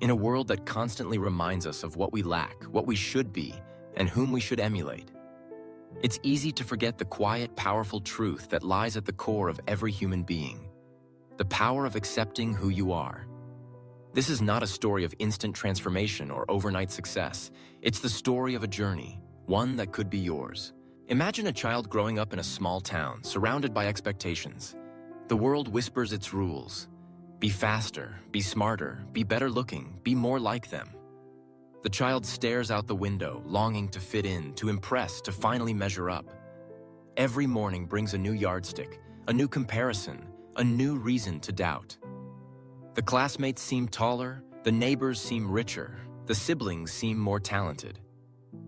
In a world that constantly reminds us of what we lack, what we should be, and whom we should emulate, it's easy to forget the quiet, powerful truth that lies at the core of every human being: the power of accepting who you are. This is not a story of instant transformation or overnight success. It's the story of a journey, one that could be yours. Imagine a child growing up in a small town, surrounded by expectations. The world whispers its rules. Be faster, be smarter, be better looking, be more like them. The child stares out the window, longing to fit in, to impress, to finally measure up. Every morning brings a new yardstick, a new comparison, a new reason to doubt. The classmates seem taller, the neighbors seem richer, the siblings seem more talented.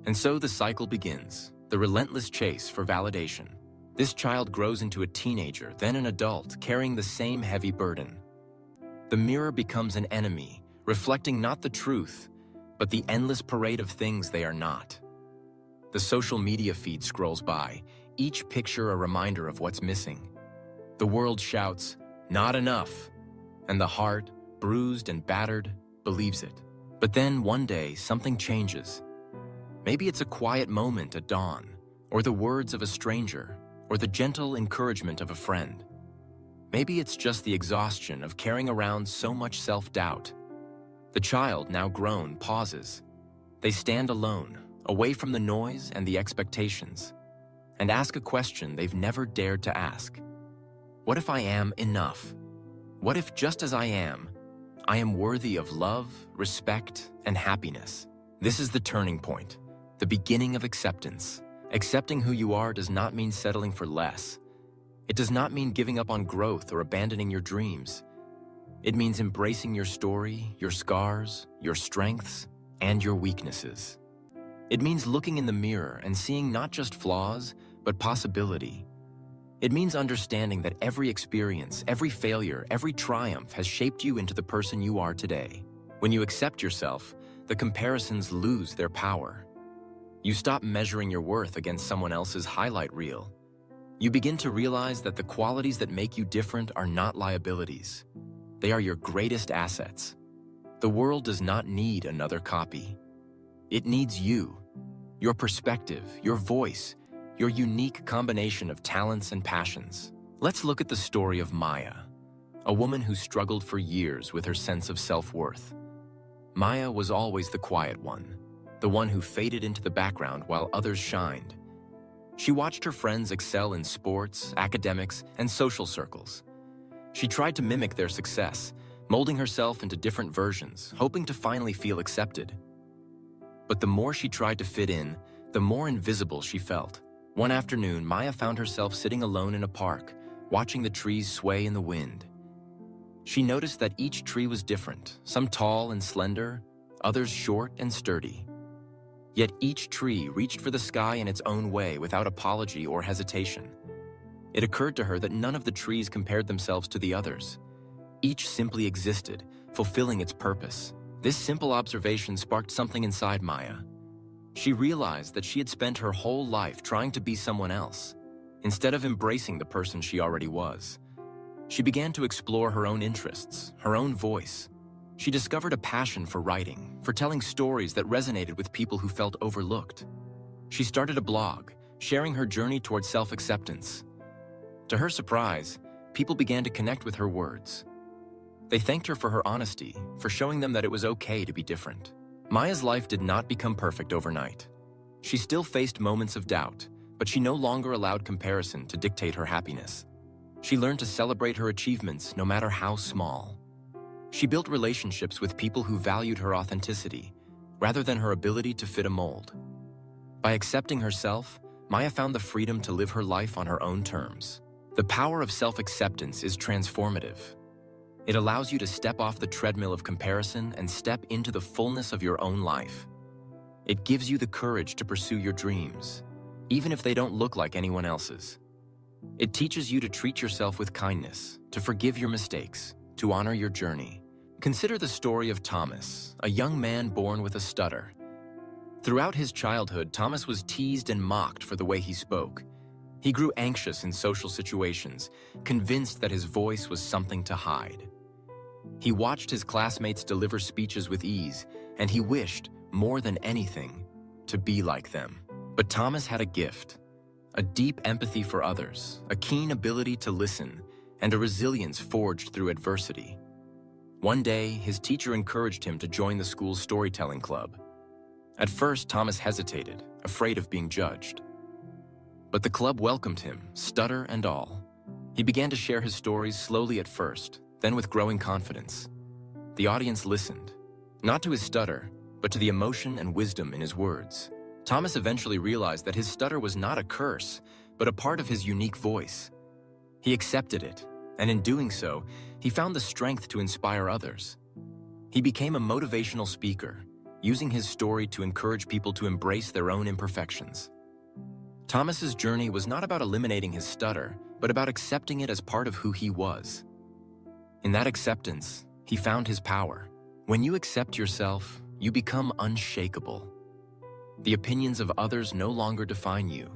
And so the cycle begins, the relentless chase for validation. This child grows into a teenager, then an adult, carrying the same heavy burden. The mirror becomes an enemy, reflecting not the truth, but the endless parade of things they are not. The social media feed scrolls by, each picture a reminder of what's missing. The world shouts, "Not enough," and the heart, bruised and battered, believes it. But then one day, something changes. Maybe it's a quiet moment at dawn, or the words of a stranger, or the gentle encouragement of a friend. Maybe it's just the exhaustion of carrying around so much self-doubt. The child, now grown, pauses. They stand alone, away from the noise and the expectations, and ask a question they've never dared to ask. What if I am enough? What if, just as I am worthy of love, respect, and happiness? This is the turning point, the beginning of acceptance. Accepting who you are does not mean settling for less. It does not mean giving up on growth or abandoning your dreams. It means embracing your story, your scars, your strengths, and your weaknesses. It means looking in the mirror and seeing not just flaws, but possibility. It means understanding that every experience, every failure, every triumph has shaped you into the person you are today. When you accept yourself, the comparisons lose their power. You stop measuring your worth against someone else's highlight reel. You begin to realize that the qualities that make you different are not liabilities. They are your greatest assets. The world does not need another copy. It needs you, your perspective, your voice, your unique combination of talents and passions. Let's look at the story of Maya, a woman who struggled for years with her sense of self-worth. Maya was always the quiet one, the one who faded into the background while others shined. She watched her friends excel in sports, academics, and social circles. She tried to mimic their success, molding herself into different versions, hoping to finally feel accepted. But the more she tried to fit in, the more invisible she felt. One afternoon, Maya found herself sitting alone in a park, watching the trees sway in the wind. She noticed that each tree was different, some tall and slender, others short and sturdy. Yet each tree reached for the sky in its own way without apology or hesitation. It occurred to her that none of the trees compared themselves to the others. Each simply existed, fulfilling its purpose. This simple observation sparked something inside Maya. She realized that she had spent her whole life trying to be someone else, instead of embracing the person she already was. She began to explore her own interests, her own voice. She discovered a passion for writing, for telling stories that resonated with people who felt overlooked. She started a blog, sharing her journey towards self-acceptance. To her surprise, people began to connect with her words. They thanked her for her honesty, for showing them that it was okay to be different. Maya's life did not become perfect overnight. She still faced moments of doubt, but she no longer allowed comparison to dictate her happiness. She learned to celebrate her achievements no matter how small. She built relationships with people who valued her authenticity, rather than her ability to fit a mold. By accepting herself, Maya found the freedom to live her life on her own terms. The power of self-acceptance is transformative. It allows you to step off the treadmill of comparison and step into the fullness of your own life. It gives you the courage to pursue your dreams, even if they don't look like anyone else's. It teaches you to treat yourself with kindness, to forgive your mistakes, to honor your journey. Consider the story of Thomas, a young man born with a stutter. Throughout his childhood, Thomas was teased and mocked for the way he spoke. He grew anxious in social situations, convinced that his voice was something to hide. He watched his classmates deliver speeches with ease, and he wished, more than anything, to be like them. But Thomas had a gift, a deep empathy for others, a keen ability to listen, and a resilience forged through adversity. One day, his teacher encouraged him to join the school's storytelling club. At first, Thomas hesitated, afraid of being judged. But the club welcomed him, stutter and all. He began to share his stories slowly at first, then with growing confidence. The audience listened, not to his stutter, but to the emotion and wisdom in his words. Thomas eventually realized that his stutter was not a curse, but a part of his unique voice. He accepted it, and in doing so, he found the strength to inspire others. He became a motivational speaker, using his story to encourage people to embrace their own imperfections. Thomas's journey was not about eliminating his stutter, but about accepting it as part of who he was. In that acceptance, he found his power. When you accept yourself, you become unshakable. The opinions of others no longer define you.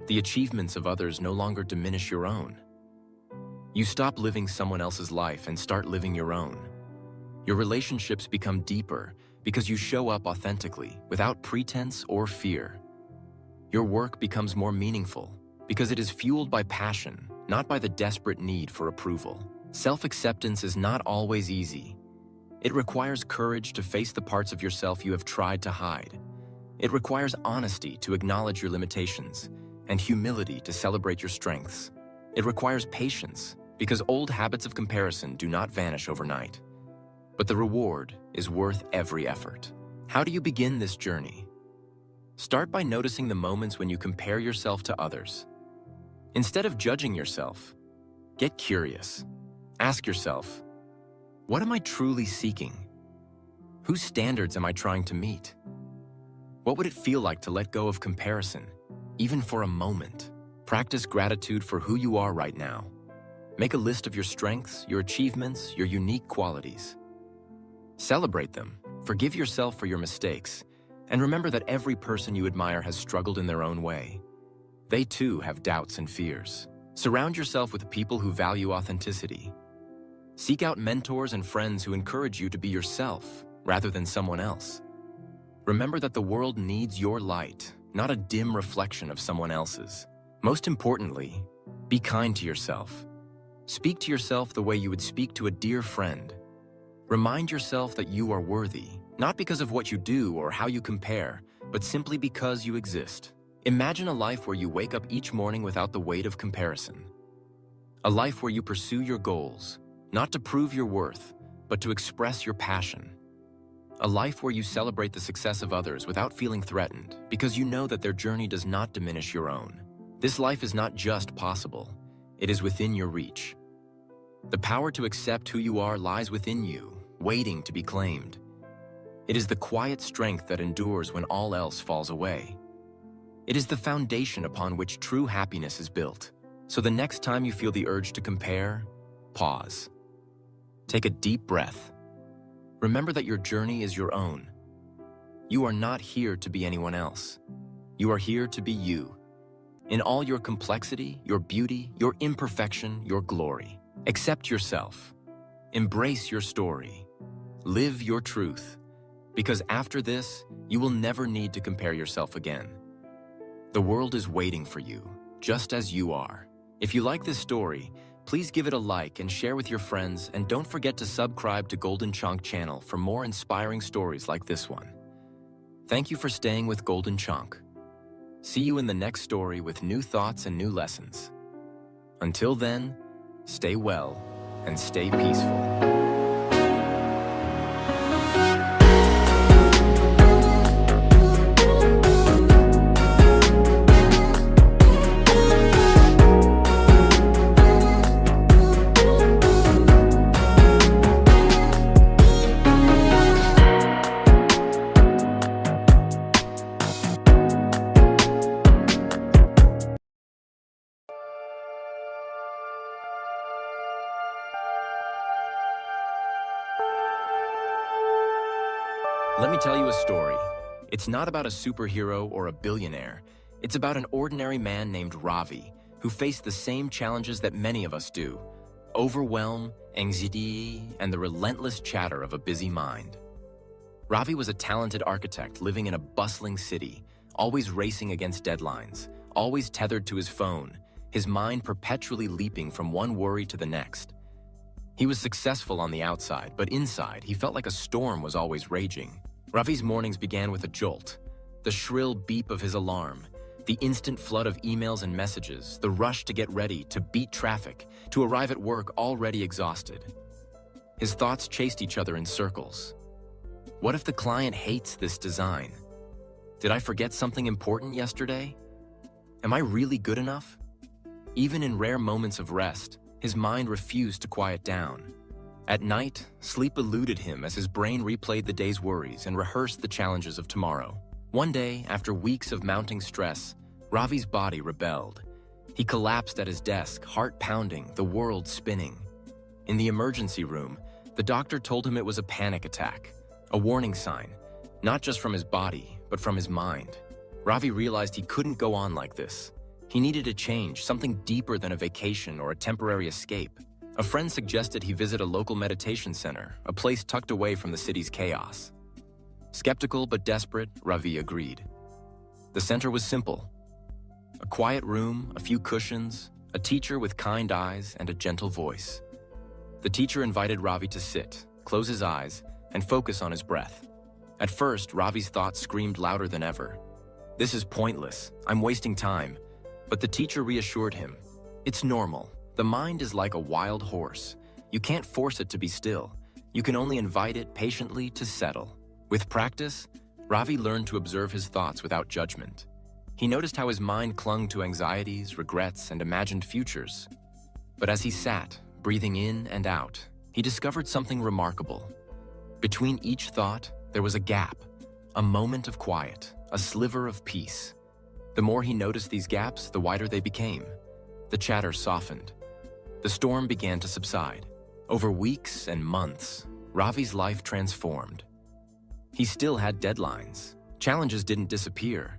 The achievements of others no longer diminish your own. You stop living someone else's life and start living your own. Your relationships become deeper because you show up authentically, without pretense or fear. Your work becomes more meaningful because it is fueled by passion, not by the desperate need for approval. Self-acceptance is not always easy. It requires courage to face the parts of yourself you have tried to hide. It requires honesty to acknowledge your limitations and humility to celebrate your strengths. It requires patience because old habits of comparison do not vanish overnight. But the reward is worth every effort. How do you begin this journey? Start by noticing the moments when you compare yourself to others. Instead of judging yourself, get curious. Ask yourself, what am I truly seeking? Whose standards am I trying to meet? What would it feel like to let go of comparison, even for a moment? Practice gratitude for who you are right now. Make a list of your strengths, your achievements, your unique qualities. Celebrate them, forgive yourself for your mistakes, and remember that every person you admire has struggled in their own way. They too have doubts and fears. Surround yourself with people who value authenticity. Seek out mentors and friends who encourage you to be yourself rather than someone else. Remember that the world needs your light, not a dim reflection of someone else's. Most importantly, be kind to yourself. Speak to yourself the way you would speak to a dear friend. Remind yourself that you are worthy, not because of what you do or how you compare, but simply because you exist. Imagine a life where you wake up each morning without the weight of comparison. A life where you pursue your goals, not to prove your worth, but to express your passion. A life where you celebrate the success of others without feeling threatened, because you know that their journey does not diminish your own. This life is not just possible, it is within your reach. The power to accept who you are lies within you, waiting to be claimed. It is the quiet strength that endures when all else falls away. It is the foundation upon which true happiness is built. So the next time you feel the urge to compare, pause. Take a deep breath. Remember that your journey is your own. You are not here to be anyone else. You are here to be you. In all your complexity, your beauty, your imperfection, your glory. Accept yourself. Embrace your story. Live your truth. Because after this, you will never need to compare yourself again. The world is waiting for you, just as you are. If you like this story, please give it a like and share with your friends, and don't forget to subscribe to Golden Chonk channel for more inspiring stories like this one. Thank you for staying with Golden Chonk. See you in the next story with new thoughts and new lessons. Until then, stay well and stay peaceful. Let me tell you a story. It's not about a superhero or a billionaire. It's about an ordinary man named Ravi, who faced the same challenges that many of us do. overwhelm, anxiety, and the relentless chatter of a busy mind. Ravi was a talented architect living in a bustling city, always racing against deadlines, always tethered to his phone, his mind perpetually leaping from one worry to the next. He was successful on the outside, but inside, he felt like a storm was always raging. Ravi's mornings began with a jolt, the shrill beep of his alarm, the instant flood of emails and messages, the rush to get ready, to beat traffic, to arrive at work already exhausted. His thoughts chased each other in circles. What if the client hates this design? Did I forget something important yesterday? Am I really good enough? Even in rare moments of rest, his mind refused to quiet down. At night, sleep eluded him as his brain replayed the day's worries and rehearsed the challenges of tomorrow. One day, after weeks of mounting stress, Ravi's body rebelled. He collapsed at his desk, heart pounding, the world spinning. In the emergency room, the doctor told him it was a panic attack, a warning sign, not just from his body, but from his mind. Ravi realized he couldn't go on like this. He needed a change, something deeper than a vacation or a temporary escape. A friend suggested he visit a local meditation center, a place tucked away from the city's chaos. Skeptical but desperate, Ravi agreed. The center was simple. A quiet room, a few cushions, a teacher with kind eyes and a gentle voice. The teacher invited Ravi to sit, close his eyes, and focus on his breath. At first, Ravi's thoughts screamed louder than ever. This is pointless. I'm wasting time. But the teacher reassured him. It's normal. The mind is like a wild horse. You can't force it to be still. You can only invite it patiently to settle. With practice, Ravi learned to observe his thoughts without judgment. He noticed how his mind clung to anxieties, regrets, and imagined futures. But as he sat, breathing in and out, he discovered something remarkable. Between each thought, there was a gap, a moment of quiet, a sliver of peace. The more he noticed these gaps, the wider they became. The chatter softened. The storm began to subside. Over weeks and months, Ravi's life transformed. He still had deadlines. Challenges didn't disappear.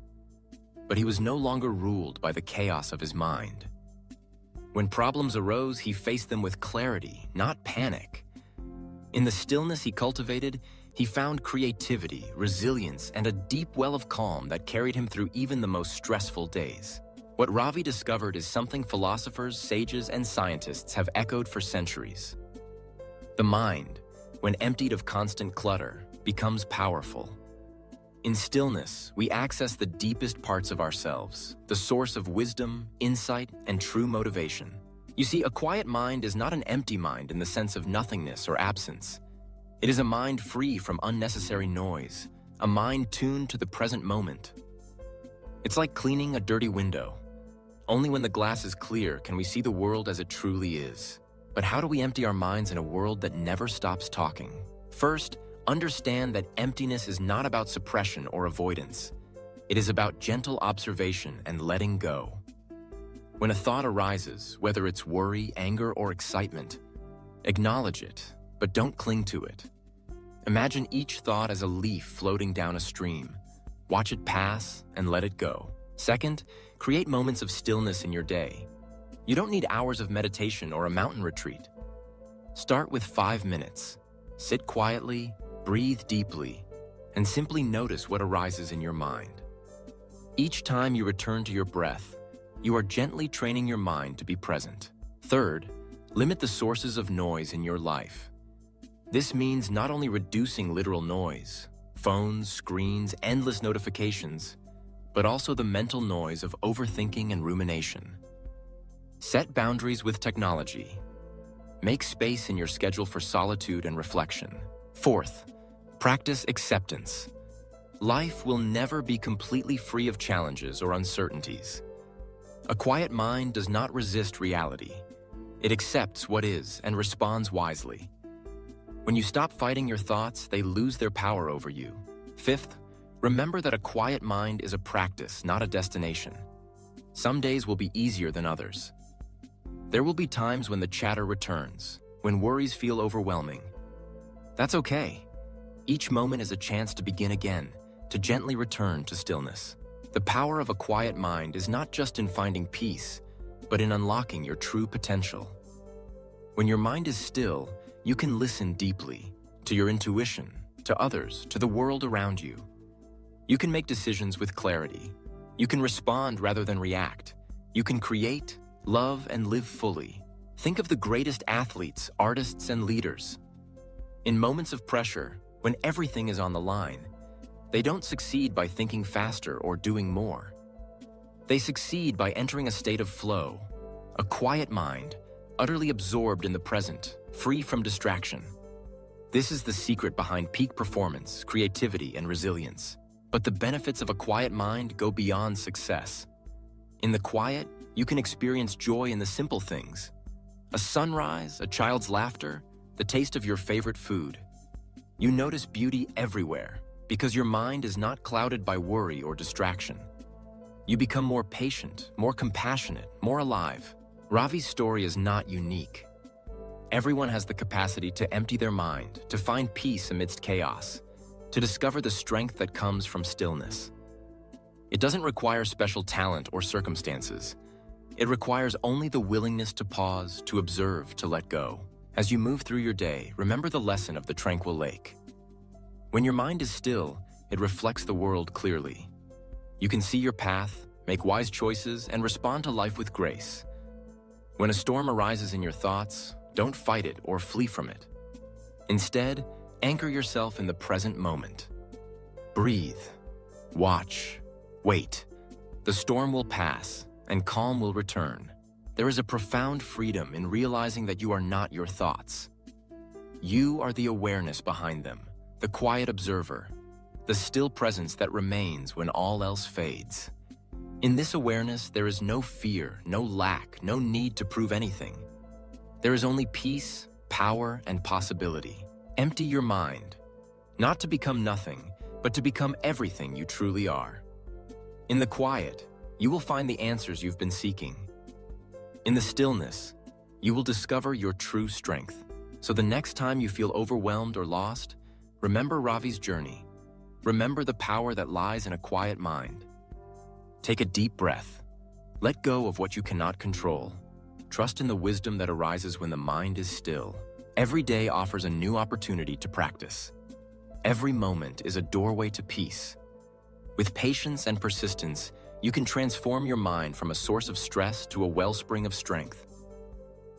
But he was no longer ruled by the chaos of his mind. When problems arose, he faced them with clarity, not panic. In the stillness he cultivated, he found creativity, resilience, and a deep well of calm that carried him through even the most stressful days. What Ravi discovered is something philosophers, sages, and scientists have echoed for centuries. The mind, when emptied of constant clutter, becomes powerful. In stillness, we access the deepest parts of ourselves, the source of wisdom, insight, and true motivation. You see, a quiet mind is not an empty mind in the sense of nothingness or absence. It is a mind free from unnecessary noise, a mind tuned to the present moment. It's like cleaning a dirty window. Only when the glass is clear can we see the world as it truly is. But how do we empty our minds in a world that never stops talking? First, understand that emptiness is not about suppression or avoidance. It is about gentle observation and letting go. When a thought arises, whether it's worry, anger, or excitement, acknowledge it, but don't cling to it. Imagine each thought as a leaf floating down a stream. Watch it pass and let it go. Second, create moments of stillness in your day. You don't need hours of meditation or a mountain retreat. Start with 5 minutes. Sit quietly, breathe deeply, and simply notice what arises in your mind. Each time you return to your breath, you are gently training your mind to be present. Third, limit the sources of noise in your life. This means not only reducing literal noise, phones, screens, endless notifications, but also the mental noise of overthinking and rumination. Set boundaries with technology. Make space in your schedule for solitude and reflection. Fourth, practice acceptance. Life will never be completely free of challenges or uncertainties. A quiet mind does not resist reality. It accepts what is and responds wisely. When you stop fighting your thoughts, they lose their power over you. Fifth, remember that a quiet mind is a practice, not a destination. Some days will be easier than others. There will be times when the chatter returns, when worries feel overwhelming. That's okay. Each moment is a chance to begin again, to gently return to stillness. The power of a quiet mind is not just in finding peace, but in unlocking your true potential. When your mind is still, you can listen deeply to your intuition, to others, to the world around you. You can make decisions with clarity. You can respond rather than react. You can create, love, and live fully. Think of the greatest athletes, artists, and leaders. In moments of pressure, when everything is on the line, they don't succeed by thinking faster or doing more. They succeed by entering a state of flow, a quiet mind, utterly absorbed in the present, free from distraction. This is the secret behind peak performance, creativity, and resilience. But the benefits of a quiet mind go beyond success. In the quiet, you can experience joy in the simple things. A sunrise, a child's laughter, the taste of your favorite food. You notice beauty everywhere because your mind is not clouded by worry or distraction. You become more patient, more compassionate, more alive. Ravi's story is not unique. Everyone has the capacity to empty their mind, to find peace amidst chaos, to discover the strength that comes from stillness. It doesn't require special talent or circumstances. It requires only the willingness to pause, to observe, to let go. As you move through your day, remember the lesson of the tranquil lake. When your mind is still, it reflects the world clearly. You can see your path, make wise choices, and respond to life with grace. When a storm arises in your thoughts, don't fight it or flee from it. Instead, anchor yourself in the present moment. Breathe, watch, wait. The storm will pass, and calm will return. There is a profound freedom in realizing that you are not your thoughts. You are the awareness behind them, the quiet observer, the still presence that remains when all else fades. In this awareness, there is no fear, no lack, no need to prove anything. There is only peace, power, and possibility. Empty your mind, not to become nothing, but to become everything you truly are. In the quiet, you will find the answers you've been seeking. In the stillness, you will discover your true strength. So the next time you feel overwhelmed or lost, remember Ravi's journey. Remember the power that lies in a quiet mind. Take a deep breath. Let go of what you cannot control. Trust in the wisdom that arises when the mind is still. Every day offers a new opportunity to practice. Every moment is a doorway to peace. With patience and persistence, you can transform your mind from a source of stress to a wellspring of strength.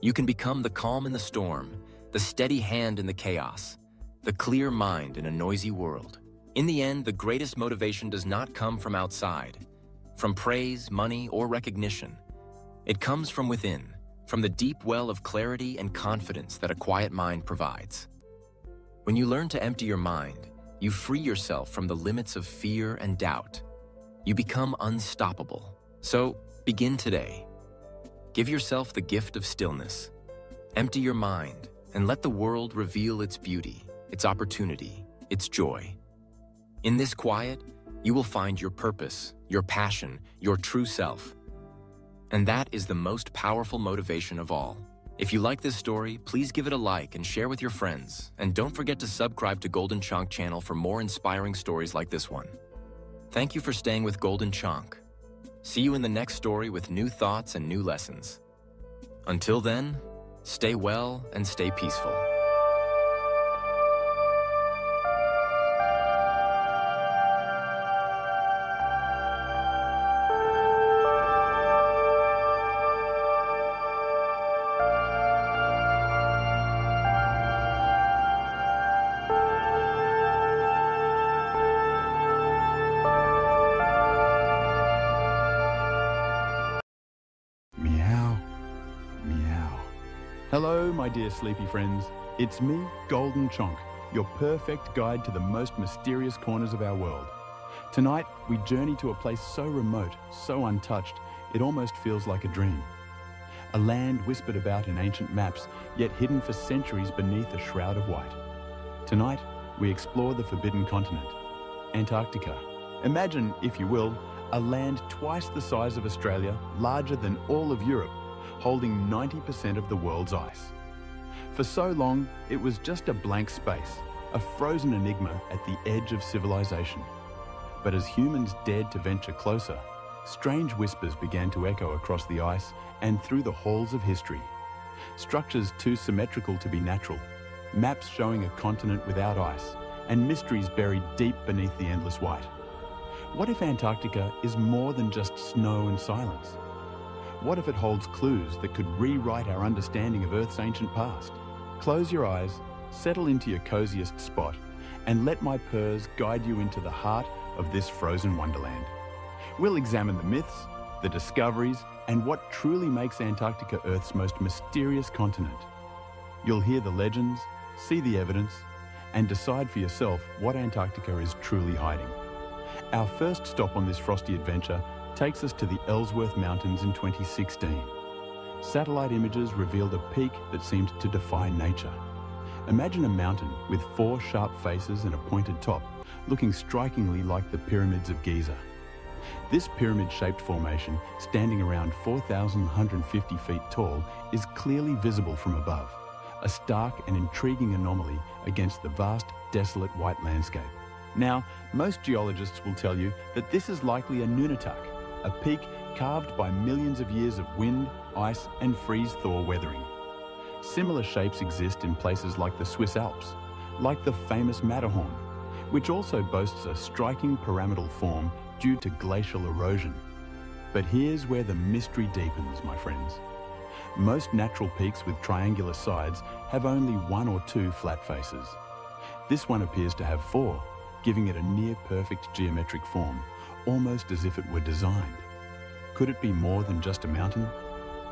You can become the calm in the storm, the steady hand in the chaos, the clear mind in a noisy world. In the end, the greatest motivation does not come from outside, from praise, money, or recognition. It comes from within, from the deep well of clarity and confidence that a quiet mind provides. When you learn to empty your mind, you free yourself from the limits of fear and doubt. You become unstoppable. So, begin today. Give yourself the gift of stillness. Empty your mind and let the world reveal its beauty, its opportunity, its joy. In this quiet, you will find your purpose, your passion, your true self. And that is the most powerful motivation of all. If you like this story, please give it a like and share with your friends. And don't forget to subscribe to Golden Chonk channel for more inspiring stories like this one. Thank you for staying with Golden Chonk. See you in the next story with new thoughts and new lessons. Until then, stay well and stay peaceful. Hello, my dear sleepy friends. It's me, Golden Chonk, your perfect guide to the most mysterious corners of our world. Tonight, we journey to a place so remote, so untouched, it almost feels like a dream. A land whispered about in ancient maps, yet hidden for centuries beneath a shroud of white. Tonight, we explore the forbidden continent, Antarctica. Imagine, if you will, a land twice the size of Australia, larger than all of Europe, holding 90% of the world's ice. For so long, it was just a blank space, a frozen enigma at the edge of civilization. But as humans dared to venture closer, strange whispers began to echo across the ice and through the halls of history. structures too symmetrical to be natural, maps showing a continent without ice, and mysteries buried deep beneath the endless white. What if Antarctica is more than just snow and silence? What if it holds clues that could rewrite our understanding of Earth's ancient past? Close your eyes, settle into your coziest spot, and let my purrs guide you into the heart of this frozen wonderland. We'll examine the myths, the discoveries, and what truly makes Antarctica Earth's most mysterious continent. You'll hear the legends, see the evidence, and decide for yourself what Antarctica is truly hiding. Our first stop on this frosty adventure takes us to the Ellsworth Mountains in 2016. Satellite images revealed a peak that seemed to defy nature. Imagine a mountain with 4 sharp faces and a pointed top, looking strikingly like the pyramids of Giza. This pyramid-shaped formation, standing around 4,150 feet tall, is clearly visible from above, a stark and intriguing anomaly against the vast, desolate white landscape. Now, most geologists will tell you that this is likely a nunatak, a peak carved by millions of years of wind, ice, and freeze-thaw weathering. Similar shapes exist in places like the Swiss Alps, like the famous Matterhorn, which also boasts a striking pyramidal form due to glacial erosion. But here's where the mystery deepens, my friends. Most natural peaks with triangular sides have only 1 or 2 flat faces. This one appears to have 4, giving it a near-perfect geometric form, almost as if it were designed. Could it be more than just a mountain?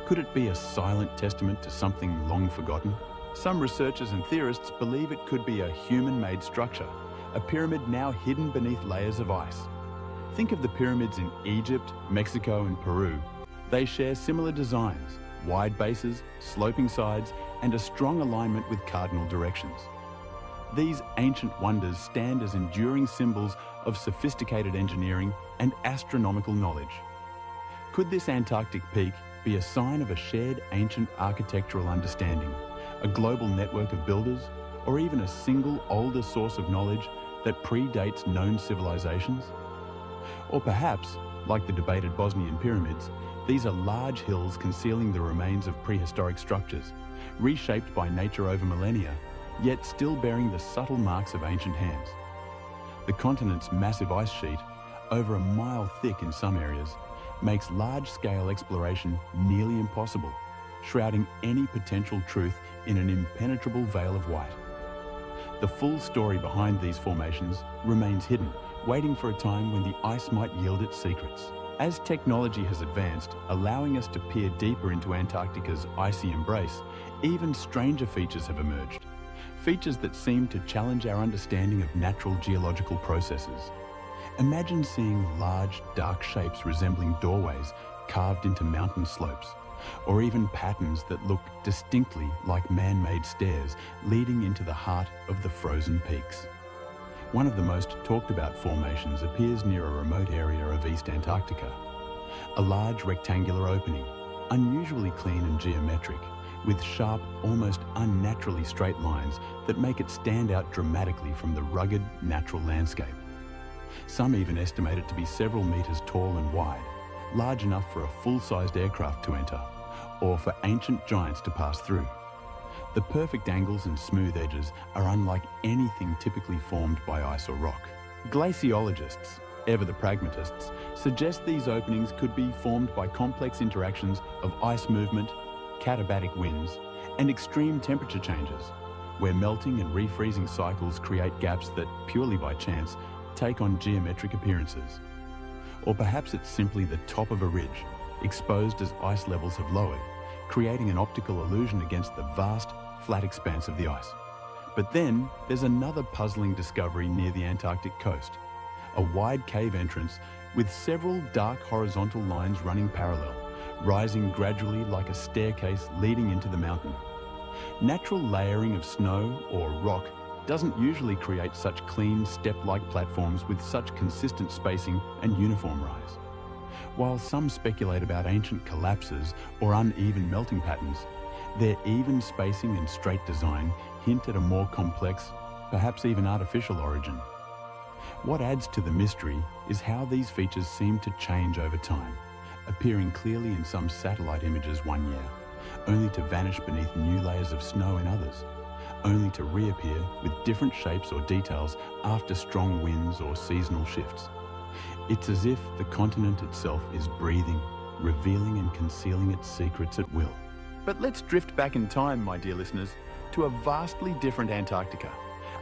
Could it be a silent testament to something long forgotten? Some researchers and theorists believe it could be a human-made structure, a pyramid now hidden beneath layers of ice. Think of the pyramids in Egypt, Mexico, and Peru. They share similar designs, wide bases, sloping sides, and a strong alignment with cardinal directions. These ancient wonders stand as enduring symbols of sophisticated engineering and astronomical knowledge. Could this Antarctic peak be a sign of a shared ancient architectural understanding, a global network of builders, or even a single older source of knowledge that predates known civilizations? Or perhaps, like the debated Bosnian pyramids, these are large hills concealing the remains of prehistoric structures, reshaped by nature over millennia, yet still bearing the subtle marks of ancient hands. The continent's massive ice sheet, over a mile thick in some areas, makes large-scale exploration nearly impossible, shrouding any potential truth in an impenetrable veil of white. The full story behind these formations remains hidden, waiting for a time when the ice might yield its secrets. As technology has advanced, allowing us to peer deeper into Antarctica's icy embrace, even stranger features have emerged. Features that seem to challenge our understanding of natural geological processes. Imagine seeing large, dark shapes resembling doorways carved into mountain slopes, or even patterns that look distinctly like man-made stairs leading into the heart of the frozen peaks. One of the most talked about formations appears near a remote area of East Antarctica. A large rectangular opening, unusually clean and geometric, with sharp, almost unnaturally straight lines that make it stand out dramatically from the rugged, natural landscape. Some even estimate it to be several meters tall and wide, large enough for a full-sized aircraft to enter, or for ancient giants to pass through. The perfect angles and smooth edges are unlike anything typically formed by ice or rock. Glaciologists, ever the pragmatists, suggest these openings could be formed by complex interactions of ice movement, katabatic winds, and extreme temperature changes, where melting and refreezing cycles create gaps that, purely by chance, take on geometric appearances. Or perhaps it's simply the top of a ridge, exposed as ice levels have lowered, creating an optical illusion against the vast, flat expanse of the ice. But then there's another puzzling discovery near the Antarctic coast, a wide cave entrance with several dark horizontal lines running parallel, rising gradually like a staircase leading into the mountain. Natural layering of snow or rock doesn't usually create such clean, step-like platforms with such consistent spacing and uniform rise. While some speculate about ancient collapses or uneven melting patterns, their even spacing and straight design hint at a more complex, perhaps even artificial origin. What adds to the mystery is how these features seem to change over time, appearing clearly in some satellite images one year, only to vanish beneath new layers of snow in others, only to reappear with different shapes or details after strong winds or seasonal shifts. It's as if the continent itself is breathing, revealing and concealing its secrets at will. But let's drift back in time, my dear listeners, to a vastly different Antarctica,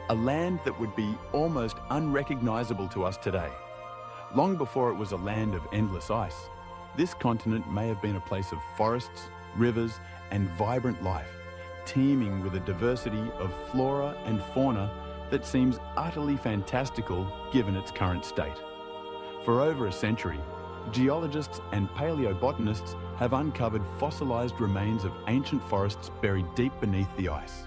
a land that would be almost unrecognizable to us today. Long before it was a land of endless ice, this continent may have been a place of forests, rivers, and vibrant life, teeming with a diversity of flora and fauna that seems utterly fantastical given its current state. For over a century, geologists and paleobotanists have uncovered fossilized remains of ancient forests buried deep beneath the ice,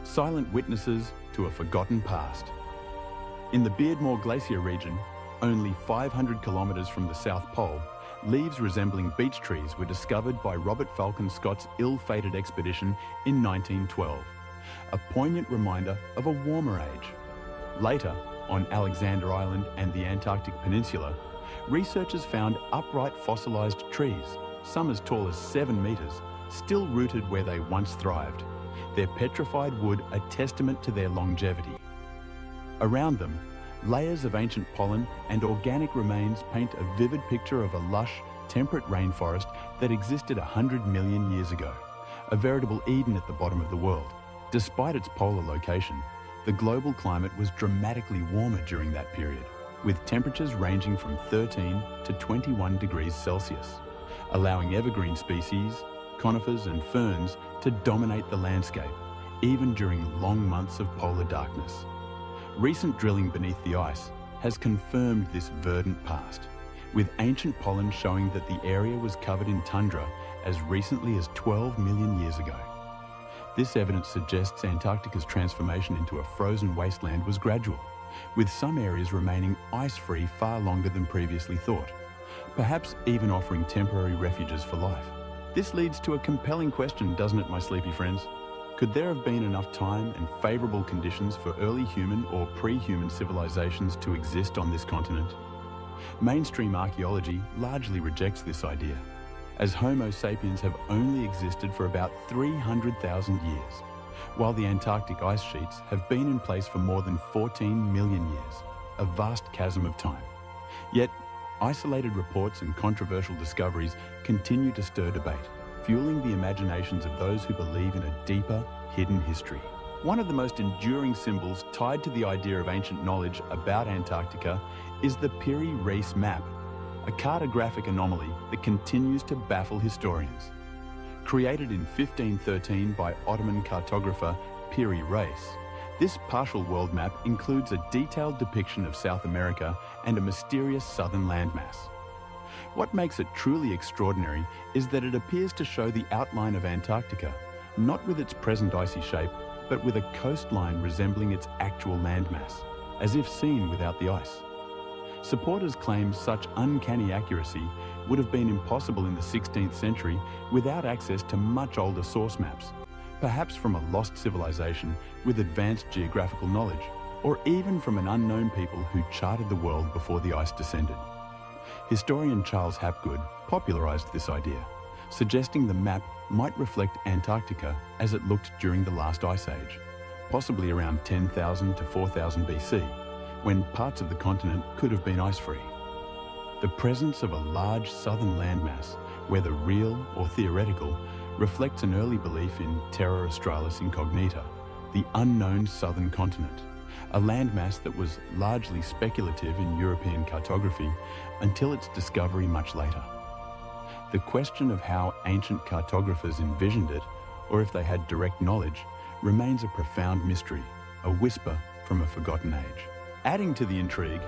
silent witnesses to a forgotten past. In the Beardmore Glacier region, only 500 kilometres from the South Pole, leaves resembling beech trees were discovered by Robert Falcon Scott's ill-fated expedition in 1912, a poignant reminder of a warmer age. Later, on Alexander Island and the Antarctic Peninsula, researchers found upright fossilised trees, some as tall as 7 metres, still rooted where they once thrived, their petrified wood a testament to their longevity. Around them, layers of ancient pollen and organic remains paint a vivid picture of a lush, temperate rainforest that existed 100 million years ago, a veritable Eden at the bottom of the world. Despite its polar location, the global climate was dramatically warmer during that period, with temperatures ranging from 13 to 21 degrees Celsius, allowing evergreen species, conifers and ferns to dominate the landscape, even during long months of polar darkness. Recent drilling beneath the ice has confirmed this verdant past, with ancient pollen showing that the area was covered in tundra as recently as 12 million years ago. This evidence suggests Antarctica's transformation into a frozen wasteland was gradual, with some areas remaining ice-free far longer than previously thought, perhaps even offering temporary refuges for life. This leads to a compelling question, doesn't it, my sleepy friends? Could there have been enough time and favourable conditions for early human or pre-human civilizations to exist on this continent? Mainstream archaeology largely rejects this idea, as Homo sapiens have only existed for about 300,000 years, while the Antarctic ice sheets have been in place for more than 14 million years, a vast chasm of time. Yet, isolated reports and controversial discoveries continue to stir debate, fueling the imaginations of those who believe in a deeper, hidden history. One of the most enduring symbols tied to the idea of ancient knowledge about Antarctica is the Piri-Reis map, a cartographic anomaly that continues to baffle historians. Created in 1513 by Ottoman cartographer Piri-Reis, this partial world map includes a detailed depiction of South America and a mysterious southern landmass. What makes it truly extraordinary is that it appears to show the outline of Antarctica, not with its present icy shape, but with a coastline resembling its actual landmass, as if seen without the ice. Supporters claim such uncanny accuracy would have been impossible in the 16th century without access to much older source maps, perhaps from a lost civilization with advanced geographical knowledge, or even from an unknown people who charted the world before the ice descended. Historian Charles Hapgood popularised this idea, suggesting the map might reflect Antarctica as it looked during the last ice age, possibly around 10,000 to 4000 BC, when parts of the continent could have been ice-free. The presence of a large southern landmass, whether real or theoretical, reflects an early belief in Terra Australis Incognita, the unknown southern continent, a landmass that was largely speculative in European cartography until its discovery much later. The question of how ancient cartographers envisioned it, or if they had direct knowledge, remains a profound mystery, a whisper from a forgotten age. Adding to the intrigue,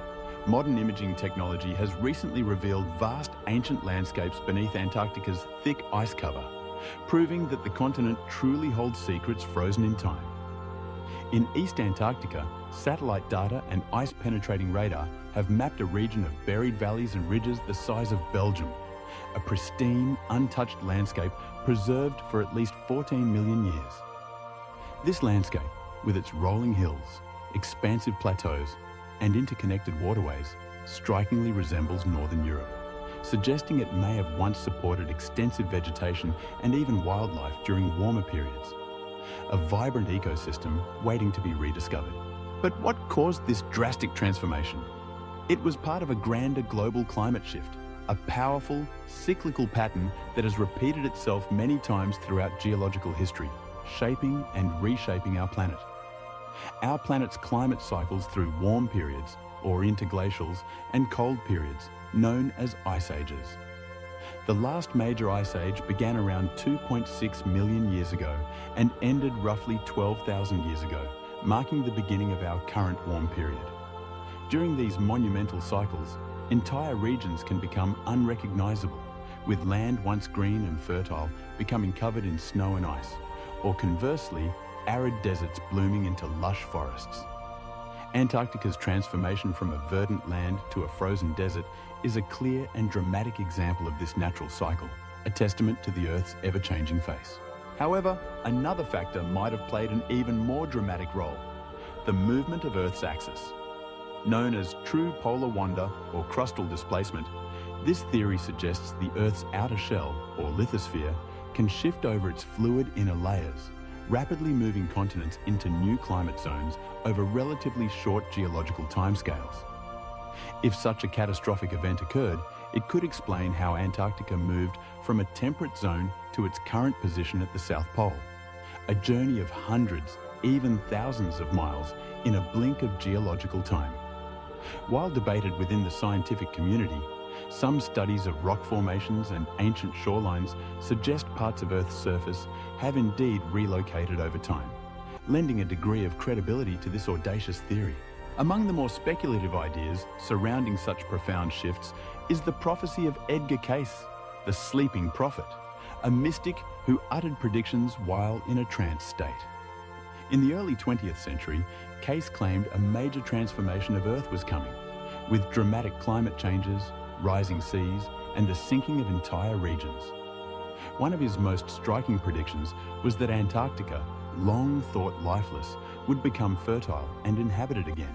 modern imaging technology has recently revealed vast ancient landscapes beneath Antarctica's thick ice cover, proving that the continent truly holds secrets frozen in time. In East Antarctica, satellite data and ice-penetrating radar have mapped a region of buried valleys and ridges the size of Belgium, a pristine, untouched landscape preserved for at least 14 million years. This landscape, with its rolling hills, expansive plateaus, and interconnected waterways, strikingly resembles Northern Europe, suggesting it may have once supported extensive vegetation and even wildlife during warmer periods. A vibrant ecosystem waiting to be rediscovered. But what caused this drastic transformation? It was part of a grander global climate shift, a powerful, cyclical pattern that has repeated itself many times throughout geological history, shaping and reshaping our planet. Our planet's climate cycles through warm periods, or interglacials, and cold periods, known as ice ages. The last major ice age began around 2.6 million years ago and ended roughly 12,000 years ago, marking the beginning of our current warm period. During these monumental cycles, entire regions can become unrecognizable, with land once green and fertile becoming covered in snow and ice, or conversely, arid deserts blooming into lush forests. Antarctica's transformation from a verdant land to a frozen desert is a clear and dramatic example of this natural cycle, a testament to the Earth's ever-changing face. However, another factor might have played an even more dramatic role: the movement of Earth's axis. Known as true polar wander or crustal displacement, this theory suggests the Earth's outer shell, or lithosphere, can shift over its fluid inner layers, rapidly moving continents into new climate zones over relatively short geological timescales. If such a catastrophic event occurred, it could explain how Antarctica moved from a temperate zone to its current position at the South Pole, a journey of hundreds, even thousands of miles in a blink of geological time. While debated within the scientific community, some studies of rock formations and ancient shorelines suggest parts of Earth's surface have indeed relocated over time, lending a degree of credibility to this audacious theory. Among the more speculative ideas surrounding such profound shifts is the prophecy of Edgar Cayce, the sleeping prophet, a mystic who uttered predictions while in a trance state. In the early 20th century, Cayce claimed a major transformation of Earth was coming, with dramatic climate changes, rising seas, and the sinking of entire regions. One of his most striking predictions was that Antarctica, long thought lifeless, would become fertile and inhabited again.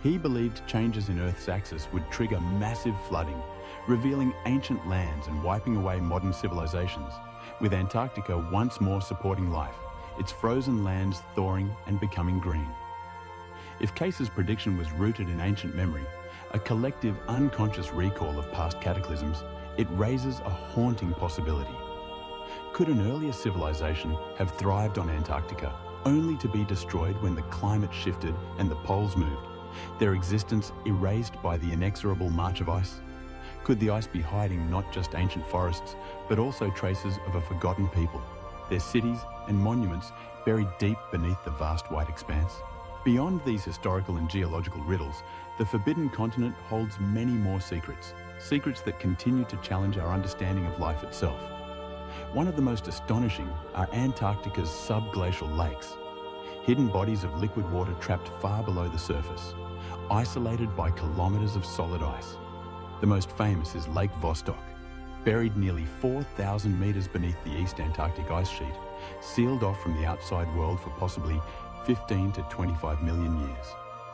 He believed changes in Earth's axis would trigger massive flooding, revealing ancient lands and wiping away modern civilizations, with Antarctica once more supporting life, its frozen lands thawing and becoming green. If Cayce's prediction was rooted in ancient memory, a collective unconscious recall of past cataclysms, it raises a haunting possibility. Could an earlier civilization have thrived on Antarctica, only to be destroyed when the climate shifted and the poles moved, their existence erased by the inexorable march of ice? Could the ice be hiding not just ancient forests, but also traces of a forgotten people, their cities and monuments buried deep beneath the vast white expanse? Beyond these historical and geological riddles, the Forbidden Continent holds many more secrets, secrets that continue to challenge our understanding of life itself. One of the most astonishing are Antarctica's subglacial lakes, hidden bodies of liquid water trapped far below the surface, isolated by kilometers of solid ice. The most famous is Lake Vostok, buried nearly 4,000 meters beneath the East Antarctic ice sheet, sealed off from the outside world for possibly 15 to 25 million years.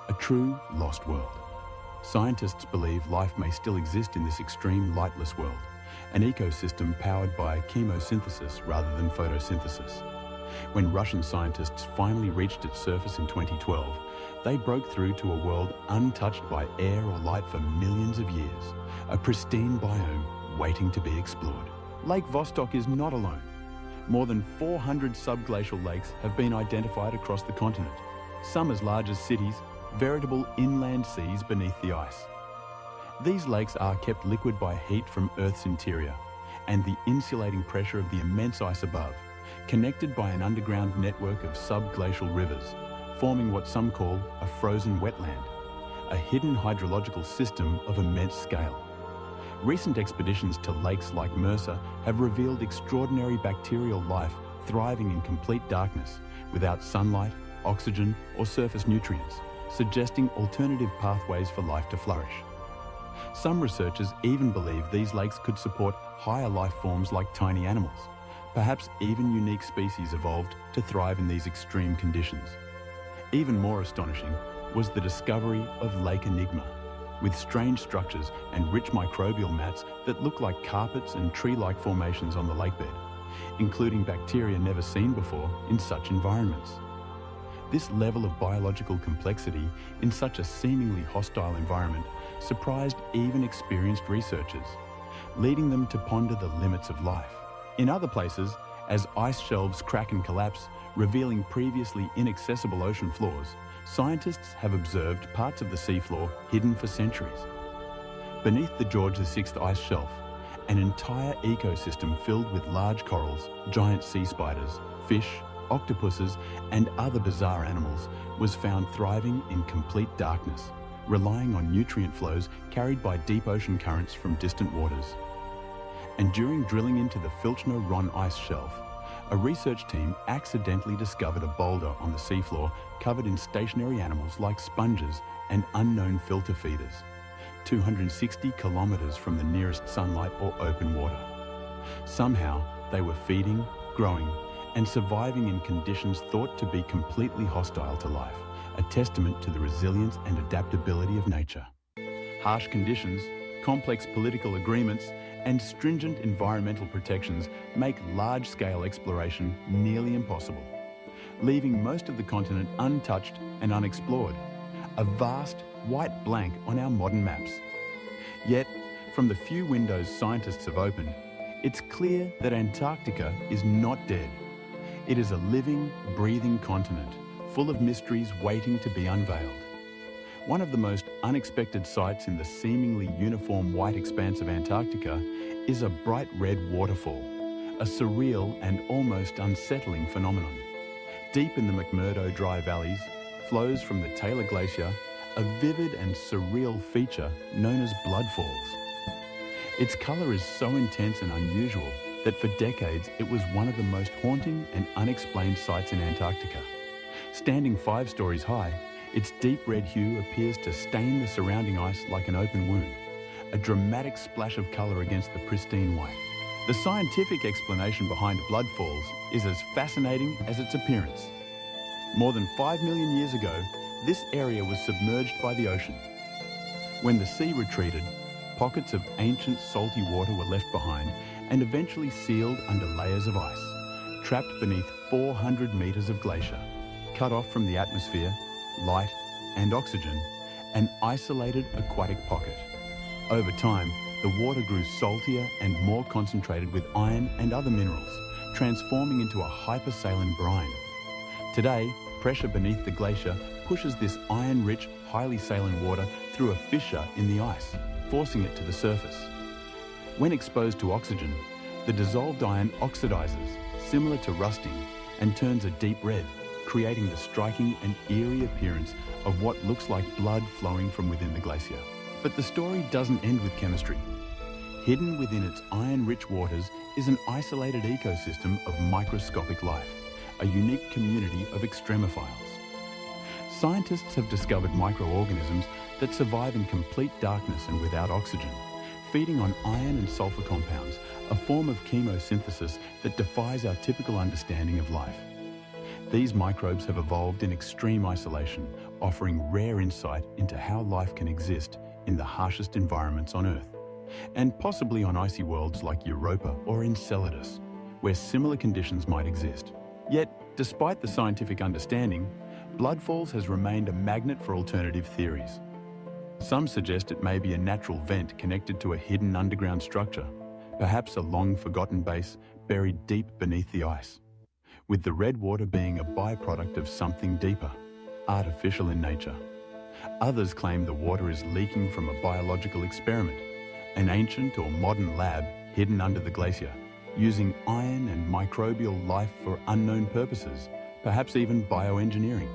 A true lost world. Scientists believe life may still exist in this extreme lightless world, an ecosystem powered by chemosynthesis rather than photosynthesis. When Russian scientists finally reached its surface in 2012, they broke through to a world untouched by air or light for millions of years, a pristine biome waiting to be explored. Lake Vostok is not alone. More than 400 subglacial lakes have been identified across the continent, some as large as cities, veritable inland seas beneath the ice. These lakes are kept liquid by heat from Earth's interior and the insulating pressure of the immense ice above, connected by an underground network of subglacial rivers, forming what some call a frozen wetland, a hidden hydrological system of immense scale. Recent expeditions to lakes like Mercer have revealed extraordinary bacterial life thriving in complete darkness, without sunlight, oxygen, or surface nutrients, suggesting alternative pathways for life to flourish. Some researchers even believe these lakes could support higher life forms like tiny animals, perhaps even unique species evolved to thrive in these extreme conditions. Even more astonishing was the discovery of Lake Enigma, with strange structures and rich microbial mats that look like carpets and tree-like formations on the lakebed, including bacteria never seen before in such environments. This level of biological complexity in such a seemingly hostile environment surprised even experienced researchers, leading them to ponder the limits of life. In other places, as ice shelves crack and collapse, revealing previously inaccessible ocean floors, scientists have observed parts of the seafloor hidden for centuries. Beneath the George VI ice shelf, an entire ecosystem filled with large corals, giant sea spiders, fish, octopuses, and other bizarre animals was found thriving in complete darkness, relying on nutrient flows carried by deep ocean currents from distant waters. And during drilling into the Filchner-Ronne ice shelf, a research team accidentally discovered a boulder on the seafloor covered in stationary animals like sponges and unknown filter feeders, 260 kilometers from the nearest sunlight or open water. Somehow, they were feeding, growing, and surviving in conditions thought to be completely hostile to life, a testament to the resilience and adaptability of nature. Harsh conditions, complex political agreements, and stringent environmental protections make large-scale exploration nearly impossible, leaving most of the continent untouched and unexplored, a vast white blank on our modern maps. Yet, from the few windows scientists have opened, it's clear that Antarctica is not dead. It is a living, breathing continent, full of mysteries waiting to be unveiled. One of the most unexpected sights in the seemingly uniform white expanse of Antarctica is a bright red waterfall, a surreal and almost unsettling phenomenon. Deep in the McMurdo dry valleys flows from the Taylor Glacier a vivid and surreal feature known as blood falls. Its colour is so intense and unusual that for decades it was one of the most haunting and unexplained sights in Antarctica. Standing 5 stories high, its deep red hue appears to stain the surrounding ice like an open wound, a dramatic splash of colour against the pristine white. The scientific explanation behind blood falls is as fascinating as its appearance. More than 5 million years ago, this area was submerged by the ocean. When the sea retreated, pockets of ancient salty water were left behind and eventually sealed under layers of ice, trapped beneath 400 metres of glacier, cut off from the atmosphere, light and oxygen, an isolated aquatic pocket. Over time, the water grew saltier and more concentrated with iron and other minerals, transforming into a hypersaline brine. Today, pressure beneath the glacier pushes this iron-rich, highly saline water through a fissure in the ice, forcing it to the surface. When exposed to oxygen, the dissolved iron oxidizes, similar to rusting, and turns a deep red, creating the striking and eerie appearance of what looks like blood flowing from within the glacier. But the story doesn't end with chemistry. Hidden within its iron-rich waters is an isolated ecosystem of microscopic life, a unique community of extremophiles. Scientists have discovered microorganisms that survive in complete darkness and without oxygen, feeding on iron and sulfur compounds, a form of chemosynthesis that defies our typical understanding of life. These microbes have evolved in extreme isolation, offering rare insight into how life can exist in the harshest environments on Earth, and possibly on icy worlds like Europa or Enceladus, where similar conditions might exist. Yet, despite the scientific understanding, blood falls has remained a magnet for alternative theories. Some suggest it may be a natural vent connected to a hidden underground structure, perhaps a long-forgotten base buried deep beneath the ice, with the red water being a byproduct of something deeper, artificial in nature. Others claim the water is leaking from a biological experiment, an ancient or modern lab hidden under the glacier, using iron and microbial life for unknown purposes, perhaps even bioengineering.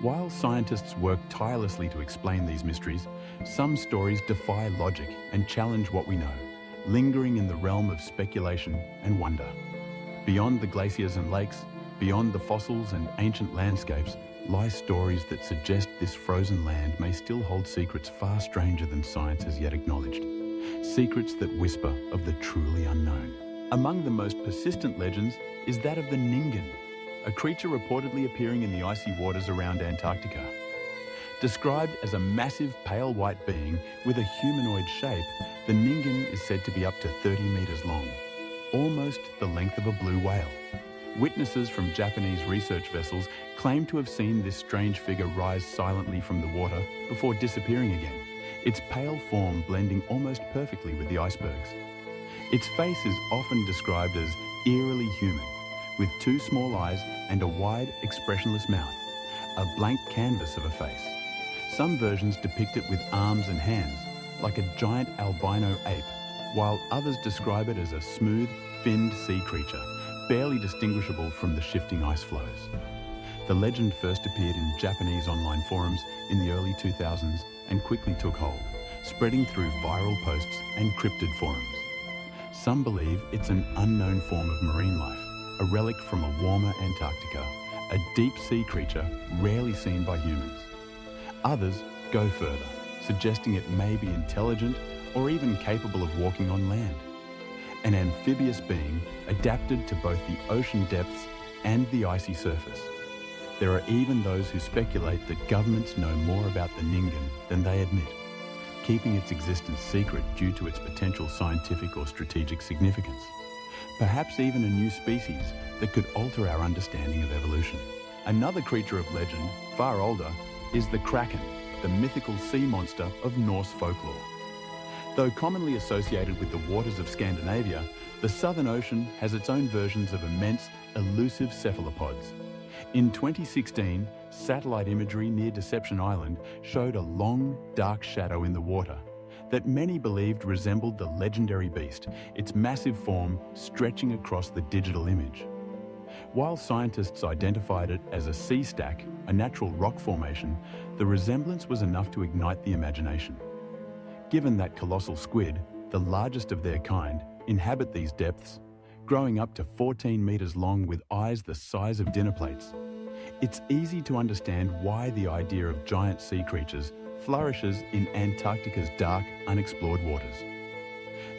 While scientists work tirelessly to explain these mysteries, some stories defy logic and challenge what we know, lingering in the realm of speculation and wonder. Beyond the glaciers and lakes, beyond the fossils and ancient landscapes, lie stories that suggest this frozen land may still hold secrets far stranger than science has yet acknowledged. Secrets that whisper of the truly unknown. Among the most persistent legends is that of the Ningen, a creature reportedly appearing in the icy waters around Antarctica. Described as a massive pale white being with a humanoid shape, the Ningen is said to be up to 30 meters long, almost the length of a blue whale. Witnesses from Japanese research vessels claim to have seen this strange figure rise silently from the water before disappearing again, its pale form blending almost perfectly with the icebergs. Its face is often described as eerily human, with two small eyes and a wide, expressionless mouth, a blank canvas of a face. Some versions depict it with arms and hands, like a giant albino ape, while others describe it as a smooth, finned sea creature, barely distinguishable from the shifting ice floes. The legend first appeared in Japanese online forums in the early 2000s and quickly took hold, spreading through viral posts and cryptid forums. Some believe it's an unknown form of marine life, a relic from a warmer Antarctica, a deep sea creature rarely seen by humans. Others go further, suggesting it may be intelligent or even capable of walking on land. An amphibious being adapted to both the ocean depths and the icy surface. There are even those who speculate that governments know more about the Ningen than they admit, keeping its existence secret due to its potential scientific or strategic significance. Perhaps even a new species that could alter our understanding of evolution. Another creature of legend, far older, is the Kraken, the mythical sea monster of Norse folklore. Though commonly associated with the waters of Scandinavia, the Southern Ocean has its own versions of immense, elusive cephalopods. In 2016, satellite imagery near Deception Island showed a long, dark shadow in the water that many believed resembled the legendary beast, its massive form stretching across the digital image. While scientists identified it as a sea stack, a natural rock formation, the resemblance was enough to ignite the imagination. Given that colossal squid, the largest of their kind, inhabit these depths, growing up to 14 meters long with eyes the size of dinner plates, it's easy to understand why the idea of giant sea creatures flourishes in Antarctica's dark, unexplored waters.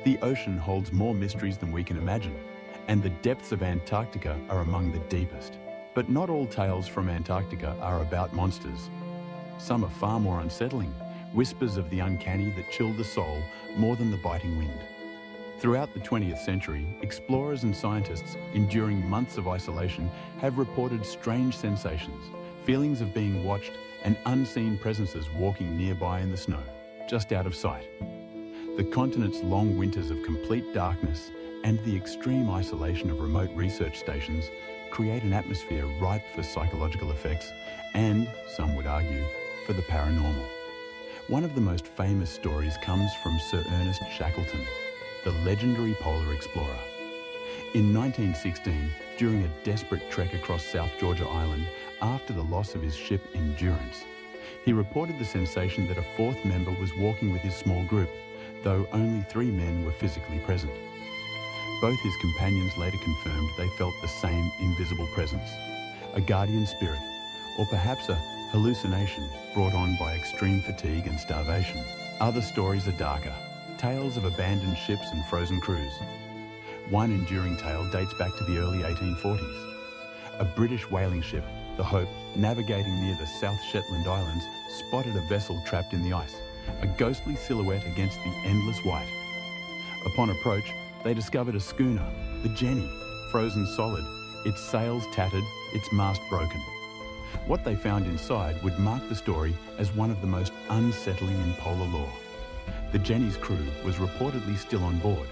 The ocean holds more mysteries than we can imagine, and the depths of Antarctica are among the deepest. But not all tales from Antarctica are about monsters. Some are far more unsettling, whispers of the uncanny that chill the soul more than the biting wind. Throughout the 20th century, explorers and scientists, enduring months of isolation, have reported strange sensations, feelings of being watched, and unseen presences walking nearby in the snow, just out of sight. The continent's long winters of complete darkness and the extreme isolation of remote research stations create an atmosphere ripe for psychological effects and, some would argue, for the paranormal. One of the most famous stories comes from Sir Ernest Shackleton, the legendary polar explorer. In 1916, during a desperate trek across South Georgia Island after the loss of his ship Endurance, he reported the sensation that a fourth member was walking with his small group, though only 3 men were physically present. Both his companions later confirmed they felt the same invisible presence, a guardian spirit, or perhaps a hallucination brought on by extreme fatigue and starvation. Other stories are darker, tales of abandoned ships and frozen crews. One enduring tale dates back to the early 1840s. A British whaling ship, the Hope, navigating near the South Shetland Islands, spotted a vessel trapped in the ice, a ghostly silhouette against the endless white. Upon approach, they discovered a schooner, the Jenny, frozen solid, its sails tattered, its mast broken. What they found inside would mark the story as one of the most unsettling in polar lore. The Jenny's crew was reportedly still on board,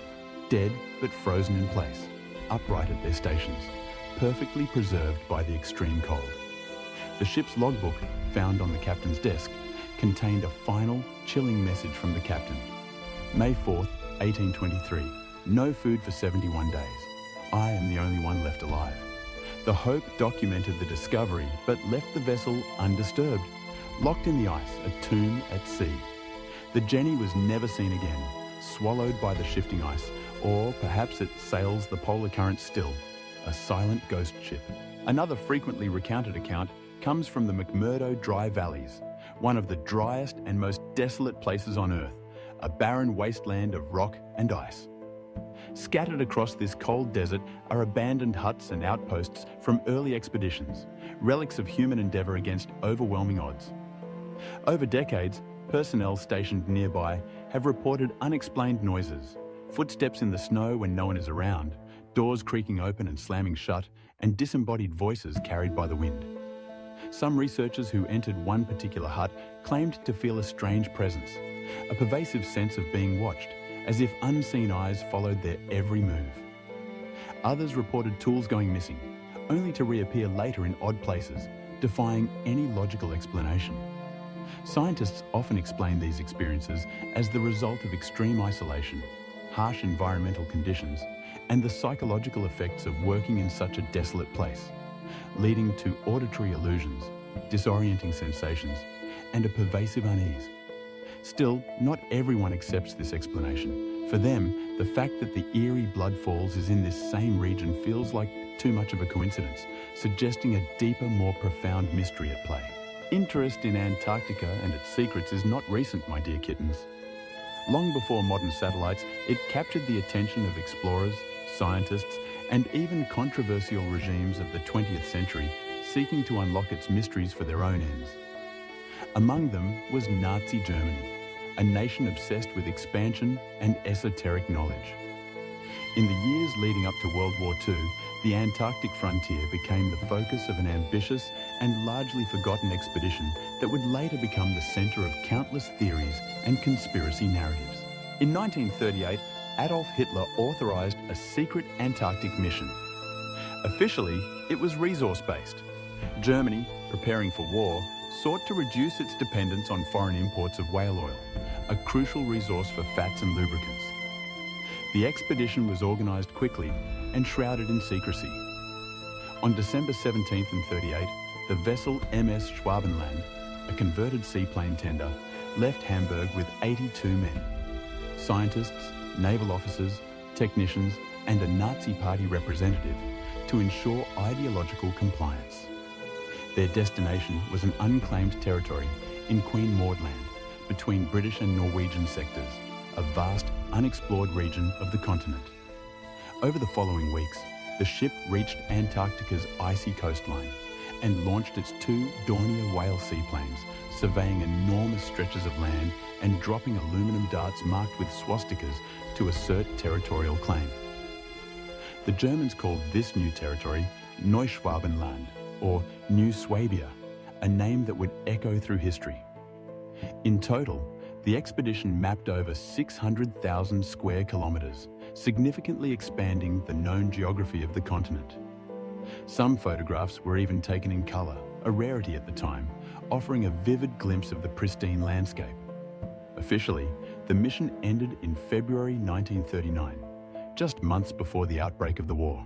dead but frozen in place, upright at their stations, perfectly preserved by the extreme cold. The ship's logbook, found on the captain's desk, contained a final, chilling message from the captain. May 4th, 1823. No food for 71 days. I am the only one left alive. The Hope documented the discovery, but left the vessel undisturbed, locked in the ice, a tomb at sea. The Jenny was never seen again, swallowed by the shifting ice, or perhaps it sails the polar current still, a silent ghost ship. Another frequently recounted account comes from the McMurdo Dry Valleys, one of the driest and most desolate places on Earth, a barren wasteland of rock and ice. Scattered across this cold desert are abandoned huts and outposts from early expeditions, relics of human endeavour against overwhelming odds. Over decades, personnel stationed nearby have reported unexplained noises, footsteps in the snow when no one is around, doors creaking open and slamming shut, and disembodied voices carried by the wind. Some researchers who entered one particular hut claimed to feel a strange presence, a pervasive sense of being watched, as if unseen eyes followed their every move. Others reported tools going missing, only to reappear later in odd places, defying any logical explanation. Scientists often explain these experiences as the result of extreme isolation, harsh environmental conditions, and the psychological effects of working in such a desolate place, leading to auditory illusions, disorienting sensations, and a pervasive unease. Still, not everyone accepts this explanation. For them, the fact that the eerie blood falls is in this same region feels like too much of a coincidence, suggesting a deeper, more profound mystery at play. Interest in Antarctica and its secrets is not recent, my dear kittens. Long before modern satellites, it captured the attention of explorers, scientists, and even controversial regimes of the 20th century seeking to unlock its mysteries for their own ends. Among them was Nazi Germany, a nation obsessed with expansion and esoteric knowledge. In the years leading up to World War II, the Antarctic frontier became the focus of an ambitious and largely forgotten expedition that would later become the centre of countless theories and conspiracy narratives. In 1938, Adolf Hitler authorised a secret Antarctic mission. Officially, it was resource-based. Germany, preparing for war, sought to reduce its dependence on foreign imports of whale oil, a crucial resource for fats and lubricants. The expedition was organised quickly and shrouded in secrecy. On December 17th and 38, the vessel MS Schwabenland, a converted seaplane tender, left Hamburg with 82 men. Scientists, naval officers, technicians, and a Nazi Party representative to ensure ideological compliance. Their destination was an unclaimed territory in Queen Maud Land, between British and Norwegian sectors, a vast, unexplored region of the continent. Over the following weeks, the ship reached Antarctica's icy coastline and launched its 2 Dornier whale seaplanes, surveying enormous stretches of land and dropping aluminum darts marked with swastikas to assert territorial claim. The Germans called this new territory Neuschwabenland, or New Swabia, a name that would echo through history. In total, the expedition mapped over 600,000 square kilometres, significantly expanding the known geography of the continent. Some photographs were even taken in colour, a rarity at the time, offering a vivid glimpse of the pristine landscape. Officially, the mission ended in February 1939, just months before the outbreak of the war.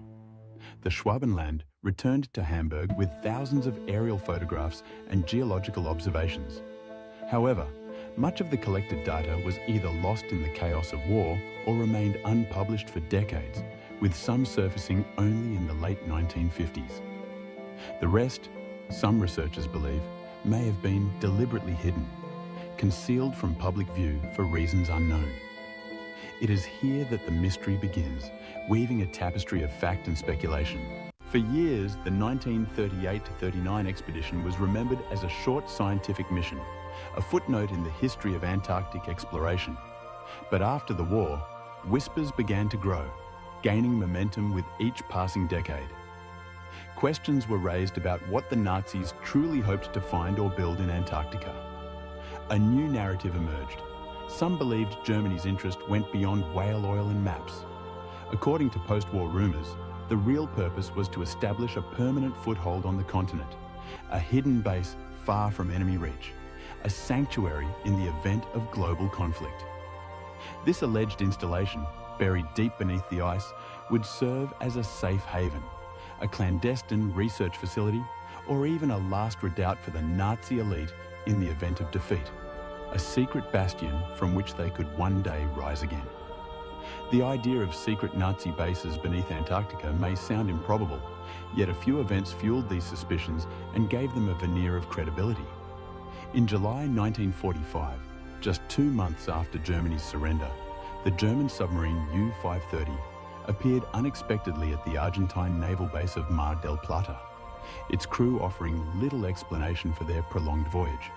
The Schwabenland returned to Hamburg with thousands of aerial photographs and geological observations. However, much of the collected data was either lost in the chaos of war or remained unpublished for decades, with some surfacing only in the late 1950s. The rest, some researchers believe, may have been deliberately hidden, concealed from public view for reasons unknown. It is here that the mystery begins, weaving a tapestry of fact and speculation. For years, the 1938-39 expedition was remembered as a short scientific mission, a footnote in the history of Antarctic exploration. But after the war, whispers began to grow, gaining momentum with each passing decade. Questions were raised about what the Nazis truly hoped to find or build in Antarctica. A new narrative emerged. Some believed Germany's interest went beyond whale oil and maps. According to post-war rumours, the real purpose was to establish a permanent foothold on the continent, a hidden base far from enemy reach, a sanctuary in the event of global conflict. This alleged installation, buried deep beneath the ice, would serve as a safe haven, a clandestine research facility, or even a last redoubt for the Nazi elite in the event of defeat, a secret bastion from which they could one day rise again. The idea of secret Nazi bases beneath Antarctica may sound improbable, yet a few events fueled these suspicions and gave them a veneer of credibility. In July 1945, just 2 months after Germany's surrender, the German submarine U-530 appeared unexpectedly at the Argentine naval base of Mar del Plata, its crew offering little explanation for their prolonged voyage.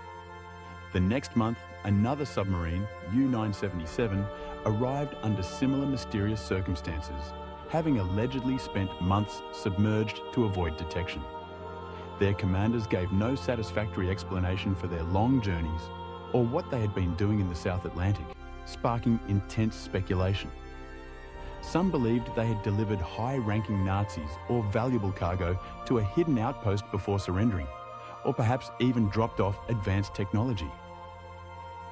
The next month, another submarine, U-977, arrived under similar mysterious circumstances, having allegedly spent months submerged to avoid detection. Their commanders gave no satisfactory explanation for their long journeys or what they had been doing in the South Atlantic, sparking intense speculation. Some believed they had delivered high-ranking Nazis or valuable cargo to a hidden outpost before surrendering, or perhaps even dropped off advanced technology.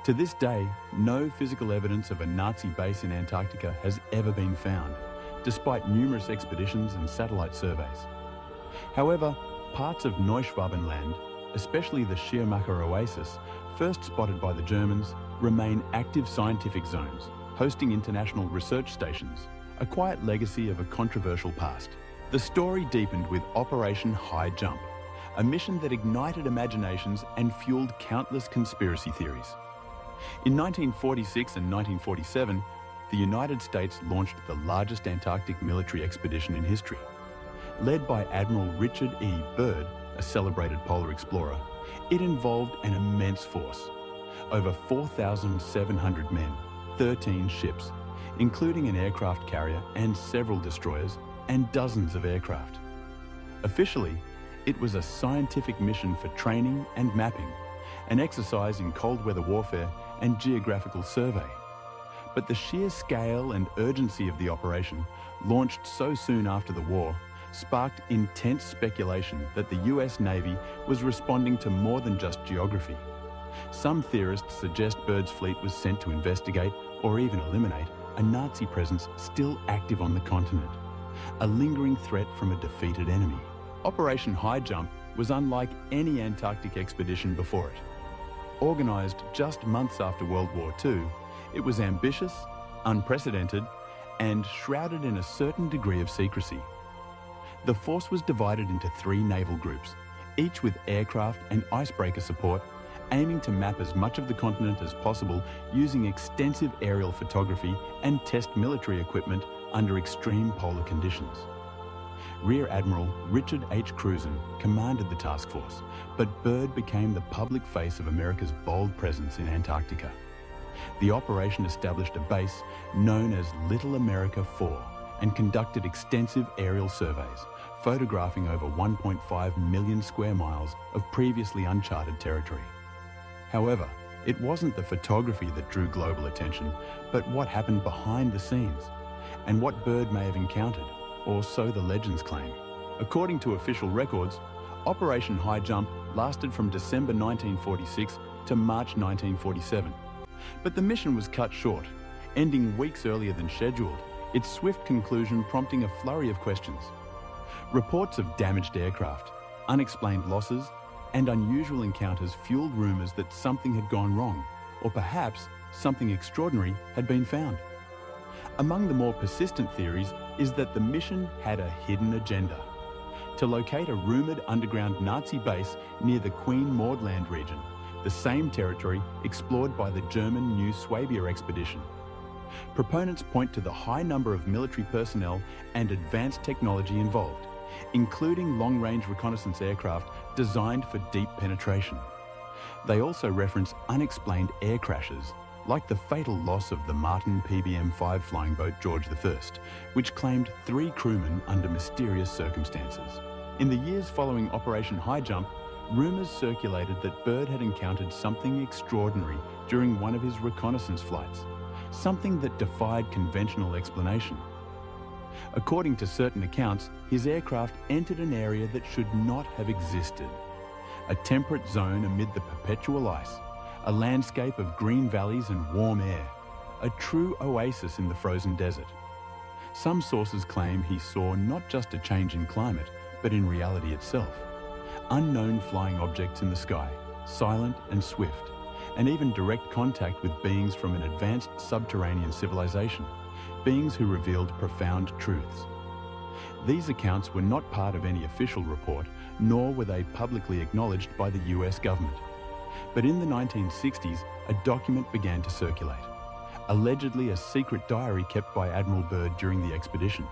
To this day, no physical evidence of a Nazi base in Antarctica has ever been found, despite numerous expeditions and satellite surveys. However, parts of Neuschwabenland, especially the Schirmacher Oasis, first spotted by the Germans, remain active scientific zones, hosting international research stations, a quiet legacy of a controversial past. The story deepened with Operation High Jump, a mission that ignited imaginations and fueled countless conspiracy theories. In 1946 and 1947, the United States launched the largest Antarctic military expedition in history. Led by Admiral Richard E. Byrd, a celebrated polar explorer, it involved an immense force. Over 4,700 men, 13 ships, including an aircraft carrier and several destroyers, and dozens of aircraft. Officially, it was a scientific mission for training and mapping, an exercise in cold weather warfare and geographical survey. But the sheer scale and urgency of the operation, launched so soon after the war, sparked intense speculation that the US Navy was responding to more than just geography. Some theorists suggest Byrd's fleet was sent to investigate, or even eliminate, a Nazi presence still active on the continent, a lingering threat from a defeated enemy. Operation High Jump was unlike any Antarctic expedition before it. Organised just months after World War II, it was ambitious, unprecedented, and shrouded in a certain degree of secrecy. The force was divided into 3 naval groups, each with aircraft and icebreaker support, aiming to map as much of the continent as possible using extensive aerial photography and test military equipment under extreme polar conditions. Rear Admiral Richard H. Cruzen commanded the task force, but Byrd became the public face of America's bold presence in Antarctica. The operation established a base known as Little America 4 and conducted extensive aerial surveys, photographing over 1.5 million square miles of previously uncharted territory. However, it wasn't the photography that drew global attention, but what happened behind the scenes, and what Byrd may have encountered, or so the legends claim. According to official records, Operation High Jump lasted from December 1946 to March 1947. But the mission was cut short, ending weeks earlier than scheduled, its swift conclusion prompting a flurry of questions. Reports of damaged aircraft, unexplained losses, and unusual encounters fueled rumours that something had gone wrong, or perhaps something extraordinary had been found. Among the more persistent theories is that the mission had a hidden agenda: to locate a rumoured underground Nazi base near the Queen Maud Land region, the same territory explored by the German New Swabia expedition. Proponents point to the high number of military personnel and advanced technology involved, including long-range reconnaissance aircraft designed for deep penetration. They also reference unexplained air crashes, like the fatal loss of the Martin PBM-5 flying boat George I, which claimed 3 crewmen under mysterious circumstances. In the years following Operation High Jump, rumours circulated that Byrd had encountered something extraordinary during one of his reconnaissance flights, something that defied conventional explanation. According to certain accounts, his aircraft entered an area that should not have existed. A temperate zone amid the perpetual ice, a landscape of green valleys and warm air, a true oasis in the frozen desert. Some sources claim he saw not just a change in climate, but in reality itself. Unknown flying objects in the sky, silent and swift, and even direct contact with beings from an advanced subterranean civilization, beings who revealed profound truths. These accounts were not part of any official report, nor were they publicly acknowledged by the US government. But in the 1960s, a document began to circulate, allegedly a secret diary kept by Admiral Byrd during the expedition.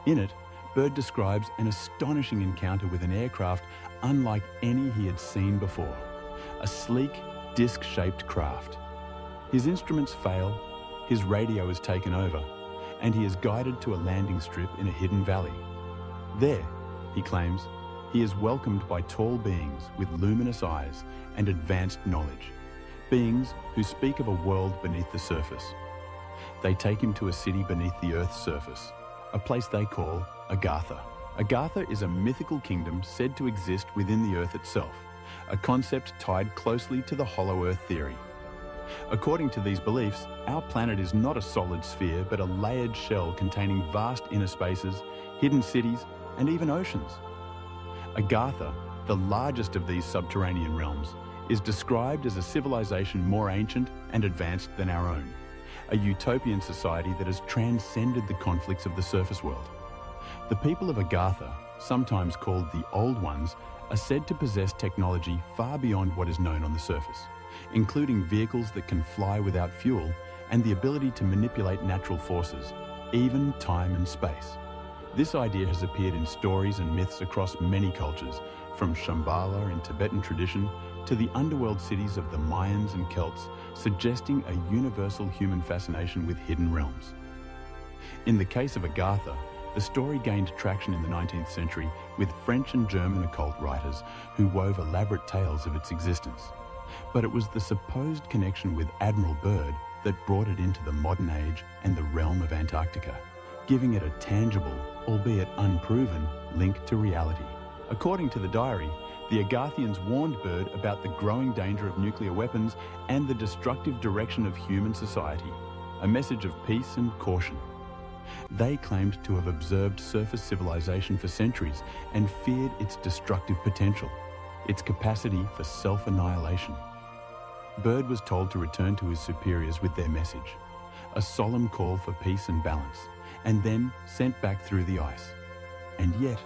In it, Byrd describes an astonishing encounter with an aircraft unlike any he had seen before. A sleek, disc-shaped craft. His instruments fail, his radio is taken over, and he is guided to a landing strip in a hidden valley. There, he claims, he is welcomed by tall beings with luminous eyes and advanced knowledge, beings who speak of a world beneath the surface. They take him to a city beneath the Earth's surface, a place they call Agartha. Agartha is a mythical kingdom said to exist within the Earth itself, a concept tied closely to the Hollow Earth theory. According to these beliefs, our planet is not a solid sphere, but a layered shell containing vast inner spaces, hidden cities, and even oceans. Agartha, the largest of these subterranean realms, is described as a civilization more ancient and advanced than our own, a utopian society that has transcended the conflicts of the surface world. The people of Agartha, sometimes called the Old Ones, are said to possess technology far beyond what is known on the surface, including vehicles that can fly without fuel and the ability to manipulate natural forces, even time and space. This idea has appeared in stories and myths across many cultures, from Shambhala in Tibetan tradition to the underworld cities of the Mayans and Celts, suggesting a universal human fascination with hidden realms. In the case of Agartha, the story gained traction in the 19th century with French and German occult writers who wove elaborate tales of its existence. But it was the supposed connection with Admiral Byrd that brought it into the modern age and the realm of Antarctica, giving it a tangible, albeit unproven, link to reality. According to the diary, the Agarthians warned Byrd about the growing danger of nuclear weapons and the destructive direction of human society, a message of peace and caution. They claimed to have observed surface civilization for centuries and feared its destructive potential, its capacity for self-annihilation. Byrd was told to return to his superiors with their message, a solemn call for peace and balance, and then sent back through the ice. And yet,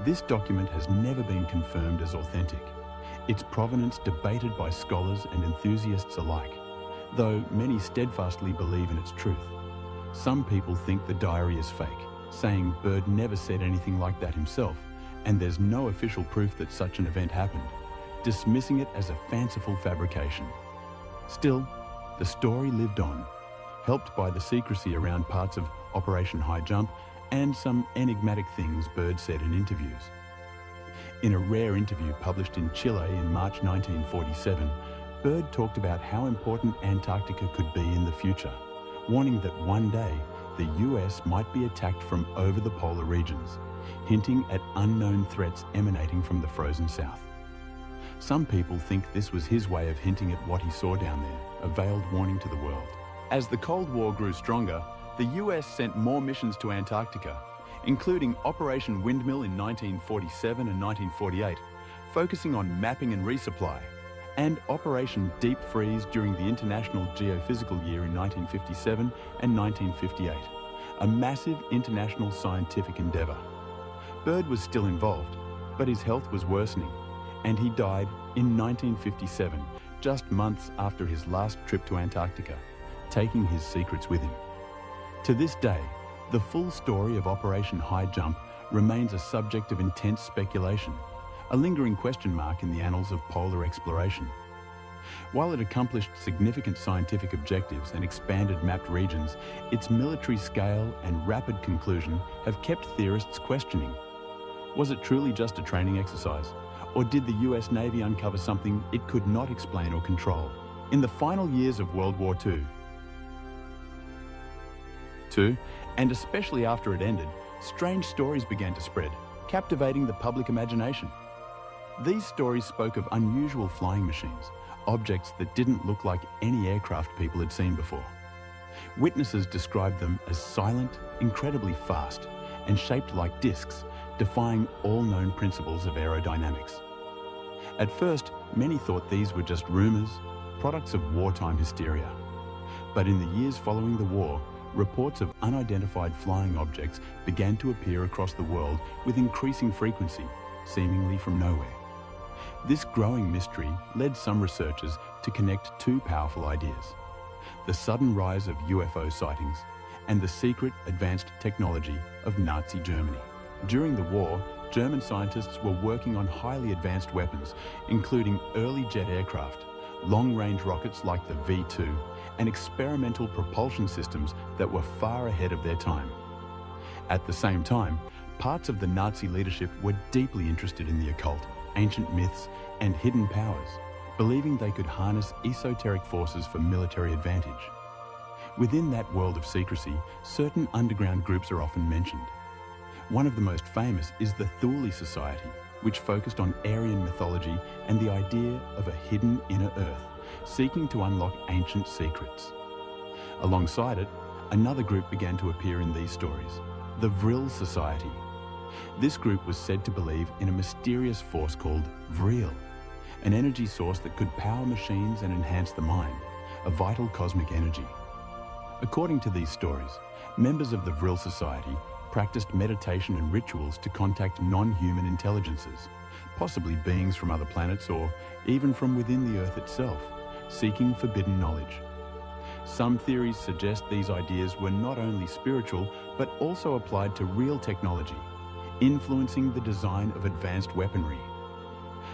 this document has never been confirmed as authentic, its provenance debated by scholars and enthusiasts alike, though many steadfastly believe in its truth. Some people think the diary is fake, saying Byrd never said anything like that himself, and there's no official proof that such an event happened, dismissing it as a fanciful fabrication. Still, the story lived on, helped by the secrecy around parts of Operation High Jump and some enigmatic things Byrd said in interviews. In a rare interview published in Chile in March 1947, Byrd talked about how important Antarctica could be in the future, warning that one day the US might be attacked from over the polar regions, hinting at unknown threats emanating from the frozen south. Some people think this was his way of hinting at what he saw down there, a veiled warning to the world. As the Cold War grew stronger, the US sent more missions to Antarctica, including Operation Windmill in 1947 and 1948, focusing on mapping and resupply, and Operation Deep Freeze during the International Geophysical Year in 1957 and 1958, a massive international scientific endeavour. Byrd was still involved, but his health was worsening, and he died in 1957, just months after his last trip to Antarctica, taking his secrets with him. To this day, the full story of Operation High Jump remains a subject of intense speculation, a lingering question mark in the annals of polar exploration. While it accomplished significant scientific objectives and expanded mapped regions, its military scale and rapid conclusion have kept theorists questioning. Was it truly just a training exercise, or did the US Navy uncover something it could not explain or control? In the final years of World War II, and especially after it ended, strange stories began to spread, captivating the public imagination. These stories spoke of unusual flying machines, objects that didn't look like any aircraft people had seen before. Witnesses described them as silent, incredibly fast, and shaped like discs, defying all known principles of aerodynamics. At first, many thought these were just rumors, products of wartime hysteria. But in the years following the war, reports of unidentified flying objects began to appear across the world with increasing frequency, seemingly from nowhere. This growing mystery led some researchers to connect two powerful ideas: the sudden rise of UFO sightings and the secret advanced technology of Nazi Germany. During the war, German scientists were working on highly advanced weapons, including early jet aircraft, long-range rockets like the V-2, and experimental propulsion systems that were far ahead of their time. At the same time, parts of the Nazi leadership were deeply interested in the occult, ancient myths, and hidden powers, believing they could harness esoteric forces for military advantage. Within that world of secrecy, certain underground groups are often mentioned. One of the most famous is the Thule Society, which focused on Aryan mythology and the idea of a hidden inner earth, seeking to unlock ancient secrets. Alongside it, another group began to appear in these stories, the Vril Society. This group was said to believe in a mysterious force called Vril, an energy source that could power machines and enhance the mind, a vital cosmic energy. According to these stories, members of the Vril Society practiced meditation and rituals to contact non-human intelligences, possibly beings from other planets or even from within the Earth itself, seeking forbidden knowledge. Some theories suggest these ideas were not only spiritual, but also applied to real technology, influencing the design of advanced weaponry.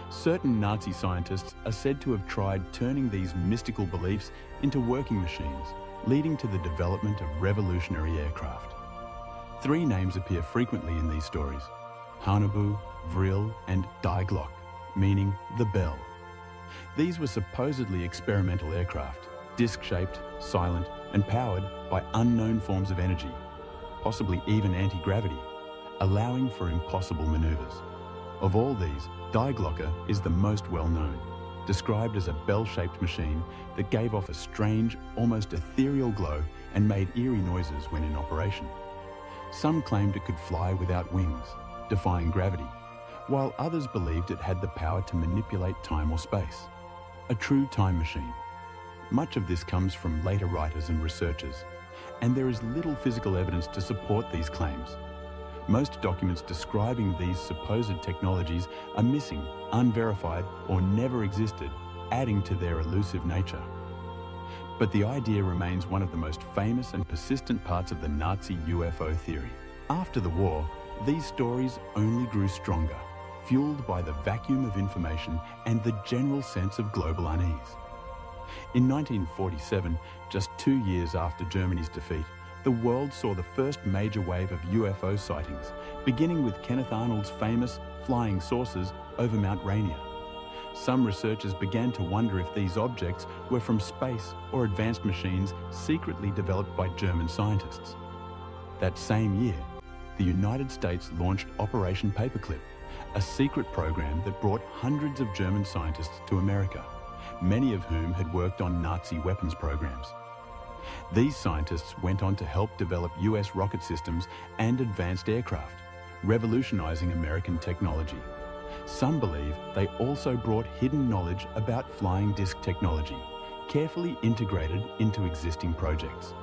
Certain Nazi scientists are said to have tried turning these mystical beliefs into working machines, leading to the development of revolutionary aircraft. Three names appear frequently in these stories: Haunebu, Vril, and Die Glock, meaning the bell. These were supposedly experimental aircraft, disc-shaped, silent, and powered by unknown forms of energy, possibly even anti-gravity, allowing for impossible maneuvers. Of all these, Die Glocke is the most well-known, described as a bell-shaped machine that gave off a strange, almost ethereal glow and made eerie noises when in operation. Some claimed it could fly without wings, defying gravity, while others believed it had the power to manipulate time or space. A true time machine. Much of this comes from later writers and researchers, and there is little physical evidence to support these claims. Most documents describing these supposed technologies are missing, unverified, or never existed, adding to their elusive nature. But the idea remains one of the most famous and persistent parts of the Nazi UFO theory. After the war, these stories only grew stronger, fueled by the vacuum of information and the general sense of global unease. In 1947, just 2 years after Germany's defeat, the world saw the first major wave of UFO sightings, beginning with Kenneth Arnold's famous flying saucers over Mount Rainier. Some researchers began to wonder if these objects were from space or advanced machines secretly developed by German scientists. That same year, the United States launched Operation Paperclip, a secret program that brought hundreds of German scientists to America, many of whom had worked on Nazi weapons programs. These scientists went on to help develop US rocket systems and advanced aircraft, revolutionizing American technology. Some believe they also brought hidden knowledge about flying disc technology, carefully integrated into existing projects.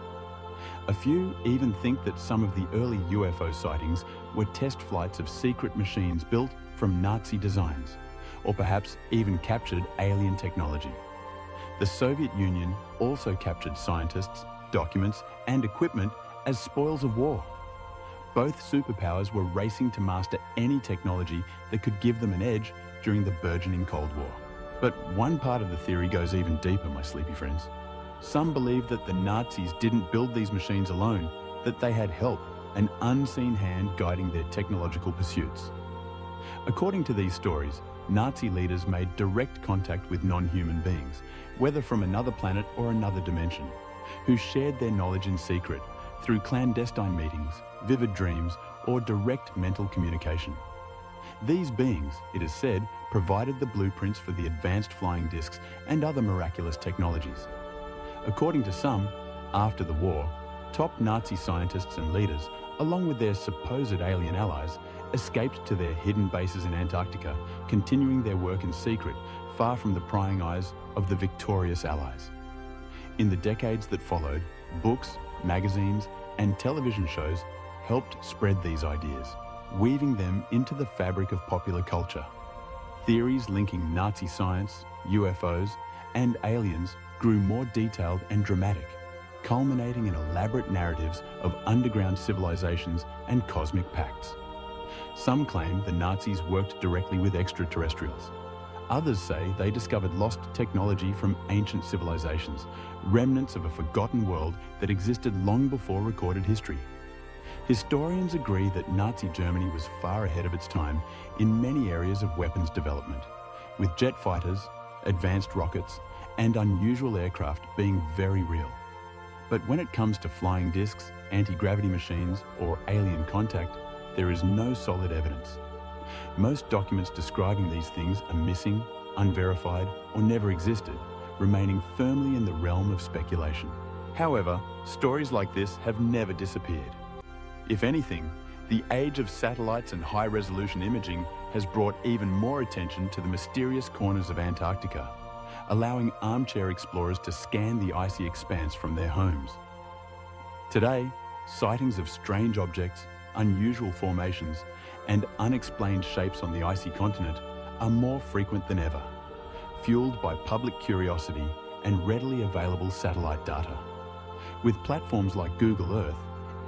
A few even think that some of the early UFO sightings were test flights of secret machines built from Nazi designs, or perhaps even captured alien technology. The Soviet Union also captured scientists, documents, and equipment as spoils of war. Both superpowers were racing to master any technology that could give them an edge during the burgeoning Cold War. But one part of the theory goes even deeper, my sleepy friends. Some believe that the Nazis didn't build these machines alone, that they had help, an unseen hand guiding their technological pursuits. According to these stories, Nazi leaders made direct contact with non-human beings, whether from another planet or another dimension, who shared their knowledge in secret through clandestine meetings, vivid dreams, or direct mental communication. These beings, it is said, provided the blueprints for the advanced flying discs and other miraculous technologies. According to some, after the war, top Nazi scientists and leaders, along with their supposed alien allies, escaped to their hidden bases in Antarctica, continuing their work in secret, far from the prying eyes of the victorious Allies. In the decades that followed, books, magazines, and television shows helped spread these ideas, weaving them into the fabric of popular culture. Theories linking Nazi science, UFOs, and aliens grew more detailed and dramatic, culminating in elaborate narratives of underground civilizations and cosmic pacts. Some claim the Nazis worked directly with extraterrestrials. Others say they discovered lost technology from ancient civilizations, remnants of a forgotten world that existed long before recorded history. Historians agree that Nazi Germany was far ahead of its time in many areas of weapons development, with jet fighters, advanced rockets, and unusual aircraft being very real. But when it comes to flying discs, anti-gravity machines, or alien contact, there is no solid evidence. Most documents describing these things are missing, unverified, or never existed, remaining firmly in the realm of speculation. However, stories like this have never disappeared. If anything, the age of satellites and high-resolution imaging has brought even more attention to the mysterious corners of Antarctica, allowing armchair explorers to scan the icy expanse from their homes. Today, sightings of strange objects, unusual formations, and unexplained shapes on the icy continent are more frequent than ever, fueled by public curiosity and readily available satellite data. With platforms like Google Earth,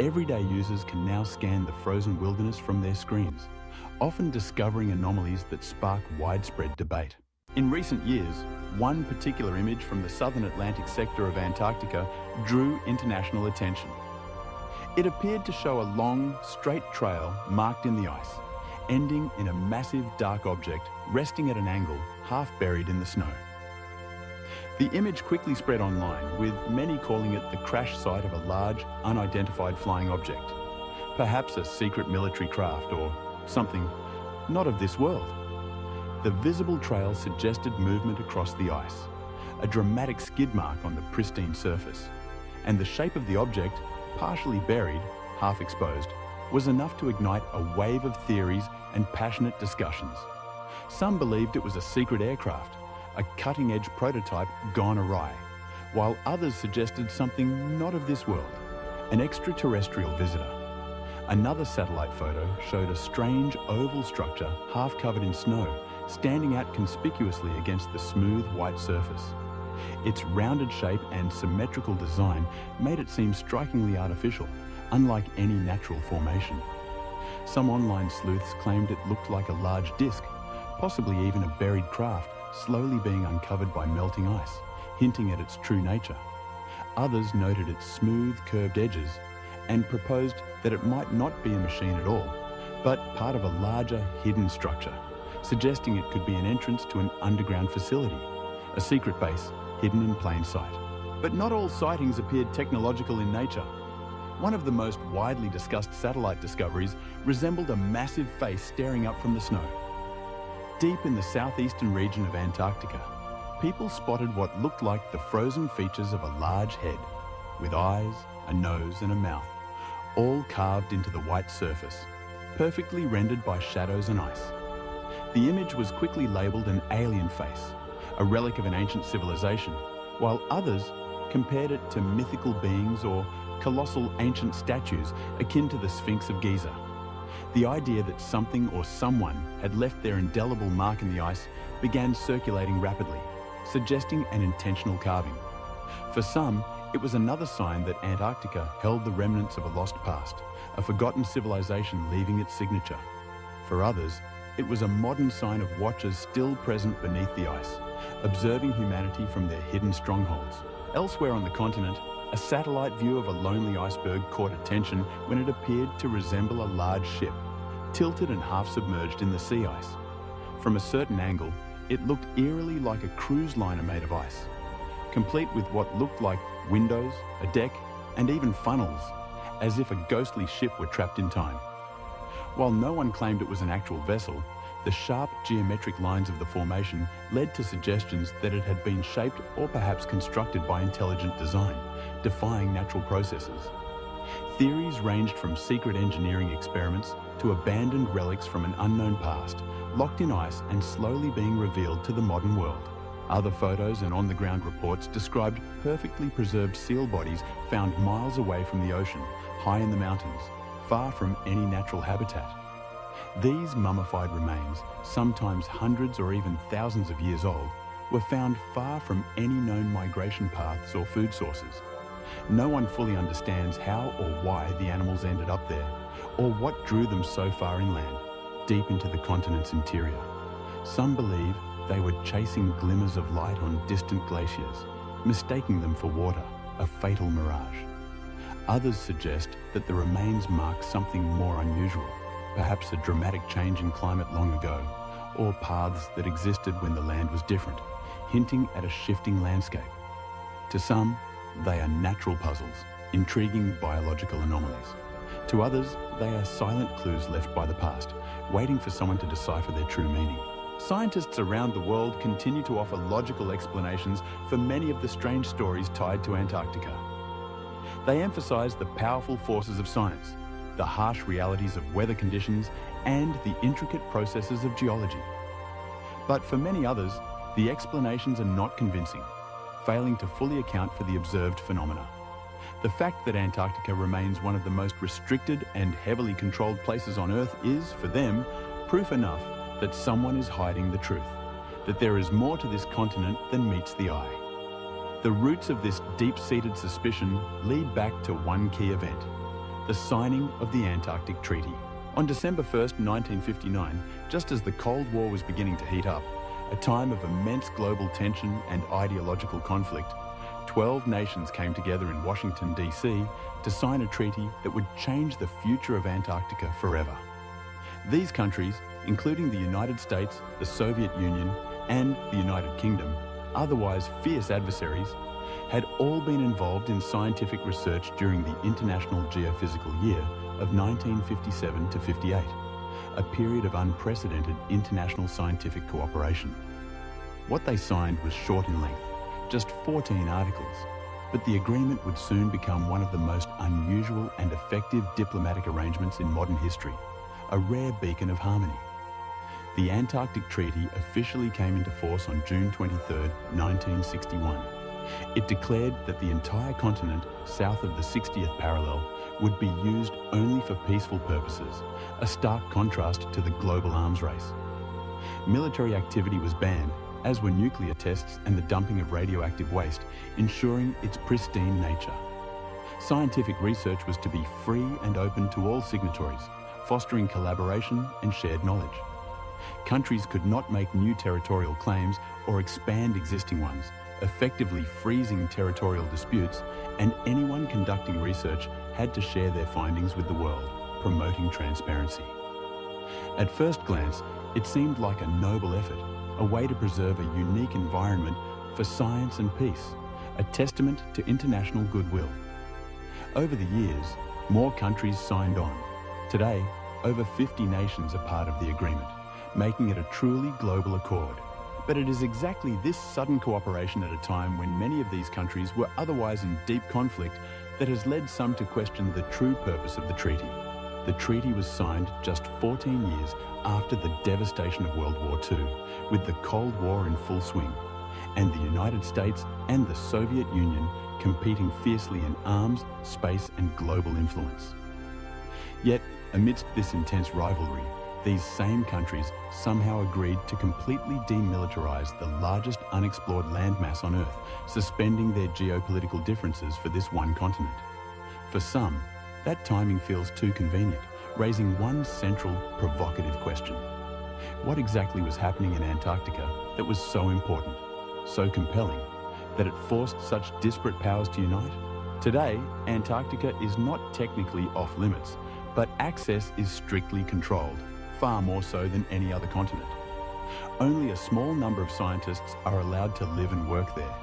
everyday users can now scan the frozen wilderness from their screens, often discovering anomalies that spark widespread debate. In recent years, one particular image from the southern Atlantic sector of Antarctica drew international attention. It appeared to show a long, straight trail marked in the ice, ending in a massive dark object resting at an angle, half buried in the snow. The image quickly spread online, with many calling it the crash site of a large, unidentified flying object, perhaps a secret military craft or something not of this world. The visible trail suggested movement across the ice, a dramatic skid mark on the pristine surface, and the shape of the object, partially buried, half exposed, was enough to ignite a wave of theories and passionate discussions. Some believed it was a secret aircraft, a cutting-edge prototype gone awry, while others suggested something not of this world, an extraterrestrial visitor. Another satellite photo showed a strange oval structure half covered in snow, standing out conspicuously against the smooth white surface. Its rounded shape and symmetrical design made it seem strikingly artificial, unlike any natural formation. Some online sleuths claimed it looked like a large disc, possibly even a buried craft, slowly being uncovered by melting ice, hinting at its true nature. Others noted its smooth, curved edges and proposed that it might not be a machine at all, but part of a larger, hidden structure, suggesting it could be an entrance to an underground facility, a secret base hidden in plain sight. But not all sightings appeared technological in nature. One of the most widely discussed satellite discoveries resembled a massive face staring up from the snow. Deep in the southeastern region of Antarctica, people spotted what looked like the frozen features of a large head, with eyes, a nose and a mouth, all carved into the white surface, perfectly rendered by shadows and ice. The image was quickly labelled an alien face, a relic of an ancient civilization, while others compared it to mythical beings or colossal ancient statues akin to the Sphinx of Giza. The idea that something or someone had left their indelible mark in the ice began circulating rapidly, suggesting an intentional carving. For some, it was another sign that Antarctica held the remnants of a lost past, a forgotten civilization leaving its signature. For others, it was a modern sign of watchers still present beneath the ice, observing humanity from their hidden strongholds. Elsewhere on the continent, a satellite view of a lonely iceberg caught attention when it appeared to resemble a large ship, tilted and half submerged in the sea ice. From a certain angle, it looked eerily like a cruise liner made of ice, complete with what looked like windows, a deck, and even funnels, as if a ghostly ship were trapped in time. While no one claimed it was an actual vessel, the sharp geometric lines of the formation led to suggestions that it had been shaped or perhaps constructed by intelligent design, defying natural processes. Theories ranged from secret engineering experiments to abandoned relics from an unknown past, locked in ice and slowly being revealed to the modern world. Other photos and on-the-ground reports described perfectly preserved seal bodies found miles away from the ocean, high in the mountains, far from any natural habitat. These mummified remains, sometimes hundreds or even thousands of years old, were found far from any known migration paths or food sources. No one fully understands how or why the animals ended up there, or what drew them so far inland, deep into the continent's interior. Some believe they were chasing glimmers of light on distant glaciers, mistaking them for water, a fatal mirage. Others suggest that the remains mark something more unusual, perhaps a dramatic change in climate long ago, or paths that existed when the land was different, hinting at a shifting landscape. To some, they are natural puzzles, intriguing biological anomalies. To others, they are silent clues left by the past, waiting for someone to decipher their true meaning. Scientists around the world continue to offer logical explanations for many of the strange stories tied to Antarctica. They emphasize the powerful forces of science, the harsh realities of weather conditions, and the intricate processes of geology. But for many others, the explanations are not convincing, failing to fully account for the observed phenomena. The fact that Antarctica remains one of the most restricted and heavily controlled places on Earth is, for them, proof enough that someone is hiding the truth, that there is more to this continent than meets the eye. The roots of this deep-seated suspicion lead back to one key event, the signing of the Antarctic Treaty. On December 1st, 1959, just as the Cold War was beginning to heat up, a time of immense global tension and ideological conflict, 12 nations came together in Washington, D.C. to sign a treaty that would change the future of Antarctica forever. These countries, including the United States, the Soviet Union, and the United Kingdom, otherwise fierce adversaries, had all been involved in scientific research during the International Geophysical Year of 1957 to 58, a period of unprecedented international scientific cooperation. What they signed was short in length, just 14 articles, but the agreement would soon become one of the most unusual and effective diplomatic arrangements in modern history, a rare beacon of harmony. The Antarctic Treaty officially came into force on June 23, 1961. It declared that the entire continent south of the 60th parallel would be used only for peaceful purposes, a stark contrast to the global arms race. Military activity was banned, as were nuclear tests and the dumping of radioactive waste, ensuring its pristine nature. Scientific research was to be free and open to all signatories, fostering collaboration and shared knowledge. Countries could not make new territorial claims or expand existing ones, effectively freezing territorial disputes, and anyone conducting research had to share their findings with the world, promoting transparency. At first glance, it seemed like a noble effort, a way to preserve a unique environment for science and peace, a testament to international goodwill. Over the years, more countries signed on. Today, over 50 nations are part of the agreement, making it a truly global accord. But it is exactly this sudden cooperation at a time when many of these countries were otherwise in deep conflict that has led some to question the true purpose of the treaty. The treaty was signed just 14 years after the devastation of World War II, with the Cold War in full swing, and the United States and the Soviet Union competing fiercely in arms, space, and global influence. Yet, amidst this intense rivalry, these same countries somehow agreed to completely demilitarize the largest unexplored landmass on Earth, suspending their geopolitical differences for this one continent. For some, that timing feels too convenient, raising one central, provocative question. What exactly was happening in Antarctica that was so important, so compelling, that it forced such disparate powers to unite? Today, Antarctica is not technically off limits, but access is strictly controlled, far more so than any other continent. Only a small number of scientists are allowed to live and work there,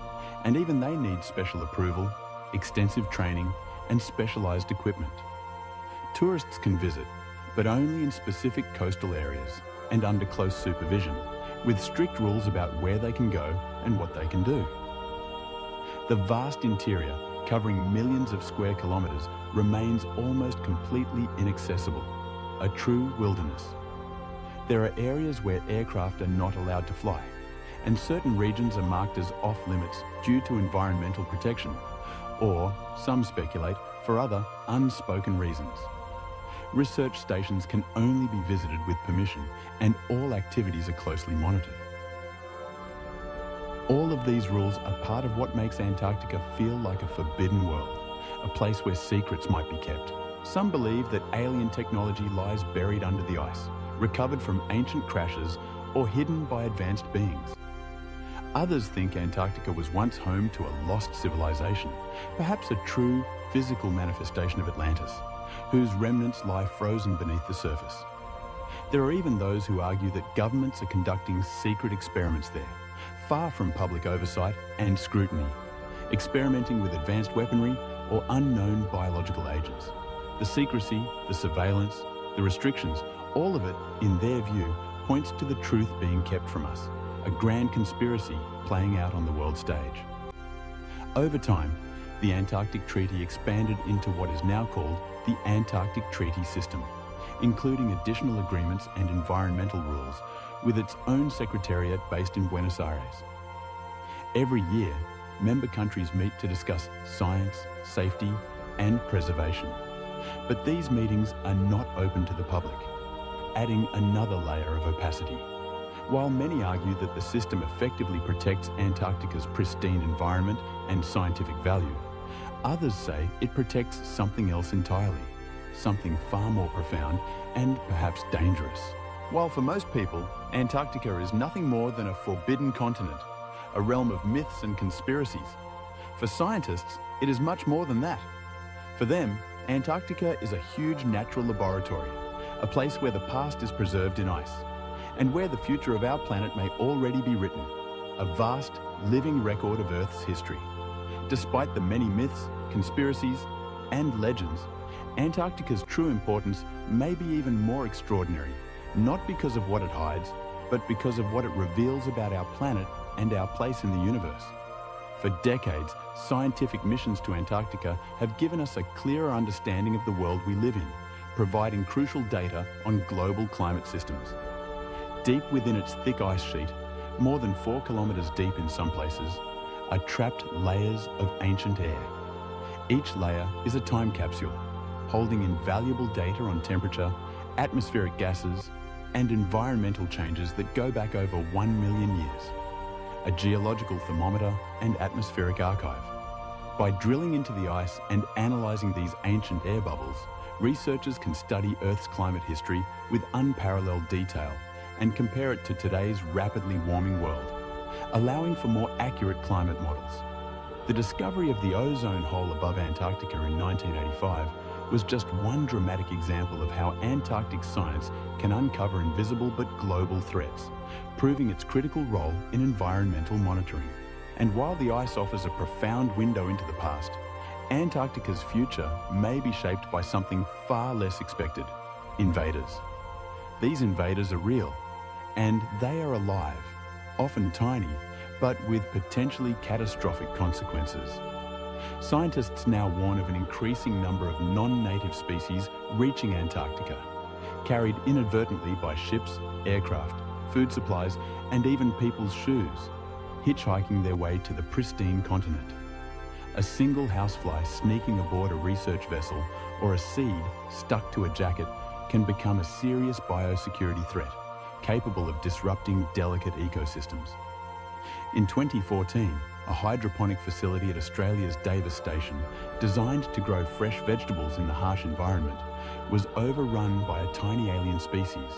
and even they need special approval, extensive training, and specialized equipment. Tourists can visit, but only in specific coastal areas and under close supervision, with strict rules about where they can go and what they can do. The vast interior, covering millions of square kilometers, remains almost completely inaccessible, a true wilderness. There are areas where aircraft are not allowed to fly, and certain regions are marked as off-limits due to environmental protection, or, some speculate, for other unspoken reasons. Research stations can only be visited with permission, and all activities are closely monitored. All of these rules are part of what makes Antarctica feel like a forbidden world, a place where secrets might be kept. Some believe that alien technology lies buried under the ice, recovered from ancient crashes or hidden by advanced beings. Others think Antarctica was once home to a lost civilization, perhaps a true physical manifestation of Atlantis, whose remnants lie frozen beneath the surface. There are even those who argue that governments are conducting secret experiments there, far from public oversight and scrutiny, experimenting with advanced weaponry or unknown biological agents. The secrecy, the surveillance, the restrictions, all of it, in their view, points to the truth being kept from us, a grand conspiracy playing out on the world stage. Over time, the Antarctic Treaty expanded into what is now called the Antarctic Treaty System, including additional agreements and environmental rules, with its own secretariat based in Buenos Aires. Every year, member countries meet to discuss science, safety, and preservation. But these meetings are not open to the public, adding another layer of opacity. While many argue that the system effectively protects Antarctica's pristine environment and scientific value, others say it protects something else entirely, something far more profound and perhaps dangerous. While for most people, Antarctica is nothing more than a forbidden continent, a realm of myths and conspiracies, for scientists, it is much more than that. For them, Antarctica is a huge natural laboratory, a place where the past is preserved in ice, and where the future of our planet may already be written, a vast, living record of Earth's history. Despite the many myths, conspiracies, and legends, Antarctica's true importance may be even more extraordinary, not because of what it hides, but because of what it reveals about our planet and our place in the universe. For decades, scientific missions to Antarctica have given us a clearer understanding of the world we live in, providing crucial data on global climate systems. Deep within its thick ice sheet, more than 4 kilometers deep in some places, are trapped layers of ancient air. Each layer is a time capsule, holding invaluable data on temperature, atmospheric gases, and environmental changes that go back over 1 million years. A geological thermometer and atmospheric archive. By drilling into the ice and analysing these ancient air bubbles, researchers can study Earth's climate history with unparalleled detail and compare it to today's rapidly warming world, allowing for more accurate climate models. The discovery of the ozone hole above Antarctica in 1985 was just one dramatic example of how Antarctic science can uncover invisible but global threats, proving its critical role in environmental monitoring. And while the ice offers a profound window into the past, Antarctica's future may be shaped by something far less expected: invaders. These invaders are real, and they are alive, often tiny, but with potentially catastrophic consequences. Scientists now warn of an increasing number of non-native species reaching Antarctica, carried inadvertently by ships, aircraft, food supplies, and even people's shoes, hitchhiking their way to the pristine continent. A single housefly sneaking aboard a research vessel or a seed stuck to a jacket can become a serious biosecurity threat, capable of disrupting delicate ecosystems. In 2014, a hydroponic facility at Australia's Davis Station, designed to grow fresh vegetables in the harsh environment, was overrun by a tiny alien species,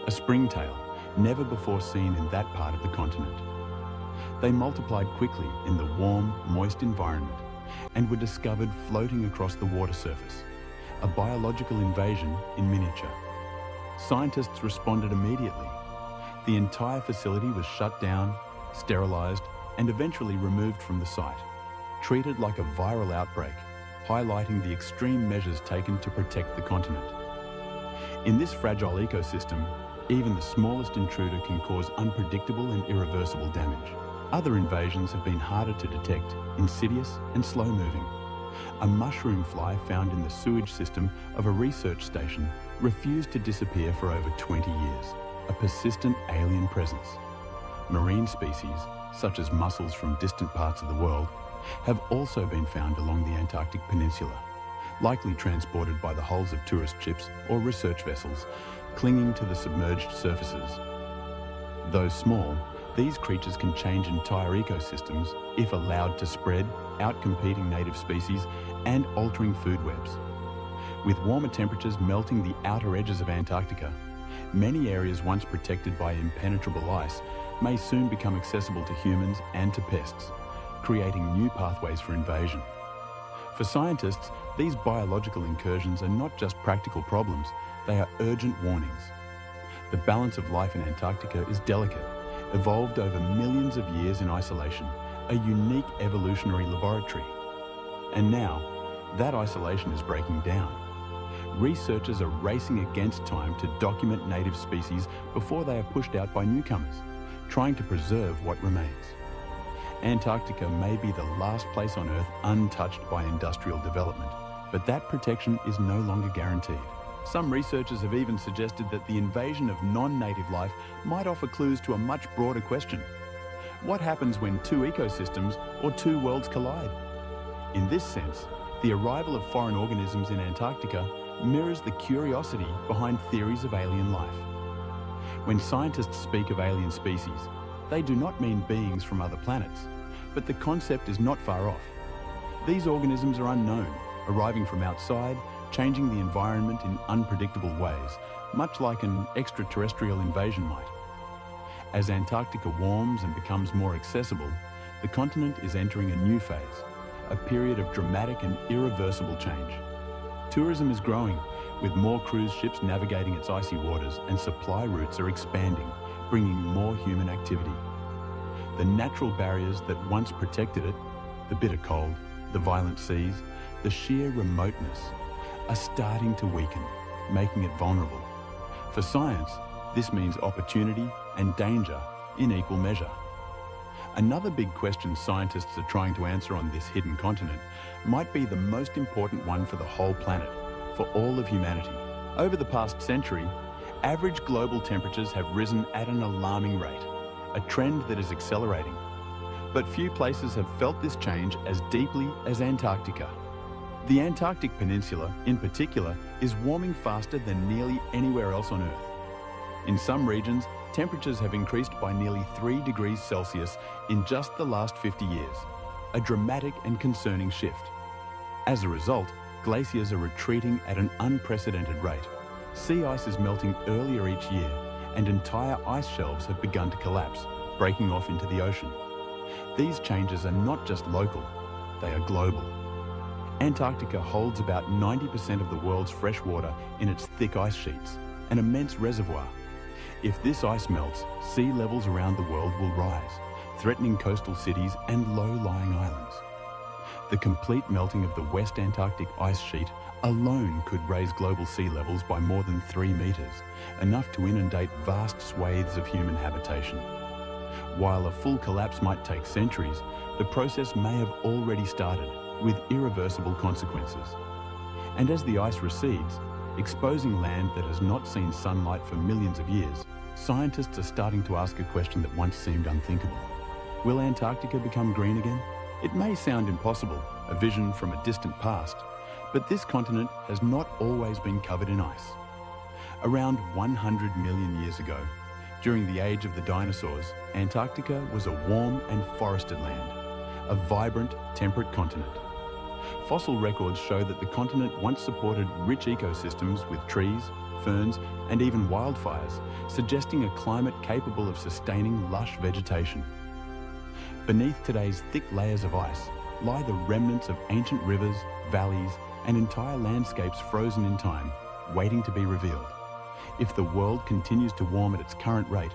a springtail, never before seen in that part of the continent. They multiplied quickly in the warm, moist environment and were discovered floating across the water surface, a biological invasion in miniature. Scientists responded immediately. The entire facility was shut down, sterilised, and eventually removed from the site, treated like a viral outbreak, highlighting the extreme measures taken to protect the continent. In this fragile ecosystem, even the smallest intruder can cause unpredictable and irreversible damage. Other invasions have been harder to detect, insidious and slow-moving. A mushroom fly found in the sewage system of a research station refused to disappear for over 20 years, a persistent alien presence. Marine species, such as mussels from distant parts of the world, have also been found along the Antarctic Peninsula, likely transported by the hulls of tourist ships or research vessels, clinging to the submerged surfaces. Though small, these creatures can change entire ecosystems if allowed to spread, outcompeting native species and altering food webs. With warmer temperatures melting the outer edges of Antarctica, Many areas once protected by impenetrable ice may soon become accessible to humans and to pests, creating new pathways for invasion. For scientists, these biological incursions are not just practical problems, they are urgent warnings. The balance of life in Antarctica is delicate, evolved over millions of years in isolation, a unique evolutionary laboratory. And now, that isolation is breaking down. Researchers are racing against time to document native species before they are pushed out by newcomers, trying to preserve what remains. Antarctica may be the last place on Earth untouched by industrial development, but that protection is no longer guaranteed. Some researchers have even suggested that the invasion of non-native life might offer clues to a much broader question. What happens when two ecosystems or two worlds collide? In this sense, the arrival of foreign organisms in Antarctica mirrors the curiosity behind theories of alien life. When scientists speak of alien species, they do not mean beings from other planets, but the concept is not far off. These organisms are unknown, arriving from outside, changing the environment in unpredictable ways, much like an extraterrestrial invasion might. As Antarctica warms and becomes more accessible, the continent is entering a new phase, a period of dramatic and irreversible change. Tourism is growing, with more cruise ships navigating its icy waters, and supply routes are expanding, bringing more human activity. The natural barriers that once protected it, the bitter cold, the violent seas, the sheer remoteness, are starting to weaken, making it vulnerable. For science, this means opportunity and danger in equal measure. Another big question scientists are trying to answer on this hidden continent might be the most important one for the whole planet, for all of humanity. Over the past century, average global temperatures have risen at an alarming rate, a trend that is accelerating. But few places have felt this change as deeply as Antarctica. The Antarctic Peninsula, in particular, is warming faster than nearly anywhere else on Earth. In some regions, temperatures have increased by nearly 3 degrees Celsius in just the last 50 years, a dramatic and concerning shift. As a result, glaciers are retreating at an unprecedented rate. Sea ice is melting earlier each year, and entire ice shelves have begun to collapse, breaking off into the ocean. These changes are not just local, they are global. Antarctica holds about 90% of the world's fresh water in its thick ice sheets, an immense reservoir. If this ice melts, sea levels around the world will rise, threatening coastal cities and low-lying islands. The complete melting of the West Antarctic ice sheet alone could raise global sea levels by more than 3 meters, enough to inundate vast swathes of human habitation. While a full collapse might take centuries, the process may have already started, with irreversible consequences. And as the ice recedes, exposing land that has not seen sunlight for millions of years, scientists are starting to ask a question that once seemed unthinkable. Will Antarctica become green again? It may sound impossible, a vision from a distant past, but this continent has not always been covered in ice. Around 100 million years ago, during the age of the dinosaurs, Antarctica was a warm and forested land, a vibrant, temperate continent. Fossil records show that the continent once supported rich ecosystems with trees, ferns, and even wildfires, suggesting a climate capable of sustaining lush vegetation. Beneath today's thick layers of ice lie the remnants of ancient rivers, valleys, and entire landscapes frozen in time, waiting to be revealed. If the world continues to warm at its current rate,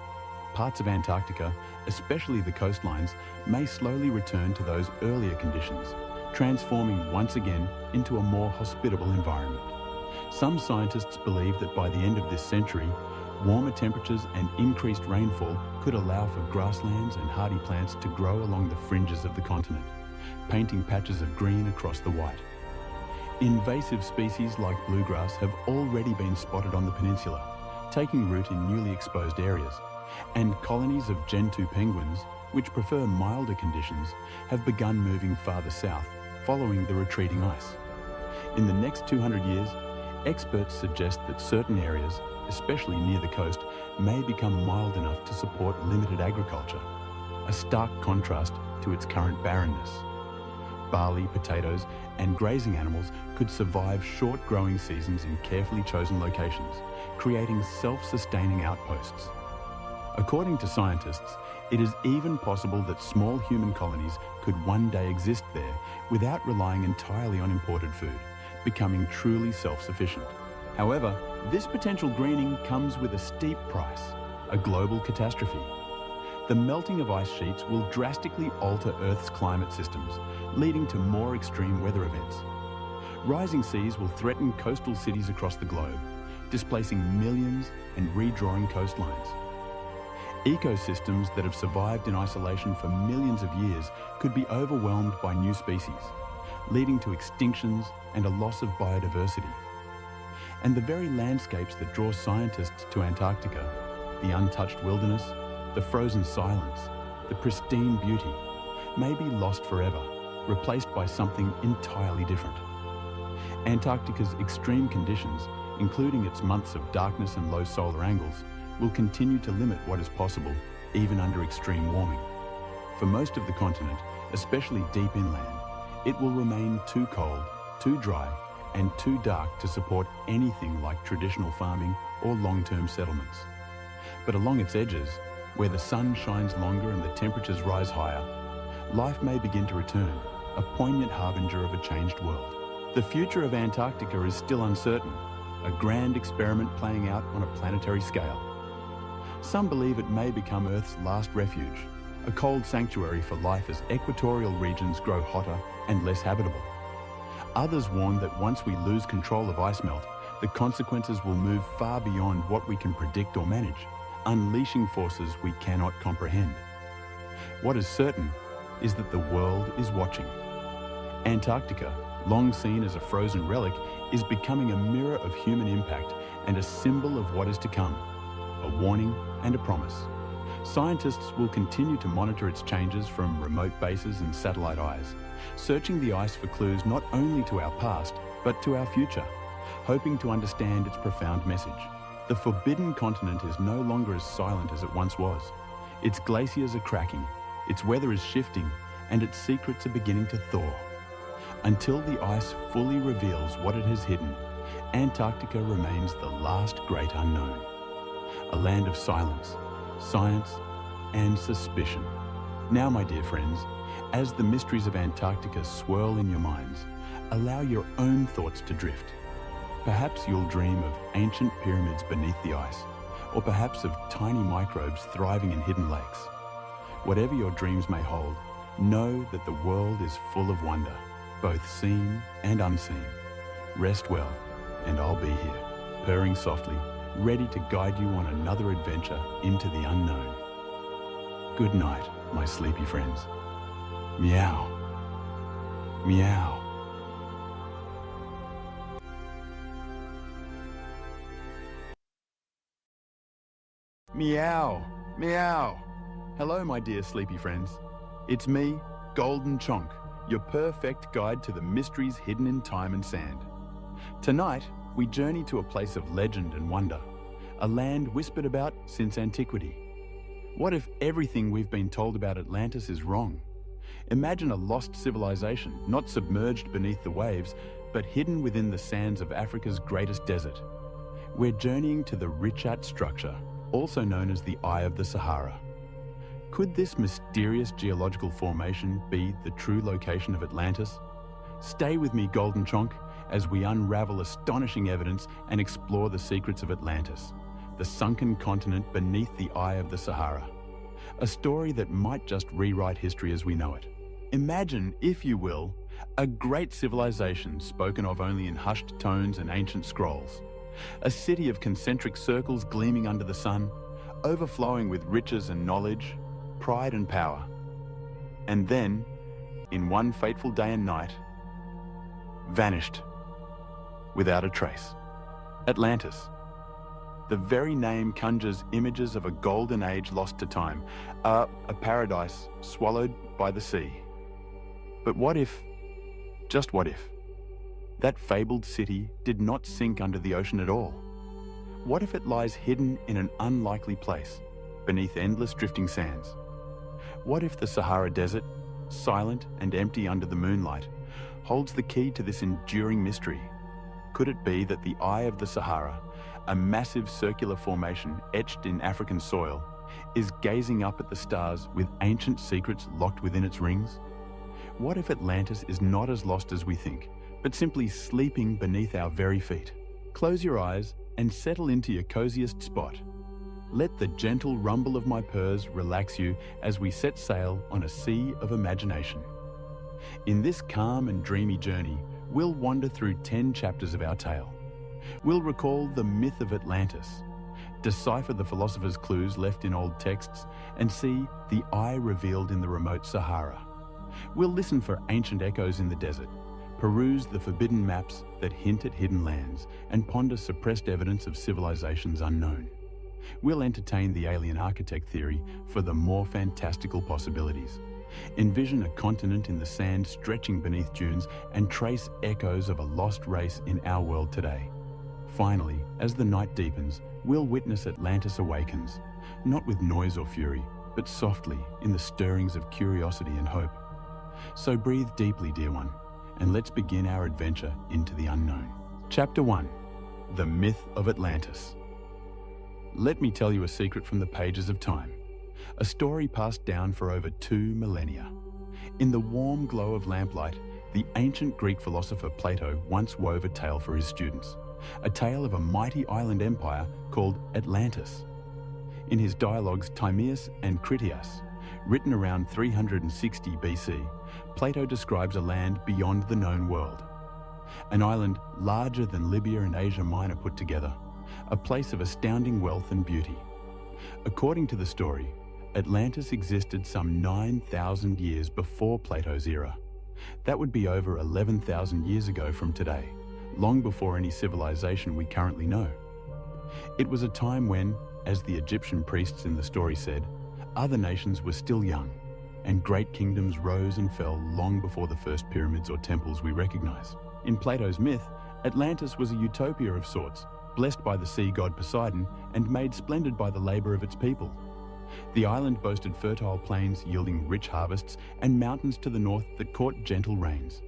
parts of Antarctica, especially the coastlines, may slowly return to those earlier conditions, transforming once again into a more hospitable environment. Some scientists believe that by the end of this century, warmer temperatures and increased rainfall could allow for grasslands and hardy plants to grow along the fringes of the continent, painting patches of green across the white. Invasive species like bluegrass have already been spotted on the peninsula, taking root in newly exposed areas, and colonies of gentoo penguins, which prefer milder conditions, have begun moving farther south, following the retreating ice. In the next 200 years, experts suggest that certain areas, especially near the coast, may become mild enough to support limited agriculture, a stark contrast to its current barrenness. barley, potatoes, and grazing animals could survive short growing seasons in carefully chosen locations, creating self-sustaining outposts. According to scientists, it is even possible that small human colonies could one day exist there without relying entirely on imported food, becoming truly self-sufficient. However, this potential greening comes with a steep price, a global catastrophe. The melting of ice sheets will drastically alter Earth's climate systems, leading to more extreme weather events. Rising seas will threaten coastal cities across the globe, displacing millions and redrawing coastlines. Ecosystems that have survived in isolation for millions of years could be overwhelmed by new species, leading to extinctions and a loss of biodiversity. And the very landscapes that draw scientists to Antarctica, the untouched wilderness, the frozen silence, the pristine beauty, may be lost forever, replaced by something entirely different. Antarctica's extreme conditions, including its months of darkness and low solar angles, will continue to limit what is possible, even under extreme warming. For most of the continent, especially deep inland, it will remain too cold, too dry, and too dark to support anything like traditional farming or long-term settlements. But along its edges, where the sun shines longer and the temperatures rise higher, life may begin to return, a poignant harbinger of a changed world. The future of Antarctica is still uncertain, a grand experiment playing out on a planetary scale. Some believe it may become Earth's last refuge, a cold sanctuary for life as equatorial regions grow hotter and less habitable. Others warn that once we lose control of ice melt, the consequences will move far beyond what we can predict or manage, unleashing forces we cannot comprehend. What is certain is that the world is watching. Antarctica, long seen as a frozen relic, is becoming a mirror of human impact and a symbol of what is to come, a warning and a promise. Scientists will continue to monitor its changes from remote bases and satellite eyes, searching the ice for clues not only to our past, but to our future, hoping to understand its profound message. The forbidden continent is no longer as silent as it once was. Its glaciers are cracking, its weather is shifting, and its secrets are beginning to thaw. Until the ice fully reveals what it has hidden, Antarctica remains the last great unknown. A land of silence, science, and suspicion. Now, my dear friends, as the mysteries of Antarctica swirl in your minds, allow your own thoughts to drift. Perhaps you'll dream of ancient pyramids beneath the ice, or perhaps of tiny microbes thriving in hidden lakes. Whatever your dreams may hold, know that the world is full of wonder, both seen and unseen. Rest well, and I'll be here, purring softly, ready to guide you on another adventure into the unknown. Good night, my sleepy friends. Meow. Meow. Meow. Meow. Hello, my dear sleepy friends. It's me, Golden Chonk, your perfect guide to the mysteries hidden in time and sand. Tonight, we journey to a place of legend and wonder, a land whispered about since antiquity. What if everything we've been told about Atlantis is wrong? Imagine a lost civilization, not submerged beneath the waves, but hidden within the sands of Africa's greatest desert. We're journeying to the Richat structure, also known as the Eye of the Sahara. Could this mysterious geological formation be the true location of Atlantis? Stay with me, Golden Chonk, as we unravel astonishing evidence and explore the secrets of Atlantis, the sunken continent beneath the Eye of the Sahara. A story that might just rewrite history as we know it. Imagine, if you will, a great civilization spoken of only in hushed tones and ancient scrolls. A city of concentric circles gleaming under the sun, overflowing with riches and knowledge, pride and power. And then, in one fateful day and night, vanished without a trace. Atlantis. The very name conjures images of a golden age lost to time, a paradise swallowed by the sea. But what if, just what if, that fabled city did not sink under the ocean at all? What if it lies hidden in an unlikely place, beneath endless drifting sands? What if the Sahara Desert, silent and empty under the moonlight, holds the key to this enduring mystery. Could it be that the Eye of the Sahara, a massive circular formation etched in African soil, is gazing up at the stars with ancient secrets locked within its rings? What if Atlantis is not as lost as we think, but simply sleeping beneath our very feet? Close your eyes and settle into your coziest spot. Let the gentle rumble of my purrs relax you as we set sail on a sea of imagination. In this calm and dreamy journey, we'll wander through 10 chapters of our tale. We'll recall the myth of Atlantis, decipher the philosopher's clues left in old texts, and see the eye revealed in the remote Sahara. We'll listen for ancient echoes in the desert, peruse the forbidden maps that hint at hidden lands, and ponder suppressed evidence of civilizations unknown. We'll entertain the alien architect theory for the more fantastical possibilities. Envision a continent in the sand stretching beneath dunes and trace echoes of a lost race in our world today. Finally, as the night deepens, we'll witness Atlantis awakens, not with noise or fury, but softly in the stirrings of curiosity and hope. So breathe deeply, dear one, and let's begin our adventure into the unknown. Chapter 1: The Myth of Atlantis. Let me tell you a secret from the pages of time, a story passed down for over 2 millennia. In the warm glow of lamplight, the ancient Greek philosopher Plato once wove a tale for his students, a tale of a mighty island empire called Atlantis. In his dialogues Timaeus and Critias, written around 360 BC, Plato describes a land beyond the known world, an island larger than Libya and Asia Minor put together, a place of astounding wealth and beauty. According to the story, Atlantis existed some 9,000 years before Plato's era. That would be over 11,000 years ago from today, long before any civilization we currently know. It was a time when, as the Egyptian priests in the story said, other nations were still young, and great kingdoms rose and fell long before the first pyramids or temples we recognize. In Plato's myth, Atlantis was a utopia of sorts, blessed by the sea god Poseidon and made splendid by the labor of its people. The island boasted fertile plains yielding rich harvests and mountains to the north that caught gentle rains.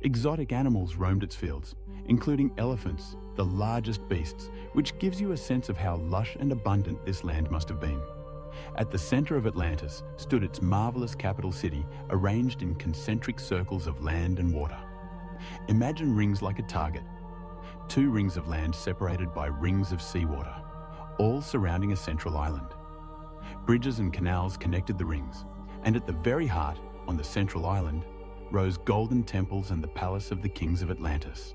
Exotic animals roamed its fields, including elephants, the largest beasts, which gives you a sense of how lush and abundant this land must have been. At the center of Atlantis stood its marvelous capital city, arranged in concentric circles of land and water. Imagine rings like a target, 2 rings of land separated by rings of seawater, all surrounding a central island. Bridges and canals connected the rings, and at the very heart, on the central island, rose golden temples and the palace of the kings of Atlantis.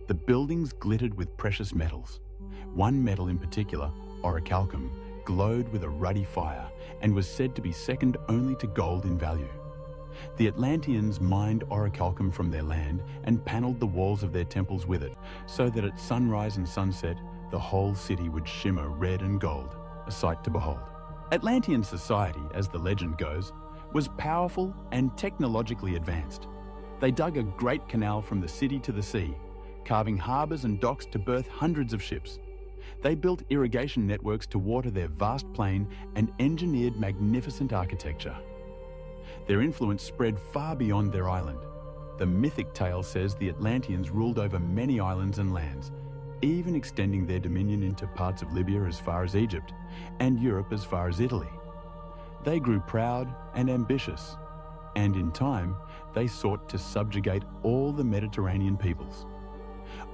The buildings glittered with precious metals. One metal in particular, orichalcum, glowed with a ruddy fire and was said to be second only to gold in value. The Atlanteans mined orichalcum from their land and paneled the walls of their temples with it, so that at sunrise and sunset, the whole city would shimmer red and gold, a sight to behold. Atlantean society, as the legend goes, was powerful and technologically advanced. They dug a great canal from the city to the sea, carving harbors and docks to berth hundreds of ships. They built irrigation networks to water their vast plain and engineered magnificent architecture. Their influence spread far beyond their island. The mythic tale says the Atlanteans ruled over many islands and lands, even extending their dominion into parts of Libya as far as Egypt, and Europe as far as Italy. They grew proud and ambitious, and in time, they sought to subjugate all the Mediterranean peoples.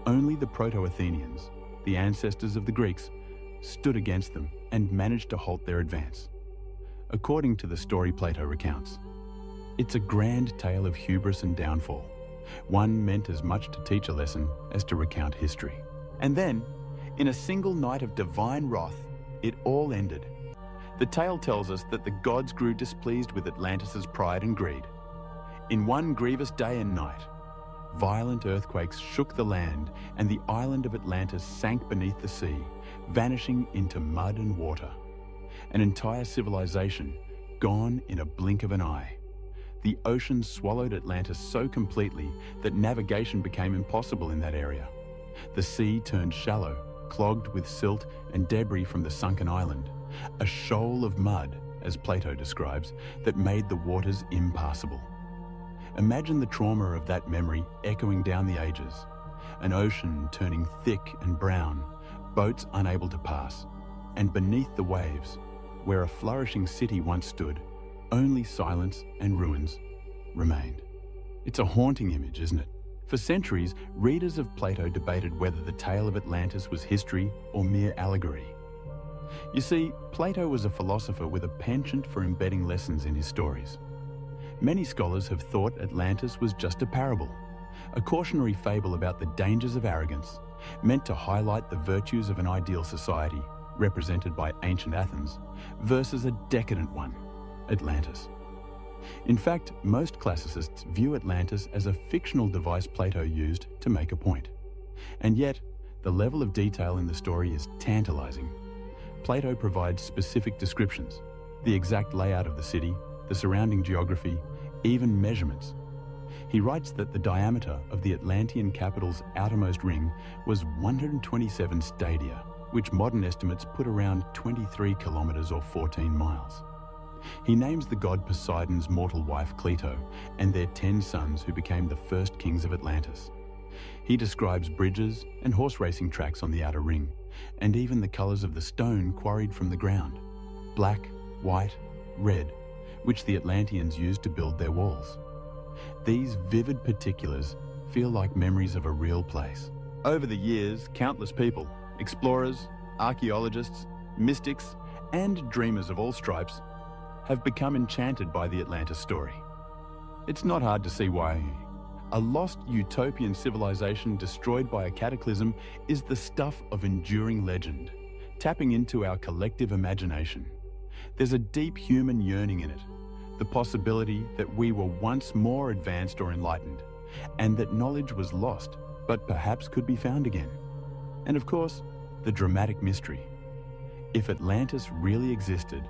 Only the Proto-Athenians, the ancestors of the Greeks, stood against them and managed to halt their advance. According to the story Plato recounts, it's a grand tale of hubris and downfall, one meant as much to teach a lesson as to recount history. And then, in a single night of divine wrath, it all ended. The tale tells us that the gods grew displeased with Atlantis' pride and greed. In one grievous day and night, violent earthquakes shook the land and the island of Atlantis sank beneath the sea, vanishing into mud and water. An entire civilization gone in a blink of an eye. The ocean swallowed Atlantis so completely that navigation became impossible in that area. The sea turned shallow, clogged with silt and debris from the sunken island, a shoal of mud as Plato describes, that made the waters impassable. Imagine the trauma of that memory echoing down the ages. An ocean turning thick and brown, boats unable to pass, and beneath the waves, where a flourishing city once stood, only silence and ruins remained. It's a haunting image, isn't it? For centuries, readers of Plato debated whether the tale of Atlantis was history or mere allegory. You see, Plato was a philosopher with a penchant for embedding lessons in his stories. Many scholars have thought Atlantis was just a parable, a cautionary fable about the dangers of arrogance, meant to highlight the virtues of an ideal society, represented by ancient Athens, versus a decadent one, Atlantis. In fact, most classicists view Atlantis as a fictional device Plato used to make a point. And yet, the level of detail in the story is tantalizing. Plato provides specific descriptions, the exact layout of the city, the surrounding geography, even measurements. He writes that the diameter of the Atlantean capital's outermost ring was 127 stadia, which modern estimates put around 23 kilometers or 14 miles. He names the god Poseidon's mortal wife Cleito and their 10 sons who became the first kings of Atlantis. He describes bridges and horse racing tracks on the outer ring, and even the colors of the stone quarried from the ground, black, white, red, which the Atlanteans used to build their walls. These vivid particulars feel like memories of a real place. Over the years, countless people, explorers, archaeologists, mystics, and dreamers of all stripes, have become enchanted by the Atlantis story. It's not hard to see why. A lost utopian civilization destroyed by a cataclysm is the stuff of enduring legend, tapping into our collective imagination. There's a deep human yearning in it, the possibility that we were once more advanced or enlightened, and that knowledge was lost, but perhaps could be found again. And of course, the dramatic mystery. If Atlantis really existed,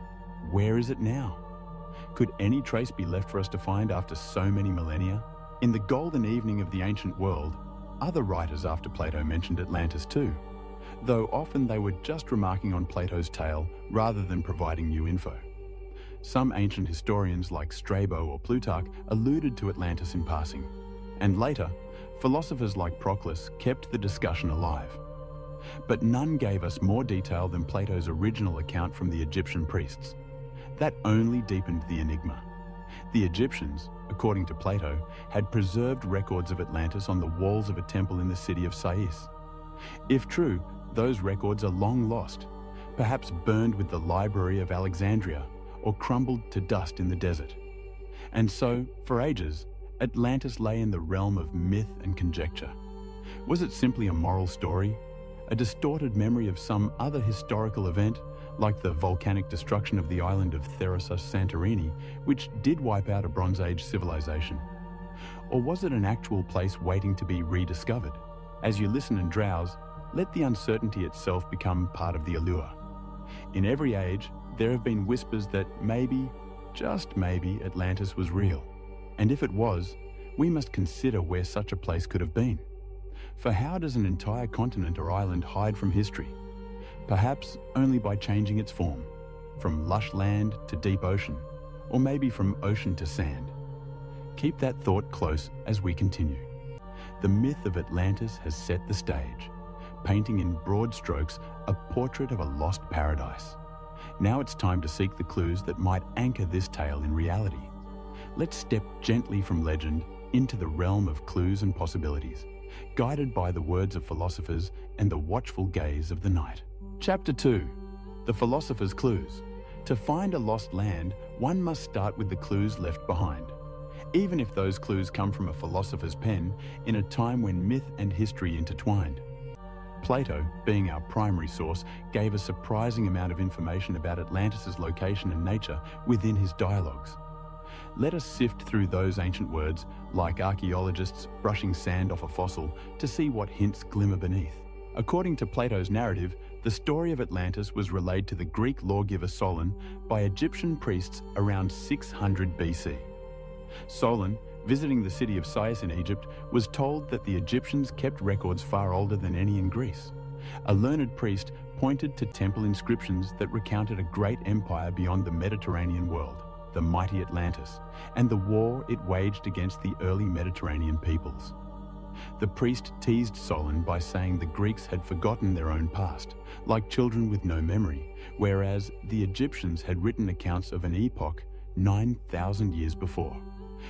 where is it now? Could any trace be left for us to find after so many millennia? In the golden evening of the ancient world, other writers after Plato mentioned Atlantis too, though often they were just remarking on Plato's tale rather than providing new info. Some ancient historians like Strabo or Plutarch alluded to Atlantis in passing, and later, philosophers like Proclus kept the discussion alive. But none gave us more detail than Plato's original account from the Egyptian priests. That only deepened the enigma. The Egyptians, according to Plato, had preserved records of Atlantis on the walls of a temple in the city of Sais. If true, those records are long lost, perhaps burned with the library of Alexandria or crumbled to dust in the desert. And so, for ages, Atlantis lay in the realm of myth and conjecture. Was it simply a moral story, a distorted memory of some other historical event, like the volcanic destruction of the island of Therasos Santorini, which did wipe out a Bronze Age civilization? Or was it an actual place waiting to be rediscovered? As you listen and drowse, let the uncertainty itself become part of the allure. In every age, there have been whispers that maybe, just maybe, Atlantis was real. And if it was, we must consider where such a place could have been. For how does an entire continent or island hide from history? Perhaps only by changing its form, from lush land to deep ocean, or maybe from ocean to sand. Keep that thought close as we continue. The myth of Atlantis has set the stage, painting in broad strokes a portrait of a lost paradise. Now it's time to seek the clues that might anchor this tale in reality. Let's step gently from legend into the realm of clues and possibilities, guided by the words of philosophers and the watchful gaze of the night. Chapter 2. The Philosopher's Clues. To find a lost land, one must start with the clues left behind, even if those clues come from a philosopher's pen in a time when myth and history intertwined. Plato, being our primary source, gave a surprising amount of information about Atlantis' location and nature within his dialogues. Let us sift through those ancient words, like archaeologists brushing sand off a fossil, to see what hints glimmer beneath. According to Plato's narrative, the story of Atlantis was relayed to the Greek lawgiver Solon by Egyptian priests around 600 BC. Solon, visiting the city of Sais in Egypt, was told that the Egyptians kept records far older than any in Greece, A learned priest pointed to temple inscriptions that recounted a great empire beyond the Mediterranean world, the mighty Atlantis, and the war it waged against the early Mediterranean peoples. The priest teased Solon by saying the Greeks had forgotten their own past, like children with no memory, whereas the Egyptians had written accounts of an epoch 9,000 years before,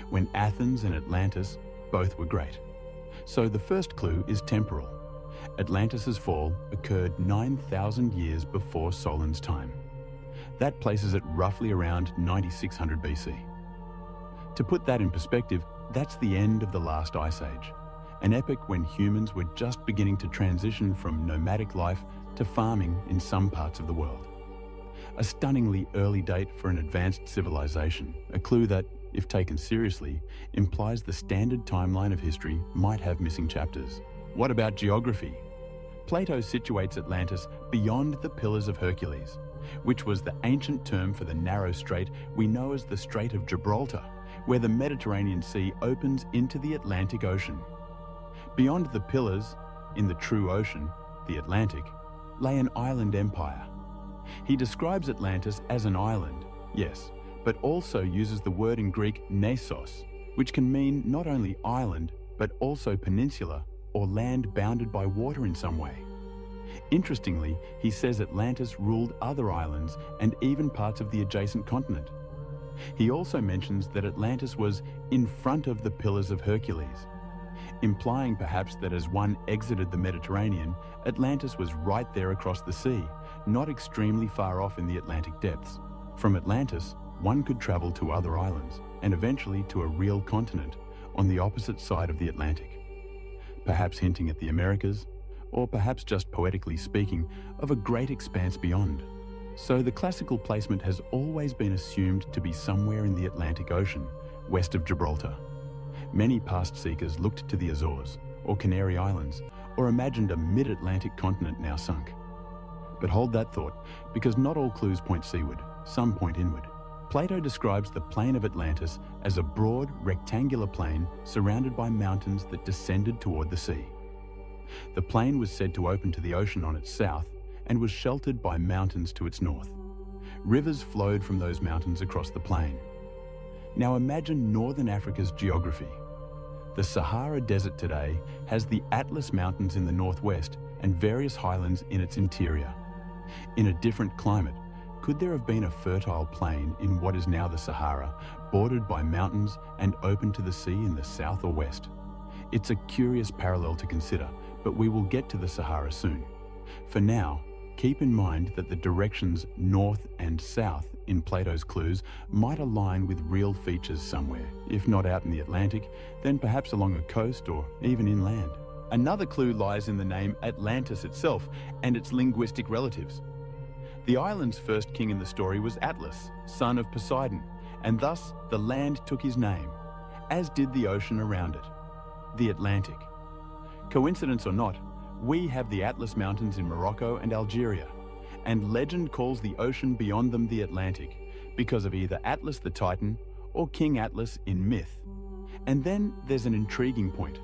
when Athens and Atlantis both were great. So the first clue is temporal. Atlantis's fall occurred 9,000 years before Solon's time. That places it roughly around 9600 BC. To put that in perspective, that's the end of the last ice age, an epoch when humans were just beginning to transition from nomadic life to farming in some parts of the world. A stunningly early date for an advanced civilization, a clue that, if taken seriously, implies the standard timeline of history might have missing chapters. What about geography? Plato situates Atlantis beyond the Pillars of Hercules, which was the ancient term for the narrow strait we know as the Strait of Gibraltar, where the Mediterranean Sea opens into the Atlantic Ocean. Beyond the Pillars, in the true ocean, the Atlantic, lay an island empire. He describes Atlantis as an island, yes, but also uses the word in Greek nesos, which can mean not only island, but also peninsula or land bounded by water in some way. Interestingly, he says Atlantis ruled other islands and even parts of the adjacent continent. He also mentions that Atlantis was in front of the Pillars of Hercules, implying perhaps that as one exited the Mediterranean, Atlantis was right there across the sea, not extremely far off in the Atlantic depths. From Atlantis, one could travel to other islands and eventually to a real continent on the opposite side of the Atlantic, perhaps hinting at the Americas, or perhaps just poetically speaking of a great expanse beyond. So the classical placement has always been assumed to be somewhere in the Atlantic Ocean, west of Gibraltar. Many past seekers looked to the Azores, or Canary Islands, or imagined a mid-Atlantic continent now sunk. But hold that thought, because not all clues point seaward, some point inward. Plato describes the plain of Atlantis as a broad, rectangular plain surrounded by mountains that descended toward the sea. The plain was said to open to the ocean on its south and was sheltered by mountains to its north. Rivers flowed from those mountains across the plain. Now imagine northern Africa's geography. The Sahara Desert today has the Atlas Mountains in the northwest and various highlands in its interior. In a different climate, could there have been a fertile plain in what is now the Sahara, bordered by mountains and open to the sea in the south or west? It's a curious parallel to consider, but we will get to the Sahara soon. For now, keep in mind that the directions north and south in Plato's clues might align with real features somewhere. If not out in the Atlantic, then perhaps along a coast or even inland. Another clue lies in the name Atlantis itself and its linguistic relatives. The island's first king in the story was Atlas, son of Poseidon, and thus the land took his name, as did the ocean around it, the Atlantic. Coincidence or not, we have the Atlas Mountains in Morocco and Algeria, and legend calls the ocean beyond them the Atlantic because of either Atlas the Titan or King Atlas in myth. And then there's an intriguing point.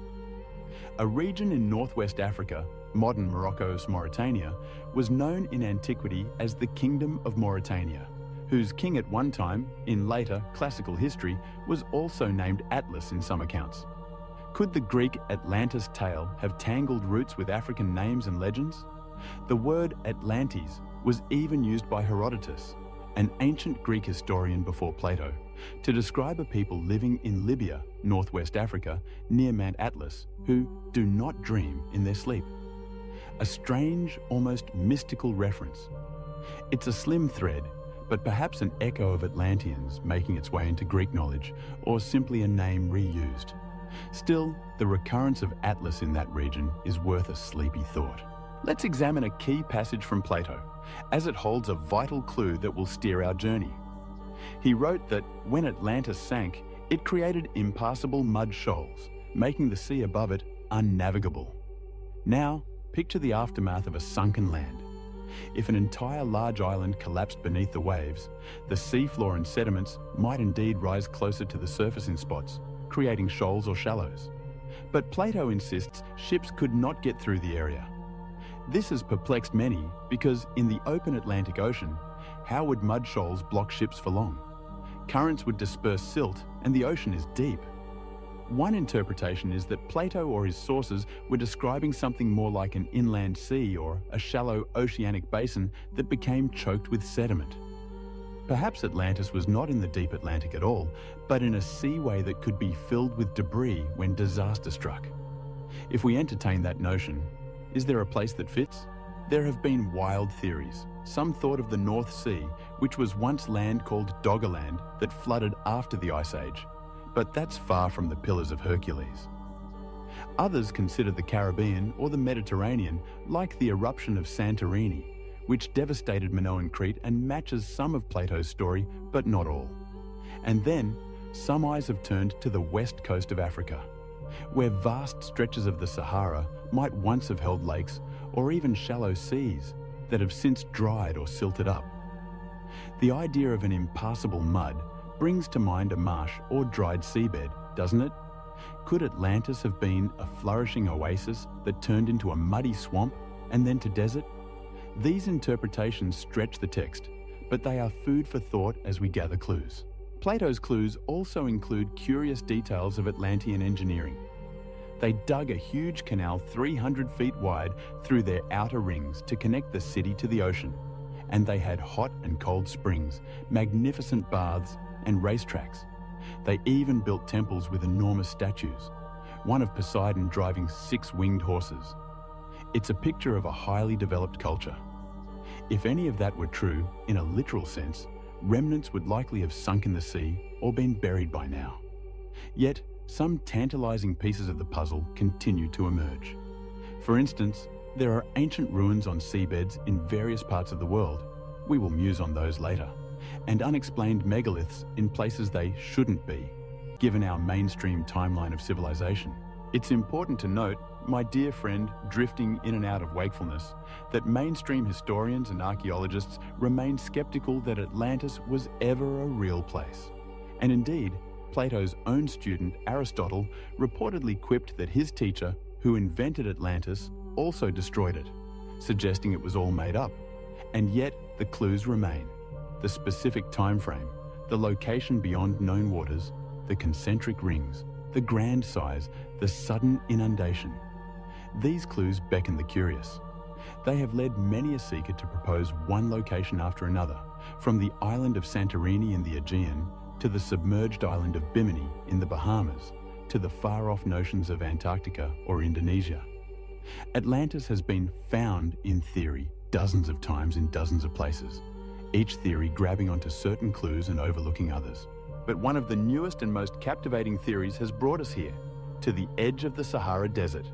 A region in northwest Africa, modern Morocco's Mauritania, was known in antiquity as the Kingdom of Mauritania, whose king at one time, in later classical history, was also named Atlas in some accounts. Could the Greek Atlantis tale have tangled roots with African names and legends? The word Atlantes was even used by Herodotus, an ancient Greek historian before Plato, to describe a people living in Libya, northwest Africa, near Mount Atlas, who do not dream in their sleep. A strange, almost mystical reference. It's a slim thread, but perhaps an echo of Atlanteans making its way into Greek knowledge, or simply a name reused. Still, the recurrence of Atlas in that region is worth a sleepy thought. Let's examine a key passage from Plato, as it holds a vital clue that will steer our journey. He wrote that when Atlantis sank, it created impassable mud shoals, making the sea above it unnavigable. Now, picture the aftermath of a sunken land. If an entire large island collapsed beneath the waves, the seafloor and sediments might indeed rise closer to the surface in spots, creating shoals or shallows. But Plato insists ships could not get through the area. This has perplexed many because in the open Atlantic Ocean, how would mud shoals block ships for long? Currents would disperse silt and the ocean is deep. One interpretation is that Plato or his sources were describing something more like an inland sea or a shallow oceanic basin that became choked with sediment. Perhaps Atlantis was not in the deep Atlantic at all, but in a seaway that could be filled with debris when disaster struck. If we entertain that notion, is there a place that fits? There have been wild theories. Some thought of the North Sea, which was once land called Doggerland that flooded after the Ice Age, but that's far from the Pillars of Hercules. Others consider the Caribbean or the Mediterranean like the eruption of Santorini, which devastated Minoan Crete and matches some of Plato's story, but not all. And then, some eyes have turned to the west coast of Africa, where vast stretches of the Sahara might once have held lakes or even shallow seas that have since dried or silted up. The idea of an impassable mud brings to mind a marsh or dried seabed, doesn't it? Could Atlantis have been a flourishing oasis that turned into a muddy swamp and then to desert? These interpretations stretch the text, but they are food for thought as we gather clues. Plato's clues also include curious details of Atlantean engineering. They dug a huge canal 300 feet wide through their outer rings to connect the city to the ocean. And they had hot and cold springs, magnificent baths, and racetracks. They even built temples with enormous statues, one of Poseidon driving 6 winged horses. It's a picture of a highly developed culture. If any of that were true, in a literal sense, remnants would likely have sunk in the sea or been buried by now. Yet, some tantalizing pieces of the puzzle continue to emerge. For instance, there are ancient ruins on seabeds in various parts of the world. We will muse on those later. And unexplained megaliths in places they shouldn't be, given our mainstream timeline of civilization. It's important to note, my dear friend drifting in and out of wakefulness, that mainstream historians and archaeologists remain skeptical that Atlantis was ever a real place. And indeed, Plato's own student, Aristotle, reportedly quipped that his teacher, who invented Atlantis, also destroyed it, suggesting it was all made up. And yet, the clues remain. The specific time frame, the location beyond known waters, the concentric rings, the grand size, the sudden inundation. These clues beckon the curious. They have led many a seeker to propose one location after another, from the island of Santorini in the Aegean to the submerged island of Bimini in the Bahamas to the far-off notions of Antarctica or Indonesia. Atlantis has been found, in theory, dozens of times in dozens of places, each theory grabbing onto certain clues and overlooking others. But one of the newest and most captivating theories has brought us here, to the edge of the Sahara Desert.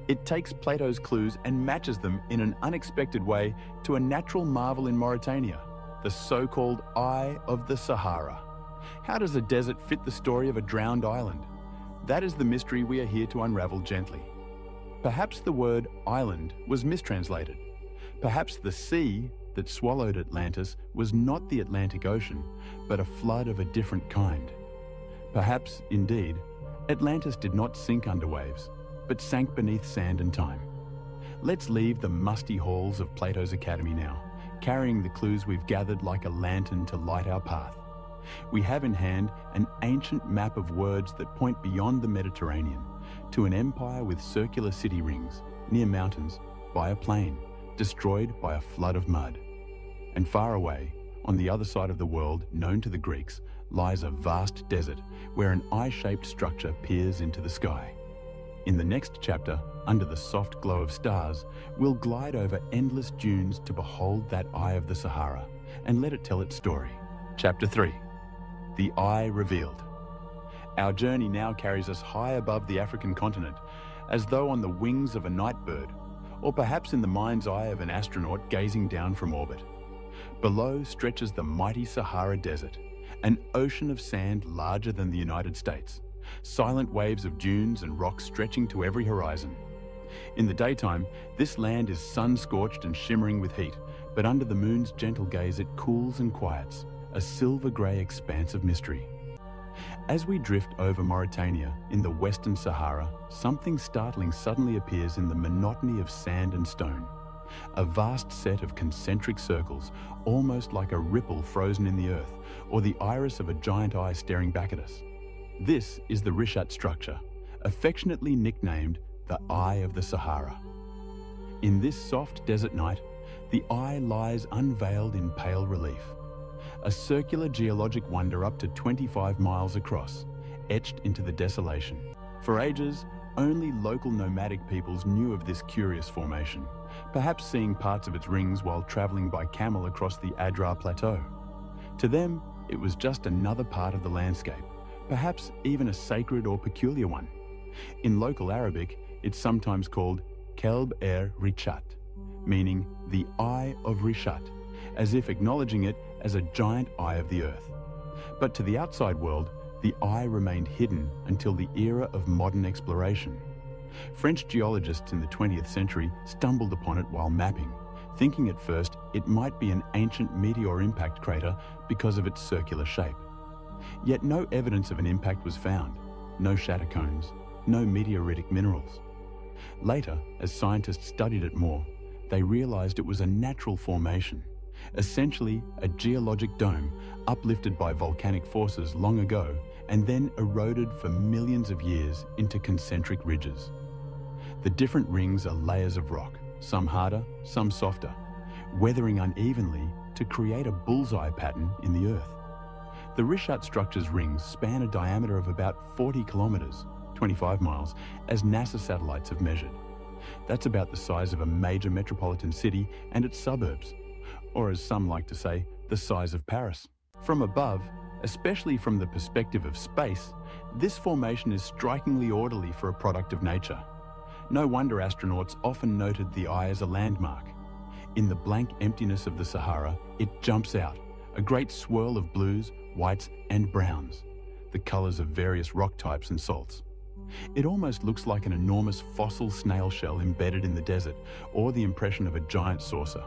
It takes Plato's clues and matches them in an unexpected way to a natural marvel in Mauritania, the so-called Eye of the Sahara. How does a desert fit the story of a drowned island? That is the mystery we are here to unravel gently. Perhaps the word island was mistranslated. Perhaps the sea that swallowed Atlantis was not the Atlantic Ocean, but a flood of a different kind. Perhaps, indeed, Atlantis did not sink under waves, but sank beneath sand and time. Let's leave the musty halls of Plato's Academy now, carrying the clues we've gathered like a lantern to light our path. We have in hand an ancient map of words that point beyond the Mediterranean to an empire with circular city rings, near mountains, by a plain, destroyed by a flood of mud. And far away, on the other side of the world known to the Greeks, lies a vast desert where an eye-shaped structure peers into the sky. In the next chapter, under the soft glow of stars, we'll glide over endless dunes to behold that Eye of the Sahara and let it tell its story. Chapter 3. The Eye Revealed. Our journey now carries us high above the African continent, as though on the wings of a night bird, or perhaps in the mind's eye of an astronaut gazing down from orbit. Below stretches the mighty Sahara Desert, an ocean of sand larger than the United States, silent waves of dunes and rocks stretching to every horizon. In the daytime, this land is sun-scorched and shimmering with heat, but under the moon's gentle gaze it cools and quiets, a silver-grey expanse of mystery. As we drift over Mauritania in the Western Sahara, something startling suddenly appears in the monotony of sand and stone. a vast set of concentric circles, almost like a ripple frozen in the earth, or the iris of a giant eye staring back at us. This is the Richat structure, affectionately nicknamed the Eye of the Sahara. In this soft desert night, the eye lies unveiled in pale relief, a circular geologic wonder up to 25 miles across, etched into the desolation. For ages, only local nomadic peoples knew of this curious formation, perhaps seeing parts of its rings while traveling by camel across the Adrar Plateau. To them, it was just another part of the landscape, perhaps even a sacred or peculiar one. In local Arabic, it's sometimes called Kelb Richat, meaning the Eye of Richat, as if acknowledging it as a giant eye of the earth. But to the outside world, the eye remained hidden until the era of modern exploration. French geologists in the 20th century stumbled upon it while mapping, thinking at first it might be an ancient meteor impact crater because of its circular shape. Yet no evidence of an impact was found, no shatter cones, no meteoritic minerals. Later, as scientists studied it more, they realized it was a natural formation, essentially a geologic dome uplifted by volcanic forces long ago and then eroded for millions of years into concentric ridges. The different rings are layers of rock, some harder, some softer, weathering unevenly to create a bullseye pattern in the earth. The Richat structure's rings span a diameter of about 40 kilometers, 25 miles, as NASA satellites have measured. That's about the size of a major metropolitan city and its suburbs, or as some like to say, the size of Paris. From above, especially from the perspective of space, this formation is strikingly orderly for a product of nature. No wonder astronauts often noted the eye as a landmark. In the blank emptiness of the Sahara, it jumps out, a great swirl of blues, whites, and browns, the colors of various rock types and salts. It almost looks like an enormous fossil snail shell embedded in the desert, or the impression of a giant saucer.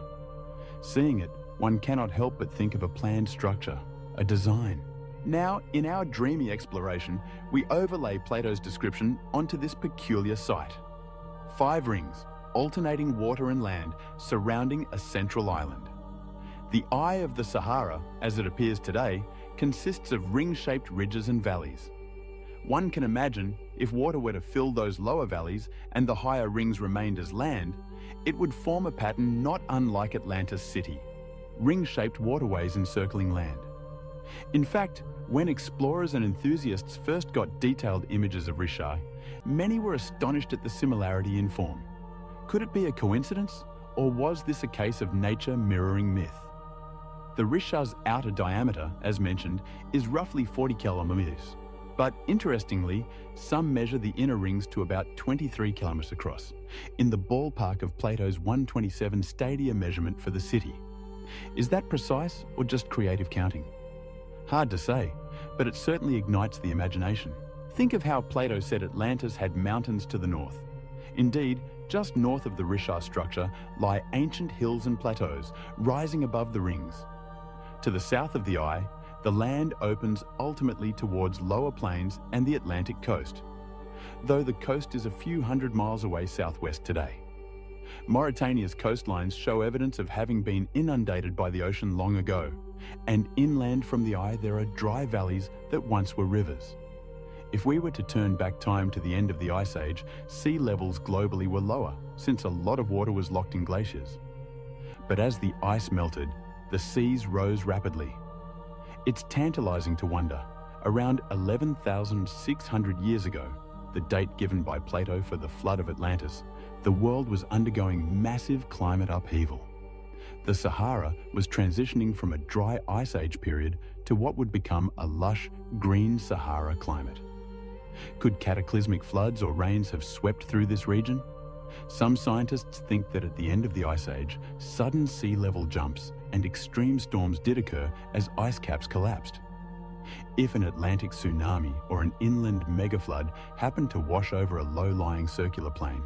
Seeing it, one cannot help but think of a planned structure, a design. Now, in our dreamy exploration, we overlay Plato's description onto this peculiar site. 5 rings, alternating water and land, surrounding a central island. The Eye of the Sahara, as it appears today, consists of ring-shaped ridges and valleys. One can imagine, if water were to fill those lower valleys and the higher rings remained as land, it would form a pattern not unlike Atlantis City, ring-shaped waterways encircling land. In fact, when explorers and enthusiasts first got detailed images of Richat, many were astonished at the similarity in form. Could it be a coincidence, or was this a case of nature mirroring myth? The Richat's outer diameter, as mentioned, is roughly 40 kilometers. But interestingly, some measure the inner rings to about 23 kilometers across, in the ballpark of Plato's 127 stadia measurement for the city. Is that precise or just creative counting? Hard to say, but it certainly ignites the imagination. Think of how Plato said Atlantis had mountains to the north. Indeed, just north of the Richat structure lie ancient hills and plateaus rising above the rings. To the south of the eye, the land opens ultimately towards lower plains and the Atlantic coast, though the coast is a few hundred miles away southwest today. Mauritania's coastlines show evidence of having been inundated by the ocean long ago, and inland from the eye there are dry valleys that once were rivers. If we were to turn back time to the end of the Ice Age, sea levels globally were lower, since a lot of water was locked in glaciers. But as the ice melted, the seas rose rapidly. It's tantalizing to wonder, around 11,600 years ago, the date given by Plato for the flood of Atlantis, the world was undergoing massive climate upheaval. The Sahara was transitioning from a dry Ice Age period to what would become a lush, green Sahara climate. Could cataclysmic floods or rains have swept through this region? Some scientists think that at the end of the Ice Age, sudden sea level jumps and extreme storms did occur as ice caps collapsed. If an Atlantic tsunami or an inland megaflood happened to wash over a low-lying circular plain,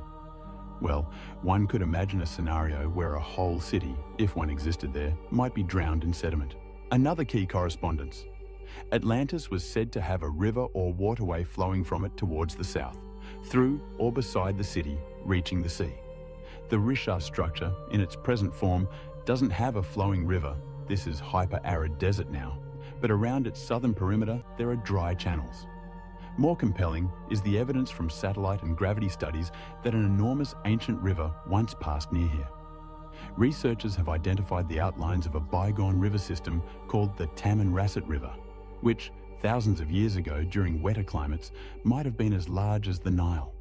well, one could imagine a scenario where a whole city, if one existed there, might be drowned in sediment. Another key correspondence. Atlantis was said to have a river or waterway flowing from it towards the south, through or beside the city, reaching the sea. The Risha structure, in its present form, doesn't have a flowing river. This is hyper-arid desert now. But around its southern perimeter, there are dry channels. More compelling is the evidence from satellite and gravity studies that an enormous ancient river once passed near here. Researchers have identified the outlines of a bygone river system called the Tamanrasset River, which, thousands of years ago during wetter climates, might have been as large as the Nile.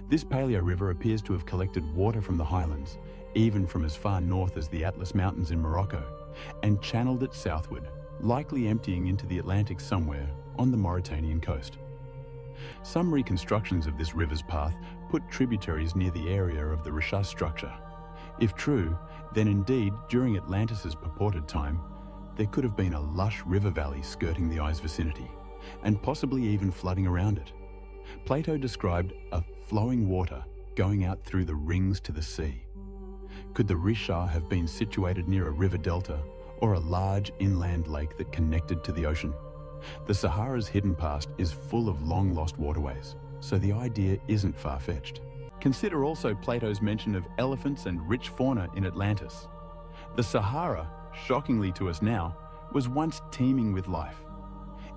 This paleo river appears to have collected water from the highlands, even from as far north as the Atlas Mountains in Morocco, and channeled it southward, likely emptying into the Atlantic somewhere on the Mauritanian coast. Some reconstructions of this river's path put tributaries near the area of the Risha structure. If true, then indeed, during Atlantis's purported time, there could have been a lush river valley skirting the eye's vicinity, and possibly even flooding around it. Plato described a flowing water going out through the rings to the sea. Could the Risha have been situated near a river delta or a large inland lake that connected to the ocean? The Sahara's hidden past is full of long-lost waterways, so the idea isn't far-fetched. Consider also Plato's mention of elephants and rich fauna in Atlantis. The Sahara, shockingly to us now, was once teeming with life.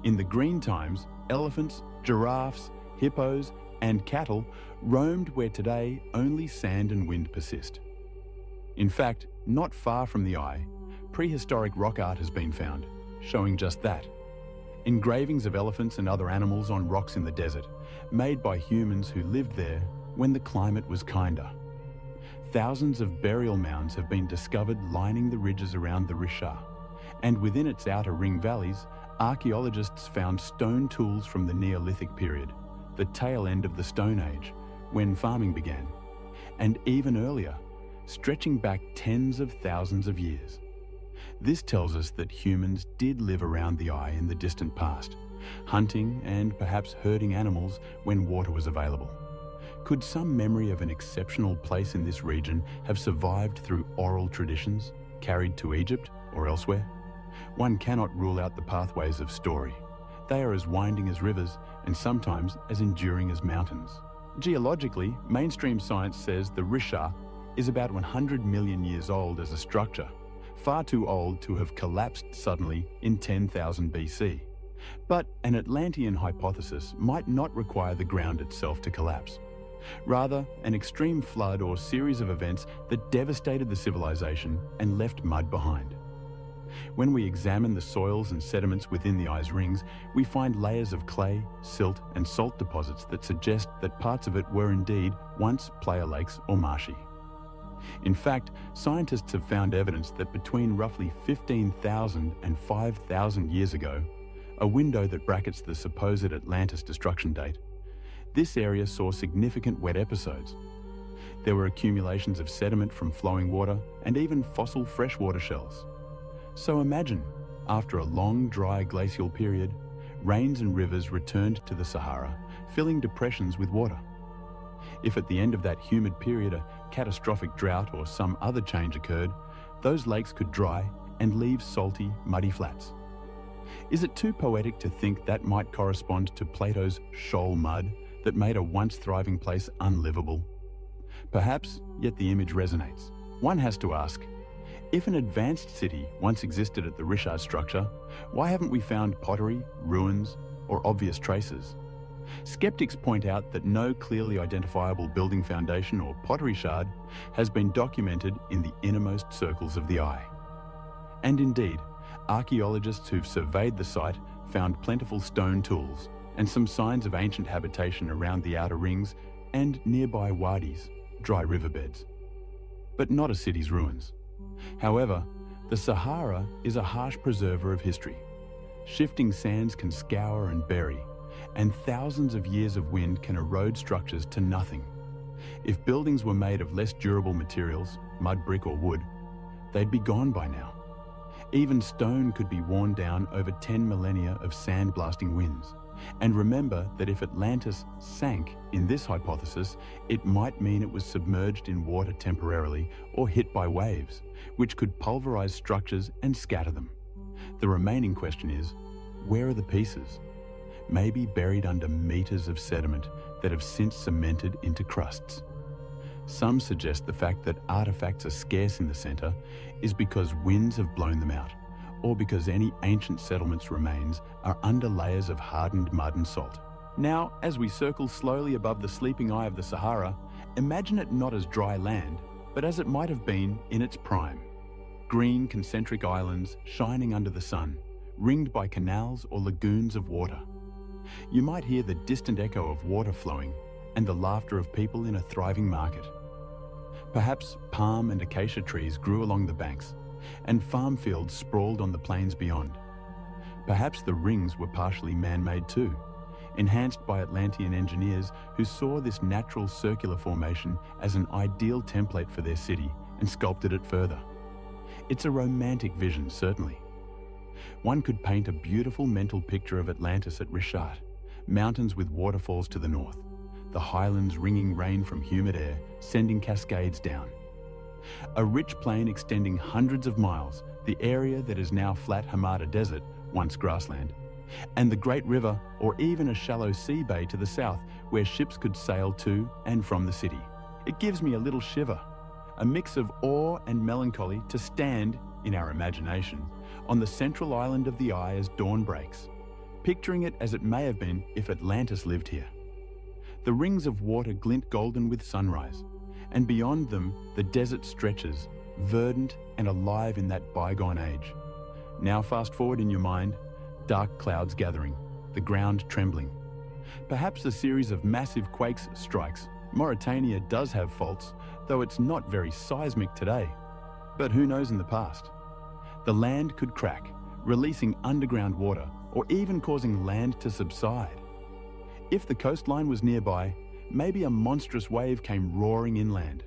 In the green times, elephants, giraffes, hippos, and cattle roamed where today only sand and wind persist. In fact, not far from the eye, prehistoric rock art has been found, showing just that. Engravings of elephants and other animals on rocks in the desert, made by humans who lived there when the climate was kinder. Thousands of burial mounds have been discovered lining the ridges around the Risha, and within its outer ring valleys, archaeologists found stone tools from the Neolithic period, the tail end of the Stone Age, when farming began, and even earlier, stretching back tens of thousands of years. This tells us that humans did live around the eye in the distant past, hunting and perhaps herding animals when water was available. Could some memory of an exceptional place in this region have survived through oral traditions, carried to Egypt or elsewhere? One cannot rule out the pathways of story. They are as winding as rivers and sometimes as enduring as mountains. Geologically, mainstream science says the Risha is about 100 million years old as a structure, far too old to have collapsed suddenly in 10,000 BC. But an Atlantean hypothesis might not require the ground itself to collapse. Rather, an extreme flood or series of events that devastated the civilization and left mud behind. When we examine the soils and sediments within the eye's rings, we find layers of clay, silt, and salt deposits that suggest that parts of it were indeed once playa lakes or marshy. In fact, scientists have found evidence that between roughly 15,000 and 5,000 years ago, a window that brackets the supposed Atlantis destruction date, this area saw significant wet episodes. There were accumulations of sediment from flowing water and even fossil freshwater shells. So imagine, after a long dry glacial period, rains and rivers returned to the Sahara, filling depressions with water. If at the end of that humid period a catastrophic drought or some other change occurred, those lakes could dry and leave salty, muddy flats. Is it too poetic to think that might correspond to Plato's shoal mud that made a once thriving place unlivable? Perhaps, yet the image resonates. One has to ask, if an advanced city once existed at the Risha structure, why haven't we found pottery, ruins, or obvious traces? Skeptics point out that no clearly identifiable building foundation or pottery shard has been documented in the innermost circles of the eye. And indeed, archaeologists who've surveyed the site found plentiful stone tools and some signs of ancient habitation around the outer rings and nearby wadis, dry riverbeds. But not a city's ruins. However, the Sahara is a harsh preserver of history. Shifting sands can scour and bury, and thousands of years of wind can erode structures to nothing. If buildings were made of less durable materials, mud, brick or wood, they'd be gone by now. Even stone could be worn down over 10 millennia of sand-blasting winds. And remember that if Atlantis sank in this hypothesis, it might mean it was submerged in water temporarily or hit by waves, which could pulverize structures and scatter them. The remaining question is, where are the pieces? Maybe buried under meters of sediment that have since cemented into crusts. Some suggest the fact that artifacts are scarce in the center is because winds have blown them out, or because any ancient settlement's remains are under layers of hardened mud and salt. Now, as we circle slowly above the sleeping eye of the Sahara, imagine it not as dry land, but as it might have been in its prime. Green concentric islands shining under the sun, ringed by canals or lagoons of water. You might hear the distant echo of water flowing and the laughter of people in a thriving market. Perhaps palm and acacia trees grew along the banks, and farm fields sprawled on the plains beyond. Perhaps the rings were partially man-made too, enhanced by Atlantean engineers who saw this natural circular formation as an ideal template for their city and sculpted it further. It's a romantic vision, certainly. One could paint a beautiful mental picture of Atlantis at Rishat, mountains with waterfalls to the north, the highlands wringing rain from humid air, sending cascades down. A rich plain extending hundreds of miles, the area that is now flat Hamada Desert, once grassland, and the great river or even a shallow sea bay to the south where ships could sail to and from the city. It gives me a little shiver, a mix of awe and melancholy to stand, in our imagination, on the central island of the eye as dawn breaks, picturing it as it may have been if Atlantis lived here. The rings of water glint golden with sunrise, and beyond them the desert stretches, verdant and alive in that bygone age. Now fast forward in your mind, dark clouds gathering, the ground trembling. Perhaps a series of massive quakes strikes. Mauritania does have faults, though it's not very seismic today. But who knows in the past? The land could crack, releasing underground water, or even causing land to subside. If the coastline was nearby, maybe a monstrous wave came roaring inland.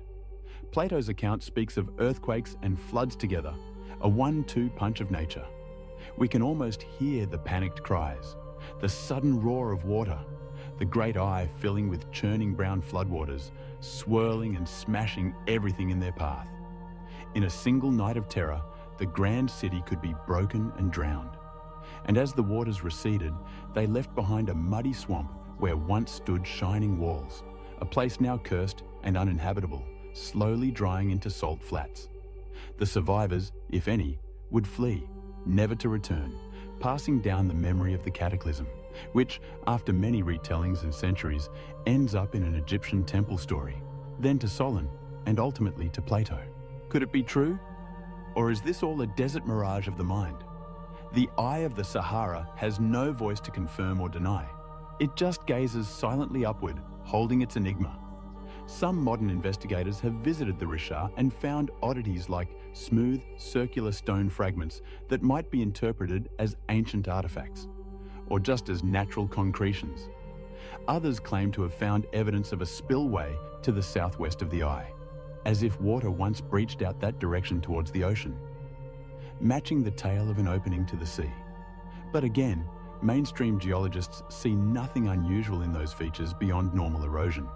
Plato's account speaks of earthquakes and floods together, a 1-2 punch of nature. We can almost hear the panicked cries, the sudden roar of water, the great eye filling with churning brown floodwaters, swirling and smashing everything in their path. In a single night of terror, the grand city could be broken and drowned. And as the waters receded, they left behind a muddy swamp where once stood shining walls, a place now cursed and uninhabitable, slowly drying into salt flats. The survivors, if any, would flee, never to return, passing down the memory of the cataclysm, which, after many retellings and centuries, ends up in an Egyptian temple story, then to Solon, and ultimately to Plato. Could it be true? Or is this all a desert mirage of the mind? The eye of the Sahara has no voice to confirm or deny. It just gazes silently upward, holding its enigma. Some modern investigators have visited the Rishat and found oddities like smooth, circular stone fragments that might be interpreted as ancient artifacts, or just as natural concretions. Others claim to have found evidence of a spillway to the southwest of the eye, as if water once breached out that direction towards the ocean, matching the tail of an opening to the sea. But again, mainstream geologists see nothing unusual in those features beyond normal erosion.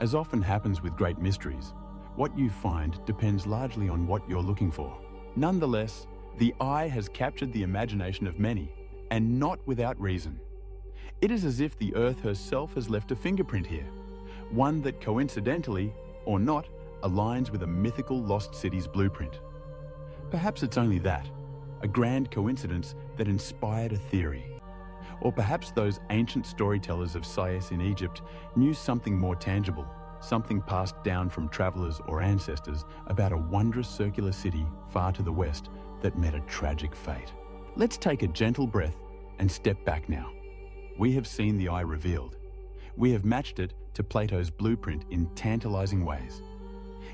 As often happens with great mysteries, what you find depends largely on what you're looking for. Nonetheless, the eye has captured the imagination of many, and not without reason. It is as if the Earth herself has left a fingerprint here, one that coincidentally, or not, aligns with a mythical lost city's blueprint. Perhaps it's only that, a grand coincidence that inspired a theory. Or perhaps those ancient storytellers of Sais in Egypt knew something more tangible, something passed down from travelers or ancestors about a wondrous circular city far to the west that met a tragic fate. Let's take a gentle breath and step back now. We have seen the eye revealed. We have matched it to Plato's blueprint in tantalizing ways.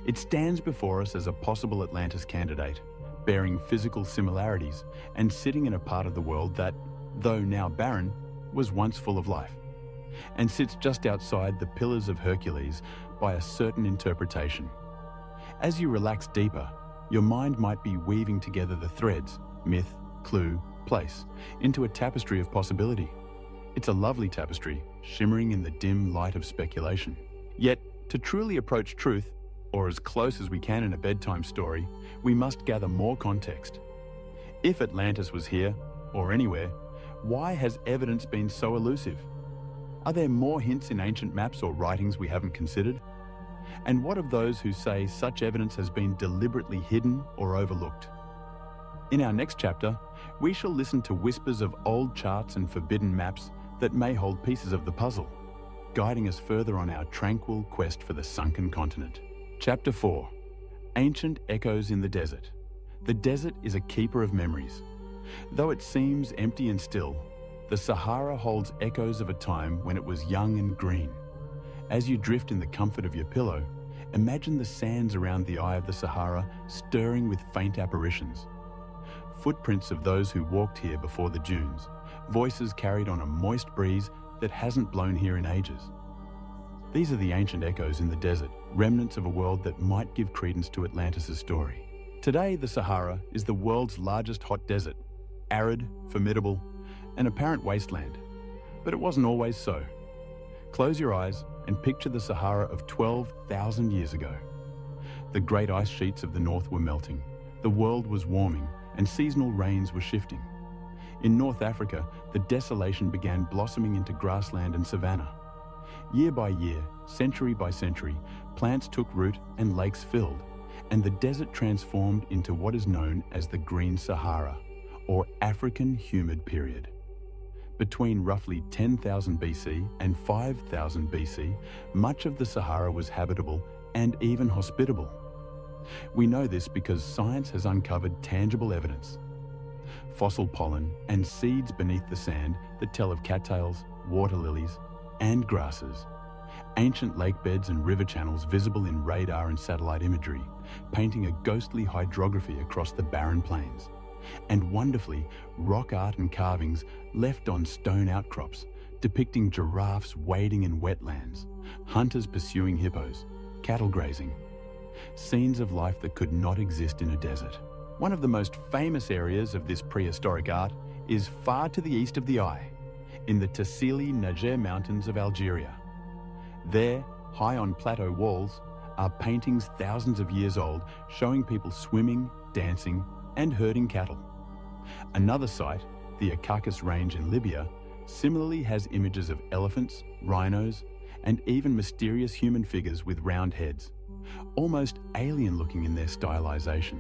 It stands before us as a possible Atlantis candidate, bearing physical similarities and sitting in a part of the world that, though now barren, was once full of life, and sits just outside the Pillars of Hercules by a certain interpretation. As you relax deeper, your mind might be weaving together the threads, myth, clue, place, into a tapestry of possibility. It's a lovely tapestry, shimmering in the dim light of speculation. Yet, to truly approach truth, or as close as we can in a bedtime story, we must gather more context. If Atlantis was here, or anywhere, why has evidence been so elusive? Are there more hints in ancient maps or writings we haven't considered? And what of those who say such evidence has been deliberately hidden or overlooked? In our next chapter, we shall listen to whispers of old charts and forbidden maps that may hold pieces of the puzzle, guiding us further on our tranquil quest for the sunken continent. Chapter 4. Ancient Echoes in the Desert. The desert is a keeper of memories. Though it seems empty and still, the Sahara holds echoes of a time when it was young and green. As you drift in the comfort of your pillow, imagine the sands around the eye of the Sahara stirring with faint apparitions. Footprints of those who walked here before the dunes, voices carried on a moist breeze that hasn't blown here in ages. These are the ancient echoes in the desert, remnants of a world that might give credence to Atlantis' story. Today, the Sahara is the world's largest hot desert, arid, formidable, an apparent wasteland. But it wasn't always so. Close your eyes and picture the Sahara of 12,000 years ago. The great ice sheets of the north were melting, the world was warming, and seasonal rains were shifting. In North Africa, the desolation began blossoming into grassland and savanna. Year by year, century by century, plants took root and lakes filled, and the desert transformed into what is known as the Green Sahara, or African Humid Period. Between roughly 10,000 BC and 5,000 BC, much of the Sahara was habitable and even hospitable. We know this because science has uncovered tangible evidence. Fossil pollen and seeds beneath the sand that tell of cattails, water lilies, and grasses. Ancient lake beds and river channels visible in radar and satellite imagery, painting a ghostly hydrography across the barren plains. And wonderfully, rock art and carvings left on stone outcrops, depicting giraffes wading in wetlands, hunters pursuing hippos, cattle grazing. Scenes of life that could not exist in a desert. One of the most famous areas of this prehistoric art is far to the east of the eye, in the Tassili Niger Mountains of Algeria. There, high on plateau walls, are paintings thousands of years old showing people swimming, dancing, and herding cattle. Another site, the Akakis Range in Libya, similarly has images of elephants, rhinos, and even mysterious human figures with round heads, almost alien-looking in their stylization,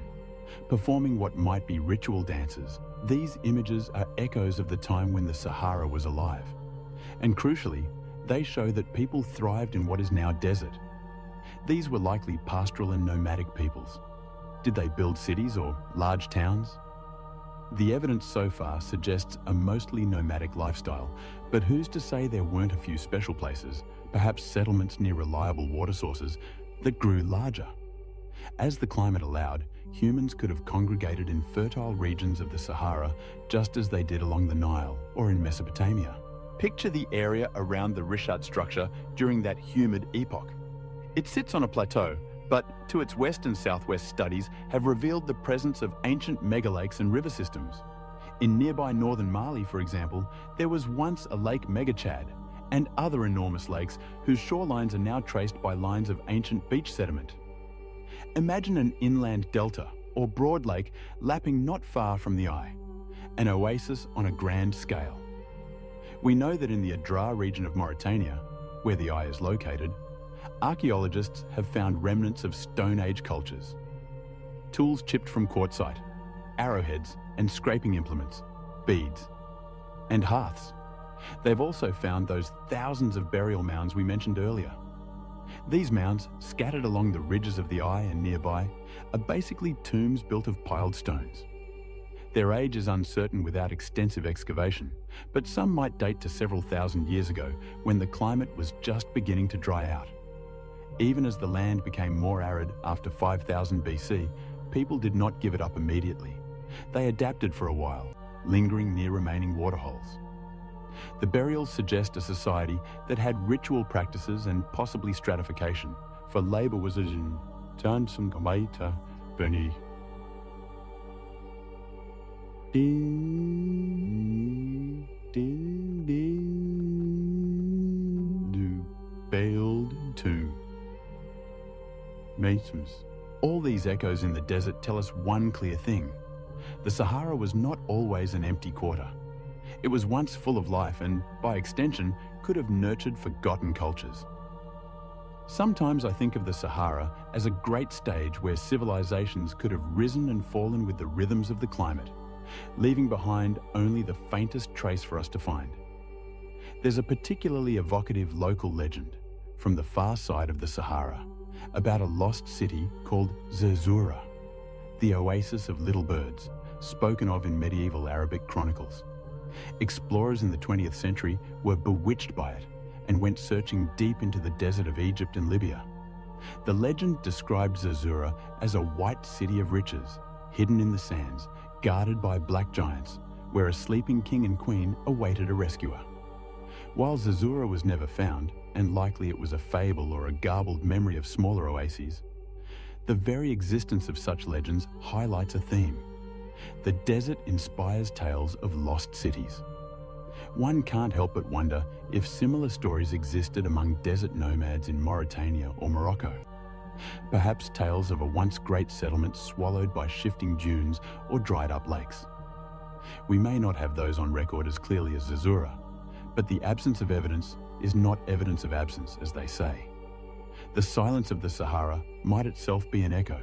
performing what might be ritual dances. These images are echoes of the time when the Sahara was alive. And crucially, they show that people thrived in what is now desert. These were likely pastoral and nomadic peoples. Did they build cities or large towns? The evidence so far suggests a mostly nomadic lifestyle, but who's to say there weren't a few special places, perhaps settlements near reliable water sources, that grew larger? As the climate allowed, humans could have congregated in fertile regions of the Sahara just as they did along the Nile or in Mesopotamia. Picture the area around the Rishat structure during that humid epoch. It sits on a plateau, but to its west and southwest studies have revealed the presence of ancient megalakes and river systems. In nearby northern Mali, for example, there was once a Lake Megachad and other enormous lakes whose shorelines are now traced by lines of ancient beach sediment. Imagine an inland delta or broad lake lapping not far from the eye, an oasis on a grand scale. We know that in the Adrar region of Mauritania, where the eye is located, archaeologists have found remnants of Stone Age cultures. Tools chipped from quartzite, arrowheads and scraping implements, beads, and hearths. They've also found those thousands of burial mounds we mentioned earlier. These mounds, scattered along the ridges of the eye and nearby, are basically tombs built of piled stones. Their age is uncertain without extensive excavation, but some might date to several thousand years ago when the climate was just beginning to dry out. Even as the land became more arid after 5000 BC, people did not give it up immediately. They adapted for a while, lingering near remaining waterholes. The burials suggest a society that had ritual practices and possibly stratification, for labor was in Tansum Gamaita Berni. Ding, ding, ding, do bailed tomb. Masons. All these echoes in the desert tell us one clear thing. The Sahara was not always an empty quarter. It was once full of life and, by extension, could have nurtured forgotten cultures. Sometimes I think of the Sahara as a great stage where civilizations could have risen and fallen with the rhythms of the climate, leaving behind only the faintest trace for us to find. There's a particularly evocative local legend from the far side of the Sahara about a lost city called Zerzura, the oasis of little birds, spoken of in medieval Arabic chronicles. Explorers in the 20th century were bewitched by it and went searching deep into the desert of Egypt and Libya. The legend described Zerzura as a white city of riches, hidden in the sands, guarded by black giants, where a sleeping king and queen awaited a rescuer. While Zerzura was never found, and likely it was a fable or a garbled memory of smaller oases, the very existence of such legends highlights a theme. The desert inspires tales of lost cities. One can't help but wonder if similar stories existed among desert nomads in Mauritania or Morocco. Perhaps tales of a once great settlement swallowed by shifting dunes or dried up lakes. We may not have those on record as clearly as Zerzura, but the absence of evidence is not evidence of absence, as they say. The silence of the Sahara might itself be an echo,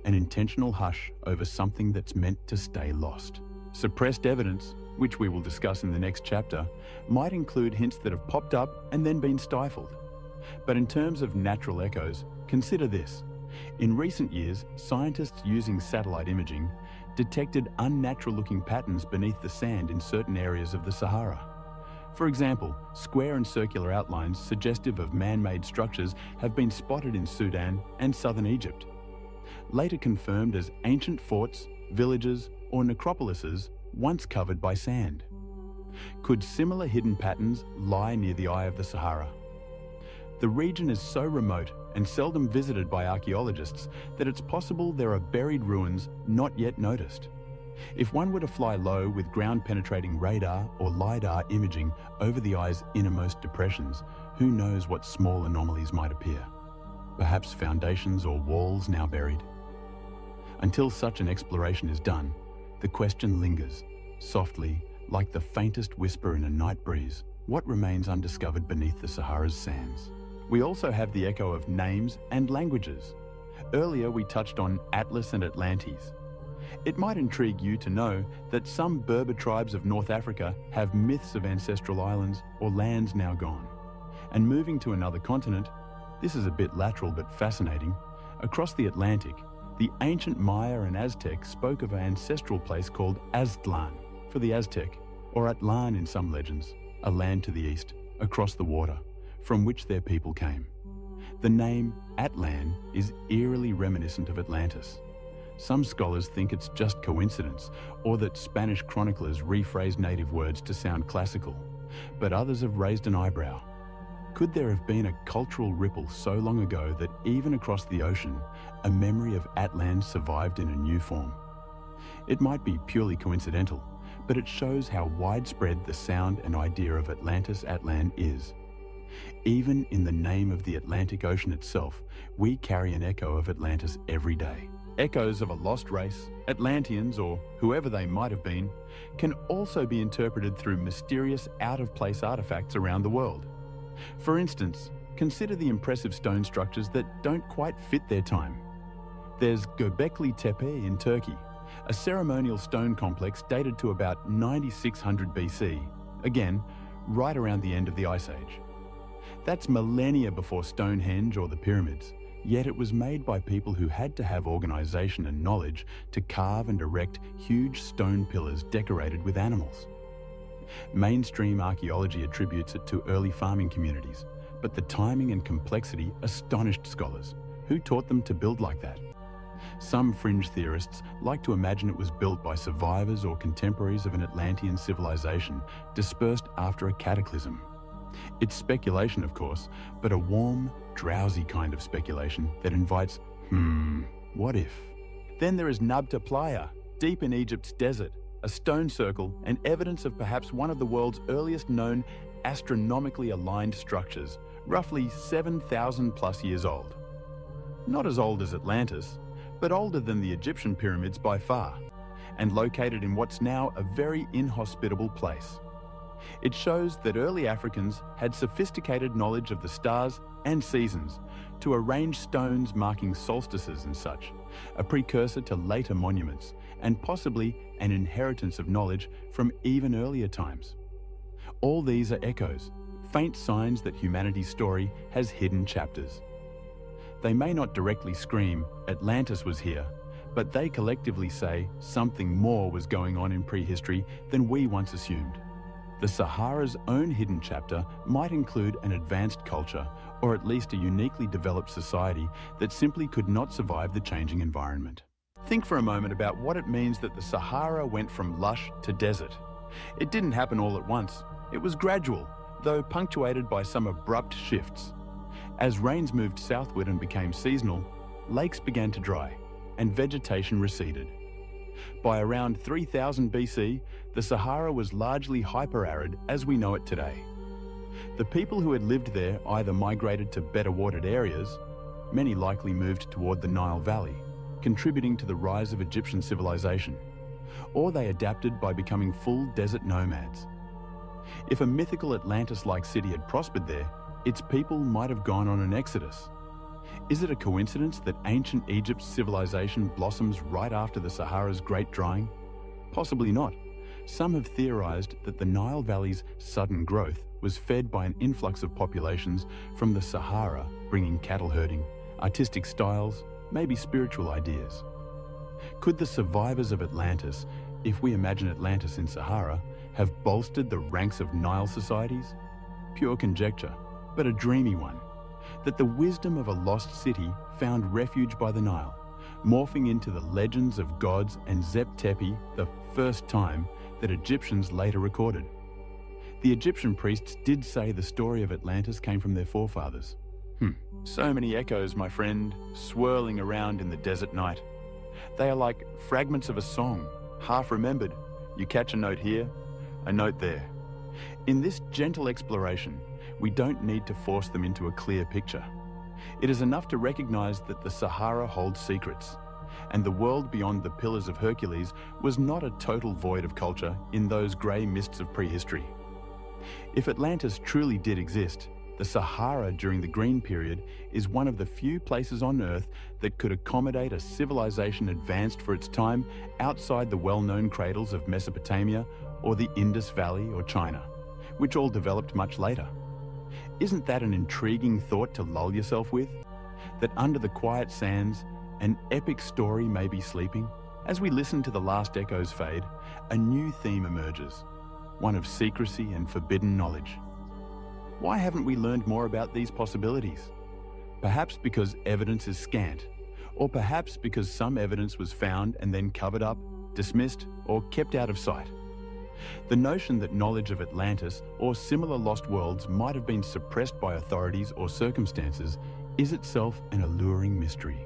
an intentional hush over something that's meant to stay lost. Suppressed evidence, which we will discuss in the next chapter, might include hints that have popped up and then been stifled. But in terms of natural echoes, consider this. In recent years, scientists using satellite imaging detected unnatural-looking patterns beneath the sand in certain areas of the Sahara. For example, square and circular outlines suggestive of man-made structures have been spotted in Sudan and southern Egypt, later confirmed as ancient forts, villages, or necropolises once covered by sand. Could similar hidden patterns lie near the eye of the Sahara? The region is so remote and seldom visited by archaeologists that it's possible there are buried ruins not yet noticed. If one were to fly low with ground-penetrating radar or LiDAR imaging over the eye's innermost depressions, who knows what small anomalies might appear? Perhaps foundations or walls now buried? Until such an exploration is done, the question lingers, softly, like the faintest whisper in a night breeze. What remains undiscovered beneath the Sahara's sands? We also have the echo of names and languages. Earlier we touched on Atlas and Atlantes. It might intrigue you to know that some Berber tribes of North Africa have myths of ancestral islands or lands now gone. And moving to another continent, this is a bit lateral but fascinating, across the Atlantic, the ancient Maya and Aztec spoke of an ancestral place called Aztlan for the Aztec, or Atlan in some legends, a land to the east, across the water, from which their people came. The name Atlan is eerily reminiscent of Atlantis. Some scholars think it's just coincidence, or that Spanish chroniclers rephrase native words to sound classical, but others have raised an eyebrow. Could there have been a cultural ripple so long ago that even across the ocean, a memory of Atlan survived in a new form? It might be purely coincidental, but it shows how widespread the sound and idea of Atlantis Atlan is. Even in the name of the Atlantic Ocean itself, we carry an echo of Atlantis every day. Echoes of a lost race, Atlanteans, or whoever they might have been, can also be interpreted through mysterious out-of-place artifacts around the world. For instance, consider the impressive stone structures that don't quite fit their time. There's Göbekli Tepe in Turkey, a ceremonial stone complex dated to about 9600 BC, again, right around the end of the Ice Age. That's millennia before Stonehenge or the pyramids, yet it was made by people who had to have organization and knowledge to carve and erect huge stone pillars decorated with animals. Mainstream archaeology attributes it to early farming communities, but the timing and complexity astonished scholars. Who taught them to build like that? Some fringe theorists like to imagine it was built by survivors or contemporaries of an Atlantean civilization dispersed after a cataclysm. It's speculation, of course, but a warm, drowsy kind of speculation that invites, what if? Then there is Nabta Playa, deep in Egypt's desert, a stone circle and evidence of perhaps one of the world's earliest known astronomically aligned structures, roughly 7,000 plus years old. Not as old as Atlantis, but older than the Egyptian pyramids by far, and located in what's now a very inhospitable place. It shows that early Africans had sophisticated knowledge of the stars and seasons to arrange stones marking solstices and such, a precursor to later monuments, and possibly an inheritance of knowledge from even earlier times. All these are echoes, faint signs that humanity's story has hidden chapters. They may not directly scream, "Atlantis was here," but they collectively say something more was going on in prehistory than we once assumed. The Sahara's own hidden chapter might include an advanced culture, or at least a uniquely developed society that simply could not survive the changing environment. Think for a moment about what it means that the Sahara went from lush to desert. It didn't happen all at once. It was gradual, though punctuated by some abrupt shifts. As rains moved southward and became seasonal, lakes began to dry, and vegetation receded. By around 3000 BC, the Sahara was largely hyper-arid as we know it today. The people who had lived there either migrated to better watered areas, many likely moved toward the Nile Valley, contributing to the rise of Egyptian civilization, or they adapted by becoming full desert nomads. If a mythical Atlantis-like city had prospered there, its people might have gone on an exodus. Is it a coincidence that ancient Egypt's civilization blossoms right after the Sahara's great drying? Possibly not. Some have theorized that the Nile Valley's sudden growth was fed by an influx of populations from the Sahara, bringing cattle herding, artistic styles, maybe spiritual ideas. Could the survivors of Atlantis, if we imagine Atlantis in Sahara, have bolstered the ranks of Nile societies? Pure conjecture, but a dreamy one. That the wisdom of a lost city found refuge by the Nile, morphing into the legends of gods and Zep Tepi, the first time that Egyptians later recorded. The Egyptian priests did say the story of Atlantis came from their forefathers. So many echoes, my friend, swirling around in the desert night. They are like fragments of a song, half remembered. You catch a note here, a note there. In this gentle exploration, we don't need to force them into a clear picture. It is enough to recognize that the Sahara holds secrets, and the world beyond the Pillars of Hercules was not a total void of culture in those grey mists of prehistory. If Atlantis truly did exist, the Sahara during the Green Period is one of the few places on Earth that could accommodate a civilization advanced for its time outside the well-known cradles of Mesopotamia or the Indus Valley or China, which all developed much later. Isn't that an intriguing thought to lull yourself with? That under the quiet sands, an epic story may be sleeping? As we listen to the last echoes fade, a new theme emerges, one of secrecy and forbidden knowledge. Why haven't we learned more about these possibilities? Perhaps because evidence is scant, or perhaps because some evidence was found and then covered up, dismissed, or kept out of sight. The notion that knowledge of Atlantis or similar lost worlds might have been suppressed by authorities or circumstances is itself an alluring mystery.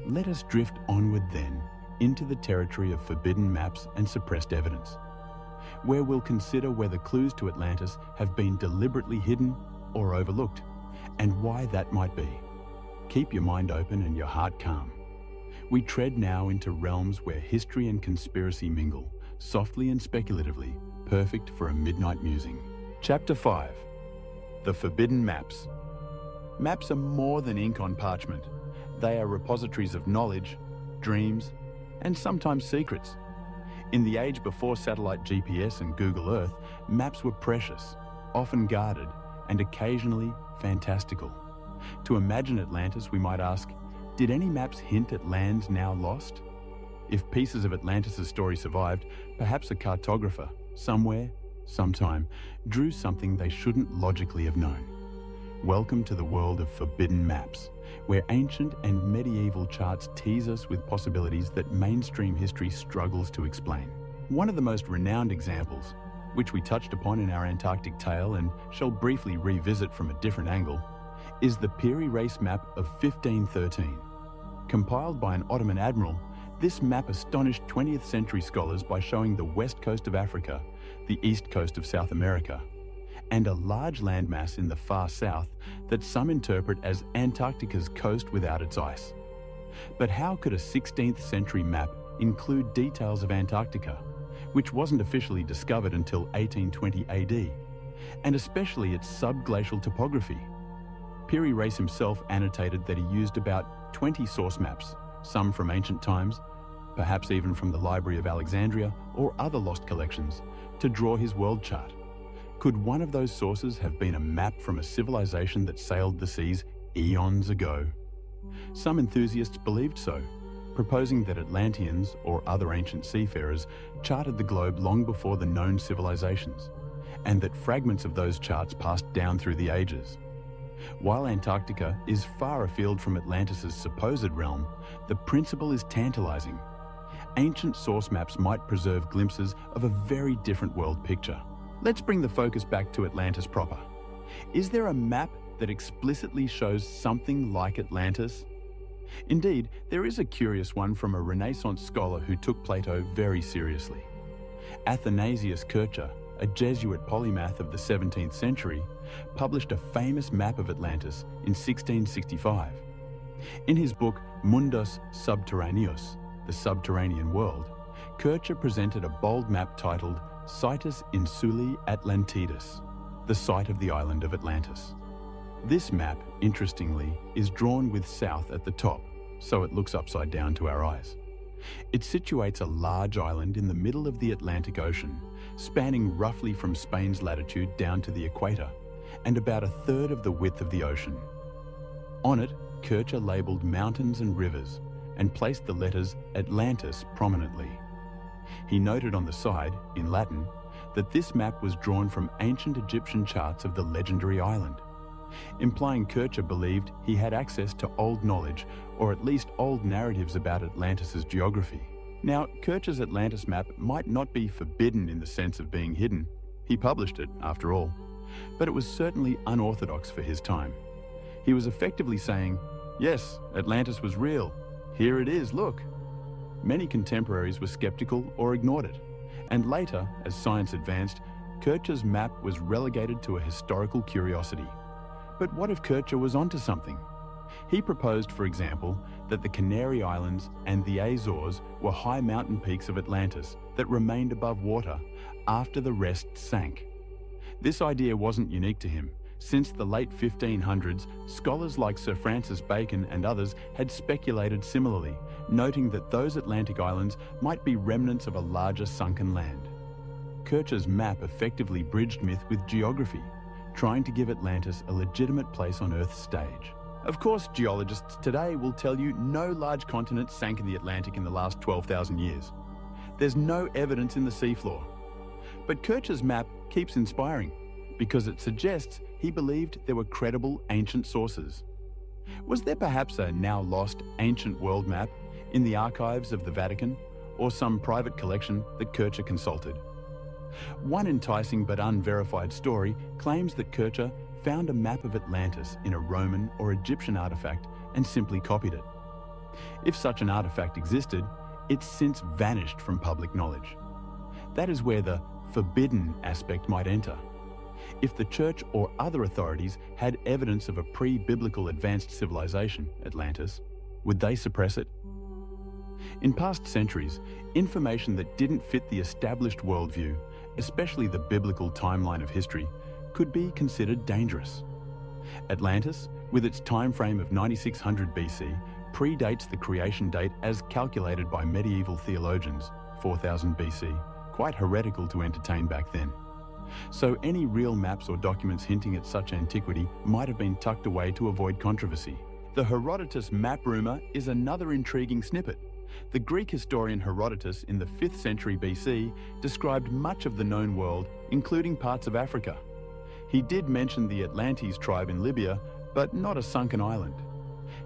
Let us drift onward then into the territory of forbidden maps and suppressed evidence, where we'll consider whether clues to Atlantis have been deliberately hidden or overlooked, and why that might be. Keep your mind open and your heart calm. We tread now into realms where history and conspiracy mingle, softly and speculatively, perfect for a midnight musing. Chapter 5. The Forbidden Maps. Maps are more than ink on parchment. They are repositories of knowledge, dreams, and sometimes secrets. In the age before satellite GPS and Google Earth, maps were precious, often guarded, and occasionally fantastical. To imagine Atlantis, we might ask, did any maps hint at lands now lost? If pieces of Atlantis' story survived, perhaps a cartographer, somewhere, sometime, drew something they shouldn't logically have known. Welcome to the world of forbidden maps, where ancient and medieval charts tease us with possibilities that mainstream history struggles to explain. One of the most renowned examples, which we touched upon in our Antarctic tale and shall briefly revisit from a different angle, is the Piri Reis map of 1513. Compiled by an Ottoman admiral, this map astonished 20th century scholars by showing the west coast of Africa, the east coast of South America, and a large landmass in the far south that some interpret as Antarctica's coast without its ice. But how could a 16th century map include details of Antarctica, which wasn't officially discovered until 1820 AD, and especially its subglacial topography. Piri Reis himself annotated that he used about 20 source maps, some from ancient times, perhaps even from the Library of Alexandria or other lost collections, to draw his world chart. Could one of those sources have been a map from a civilization that sailed the seas eons ago? Some enthusiasts believed so, proposing that Atlanteans or other ancient seafarers charted the globe long before the known civilizations, and that fragments of those charts passed down through the ages. While Antarctica is far afield from Atlantis' supposed realm, the principle is tantalizing. Ancient source maps might preserve glimpses of a very different world picture. Let's bring the focus back to Atlantis proper. Is there a map that explicitly shows something like Atlantis? Indeed, there is a curious one from a Renaissance scholar who took Plato very seriously. Athanasius Kircher, a Jesuit polymath of the 17th century, published a famous map of Atlantis in 1665. In his book Mundus Subterraneus, The Subterranean World, Kircher presented a bold map titled Situs Insulae Atlantidis, the site of the island of Atlantis. This map, interestingly, is drawn with south at the top, so it looks upside down to our eyes. It situates a large island in the middle of the Atlantic Ocean, spanning roughly from Spain's latitude down to the equator, and about a third of the width of the ocean. On it, Kircher labelled mountains and rivers, and placed the letters Atlantis prominently. He noted on the side, in Latin, that this map was drawn from ancient Egyptian charts of the legendary island, implying Kircher believed he had access to old knowledge, or at least old narratives about Atlantis' geography. Now, Kircher's Atlantis map might not be forbidden in the sense of being hidden. He published it, after all, but it was certainly unorthodox for his time. He was effectively saying, yes, Atlantis was real. Here it is, look. Many contemporaries were skeptical or ignored it, and later, as science advanced, Kircher's map was relegated to a historical curiosity. But what if Kircher was onto something? He proposed, for example, that the Canary Islands and the Azores were high mountain peaks of Atlantis that remained above water after the rest sank. This idea wasn't unique to him. Since the late 1500s, scholars like Sir Francis Bacon and others had speculated similarly, noting that those Atlantic islands might be remnants of a larger sunken land. Kircher's map effectively bridged myth with geography, trying to give Atlantis a legitimate place on Earth's stage. Of course, geologists today will tell you no large continent sank in the Atlantic in the last 12,000 years. There's no evidence in the seafloor. But Kircher's map keeps inspiring, because it suggests he believed there were credible ancient sources. Was there perhaps a now lost ancient world map in the archives of the Vatican, or some private collection that Kircher consulted? One enticing but unverified story claims that Kircher found a map of Atlantis in a Roman or Egyptian artifact and simply copied it. If such an artifact existed, it's since vanished from public knowledge. That is where the forbidden aspect might enter. If the church or other authorities had evidence of a pre-biblical advanced civilization, Atlantis, would they suppress it? In past centuries, information that didn't fit the established worldview, especially the biblical timeline of history, could be considered dangerous. Atlantis, with its time frame of 9600 BC, predates the creation date as calculated by medieval theologians, 4000 BC, quite heretical to entertain back then. So any real maps or documents hinting at such antiquity might have been tucked away to avoid controversy. The Herodotus map rumour is another intriguing snippet. The Greek historian Herodotus in the 5th century BC described much of the known world, including parts of Africa. He did mention the Atlantes tribe in Libya, but not a sunken island.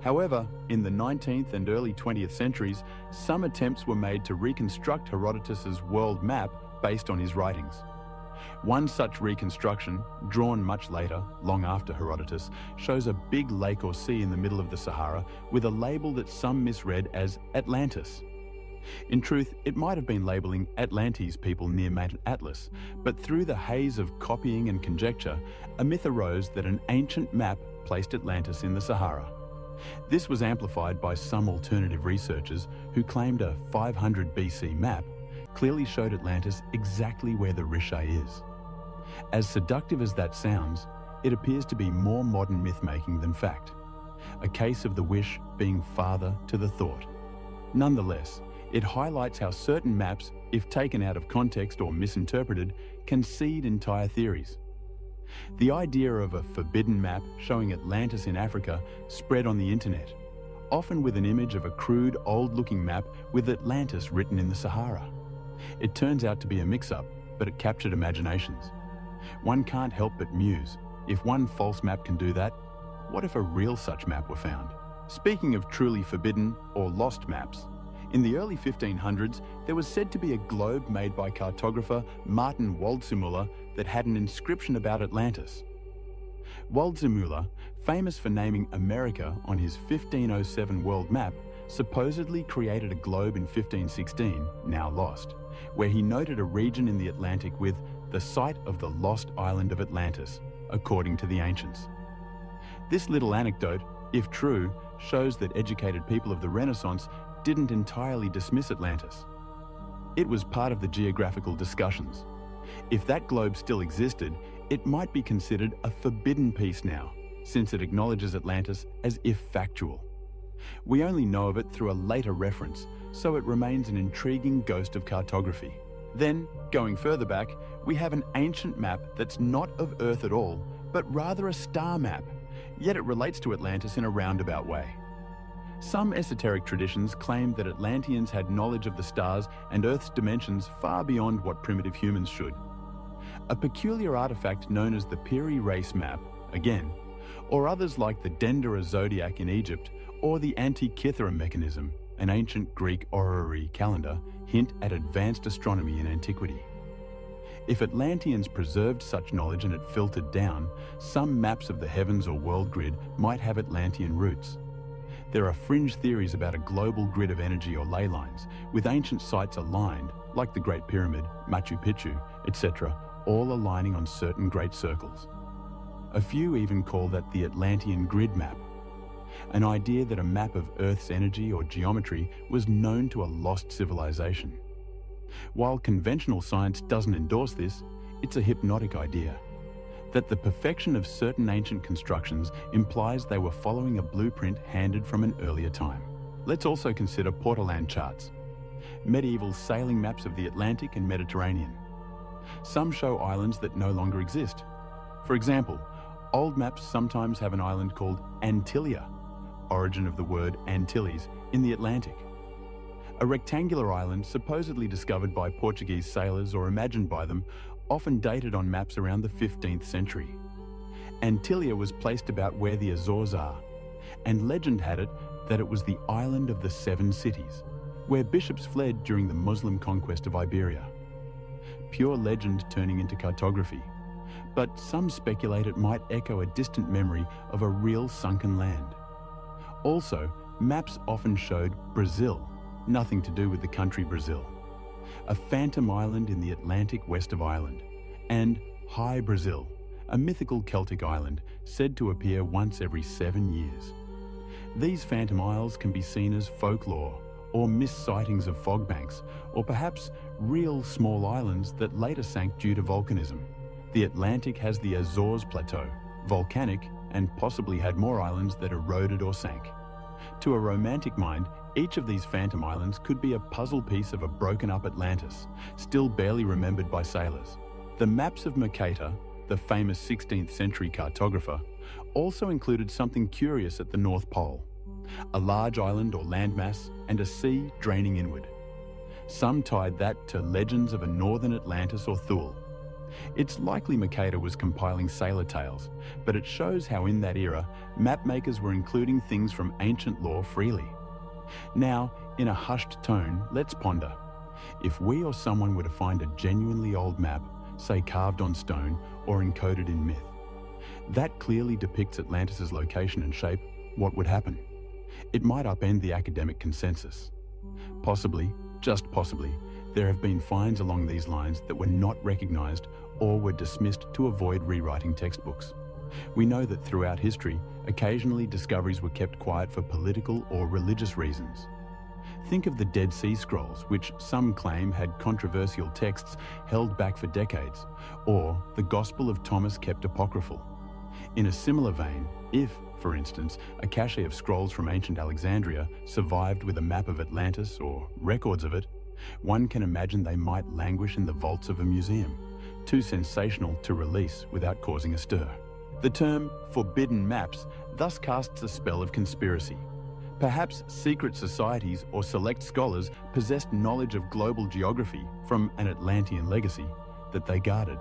However, in the 19th and early 20th centuries, some attempts were made to reconstruct Herodotus's world map based on his writings. One such reconstruction, drawn much later, long after Herodotus, shows a big lake or sea in the middle of the Sahara with a label that some misread as Atlantis. In truth, it might have been labelling Atlantes people near Mount Atlas, but through the haze of copying and conjecture, a myth arose that an ancient map placed Atlantis in the Sahara. This was amplified by some alternative researchers who claimed a 500 BC map clearly showed Atlantis exactly where the Rishi is. As seductive as that sounds, it appears to be more modern myth-making than fact, a case of the wish being father to the thought. Nonetheless, it highlights how certain maps, if taken out of context or misinterpreted, can seed entire theories. The idea of a forbidden map showing Atlantis in Africa spread on the internet, often with an image of a crude, old-looking map with Atlantis written in the Sahara. It turns out to be a mix-up, but it captured imaginations. One can't help but muse, if one false map can do that, what if a real such map were found? Speaking of truly forbidden or lost maps, in the early 1500s, there was said to be a globe made by cartographer Martin Waldseemüller that had an inscription about Atlantis. Waldseemüller, famous for naming America on his 1507 world map, supposedly created a globe in 1516, now lost, where he noted a region in the Atlantic with the site of the lost island of Atlantis, according to the ancients. This little anecdote, if true, shows that educated people of the Renaissance didn't entirely dismiss Atlantis. It was part of the geographical discussions. If that globe still existed, it might be considered a forbidden piece now, since it acknowledges Atlantis as if factual. We only know of it through a later reference, so it remains an intriguing ghost of cartography. Then, going further back, we have an ancient map that's not of Earth at all, but rather a star map, yet it relates to Atlantis in a roundabout way. Some esoteric traditions claim that Atlanteans had knowledge of the stars and Earth's dimensions far beyond what primitive humans should. A peculiar artifact known as the Piri race map, again, or others like the Dendera zodiac in Egypt or the Antikythera mechanism, an ancient Greek horary calendar, hint at advanced astronomy in antiquity. If Atlanteans preserved such knowledge and it filtered down, some maps of the heavens or world grid might have Atlantean roots. There are fringe theories about a global grid of energy or ley lines, with ancient sites aligned, like the Great Pyramid, Machu Picchu, etc., all aligning on certain great circles. A few even call that the Atlantean grid map, an idea that a map of Earth's energy or geometry was known to a lost civilization. While conventional science doesn't endorse this, it's a hypnotic idea, that the perfection of certain ancient constructions implies they were following a blueprint handed from an earlier time. Let's also consider Portolan charts, medieval sailing maps of the Atlantic and Mediterranean. Some show islands that no longer exist. For example, old maps sometimes have an island called Antillia, origin of the word Antilles, in the Atlantic. A rectangular island supposedly discovered by Portuguese sailors or imagined by them, often dated on maps around the 15th century. Antillia was placed about where the Azores are, and legend had it that it was the island of the 7 cities, where bishops fled during the Muslim conquest of Iberia. Pure legend turning into cartography, but some speculate it might echo a distant memory of a real sunken land. Also, maps often showed Brazil, nothing to do with the country Brazil, a phantom island in the Atlantic west of Ireland, and High Brazil, a mythical Celtic island said to appear once every 7 years. These phantom isles can be seen as folklore, or missed sightings of fog banks, or perhaps real small islands that later sank due to volcanism. The Atlantic has the Azores Plateau, volcanic, and possibly had more islands that eroded or sank. To a romantic mind, each of these phantom islands could be a puzzle piece of a broken-up Atlantis, still barely remembered by sailors. The maps of Mercator, the famous 16th century cartographer, also included something curious at the North Pole: a large island or landmass and a sea draining inward. Some tied that to legends of a northern Atlantis or Thule. It's likely Mercator was compiling sailor tales, but it shows how in that era, map makers were including things from ancient lore freely. Now, in a hushed tone, let's ponder. If we or someone were to find a genuinely old map, say carved on stone or encoded in myth, that clearly depicts Atlantis' location and shape, what would happen? It might upend the academic consensus. Possibly, just possibly, there have been finds along these lines that were not recognized or were dismissed to avoid rewriting textbooks. We know that throughout history, occasionally discoveries were kept quiet for political or religious reasons. Think of the Dead Sea Scrolls, which some claim had controversial texts held back for decades, or the Gospel of Thomas kept apocryphal. In a similar vein, if, for instance, a cache of scrolls from ancient Alexandria survived with a map of Atlantis or records of it, one can imagine they might languish in the vaults of a museum, too sensational to release without causing a stir. The term forbidden maps thus casts a spell of conspiracy. Perhaps secret societies or select scholars possessed knowledge of global geography from an Atlantean legacy that they guarded.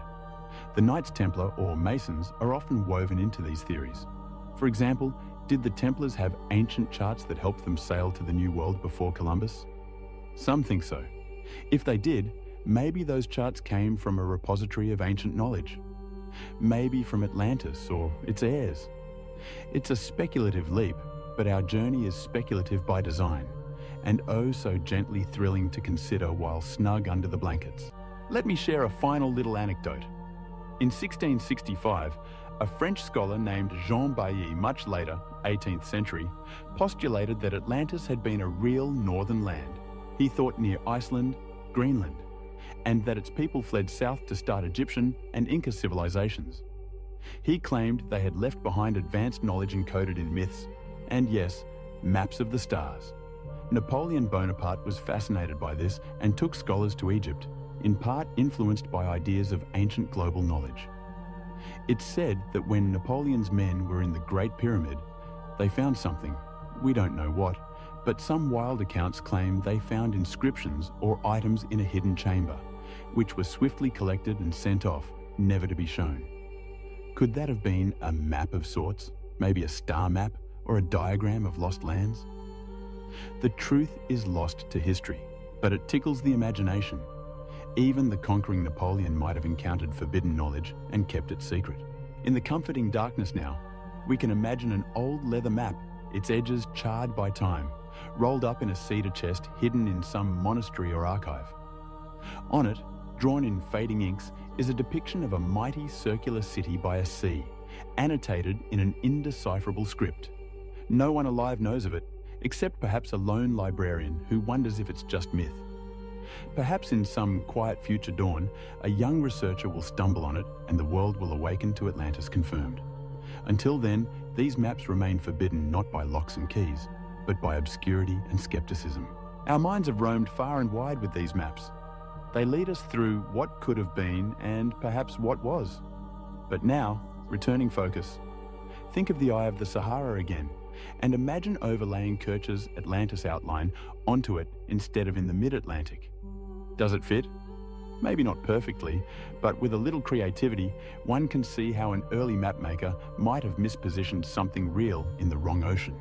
The Knights Templar or Masons are often woven into these theories. For example, did the Templars have ancient charts that helped them sail to the New World before Columbus? Some think so. If they did, maybe those charts came from a repository of ancient knowledge. Maybe from Atlantis or its heirs. It's a speculative leap, but our journey is speculative by design, and oh so gently thrilling to consider while snug under the blankets. Let me share a final little anecdote. In 1665, a French scholar named Jean Bailly, much later, 18th century, postulated that Atlantis had been a real northern land. He thought near Iceland, Greenland, and that its people fled south to start Egyptian and Inca civilizations. He claimed they had left behind advanced knowledge encoded in myths, and yes, maps of the stars. Napoleon Bonaparte was fascinated by this and took scholars to Egypt, in part influenced by ideas of ancient global knowledge. It's said that when Napoleon's men were in the Great Pyramid, they found something, we don't know what, but some wild accounts claim they found inscriptions or items in a hidden chamber, which were swiftly collected and sent off, never to be shown. Could that have been a map of sorts, maybe a star map or a diagram of lost lands? The truth is lost to history, but it tickles the imagination. Even the conquering Napoleon might have encountered forbidden knowledge and kept it secret. In the comforting darkness now, we can imagine an old leather map, its edges charred by time, rolled up in a cedar chest hidden in some monastery or archive. On it, drawn in fading inks, is a depiction of a mighty circular city by a sea, annotated in an indecipherable script. No one alive knows of it, except perhaps a lone librarian who wonders if it's just myth. Perhaps in some quiet future dawn, a young researcher will stumble on it and the world will awaken to Atlantis confirmed. Until then, these maps remain forbidden not by locks and keys, but by obscurity and skepticism. Our minds have roamed far and wide with these maps. They lead us through what could have been and perhaps what was. But now, returning focus, think of the Eye of the Sahara again, and imagine overlaying Kirch's Atlantis outline onto it instead of in the mid-Atlantic. Does it fit? Maybe not perfectly, but with a little creativity, one can see how an early mapmaker might have mispositioned something real in the wrong ocean.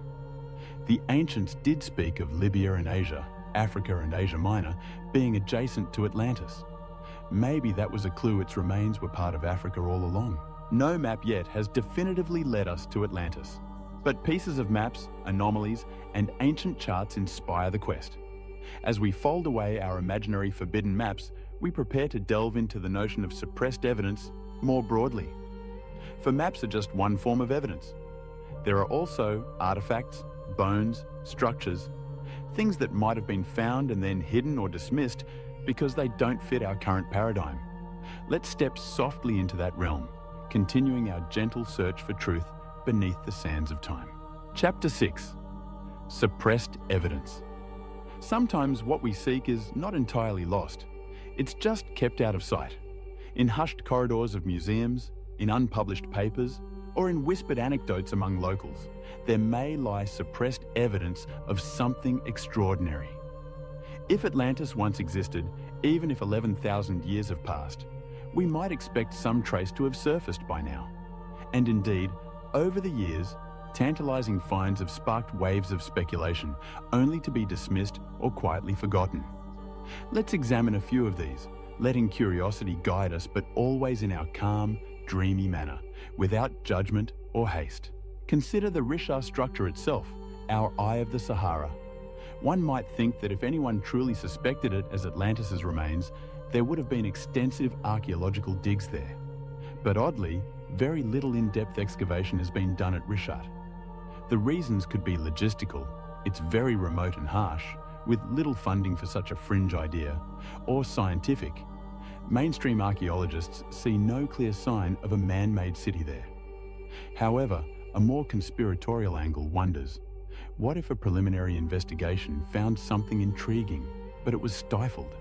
The ancients did speak of Libya and Asia, Africa and Asia Minor, being adjacent to Atlantis. Maybe that was a clue its remains were part of Africa all along. No map yet has definitively led us to Atlantis, but pieces of maps, anomalies, and ancient charts inspire the quest. As we fold away our imaginary forbidden maps, we prepare to delve into the notion of suppressed evidence more broadly. For maps are just one form of evidence. There are also artifacts, bones, structures, things that might have been found and then hidden or dismissed because they don't fit our current paradigm. Let's step softly into that realm, continuing our gentle search for truth beneath the sands of time. Chapter 6. Suppressed evidence. Sometimes what we seek is not entirely lost. It's just kept out of sight. In hushed corridors of museums, in unpublished papers, or in whispered anecdotes among locals, there may lie suppressed evidence of something extraordinary. If Atlantis once existed, even if 11,000 years have passed, we might expect some trace to have surfaced by now. And indeed, over the years, tantalizing finds have sparked waves of speculation, only to be dismissed or quietly forgotten. Let's examine a few of these, letting curiosity guide us, but always in our calm, dreamy manner, without judgment or haste. Consider the Richat structure itself, our Eye of the Sahara. One might think that if anyone truly suspected it as Atlantis' remains, there would have been extensive archaeological digs there. But oddly, very little in-depth excavation has been done at Richat. The reasons could be logistical, it's very remote and harsh, with little funding for such a fringe idea, or scientific, mainstream archaeologists see no clear sign of a man-made city there. However, a more conspiratorial angle wonders, what if a preliminary investigation found something intriguing, but it was stifled?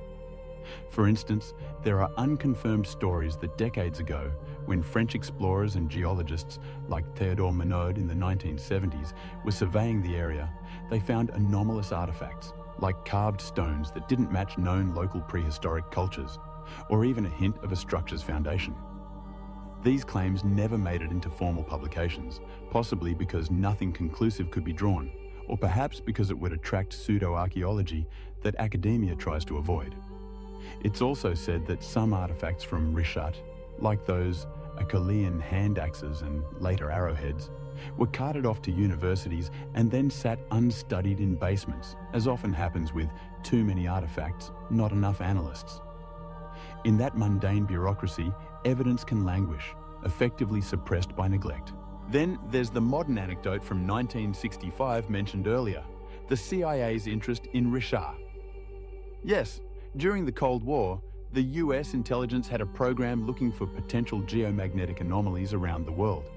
For instance, there are unconfirmed stories that decades ago, when French explorers and geologists like Théodore Monod in the 1970s were surveying the area, they found anomalous artifacts, like carved stones that didn't match known local prehistoric cultures, or even a hint of a structure's foundation. These claims never made it into formal publications, possibly because nothing conclusive could be drawn, or perhaps because it would attract pseudo-archaeology that academia tries to avoid. It's also said that some artifacts from Richat, like those Acheulean hand axes and later arrowheads, were carted off to universities and then sat unstudied in basements, as often happens with too many artifacts, not enough analysts. In that mundane bureaucracy, evidence can languish, effectively suppressed by neglect. Then there's the modern anecdote from 1965 mentioned earlier, the CIA's interest in Richat. Yes, during the Cold War, the US intelligence had a program looking for potential geomagnetic anomalies around the world,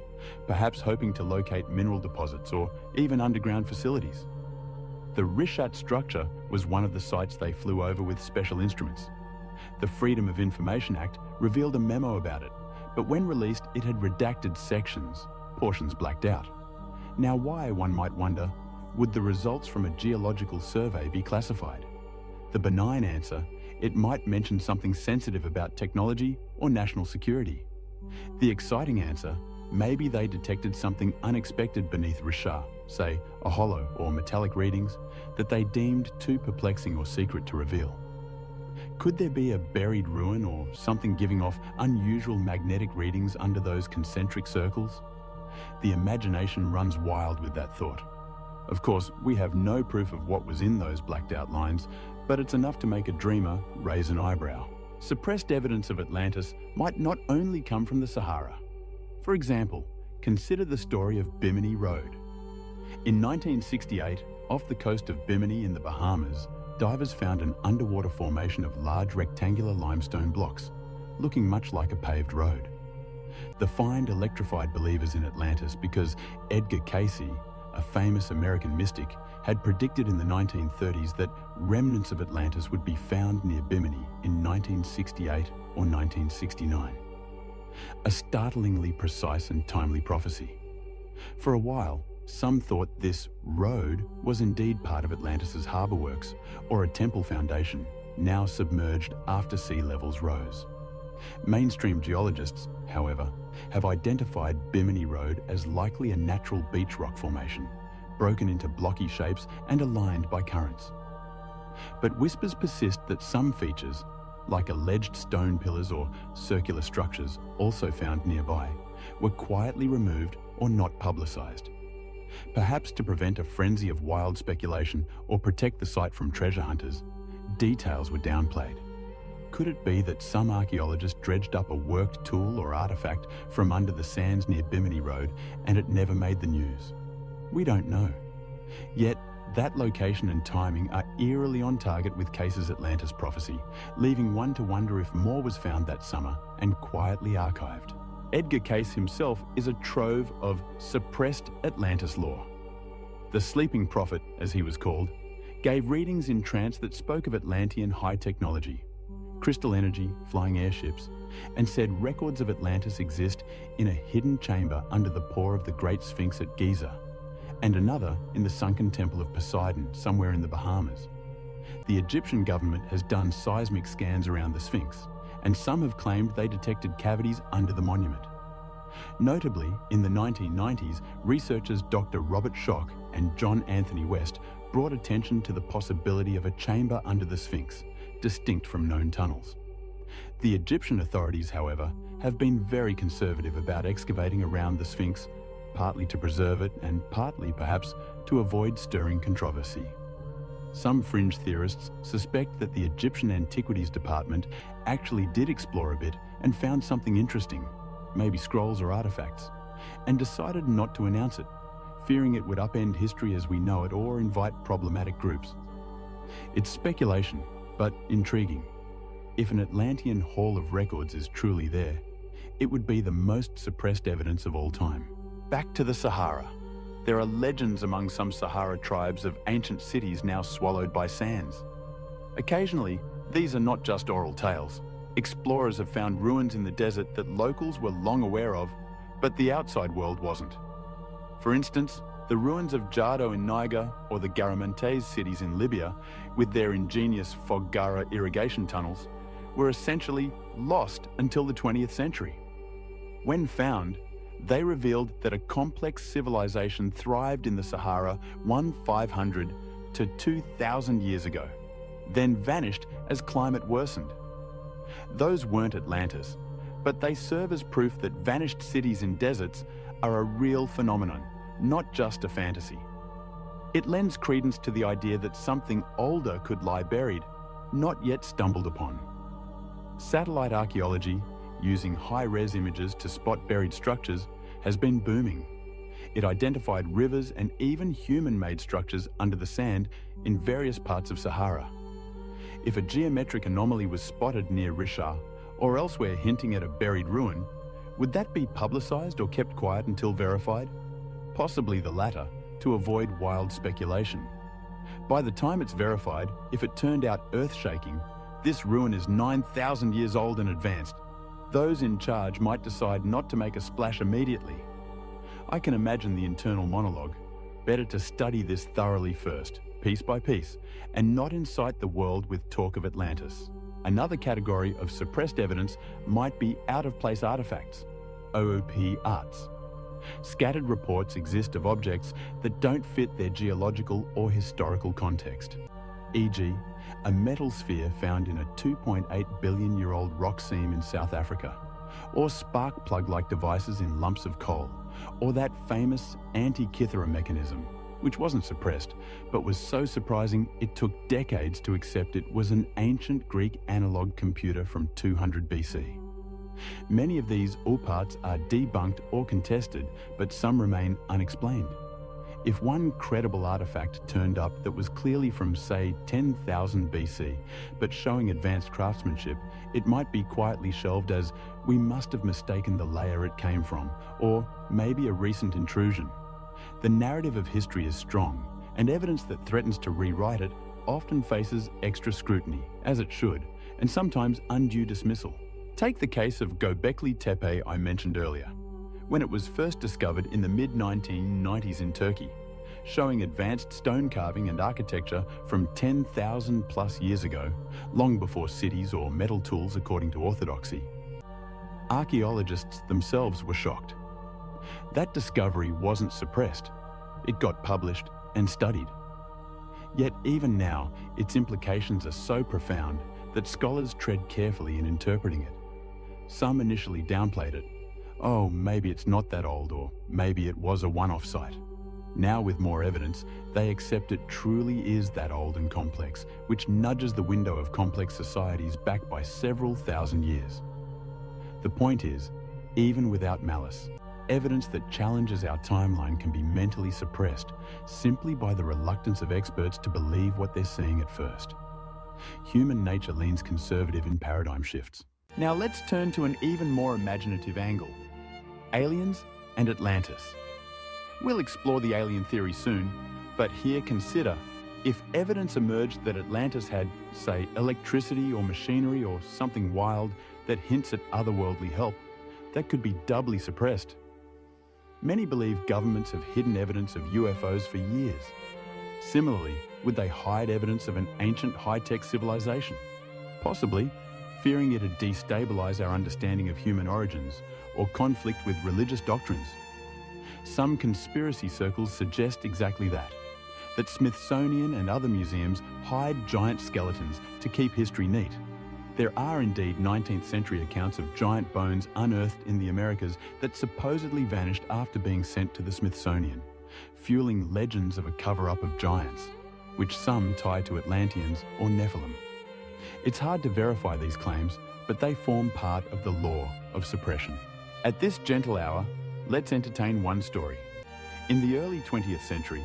perhaps hoping to locate mineral deposits or even underground facilities. The Richat structure was one of the sites they flew over with special instruments. The Freedom of Information Act revealed a memo about it, but when released, it had redacted sections, portions blacked out. Now why, one might wonder, would the results from a geological survey be classified? The benign answer, it might mention something sensitive about technology or national security. The exciting answer, maybe they detected something unexpected beneath Richat, say a hollow or metallic readings, that they deemed too perplexing or secret to reveal. Could there be a buried ruin or something giving off unusual magnetic readings under those concentric circles? The imagination runs wild with that thought. Of course, we have no proof of what was in those blacked out lines, but it's enough to make a dreamer raise an eyebrow. Suppressed evidence of Atlantis might not only come from the Sahara. For example, consider the story of Bimini Road. In 1968, off the coast of Bimini in the Bahamas, divers found an underwater formation of large rectangular limestone blocks, looking much like a paved road. The find electrified believers in Atlantis because Edgar Cayce, a famous American mystic, had predicted in the 1930s that remnants of Atlantis would be found near Bimini in 1968 or 1969. A startlingly precise and timely prophecy. For a while, some thought this road was indeed part of Atlantis's harbour works or a temple foundation, now submerged after sea levels rose. Mainstream geologists, however, have identified Bimini Road as likely a natural beach rock formation, broken into blocky shapes and aligned by currents. But whispers persist that some features, like alleged stone pillars or circular structures also found nearby, were quietly removed or not publicised. Perhaps to prevent a frenzy of wild speculation or protect the site from treasure hunters, details were downplayed. Could it be that some archaeologist dredged up a worked tool or artefact from under the sands near Bimini Road and it never made the news? We don't know. Yet, that location and timing are eerily on target with Cayce's Atlantis prophecy, leaving one to wonder if more was found that summer and quietly archived. Edgar Cayce himself is a trove of suppressed Atlantis lore. The Sleeping Prophet, as he was called, gave readings in trance that spoke of Atlantean high technology, crystal energy, flying airships, and said records of Atlantis exist in a hidden chamber under the paw of the Great Sphinx at Giza, and another in the sunken temple of Poseidon somewhere in the Bahamas. The Egyptian government has done seismic scans around the Sphinx, and some have claimed they detected cavities under the monument. Notably, in the 1990s, researchers Dr. Robert Schoch and John Anthony West brought attention to the possibility of a chamber under the Sphinx, distinct from known tunnels. The Egyptian authorities, however, have been very conservative about excavating around the Sphinx, partly to preserve it and partly, perhaps, to avoid stirring controversy. Some fringe theorists suspect that the Egyptian Antiquities Department actually did explore a bit and found something interesting, maybe scrolls or artifacts, and decided not to announce it, fearing it would upend history as we know it or invite problematic groups. It's speculation, but intriguing. If an Atlantean Hall of Records is truly there, it would be the most suppressed evidence of all time. Back to the Sahara. There are legends among some Sahara tribes of ancient cities now swallowed by sands. Occasionally, these are not just oral tales. Explorers have found ruins in the desert that locals were long aware of, but the outside world wasn't. For instance, the ruins of Jardo in Niger or the Garamantes cities in Libya, with their ingenious Foggara irrigation tunnels, were essentially lost until the 20th century. When found, they revealed that a complex civilization thrived in the Sahara 1,500 to 2,000 years ago, then vanished as climate worsened. Those weren't Atlantis, but they serve as proof that vanished cities in deserts are a real phenomenon, not just a fantasy. It lends credence to the idea that something older could lie buried, not yet stumbled upon. Satellite archaeology, using high-res images to spot buried structures, has been booming. It identified rivers and even human-made structures under the sand in various parts of Sahara. If a geometric anomaly was spotted near Risha or elsewhere hinting at a buried ruin, would that be publicized or kept quiet until verified? Possibly the latter, to avoid wild speculation. By the time it's verified, if it turned out earth-shaking, this ruin is 9,000 years old and advanced. Those in charge might decide not to make a splash immediately. I can imagine the internal monologue. Better to study this thoroughly first, piece by piece, and not incite the world with talk of Atlantis. Another category of suppressed evidence might be out-of-place artifacts, OOP arts. Scattered reports exist of objects that don't fit their geological or historical context. E.g., a metal sphere found in a 2.8 billion-year-old rock seam in South Africa, or spark plug-like devices in lumps of coal, or that famous Antikythera mechanism, which wasn't suppressed, but was so surprising it took decades to accept it was an ancient Greek analog computer from 200 BC. Many of these parts are debunked or contested, but some remain unexplained. If one credible artifact turned up that was clearly from, say, 10,000 BC, but showing advanced craftsmanship, it might be quietly shelved as, we must have mistaken the layer it came from, or maybe a recent intrusion. The narrative of history is strong, and evidence that threatens to rewrite it often faces extra scrutiny, as it should, and sometimes undue dismissal. Take the case of Göbekli Tepe I mentioned earlier, when it was first discovered in the mid-1990s in Turkey, showing advanced stone carving and architecture from 10,000 plus years ago, long before cities or metal tools according to orthodoxy. Archaeologists themselves were shocked. That discovery wasn't suppressed. It got published and studied. Yet even now, its implications are so profound that scholars tread carefully in interpreting it. Some initially downplayed it. Oh, maybe it's not that old, or maybe it was a one-off site. Now with more evidence, they accept it truly is that old and complex, which nudges the window of complex societies back by several thousand years. The point is, even without malice, evidence that challenges our timeline can be mentally suppressed simply by the reluctance of experts to believe what they're seeing at first. Human nature leans conservative in paradigm shifts. Now let's turn to an even more imaginative angle: aliens and Atlantis. We'll explore the alien theory soon, but here consider, if evidence emerged that Atlantis had, say, electricity or machinery or something wild that hints at otherworldly help, that could be doubly suppressed. Many believe governments have hidden evidence of UFOs for years. Similarly, would they hide evidence of an ancient high-tech civilization? Possibly, fearing it'd destabilize our understanding of human origins or conflict with religious doctrines. Some conspiracy circles suggest exactly that Smithsonian and other museums hide giant skeletons to keep history neat. There are indeed 19th century accounts of giant bones unearthed in the Americas that supposedly vanished after being sent to the Smithsonian, fueling legends of a cover-up of giants, which some tie to Atlanteans or Nephilim. It's hard to verify these claims, but they form part of the law of suppression. At this gentle hour, let's entertain one story. In the early 20th century,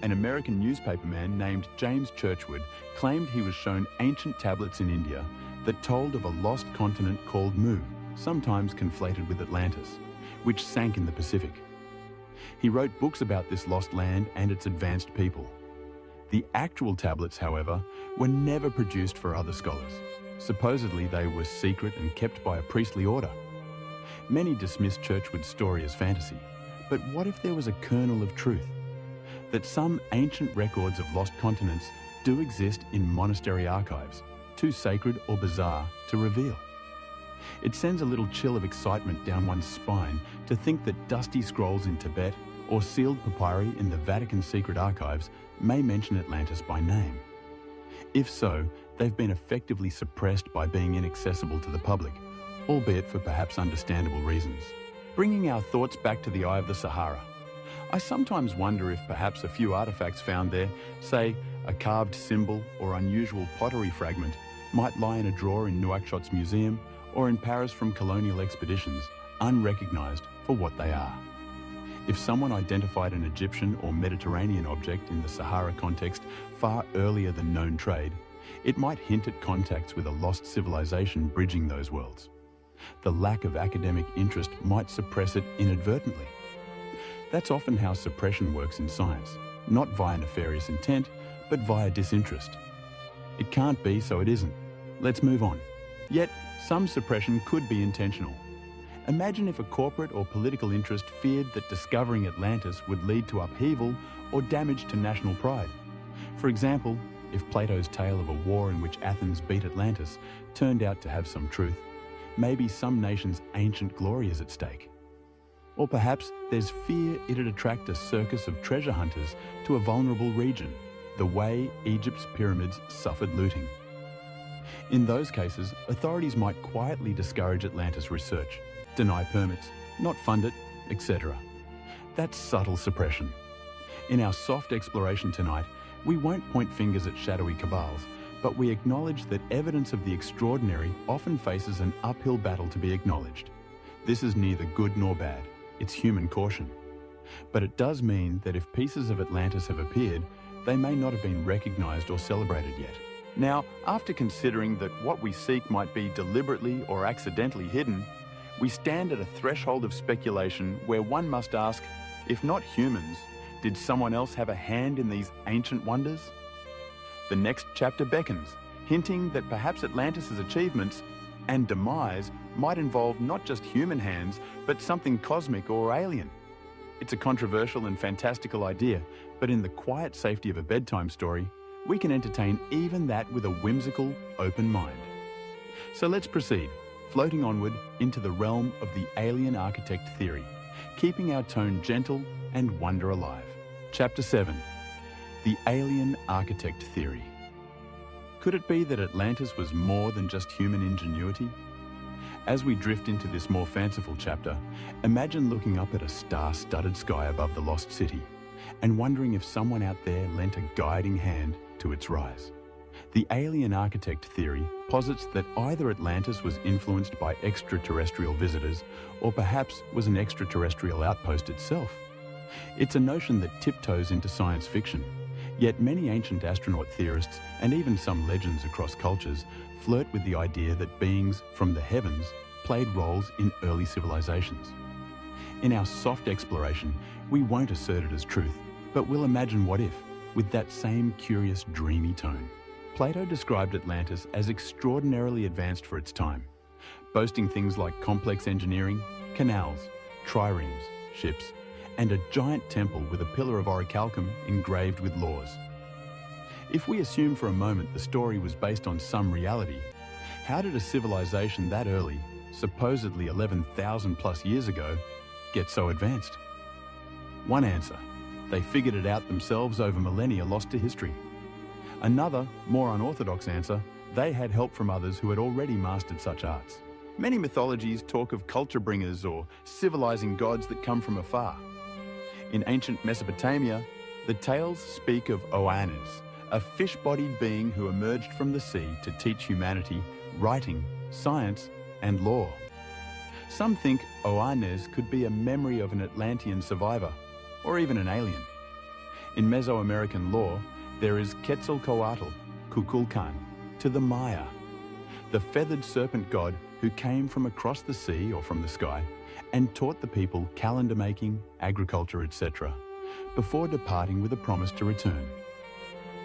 an American newspaperman named James Churchward claimed he was shown ancient tablets in India that told of a lost continent called Mu, sometimes conflated with Atlantis, which sank in the Pacific. He wrote books about this lost land and its advanced people. The actual tablets, however, were never produced for other scholars. Supposedly they were secret and kept by a priestly order. Many dismiss Churchward's story as fantasy, but what if there was a kernel of truth? That some ancient records of lost continents do exist in monastery archives, too sacred or bizarre to reveal. It sends a little chill of excitement down one's spine to think that dusty scrolls in Tibet or sealed papyri in the Vatican secret archives may mention Atlantis by name. If so, they've been effectively suppressed by being inaccessible to the public, albeit for perhaps understandable reasons. Bringing our thoughts back to the Eye of the Sahara, I sometimes wonder if perhaps a few artifacts found there, say a carved symbol or unusual pottery fragment, might lie in a drawer in Nouakchot's museum or in Paris from colonial expeditions, unrecognised for what they are. If someone identified an Egyptian or Mediterranean object in the Sahara context far earlier than known trade, it might hint at contacts with a lost civilization bridging those worlds. The lack of academic interest might suppress it inadvertently. That's often how suppression works in science, not via nefarious intent, but via disinterest. It can't be, so it isn't. Let's move on. Yet, some suppression could be intentional. Imagine if a corporate or political interest feared that discovering Atlantis would lead to upheaval or damage to national pride. For example, if Plato's tale of a war in which Athens beat Atlantis turned out to have some truth, maybe some nation's ancient glory is at stake. Or perhaps there's fear it'd attract a circus of treasure hunters to a vulnerable region, the way Egypt's pyramids suffered looting. In those cases, authorities might quietly discourage Atlantis research, deny permits, not fund it, etc. That's subtle suppression. In our soft exploration tonight, we won't point fingers at shadowy cabals, but we acknowledge that evidence of the extraordinary often faces an uphill battle to be acknowledged. This is neither good nor bad. It's human caution. But it does mean that if pieces of Atlantis have appeared, they may not have been recognised or celebrated yet. Now, after considering that what we seek might be deliberately or accidentally hidden, we stand at a threshold of speculation where one must ask, if not humans, did someone else have a hand in these ancient wonders? The next chapter beckons, hinting that perhaps Atlantis' achievements and demise might involve not just human hands, but something cosmic or alien. It's a controversial and fantastical idea, but in the quiet safety of a bedtime story, we can entertain even that with a whimsical, open mind. So let's proceed, floating onward into the realm of the alien architect theory, keeping our tone gentle and wonder alive. Chapter 7, the alien architect theory. Could it be that Atlantis was more than just human ingenuity? As we drift into this more fanciful chapter, imagine looking up at a star-studded sky above the lost city and wondering if someone out there lent a guiding hand to its rise. The alien architect theory posits that either Atlantis was influenced by extraterrestrial visitors or perhaps was an extraterrestrial outpost itself. It's a notion that tiptoes into science fiction, yet many ancient astronaut theorists and even some legends across cultures flirt with the idea that beings from the heavens played roles in early civilizations. In our soft exploration, we won't assert it as truth, but we'll imagine what if, with that same curious, dreamy tone. Plato described Atlantis as extraordinarily advanced for its time, boasting things like complex engineering, canals, triremes, ships, and a giant temple with a pillar of orichalcum engraved with laws. If we assume for a moment the story was based on some reality, how did a civilization that early, supposedly 11,000 plus years ago, get so advanced? One answer: they figured it out themselves over millennia lost to history. Another, more unorthodox answer: they had help from others who had already mastered such arts. Many mythologies talk of culture bringers or civilizing gods that come from afar. In ancient Mesopotamia, the tales speak of Oannes, a fish-bodied being who emerged from the sea to teach humanity writing, science, and law. Some think Oannes could be a memory of an Atlantean survivor, or even an alien. In Mesoamerican lore, there is Quetzalcoatl, Kukulkan, to the Maya, the feathered serpent god who came from across the sea or from the sky and taught the people calendar making, agriculture, etc., before departing with a promise to return.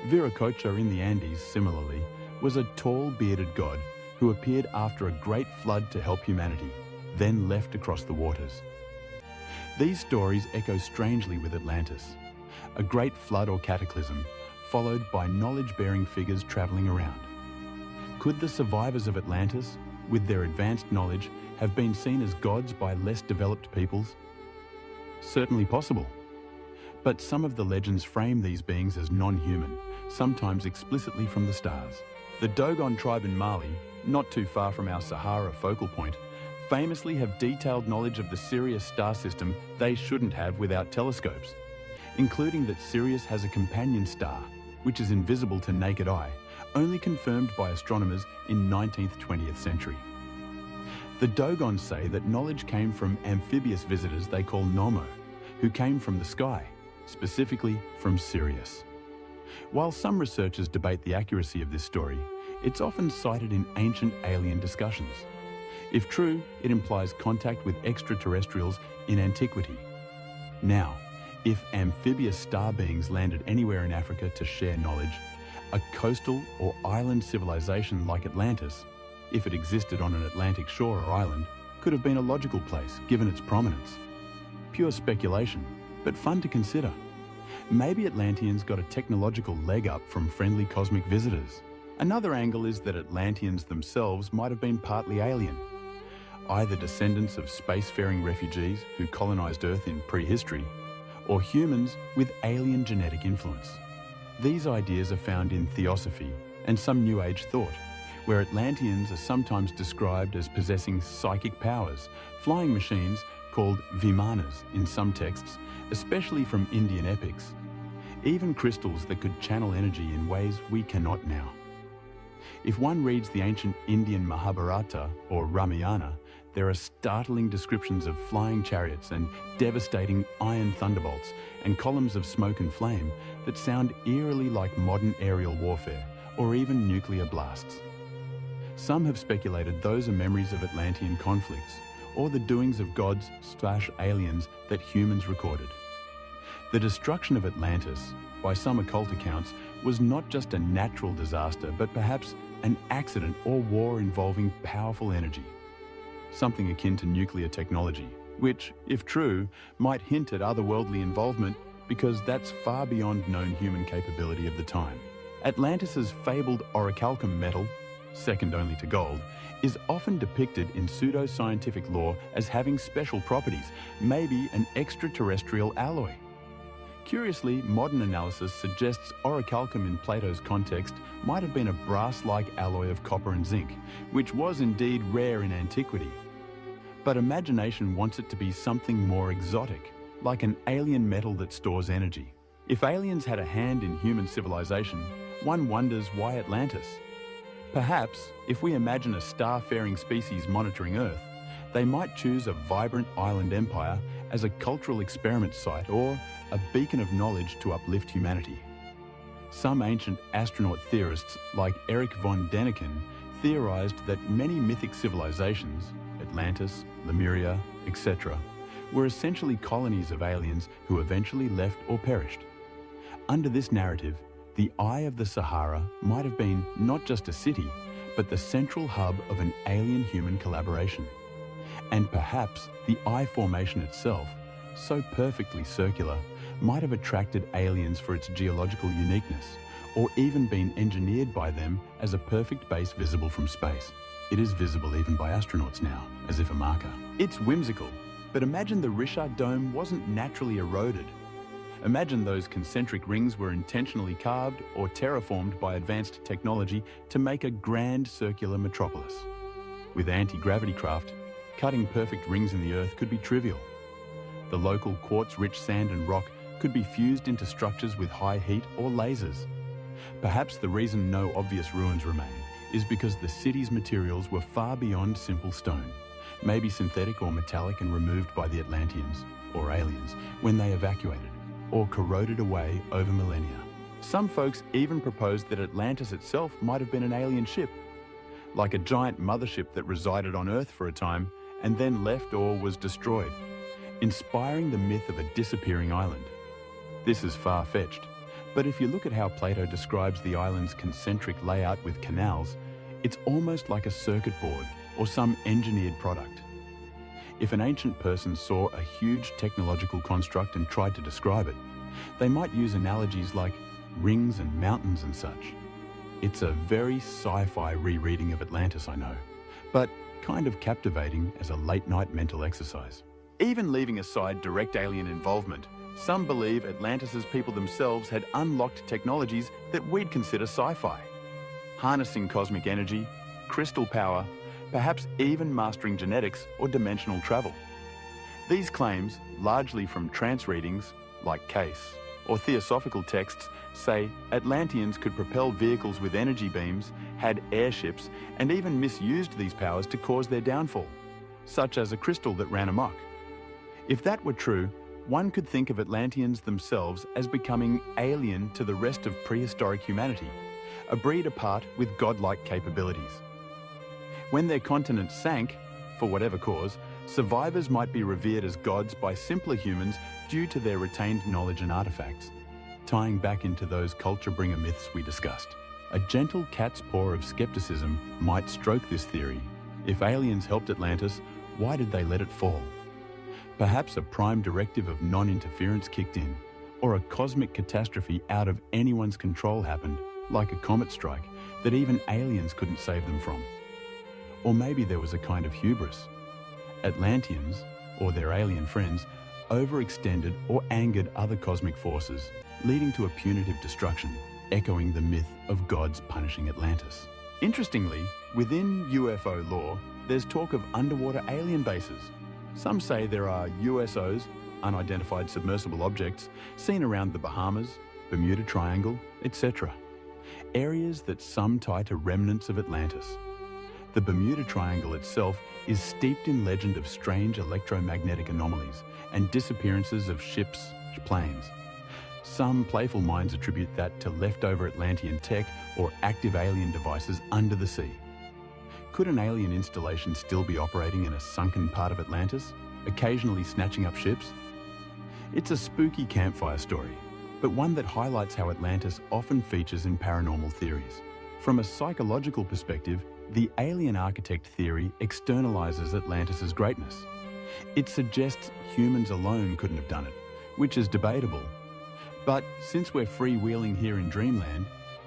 Viracocha in the Andes, similarly, was a tall, bearded god who appeared after a great flood to help humanity, then left across the waters. These stories echo strangely with Atlantis, a great flood or cataclysm, followed by knowledge-bearing figures travelling around. Could the survivors of Atlantis, with their advanced knowledge, have been seen as gods by less developed peoples? Certainly possible. But some of the legends frame these beings as non-human, sometimes explicitly from the stars. The Dogon tribe in Mali, not too far from our Sahara focal point, famously have detailed knowledge of the Sirius star system they shouldn't have without telescopes, including that Sirius has a companion star, which is invisible to naked eye, only confirmed by astronomers in 19th-20th century. The Dogons say that knowledge came from amphibious visitors they call Nomo, who came from the sky, specifically from Sirius. While some researchers debate the accuracy of this story, it's often cited in ancient alien discussions. If true, it implies contact with extraterrestrials in antiquity. Now, if amphibious star beings landed anywhere in Africa to share knowledge, a coastal or island civilization like Atlantis, if it existed on an Atlantic shore or island, could have been a logical place given its prominence. Pure speculation, but fun to consider. Maybe Atlanteans got a technological leg up from friendly cosmic visitors. Another angle is that Atlanteans themselves might have been partly alien, either descendants of spacefaring refugees who colonized Earth in prehistory, or humans with alien genetic influence. These ideas are found in Theosophy and some New Age thought, where Atlanteans are sometimes described as possessing psychic powers, flying machines called vimanas in some texts, especially from Indian epics, even crystals that could channel energy in ways we cannot now. If one reads the ancient Indian Mahabharata or Ramayana, there are startling descriptions of flying chariots and devastating iron thunderbolts and columns of smoke and flame that sound eerily like modern aerial warfare or even nuclear blasts. Some have speculated those are memories of Atlantean conflicts or the doings of gods/aliens that humans recorded. The destruction of Atlantis, by some occult accounts, was not just a natural disaster, but perhaps an accident or war involving powerful energy. Something akin to nuclear technology, which, if true, might hint at otherworldly involvement because that's far beyond known human capability of the time. Atlantis's fabled orichalcum metal, second only to gold, is often depicted in pseudo-scientific lore as having special properties, maybe an extraterrestrial alloy. Curiously, modern analysis suggests orichalcum in Plato's context might have been a brass-like alloy of copper and zinc, which was indeed rare in antiquity. But imagination wants it to be something more exotic, like an alien metal that stores energy. If aliens had a hand in human civilization, one wonders why Atlantis. Perhaps, if we imagine a star-faring species monitoring Earth, they might choose a vibrant island empire as a cultural experiment site or a beacon of knowledge to uplift humanity. Some ancient astronaut theorists, like Erich von Däniken, theorized that many mythic civilizations, Atlantis, Lemuria, etc., were essentially colonies of aliens who eventually left or perished. Under this narrative, the Eye of the Sahara might have been not just a city, but the central hub of an alien-human collaboration. And perhaps the Eye formation itself, so perfectly circular, might have attracted aliens for its geological uniqueness, or even been engineered by them as a perfect base visible from space. It is visible even by astronauts now, as if a marker. It's whimsical, but imagine the Richard Dome wasn't naturally eroded. Imagine those concentric rings were intentionally carved or terraformed by advanced technology to make a grand circular metropolis. With anti-gravity craft, cutting perfect rings in the Earth could be trivial. The local quartz-rich sand and rock could be fused into structures with high heat or lasers. Perhaps the reason no obvious ruins remain is because the city's materials were far beyond simple stone, maybe synthetic or metallic and removed by the Atlanteans, or aliens, when they evacuated. or corroded away over millennia. Some folks even proposed that Atlantis itself might have been an alien ship, like a giant mothership that resided on Earth for a time and then left or was destroyed, inspiring the myth of a disappearing island. This is far-fetched, but if you look at how Plato describes the island's concentric layout with canals, it's almost like a circuit board or some engineered product. If an ancient person saw a huge technological construct and tried to describe it, they might use analogies like rings and mountains and such. It's a very sci-fi rereading of Atlantis, I know, but kind of captivating as a late-night mental exercise. Even leaving aside direct alien involvement, some believe Atlantis' people themselves had unlocked technologies that we'd consider sci-fi. Harnessing cosmic energy, crystal power, perhaps even mastering genetics or dimensional travel. These claims, largely from trance readings, like Case, or theosophical texts, say Atlanteans could propel vehicles with energy beams, had airships, and even misused these powers to cause their downfall, such as a crystal that ran amok. If that were true, one could think of Atlanteans themselves as becoming alien to the rest of prehistoric humanity, a breed apart with godlike capabilities. When their continent sank, for whatever cause, survivors might be revered as gods by simpler humans due to their retained knowledge and artifacts, tying back into those culture-bringer myths we discussed. A gentle cat's paw of skepticism might stroke this theory. If aliens helped Atlantis, why did they let it fall? Perhaps a prime directive of non-interference kicked in, or a cosmic catastrophe out of anyone's control happened, like a comet strike, that even aliens couldn't save them from. Or maybe there was a kind of hubris. Atlanteans, or their alien friends, overextended or angered other cosmic forces, leading to a punitive destruction, echoing the myth of gods punishing Atlantis. Interestingly, within UFO lore, there's talk of underwater alien bases. Some say there are USOs, unidentified submersible objects, seen around the Bahamas, Bermuda Triangle, etc. Areas that some tie to remnants of Atlantis. The Bermuda Triangle itself is steeped in legend of strange electromagnetic anomalies and disappearances of ships, planes. Some playful minds attribute that to leftover Atlantean tech or active alien devices under the sea. Could an alien installation still be operating in a sunken part of Atlantis, occasionally snatching up ships? It's a spooky campfire story, but one that highlights how Atlantis often features in paranormal theories. From a psychological perspective, the alien architect theory externalizes Atlantis' greatness. It suggests humans alone couldn't have done it, which is debatable. But since we're freewheeling here in dreamland,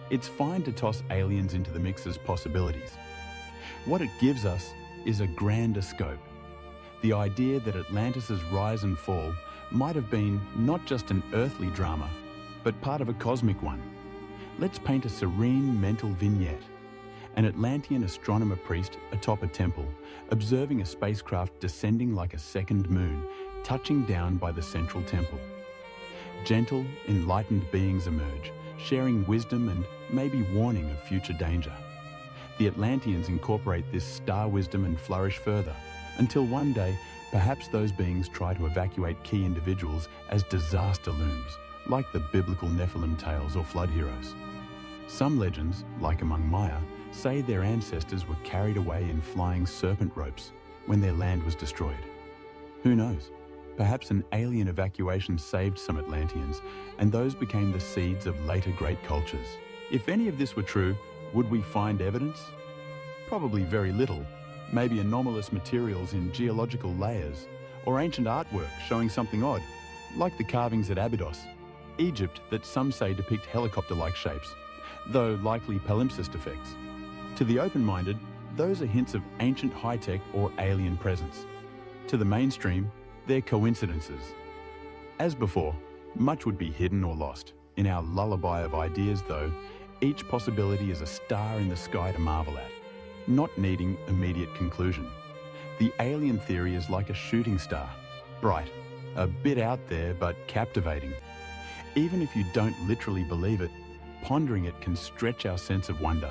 it's fine to toss aliens into the mix as possibilities. What it gives us is a grander scope. The idea that Atlantis' rise and fall might have been not just an earthly drama, but part of a cosmic one. Let's paint a serene mental vignette. An Atlantean astronomer priest atop a temple, observing a spacecraft descending like a second moon, touching down by the central temple. Gentle, enlightened beings emerge, sharing wisdom and maybe warning of future danger. The Atlanteans incorporate this star wisdom and flourish further, until one day, perhaps those beings try to evacuate key individuals as disaster looms, like the biblical Nephilim tales or flood heroes. Some legends, like among Maya, say their ancestors were carried away in flying serpent ropes when their land was destroyed. Who knows? Perhaps an alien evacuation saved some Atlanteans, and those became the seeds of later great cultures. If any of this were true, would we find evidence? Probably very little. Maybe anomalous materials in geological layers, or ancient artwork showing something odd, like the carvings at Abydos, Egypt, that some say depict helicopter-like shapes, though likely palimpsest effects. To the open-minded, those are hints of ancient high-tech or alien presence. To the mainstream, they're coincidences. As before, much would be hidden or lost. In our lullaby of ideas, though, each possibility is a star in the sky to marvel at, not needing immediate conclusion. The alien theory is like a shooting star, bright, a bit out there but captivating. Even if you don't literally believe it, pondering it can stretch our sense of wonder.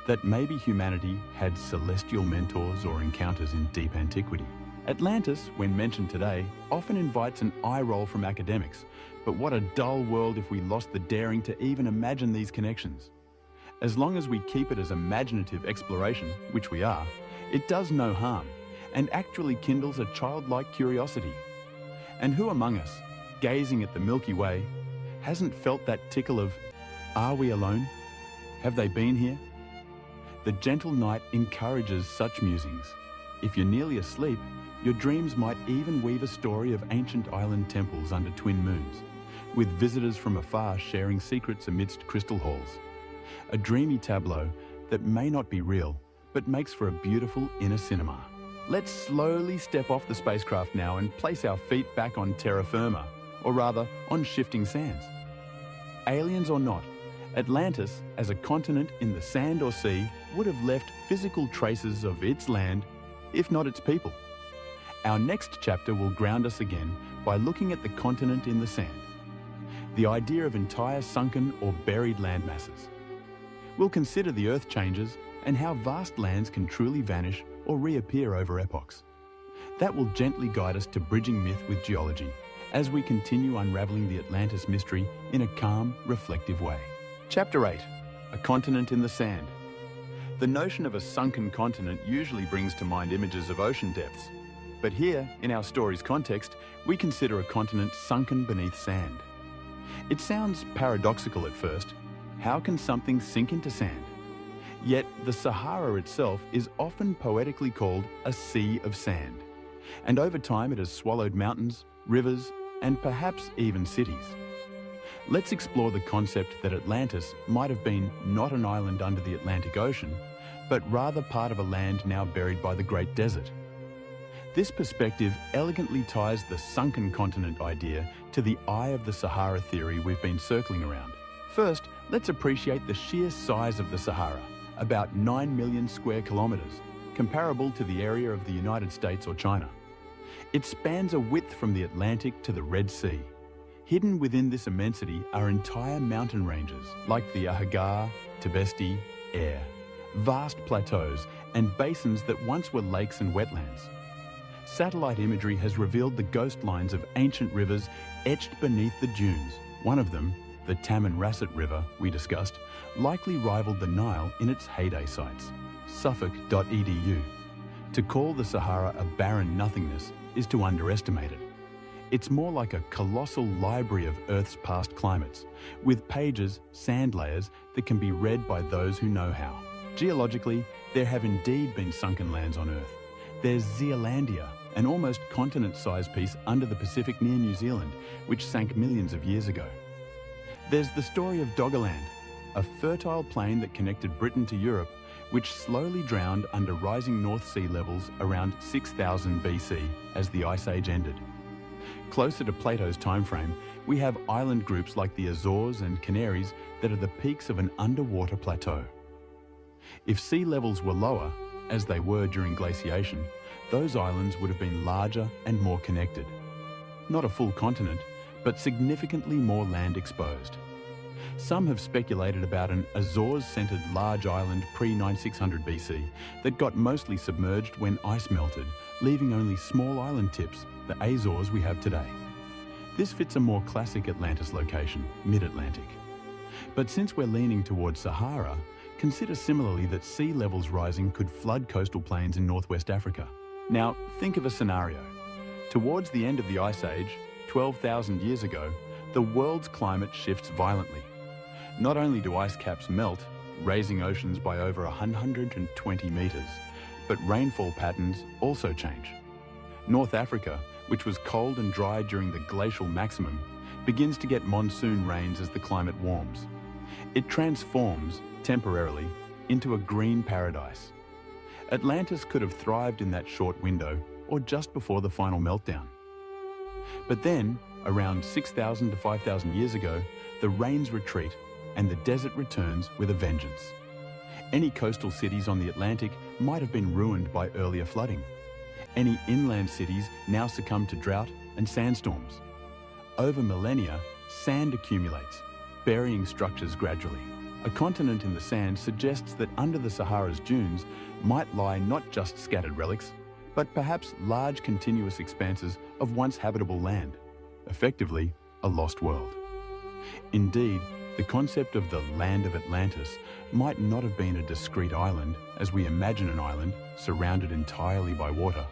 That maybe humanity had celestial mentors or encounters in deep antiquity. Atlantis, when mentioned today, often invites an eye roll from academics, but what a dull world if we lost the daring to even imagine these connections. As long as we keep it as imaginative exploration, which we are, it does no harm and actually kindles a childlike curiosity. And who among us, gazing at the Milky Way, hasn't felt that tickle of, are we alone? Have they been here? The gentle night encourages such musings. If you're nearly asleep, your dreams might even weave a story of ancient island temples under twin moons, with visitors from afar sharing secrets amidst crystal halls. A dreamy tableau that may not be real, but makes for a beautiful inner cinema. Let's slowly step off the spacecraft now and place our feet back on terra firma, or rather, on shifting sands. Aliens or not, Atlantis, as a continent in the sand or sea, would have left physical traces of its land, if not its people. Our next chapter will ground us again by looking at the continent in the sand, the idea of entire sunken or buried landmasses. We'll consider the Earth changes and how vast lands can truly vanish or reappear over epochs. That will gently guide us to bridging myth with geology as we continue unraveling the Atlantis mystery in a calm, reflective way. Chapter 8, A Continent in the Sand. The notion of a sunken continent usually brings to mind images of ocean depths. But here, in our story's context, we consider a continent sunken beneath sand. It sounds paradoxical at first. How can something sink into sand? Yet the Sahara itself is often poetically called a sea of sand. And over time it has swallowed mountains, rivers, and perhaps even cities. Let's explore the concept that Atlantis might have been not an island under the Atlantic Ocean, but rather part of a land now buried by the Great Desert. This perspective elegantly ties the sunken continent idea to the eye of the Sahara theory we've been circling around. First, let's appreciate the sheer size of the Sahara, about 9 million square kilometers, comparable to the area of the United States or China. It spans a width from the Atlantic to the Red Sea. Hidden within this immensity are entire mountain ranges like the Ahaggar, Tibesti, Air, vast plateaus and basins that once were lakes and wetlands. Satellite imagery has revealed the ghost lines of ancient rivers etched beneath the dunes. One of them, the Tamanrasset River we discussed, likely rivaled the Nile in its heyday sites. Suffolk.edu. To call the Sahara a barren nothingness is to underestimate it. It's more like a colossal library of Earth's past climates, with pages, sand layers that can be read by those who know how. Geologically, there have indeed been sunken lands on Earth. There's Zealandia, an almost continent-sized piece under the Pacific near New Zealand, which sank millions of years ago. There's the story of Doggerland, a fertile plain that connected Britain to Europe, which slowly drowned under rising North Sea levels around 6000 BC as the Ice Age ended. Closer to Plato's timeframe, we have island groups like the Azores and Canaries that are the peaks of an underwater plateau. If sea levels were lower, as they were during glaciation, those islands would have been larger and more connected. Not a full continent, but significantly more land exposed. Some have speculated about an Azores-centered large island pre-9600 BC that got mostly submerged when ice melted, leaving only small island tips, the Azores we have today. This fits a more classic Atlantis location, mid-Atlantic. But since we're leaning towards Sahara, consider similarly that sea levels rising could flood coastal plains in northwest Africa. Now, think of a scenario. Towards the end of the Ice Age, 12,000 years ago, the world's climate shifts violently. Not only do ice caps melt, raising oceans by over 120 meters, but rainfall patterns also change. North Africa, which was cold and dry during the glacial maximum, begins to get monsoon rains as the climate warms. It transforms, temporarily, into a green paradise. Atlantis could have thrived in that short window, or just before the final meltdown. But then, around 6,000 to 5,000 years ago, the rains retreat and the desert returns with a vengeance. Any coastal cities on the Atlantic might have been ruined by earlier flooding. Any inland cities now succumb to drought and sandstorms. Over millennia, sand accumulates, burying structures gradually. A continent in the sand suggests that under the Sahara's dunes might lie not just scattered relics, but perhaps large continuous expanses of once habitable land, effectively a lost world. Indeed, the concept of the land of Atlantis might not have been a discrete island, as we imagine an island surrounded entirely by water,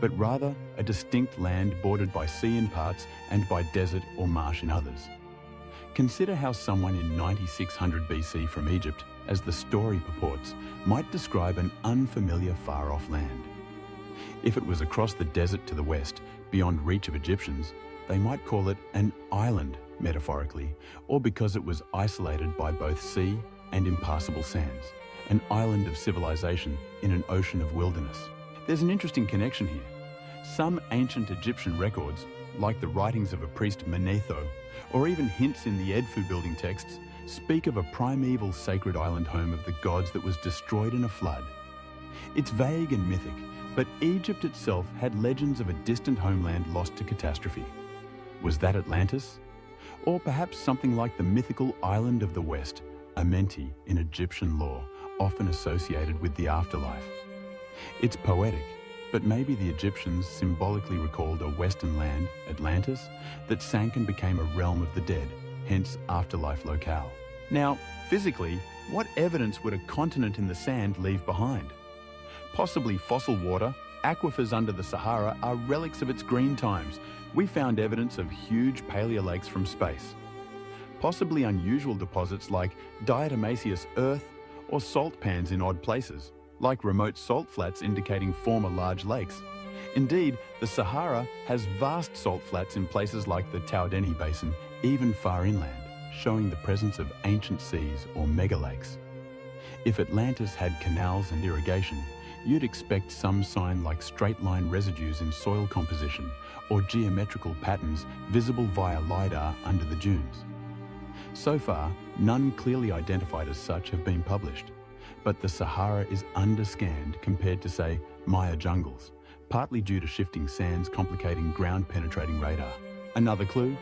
but rather a distinct land bordered by sea in parts and by desert or marsh in others. Consider how someone in 9600 BC from Egypt, as the story purports, might describe an unfamiliar far-off land. If it was across the desert to the west, beyond reach of Egyptians, they might call it an island, metaphorically, or because it was isolated by both sea and impassable sands, an island of civilization in an ocean of wilderness. There's an interesting connection here. Some ancient Egyptian records, like the writings of a priest Manetho, or even hints in the Edfu building texts, speak of a primeval sacred island home of the gods that was destroyed in a flood. It's vague and mythic, but Egypt itself had legends of a distant homeland lost to catastrophe. Was that Atlantis? Or perhaps something like the mythical island of the West, Amenti in Egyptian lore, often associated with the afterlife. It's poetic, but maybe the Egyptians symbolically recalled a western land, Atlantis, that sank and became a realm of the dead, hence afterlife locale. Now, physically, what evidence would a continent in the sand leave behind? Possibly fossil water. Aquifers under the Sahara are relics of its green times. We found evidence of huge paleolakes from space. Possibly unusual deposits like diatomaceous earth or salt pans in odd places, like remote salt flats indicating former large lakes. Indeed, the Sahara has vast salt flats in places like the Taudeni Basin, even far inland, showing the presence of ancient seas or megalakes. If Atlantis had canals and irrigation, you'd expect some sign like straight-line residues in soil composition or geometrical patterns visible via LiDAR under the dunes. So far, none clearly identified as such have been published, but the Sahara is underscanned compared to, say, Maya jungles, partly due to shifting sands complicating ground-penetrating radar. Another clue?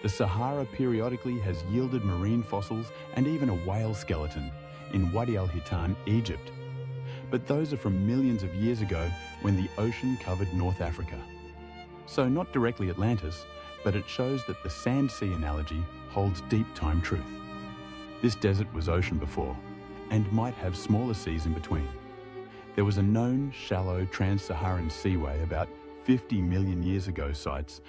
The Sahara periodically has yielded marine fossils and even a whale skeleton in Wadi al-Hitan, Egypt. But those are from millions of years ago when the ocean covered North Africa. So not directly Atlantis, but it shows that the sand sea analogy holds deep time truth. This desert was ocean before, and might have smaller seas in between. There was a known shallow trans-Saharan seaway about 50 million years ago, cites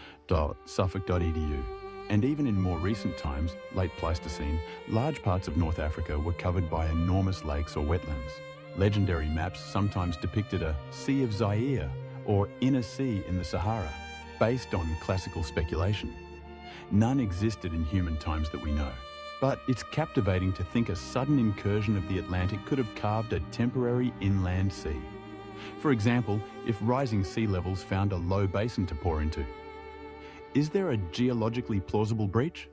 Suffolk.edu. And even in more recent times, late Pleistocene, large parts of North Africa were covered by enormous lakes or wetlands. Legendary maps sometimes depicted a Sea of Zaire or Inner Sea in the Sahara, based on classical speculation. None existed in human times that we know. But it's captivating to think a sudden incursion of the Atlantic could have carved a temporary inland sea. For example, if rising sea levels found a low basin to pour into. Is there a geologically plausible breach?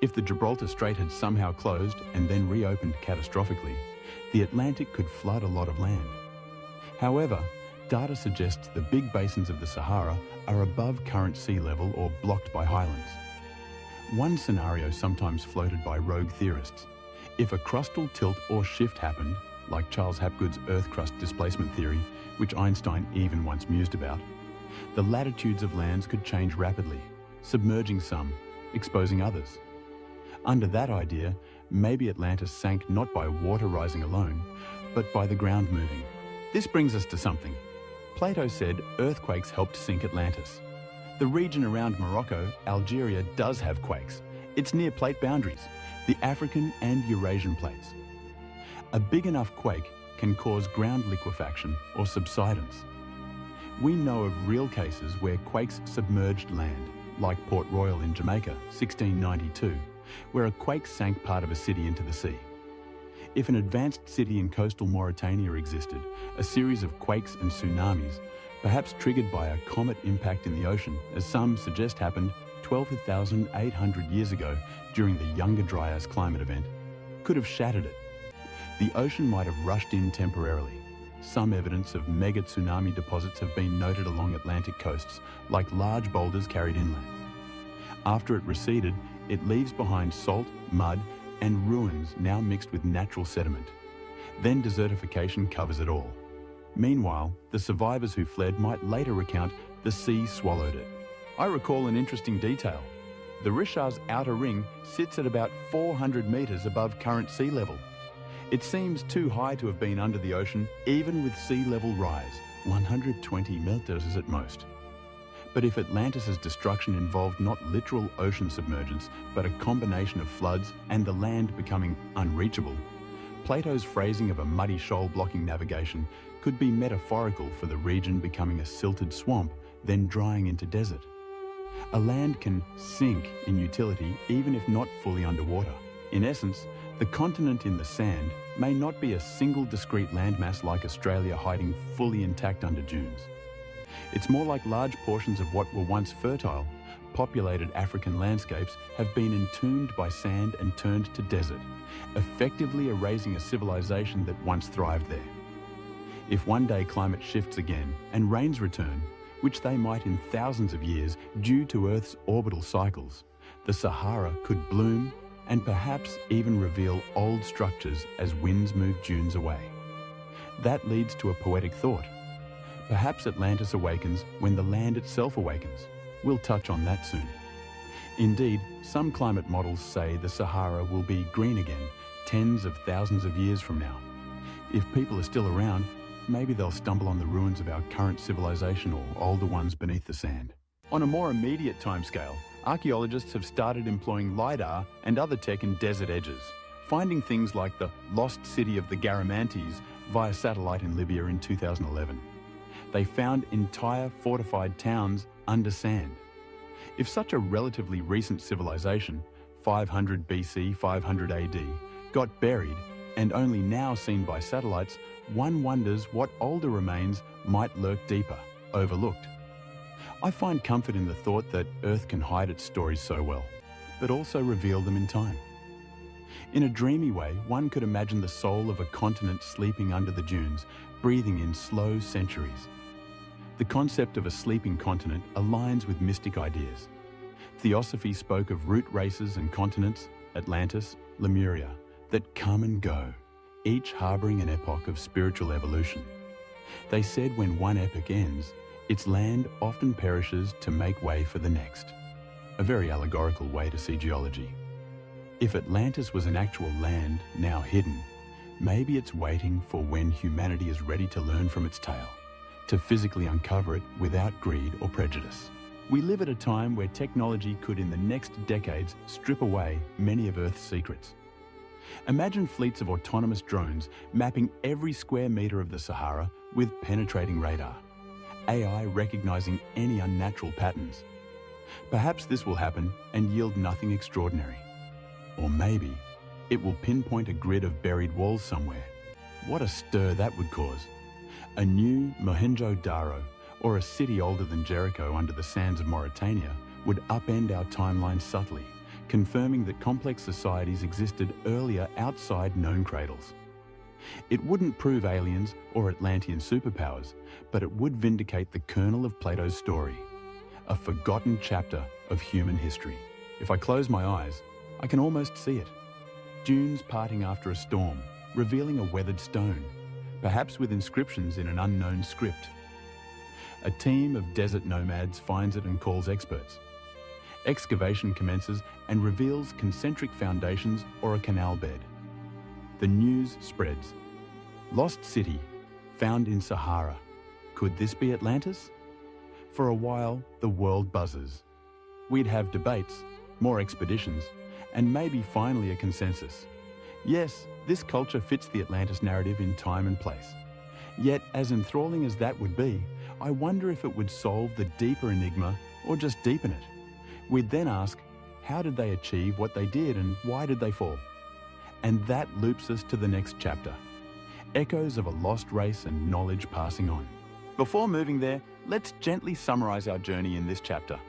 If the Gibraltar Strait had somehow closed and then reopened catastrophically, the Atlantic could flood a lot of land. However, data suggests the big basins of the Sahara are above current sea level or blocked by highlands. One scenario sometimes floated by rogue theorists: if a crustal tilt or shift happened, like Charles Hapgood's Earth crust displacement theory, which Einstein even once mused about, the latitudes of lands could change rapidly, submerging some, exposing others. Under that idea, maybe Atlantis sank not by water rising alone, but by the ground moving. This brings us to something. Plato said earthquakes helped sink Atlantis. The region around Morocco, Algeria, does have quakes. It's near plate boundaries, the African and Eurasian plates. A big enough quake can cause ground liquefaction or subsidence. We know of real cases where quakes submerged land, like Port Royal in Jamaica, 1692, where a quake sank part of a city into the sea. If an advanced city in coastal Mauritania existed, a series of quakes and tsunamis, perhaps triggered by a comet impact in the ocean, as some suggest happened 12,800 years ago during the Younger Dryas climate event, could have shattered it. The ocean might have rushed in temporarily. Some evidence of mega tsunami deposits have been noted along Atlantic coasts, like large boulders carried inland. After it receded, it leaves behind salt, mud, and ruins now mixed with natural sediment. Then desertification covers it all. Meanwhile, the survivors who fled might later recount the sea swallowed it. I recall an interesting detail. The Richard's outer ring sits at about 400 metres above current sea level. It seems too high to have been under the ocean, even with sea level rise, 120 metres at most. But if Atlantis' destruction involved not literal ocean submergence, but a combination of floods and the land becoming unreachable, Plato's phrasing of a muddy shoal blocking navigation could be metaphorical for the region becoming a silted swamp, then drying into desert. A land can sink in utility even if not fully underwater. In essence, the continent in the sand may not be a single discrete landmass like Australia hiding fully intact under dunes. It's more like large portions of what were once fertile, populated African landscapes have been entombed by sand and turned to desert, effectively erasing a civilization that once thrived there. If one day climate shifts again and rains return, which they might in thousands of years due to Earth's orbital cycles, the Sahara could bloom and perhaps even reveal old structures as winds move dunes away. That leads to a poetic thought. Perhaps Atlantis awakens when the land itself awakens. We'll touch on that soon. Indeed, some climate models say the Sahara will be green again tens of thousands of years from now. If people are still around, maybe they'll stumble on the ruins of our current civilization or older ones beneath the sand. On a more immediate timescale, archaeologists have started employing LiDAR and other tech in desert edges, finding things like the lost city of the Garamantes via satellite in Libya in 2011. They found entire fortified towns under sand. If such a relatively recent civilization, 500 BC, 500 AD, got buried and only now seen by satellites, one wonders what older remains might lurk deeper, overlooked. I find comfort in the thought that Earth can hide its stories so well, but also reveal them in time. In a dreamy way, one could imagine the soul of a continent sleeping under the dunes, breathing in slow centuries. The concept of a sleeping continent aligns with mystic ideas. Theosophy spoke of root races and continents, Atlantis, Lemuria, that come and go, each harboring an epoch of spiritual evolution. They said when one epoch ends, its land often perishes to make way for the next. A very allegorical way to see geology. If Atlantis was an actual land now hidden, maybe it's waiting for when humanity is ready to learn from its tale, to physically uncover it without greed or prejudice. We live at a time where technology could in the next decades strip away many of Earth's secrets. Imagine fleets of autonomous drones mapping every square metre of the Sahara with penetrating radar, AI recognizing any unnatural patterns. Perhaps this will happen and yield nothing extraordinary. Or maybe it will pinpoint a grid of buried walls somewhere. What a stir that would cause. A new Mohenjo-Daro, or a city older than Jericho under the sands of Mauritania, would upend our timeline subtly, confirming that complex societies existed earlier outside known cradles. It wouldn't prove aliens or Atlantean superpowers, but it would vindicate the kernel of Plato's story, a forgotten chapter of human history. If I close my eyes, I can almost see it. Dunes parting after a storm, revealing a weathered stone, perhaps with inscriptions in an unknown script. A team of desert nomads finds it and calls experts. Excavation commences and reveals concentric foundations or a canal bed. The news spreads. Lost city, found in Sahara. Could this be Atlantis? For a while, the world buzzes. We'd have debates, more expeditions, and maybe finally a consensus. Yes, this culture fits the Atlantis narrative in time and place. Yet, as enthralling as that would be, I wonder if it would solve the deeper enigma or just deepen it. We'd then ask, how did they achieve what they did and why did they fall? And that loops us to the next chapter. Echoes of a lost race and knowledge passing on. Before moving there, let's gently summarize our journey in this chapter.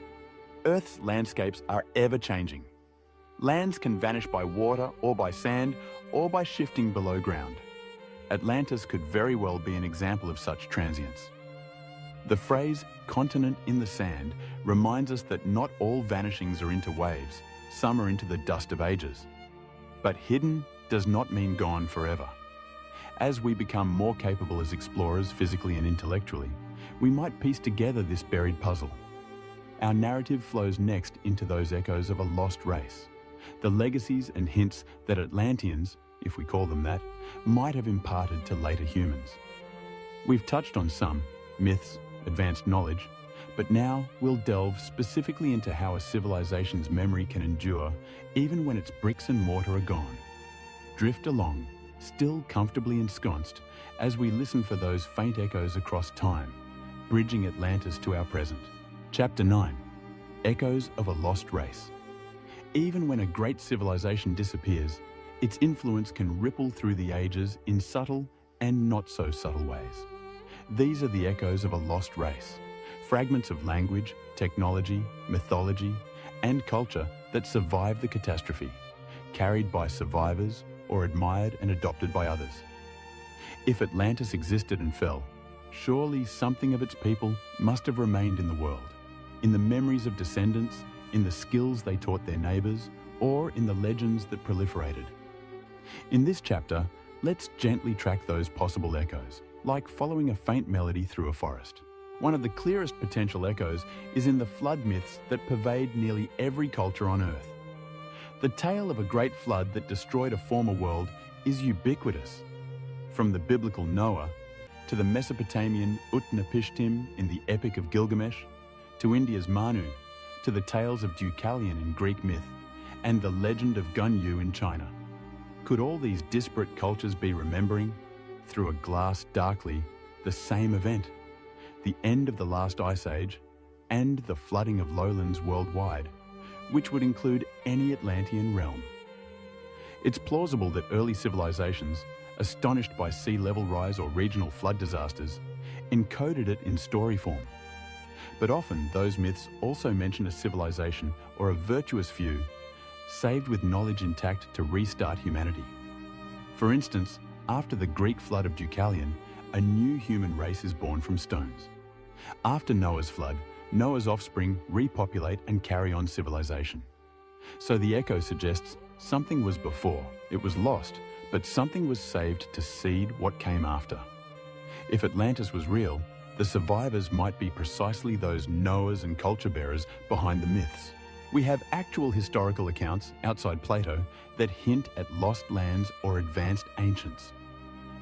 Earth's landscapes are ever changing. Lands can vanish by water or by sand or by shifting below ground. Atlantis could very well be an example of such transience. The phrase continent in the sand reminds us that not all vanishings are into waves, some are into the dust of ages. But hidden does not mean gone forever. As we become more capable as explorers physically and intellectually, we might piece together this buried puzzle. Our narrative flows next into those echoes of a lost race, the legacies and hints that Atlanteans, if we call them that, might have imparted to later humans. We've touched on some myths, advanced knowledge, but now we'll delve specifically into how a civilization's memory can endure even when its bricks and mortar are gone. Drift along, still comfortably ensconced, as we listen for those faint echoes across time, bridging Atlantis to our present. Chapter 9. Echoes of a Lost Race. Even when a great civilization disappears, its influence can ripple through the ages in subtle and not so subtle ways. These are the echoes of a lost race, fragments of language, technology, mythology, and culture that survived the catastrophe, carried by survivors or admired and adopted by others. If Atlantis existed and fell, surely something of its people must have remained in the world, in the memories of descendants, in the skills they taught their neighbors, or in the legends that proliferated. In this chapter, let's gently track those possible echoes, like following a faint melody through a forest. One of the clearest potential echoes is in the flood myths that pervade nearly every culture on Earth. The tale of a great flood that destroyed a former world is ubiquitous. From the biblical Noah, to the Mesopotamian Utnapishtim in the Epic of Gilgamesh, to India's Manu, to the tales of Deucalion in Greek myth, and the legend of Gunyu in China. Could all these disparate cultures be remembering, through a glass darkly, the same event? The end of the last ice age, and the flooding of lowlands worldwide, which would include any Atlantean realm. It's plausible that early civilizations, astonished by sea level rise or regional flood disasters, encoded it in story form. But often those myths also mention a civilization or a virtuous few, saved with knowledge intact to restart humanity. For instance, after the Greek flood of Deucalion, a new human race is born from stones. After Noah's flood, Noah's offspring repopulate and carry on civilization. So the echo suggests something was before, it was lost, but something was saved to seed what came after. If Atlantis was real, the survivors might be precisely those Noahs and culture bearers behind the myths. We have actual historical accounts, outside Plato, that hint at lost lands or advanced ancients.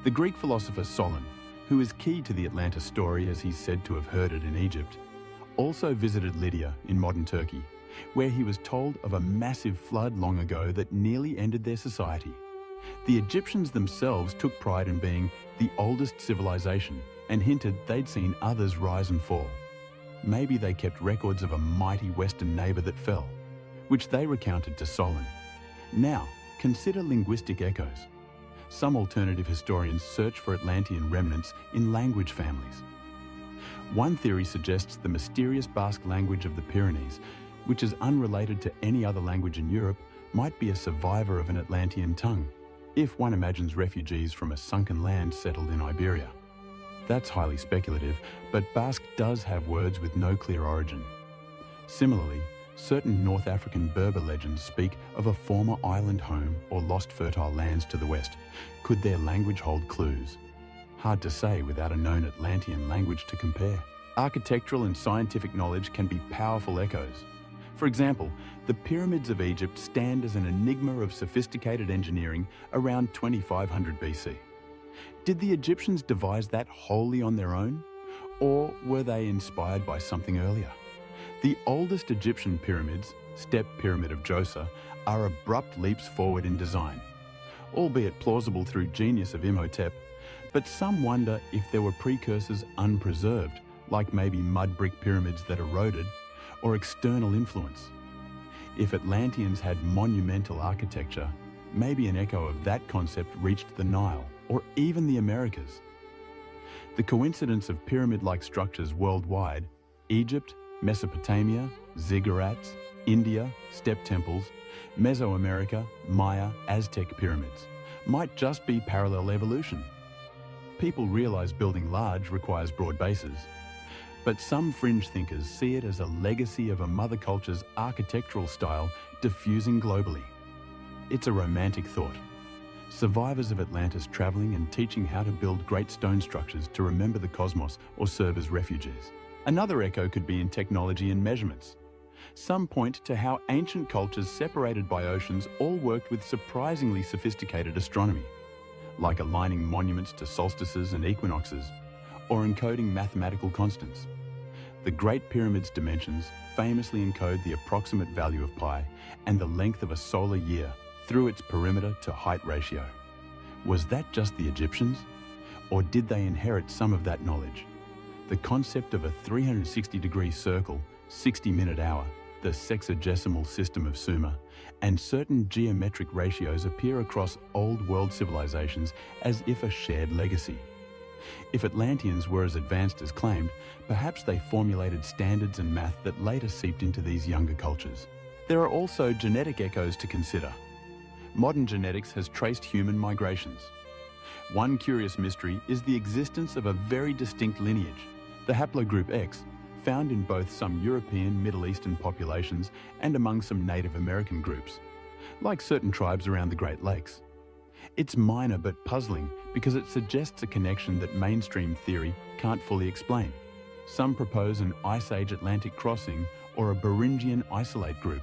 The Greek philosopher Solon, who is key to the Atlantis story as he's said to have heard it in Egypt, also visited Lydia in modern Turkey, where he was told of a massive flood long ago that nearly ended their society. The Egyptians themselves took pride in being the oldest civilization and hinted they'd seen others rise and fall. Maybe they kept records of a mighty western neighbour that fell, which they recounted to Solon. Now, consider linguistic echoes. Some alternative historians search for Atlantean remnants in language families. One theory suggests the mysterious Basque language of the Pyrenees, which is unrelated to any other language in Europe, might be a survivor of an Atlantean tongue, if one imagines refugees from a sunken land settled in Iberia. That's highly speculative, but Basque does have words with no clear origin. Similarly, certain North African Berber legends speak of a former island home or lost fertile lands to the west. Could their language hold clues? Hard to say without a known Atlantean language to compare. Architectural and scientific knowledge can be powerful echoes. For example, the pyramids of Egypt stand as an enigma of sophisticated engineering around 2500 BC. Did the Egyptians devise that wholly on their own? Or were they inspired by something earlier? The oldest Egyptian pyramids, Step Pyramid of Djoser, are abrupt leaps forward in design, albeit plausible through genius of Imhotep, but some wonder if there were precursors unpreserved, like maybe mud brick pyramids that eroded, or external influence. If Atlanteans had monumental architecture, maybe an echo of that concept reached the Nile, or even the Americas. The coincidence of pyramid-like structures worldwide, Egypt, Mesopotamia, ziggurats, India, step temples, Mesoamerica, Maya, Aztec pyramids, might just be parallel evolution. People realize building large requires broad bases, but some fringe thinkers see it as a legacy of a mother culture's architectural style diffusing globally. It's a romantic thought, survivors of Atlantis traveling and teaching how to build great stone structures to remember the cosmos or serve as refuges. Another echo could be in technology and measurements. Some point to how ancient cultures separated by oceans all worked with surprisingly sophisticated astronomy, like aligning monuments to solstices and equinoxes, or encoding mathematical constants. The Great Pyramid's dimensions famously encode the approximate value of pi and the length of a solar year through its perimeter to height ratio. Was that just the Egyptians? Or did they inherit some of that knowledge? The concept of a 360-degree circle, 60-minute hour, the sexagesimal system of Sumer, and certain geometric ratios appear across old world civilizations as if a shared legacy. If Atlanteans were as advanced as claimed, perhaps they formulated standards and math that later seeped into these younger cultures. There are also genetic echoes to consider. Modern genetics has traced human migrations. One curious mystery is the existence of a very distinct lineage, the haplogroup X, found in both some European, Middle Eastern populations and among some Native American groups, like certain tribes around the Great Lakes. It's minor but puzzling because it suggests a connection that mainstream theory can't fully explain. Some propose an Ice Age Atlantic crossing or a Beringian isolate group.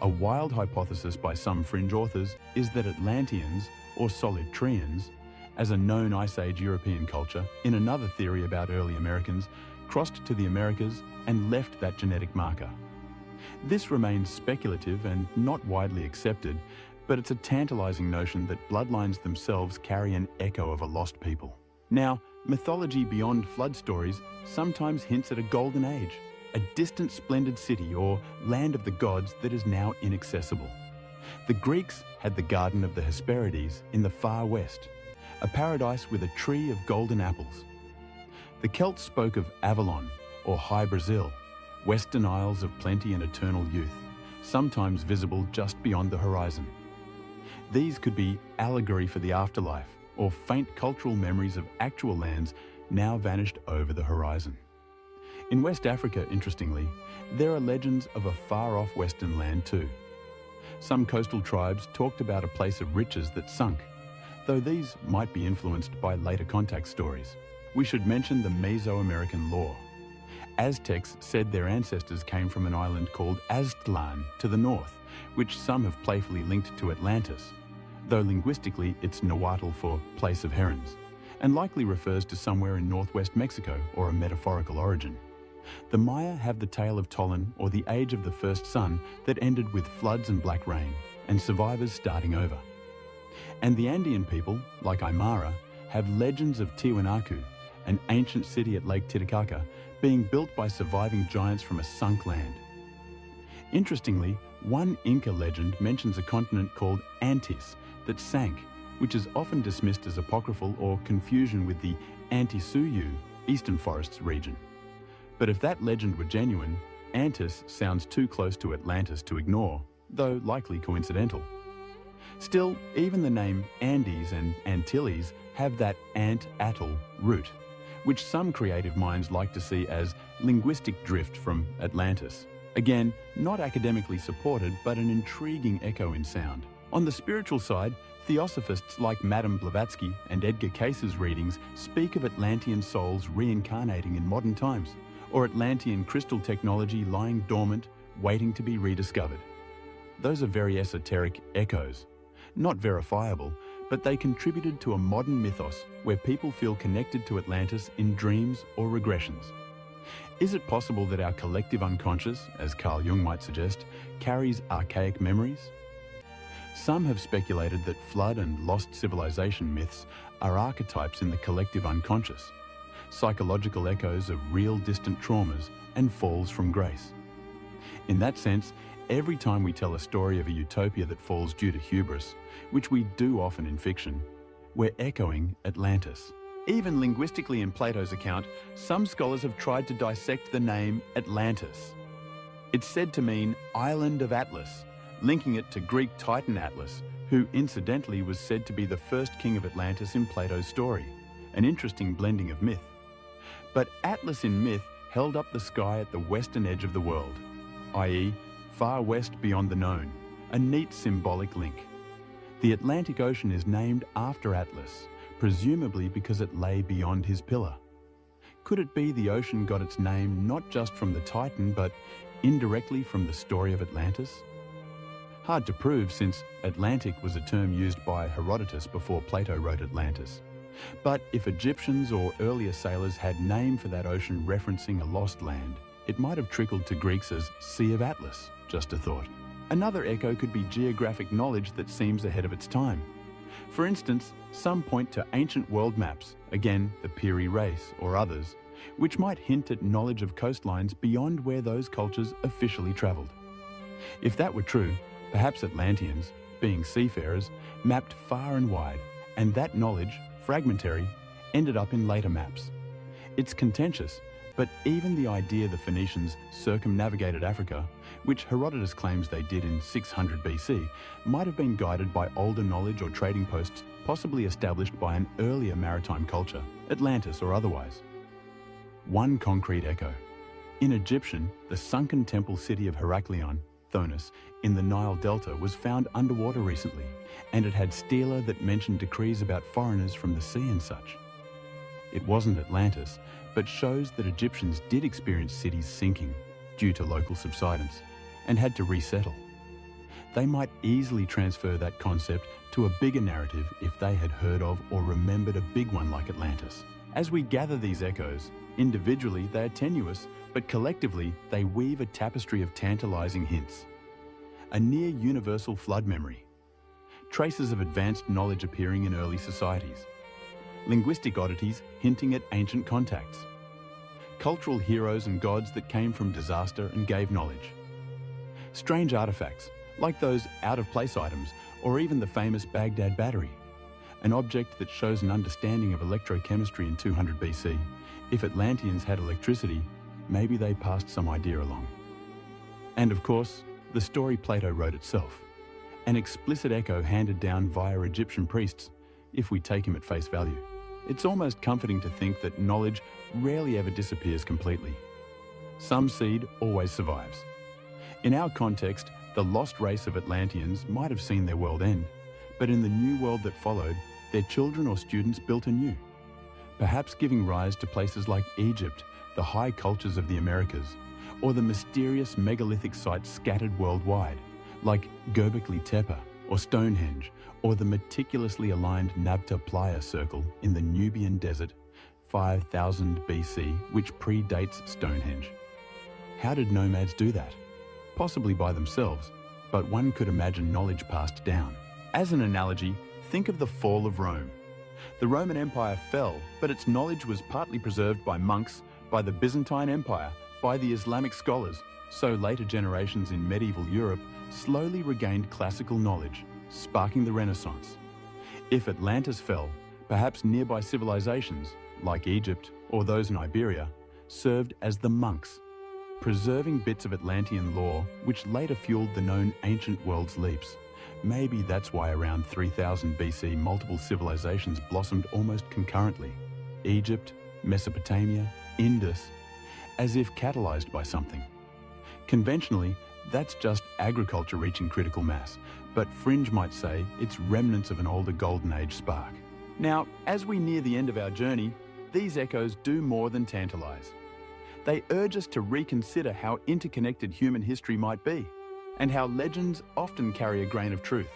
A wild hypothesis by some fringe authors is that Atlanteans, or Solitreans, as a known Ice Age European culture, in another theory about early Americans, crossed to the Americas and left that genetic marker. This remains speculative and not widely accepted, but it's a tantalizing notion that bloodlines themselves carry an echo of a lost people. Now, mythology beyond flood stories sometimes hints at a golden age, a distant splendid city or land of the gods that is now inaccessible. The Greeks had the Garden of the Hesperides in the far west, a paradise with a tree of golden apples. The Celts spoke of Avalon or High Brazil, western isles of plenty and eternal youth, sometimes visible just beyond the horizon. These could be allegory for the afterlife or faint cultural memories of actual lands now vanished over the horizon. In West Africa, interestingly, there are legends of a far-off western land too. Some coastal tribes talked about a place of riches that sunk, though these might be influenced by later contact stories. We should mention the Mesoamerican lore. Aztecs said their ancestors came from an island called Aztlan to the north, which some have playfully linked to Atlantis, though linguistically it's Nahuatl for place of herons, and likely refers to somewhere in northwest Mexico or a metaphorical origin. The Maya have the tale of Tolan, or the age of the first sun, that ended with floods and black rain, and survivors starting over. And the Andean people, like Aymara, have legends of Tiwanaku, an ancient city at Lake Titicaca, being built by surviving giants from a sunk land. Interestingly, one Inca legend mentions a continent called Antis that sank, which is often dismissed as apocryphal or confusion with the Antisuyu Eastern Forests region. But if that legend were genuine, Antis sounds too close to Atlantis to ignore, though likely coincidental. Still, even the name Andes and Antilles have that ant-atl root, which some creative minds like to see as linguistic drift from Atlantis. Again, not academically supported, but an intriguing echo in sound. On the spiritual side, theosophists like Madame Blavatsky and Edgar Case's readings speak of Atlantean souls reincarnating in modern times, or Atlantean crystal technology lying dormant, waiting to be rediscovered. Those are very esoteric echoes, not verifiable, but they contributed to a modern mythos where people feel connected to Atlantis in dreams or regressions. Is it possible that our collective unconscious, as Carl Jung might suggest, carries archaic memories? Some have speculated that flood and lost civilization myths are archetypes in the collective unconscious, psychological echoes of real distant traumas and falls from grace. In that sense, every time we tell a story of a utopia that falls due to hubris, which we do often in fiction, we're echoing Atlantis. Even linguistically in Plato's account, some scholars have tried to dissect the name Atlantis. It's said to mean Island of Atlas, linking it to Greek Titan Atlas, who incidentally was said to be the first king of Atlantis in Plato's story, an interesting blending of myth. But Atlas in myth held up the sky at the western edge of the world, i.e., far west beyond the known, a neat symbolic link. The Atlantic Ocean is named after Atlas, presumably because it lay beyond his pillar. Could it be the ocean got its name not just from the Titan, but indirectly from the story of Atlantis? Hard to prove, since Atlantic was a term used by Herodotus before Plato wrote Atlantis. But if Egyptians or earlier sailors had name for that ocean referencing a lost land, it might have trickled to Greeks as Sea of Atlas, just a thought. Another echo could be geographic knowledge that seems ahead of its time. For instance, some point to ancient world maps, again the Piri race or others, which might hint at knowledge of coastlines beyond where those cultures officially travelled. If that were true, perhaps Atlanteans, being seafarers, mapped far and wide, and that knowledge, fragmentary, ended up in later maps. It's contentious, but even the idea the Phoenicians circumnavigated Africa, which Herodotus claims they did in 600 BC, might have been guided by older knowledge or trading posts possibly established by an earlier maritime culture, Atlantis or otherwise. One concrete echo. In Egyptian, the sunken temple city of Heraklion, Thonis, in the Nile Delta was found underwater recently, and it had stela that mentioned decrees about foreigners from the sea and such. It wasn't Atlantis, but shows that Egyptians did experience cities sinking due to local subsidence and had to resettle. They might easily transfer that concept to a bigger narrative if they had heard of or remembered a big one like Atlantis. As we gather these echoes, individually they are tenuous, but collectively they weave a tapestry of tantalizing hints. A near-universal flood memory. Traces of advanced knowledge appearing in early societies. Linguistic oddities hinting at ancient contacts. Cultural heroes and gods that came from disaster and gave knowledge. Strange artifacts, like those out-of-place items, or even the famous Baghdad battery. An object that shows an understanding of electrochemistry in 200 BC. If Atlanteans had electricity, maybe they passed some idea along. And of course, the story Plato wrote itself. An explicit echo handed down via Egyptian priests, if we take him at face value. It's almost comforting to think that knowledge rarely ever disappears completely. Some seed always survives. In our context, the lost race of Atlanteans might have seen their world end, but in the new world that followed, their children or students built anew, perhaps giving rise to places like Egypt, the high cultures of the Americas, or the mysterious megalithic sites scattered worldwide, like Göbekli Tepe or Stonehenge, or the meticulously aligned Nabta Playa circle in the Nubian desert, 5000 BC, which predates Stonehenge. How did nomads do that? Possibly by themselves, but one could imagine knowledge passed down. As an analogy, think of the fall of Rome. The Roman Empire fell, but its knowledge was partly preserved by monks, by the Byzantine Empire, by the Islamic scholars, so later generations in medieval Europe slowly regained classical knowledge, sparking the Renaissance. If Atlantis fell, perhaps nearby civilizations, like Egypt or those in Iberia, served as the monks, preserving bits of Atlantean lore which later fueled the known ancient world's leaps. Maybe that's why around 3000 BC multiple civilizations blossomed almost concurrently. Egypt, Mesopotamia, Indus, as if catalyzed by something. Conventionally, that's just agriculture reaching critical mass, but fringe might say it's remnants of an older golden age spark. Now, as we near the end of our journey, these echoes do more than tantalize. They urge us to reconsider how interconnected human history might be, and how legends often carry a grain of truth.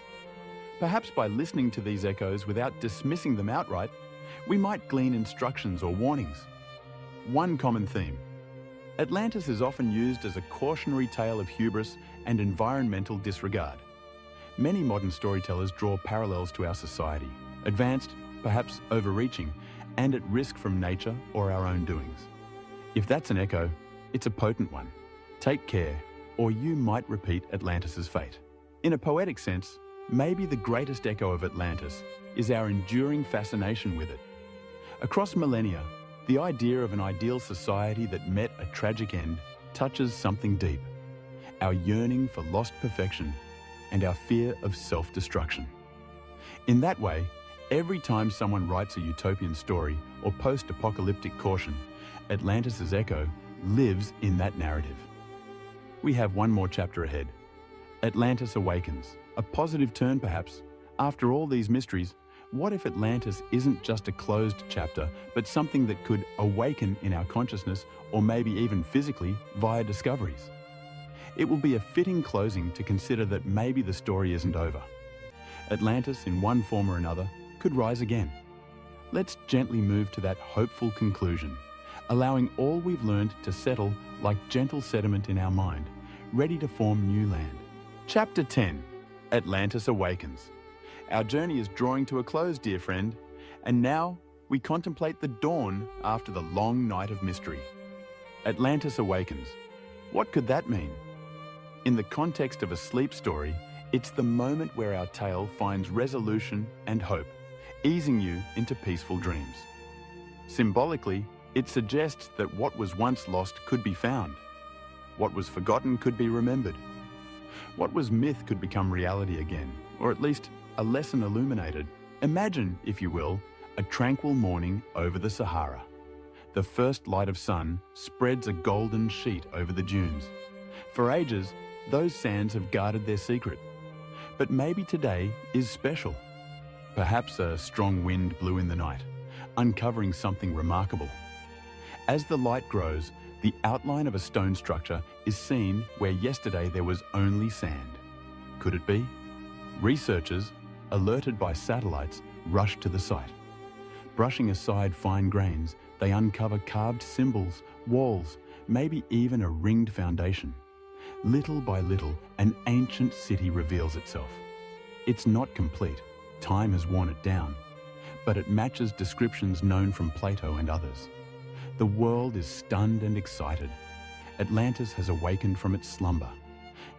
Perhaps by listening to these echoes without dismissing them outright, we might glean instructions or warnings. One common theme. Atlantis is often used as a cautionary tale of hubris and environmental disregard. Many modern storytellers draw parallels to our society, advanced, perhaps overreaching, and at risk from nature or our own doings. If that's an echo, it's a potent one. Take care, or you might repeat Atlantis's fate. In a poetic sense, maybe the greatest echo of Atlantis is our enduring fascination with it. Across millennia, the idea of an ideal society that met a tragic end touches something deep. Our yearning for lost perfection and our fear of self-destruction. In that way, every time someone writes a utopian story or post-apocalyptic caution, Atlantis's echo lives in that narrative. We have one more chapter ahead. Atlantis awakens, a positive turn perhaps, After all these mysteries, what if Atlantis isn't just a closed chapter, but something that could awaken in our consciousness or maybe even physically via discoveries? It will be a fitting closing to consider that maybe the story isn't over. Atlantis, in one form or another, could rise again. Let's gently move to that hopeful conclusion, allowing all we've learned to settle like gentle sediment in our mind, ready to form new land. Chapter 10. Atlantis Awakens. Our journey is drawing to a close, dear friend, and now we contemplate the dawn after the long night of mystery. Atlantis Awakens. What could that mean? In the context of a sleep story, it's the moment where our tale finds resolution and hope, easing you into peaceful dreams. Symbolically, it suggests that what was once lost could be found. What was forgotten could be remembered. What was myth could become reality again, or at least a lesson illuminated. Imagine, if you will, a tranquil morning over the Sahara. The first light of sun spreads a golden sheet over the dunes. For ages, those sands have guarded their secret. But maybe today is special. Perhaps a strong wind blew in the night, uncovering something remarkable. As the light grows, the outline of a stone structure is seen where yesterday there was only sand. Could it be? Researchers, alerted by satellites, rush to the site. Brushing aside fine grains, they uncover carved symbols, walls, maybe even a ringed foundation. Little by little, an ancient city reveals itself. It's not complete, time has worn it down, but it matches descriptions known from Plato and others. The world is stunned and excited. Atlantis has awakened from its slumber.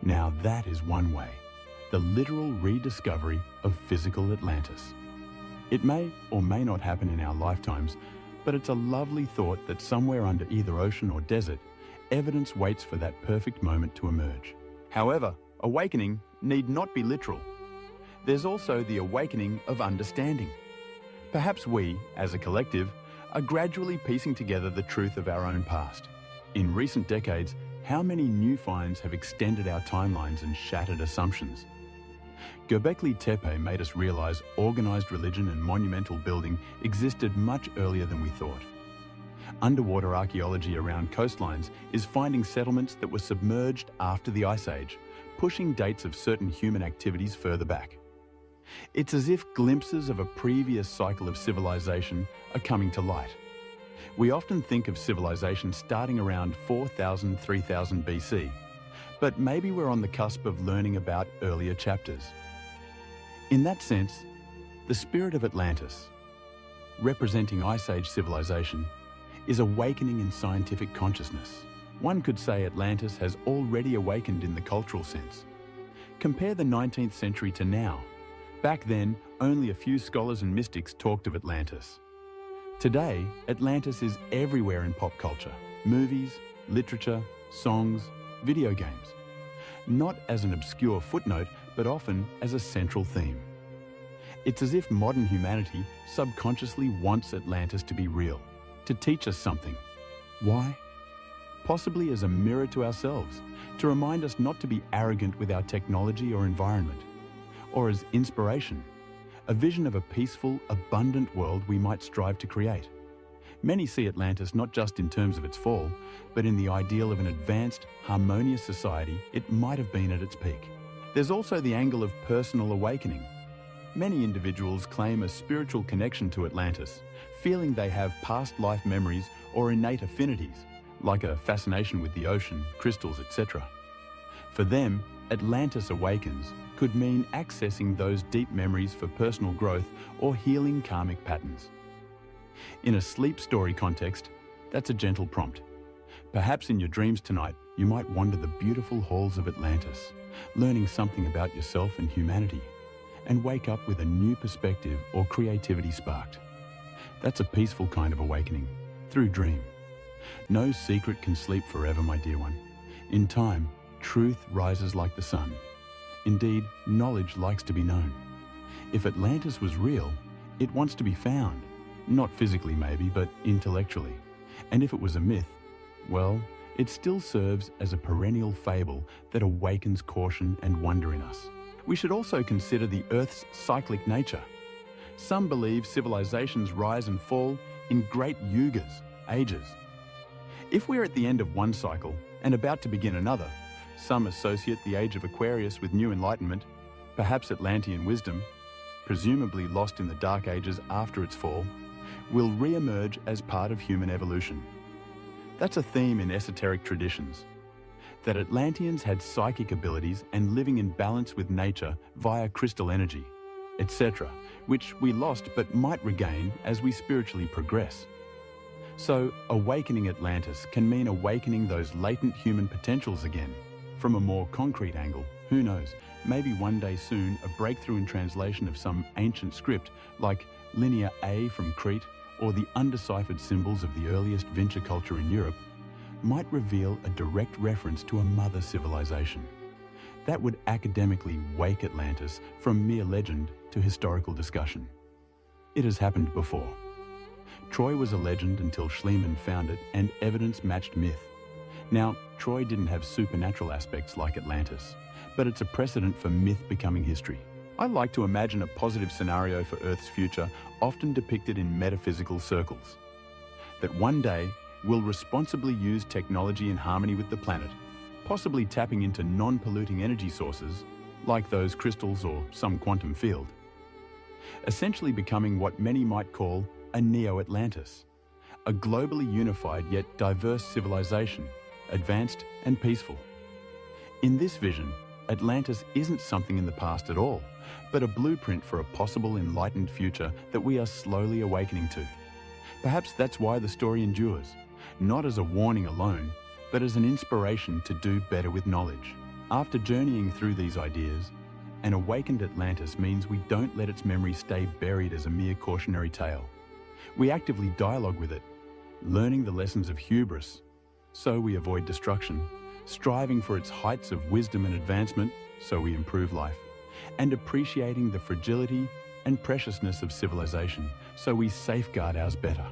Now that is one way, the literal rediscovery of physical Atlantis. It may or may not happen in our lifetimes, but it's a lovely thought that somewhere under either ocean or desert, evidence waits for that perfect moment to emerge. However, awakening need not be literal. There's also the awakening of understanding. Perhaps we, as a collective, are gradually piecing together the truth of our own past. In recent decades, how many new finds have extended our timelines and shattered assumptions? Göbekli Tepe made us realize organized religion and monumental building existed much earlier than we thought. Underwater archaeology around coastlines is finding settlements that were submerged after the Ice Age, pushing dates of certain human activities further back. It's as if glimpses of a previous cycle of civilization are coming to light. We often think of civilization starting around 4000, 3000 BC, but maybe we're on the cusp of learning about earlier chapters. In that sense, the spirit of Atlantis, representing Ice Age civilization, is awakening in scientific consciousness. One could say Atlantis has already awakened in the cultural sense. Compare the 19th century to now. Back then, only a few scholars and mystics talked of Atlantis. Today, Atlantis is everywhere in pop culture, movies, literature, songs, video games. Not as an obscure footnote, but often as a central theme. It's as if modern humanity subconsciously wants Atlantis to be real, to teach us something. Why? Possibly as a mirror to ourselves, to remind us not to be arrogant with our technology or environment, or as inspiration, a vision of a peaceful, abundant world we might strive to create. Many see Atlantis not just in terms of its fall, but in the ideal of an advanced, harmonious society it might have been at its peak. There's also the angle of personal awakening. Many individuals claim a spiritual connection to Atlantis, feeling they have past life memories or innate affinities, like a fascination with the ocean, crystals, etc. For them, Atlantis Awakens could mean accessing those deep memories for personal growth or healing karmic patterns. In a sleep story context, that's a gentle prompt. Perhaps in your dreams tonight, you might wander the beautiful halls of Atlantis, learning something about yourself and humanity, and wake up with a new perspective or creativity sparked. That's a peaceful kind of awakening, through dream. No secret can sleep forever, my dear one. In time, truth rises like the sun. Indeed, knowledge likes to be known. If Atlantis was real, it wants to be found. Not physically maybe, but intellectually. And if it was a myth, well, it still serves as a perennial fable that awakens caution and wonder in us. We should also consider the Earth's cyclic nature. Some believe civilizations rise and fall in great yugas, ages. If we're at the end of one cycle and about to begin another, some associate the age of Aquarius with new enlightenment, perhaps Atlantean wisdom, presumably lost in the Dark Ages after its fall, will re-emerge as part of human evolution. That's a theme in esoteric traditions, that Atlanteans had psychic abilities and living in balance with nature via crystal energy, etc., which we lost but might regain as we spiritually progress. So, awakening Atlantis can mean awakening those latent human potentials again. From a more concrete angle, who knows, maybe one day soon a breakthrough in translation of some ancient script like Linear A from Crete or the undeciphered symbols of the earliest Vinca culture in Europe might reveal a direct reference to a mother civilization. That would academically wake Atlantis from mere legend to historical discussion. It has happened before. Troy was a legend until Schliemann found it and evidence matched myth. Now, Troy didn't have supernatural aspects like Atlantis, but it's a precedent for myth becoming history. I like to imagine a positive scenario for Earth's future, often depicted in metaphysical circles. That one day, we'll responsibly use technology in harmony with the planet, possibly tapping into non-polluting energy sources, like those crystals or some quantum field. Essentially becoming what many might call a Neo-Atlantis, a globally unified yet diverse civilization, advanced and peaceful. In this vision, Atlantis isn't something in the past at all, but a blueprint for a possible enlightened future that we are slowly awakening to. Perhaps that's why the story endures, not as a warning alone, but as an inspiration to do better with knowledge. After journeying through these ideas, an awakened Atlantis means we don't let its memory stay buried as a mere cautionary tale. We actively dialogue with it, learning the lessons of hubris, so we avoid destruction, striving for its heights of wisdom and advancement, so we improve life, and appreciating the fragility and preciousness of civilization, so we safeguard ours better.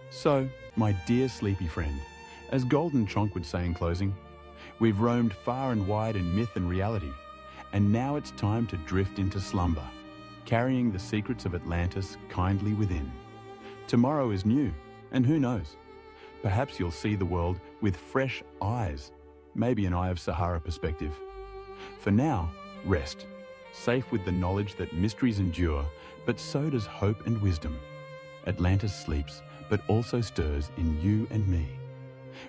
So, my dear sleepy friend, as Golden Chonk would say in closing, we've roamed far and wide in myth and reality, and now it's time to drift into slumber, carrying the secrets of Atlantis kindly within. Tomorrow is new, and who knows? Perhaps you'll see the world with fresh eyes, maybe an Eye of Sahara perspective. For now, rest, safe with the knowledge that mysteries endure, but so does hope and wisdom. Atlantis sleeps, but also stirs in you and me.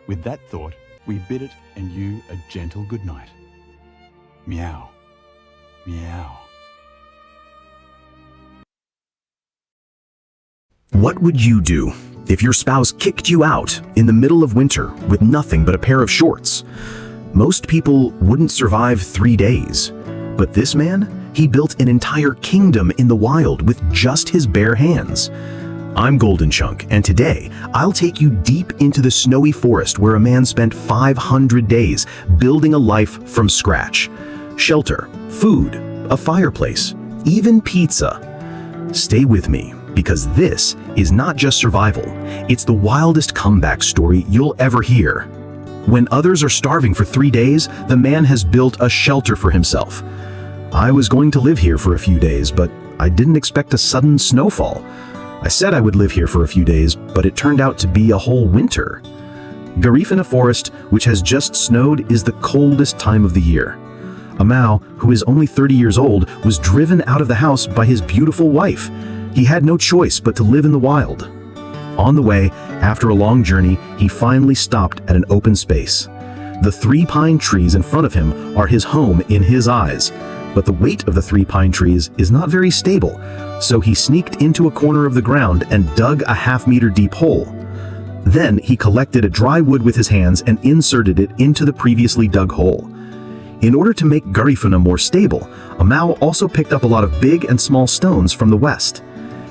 With that thought, we bid it and you a gentle good night. Meow. Meow. What would you do if your spouse kicked you out in the middle of winter with nothing but a pair of shorts? Most people wouldn't survive 3 days. But this man, he built an entire kingdom in the wild with just his bare hands. I'm Golden Chunk, and today I'll take you deep into the snowy forest where a man spent 500 days building a life from scratch. Shelter, food, a fireplace, even pizza. Stay with me, because this is not just survival, it's the wildest comeback story you'll ever hear. When others are starving for 3 days, the man has built a shelter for himself. I was going to live here for a few days, but I didn't expect a sudden snowfall. I said I would live here for a few days, but it turned out to be a whole winter. Garifuna Forest, which has just snowed, is the coldest time of the year. Amau, who is only 30 years old, was driven out of the house by his beautiful wife. He had no choice but to live in the wild. On the way, after a long journey, he finally stopped at an open space. The 3 pine trees in front of him are his home in his eyes, but the weight of the 3 pine trees is not very stable, so he sneaked into a corner of the ground and dug a half-meter deep hole. Then he collected a dry wood with his hands and inserted it into the previously dug hole. In order to make Garifuna more stable, Amau also picked up a lot of big and small stones from the west.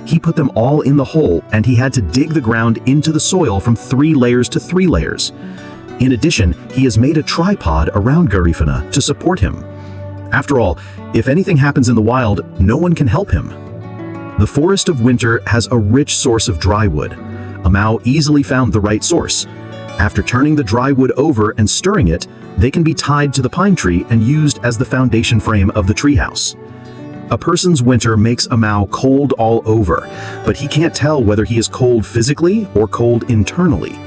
He put them all in the hole, and he had to dig the ground into the soil from 3 layers to 3 layers. In addition, he has made a tripod around Garifuna to support him. After all, if anything happens in the wild, no one can help him. The Forest of Winter has a rich source of dry wood. Amau easily found the right source. After turning the dry wood over and stirring it, They can be tied to the pine tree and used as the foundation frame of the treehouse. A person's winter makes Amau cold all over, but he can't tell whether he is cold physically or cold internally.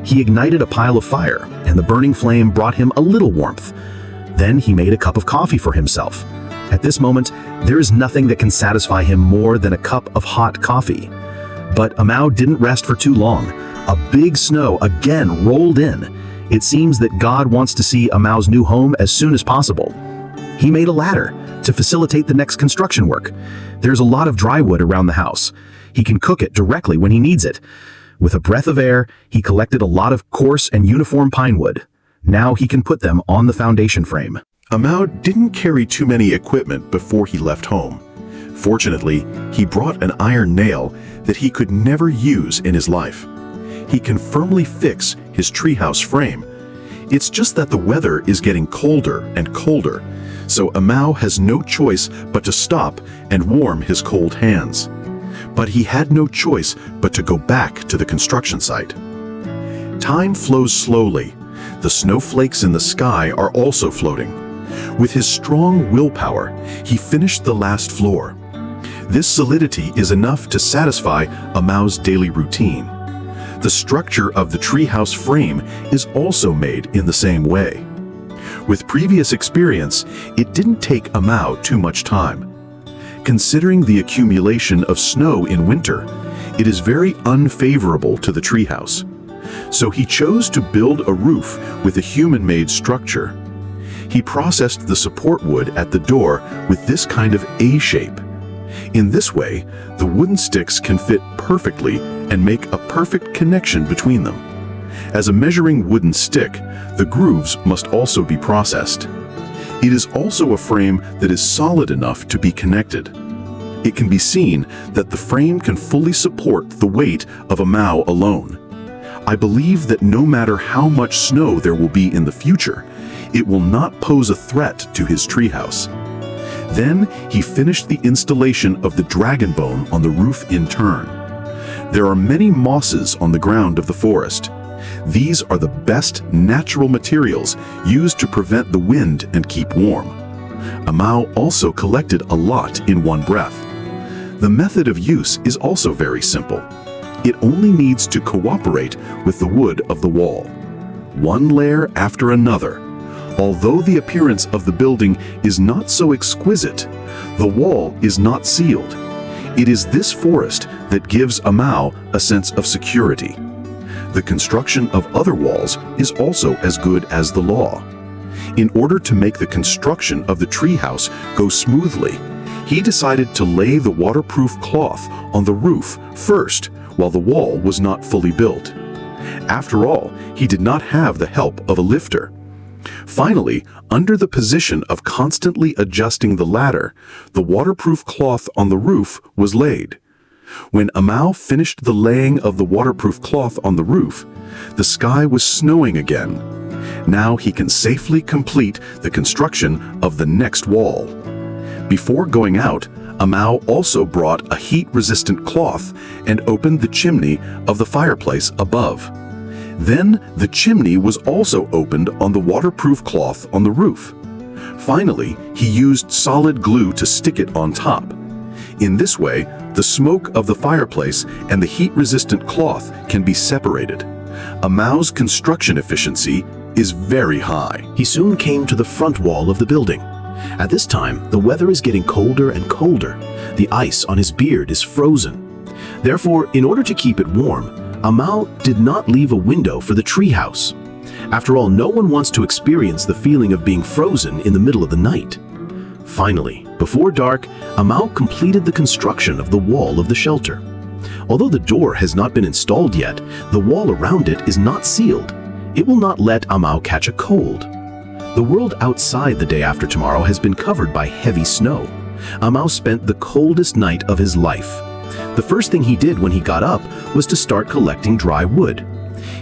He ignited a pile of fire, and the burning flame brought him a little warmth. Then he made a cup of coffee for himself. At this moment, there is nothing that can satisfy him more than a cup of hot coffee. But Amau didn't rest for too long. A big snow again rolled in. It seems that God wants to see Amau's new home as soon as possible. He made a ladder to facilitate the next construction work. There's a lot of dry wood around the house. He can cook it directly when he needs it. With a breath of air, he collected a lot of coarse and uniform pine wood. Now he can put them on the foundation frame. Amau didn't carry too many equipment before he left home. Fortunately, he brought an iron nail that he could never use in his life. He can firmly fix his treehouse frame. It's just that the weather is getting colder and colder, so Amau has no choice but to stop and warm his cold hands. But he had no choice but to go back to the construction site. Time flows slowly. The snowflakes in the sky are also floating. With his strong willpower, he finished the last floor. This solidity is enough to satisfy Amau's daily routine. The structure of the treehouse frame is also made in the same way. With previous experience, it didn't take Amau too much time. Considering the accumulation of snow in winter, it is very unfavorable to the treehouse. So he chose to build a roof with a human-made structure. He processed the support wood at the door with this kind of A shape. In this way, the wooden sticks can fit perfectly and make a perfect connection between them. As a measuring wooden stick, the grooves must also be processed. It is also a frame that is solid enough to be connected. It can be seen that the frame can fully support the weight of Amau alone. I believe that no matter how much snow there will be in the future, it will not pose a threat to his treehouse. Then he finished the installation of the dragon bone on the roof in turn. There are many mosses on the ground of the forest. These are the best natural materials used to prevent the wind and keep warm. Amau also collected a lot in one breath. The method of use is also very simple. It only needs to cooperate with the wood of the wall. One layer after another. Although the appearance of the building is not so exquisite, the wall is not sealed. It is this forest that gives Amau a sense of security. The construction of other walls is also as good as the law. In order to make the construction of the treehouse go smoothly, he decided to lay the waterproof cloth on the roof first while the wall was not fully built. After all, he did not have the help of a lifter. Finally, under the position of constantly adjusting the ladder, the waterproof cloth on the roof was laid. When Amau finished the laying of the waterproof cloth on the roof, the sky was snowing again. Now he can safely complete the construction of the next wall. Before going out, Amau also brought a heat-resistant cloth and opened the chimney of the fireplace above. Then the chimney was also opened on the waterproof cloth on the roof. Finally, he used solid glue to stick it on top. In this way, the smoke of the fireplace and the heat-resistant cloth can be separated. Amau's construction efficiency is very high. He soon came to the front wall of the building. At this time, the weather is getting colder and colder. The ice on his beard is frozen. Therefore, in order to keep it warm, Amau did not leave a window for the treehouse. After all, no one wants to experience the feeling of being frozen in the middle of the night. Finally, before dark, Amau completed the construction of the wall of the shelter. Although the door has not been installed yet, the wall around it is not sealed. It will not let Amau catch a cold. The world outside the day after tomorrow has been covered by heavy snow. Amau spent the coldest night of his life. The first thing he did when he got up was to start collecting dry wood.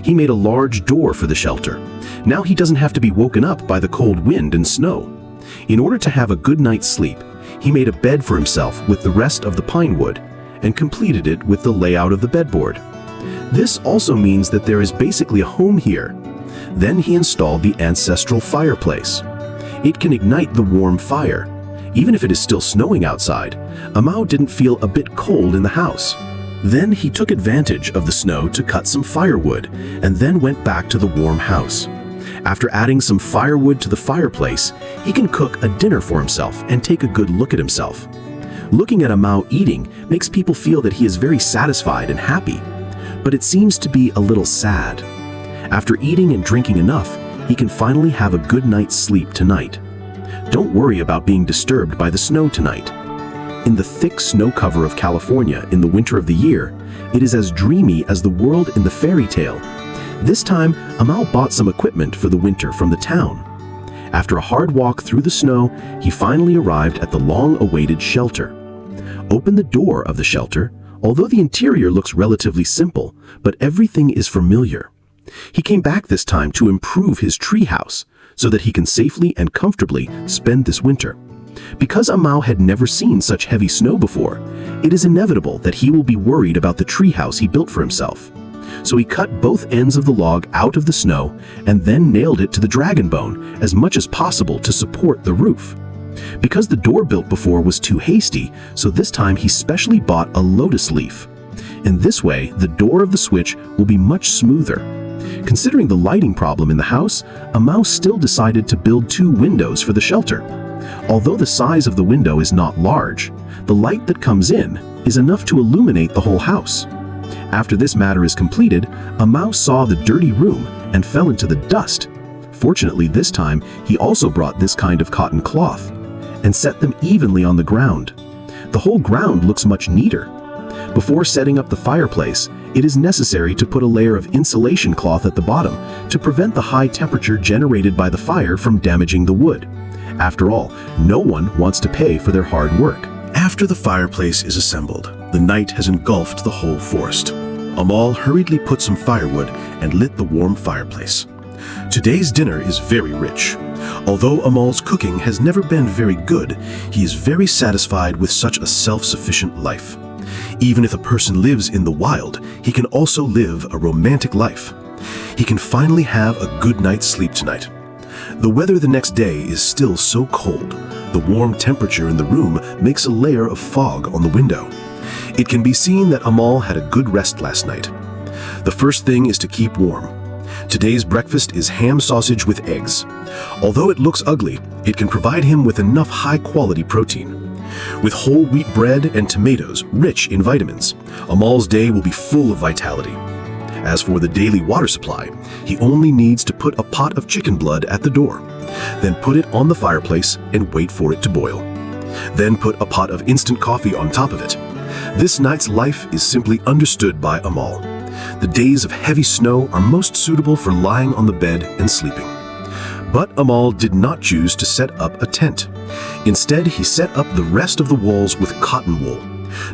He made a large door for the shelter. Now he doesn't have to be woken up by the cold wind and snow. In order to have a good night's sleep, he made a bed for himself with the rest of the pine wood and completed it with the layout of the bedboard. This also means that there is basically a home here. Then he installed the ancestral fireplace. It can ignite the warm fire. Even if it is still snowing outside, Amal didn't feel a bit cold in the house. Then he took advantage of the snow to cut some firewood and then went back to the warm house. After adding some firewood to the fireplace, he can cook a dinner for himself and take a good look at himself. Looking at Amal eating makes people feel that he is very satisfied and happy, but it seems to be a little sad. After eating and drinking enough, he can finally have a good night's sleep tonight. Don't worry about being disturbed by the snow tonight. In the thick snow cover of California in the winter of the year, it is as dreamy as the world in the fairy tale. This time, Amal bought some equipment for the winter from the town. After a hard walk through the snow, he finally arrived at the long-awaited shelter. Open the door of the shelter, although the interior looks relatively simple, but everything is familiar. He came back this time to improve his treehouse so that he can safely and comfortably spend this winter. Because Amal had never seen such heavy snow before, it is inevitable that he will be worried about the treehouse he built for himself. So he cut both ends of the log out of the snow and then nailed it to the dragon bone as much as possible to support the roof. Because the door built before was too hasty, so this time he specially bought a lotus leaf. In this way, the door of the switch will be much smoother. Considering the lighting problem in the house, Amal still decided to build 2 windows for the shelter. Although the size of the window is not large, the light that comes in is enough to illuminate the whole house. After this matter is completed, Amal saw the dirty room and fell into the dust. Fortunately, this time, he also brought this kind of cotton cloth and set them evenly on the ground. The whole ground looks much neater. Before setting up the fireplace, it is necessary to put a layer of insulation cloth at the bottom to prevent the high temperature generated by the fire from damaging the wood. After all, no one wants to pay for their hard work. After the fireplace is assembled, the night has engulfed the whole forest. Amal hurriedly put some firewood and lit the warm fireplace. Today's dinner is very rich. Although Amal's cooking has never been very good, he is very satisfied with such a self-sufficient life. Even if a person lives in the wild, he can also live a romantic life. He can finally have a good night's sleep tonight. The weather the next day is still so cold. The warm temperature in the room makes a layer of fog on the window. It can be seen that Amal had a good rest last night. The first thing is to keep warm. Today's breakfast is ham sausage with eggs. Although it looks ugly, it can provide him with enough high-quality protein. With whole wheat bread and tomatoes rich in vitamins, Amal's day will be full of vitality. As for the daily water supply, he only needs to put a pot of chicken blood at the door, then put it on the fireplace and wait for it to boil. Then put a pot of instant coffee on top of it. This night's life is simply understood by Amal. The days of heavy snow are most suitable for lying on the bed and sleeping. But Amal did not choose to set up a tent. Instead, he set up the rest of the walls with cotton wool.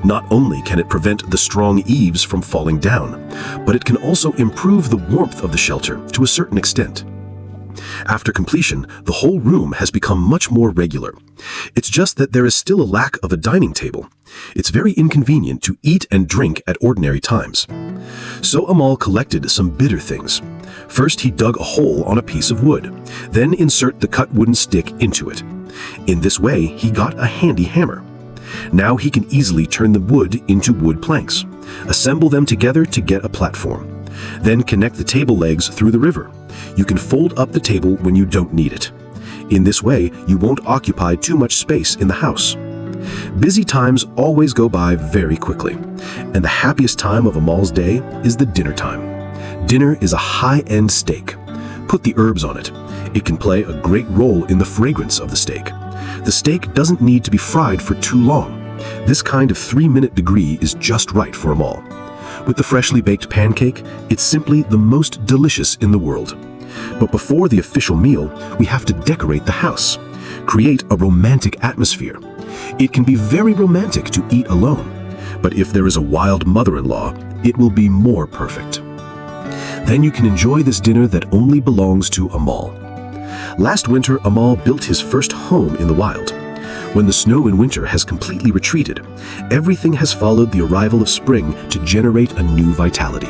Not only can it prevent the strong eaves from falling down, but it can also improve the warmth of the shelter to a certain extent. After completion, the whole room has become much more regular. It's just that there is still a lack of a dining table. It's very inconvenient to eat and drink at ordinary times. So Amal collected some bitter things. First, he dug a hole on a piece of wood, then insert the cut wooden stick into it. In this way, he got a handy hammer. Now he can easily turn the wood into wood planks, assemble them together to get a platform, then connect the table legs through the river. You can fold up the table when you don't need it. In this way, you won't occupy too much space in the house. Busy times always go by very quickly, and the happiest time of Amal's day is the dinner time. Dinner is a high-end steak. Put the herbs on it. It can play a great role in the fragrance of the steak. The steak doesn't need to be fried for too long. This kind of 3-minute degree is just right for Amal. With the freshly baked pancake, it's simply the most delicious in the world. But before the official meal, we have to decorate the house, create a romantic atmosphere. It can be very romantic to eat alone, but if there is a wild mother-in-law, it will be more perfect. Then you can enjoy this dinner that only belongs to Amal. Last winter, Amal built his first home in the wild. When the snow in winter has completely retreated, everything has followed the arrival of spring to generate a new vitality.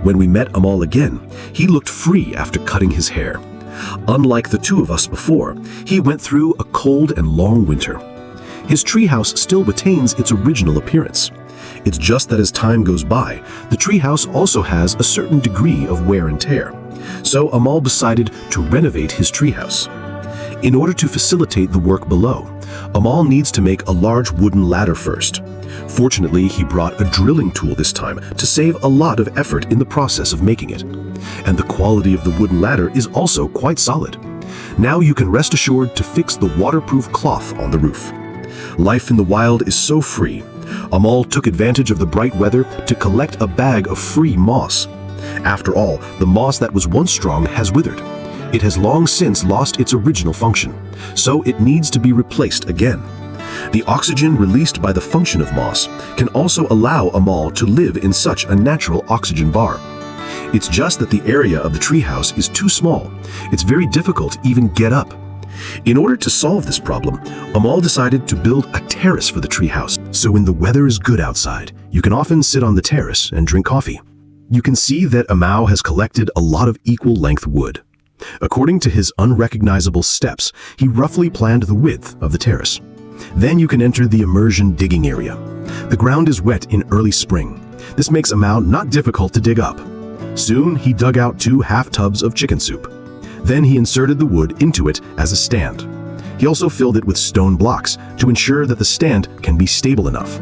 When we met Amal again, he looked free after cutting his hair. Unlike the two of us before, he went through a cold and long winter. His treehouse still retains its original appearance. It's just that as time goes by, the treehouse also has a certain degree of wear and tear. So Amal decided to renovate his treehouse. In order to facilitate the work below, Amal needs to make a large wooden ladder first. Fortunately, he brought a drilling tool this time to save a lot of effort in the process of making it. And the quality of the wooden ladder is also quite solid. Now you can rest assured to fix the waterproof cloth on the roof. Life in the wild is so free. Amal took advantage of the bright weather to collect a bag of free moss. After all, the moss that was once strong has withered. It has long since lost its original function, so it needs to be replaced again. The oxygen released by the function of moss can also allow Amal to live in such a natural oxygen bar. It's just that the area of the treehouse is too small. It's very difficult to even get up. In order to solve this problem, Amal decided to build a terrace for the treehouse. So when the weather is good outside, you can often sit on the terrace and drink coffee. You can see that Amal has collected a lot of equal length wood. According to his unrecognizable steps, he roughly planned the width of the terrace. Then you can enter the immersion digging area. The ground is wet in early spring. This makes Amal not difficult to dig up. Soon, he dug out 2 half tubs of chicken soup. Then he inserted the wood into it as a stand. He also filled it with stone blocks to ensure that the stand can be stable enough.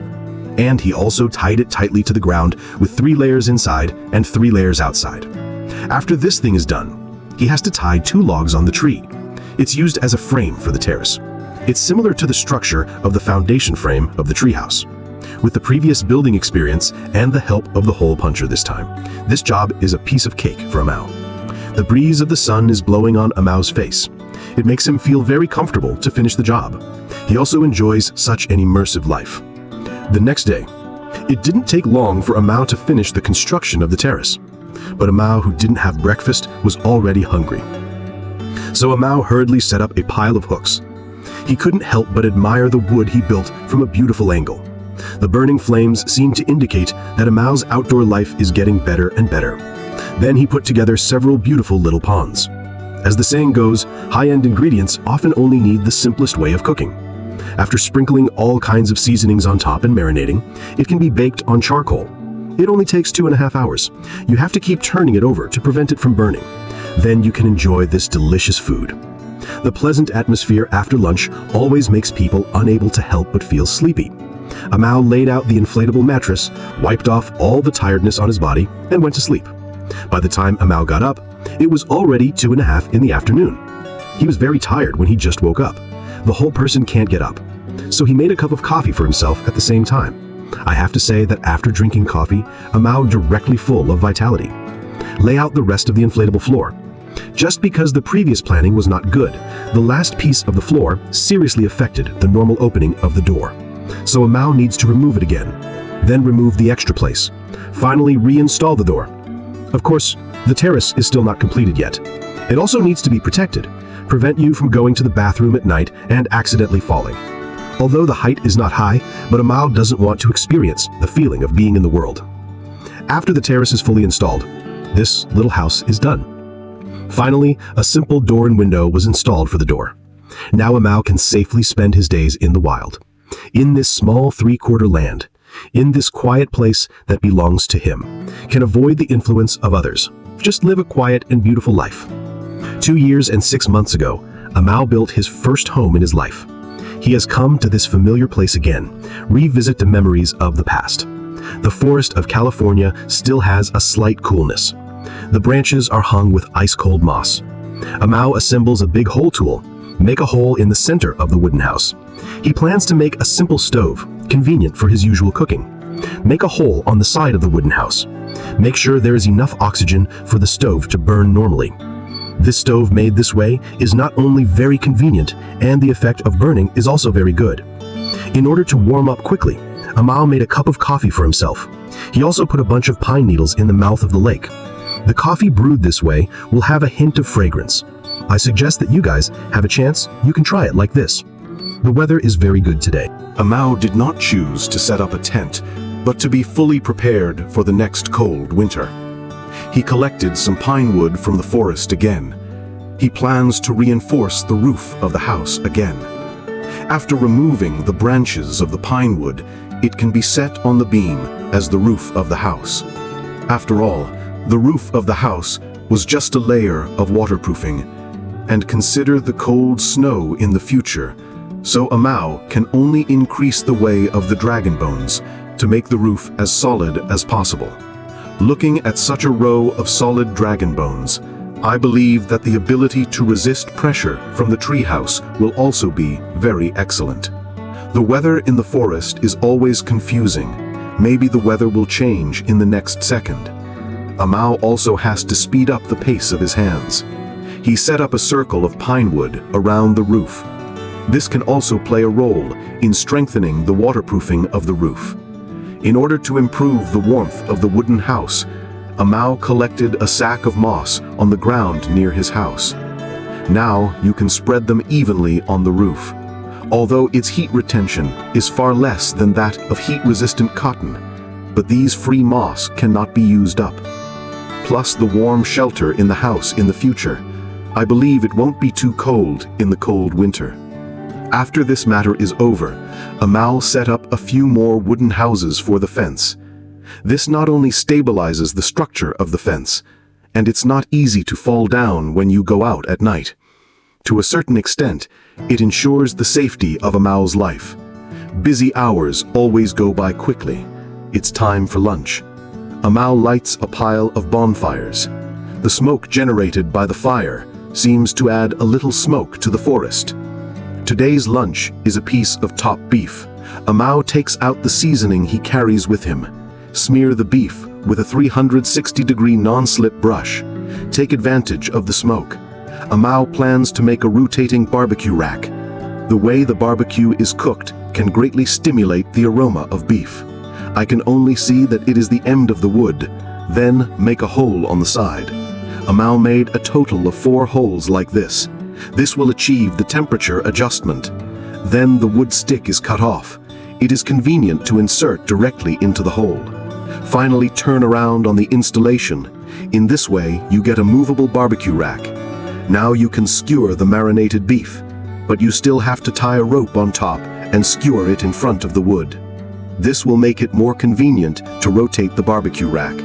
And he also tied it tightly to the ground with 3 layers inside and 3 layers outside. After this thing is done, he has to tie 2 logs on the tree. It's used as a frame for the terrace. It's similar to the structure of the foundation frame of the treehouse. With the previous building experience and the help of the hole puncher this time, this job is a piece of cake for Amal. The breeze of the sun is blowing on Amal's face. It makes him feel very comfortable to finish the job. He also enjoys such an immersive life. The next day, it didn't take long for Amal to finish the construction of the terrace. But Amal, who didn't have breakfast, was already hungry. So Amal hurriedly set up a pile of hooks. He couldn't help but admire the wood he built from a beautiful angle. The burning flames seemed to indicate that Amal's outdoor life is getting better and better. Then he put together several beautiful little ponds. As the saying goes, high-end ingredients often only need the simplest way of cooking. After sprinkling all kinds of seasonings on top and marinating, it can be baked on charcoal. It only takes 2.5 hours. You have to keep turning it over to prevent it from burning. Then you can enjoy this delicious food. The pleasant atmosphere after lunch always makes people unable to help but feel sleepy. Amal laid out the inflatable mattress, wiped off all the tiredness on his body, and went to sleep. By the time Amal got up, it was already 2:30 in the afternoon. He was very tired when he just woke up. The whole person can't get up. So he made a cup of coffee for himself at the same time. I have to say that after drinking coffee, Amal directly full of vitality. Lay out the rest of the inflatable floor. Just because the previous planning was not good, the last piece of the floor seriously affected the normal opening of the door. So Amal needs to remove it again, then remove the extra place. Finally reinstall the door. Of course, the terrace is still not completed yet. It also needs to be protected, prevent you from going to the bathroom at night and accidentally falling. Although the height is not high, but Amal doesn't want to experience the feeling of being in the world. After the terrace is fully installed, this little house is done. Finally, a simple door and window was installed for the door. Now Amal can safely spend his days in the wild, in this small 3/4 land, in this quiet place that belongs to him, can avoid the influence of others. Just live a quiet and beautiful life. 2 years and 6 months ago, Amal built his first home in his life. He has come to this familiar place again, revisit the memories of the past. The forest of California still has a slight coolness. The branches are hung with ice-cold moss. Amal assembles a big hole tool, make a hole in the center of the wooden house. He plans to make a simple stove, convenient for his usual cooking. Make a hole on the side of the wooden house. Make sure there is enough oxygen for the stove to burn normally. This stove made this way is not only very convenient, and the effect of burning is also very good. In order to warm up quickly, Amal made a cup of coffee for himself. He also put a bunch of pine needles in the mouth of the lake. The coffee brewed this way will have a hint of fragrance. I suggest that you guys have a chance, you can try it like this. The weather is very good today. Amal did not choose to set up a tent, but to be fully prepared for the next cold winter. He collected some pine wood from the forest again. He plans to reinforce the roof of the house again. After removing the branches of the pine wood, it can be set on the beam as the roof of the house. After all, the roof of the house was just a layer of waterproofing. And consider the cold snow in the future, so a Mao can only increase the weight of the dragon bones to make the roof as solid as possible. Looking at such a row of solid dragon bones, I believe that the ability to resist pressure from the treehouse will also be very excellent. The weather in the forest is always confusing. Maybe the weather will change in the next second. A Mao also has to speed up the pace of his hands. He set up a circle of pine wood around the roof. This can also play a role in strengthening the waterproofing of the roof. In order to improve the warmth of the wooden house, a Mao collected a sack of moss on the ground near his house. Now you can spread them evenly on the roof. Although its heat retention is far less than that of heat-resistant cotton, but these free moss cannot be used up. Plus the warm shelter in the house in the future, I believe it won't be too cold in the cold winter. After this matter is over, a Mao set up a few more wooden houses for the fence. This not only stabilizes the structure of the fence, and it's not easy to fall down when you go out at night. To a certain extent, it ensures the safety of a Mao's life. Busy hours always go by quickly. It's time for lunch. A Mao lights a pile of bonfires. The smoke generated by the fire seems to add a little smoke to the forest. Today's lunch is a piece of top beef. A Mao takes out the seasoning he carries with him. Smear the beef with a 360-degree non-slip brush. Take advantage of the smoke. A Mao plans to make a rotating barbecue rack. The way the barbecue is cooked can greatly stimulate the aroma of beef. I can only see that it is the end of the wood. Then make a hole on the side. A Mao made a total of 4 holes like this. This will achieve the temperature adjustment. Then the wood stick is cut off. It is convenient to insert directly into the hole. Finally, turn around on the installation. In this way, you get a movable barbecue rack. Now you can skewer the marinated beef, but you still have to tie a rope on top and skewer it in front of the wood. This will make it more convenient to rotate the barbecue rack.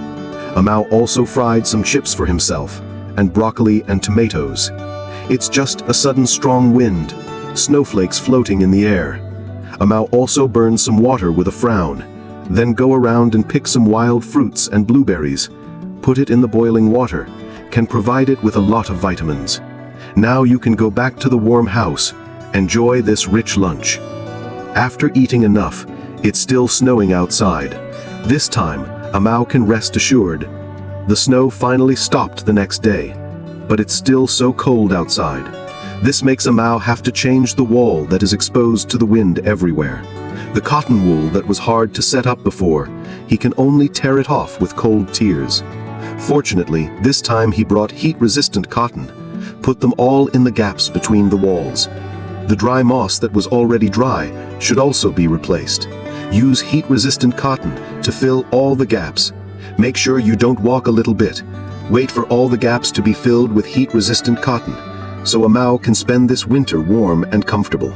A Mao also fried some chips for himself, and broccoli and tomatoes. It's just a sudden strong wind, snowflakes floating in the air. A Mao also burned some water with a frown, then go around and pick some wild fruits and blueberries. Put it in the boiling water, can provide it with a lot of vitamins. Now you can go back to the warm house, enjoy this rich lunch. After eating enough, it's still snowing outside. This time, a Mao can rest assured. The snow finally stopped the next day, but it's still so cold outside. This makes a Mao have to change the wall that is exposed to the wind everywhere. The cotton wool that was hard to set up before, he can only tear it off with cold tears. Fortunately, this time he brought heat-resistant cotton, put them all in the gaps between the walls. The dry moss that was already dry should also be replaced. Use heat-resistant cotton to fill all the gaps. Make sure you don't walk a little bit. Wait for all the gaps to be filled with heat-resistant cotton, so a Mao can spend this winter warm and comfortable.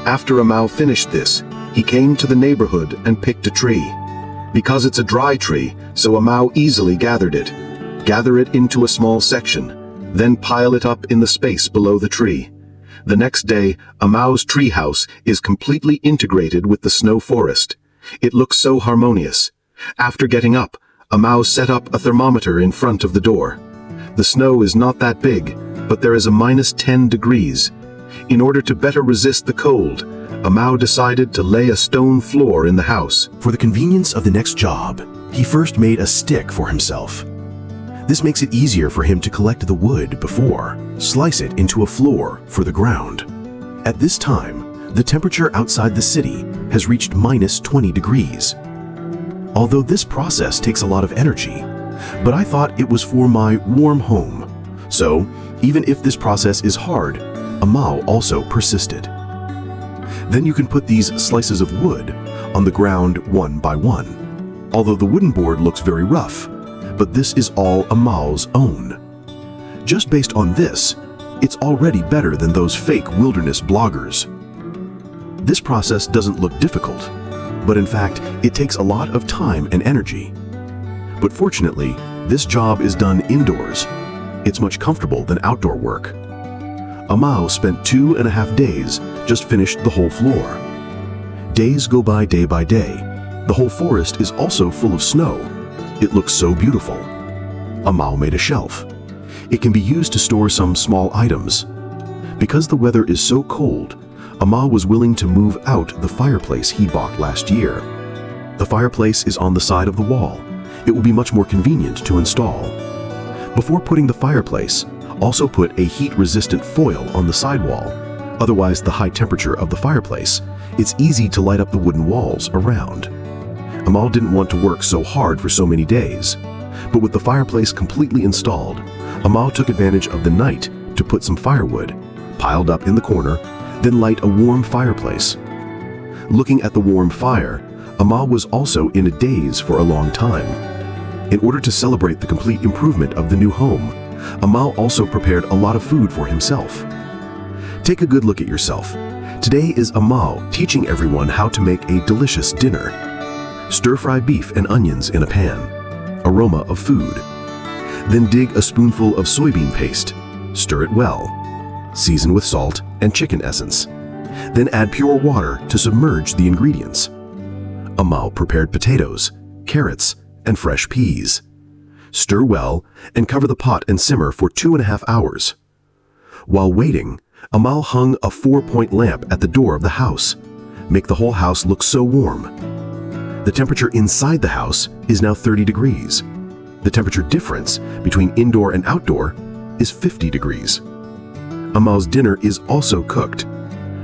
After a Mao finished this, he came to the neighborhood and picked a tree. Because it's a dry tree, so a Mao easily gathered it. Gather it into a small section, then pile it up in the space below the tree. The next day, a Mao's treehouse is completely integrated with the snow forest. It looks so harmonious. After getting up, a Mao set up a thermometer in front of the door. The snow is not that big, but there is a -10 degrees. In order to better resist the cold, a Mao decided to lay a stone floor in the house. For the convenience of the next job, he first made a stick for himself. This makes it easier for him to collect the wood before, slice it into a floor for the ground. At this time, the temperature outside the city has reached -20 degrees. Although this process takes a lot of energy, but I thought it was for my warm home. So, even if this process is hard, a Mao also persisted. Then you can put these slices of wood on the ground one by one. Although the wooden board looks very rough, but this is all Amal's own. Just based on this, it's already better than those fake wilderness bloggers. This process doesn't look difficult, but in fact, it takes a lot of time and energy. But fortunately, this job is done indoors. It's much comfortable than outdoor work. Amal spent 2.5 days, just finished the whole floor. Days go by day. The whole forest is also full of snow. It looks so beautiful. Amal made a shelf. It can be used to store some small items. Because the weather is so cold, Amal was willing to move out the fireplace he bought last year. The fireplace is on the side of the wall. It will be much more convenient to install. Before putting the fireplace, also put a heat-resistant foil on the sidewall. Otherwise, the high temperature of the fireplace, it's easy to light up the wooden walls around. Amal didn't want to work so hard for so many days, but with the fireplace completely installed, Amal took advantage of the night to put some firewood, piled up in the corner, then light a warm fireplace. Looking at the warm fire, Amal was also in a daze for a long time. In order to celebrate the complete improvement of the new home, Amal also prepared a lot of food for himself. Take a good look at yourself. Today is Amal teaching everyone how to make a delicious dinner. Stir-fry beef and onions in a pan. Aroma of food. Then dig a spoonful of soybean paste. Stir it well. Season with salt and chicken essence. Then add pure water to submerge the ingredients. Amal prepared potatoes, carrots, and fresh peas. Stir well and cover the pot and simmer for 2.5 hours. While waiting, Amal hung a 4-point lamp at the door of the house. Make the whole house look so warm. The temperature inside the house is now 30 degrees. The temperature difference between indoor and outdoor is 50 degrees. Amal's dinner is also cooked.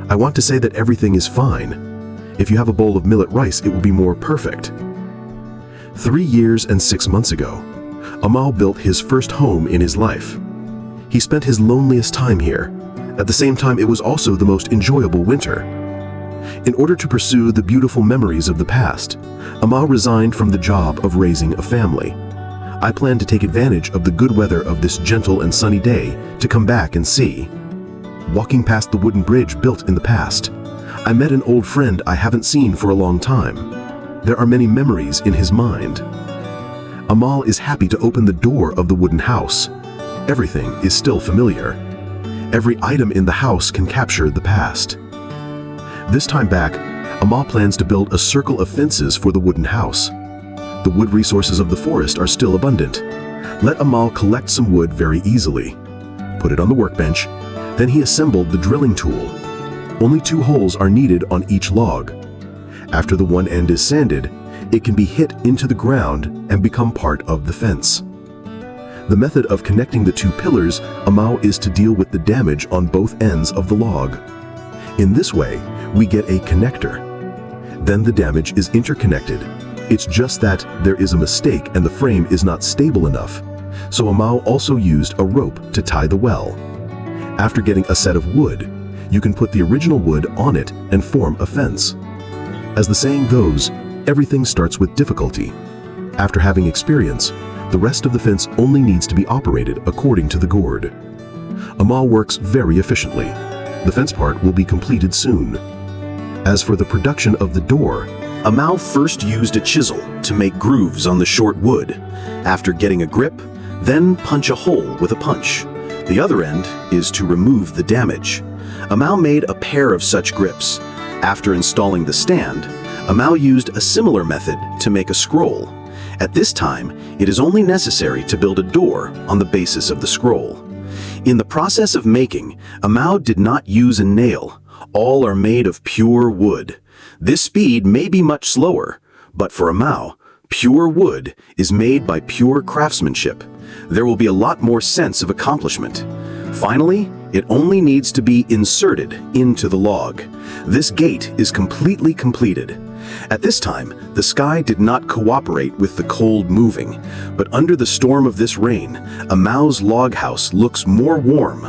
I want to say that everything is fine. If you have a bowl of millet rice, it will be more perfect. 3 years and 6 months ago, Amal built his first home in his life. He spent his loneliest time here. At the same time, it was also the most enjoyable winter. In order to pursue the beautiful memories of the past, Amal resigned from the job of raising a family. I plan to take advantage of the good weather of this gentle and sunny day to come back and see. Walking past the wooden bridge built in the past, I met an old friend I haven't seen for a long time. There are many memories in his mind. Amal is happy to open the door of the wooden house. Everything is still familiar. Every item in the house can capture the past. This time back, Amal plans to build a circle of fences for the wooden house. The wood resources of the forest are still abundant. Let Amal collect some wood very easily. Put it on the workbench. Then he assembled the drilling tool. Only 2 holes are needed on each log. After the one end is sanded, it can be hit into the ground and become part of the fence. The method of connecting the 2 pillars, Amal, is to deal with the damage on both ends of the log. In this way, we get a connector. Then the damage is interconnected. It's just that there is a mistake and the frame is not stable enough. So Amal also used a rope to tie the well. After getting a set of wood, you can put the original wood on it and form a fence. As the saying goes, everything starts with difficulty. After having experience, the rest of the fence only needs to be operated according to the gourd. Amal works very efficiently. The fence part will be completed soon. As for the production of the door, Amal first used a chisel to make grooves on the short wood. After getting a grip, then punch a hole with a punch. The other end is to remove the damage. Amal made a pair of such grips. After installing the stand, Amal used a similar method to make a scroll. At this time, it is only necessary to build a door on the basis of the scroll. In the process of making, Amal did not use a nail. All are made of pure wood. This speed may be much slower, but for Amal, pure wood is made by pure craftsmanship. There will be a lot more sense of accomplishment. Finally, it only needs to be inserted into the log. This gate is completely completed. At this time, the sky did not cooperate with the cold moving, but under the storm of this rain, Amal's log house looks more warm.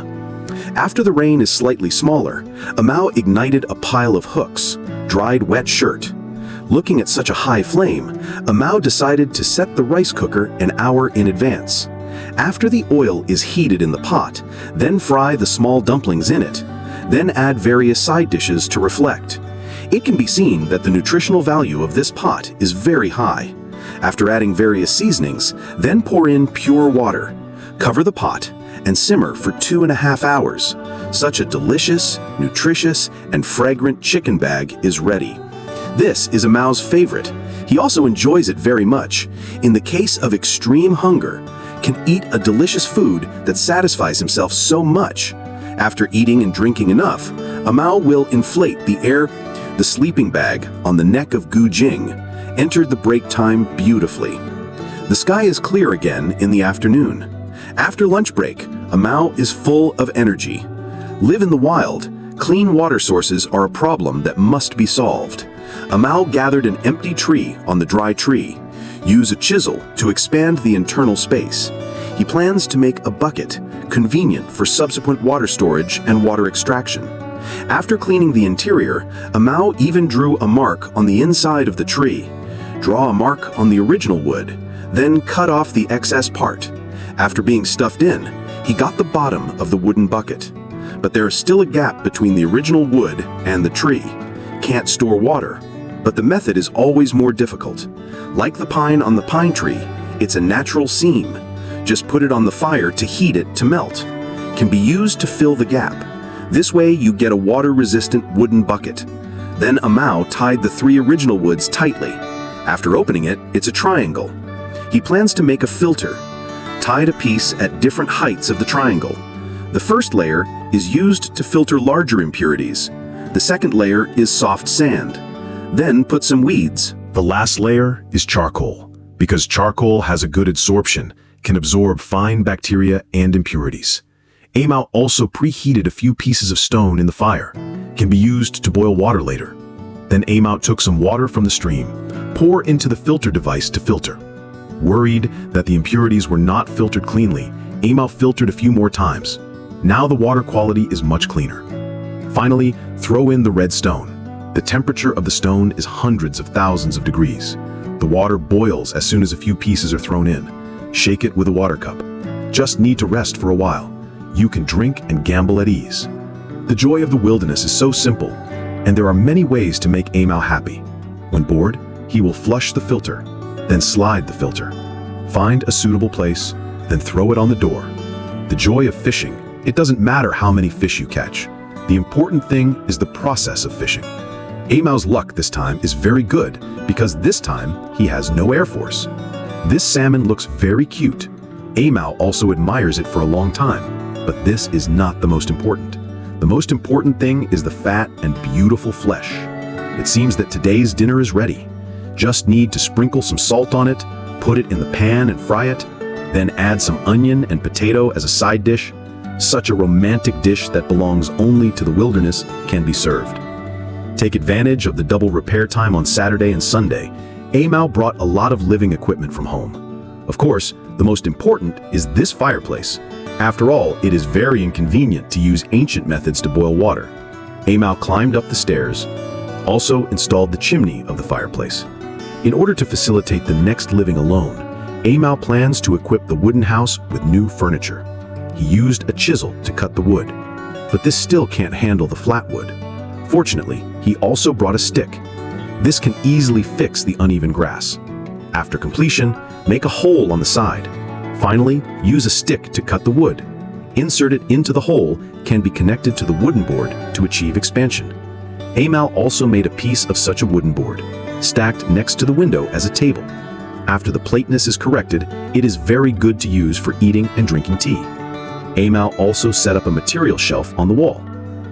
After the rain is slightly smaller, Amal ignited a pile of hooks, dried wet shirt. Looking at such a high flame, Amao decided to set the rice cooker an hour in advance. After the oil is heated in the pot, then fry the small dumplings in it. Then add various side dishes to reflect. It can be seen that the nutritional value of this pot is very high. After adding various seasonings, then pour in pure water. Cover the pot and simmer for 2.5 hours. Such a delicious, nutritious, and fragrant chicken bag is ready. This is Amao's favorite. He also enjoys it very much. In the case of extreme hunger, can eat a delicious food that satisfies himself so much. After eating and drinking enough, Amao will inflate the sleeping bag on the neck of Gu Jing, entered the break time beautifully. The sky is clear again in the afternoon. After lunch break, Amao is full of energy. Live in the wild. Clean water sources are a problem that must be solved. Amao gathered an empty tree on the dry tree. Use a chisel to expand the internal space. He plans to make a bucket, convenient for subsequent water storage and water extraction. After cleaning the interior, Amao even drew a mark on the inside of the tree. Draw a mark on the original wood, then cut off the excess part. After being stuffed in, he got the bottom of the wooden bucket. But there is still a gap between the original wood and the tree. Can't store water, but the method is always more difficult. Like the pine on the pine tree, it's a natural seam. Just put it on the fire to heat it to melt. Can be used to fill the gap. This way you get a water-resistant wooden bucket. Then Amao tied the 3 original woods tightly. After opening it, it's a triangle. He plans to make a filter. Tied a piece at different heights of the triangle. The first layer is used to filter larger impurities. The second layer is soft sand. Then put some weeds. The last layer is charcoal, because charcoal has a good absorption, can absorb fine bacteria and impurities. Amao also preheated a few pieces of stone in the fire, can be used to boil water later. Then Amao took some water from the stream, pour into the filter device to filter. Worried that the impurities were not filtered cleanly, Amao filtered a few more times. Now the water quality is much cleaner. Finally, throw in the red stone. The temperature of the stone is hundreds of thousands of degrees. The water boils as soon as a few pieces are thrown in. Shake it with a water cup. Just need to rest for a while. You can drink and gamble at ease. The joy of the wilderness is so simple, and there are many ways to make Amao happy. When bored, he will flush the filter, then slide the filter. Find a suitable place, then throw it on the door. The joy of fishing, it doesn't matter how many fish you catch. The important thing is the process of fishing. Amao's luck this time is very good because this time he has no air force. This salmon looks very cute. Amao also admires it for a long time, but this is not the most important. The most important thing is the fat and beautiful flesh. It seems that today's dinner is ready. Just need to sprinkle some salt on it, put it in the pan and fry it, then add some onion and potato as a side dish. Such a romantic dish that belongs only to the wilderness can be served. Take advantage of the double repair time on Saturday and Sunday. Amao brought a lot of living equipment from home. Of course, the most important is this fireplace. After all, it is very inconvenient to use ancient methods to boil water. Amao climbed up the stairs, also installed the chimney of the fireplace. In order to facilitate the next living alone, Amao plans to equip the wooden house with new furniture. He used a chisel to cut the wood, but this still can't handle the flat wood. Fortunately, he also brought a stick. This can easily fix the uneven grass. After completion, make a hole on the side. Finally, use a stick to cut the wood. Insert it into the hole can be connected to the wooden board to achieve expansion. Amao also made a piece of such a wooden board, stacked next to the window as a table. After the plateness is corrected, it is very good to use for eating and drinking tea. Amao also set up a material shelf on the wall.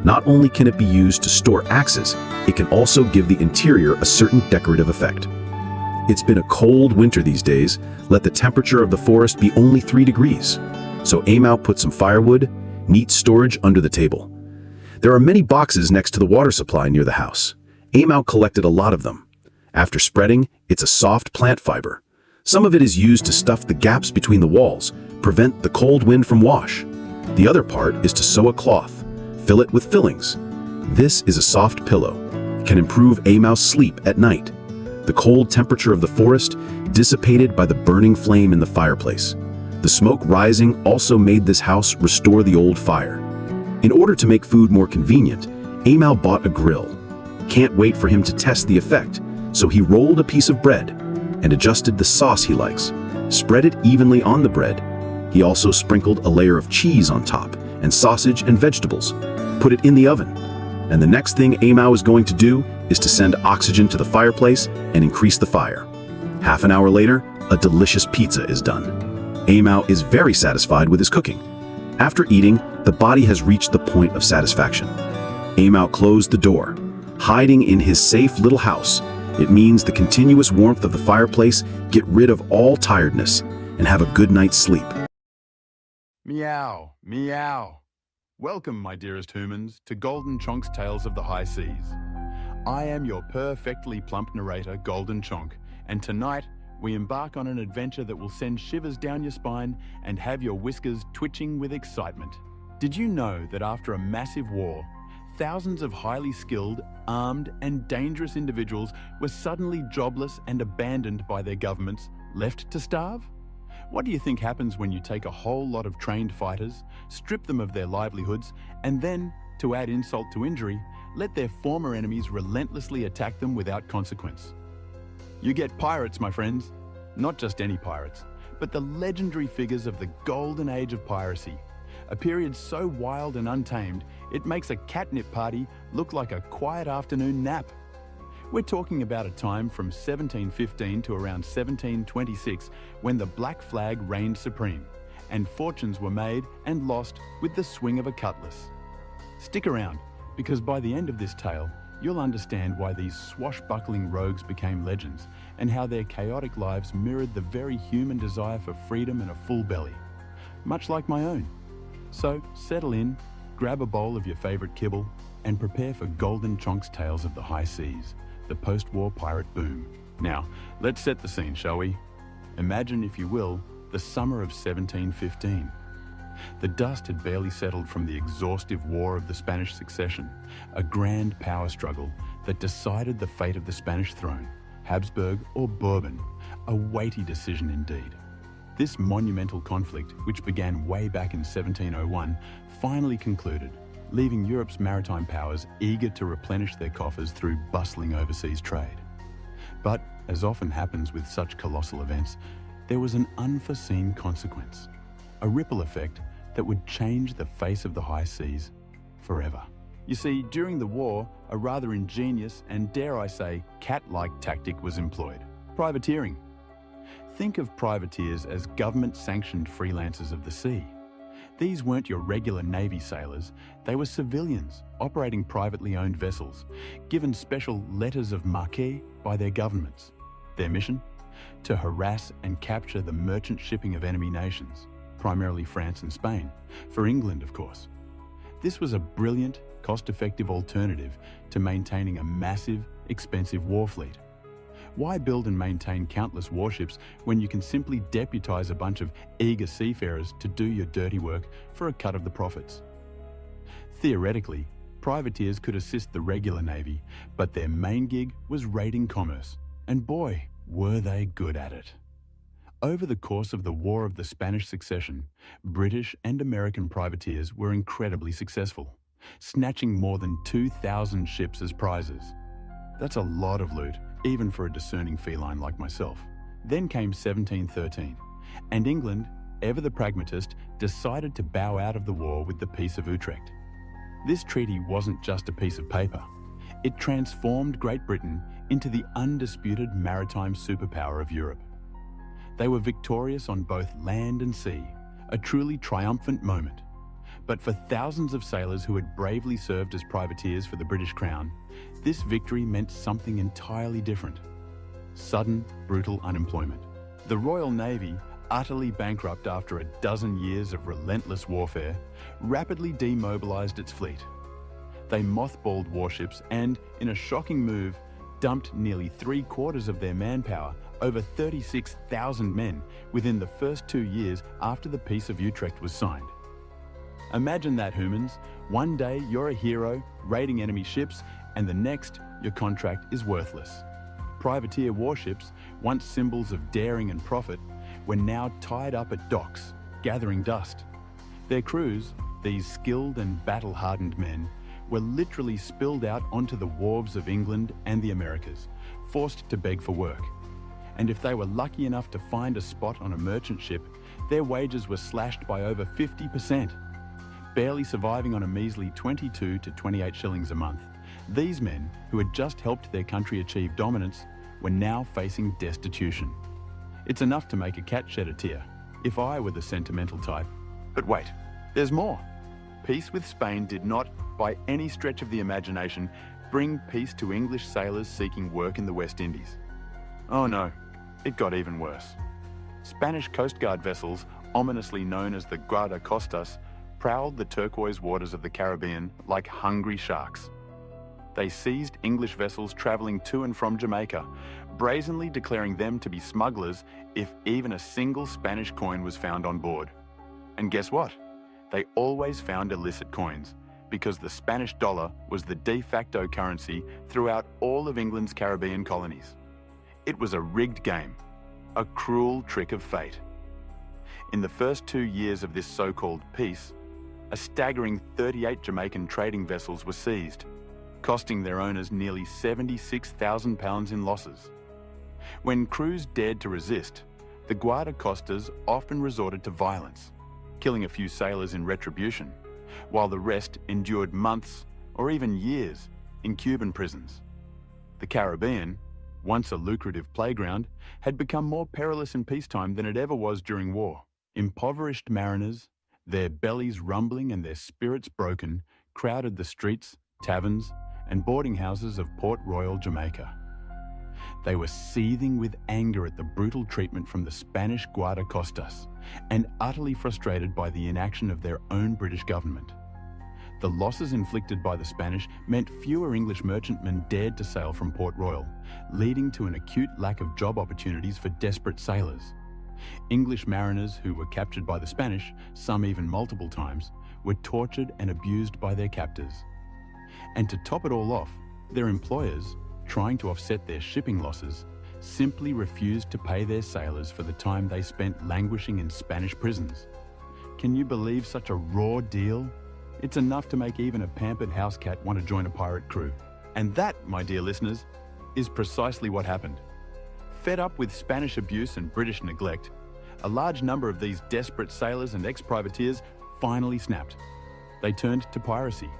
Not only can it be used to store axes, it can also give the interior a certain decorative effect. It's been a cold winter these days. Let the temperature of the forest be only 3 degrees. So Amao put some firewood, neat storage under the table. There are many boxes next to the water supply near the house. Amao collected a lot of them. After spreading, it's a soft plant fiber. Some of it is used to stuff the gaps between the walls, prevent the cold wind from wash. The other part is to sew a cloth. Fill it with fillings. This is a soft pillow. Can improve Amao's sleep at night. the cold temperature of the forest dissipated by the burning flame in the fireplace. The smoke rising also made this house restore the old fire. In order to make food more convenient, Amal bought a grill. Can't wait for him to test the effect, so he rolled a piece of bread and adjusted the sauce he likes. Spread it evenly on the bread. He also sprinkled a layer of cheese on top and sausage and vegetables. Put it in the oven. And the next thing Amal is going to do is to send oxygen to the fireplace and increase the fire. Half an hour later, a delicious pizza is done. Amal is very satisfied with his cooking. After eating, the body has reached the point of satisfaction. Amal closed the door. Hiding in his safe little house, it means the continuous warmth of the fireplace get rid of all tiredness and have a good night's sleep. Meow, meow. Welcome, my dearest humans, to Golden Chonk's Tales of the High Seas. I am your perfectly plump narrator, Golden Chonk, and tonight we embark on an adventure that will send shivers down your spine and have your whiskers twitching with excitement. Did you know that after a massive war, thousands of highly skilled, armed, and dangerous individuals were suddenly jobless and abandoned by their governments, left to starve? What do you think happens when you take a whole lot of trained fighters, strip them of their livelihoods, and then, to add insult to injury, let their former enemies relentlessly attack them without consequence? You get pirates, my friends. Not just any pirates, but the legendary figures of the golden age of piracy. A period so wild and untamed, it makes a catnip party look like a quiet afternoon nap. We're talking about a time from 1715 to around 1726 when the Black Flag reigned supreme, and fortunes were made and lost with the swing of a cutlass. Stick around, because by the end of this tale, you'll understand why these swashbuckling rogues became legends and how their chaotic lives mirrored the very human desire for freedom and a full belly, much like my own. So settle in, grab a bowl of your favorite kibble, and prepare for Golden Chonk's Tales of the High Seas, the post-war pirate boom. Now, let's set the scene, shall we? Imagine, if you will, the summer of 1715. The dust had barely settled from the exhaustive War of the Spanish Succession, a grand power struggle that decided the fate of the Spanish throne, Habsburg or Bourbon, a weighty decision indeed. This monumental conflict, which began way back in 1701, finally concluded, leaving Europe's maritime powers eager to replenish their coffers through bustling overseas trade. But, as often happens with such colossal events, there was an unforeseen consequence, a ripple effect that would change the face of the high seas forever. You see, during the war, a rather ingenious and, dare I say, cat-like tactic was employed: privateering. Think of privateers as government-sanctioned freelancers of the sea. These weren't your regular Navy sailors, they were civilians operating privately owned vessels, given special letters of marque by their governments. Their mission? To harass and capture the merchant shipping of enemy nations, primarily France and Spain, for England, of course. This was a brilliant, cost-effective alternative to maintaining a massive, expensive war fleet. Why build and maintain countless warships when you can simply deputize a bunch of eager seafarers to do your dirty work for a cut of the profits? Theoretically, privateers could assist the regular navy, but their main gig was raiding commerce, and boy, were they good at it. Over the course of the War of the Spanish Succession, British and American privateers were incredibly successful, snatching more than 2,000 ships as prizes. That's a lot of loot, even for a discerning feline like myself. Then came 1713, and England, ever the pragmatist, decided to bow out of the war with the Peace of Utrecht. This treaty wasn't just a piece of paper. It transformed Great Britain into the undisputed maritime superpower of Europe. They were victorious on both land and sea, a truly triumphant moment. But for thousands of sailors who had bravely served as privateers for the British Crown, this victory meant something entirely different: sudden, brutal unemployment. The Royal Navy, utterly bankrupt after a dozen years of relentless warfare, rapidly demobilized its fleet. They mothballed warships and, in a shocking move, dumped nearly 3/4 of their manpower, over 36,000 men, within the first 2 years after the Peace of Utrecht was signed. Imagine that, humans. One day you're a hero, raiding enemy ships, and the next, your contract is worthless. Privateer warships, once symbols of daring and profit, were now tied up at docks, gathering dust. Their crews, these skilled and battle-hardened men, were literally spilled out onto the wharves of England and the Americas, forced to beg for work. And if they were lucky enough to find a spot on a merchant ship, their wages were slashed by over 50%. Barely surviving on a measly 22 to 28 shillings a month, these men, who had just helped their country achieve dominance, were now facing destitution. It's enough to make a cat shed a tear, if I were the sentimental type. But wait, there's more. Peace with Spain did not, by any stretch of the imagination, bring peace to English sailors seeking work in the West Indies. Oh no, it got even worse. Spanish Coast Guard vessels, ominously known as the guardacostas, prowled the turquoise waters of the Caribbean like hungry sharks. They seized English vessels travelling to and from Jamaica, brazenly declaring them to be smugglers if even a single Spanish coin was found on board. And guess what? They always found illicit coins, because the Spanish dollar was the de facto currency throughout all of England's Caribbean colonies. It was a rigged game, a cruel trick of fate. In the first 2 years of this so-called peace, a staggering 38 Jamaican trading vessels were seized, costing their owners nearly £76,000 in losses. When crews dared to resist, the guardacostas often resorted to violence, killing a few sailors in retribution, while the rest endured months or even years in Cuban prisons. The Caribbean, once a lucrative playground, had become more perilous in peacetime than it ever was during war. Impoverished mariners, their bellies rumbling and their spirits broken, crowded the streets, taverns, and boarding houses of Port Royal, Jamaica. They were seething with anger at the brutal treatment from the Spanish guardacostas and utterly frustrated by the inaction of their own British government. The losses inflicted by the Spanish meant fewer English merchantmen dared to sail from Port Royal, leading to an acute lack of job opportunities for desperate sailors. English mariners who were captured by the Spanish, some even multiple times, were tortured and abused by their captors. And to top it all off, their employers, trying to offset their shipping losses, simply refused to pay their sailors for the time they spent languishing in Spanish prisons. Can you believe such a raw deal? It's enough to make even a pampered house cat want to join a pirate crew. And that, my dear listeners, is precisely what happened. Fed up with Spanish abuse and British neglect, a large number of these desperate sailors and ex-privateers finally snapped. They turned to piracy.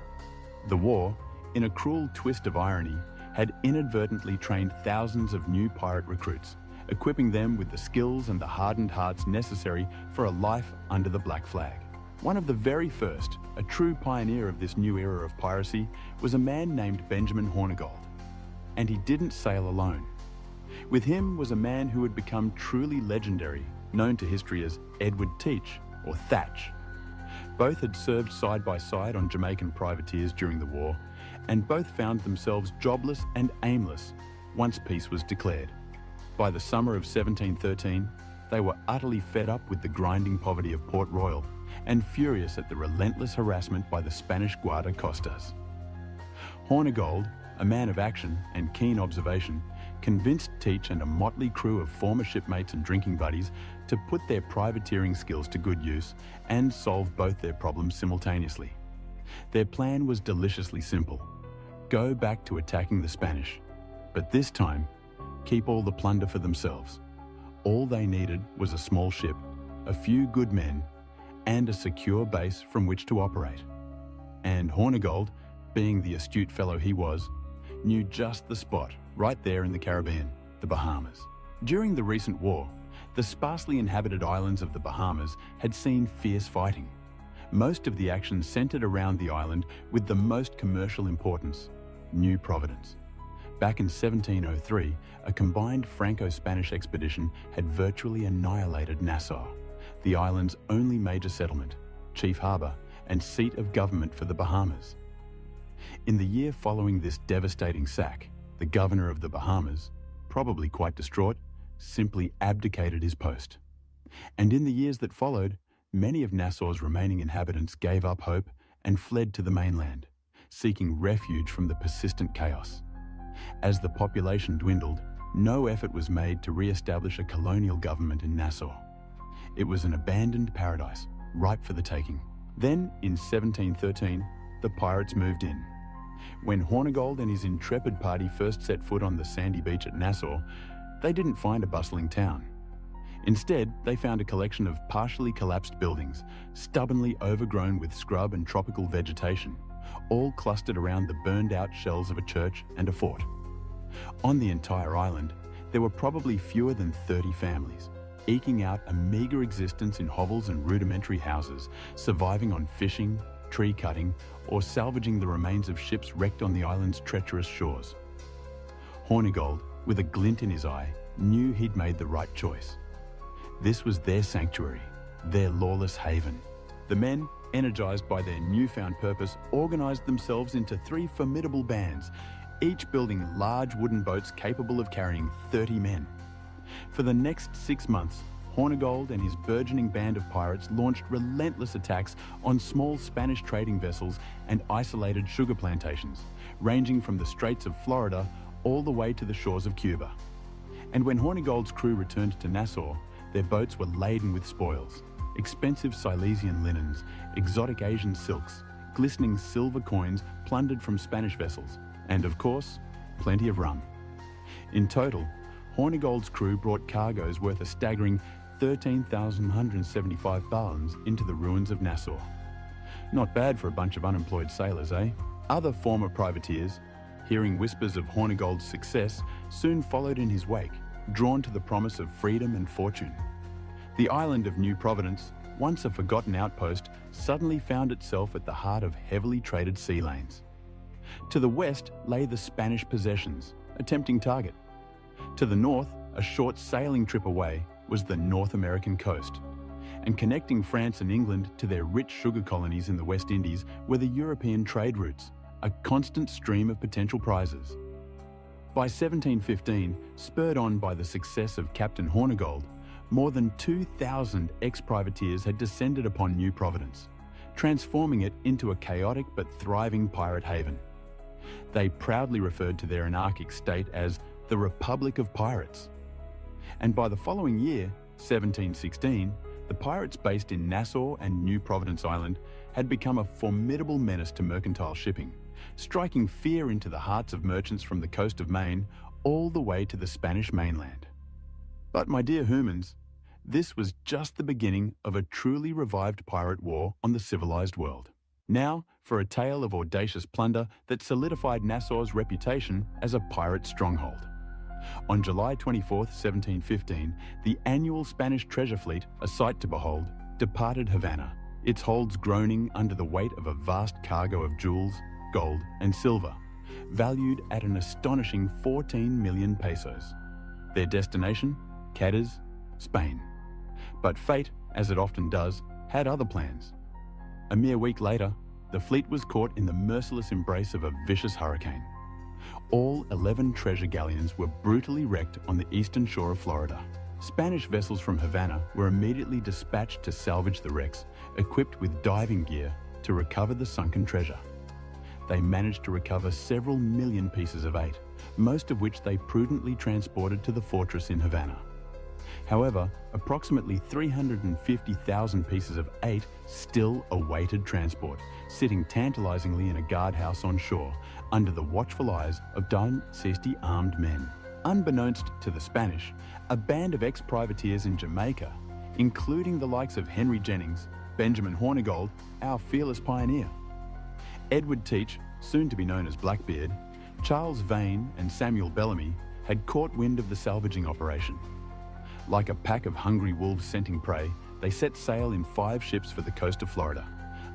The war, in a cruel twist of irony, had inadvertently trained thousands of new pirate recruits, equipping them with the skills and the hardened hearts necessary for a life under the black flag. One of the very first, a true pioneer of this new era of piracy, was a man named Benjamin Hornigold. And he didn't sail alone. With him was a man who had become truly legendary, known to history as Edward Teach, or Thatch. Both had served side by side on Jamaican privateers during the war, and both found themselves jobless and aimless once peace was declared. By the summer of 1713, they were utterly fed up with the grinding poverty of Port Royal and furious at the relentless harassment by the Spanish guardacostas. Hornigold, a man of action and keen observation, convinced Teach and a motley crew of former shipmates and drinking buddies to put their privateering skills to good use and solve both their problems simultaneously. Their plan was deliciously simple: go back to attacking the Spanish, but this time, keep all the plunder for themselves. All they needed was a small ship, a few good men, and a secure base from which to operate. And Hornigold, being the astute fellow he was, knew just the spot right there in the Caribbean, the Bahamas. During the recent war, the sparsely inhabited islands of the Bahamas had seen fierce fighting. Most of the action centered around the island with the most commercial importance, New Providence. Back in 1703, a combined Franco-Spanish expedition had virtually annihilated Nassau, the island's only major settlement, chief harbour, and seat of government for the Bahamas. In the year following this devastating sack, the governor of the Bahamas, probably quite distraught, simply abdicated his post. And in the years that followed, many of Nassau's remaining inhabitants gave up hope and fled to the mainland, seeking refuge from the persistent chaos. As the population dwindled, no effort was made to re-establish a colonial government in Nassau. It was an abandoned paradise, ripe for the taking. Then, in 1713, the pirates moved in. When Hornigold and his intrepid party first set foot on the sandy beach at Nassau, they didn't find a bustling town. Instead, they found a collection of partially collapsed buildings, stubbornly overgrown with scrub and tropical vegetation, all clustered around the burned-out shells of a church and a fort. On the entire island, there were probably fewer than 30 families, eking out a meagre existence in hovels and rudimentary houses, surviving on fishing, tree cutting, or salvaging the remains of ships wrecked on the island's treacherous shores. Hornigold, with a glint in his eye, knew he'd made the right choice. This was their sanctuary, their lawless haven. The men, energized by their newfound purpose, organized themselves into 3 formidable bands, each building large wooden boats capable of carrying 30 men. For the next 6 months, Hornigold and his burgeoning band of pirates launched relentless attacks on small Spanish trading vessels and isolated sugar plantations, ranging from the Straits of Florida all the way to the shores of Cuba. And when Hornigold's crew returned to Nassau, their boats were laden with spoils: expensive Silesian linens, exotic Asian silks, glistening silver coins plundered from Spanish vessels, and of course, plenty of rum. In total, Hornigold's crew brought cargoes worth a staggering 13,175 gallons into the ruins of Nassau. Not bad for a bunch of unemployed sailors, eh? Other former privateers, hearing whispers of Hornigold's success, soon followed in his wake, drawn to the promise of freedom and fortune. The island of New Providence, once a forgotten outpost, suddenly found itself at the heart of heavily traded sea lanes. To the west lay the Spanish possessions, a tempting target. To the north, a short sailing trip away, was the North American coast. And connecting France and England to their rich sugar colonies in the West Indies were the European trade routes, a constant stream of potential prizes. By 1715, spurred on by the success of Captain Hornigold, more than 2,000 ex-privateers had descended upon New Providence, transforming it into a chaotic but thriving pirate haven. They proudly referred to their anarchic state as the Republic of Pirates. And by the following year, 1716, the pirates based in Nassau and New Providence Island had become a formidable menace to mercantile shipping, striking fear into the hearts of merchants from the coast of Maine all the way to the Spanish mainland. But my dear humans, this was just the beginning of a truly revived pirate war on the civilized world. Now for a tale of audacious plunder that solidified Nassau's reputation as a pirate stronghold. On July 24, 1715, the annual Spanish treasure fleet, a sight to behold, departed Havana, its holds groaning under the weight of a vast cargo of jewels, gold and silver, valued at an astonishing 14 million pesos. Their destination? Cadiz, Spain. But fate, as it often does, had other plans. A mere week later, the fleet was caught in the merciless embrace of a vicious hurricane. All 11 treasure galleons were brutally wrecked on the eastern shore of Florida. Spanish vessels from Havana were immediately dispatched to salvage the wrecks, equipped with diving gear to recover the sunken treasure. They managed to recover several million pieces of eight, most of which they prudently transported to the fortress in Havana. However, approximately 350,000 pieces of eight still awaited transport, sitting tantalizingly in a guardhouse on shore, under the watchful eyes of 60 armed men. Unbeknownst to the Spanish, a band of ex-privateers in Jamaica, including the likes of Henry Jennings, Benjamin Hornigold, our fearless pioneer, Edward Teach, soon to be known as Blackbeard, Charles Vane and Samuel Bellamy, had caught wind of the salvaging operation. Like a pack of hungry wolves scenting prey, they set sail in 5 ships for the coast of Florida,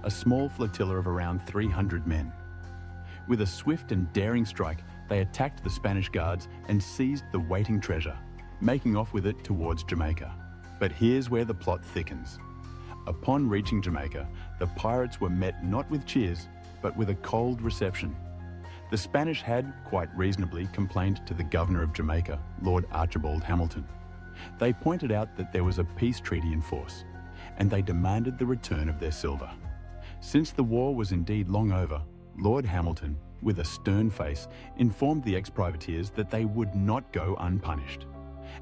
a small flotilla of around 300 men. With a swift and daring strike, they attacked the Spanish guards and seized the waiting treasure, making off with it towards Jamaica. But here's where the plot thickens. Upon reaching Jamaica, the pirates were met not with cheers, but with a cold reception. The Spanish had, quite reasonably, complained to the governor of Jamaica, Lord Archibald Hamilton. They pointed out that there was a peace treaty in force, and they demanded the return of their silver. Since the war was indeed long over, Lord Hamilton, with a stern face, informed the ex-privateers that they would not go unpunished.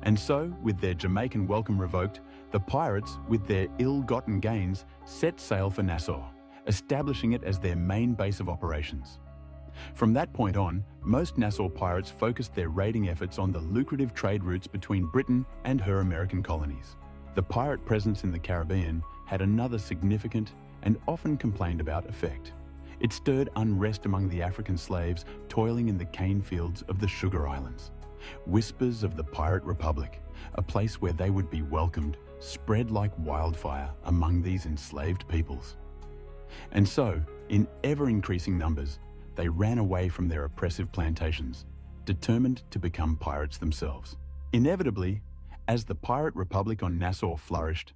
And so, with their Jamaican welcome revoked, the pirates, with their ill-gotten gains, set sail for Nassau, establishing it as their main base of operations. From that point on, most Nassau pirates focused their raiding efforts on the lucrative trade routes between Britain and her American colonies. The pirate presence in the Caribbean had another significant and often complained about effect. It stirred unrest among the African slaves toiling in the cane fields of the Sugar Islands. Whispers of the Pirate Republic, a place where they would be welcomed, spread like wildfire among these enslaved peoples. And so, in ever-increasing numbers, they ran away from their oppressive plantations, determined to become pirates themselves. Inevitably, as the Pirate Republic on Nassau flourished,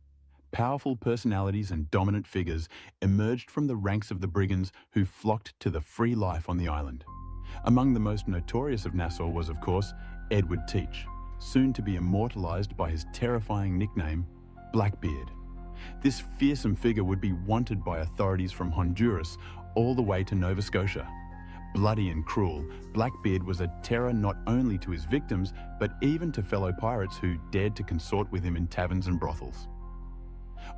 powerful personalities and dominant figures emerged from the ranks of the brigands who flocked to the free life on the island. Among the most notorious of Nassau was, of course, Edward Teach, soon to be immortalized by his terrifying nickname, Blackbeard. This fearsome figure would be wanted by authorities from Honduras all the way to Nova Scotia. Bloody and cruel, Blackbeard was a terror not only to his victims, but even to fellow pirates who dared to consort with him in taverns and brothels.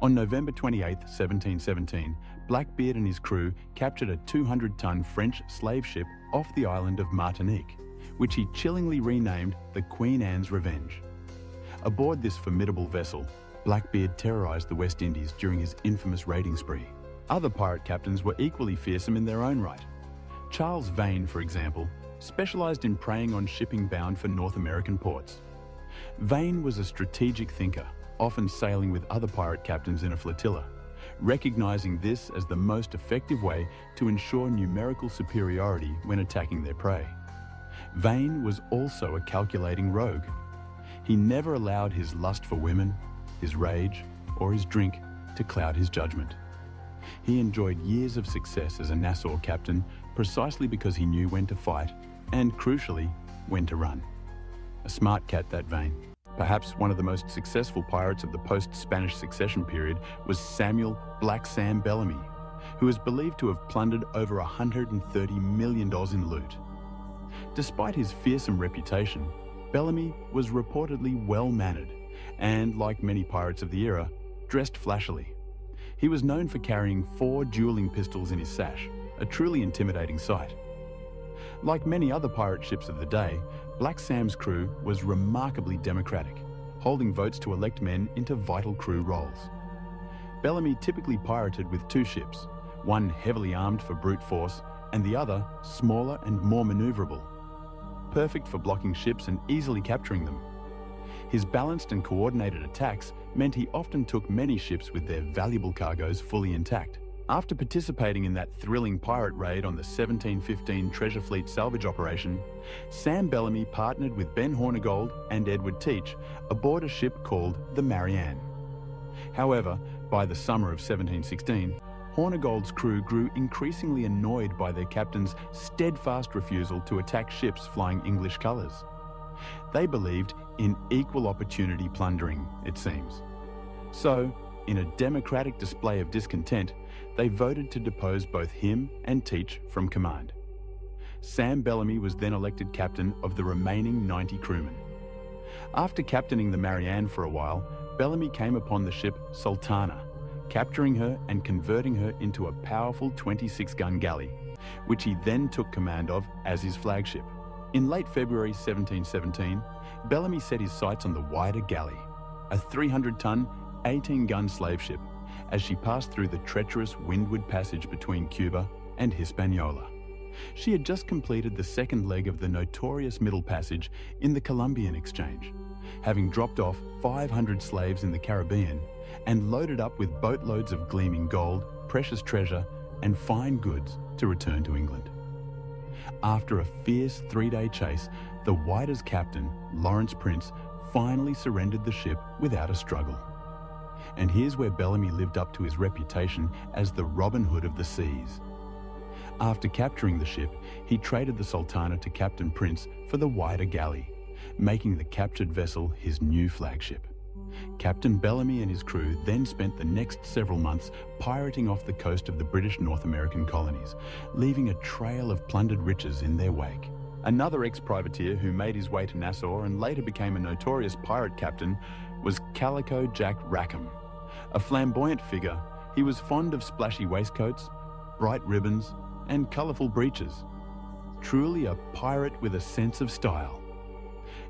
On November 28, 1717, Blackbeard and his crew captured a 200-ton French slave ship off the island of Martinique, which he chillingly renamed the Queen Anne's Revenge. Aboard this formidable vessel, Blackbeard terrorized the West Indies during his infamous raiding spree. Other pirate captains were equally fearsome in their own right. Charles Vane, for example, specialized in preying on shipping bound for North American ports. Vane was a strategic thinker, often sailing with other pirate captains in a flotilla, recognizing this as the most effective way to ensure numerical superiority when attacking their prey. Vane was also a calculating rogue. He never allowed his lust for women, his rage, or his drink to cloud his judgment. He enjoyed years of success as a Nassau captain precisely because he knew when to fight and, crucially, when to run. A smart cat, that Vane. Perhaps one of the most successful pirates of the post-Spanish succession period was Samuel Black Sam Bellamy, who is believed to have plundered over $130 million in loot. Despite his fearsome reputation, Bellamy was reportedly well-mannered and, like many pirates of the era, dressed flashily. He was known for carrying 4 dueling pistols in his sash, a truly intimidating sight. Like many other pirate ships of the day, Black Sam's crew was remarkably democratic, holding votes to elect men into vital crew roles. Bellamy typically pirated with 2 ships, one heavily armed for brute force and the other smaller and more maneuverable, perfect for blocking ships and easily capturing them. His balanced and coordinated attacks meant he often took many ships with their valuable cargoes fully intact. After participating in that thrilling pirate raid on the 1715 Treasure Fleet salvage operation, Sam Bellamy partnered with Ben Hornigold and Edward Teach aboard a ship called the Marianne. However, by the summer of 1716, Hornigold's crew grew increasingly annoyed by their captain's steadfast refusal to attack ships flying English colours. They believed in equal opportunity plundering, it seems. So, in a democratic display of discontent, they voted to depose both him and Teach from command. Sam Bellamy was then elected captain of the remaining 90 crewmen. After captaining the Marianne for a while, Bellamy came upon the ship Sultana, capturing her and converting her into a powerful 26-gun galley, which he then took command of as his flagship. In late February 1717, Bellamy set his sights on the wider galley, a 300-ton, 18-gun slave ship, as she passed through the treacherous windward passage between Cuba and Hispaniola. She had just completed the second leg of the notorious Middle Passage in the Columbian Exchange, having dropped off 500 slaves in the Caribbean and loaded up with boatloads of gleaming gold, precious treasure, and fine goods to return to England. After a fierce 3-day chase, the Whiter's captain, Lawrence Prince, finally surrendered the ship without a struggle. And here's where Bellamy lived up to his reputation as the Robin Hood of the seas. After capturing the ship, he traded the Sultana to Captain Prince for the Whiter galley, making the captured vessel his new flagship. Captain Bellamy and his crew then spent the next several months pirating off the coast of the British North American colonies, leaving a trail of plundered riches in their wake. Another ex-privateer who made his way to Nassau and later became a notorious pirate captain was Calico Jack Rackham. A flamboyant figure, he was fond of splashy waistcoats, bright ribbons, and colourful breeches. Truly a pirate with a sense of style.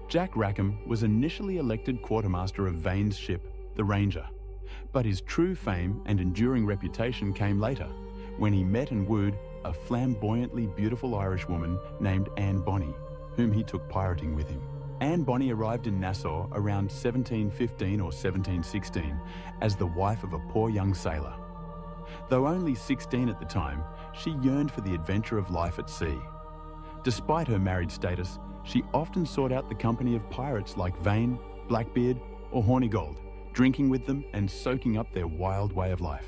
Jack Rackham was initially elected quartermaster of Vane's ship, the Ranger, but his true fame and enduring reputation came later, when he met and wooed a flamboyantly beautiful Irish woman named Anne Bonny, whom he took pirating with him. Anne Bonny arrived in Nassau around 1715 or 1716 as the wife of a poor young sailor. Though only 16 at the time, she yearned for the adventure of life at sea. Despite her married status, she often sought out the company of pirates like Vane, Blackbeard, or Hornigold, drinking with them and soaking up their wild way of life.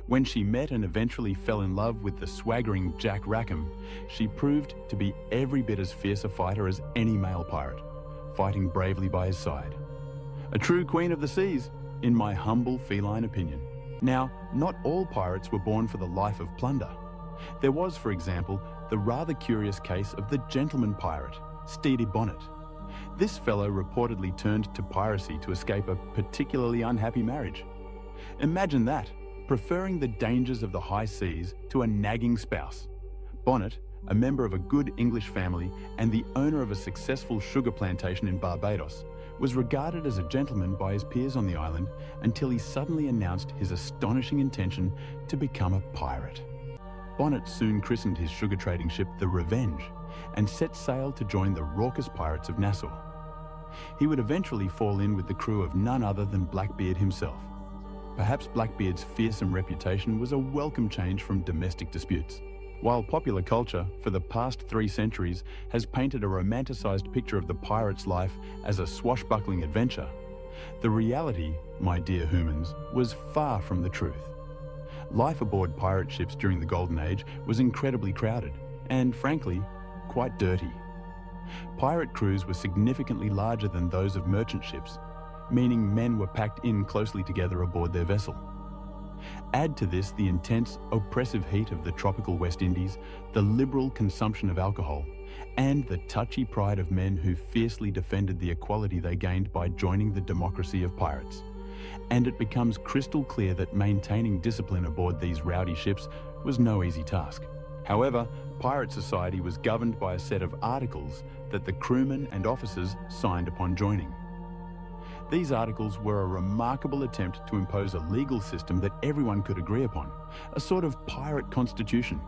When she met and eventually fell in love with the swaggering Jack Rackham, she proved to be every bit as fierce a fighter as any male pirate, fighting bravely by his side. A true queen of the seas, in my humble feline opinion. Now, not all pirates were born for the life of plunder. There was, for example, the rather curious case of the gentleman pirate, Steedy Bonnet. This fellow reportedly turned to piracy to escape a particularly unhappy marriage. Imagine that, preferring the dangers of the high seas to a nagging spouse. Bonnet, a member of a good English family and the owner of a successful sugar plantation in Barbados, was regarded as a gentleman by his peers on the island until he suddenly announced his astonishing intention to become a pirate. Bonnet soon christened his sugar trading ship the Revenge and set sail to join the raucous pirates of Nassau. He would eventually fall in with the crew of none other than Blackbeard himself. Perhaps Blackbeard's fearsome reputation was a welcome change from domestic disputes. While popular culture, for the past 3 centuries, has painted a romanticized picture of the pirate's life as a swashbuckling adventure, the reality, my dear humans, was far from the truth. Life aboard pirate ships during the Golden Age was incredibly crowded and, frankly, quite dirty. Pirate crews were significantly larger than those of merchant ships, meaning men were packed in closely together aboard their vessel. Add to this the intense, oppressive heat of the tropical West Indies, the liberal consumption of alcohol, and the touchy pride of men who fiercely defended the equality they gained by joining the democracy of pirates. And it becomes crystal clear that maintaining discipline aboard these rowdy ships was no easy task. However, pirate society was governed by a set of articles that the crewmen and officers signed upon joining. These articles were a remarkable attempt to impose a legal system that everyone could agree upon, a sort of pirate constitution.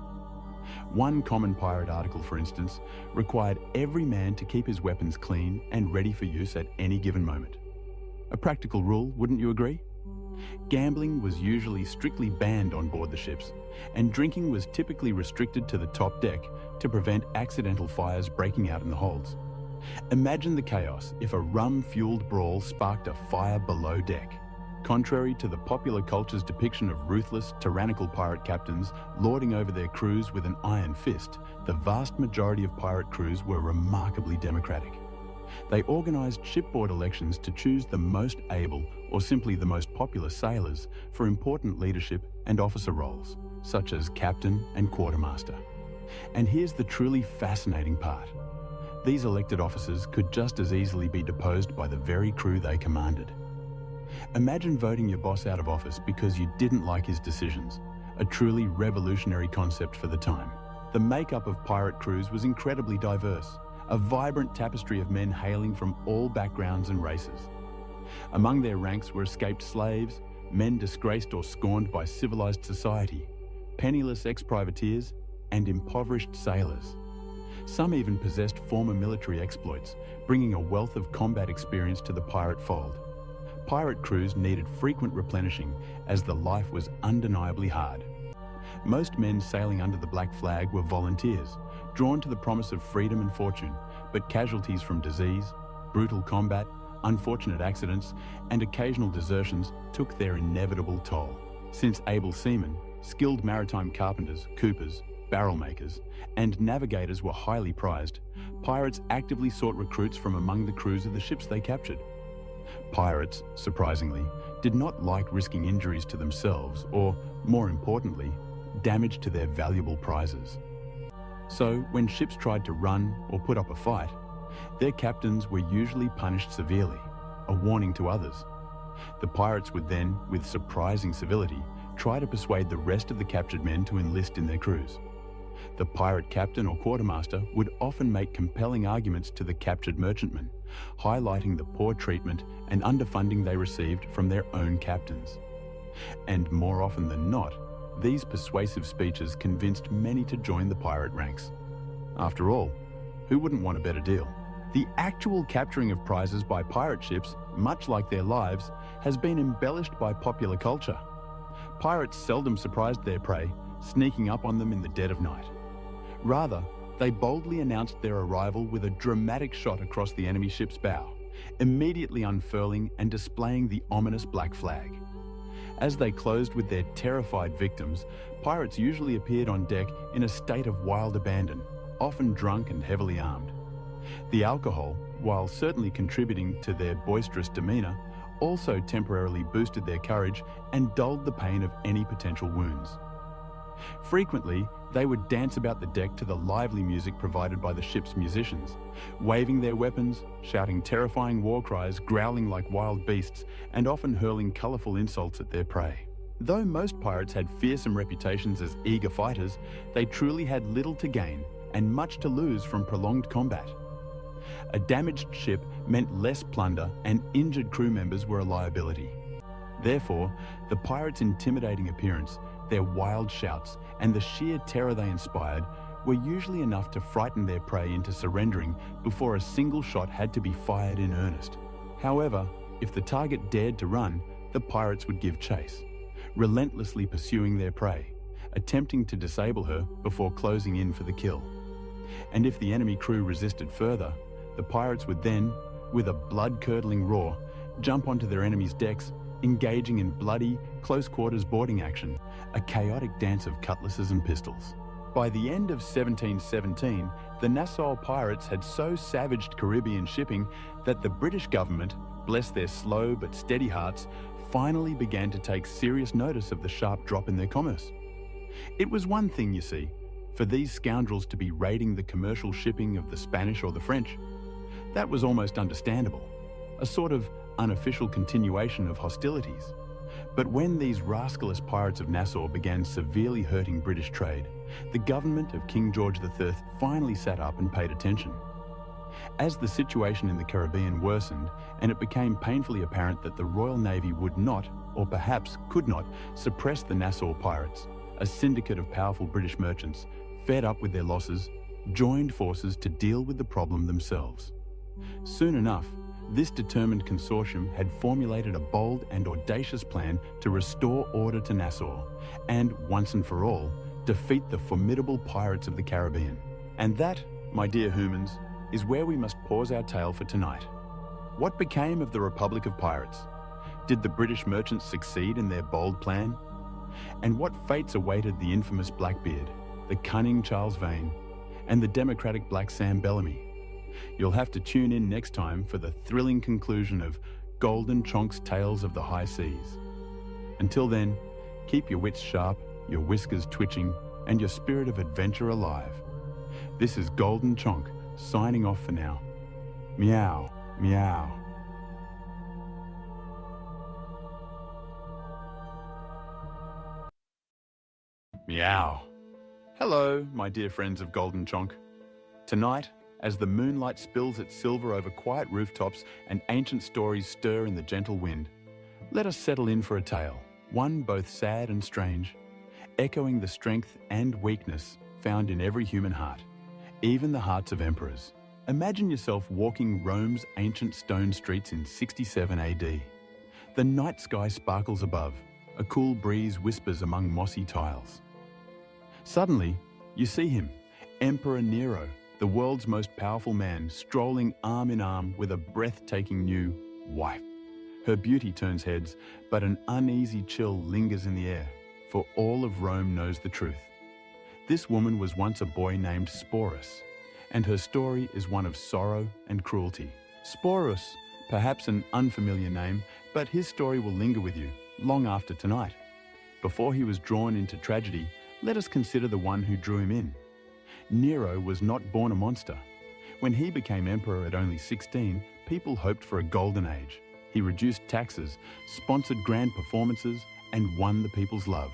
One common pirate article, for instance, required every man to keep his weapons clean and ready for use at any given moment. A practical rule, wouldn't you agree? Gambling was usually strictly banned on board the ships, and drinking was typically restricted to the top deck to prevent accidental fires breaking out in the holds. Imagine the chaos if a rum-fueled brawl sparked a fire below deck. Contrary to the popular culture's depiction of ruthless, tyrannical pirate captains lording over their crews with an iron fist, the vast majority of pirate crews were remarkably democratic. They organized shipboard elections to choose the most able or simply the most popular sailors for important leadership and officer roles, such as captain and quartermaster. And here's the truly fascinating part. These elected officers could just as easily be deposed by the very crew they commanded. Imagine voting your boss out of office because you didn't like his decisions, a truly revolutionary concept for the time. The makeup of pirate crews was incredibly diverse, a vibrant tapestry of men hailing from all backgrounds and races. Among their ranks were escaped slaves, men disgraced or scorned by civilized society, penniless ex-privateers, and impoverished sailors. Some even possessed former military exploits, bringing a wealth of combat experience to the pirate fold. Pirate crews needed frequent replenishing as the life was undeniably hard. Most men sailing under the black flag were volunteers, drawn to the promise of freedom and fortune, but casualties from disease, brutal combat, unfortunate accidents, and occasional desertions took their inevitable toll. Since able seamen, skilled maritime carpenters, coopers, barrel makers, and navigators were highly prized, pirates actively sought recruits from among the crews of the ships they captured. Pirates, surprisingly, did not like risking injuries to themselves or, more importantly, damage to their valuable prizes. So, when ships tried to run or put up a fight, their captains were usually punished severely, a warning to others. The pirates would then, with surprising civility, try to persuade the rest of the captured men to enlist in their crews. The pirate captain or quartermaster would often make compelling arguments to the captured merchantmen, highlighting the poor treatment and underfunding they received from their own captains. And more often than not, these persuasive speeches convinced many to join the pirate ranks. After all, who wouldn't want a better deal? The actual capturing of prizes by pirate ships, much like their lives, has been embellished by popular culture. Pirates seldom surprised their prey, sneaking up on them in the dead of night. Rather, they boldly announced their arrival with a dramatic shot across the enemy ship's bow, immediately unfurling and displaying the ominous black flag. As they closed with their terrified victims, pirates usually appeared on deck in a state of wild abandon, often drunk and heavily armed. The alcohol, while certainly contributing to their boisterous demeanor, also temporarily boosted their courage and dulled the pain of any potential wounds. Frequently, they would dance about the deck to the lively music provided by the ship's musicians, waving their weapons, shouting terrifying war cries, growling like wild beasts, and often hurling colorful insults at their prey. Though most pirates had fearsome reputations as eager fighters, they truly had little to gain and much to lose from prolonged combat. A damaged ship meant less plunder, and injured crew members were a liability. Therefore, the pirates' intimidating appearance, their wild shouts, and the sheer terror they inspired were usually enough to frighten their prey into surrendering before a single shot had to be fired in earnest. However, if the target dared to run, the pirates would give chase, relentlessly pursuing their prey, attempting to disable her before closing in for the kill. And if the enemy crew resisted further, the pirates would then, with a blood-curdling roar, jump onto their enemies' decks, engaging in bloody, close-quarters boarding action, a chaotic dance of cutlasses and pistols. By the end of 1717, the Nassau pirates had so savaged Caribbean shipping that the British government, bless their slow but steady hearts, finally began to take serious notice of the sharp drop in their commerce. It was one thing, you see, for these scoundrels to be raiding the commercial shipping of the Spanish or the French. That was almost understandable, a sort of unofficial continuation of hostilities. But when these rascalous pirates of Nassau began severely hurting British trade, the government of King George III finally sat up and paid attention. As the situation in the Caribbean worsened, and it became painfully apparent that the Royal Navy would not, or perhaps could not, suppress the Nassau pirates, a syndicate of powerful British merchants, fed up with their losses, joined forces to deal with the problem themselves. Soon enough, this determined consortium had formulated a bold and audacious plan to restore order to Nassau and, once and for all, defeat the formidable pirates of the Caribbean. And that, my dear humans, is where we must pause our tale for tonight. What became of the Republic of Pirates? Did the British merchants succeed in their bold plan? And what fates awaited the infamous Blackbeard, the cunning Charles Vane, and the democratic Black Sam Bellamy? You'll have to tune in next time for the thrilling conclusion of Golden Chonk's Tales of the High Seas. Until then, keep your wits sharp, your whiskers twitching, and your spirit of adventure alive. This is Golden Chonk, signing off for now. Meow, meow. Meow. Hello, my dear friends of Golden Chonk. Tonight, as the moonlight spills its silver over quiet rooftops and ancient stories stir in the gentle wind, let us settle in for a tale, one both sad and strange, echoing the strength and weakness found in every human heart, even the hearts of emperors. Imagine yourself walking Rome's ancient stone streets in 67 AD. The night sky sparkles above, a cool breeze whispers among mossy tiles. Suddenly, you see him, Emperor Nero, the world's most powerful man, strolling arm in arm with a breathtaking new wife. Her beauty turns heads, but an uneasy chill lingers in the air, for all of Rome knows the truth. This woman was once a boy named Sporus, and her story is one of sorrow and cruelty. Sporus, Perhaps an unfamiliar name, but his story will linger with you long after tonight. Before he was drawn into tragedy, let us consider the one who drew him in. Nero was not born a monster. When he became emperor at only 16, people hoped for a golden age. He reduced taxes, sponsored grand performances, and won the people's love.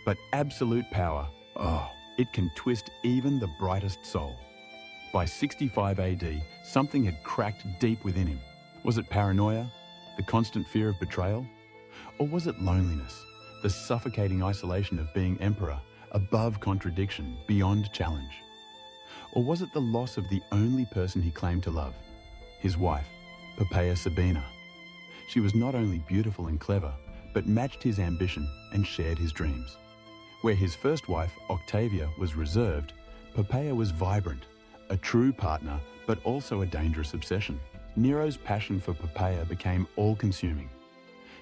But absolute power, it can twist even the brightest soul. By 65 AD, something had cracked deep within him. Was it paranoia, the constant fear of betrayal? Or was it loneliness, the suffocating isolation of being emperor, above contradiction, beyond challenge? Or was it the loss of the only person he claimed to love, his wife, Poppaea Sabina? She was not only beautiful and clever, but matched his ambition and shared his dreams. Where his first wife, Octavia, was reserved, Poppaea was vibrant, a true partner, but also a dangerous obsession. Nero's passion for Poppaea became all-consuming.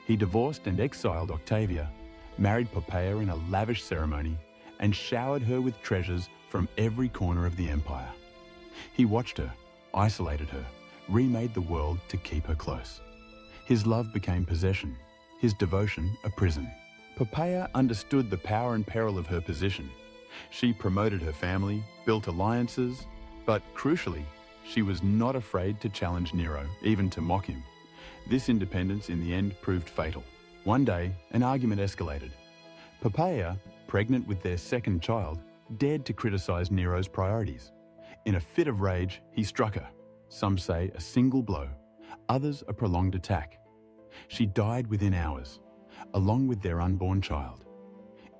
He divorced and exiled Octavia, married Poppaea in a lavish ceremony, and showered her with treasures from every corner of the empire. He watched her, isolated her, remade the world to keep her close. His love became possession, his devotion a prison. Poppaea understood the power and peril of her position. She promoted her family, built alliances, but crucially, she was not afraid to challenge Nero, even to mock him. This independence in the end proved fatal. One day, an argument escalated. Poppaea, pregnant with their second child, dared to criticize Nero's priorities. In a fit of rage, he struck her. Some say a single blow, others a prolonged attack. She died within hours, along with their unborn child.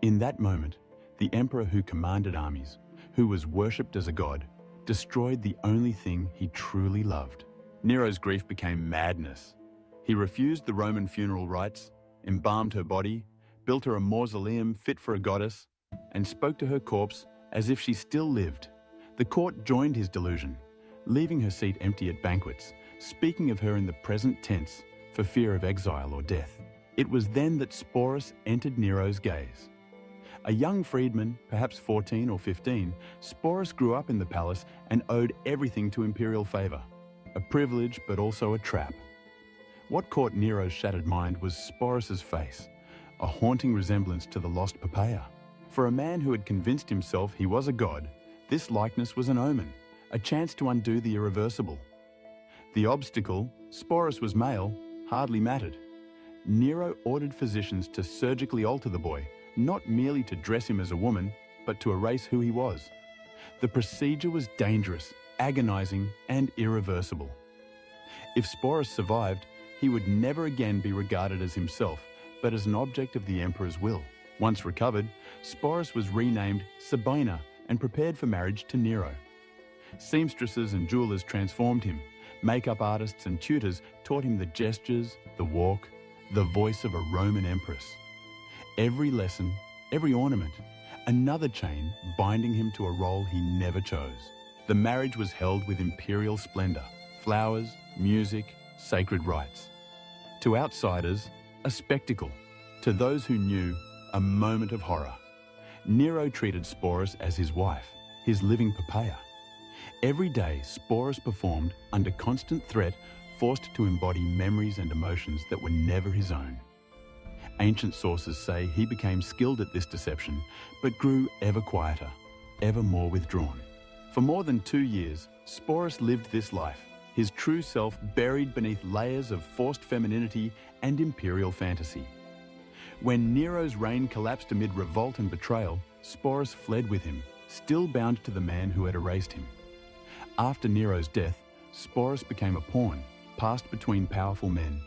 In that moment, the emperor who commanded armies, who was worshipped as a god, destroyed the only thing he truly loved. Nero's grief became madness. He refused the Roman funeral rites, embalmed her body, built her a mausoleum fit for a goddess, and spoke to her corpse as if she still lived. The court joined his delusion, leaving her seat empty at banquets, speaking of her in the present tense for fear of exile or death. It was then that Sporus entered Nero's gaze. A young freedman, perhaps 14 or 15, Sporus grew up in the palace and owed everything to imperial favor. A privilege, but also a trap. What caught Nero's shattered mind was Sporus's face, a haunting resemblance to the lost Poppaea. For a man who had convinced himself he was a god, this likeness was an omen, a chance to undo the irreversible. The obstacle, Sporus was male, hardly mattered. Nero ordered physicians to surgically alter the boy, not merely to dress him as a woman, but to erase who he was. The procedure was dangerous, agonizing, and irreversible. If Sporus survived, he would never again be regarded as himself, but as an object of the emperor's will. Once recovered, Sporus was renamed Sabina and prepared for marriage to Nero. Seamstresses and jewelers transformed him. Makeup artists and tutors taught him the gestures, the walk, the voice of a Roman empress. Every lesson, every ornament, another chain binding him to a role he never chose. The marriage was held with imperial splendor, flowers, music, sacred rites. To outsiders, a spectacle. To those who knew, a moment of horror. Nero treated Sporus as his wife, his living Poppaea. Every day, Sporus performed under constant threat, forced to embody memories and emotions that were never his own. Ancient sources say he became skilled at this deception, but grew ever quieter, ever more withdrawn. For more than 2 years, Sporus lived this life, his true self buried beneath layers of forced femininity and imperial fantasy. When Nero's reign collapsed amid revolt and betrayal, Sporus fled with him, still bound to the man who had erased him. After Nero's death, Sporus became a pawn, passed between powerful men,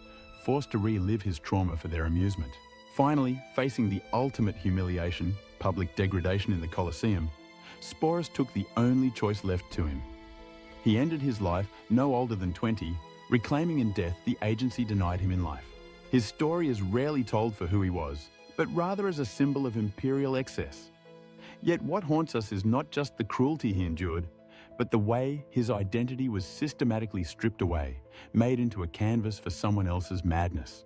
forced to relive his trauma for their amusement. Finally, facing the ultimate humiliation, public degradation in the Colosseum, Sporus took the only choice left to him. He ended his life no older than 20, reclaiming in death the agency denied him in life. His story is rarely told for who he was, but rather as a symbol of imperial excess. Yet what haunts us is not just the cruelty he endured, but the way his identity was systematically stripped away, made into a canvas for someone else's madness.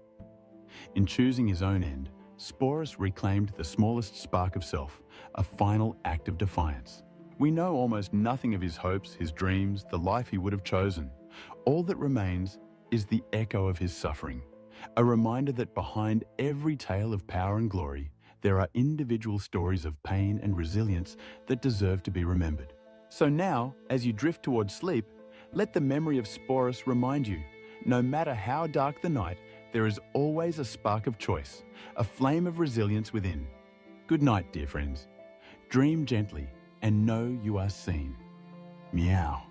In choosing his own end, Sporus reclaimed the smallest spark of self, a final act of defiance. We know almost nothing of his hopes, his dreams, the life he would have chosen. All that remains is the echo of his suffering, a reminder that behind every tale of power and glory, there are individual stories of pain and resilience that deserve to be remembered. So now, as you drift towards sleep, let the memory of Sporus remind you, no matter how dark the night, there is always a spark of choice, a flame of resilience within. Good night, dear friends. Dream gently and know you are seen. Meow.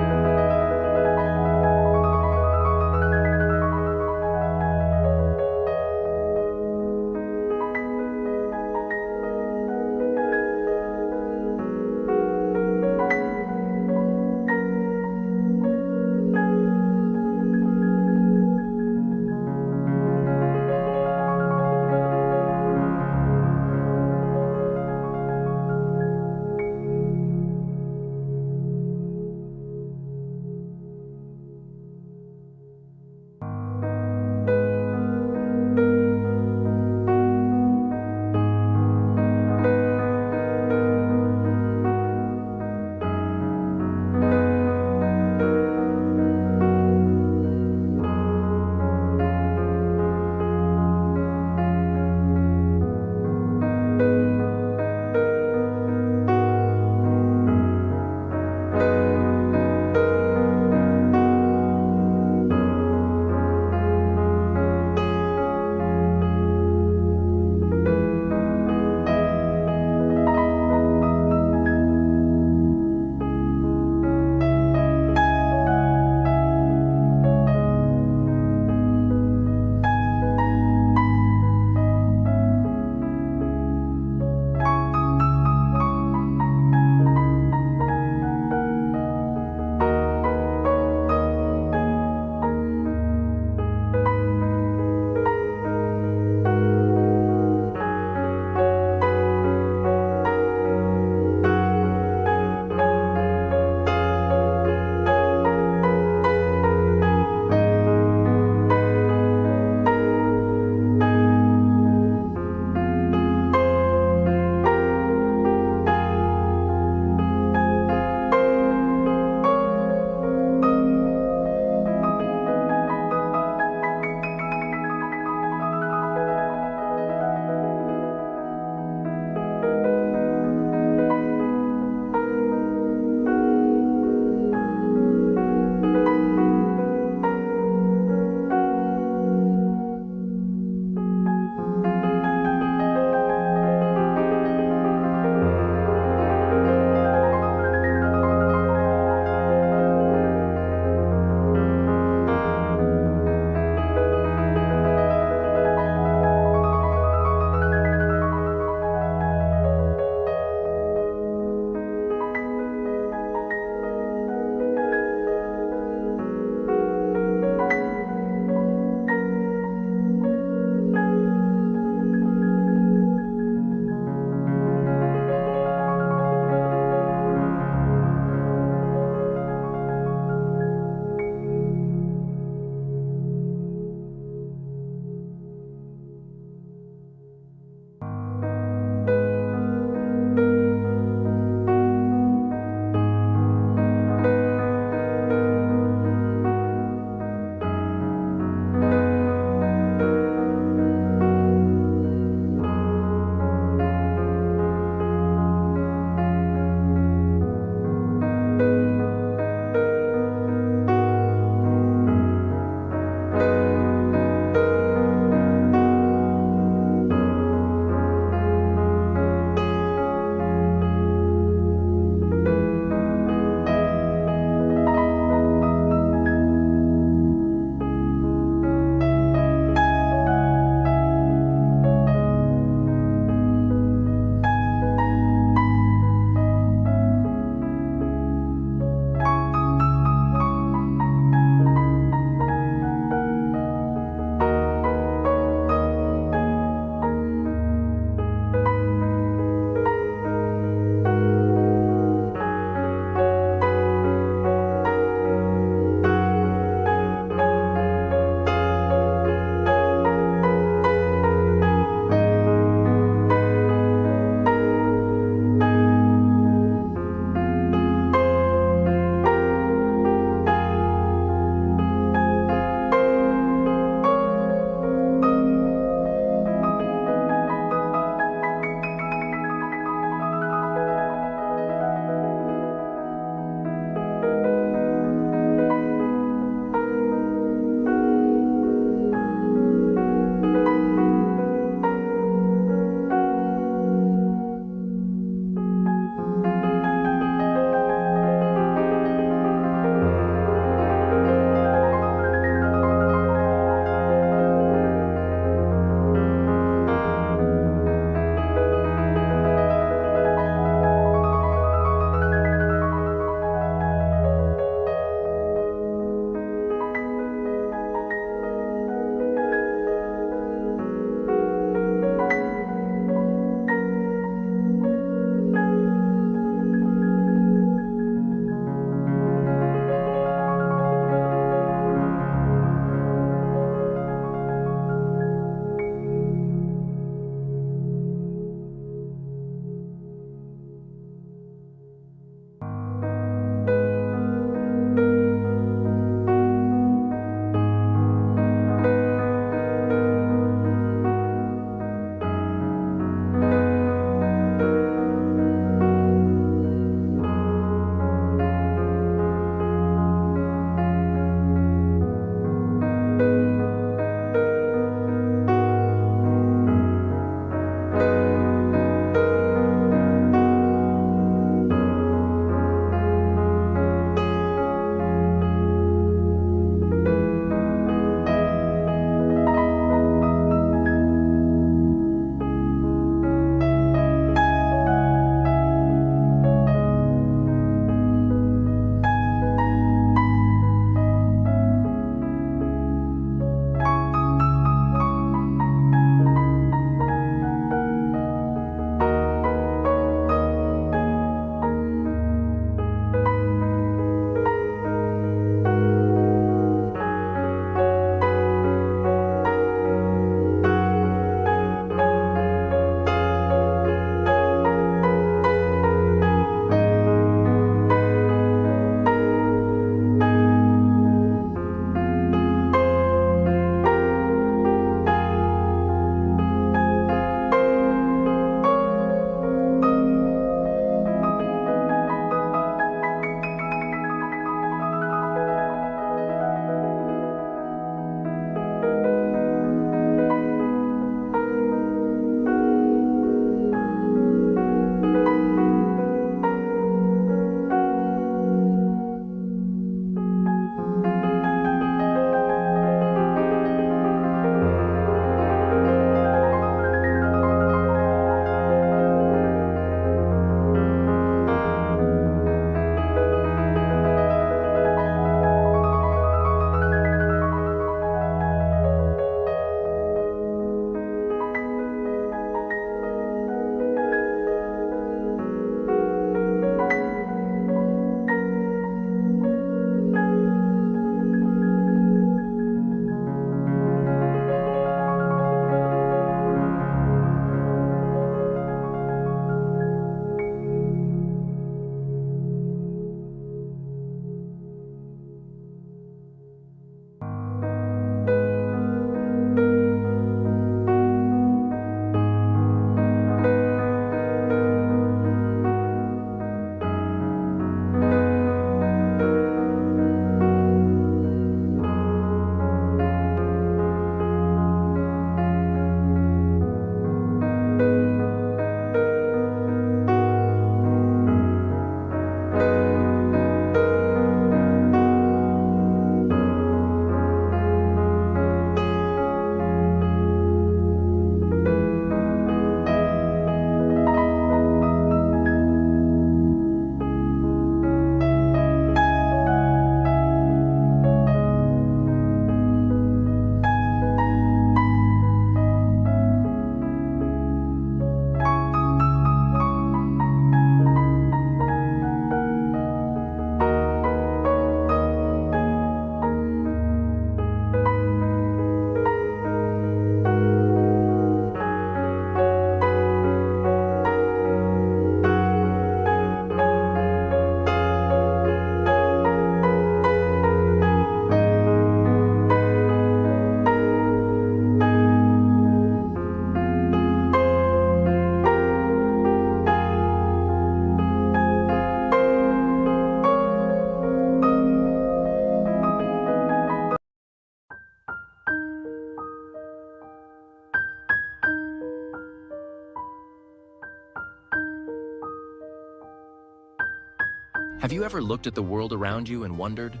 Have you ever looked at the world around you and wondered,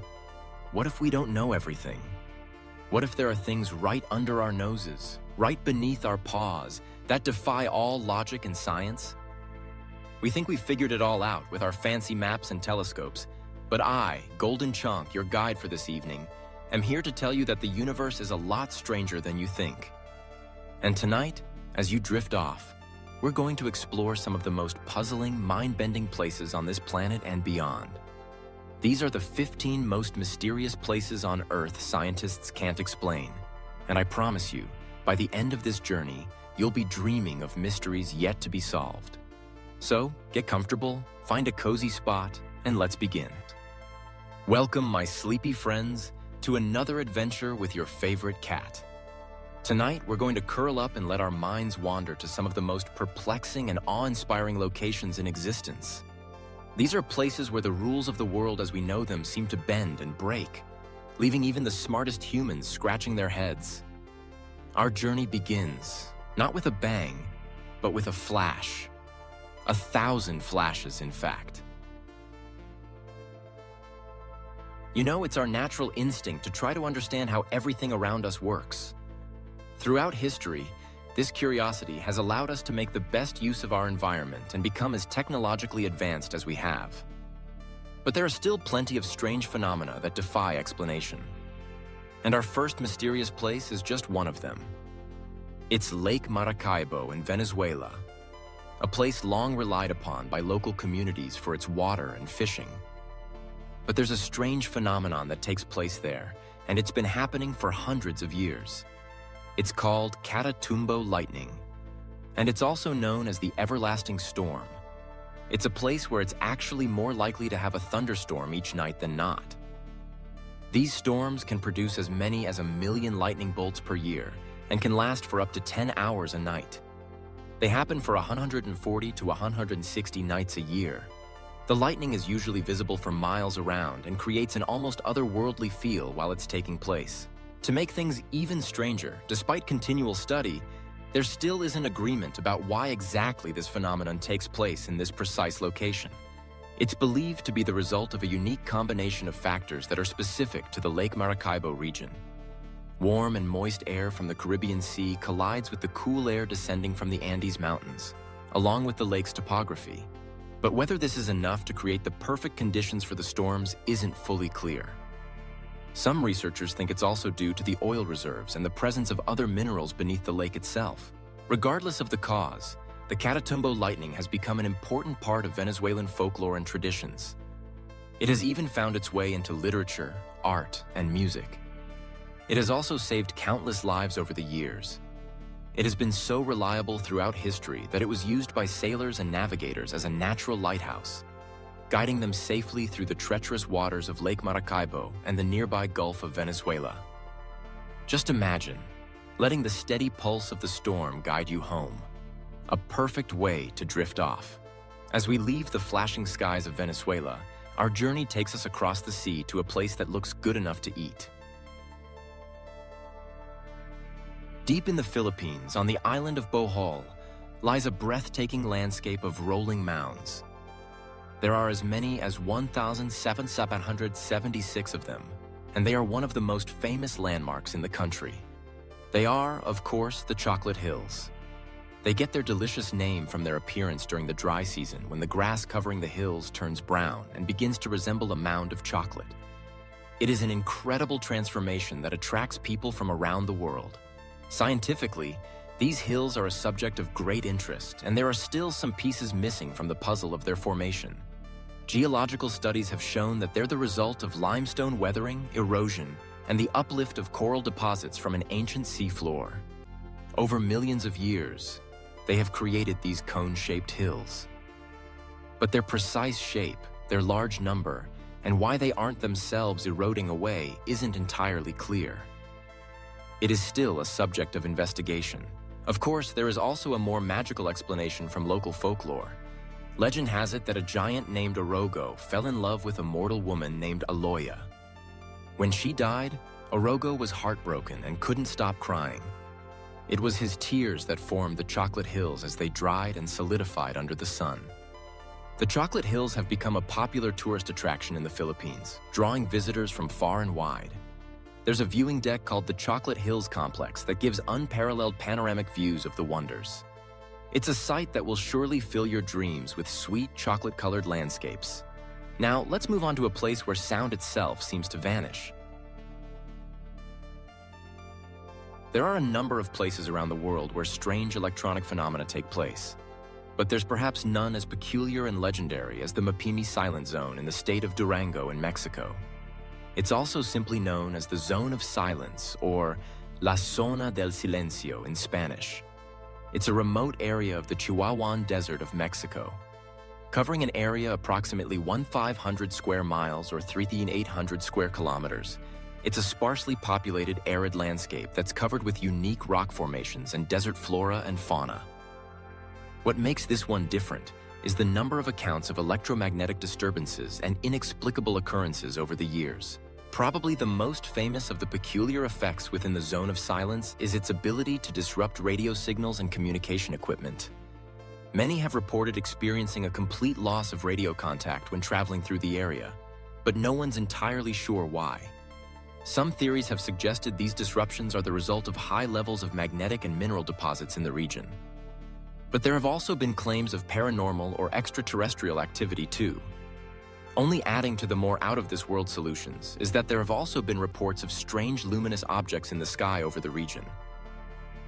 what if we don't know everything? What if there are things right under our noses, right beneath our paws, that defy all logic and science? We think we've figured it all out with our fancy maps and telescopes, but I, Golden Chunk, your guide for this evening, am here to tell you that the universe is a lot stranger than you think. And tonight, as you drift off, we're going to explore some of the most puzzling, mind-bending places on this planet and beyond. These are the 15 most mysterious places on Earth scientists can't explain. And I promise you, by the end of this journey, you'll be dreaming of mysteries yet to be solved. So, get comfortable, find a cozy spot, and let's begin. Welcome, my sleepy friends, to another adventure with your favorite cat. Tonight, we're going to curl up and let our minds wander to some of the most perplexing and awe-inspiring locations in existence. These are places where the rules of the world as we know them seem to bend and break, leaving even the smartest humans scratching their heads. Our journey begins, not with a bang, but with a flash. 1,000 flashes, in fact. You know, it's our natural instinct to try to understand how everything around us works. Throughout history, this curiosity has allowed us to make the best use of our environment and become as technologically advanced as we have. But there are still plenty of strange phenomena that defy explanation. And our first mysterious place is just one of them. It's Lake Maracaibo in Venezuela, a place long relied upon by local communities for its water and fishing. But there's a strange phenomenon that takes place there, and it's been happening for hundreds of years. It's called Catatumbo lightning, and it's also known as the everlasting storm. It's a place where it's actually more likely to have a thunderstorm each night than not. These storms can produce as many as 1 million lightning bolts per year and can last for up to 10 hours a night. They happen for 140 to 160 nights a year. The lightning is usually visible for miles around and creates an almost otherworldly feel while it's taking place. To make things even stranger, despite continual study, there still isn't agreement about why exactly this phenomenon takes place in this precise location. It's believed to be the result of a unique combination of factors that are specific to the Lake Maracaibo region. Warm and moist air from the Caribbean Sea collides with the cool air descending from the Andes Mountains, along with the lake's topography. But whether this is enough to create the perfect conditions for the storms isn't fully clear. Some researchers think it's also due to the oil reserves and the presence of other minerals beneath the lake itself. Regardless of the cause, the Catatumbo lightning has become an important part of Venezuelan folklore and traditions. It has even found its way into literature, art, and music. It has also saved countless lives over the years. It has been so reliable throughout history that it was used by sailors and navigators as a natural lighthouse, guiding them safely through the treacherous waters of Lake Maracaibo and the nearby Gulf of Venezuela. Just imagine letting the steady pulse of the storm guide you home, a perfect way to drift off. As we leave the flashing skies of Venezuela, our journey takes us across the sea to a place that looks good enough to eat. Deep in the Philippines, on the island of Bohol, lies a breathtaking landscape of rolling mounds. There are as many as 1,776 of them, and they are one of the most famous landmarks in the country. They are, of course, the Chocolate Hills. They get their delicious name from their appearance during the dry season when the grass covering the hills turns brown and begins to resemble a mound of chocolate. It is an incredible transformation that attracts people from around the world. Scientifically, these hills are a subject of great interest, and there are still some pieces missing from the puzzle of their formation. Geological studies have shown that they're the result of limestone weathering, erosion, and the uplift of coral deposits from an ancient seafloor. Over millions of years, they have created these cone-shaped hills. But their precise shape, their large number, and why they aren't themselves eroding away isn't entirely clear. It is still a subject of investigation. Of course, there is also a more magical explanation from local folklore. Legend has it that a giant named Orogo fell in love with a mortal woman named Aloya. When she died, Orogo was heartbroken and couldn't stop crying. It was his tears that formed the Chocolate Hills as they dried and solidified under the sun. The Chocolate Hills have become a popular tourist attraction in the Philippines, drawing visitors from far and wide. There's a viewing deck called the Chocolate Hills Complex that gives unparalleled panoramic views of the wonders. It's a sight that will surely fill your dreams with sweet chocolate-colored landscapes. Now, let's move on to a place where sound itself seems to vanish. There are a number of places around the world where strange electronic phenomena take place. But there's perhaps none as peculiar and legendary as the Mapimi Silent Zone in the state of Durango in Mexico. It's also simply known as the Zone of Silence, or La Zona del Silencio in Spanish. It's a remote area of the Chihuahuan Desert of Mexico. Covering an area approximately 1,500 square miles or 3,800 square kilometers, it's a sparsely populated arid landscape that's covered with unique rock formations and desert flora and fauna. What makes this one different is the number of accounts of electromagnetic disturbances and inexplicable occurrences over the years. Probably the most famous of the peculiar effects within the Zone of Silence is its ability to disrupt radio signals and communication equipment. Many have reported experiencing a complete loss of radio contact when traveling through the area, but no one's entirely sure why. Some theories have suggested these disruptions are the result of high levels of magnetic and mineral deposits in the region. But there have also been claims of paranormal or extraterrestrial activity too. Only adding to the more out-of-this-world solutions is that there have also been reports of strange luminous objects in the sky over the region.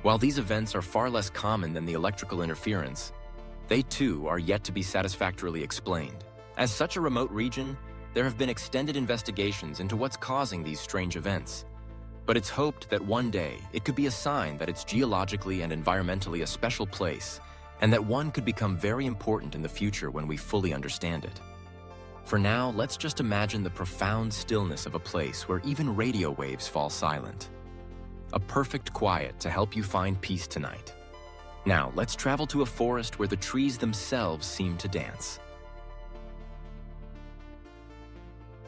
While these events are far less common than the electrical interference, they too are yet to be satisfactorily explained. As such a remote region, there have been extended investigations into what's causing these strange events. But it's hoped that one day it could be a sign that it's geologically and environmentally a special place, and that one could become very important in the future when we fully understand it. For now, let's just imagine the profound stillness of a place where even radio waves fall silent. A perfect quiet to help you find peace tonight. Now, let's travel to a forest where the trees themselves seem to dance.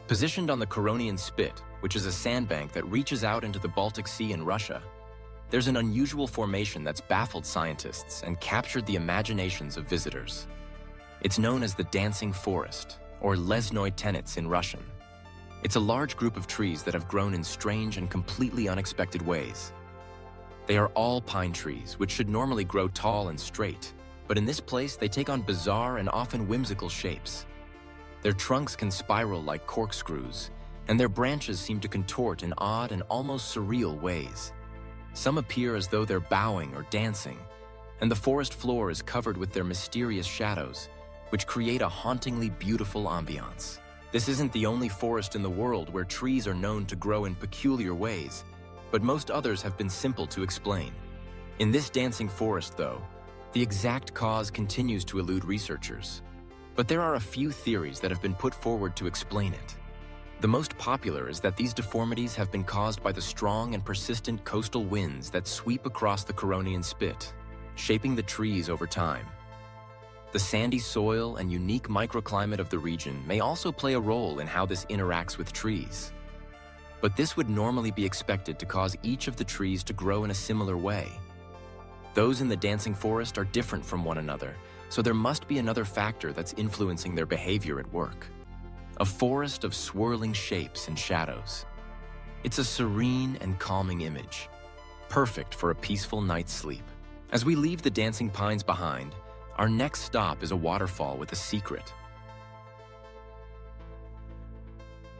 Positioned on the Curonian Spit, which is a sandbank that reaches out into the Baltic Sea in Russia, there's an unusual formation that's baffled scientists and captured the imaginations of visitors. It's known as the Dancing Forest, or Lesnoy Tenets in Russian. It's a large group of trees that have grown in strange and completely unexpected ways. They are all pine trees, which should normally grow tall and straight, but in this place they take on bizarre and often whimsical shapes. Their trunks can spiral like corkscrews, and their branches seem to contort in odd and almost surreal ways. Some appear as though they're bowing or dancing, and the forest floor is covered with their mysterious shadows, which create a hauntingly beautiful ambiance. This isn't the only forest in the world where trees are known to grow in peculiar ways, but most others have been simple to explain. In this dancing forest, though, the exact cause continues to elude researchers. But there are a few theories that have been put forward to explain it. The most popular is that these deformities have been caused by the strong and persistent coastal winds that sweep across the Curonian Spit, shaping the trees over time. The sandy soil and unique microclimate of the region may also play a role in how this interacts with trees. But this would normally be expected to cause each of the trees to grow in a similar way. Those in the dancing forest are different from one another, so there must be another factor that's influencing their behavior at work. A forest of swirling shapes and shadows. It's a serene and calming image, perfect for a peaceful night's sleep. As we leave the dancing pines behind, our next stop is a waterfall with a secret.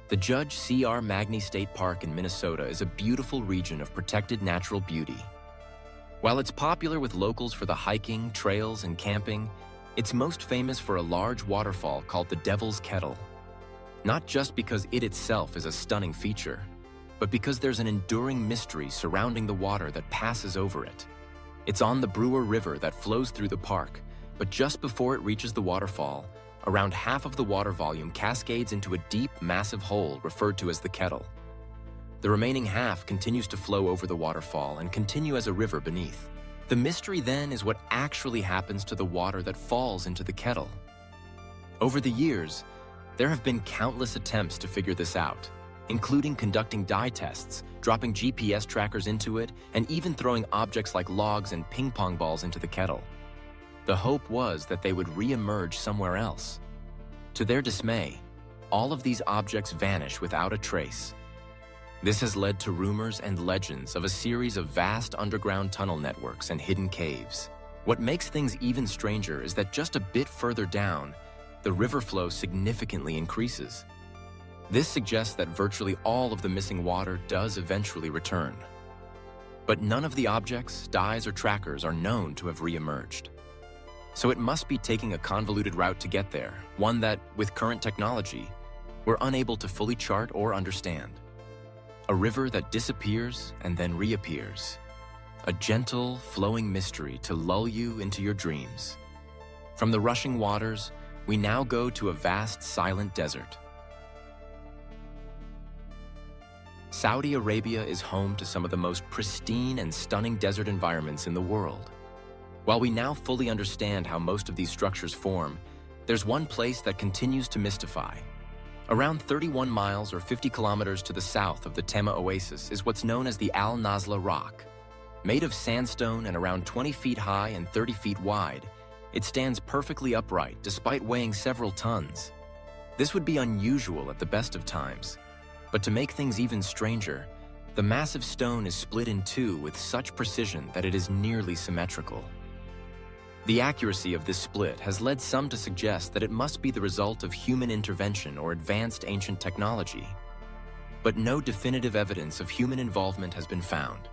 The Judge C.R. Magny State Park in Minnesota is a beautiful region of protected natural beauty. While it's popular with locals for the hiking, trails, and camping, it's most famous for a large waterfall called the Devil's Kettle. Not just because it itself is a stunning feature, but because there's an enduring mystery surrounding the water that passes over it. It's on the Brewer River that flows through the park, but just before it reaches the waterfall, around half of the water volume cascades into a deep, massive hole referred to as the kettle. The remaining half continues to flow over the waterfall and continue as a river beneath. The mystery then is what actually happens to the water that falls into the kettle. Over the years, there have been countless attempts to figure this out, including conducting dye tests, dropping GPS trackers into it, and even throwing objects like logs and ping pong balls into the kettle. The hope was that they would re-emerge somewhere else. To their dismay, all of these objects vanish without a trace. This has led to rumors and legends of a series of vast underground tunnel networks and hidden caves. What makes things even stranger is that just a bit further down, the river flow significantly increases. This suggests that virtually all of the missing water does eventually return. But none of the objects, dyes, or trackers are known to have re-emerged. So it must be taking a convoluted route to get there, one that, with current technology, we're unable to fully chart or understand. A river that disappears and then reappears. A gentle, flowing mystery to lull you into your dreams. From the rushing waters, we now go to a vast, silent desert. Saudi Arabia is home to some of the most pristine and stunning desert environments in the world. While we now fully understand how most of these structures form, there's one place that continues to mystify. Around 31 miles or 50 kilometers to the south of the Tema Oasis is what's known as the Al Nazla Rock. Made of sandstone and around 20 feet high and 30 feet wide, it stands perfectly upright despite weighing several tons. This would be unusual at the best of times. But to make things even stranger, the massive stone is split in two with such precision that it is nearly symmetrical. The accuracy of this split has led some to suggest that it must be the result of human intervention or advanced ancient technology. But no definitive evidence of human involvement has been found.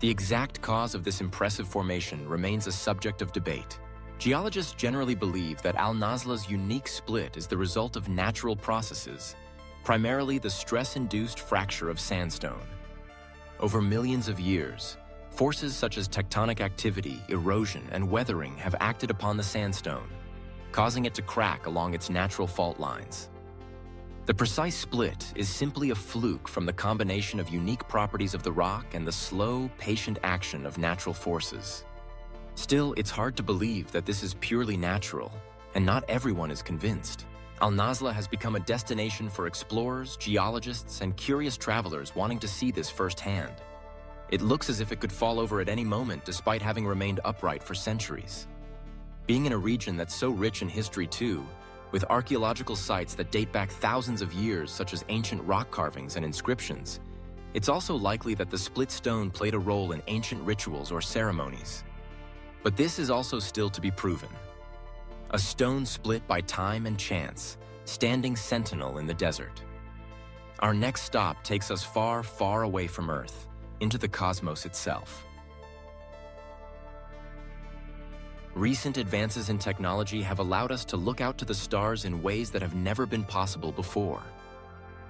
The exact cause of this impressive formation remains a subject of debate. Geologists generally believe that Al Nazla's unique split is the result of natural processes, primarily the stress-induced fracture of sandstone. Over millions of years, forces such as tectonic activity, erosion, and weathering have acted upon the sandstone, causing it to crack along its natural fault lines. The precise split is simply a fluke from the combination of unique properties of the rock and the slow, patient action of natural forces. Still, it's hard to believe that this is purely natural, and not everyone is convinced. Al Nazla has become a destination for explorers, geologists, and curious travelers wanting to see this firsthand. It looks as if it could fall over at any moment despite having remained upright for centuries. Being in a region that's so rich in history too, with archaeological sites that date back thousands of years such as ancient rock carvings and inscriptions, it's also likely that the split stone played a role in ancient rituals or ceremonies. But this is also still to be proven. A stone split by time and chance, standing sentinel in the desert. Our next stop takes us far, far away from Earth, into the cosmos itself. Recent advances in technology have allowed us to look out to the stars in ways that have never been possible before.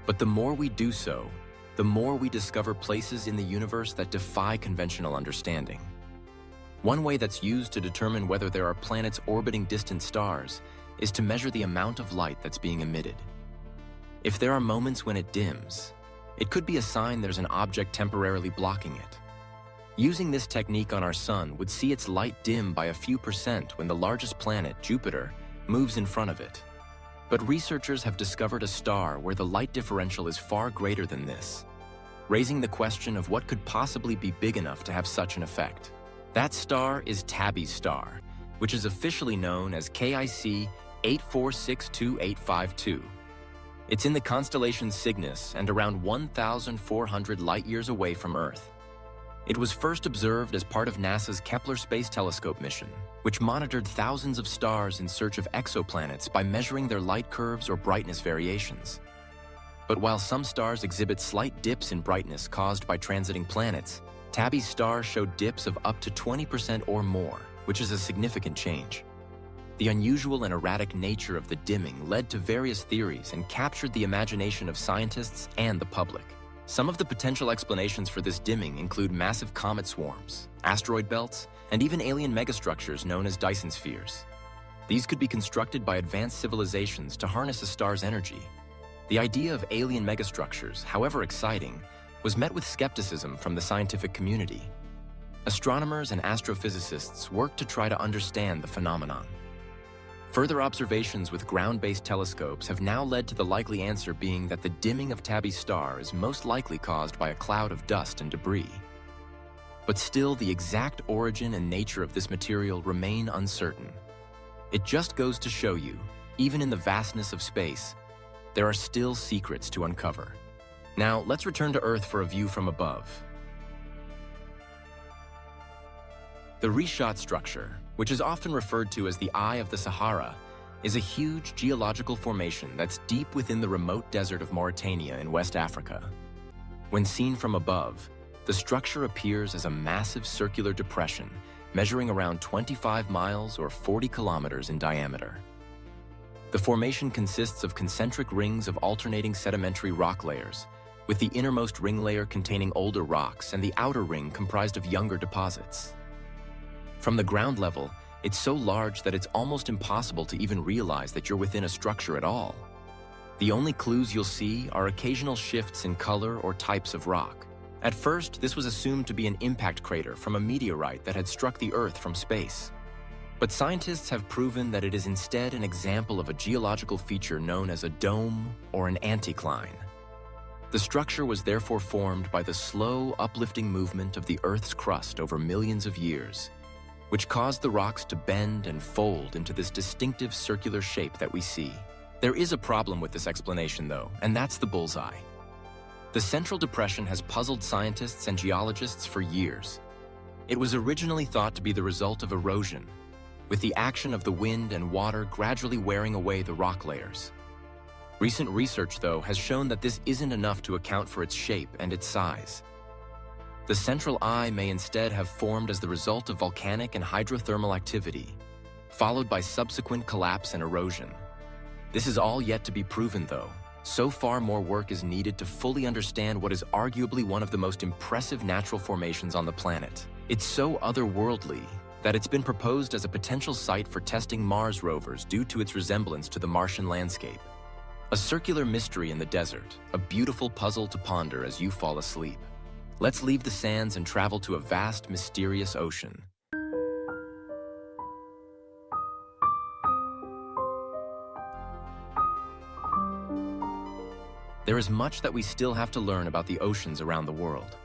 But the more we do so, the more we discover places in the universe that defy conventional understanding. One way that's used to determine whether there are planets orbiting distant stars is to measure the amount of light that's being emitted. If there are moments when it dims, it could be a sign there's an object temporarily blocking it. Using this technique on our sun would see its light dim by a few percent when the largest planet, Jupiter, moves in front of it. But researchers have discovered a star where the light differential is far greater than this, raising the question of what could possibly be big enough to have such an effect. That star is Tabby's star, which is officially known as KIC 8462852. It's in the constellation Cygnus and around 1,400 light-years away from Earth. It was first observed as part of NASA's Kepler Space Telescope mission, which monitored thousands of stars in search of exoplanets by measuring their light curves or brightness variations. But while some stars exhibit slight dips in brightness caused by transiting planets, Tabby's star showed dips of up to 20% or more, which is a significant change. The unusual and erratic nature of the dimming led to various theories and captured the imagination of scientists and the public. Some of the potential explanations for this dimming include massive comet swarms, asteroid belts, and even alien megastructures known as Dyson spheres. These could be constructed by advanced civilizations to harness a star's energy. The idea of alien megastructures, however exciting, was met with skepticism from the scientific community. Astronomers and astrophysicists worked to try to understand the phenomenon. Further observations with ground-based telescopes have now led to the likely answer being that the dimming of Tabby's star is most likely caused by a cloud of dust and debris. But still, the exact origin and nature of this material remain uncertain. It just goes to show you, even in the vastness of space, there are still secrets to uncover. Now, let's return to Earth for a view from above. The Richat structure, which is often referred to as the Eye of the Sahara, is a huge geological formation that's deep within the remote desert of Mauritania in West Africa. When seen from above, the structure appears as a massive circular depression measuring around 25 miles or 40 kilometers in diameter. The formation consists of concentric rings of alternating sedimentary rock layers, with the innermost ring layer containing older rocks and the outer ring comprised of younger deposits. From the ground level, it's so large that it's almost impossible to even realize that you're within a structure at all. The only clues you'll see are occasional shifts in color or types of rock. At first, this was assumed to be an impact crater from a meteorite that had struck the Earth from space. But scientists have proven that it is instead an example of a geological feature known as a dome or an anticline. The structure was therefore formed by the slow, uplifting movement of the Earth's crust over millions of years, which caused the rocks to bend and fold into this distinctive circular shape that we see. There is a problem with this explanation, though, and that's the bullseye. The Central Depression has puzzled scientists and geologists for years. It was originally thought to be the result of erosion, with the action of the wind and water gradually wearing away the rock layers. Recent research, though, has shown that this isn't enough to account for its shape and its size. The central eye may instead have formed as the result of volcanic and hydrothermal activity, followed by subsequent collapse and erosion. This is all yet to be proven, though. So far, more work is needed to fully understand what is arguably one of the most impressive natural formations on the planet. It's so otherworldly that it's been proposed as a potential site for testing Mars rovers due to its resemblance to the Martian landscape. A circular mystery in the desert, a beautiful puzzle to ponder as you fall asleep. Let's leave the sands and travel to a vast, mysterious ocean. There is much that we still have to learn about the oceans around the world.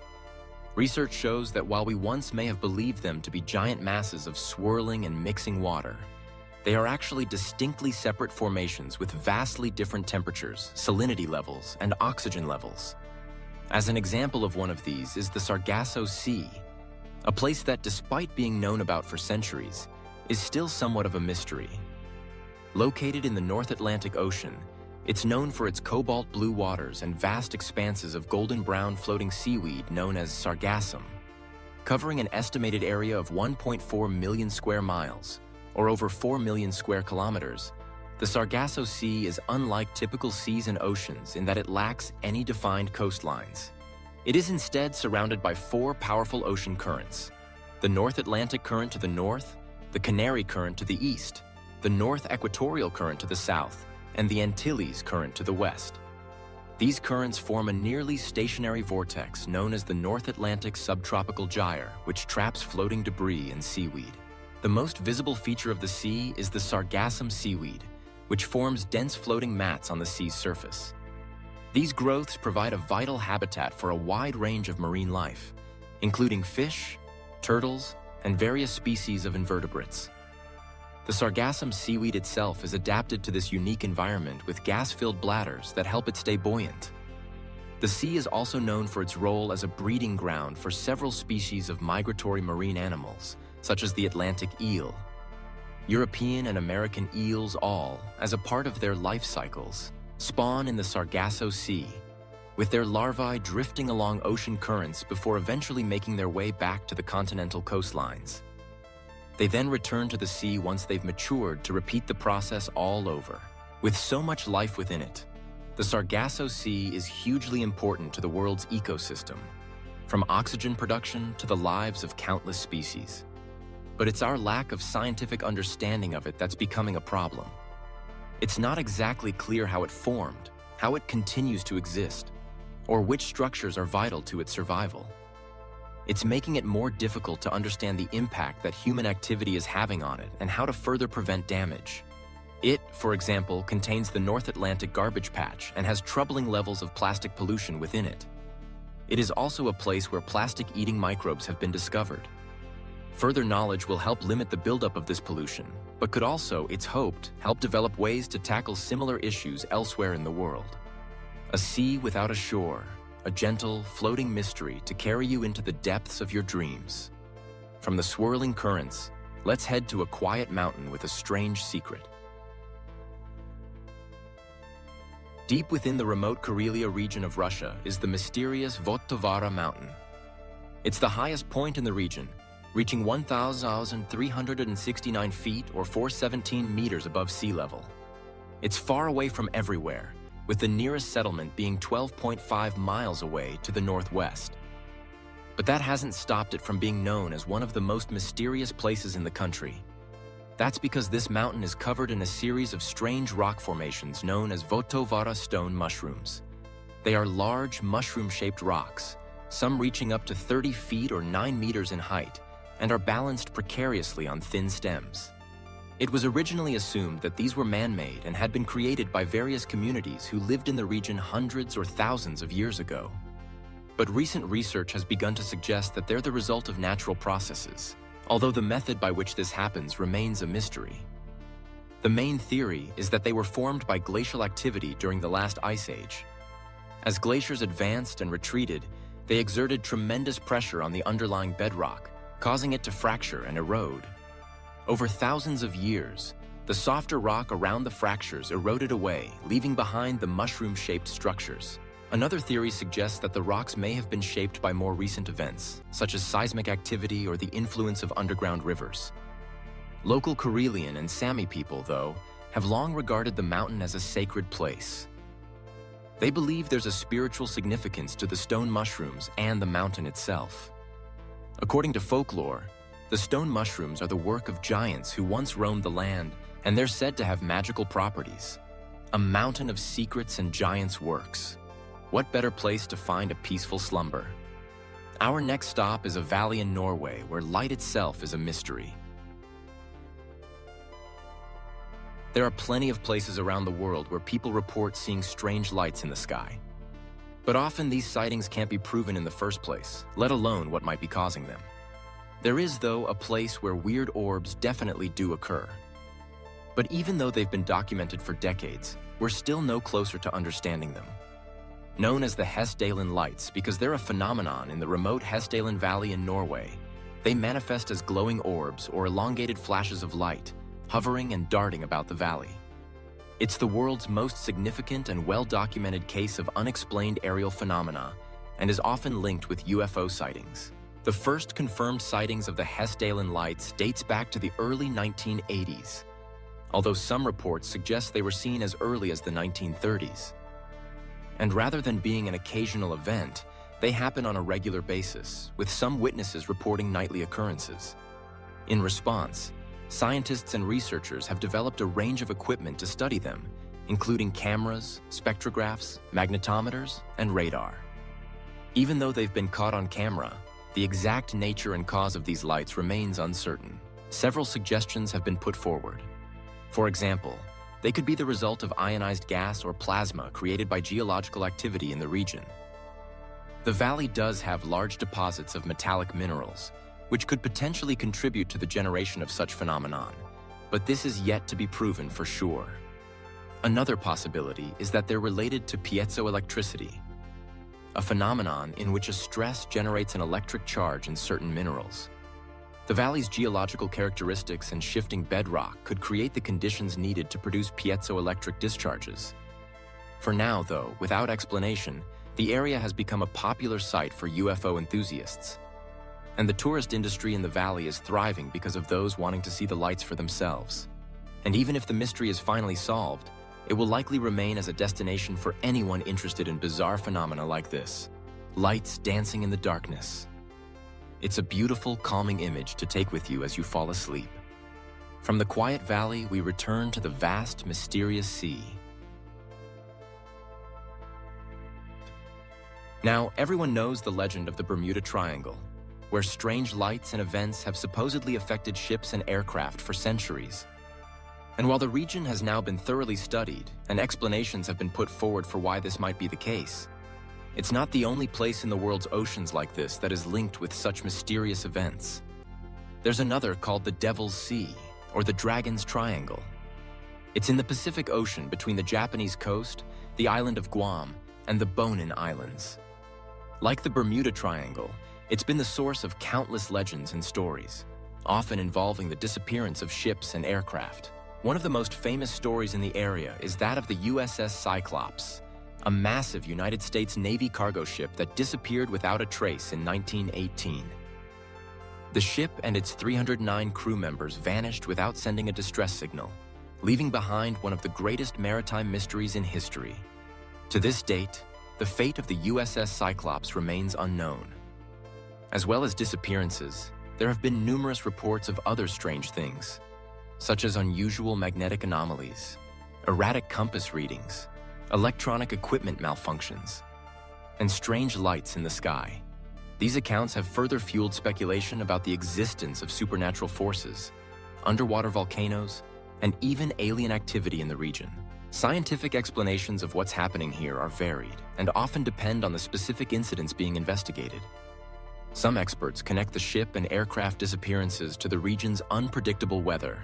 Research shows that while we once may have believed them to be giant masses of swirling and mixing water, they are actually distinctly separate formations with vastly different temperatures, salinity levels, and oxygen levels. As an example of one of these is the Sargasso Sea, a place that, despite being known about for centuries, is still somewhat of a mystery. Located in the North Atlantic Ocean, it's known for its cobalt blue waters and vast expanses of golden brown floating seaweed known as sargassum. Covering an estimated area of 1.4 million square miles, or over 4 million square kilometers, the Sargasso Sea is unlike typical seas and oceans in that it lacks any defined coastlines. It is instead surrounded by 4 powerful ocean currents: the North Atlantic Current to the north, the Canary Current to the east, the North Equatorial Current to the south, and the Antilles Current to the west. These currents form a nearly stationary vortex known as the North Atlantic Subtropical Gyre, which traps floating debris and seaweed. The most visible feature of the sea is the sargassum seaweed, which forms dense floating mats on the sea's surface. These growths provide a vital habitat for a wide range of marine life, including fish, turtles, and various species of invertebrates. The sargassum seaweed itself is adapted to this unique environment with gas-filled bladders that help it stay buoyant. The sea is also known for its role as a breeding ground for several species of migratory marine animals, such as the Atlantic eel. European and American eels all, as a part of their life cycles, spawn in the Sargasso Sea, with their larvae drifting along ocean currents before eventually making their way back to the continental coastlines. They then return to the sea once they've matured to repeat the process all over. With so much life within it, the Sargasso Sea is hugely important to the world's ecosystem, from oxygen production to the lives of countless species. But it's our lack of scientific understanding of it that's becoming a problem. It's not exactly clear how it formed, how it continues to exist, or which structures are vital to its survival. It's making it more difficult to understand the impact that human activity is having on it and how to further prevent damage. It, for example, contains the North Atlantic garbage patch and has troubling levels of plastic pollution within it. It is also a place where plastic-eating microbes have been discovered. Further knowledge will help limit the buildup of this pollution, but could also, it's hoped, help develop ways to tackle similar issues elsewhere in the world. A sea without a shore, a gentle, floating mystery to carry you into the depths of your dreams. From the swirling currents, let's head to a quiet mountain with a strange secret. Deep within the remote Karelia region of Russia is the mysterious Votovara mountain. It's the highest point in the region, reaching 1,369 feet or 417 meters above sea level. It's far away from everywhere, with the nearest settlement being 12.5 miles away to the northwest. But that hasn't stopped it from being known as one of the most mysterious places in the country. That's because this mountain is covered in a series of strange rock formations known as Votovara stone mushrooms. They are large, mushroom-shaped rocks, some reaching up to 30 feet or 9 meters in height, and are balanced precariously on thin stems. It was originally assumed that these were man-made and had been created by various communities who lived in the region hundreds or thousands of years ago. But recent research has begun to suggest that they're the result of natural processes, although the method by which this happens remains a mystery. The main theory is that they were formed by glacial activity during the last ice age. As glaciers advanced and retreated, they exerted tremendous pressure on the underlying bedrock, causing it to fracture and erode. Over thousands of years, the softer rock around the fractures eroded away, leaving behind the mushroom-shaped structures. Another theory suggests that the rocks may have been shaped by more recent events, such as seismic activity or the influence of underground rivers. Local Karelian and Sami people, though, have long regarded the mountain as a sacred place. They believe there's a spiritual significance to the stone mushrooms and the mountain itself. According to folklore, the stone mushrooms are the work of giants who once roamed the land, and they're said to have magical properties. A mountain of secrets and giants' works. What better place to find a peaceful slumber? Our next stop is a valley in Norway where light itself is a mystery. There are plenty of places around the world where people report seeing strange lights in the sky. But often these sightings can't be proven in the first place, let alone what might be causing them. There is, though, a place where weird orbs definitely do occur. But even though they've been documented for decades, we're still no closer to understanding them. Known as the Hessdalen lights because they're a phenomenon in the remote Hessdalen Valley in Norway, they manifest as glowing orbs or elongated flashes of light, hovering and darting about the valley. It's the world's most significant and well-documented case of unexplained aerial phenomena and is often linked with UFO sightings. The first confirmed sightings of the Hessdalen lights dates back to the early 1980s, although some reports suggest they were seen as early as the 1930s. And rather than being an occasional event, they happen on a regular basis, with some witnesses reporting nightly occurrences. In response, scientists and researchers have developed a range of equipment to study them, including cameras, spectrographs, magnetometers, and radar. Even though they've been caught on camera, the exact nature and cause of these lights remains uncertain. Several suggestions have been put forward. For example, they could be the result of ionized gas or plasma created by geological activity in the region. The valley does have large deposits of metallic minerals, which could potentially contribute to the generation of such phenomenon, but this is yet to be proven for sure. Another possibility is that they're related to piezoelectricity, a phenomenon in which a stress generates an electric charge in certain minerals. The valley's geological characteristics and shifting bedrock could create the conditions needed to produce piezoelectric discharges. For now, though, without explanation, the area has become a popular site for UFO enthusiasts. And the tourist industry in the valley is thriving because of those wanting to see the lights for themselves. And even if the mystery is finally solved, it will likely remain as a destination for anyone interested in bizarre phenomena like this. Lights dancing in the darkness. It's a beautiful, calming image to take with you as you fall asleep. From the quiet valley, we return to the vast, mysterious sea. Now, everyone knows the legend of the Bermuda Triangle, where strange lights and events have supposedly affected ships and aircraft for centuries. And while the region has now been thoroughly studied and explanations have been put forward for why this might be the case, it's not the only place in the world's oceans like this that is linked with such mysterious events. There's another called the Devil's Sea, or the Dragon's Triangle. It's in the Pacific Ocean between the Japanese coast, the island of Guam, and the Bonin Islands. Like the Bermuda Triangle, it's been the source of countless legends and stories, often involving the disappearance of ships and aircraft. One of the most famous stories in the area is that of the USS Cyclops, a massive United States Navy cargo ship that disappeared without a trace in 1918. The ship and its 309 crew members vanished without sending a distress signal, leaving behind one of the greatest maritime mysteries in history. To this date, the fate of the USS Cyclops remains unknown. As well as disappearances, there have been numerous reports of other strange things, such as unusual magnetic anomalies, erratic compass readings, electronic equipment malfunctions, and strange lights in the sky. These accounts have further fueled speculation about the existence of supernatural forces, underwater volcanoes, and even alien activity in the region. Scientific explanations of what's happening here are varied and often depend on the specific incidents being investigated. Some experts connect the ship and aircraft disappearances to the region's unpredictable weather,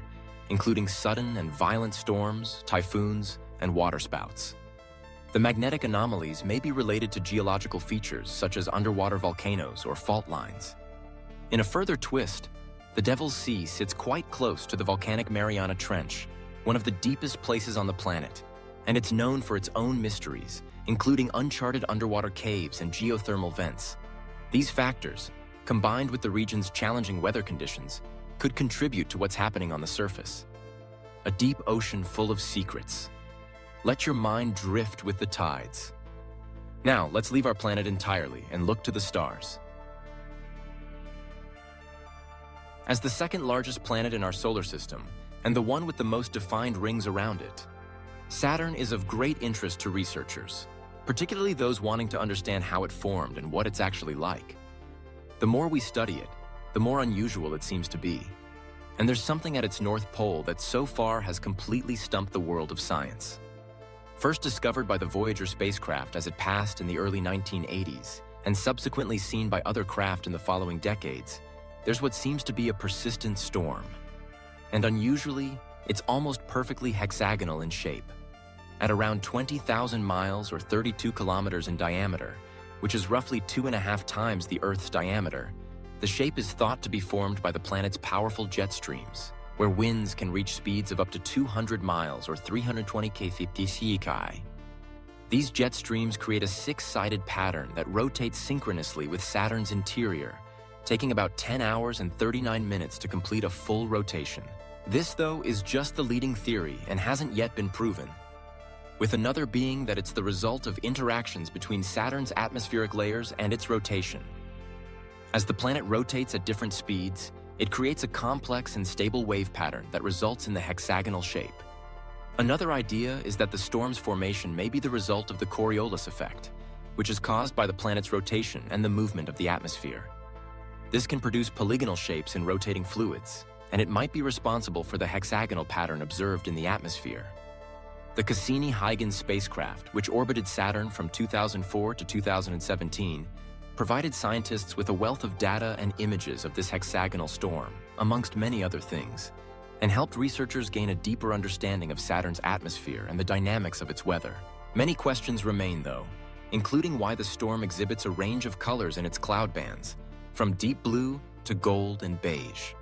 including sudden and violent storms, typhoons, and waterspouts. The magnetic anomalies may be related to geological features such as underwater volcanoes or fault lines. In a further twist, the Devil's Sea sits quite close to the volcanic Mariana Trench, one of the deepest places on the planet, and it's known for its own mysteries, including uncharted underwater caves and geothermal vents. These factors, combined with the region's challenging weather conditions, could contribute to what's happening on the surface. A deep ocean full of secrets. Let your mind drift with the tides. Now, let's leave our planet entirely and look to the stars. As the second largest planet in our solar system, and the one with the most defined rings around it, Saturn is of great interest to researchers, particularly those wanting to understand how it formed and what it's actually like. The more we study it, the more unusual it seems to be. And there's something at its North Pole that so far has completely stumped the world of science. First discovered by the Voyager spacecraft as it passed in the early 1980s, and subsequently seen by other craft in the following decades, there's what seems to be a persistent storm. And unusually, it's almost perfectly hexagonal in shape. At around 20,000 miles or 32 kilometers in diameter, which is roughly 2.5 times the Earth's diameter, the shape is thought to be formed by the planet's powerful jet streams, where winds can reach speeds of up to 200 miles or 320 kph. These jet streams create a six-sided pattern that rotates synchronously with Saturn's interior, taking about 10 hours and 39 minutes to complete a full rotation. This, though, is just the leading theory and hasn't yet been proven, with another being that it's the result of interactions between Saturn's atmospheric layers and its rotation. As the planet rotates at different speeds, it creates a complex and stable wave pattern that results in the hexagonal shape. Another idea is that the storm's formation may be the result of the Coriolis effect, which is caused by the planet's rotation and the movement of the atmosphere. This can produce polygonal shapes in rotating fluids, and it might be responsible for the hexagonal pattern observed in the atmosphere. The Cassini-Huygens spacecraft, which orbited Saturn from 2004 to 2017, provided scientists with a wealth of data and images of this hexagonal storm, amongst many other things, and helped researchers gain a deeper understanding of Saturn's atmosphere and the dynamics of its weather. Many questions remain, though, including why the storm exhibits a range of colors in its cloud bands, from deep blue to gold and beige.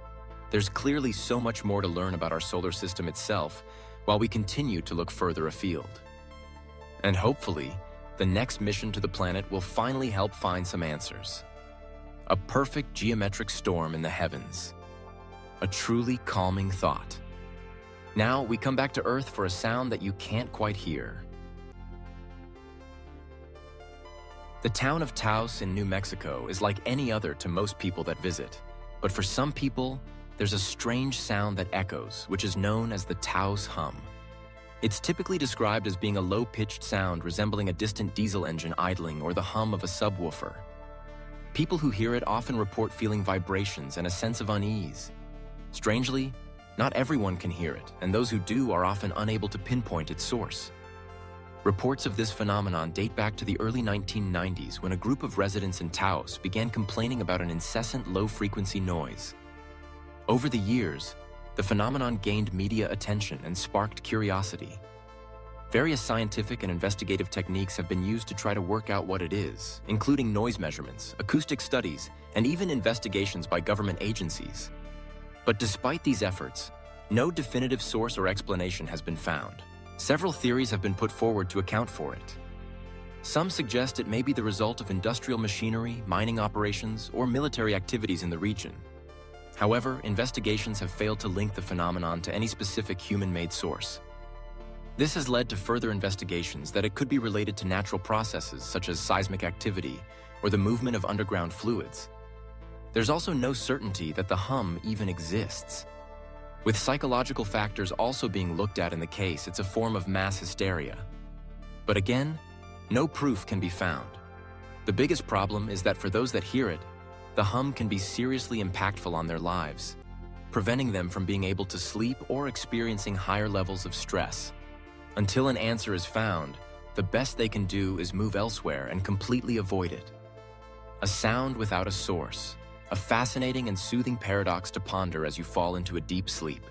There's clearly so much more to learn about our solar system itself while we continue to look further afield. And hopefully, the next mission to the planet will finally help find some answers. A perfect geometric storm in the heavens. A truly calming thought. Now we come back to Earth for a sound that you can't quite hear. The town of Taos in New Mexico is like any other to most people that visit, but for some people, there's a strange sound that echoes, which is known as the Taos hum. It's typically described as being a low-pitched sound resembling a distant diesel engine idling or the hum of a subwoofer. People who hear it often report feeling vibrations and a sense of unease. Strangely, not everyone can hear it, and those who do are often unable to pinpoint its source. Reports of this phenomenon date back to the early 1990s when a group of residents in Taos began complaining about an incessant low-frequency noise. Over the years, the phenomenon gained media attention and sparked curiosity. Various scientific and investigative techniques have been used to try to work out what it is, including noise measurements, acoustic studies, and even investigations by government agencies. But despite these efforts, no definitive source or explanation has been found. Several theories have been put forward to account for it. Some suggest it may be the result of industrial machinery, mining operations, or military activities in the region. However, investigations have failed to link the phenomenon to any specific human-made source. This has led to further investigations that it could be related to natural processes such as seismic activity or the movement of underground fluids. There's also no certainty that the hum even exists. With psychological factors also being looked at in the case, it's a form of mass hysteria. But again, no proof can be found. The biggest problem is that for those that hear it, the hum can be seriously impactful on their lives, preventing them from being able to sleep or experiencing higher levels of stress. Until an answer is found, the best they can do is move elsewhere and completely avoid it. A sound without a source, a fascinating and soothing paradox to ponder as you fall into a deep sleep.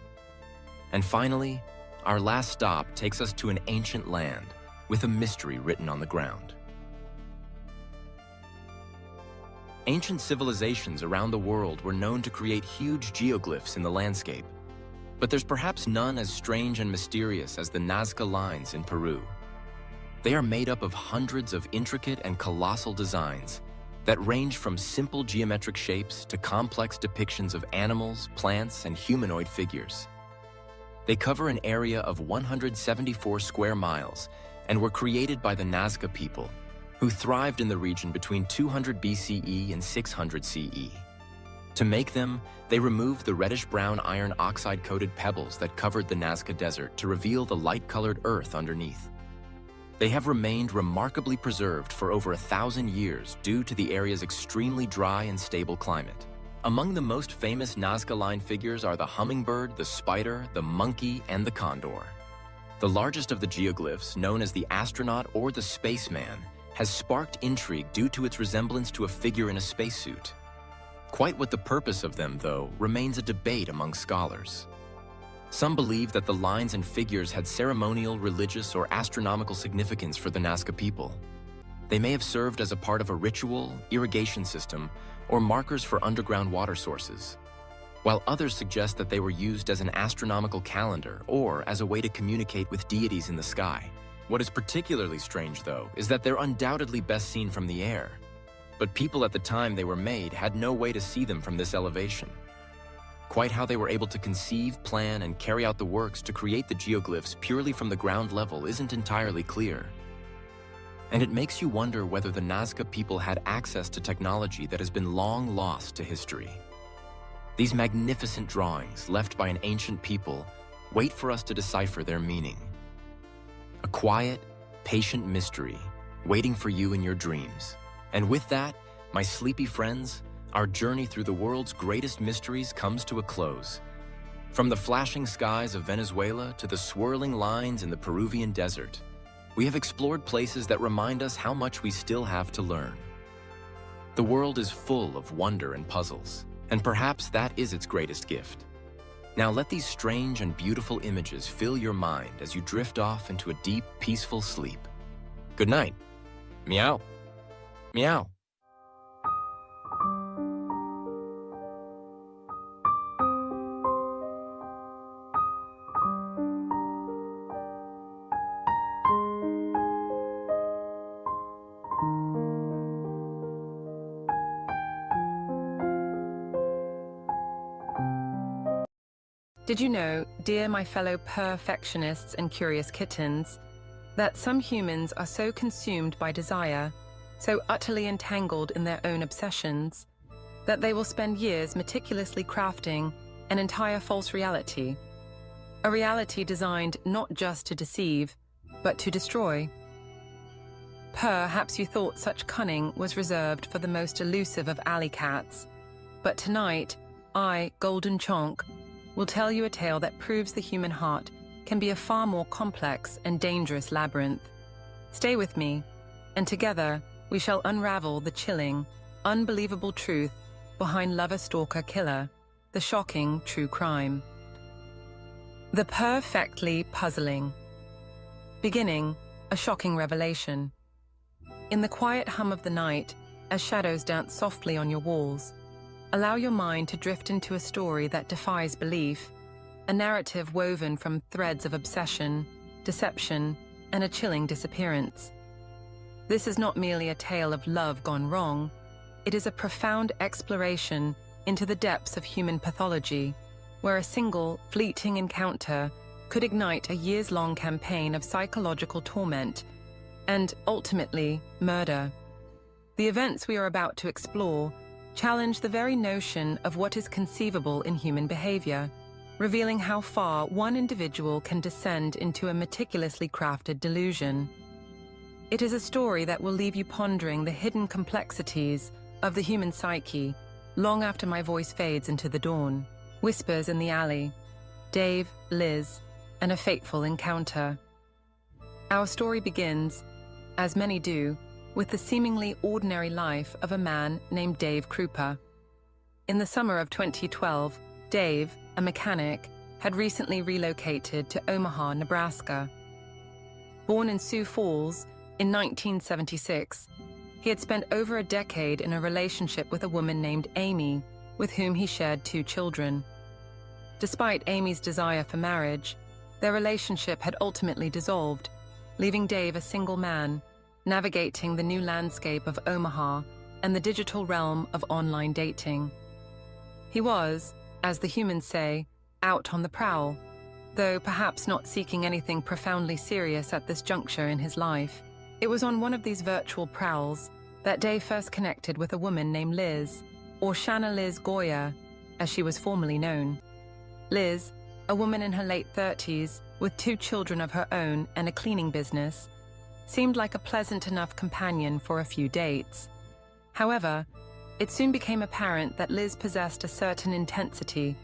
And finally, our last stop takes us to an ancient land with a mystery written on the ground. Ancient civilizations around the world were known to create huge geoglyphs in the landscape, but there's perhaps none as strange and mysterious as the Nazca lines in Peru. They are made up of hundreds of intricate and colossal designs that range from simple geometric shapes to complex depictions of animals, plants, and humanoid figures. They cover an area of 174 square miles and were created by the Nazca people, who thrived in the region between 200 BCE and 600 CE. To make them, they removed the reddish-brown iron oxide-coated pebbles that covered the Nazca Desert to reveal the light-colored earth underneath. They have remained remarkably preserved for over 1,000 years due to the area's extremely dry and stable climate. Among the most famous Nazca line figures are the hummingbird, the spider, the monkey, and the condor. The largest of the geoglyphs, known as the astronaut or the spaceman, has sparked intrigue due to its resemblance to a figure in a spacesuit. Quite what the purpose of them, though, remains a debate among scholars. Some believe that the lines and figures had ceremonial, religious, or astronomical significance for the Nazca people. They may have served as a part of a ritual, irrigation system, or markers for underground water sources, while others suggest that they were used as an astronomical calendar or as a way to communicate with deities in the sky. What is particularly strange, though, is that they're undoubtedly best seen from the air. But people at the time they were made had no way to see them from this elevation. Quite how they were able to conceive, plan, and carry out the works to create the geoglyphs purely from the ground level isn't entirely clear. And it makes you wonder whether the Nazca people had access to technology that has been long lost to history. These magnificent drawings, left by an ancient people, wait for us to decipher their meaning. A quiet, patient mystery waiting for you in your dreams. And with that, my sleepy friends, our journey through the world's greatest mysteries comes to a close. From the flashing skies of Venezuela to the swirling lines in the Peruvian desert, we have explored places that remind us how much we still have to learn. The world is full of wonder and puzzles, and perhaps that is its greatest gift. Now let these strange and beautiful images fill your mind as you drift off into a deep, peaceful sleep. Good night. Meow. Meow. Did you know, dear my fellow perfectionists and curious kittens, that some humans are so consumed by desire, so utterly entangled in their own obsessions, that they will spend years meticulously crafting an entire false reality, a reality designed not just to deceive, but to destroy? Perhaps you thought such cunning was reserved for the most elusive of alley cats, but tonight, I, Golden Chonk, will tell you a tale that proves the human heart can be a far more complex and dangerous labyrinth. Stay with me, and together we shall unravel the chilling, unbelievable truth behind lover-stalker killer the shocking true crime. The perfectly puzzling. Beginning, a shocking revelation. In the quiet hum of the night, as shadows dance softly on your walls, allow your mind to drift into a story that defies belief, a narrative woven from threads of obsession, deception, and a chilling disappearance. This is not merely a tale of love gone wrong, it is a profound exploration into the depths of human pathology, where a single, fleeting encounter could ignite a years-long campaign of psychological torment and, ultimately, murder. The events we are about to explore challenge the very notion of what is conceivable in human behavior, revealing how far one individual can descend into a meticulously crafted delusion. It is a story that will leave you pondering the hidden complexities of the human psyche long after my voice fades into the dawn. Whispers in the alley, Dave, Liz, and a fateful encounter. Our story begins, as many do, with the seemingly ordinary life of a man named Dave Krupa. In the summer of 2012, Dave, a mechanic, had recently relocated to Omaha, Nebraska. Born in Sioux Falls in 1976, he had spent over a decade in a relationship with a woman named Amy, with whom he shared 2 children. Despite Amy's desire for marriage, their relationship had ultimately dissolved, leaving Dave a single man, navigating the new landscape of Omaha and the digital realm of online dating. He was, as the humans say, out on the prowl, though perhaps not seeking anything profoundly serious at this juncture in his life. It was on one of these virtual prowls that Dave first connected with a woman named Liz, or Shanna Liz Goya, as she was formerly known. Liz, a woman in her late 30s with 2 children of her own and a cleaning business, seemed like a pleasant enough companion for a few dates. However, it soon became apparent that Liz possessed a certain intensity,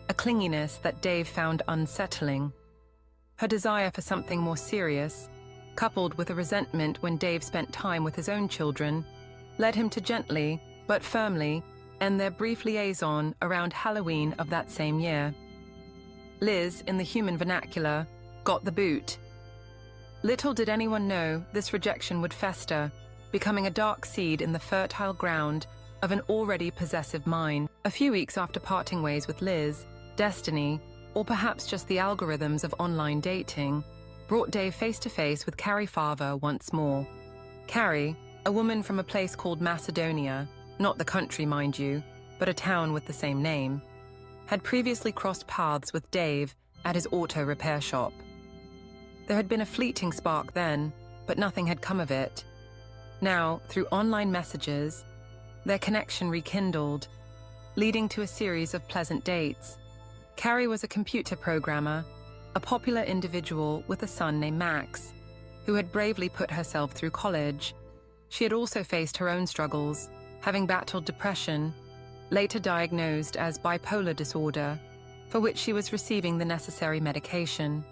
a clinginess that Dave found unsettling. Her desire for something more serious, coupled with a resentment when Dave spent time with his own children, led him to gently, but firmly, end their brief liaison around Halloween of that same year. Liz, in the human vernacular, got the boot. Little did anyone know this rejection would fester, becoming a dark seed in the fertile ground of an already possessive mind. A few weeks after parting ways with Liz, destiny, or perhaps just the algorithms of online dating, brought Dave face-to-face with Carrie Farver once more. Carrie, a woman from a place called Macedonia, not the country, mind you, but a town with the same name, had previously crossed paths with Dave at his auto repair shop. There had been a fleeting spark then, but nothing had come of it. Now, through online messages, their connection rekindled, leading to a series of pleasant dates. Carrie was a computer programmer, a popular individual with a son named Max, who had bravely put herself through college. She had also faced her own struggles, having battled depression, later diagnosed as bipolar disorder, for which she was receiving the necessary medication.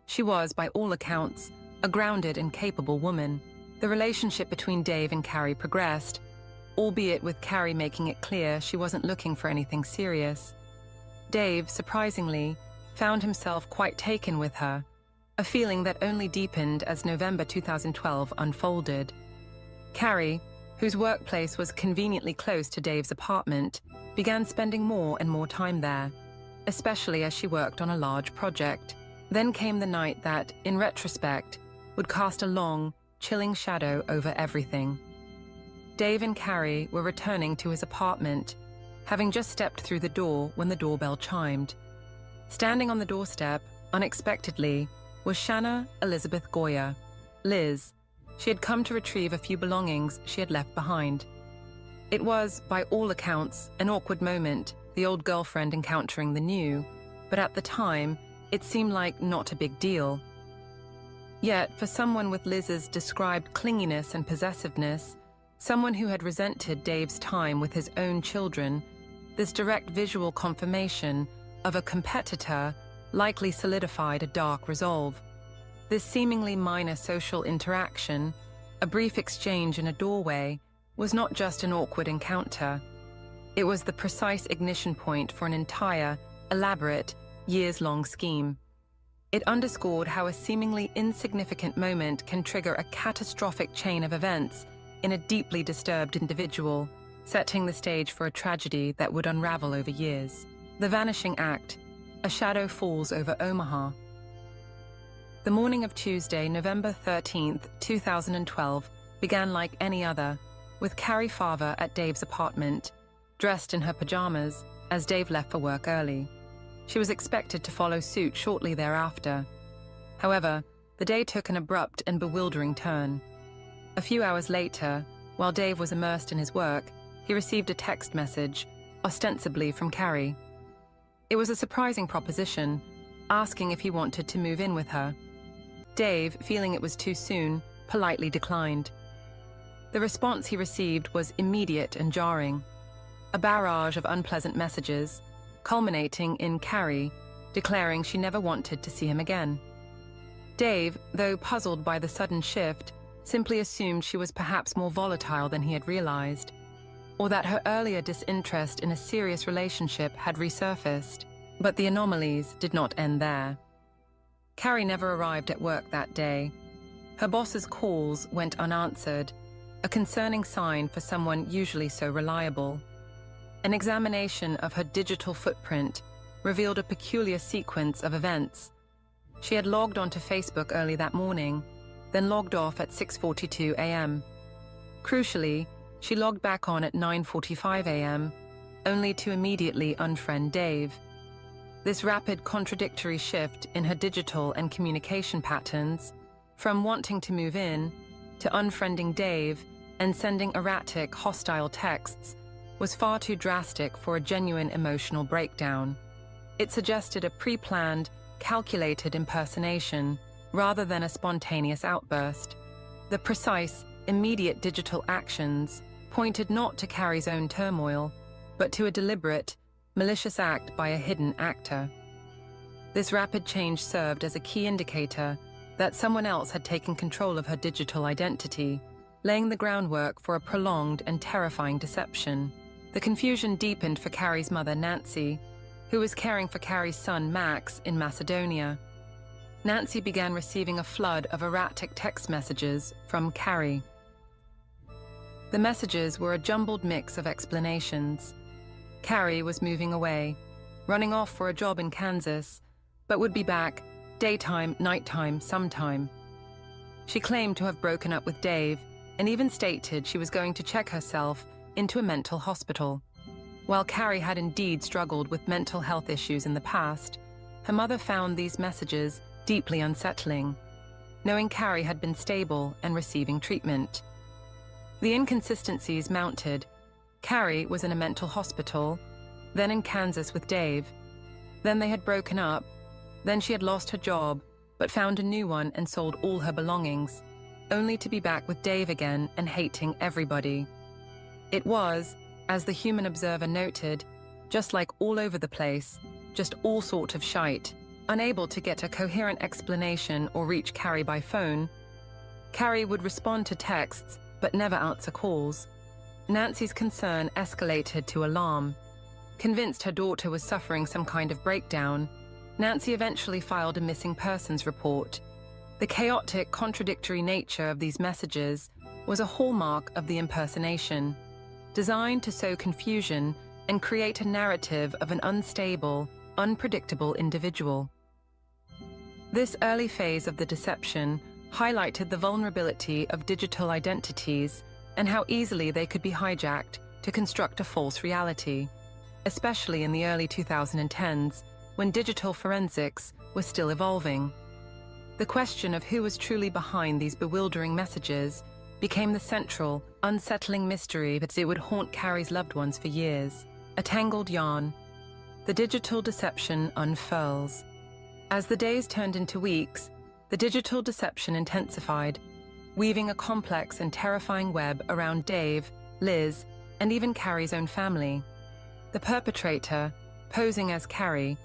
She was, by all accounts, a grounded and capable woman. The relationship between Dave and Carrie progressed, albeit with Carrie making it clear she wasn't looking for anything serious. Dave, surprisingly, found himself quite taken with her, a feeling that only deepened as November 2012 unfolded. Carrie, whose workplace was conveniently close to Dave's apartment, began spending more and more time there, especially as she worked on a large project. Then came the night that, in retrospect, would cast a long, chilling shadow over everything. Dave and Carrie were returning to his apartment, having just stepped through the door when the doorbell chimed. Standing on the doorstep, unexpectedly, was Shanna Elizabeth Goya, Liz. She had come to retrieve a few belongings she had left behind. It was, by all accounts, an awkward moment, the old girlfriend encountering the new, but at the time, it seemed like not a big deal. Yet, for someone with Liz's described clinginess and possessiveness, someone who had resented Dave's time with his own children, this direct visual confirmation of a competitor likely solidified a dark resolve. This seemingly minor social interaction, a brief exchange in a doorway, was not just an awkward encounter. It was the precise ignition point for an entire, elaborate, years-long scheme. It underscored how a seemingly insignificant moment can trigger a catastrophic chain of events in a deeply disturbed individual, setting the stage for a tragedy that would unravel over years. The Vanishing Act. A shadow falls over Omaha. The morning of Tuesday, November 13th, 2012, began like any other, with Carrie Farver at Dave's apartment, dressed in her pajamas, as Dave left for work early. She was expected to follow suit shortly thereafter. However, the day took an abrupt and bewildering turn. A few hours later, while Dave was immersed in his work, he received a text message, ostensibly from Carrie. It was a surprising proposition, asking if he wanted to move in with her. Dave, feeling it was too soon, politely declined. The response he received was immediate and jarring. A barrage of unpleasant messages, culminating in Carrie declaring she never wanted to see him again. Dave, though puzzled by the sudden shift, simply assumed she was perhaps more volatile than he had realized, or that her earlier disinterest in a serious relationship had resurfaced. But the anomalies did not end there. Carrie never arrived at work that day. Her boss's calls went unanswered, a concerning sign for someone usually so reliable. An examination of her digital footprint revealed a peculiar sequence of events. She had logged onto Facebook early that morning, then logged off at 6:42 a.m. Crucially, she logged back on at 9:45 a.m., only to immediately unfriend Dave. This rapid contradictory shift in her digital and communication patterns, from wanting to move in to unfriending Dave and sending erratic, hostile texts, was far too drastic for a genuine emotional breakdown. It suggested a pre-planned, calculated impersonation rather than a spontaneous outburst. The precise, immediate digital actions pointed not to Carrie's own turmoil, but to a deliberate, malicious act by a hidden actor. This rapid change served as a key indicator that someone else had taken control of her digital identity, laying the groundwork for a prolonged and terrifying deception. The confusion deepened for Carrie's mother, Nancy, who was caring for Carrie's son, Max, in Macedonia. Nancy began receiving a flood of erratic text messages from Carrie. The messages were a jumbled mix of explanations. Carrie was moving away, running off for a job in Kansas, but would be back daytime, nighttime, sometime. She claimed to have broken up with Dave and even stated she was going to check herself into a mental hospital. While Carrie had indeed struggled with mental health issues in the past, her mother found these messages deeply unsettling, knowing Carrie had been stable and receiving treatment. The inconsistencies mounted. Carrie was in a mental hospital, then in Kansas with Dave. Then they had broken up, then she had lost her job, but found a new one and sold all her belongings, only to be back with Dave again and hating everybody. It was, as the human observer noted, just like all over the place, just all sort of shite. Unable to get a coherent explanation or reach Carrie by phone, Carrie would respond to texts but never answer calls. Nancy's concern escalated to alarm. Convinced her daughter was suffering some kind of breakdown, Nancy eventually filed a missing persons report. The chaotic, contradictory nature of these messages was a hallmark of the impersonation, designed to sow confusion and create a narrative of an unstable, unpredictable individual. This early phase of the deception highlighted the vulnerability of digital identities and how easily they could be hijacked to construct a false reality, especially in the early 2010s, when digital forensics was still evolving. The question of who was truly behind these bewildering messages became the central, unsettling mystery that it would haunt Carrie's loved ones for years. A tangled yarn. The digital deception unfurls. As the days turned into weeks, the digital deception intensified, weaving a complex and terrifying web around Dave, Liz, and even Carrie's own family. The perpetrator, posing as Carrie,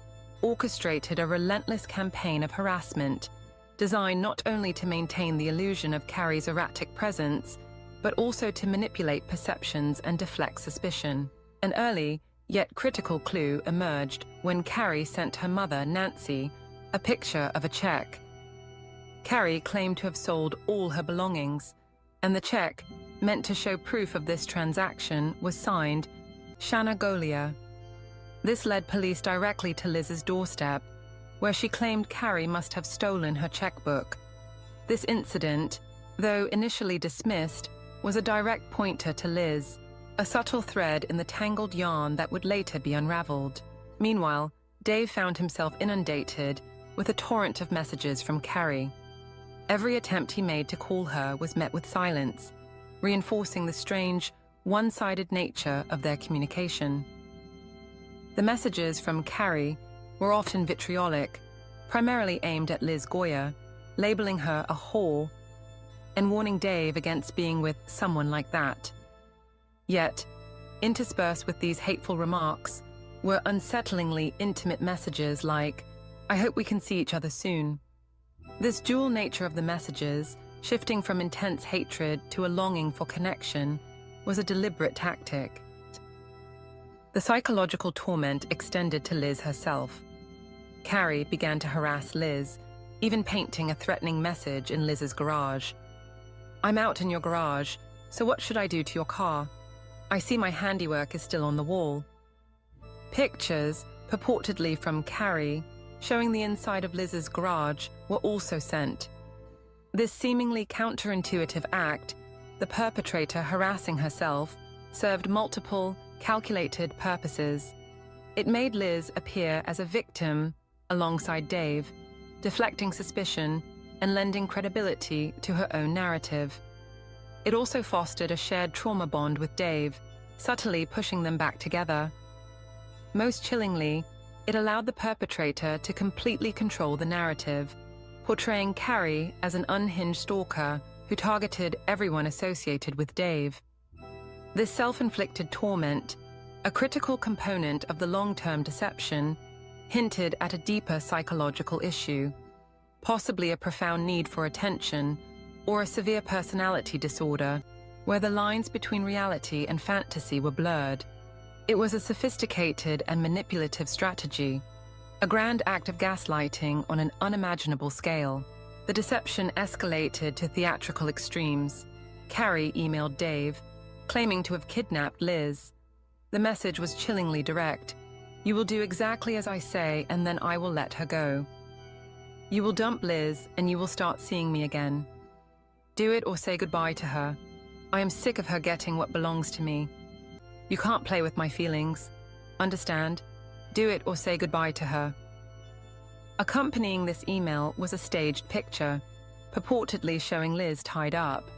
orchestrated a relentless campaign of harassment, designed not only to maintain the illusion of Carrie's erratic presence, but also to manipulate perceptions and deflect suspicion. An early, yet critical clue emerged when Carrie sent her mother, Nancy, a picture of a check. Carrie claimed to have sold all her belongings, and the check, meant to show proof of this transaction, was signed Shanna Golia. This led police directly to Liz's doorstep, where she claimed Carrie must have stolen her checkbook. This incident, though initially dismissed, was a direct pointer to Liz, a subtle thread in the tangled yarn that would later be unraveled. Meanwhile, Dave found himself inundated with a torrent of messages from Carrie. Every attempt he made to call her was met with silence, reinforcing the strange, one-sided nature of their communication. The messages from Carrie were often vitriolic, primarily aimed at Liz Goyer, labeling her a whore and warning Dave against being with someone like that. Yet, interspersed with these hateful remarks were unsettlingly intimate messages like, "I hope we can see each other soon." This dual nature of the messages, shifting from intense hatred to a longing for connection, was a deliberate tactic. The psychological torment extended to Liz herself. Carrie began to harass Liz, even painting a threatening message in Liz's garage. "I'm out in your garage, so what should I do to your car? I see my handiwork is still on the wall." Pictures, purportedly from Carrie, showing the inside of Liz's garage, were also sent. This seemingly counterintuitive act, the perpetrator harassing herself, served multiple, calculated purposes. It made Liz appear as a victim alongside Dave, deflecting suspicion and lending credibility to her own narrative. It also fostered a shared trauma bond with Dave, subtly pushing them back together. Most chillingly, it allowed the perpetrator to completely control the narrative, portraying Carrie as an unhinged stalker who targeted everyone associated with Dave. This self-inflicted torment, a critical component of the long-term deception, hinted at a deeper psychological issue, possibly a profound need for attention or a severe personality disorder where the lines between reality and fantasy were blurred. It was a sophisticated and manipulative strategy, a grand act of gaslighting on an unimaginable scale. The deception escalated to theatrical extremes. Carrie emailed Dave, claiming to have kidnapped Liz. The message was chillingly direct. "You will do exactly as I say, and then I will let her go. You will dump Liz, and you will start seeing me again. Do it or say goodbye to her. I am sick of her getting what belongs to me. You can't play with my feelings. Understand? Do it or say goodbye to her." Accompanying this email was a staged picture, purportedly showing Liz tied up.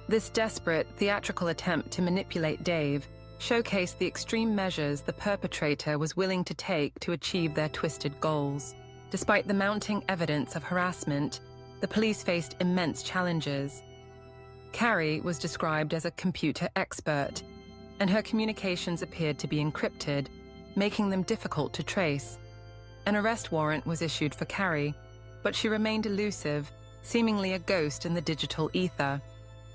This desperate, theatrical attempt to manipulate Dave showcased the extreme measures the perpetrator was willing to take to achieve their twisted goals. Despite the mounting evidence of harassment, the police faced immense challenges. Carrie was described as a computer expert, and her communications appeared to be encrypted, making them difficult to trace. An arrest warrant was issued for Carrie, but she remained elusive, seemingly a ghost in the digital ether.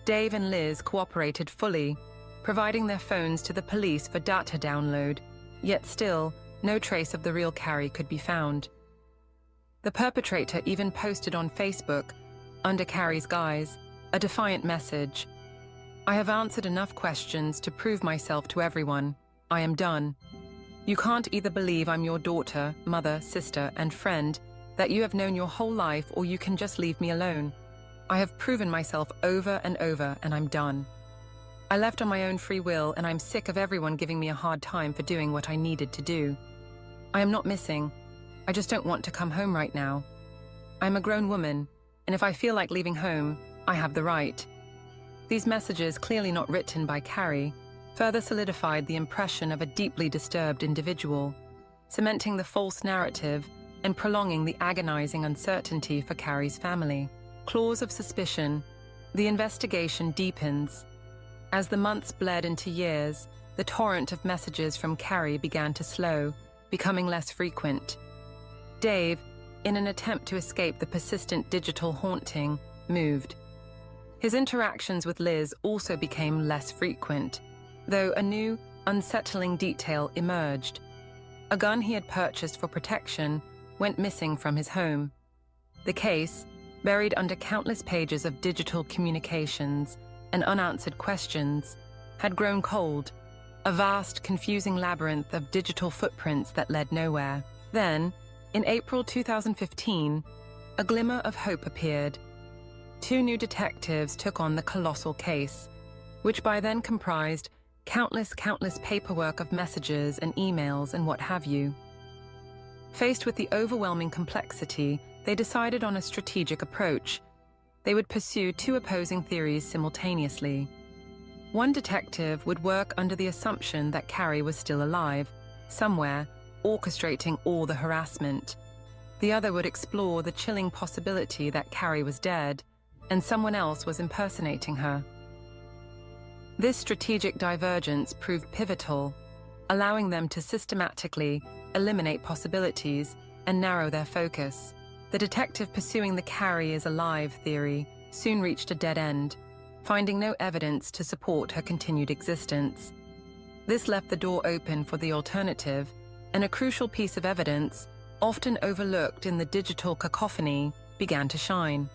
Dave and Liz cooperated fully, providing their phones to the police for data download, yet still, no trace of the real Carrie could be found. The perpetrator even posted on Facebook, under Carrie's guise, a defiant message. "I have answered enough questions to prove myself to everyone. I am done. You can't either believe I'm your daughter, mother, sister, and friend, that you have known your whole life, or you can just leave me alone. I have proven myself over and over, and I'm done. I left on my own free will, and I'm sick of everyone giving me a hard time for doing what I needed to do. I am not missing. I just don't want to come home right now. I'm a grown woman, and if I feel like leaving home, I have the right." These messages, clearly not written by Carrie, further solidified the impression of a deeply disturbed individual, cementing the false narrative and prolonging the agonizing uncertainty for Carrie's family. Claws of suspicion. The investigation deepens. As the months bled into years, the torrent of messages from Carrie began to slow, becoming less frequent. Dave, in an attempt to escape the persistent digital haunting, moved. His interactions with Liz also became less frequent, though a new, unsettling detail emerged. A gun he had purchased for protection went missing from his home. The case, buried under countless pages of digital communications and unanswered questions, had grown cold, a vast, confusing labyrinth of digital footprints that led nowhere. Then, in April 2015, a glimmer of hope appeared. 2 new detectives took on the colossal case, which by then comprised countless paperwork of messages and emails and what have you. Faced with the overwhelming complexity, they decided on a strategic approach. They would pursue 2 opposing theories simultaneously. One detective would work under the assumption that Carrie was still alive, somewhere, orchestrating all the harassment. The other would explore the chilling possibility that Carrie was dead, and someone else was impersonating her. This strategic divergence proved pivotal, allowing them to systematically eliminate possibilities and narrow their focus. The detective pursuing the Carrie is alive theory soon reached a dead end, finding no evidence to support her continued existence. This left the door open for the alternative, and a crucial piece of evidence, often overlooked in the digital cacophony, began to shine.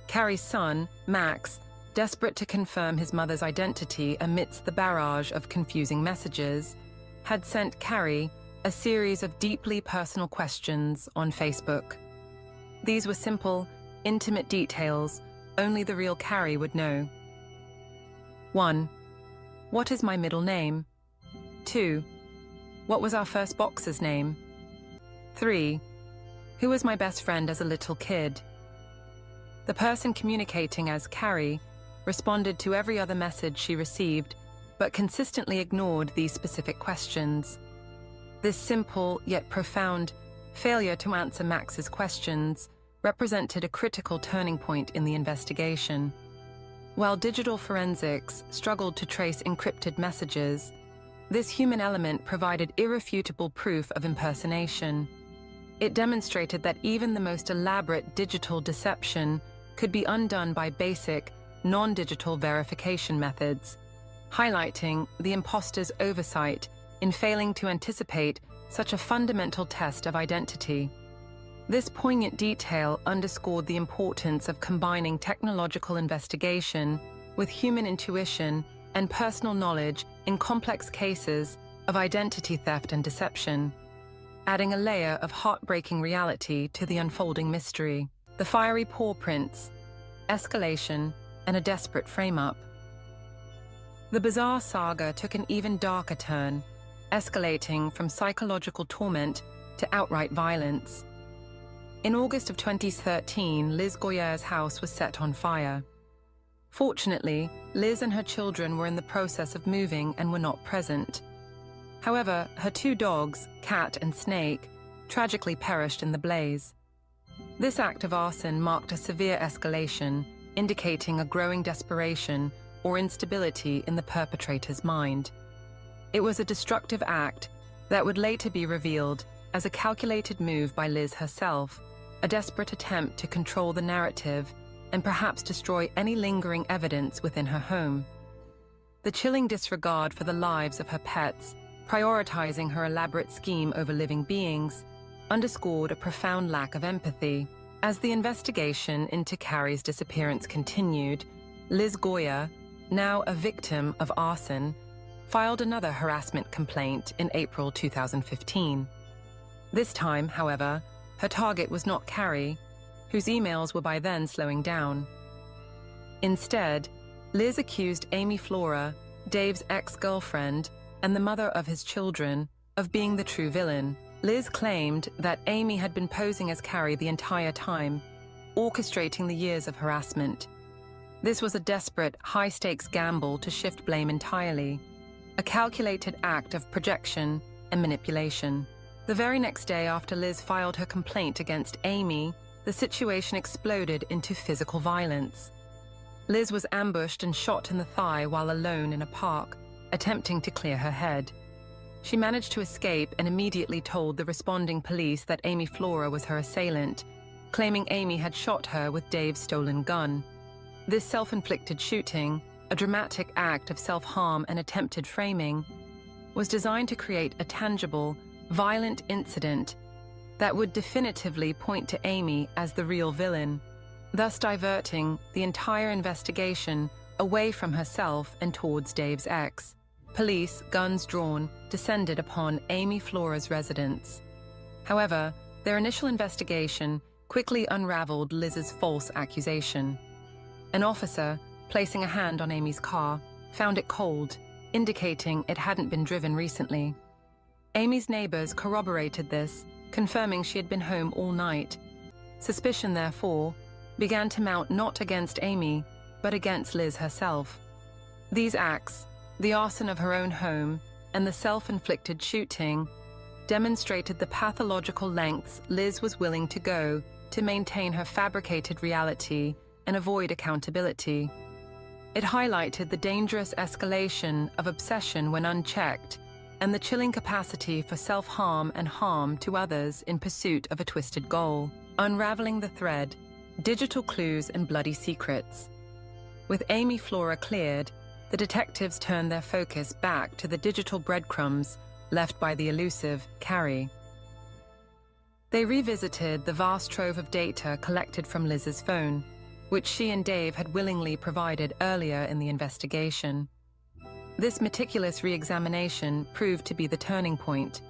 Carrie's son, Max, desperate to confirm his mother's identity amidst the barrage of confusing messages, had sent Carrie a series of deeply personal questions on Facebook. These were simple, intimate details only the real Carrie would know. 1. What is my middle name? 2. What was our first boxer's name? 3. Who was my best friend as a little kid? The person communicating as Carrie responded to every other message she received, but consistently ignored these specific questions. This simple yet profound failure to answer Max's questions represented a critical turning point in the investigation. While digital forensics struggled to trace encrypted messages, this human element provided irrefutable proof of impersonation. It demonstrated that even the most elaborate digital deception could be undone by basic, non-digital verification methods, highlighting the imposter's oversight in failing to anticipate such a fundamental test of identity. This poignant detail underscored the importance of combining technological investigation with human intuition and personal knowledge in complex cases of identity theft and deception, adding a layer of heartbreaking reality to the unfolding mystery. The fiery paw prints, escalation, and a desperate frame-up. The bizarre saga took an even darker turn, escalating from psychological torment to outright violence. In August of 2013, Liz Goyer's house was set on fire. Fortunately, Liz and her children were in the process of moving and were not present. However, her 2 dogs, Cat and Snake, tragically perished in the blaze. This act of arson marked a severe escalation, indicating a growing desperation or instability in the perpetrator's mind. It was a destructive act that would later be revealed as a calculated move by Liz herself, a desperate attempt to control the narrative and perhaps destroy any lingering evidence within her home. The chilling disregard for the lives of her pets, prioritizing her elaborate scheme over living beings, underscored a profound lack of empathy. As the investigation into Carrie's disappearance continued, Liz Goyer, now a victim of arson, filed another harassment complaint in April 2015. This time, however, her target was not Carrie, whose emails were by then slowing down. Instead, Liz accused Amy Flora, Dave's ex-girlfriend and the mother of his children, of being the true villain. Liz claimed that Amy had been posing as Carrie the entire time, orchestrating the years of harassment. This was a desperate, high-stakes gamble to shift blame entirely, a calculated act of projection and manipulation. The very next day after Liz filed her complaint against Amy, the situation exploded into physical violence. Liz was ambushed and shot in the thigh while alone in a park, attempting to clear her head. She managed to escape and immediately told the responding police that Amy Flora was her assailant, claiming Amy had shot her with Dave's stolen gun. This self-inflicted shooting, a dramatic act of self-harm and attempted framing, was designed to create a tangible, violent incident that would definitively point to Amy as the real villain, thus diverting the entire investigation away from herself and towards Dave's ex. Police, guns drawn, descended upon Amy Flora's residence. However, their initial investigation quickly unraveled Liz's false accusation. An officer, placing a hand on Amy's car, found it cold, indicating it hadn't been driven recently. Amy's neighbors corroborated this, confirming she had been home all night. Suspicion, therefore, began to mount not against Amy, but against Liz herself. These acts, the arson of her own home and the self-inflicted shooting, demonstrated the pathological lengths Liz was willing to go to maintain her fabricated reality and avoid accountability. It highlighted the dangerous escalation of obsession when unchecked and the chilling capacity for self-harm and harm to others in pursuit of a twisted goal. Unraveling the thread, digital clues and bloody secrets. With Amy Flora cleared, the detectives turned their focus back to the digital breadcrumbs left by the elusive Carrie. They revisited the vast trove of data collected from Liz's phone, which she and Dave had willingly provided earlier in the investigation. This meticulous re-examination proved to be the turning point.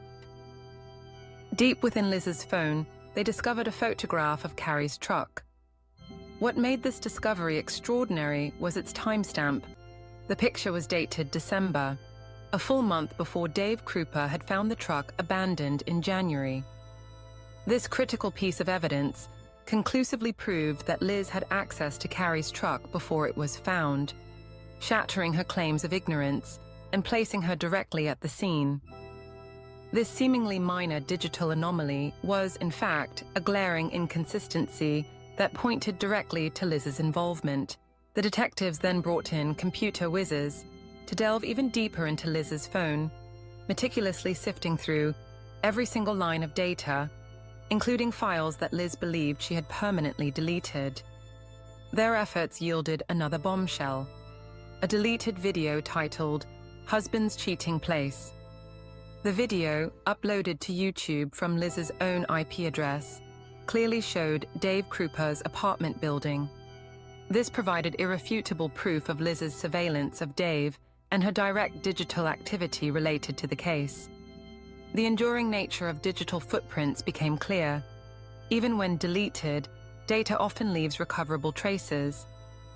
Deep within Liz's phone, they discovered a photograph of Carrie's truck. What made this discovery extraordinary was its timestamp. The picture was dated December, a full month before Dave Krupa had found the truck abandoned in January. This critical piece of evidence conclusively proved that Liz had access to Carrie's truck before it was found, shattering her claims of ignorance and placing her directly at the scene. This seemingly minor digital anomaly was, in fact, a glaring inconsistency that pointed directly to Liz's involvement. The detectives then brought in computer whizzes to delve even deeper into Liz's phone, meticulously sifting through every single line of data, including files that Liz believed she had permanently deleted. Their efforts yielded another bombshell, a deleted video titled "Husband's Cheating Place." The video, uploaded to YouTube from Liz's own IP address, clearly showed Dave Krupa's apartment building. This provided irrefutable proof of Liz's surveillance of Dave and her direct digital activity related to the case. The enduring nature of digital footprints became clear. Even when deleted, data often leaves recoverable traces,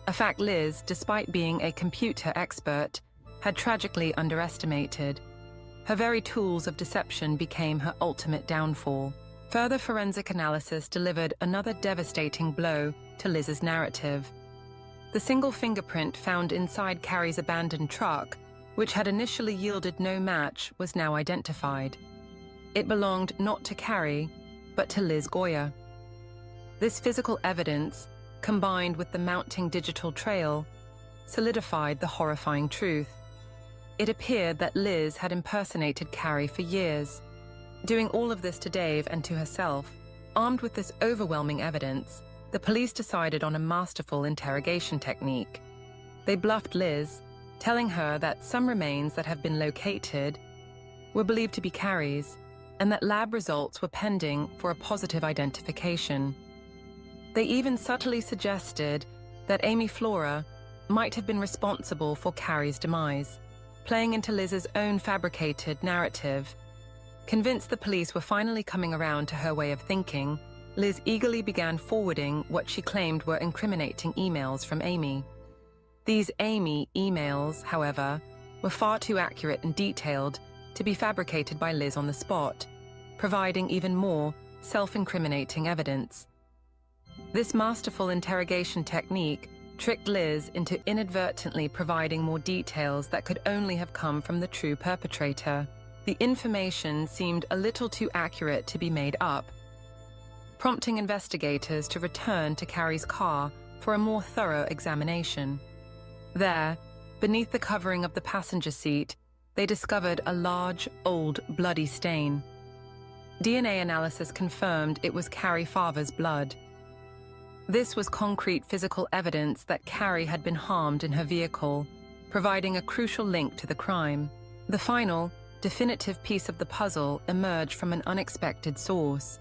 a fact Liz, despite being a computer expert, had tragically underestimated. Her very tools of deception became her ultimate downfall. Further forensic analysis delivered another devastating blow to Liz's narrative. The single fingerprint found inside Carrie's abandoned truck, which had initially yielded no match, was now identified. It belonged not to Carrie, but to Liz Goyer. This physical evidence, combined with the mounting digital trail, solidified the horrifying truth. It appeared that Liz had impersonated Carrie for years, doing all of this to Dave and to herself. Armed with this overwhelming evidence, the police decided on a masterful interrogation technique. They bluffed Liz, telling her that some remains that have been located were believed to be Carrie's, and that lab results were pending for a positive identification. They even subtly suggested that Amy Flora might have been responsible for Carrie's demise, playing into Liz's own fabricated narrative. Convinced the police were finally coming around to her way of thinking, Liz eagerly began forwarding what she claimed were incriminating emails from Amy. These Amy emails, however, were far too accurate and detailed to be fabricated by Liz on the spot, providing even more self-incriminating evidence. This masterful interrogation technique tricked Liz into inadvertently providing more details that could only have come from the true perpetrator. The information seemed a little too accurate to be made up, prompting investigators to return to Carrie's car for a more thorough examination. There, beneath the covering of the passenger seat, they discovered a large, old, bloody stain. DNA analysis confirmed it was Carrie Farver's blood. This was concrete physical evidence that Carrie had been harmed in her vehicle, providing a crucial link to the crime. The final, definitive piece of the puzzle emerged from an unexpected source: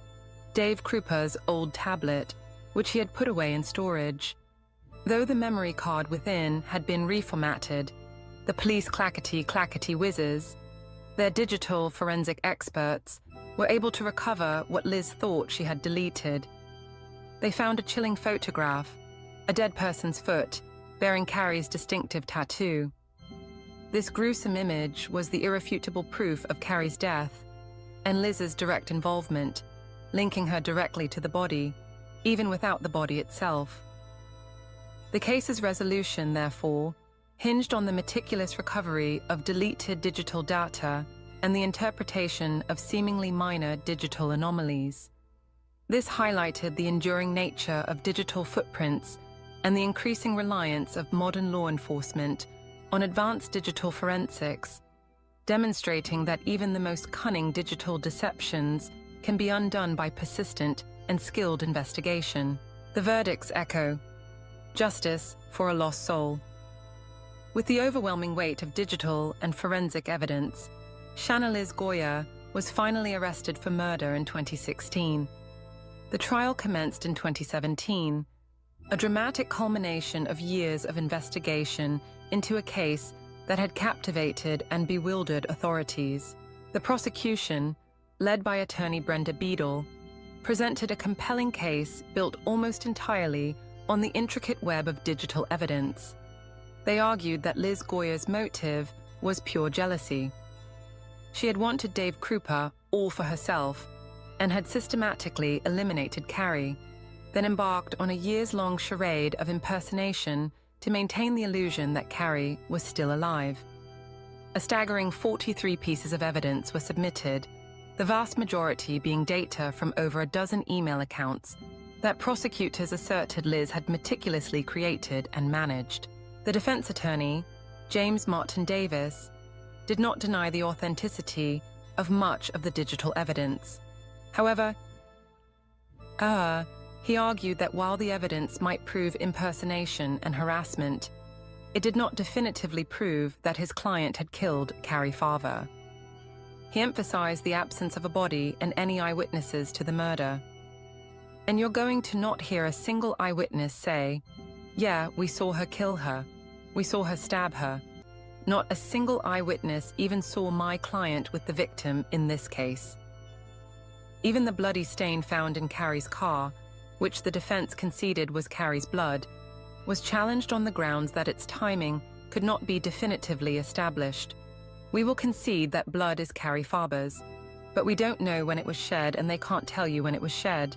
Dave Krupa's old tablet, which he had put away in storage. Though the memory card within had been reformatted, the police clackety whizzes, their digital forensic experts, were able to recover what Liz thought she had deleted. They found a chilling photograph, a dead person's foot, bearing Carrie's distinctive tattoo. This gruesome image was the irrefutable proof of Carrie's death and Liz's direct involvement, linking her directly to the body, even without the body itself. The case's resolution, therefore, hinged on the meticulous recovery of deleted digital data and the interpretation of seemingly minor digital anomalies. This highlighted the enduring nature of digital footprints and the increasing reliance of modern law enforcement on advanced digital forensics, demonstrating that even the most cunning digital deceptions can be undone by persistent and skilled investigation. The verdicts echo: justice for a lost soul. With the overwhelming weight of digital and forensic evidence, Shanna Liz Goya was finally arrested for murder in 2016. The trial commenced in 2017, a dramatic culmination of years of investigation into a case that had captivated and bewildered authorities. The prosecution, led by attorney Brenda Beadle, presented a compelling case built almost entirely on the intricate web of digital evidence. They argued that Liz Goya's motive was pure jealousy. She had wanted Dave Krupa all for herself and had systematically eliminated Carrie, then embarked on a years-long charade of impersonation to maintain the illusion that Carrie was still alive. A staggering 43 pieces of evidence were submitted, the vast majority being data from over a dozen email accounts that prosecutors asserted Liz had meticulously created and managed. The defense attorney, James Martin Davis, did not deny the authenticity of much of the digital evidence. However, he argued that while the evidence might prove impersonation and harassment, it did not definitively prove that his client had killed Carrie Farver. He emphasized the absence of a body and any eyewitnesses to the murder. And you're going to not hear a single eyewitness say, "Yeah, we saw her kill her. We saw her stab her." Not a single eyewitness even saw my client with the victim in this case. Even the bloody stain found in Carrie's car, which the defense conceded was Carrie's blood, was challenged on the grounds that its timing could not be definitively established. We will concede that blood is Carrie Farber's, but we don't know when it was shed and they can't tell you when it was shed.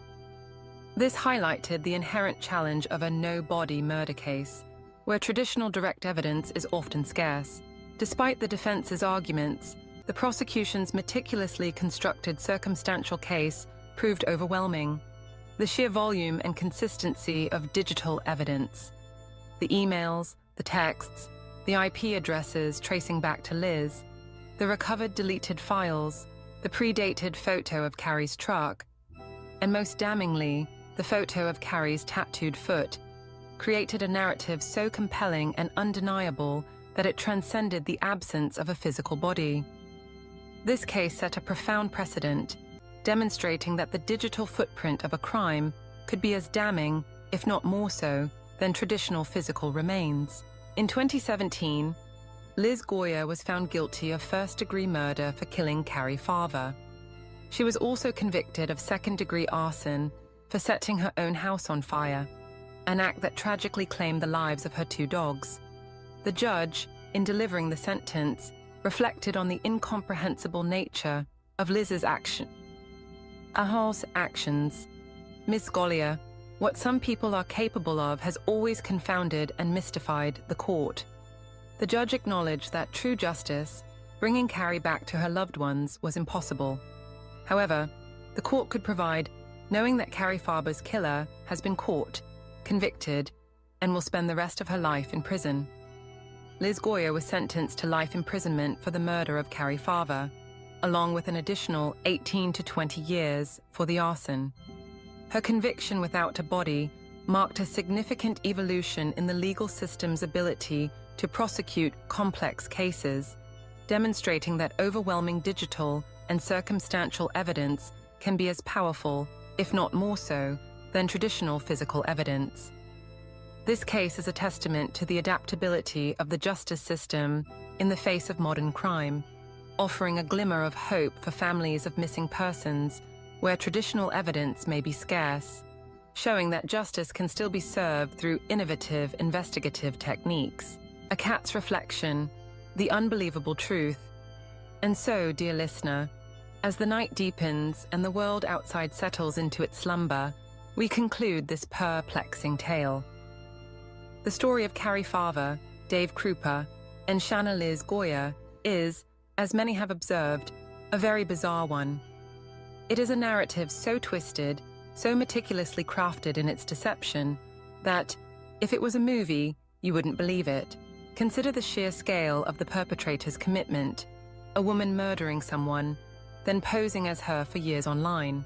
This highlighted the inherent challenge of a no-body murder case, where traditional direct evidence is often scarce. Despite the defense's arguments, the prosecution's meticulously constructed circumstantial case proved overwhelming. The sheer volume and consistency of digital evidence, the emails, the texts, the IP addresses tracing back to Liz, the recovered deleted files, the predated photo of Carrie's truck, and most damningly, the photo of Carrie's tattooed foot, created a narrative so compelling and undeniable that it transcended the absence of a physical body. This case set a profound precedent, demonstrating that the digital footprint of a crime could be as damning, if not more so, than traditional physical remains. In 2017, Liz Goya was found guilty of first-degree murder for killing Carrie Farver. She was also convicted of second-degree arson for setting her own house on fire, an act that tragically claimed the lives of her 2 dogs. The judge, in delivering the sentence, reflected on the incomprehensible nature of Liz's actions. Miss Golia, what some people are capable of has always confounded and mystified the court. The judge acknowledged that true justice, bringing Carrie back to her loved ones, was impossible. However, the court could provide, knowing that Carrie Farber's killer has been caught, convicted, and will spend the rest of her life in prison. Liz Goya was sentenced to life imprisonment for the murder of Carrie Farver, along with an additional 18 to 20 years for the arson. Her conviction without a body marked a significant evolution in the legal system's ability to prosecute complex cases, demonstrating that overwhelming digital and circumstantial evidence can be as powerful, if not more so, than traditional physical evidence. This case is a testament to the adaptability of the justice system in the face of modern crime, offering a glimmer of hope for families of missing persons where traditional evidence may be scarce, showing that justice can still be served through innovative investigative techniques. A cat's reflection, the unbelievable truth. And so, dear listener, as the night deepens and the world outside settles into its slumber, we conclude this perplexing tale. The story of Carrie Farver, Dave Krupa, and Shanna Liz Goya is, as many have observed, a very bizarre one. It is a narrative so twisted, so meticulously crafted in its deception, that, if it was a movie, you wouldn't believe it. Consider the sheer scale of the perpetrator's commitment, a woman murdering someone, then posing as her for years online.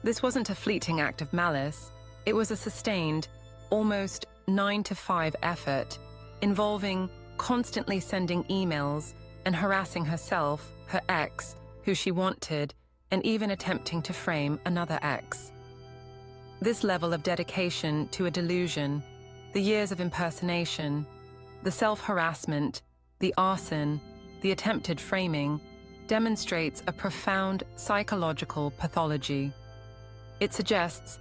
This wasn't a fleeting act of malice, it was a sustained, almost 9-to-5 effort, involving constantly sending emails and harassing herself, her ex, who she wanted, and even attempting to frame another ex. This level of dedication to a delusion, the years of impersonation, the self-harassment, the arson, the attempted framing, demonstrates a profound psychological pathology. It suggests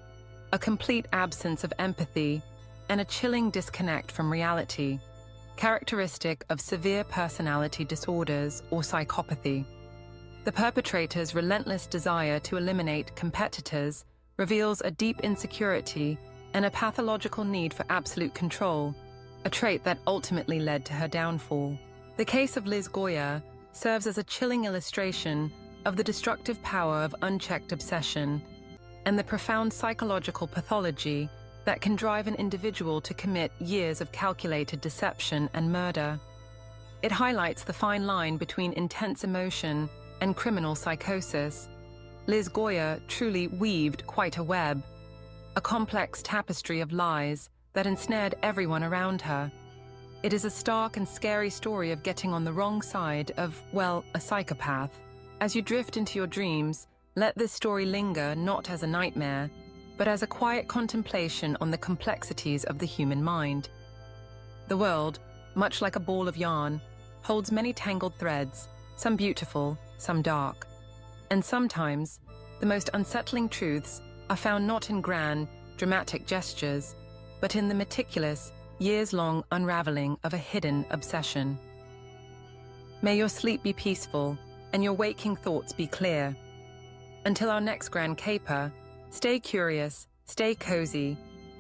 a complete absence of empathy and a chilling disconnect from reality, characteristic of severe personality disorders or psychopathy. The perpetrator's relentless desire to eliminate competitors reveals a deep insecurity and a pathological need for absolute control, a trait that ultimately led to her downfall. The case of Liz Goya serves as a chilling illustration of the destructive power of unchecked obsession and the profound psychological pathology that can drive an individual to commit years of calculated deception and murder. It highlights the fine line between intense emotion and criminal psychosis. Liz Goya truly weaved quite a web, a complex tapestry of lies that ensnared everyone around her. It is a stark and scary story of getting on the wrong side of, well, a psychopath. As you drift into your dreams, let this story linger not as a nightmare, but as a quiet contemplation on the complexities of the human mind. The world, much like a ball of yarn, holds many tangled threads, some beautiful, some dark. And sometimes, the most unsettling truths are found not in grand, dramatic gestures, but in the meticulous, years-long unraveling of a hidden obsession. May your sleep be peaceful and your waking thoughts be clear. Until our next grand caper, stay curious, stay cozy,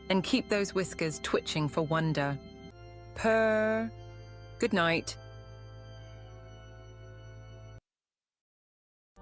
and keep those whiskers twitching for wonder. Purr. Good night.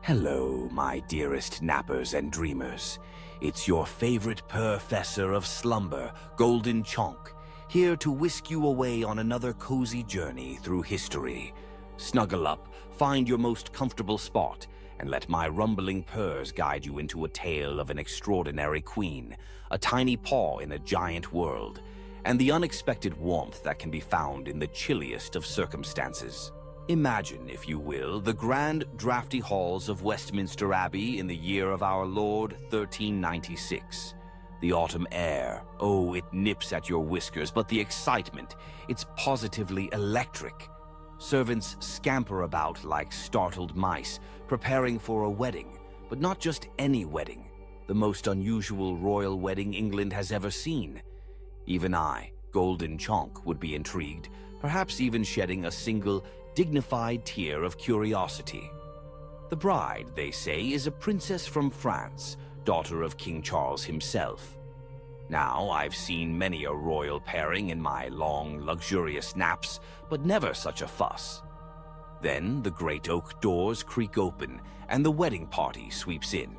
Hello, my dearest nappers and dreamers. It's your favorite professor of slumber, Golden Chonk, here to whisk you away on another cozy journey through history. Snuggle up, find your most comfortable spot, and let my rumbling purrs guide you into a tale of an extraordinary queen, a tiny paw in a giant world, and the unexpected warmth that can be found in the chilliest of circumstances. Imagine, if you will, the grand drafty halls of Westminster Abbey in the year of our Lord 1396. The autumn air, oh, it nips at your whiskers, but the excitement, it's positively electric. Servants scamper about like startled mice, preparing for a wedding, but not just any wedding, the most unusual royal wedding England has ever seen. Even I, Golden Chonk, would be intrigued, perhaps even shedding a single dignified tear of curiosity. The bride, they say, is a princess from France, daughter of King Charles himself. Now, I've seen many a royal pairing in my long, luxurious naps, but never such a fuss. Then the great oak doors creak open, and the wedding party sweeps in.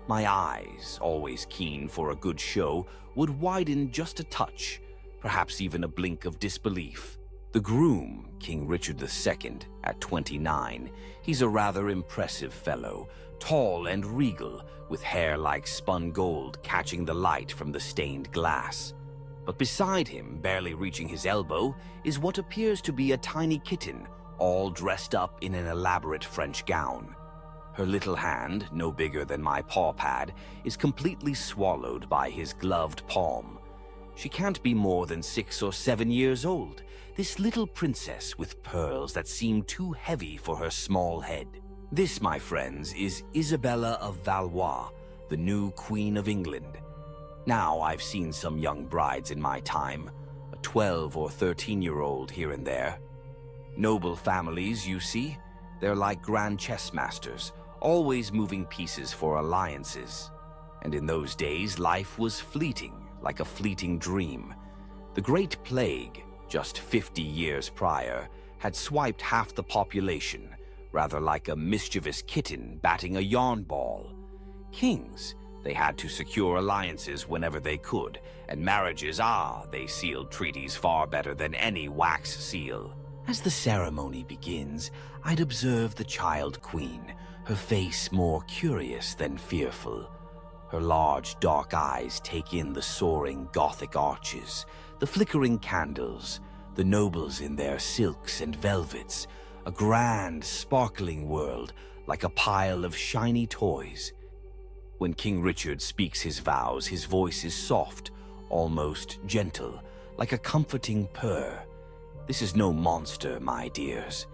My eyes, always keen for a good show, would widen just a touch, perhaps even a blink of disbelief. The groom, King Richard II, at 29, he's a rather impressive fellow, tall and regal, with hair like spun gold catching the light from the stained glass. But beside him, barely reaching his elbow, is what appears to be a tiny kitten, all dressed up in an elaborate French gown. Her little hand, no bigger than my paw pad, is completely swallowed by his gloved palm. She can't be more than 6 or 7 years old, this little princess with pearls that seem too heavy for her small head. This, my friends, is Isabella of Valois, the new Queen of England. Now, I've seen some young brides in my time, a 12 or 13-year-old here and there. Noble families, you see, they're like grand chess masters, always moving pieces for alliances. And in those days, life was fleeting, like a fleeting dream. The Great Plague, just 50 years prior, had swiped half the population, rather like a mischievous kitten batting a yarn ball. Kings, they had to secure alliances whenever they could, and marriages, they sealed treaties far better than any wax seal. As the ceremony begins, I'd observe the child queen, her face more curious than fearful. Her large, dark eyes take in the soaring Gothic arches, the flickering candles, the nobles in their silks and velvets, a grand, sparkling world like a pile of shiny toys. When King Richard speaks his vows, his voice is soft, almost gentle, like a comforting purr. This is no monster, my dears,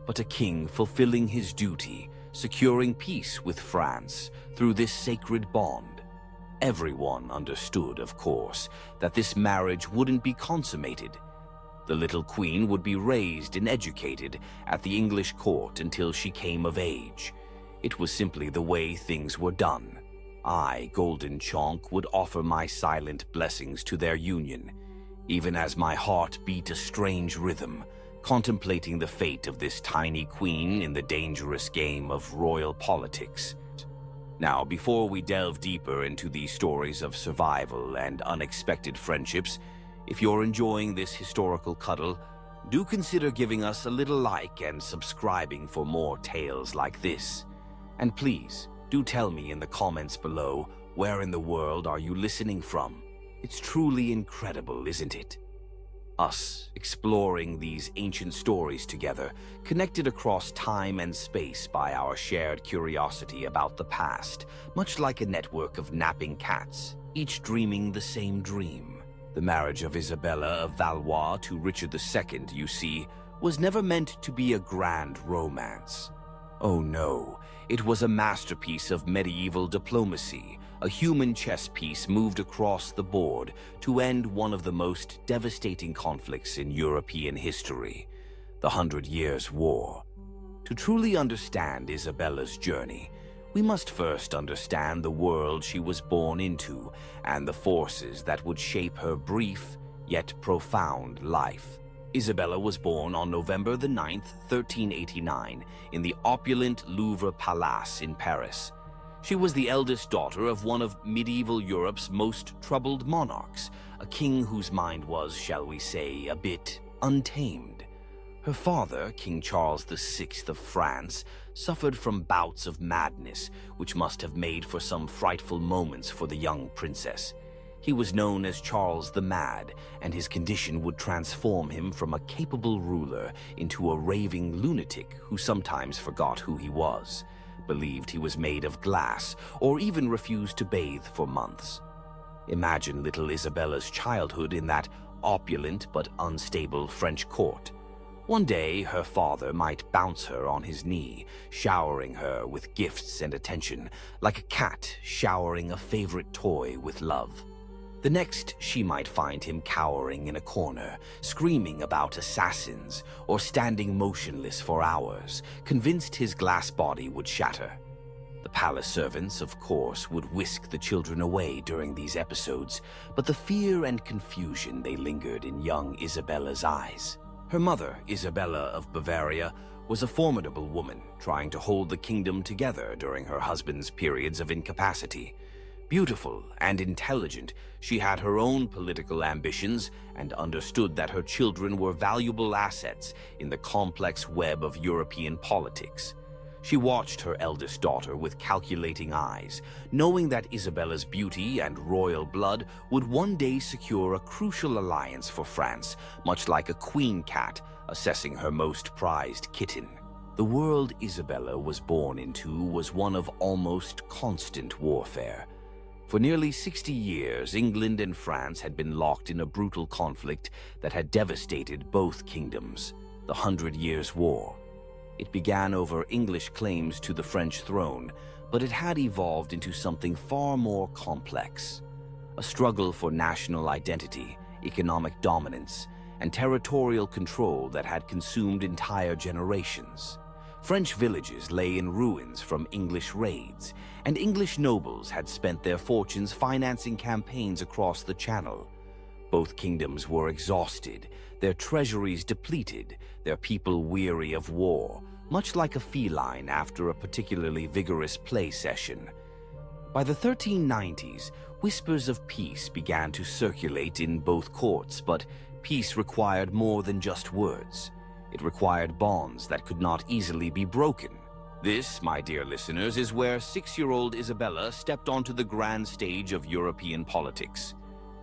but a king fulfilling his duty, securing peace with France through this sacred bond. Everyone understood, of course, that this marriage wouldn't be consummated. The little queen would be raised and educated at the English court until she came of age. It was simply the way things were done. I, Golden Chonk, would offer my silent blessings to their union, even as my heart beat a strange rhythm, contemplating the fate of this tiny queen in the dangerous game of royal politics. Now, before we delve deeper into these stories of survival and unexpected friendships, if you're enjoying this historical cuddle, do consider giving us a little like and subscribing for more tales like this. And please, do tell me in the comments below, where in the world are you listening from? It's truly incredible, isn't it? Us exploring these ancient stories together, connected across time and space by our shared curiosity about the past, much like a network of napping cats, each dreaming the same dream. The marriage of Isabella of Valois to Richard II, you see, was never meant to be a grand romance. Oh no, it was a masterpiece of medieval diplomacy, a human chess piece moved across the board to end one of the most devastating conflicts in European history, the 100 Years' War. To truly understand Isabella's journey, we must first understand the world she was born into and the forces that would shape her brief yet profound life. Isabella was born on November the 9th, 1389, in the opulent Louvre Palace in Paris. She was the eldest daughter of one of medieval Europe's most troubled monarchs, a king whose mind was, shall we say, a bit untamed. Her father, King Charles VI of France, suffered from bouts of madness, which must have made for some frightful moments for the young princess. He was known as Charles the Mad, and his condition would transform him from a capable ruler into a raving lunatic who sometimes forgot who he was, believed he was made of glass, or even refused to bathe for months. Imagine little Isabella's childhood in that opulent but unstable French court. One day, her father might bounce her on his knee, showering her with gifts and attention, like a cat showering a favorite toy with love. The next, she might find him cowering in a corner, screaming about assassins, or standing motionless for hours, convinced his glass body would shatter. The palace servants, of course, would whisk the children away during these episodes, but the fear and confusion they lingered in young Isabella's eyes. Her mother, Isabella of Bavaria, was a formidable woman, trying to hold the kingdom together during her husband's periods of incapacity. Beautiful and intelligent, she had her own political ambitions and understood that her children were valuable assets in the complex web of European politics. She watched her eldest daughter with calculating eyes, knowing that Isabella's beauty and royal blood would one day secure a crucial alliance for France, much like a queen cat assessing her most prized kitten. The world Isabella was born into was one of almost constant warfare. For nearly 60 years, England and France had been locked in a brutal conflict that had devastated both kingdoms, the 100 Years' War. It began over English claims to the French throne, but it had evolved into something far more complex. A struggle for national identity, economic dominance, and territorial control that had consumed entire generations. French villages lay in ruins from English raids, and English nobles had spent their fortunes financing campaigns across the Channel. Both kingdoms were exhausted, their treasuries depleted, their people weary of war, much like a feline after a particularly vigorous play session. By the 1390s, whispers of peace began to circulate in both courts, but peace required more than just words. It required bonds that could not easily be broken. This, my dear listeners, is where 6-year-old Isabella stepped onto the grand stage of European politics.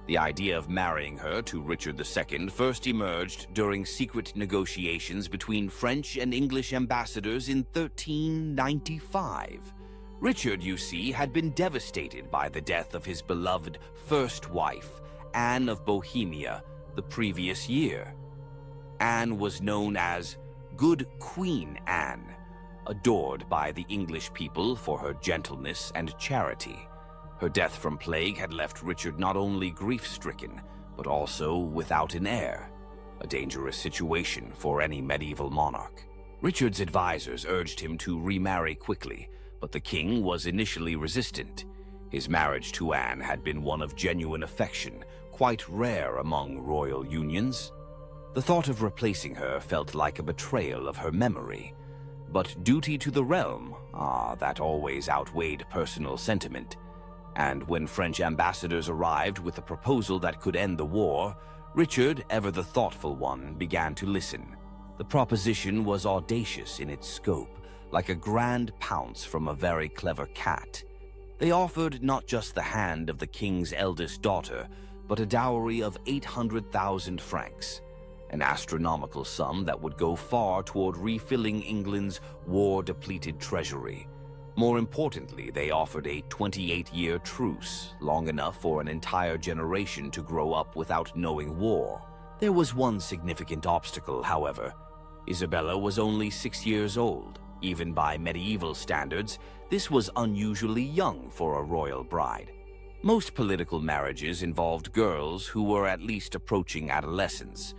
The idea of marrying her to Richard II first emerged during secret negotiations between French and English ambassadors in 1395. Richard, you see, had been devastated by the death of his beloved first wife, Anne of Bohemia, the previous year. Anne was known as Good Queen Anne, adored by the English people for her gentleness and charity. Her death from plague had left Richard not only grief-stricken, but also without an heir, a dangerous situation for any medieval monarch. Richard's advisors urged him to remarry quickly, but the king was initially resistant. His marriage to Anne had been one of genuine affection, quite rare among royal unions. The thought of replacing her felt like a betrayal of her memory. But duty to the realm, that always outweighed personal sentiment. And when French ambassadors arrived with a proposal that could end the war, Richard, ever the thoughtful one, began to listen. The proposition was audacious in its scope, like a grand pounce from a very clever cat. They offered not just the hand of the king's eldest daughter, but a dowry of 800,000 francs, an astronomical sum that would go far toward refilling England's war-depleted treasury. More importantly, they offered a 28-year truce, long enough for an entire generation to grow up without knowing war. There was one significant obstacle, however. Isabella was only 6 years old. Even by medieval standards, this was unusually young for a royal bride. Most political marriages involved girls who were at least approaching adolescence.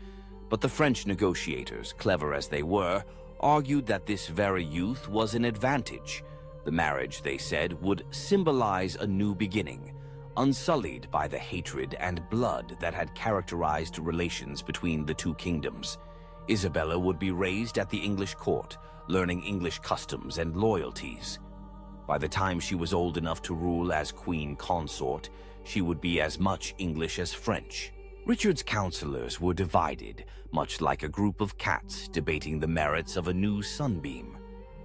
But the French negotiators, clever as they were, argued that this very youth was an advantage. The marriage, they said, would symbolize a new beginning, unsullied by the hatred and blood that had characterized relations between the two kingdoms. Isabella would be raised at the English court, learning English customs and loyalties. By the time she was old enough to rule as queen consort, she would be as much English as French. Richard's counselors were divided, much like a group of cats debating the merits of a new sunbeam.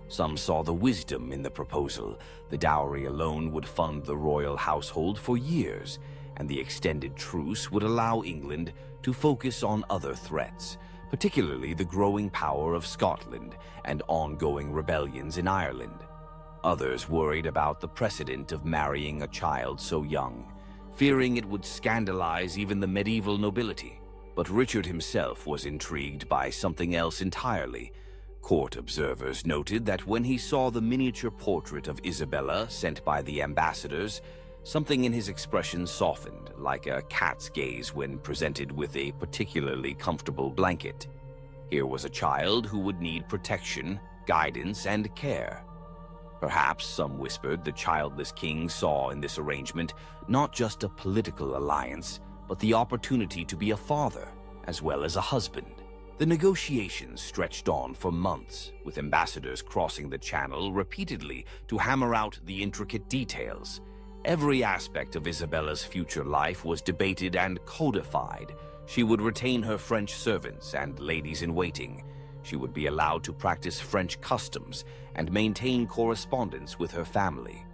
Some saw the wisdom in the proposal. The dowry alone would fund the royal household for years, and the extended truce would allow England to focus on other threats, particularly the growing power of Scotland and ongoing rebellions in Ireland. Others worried about the precedent of marrying a child so young, fearing it would scandalize even the medieval nobility. But Richard himself was intrigued by something else entirely. Court observers noted that when he saw the miniature portrait of Isabella sent by the ambassadors, something in his expression softened, like a cat's gaze when presented with a particularly comfortable blanket. Here was a child who would need protection, guidance, and care. Perhaps, some whispered, the childless king saw in this arrangement not just a political alliance, but the opportunity to be a father, as well as a husband. The negotiations stretched on for months, with ambassadors crossing the Channel repeatedly to hammer out the intricate details. Every aspect of Isabella's future life was debated and codified. She would retain her French servants and ladies-in-waiting. She would be allowed to practice French customs and maintain correspondence with her family.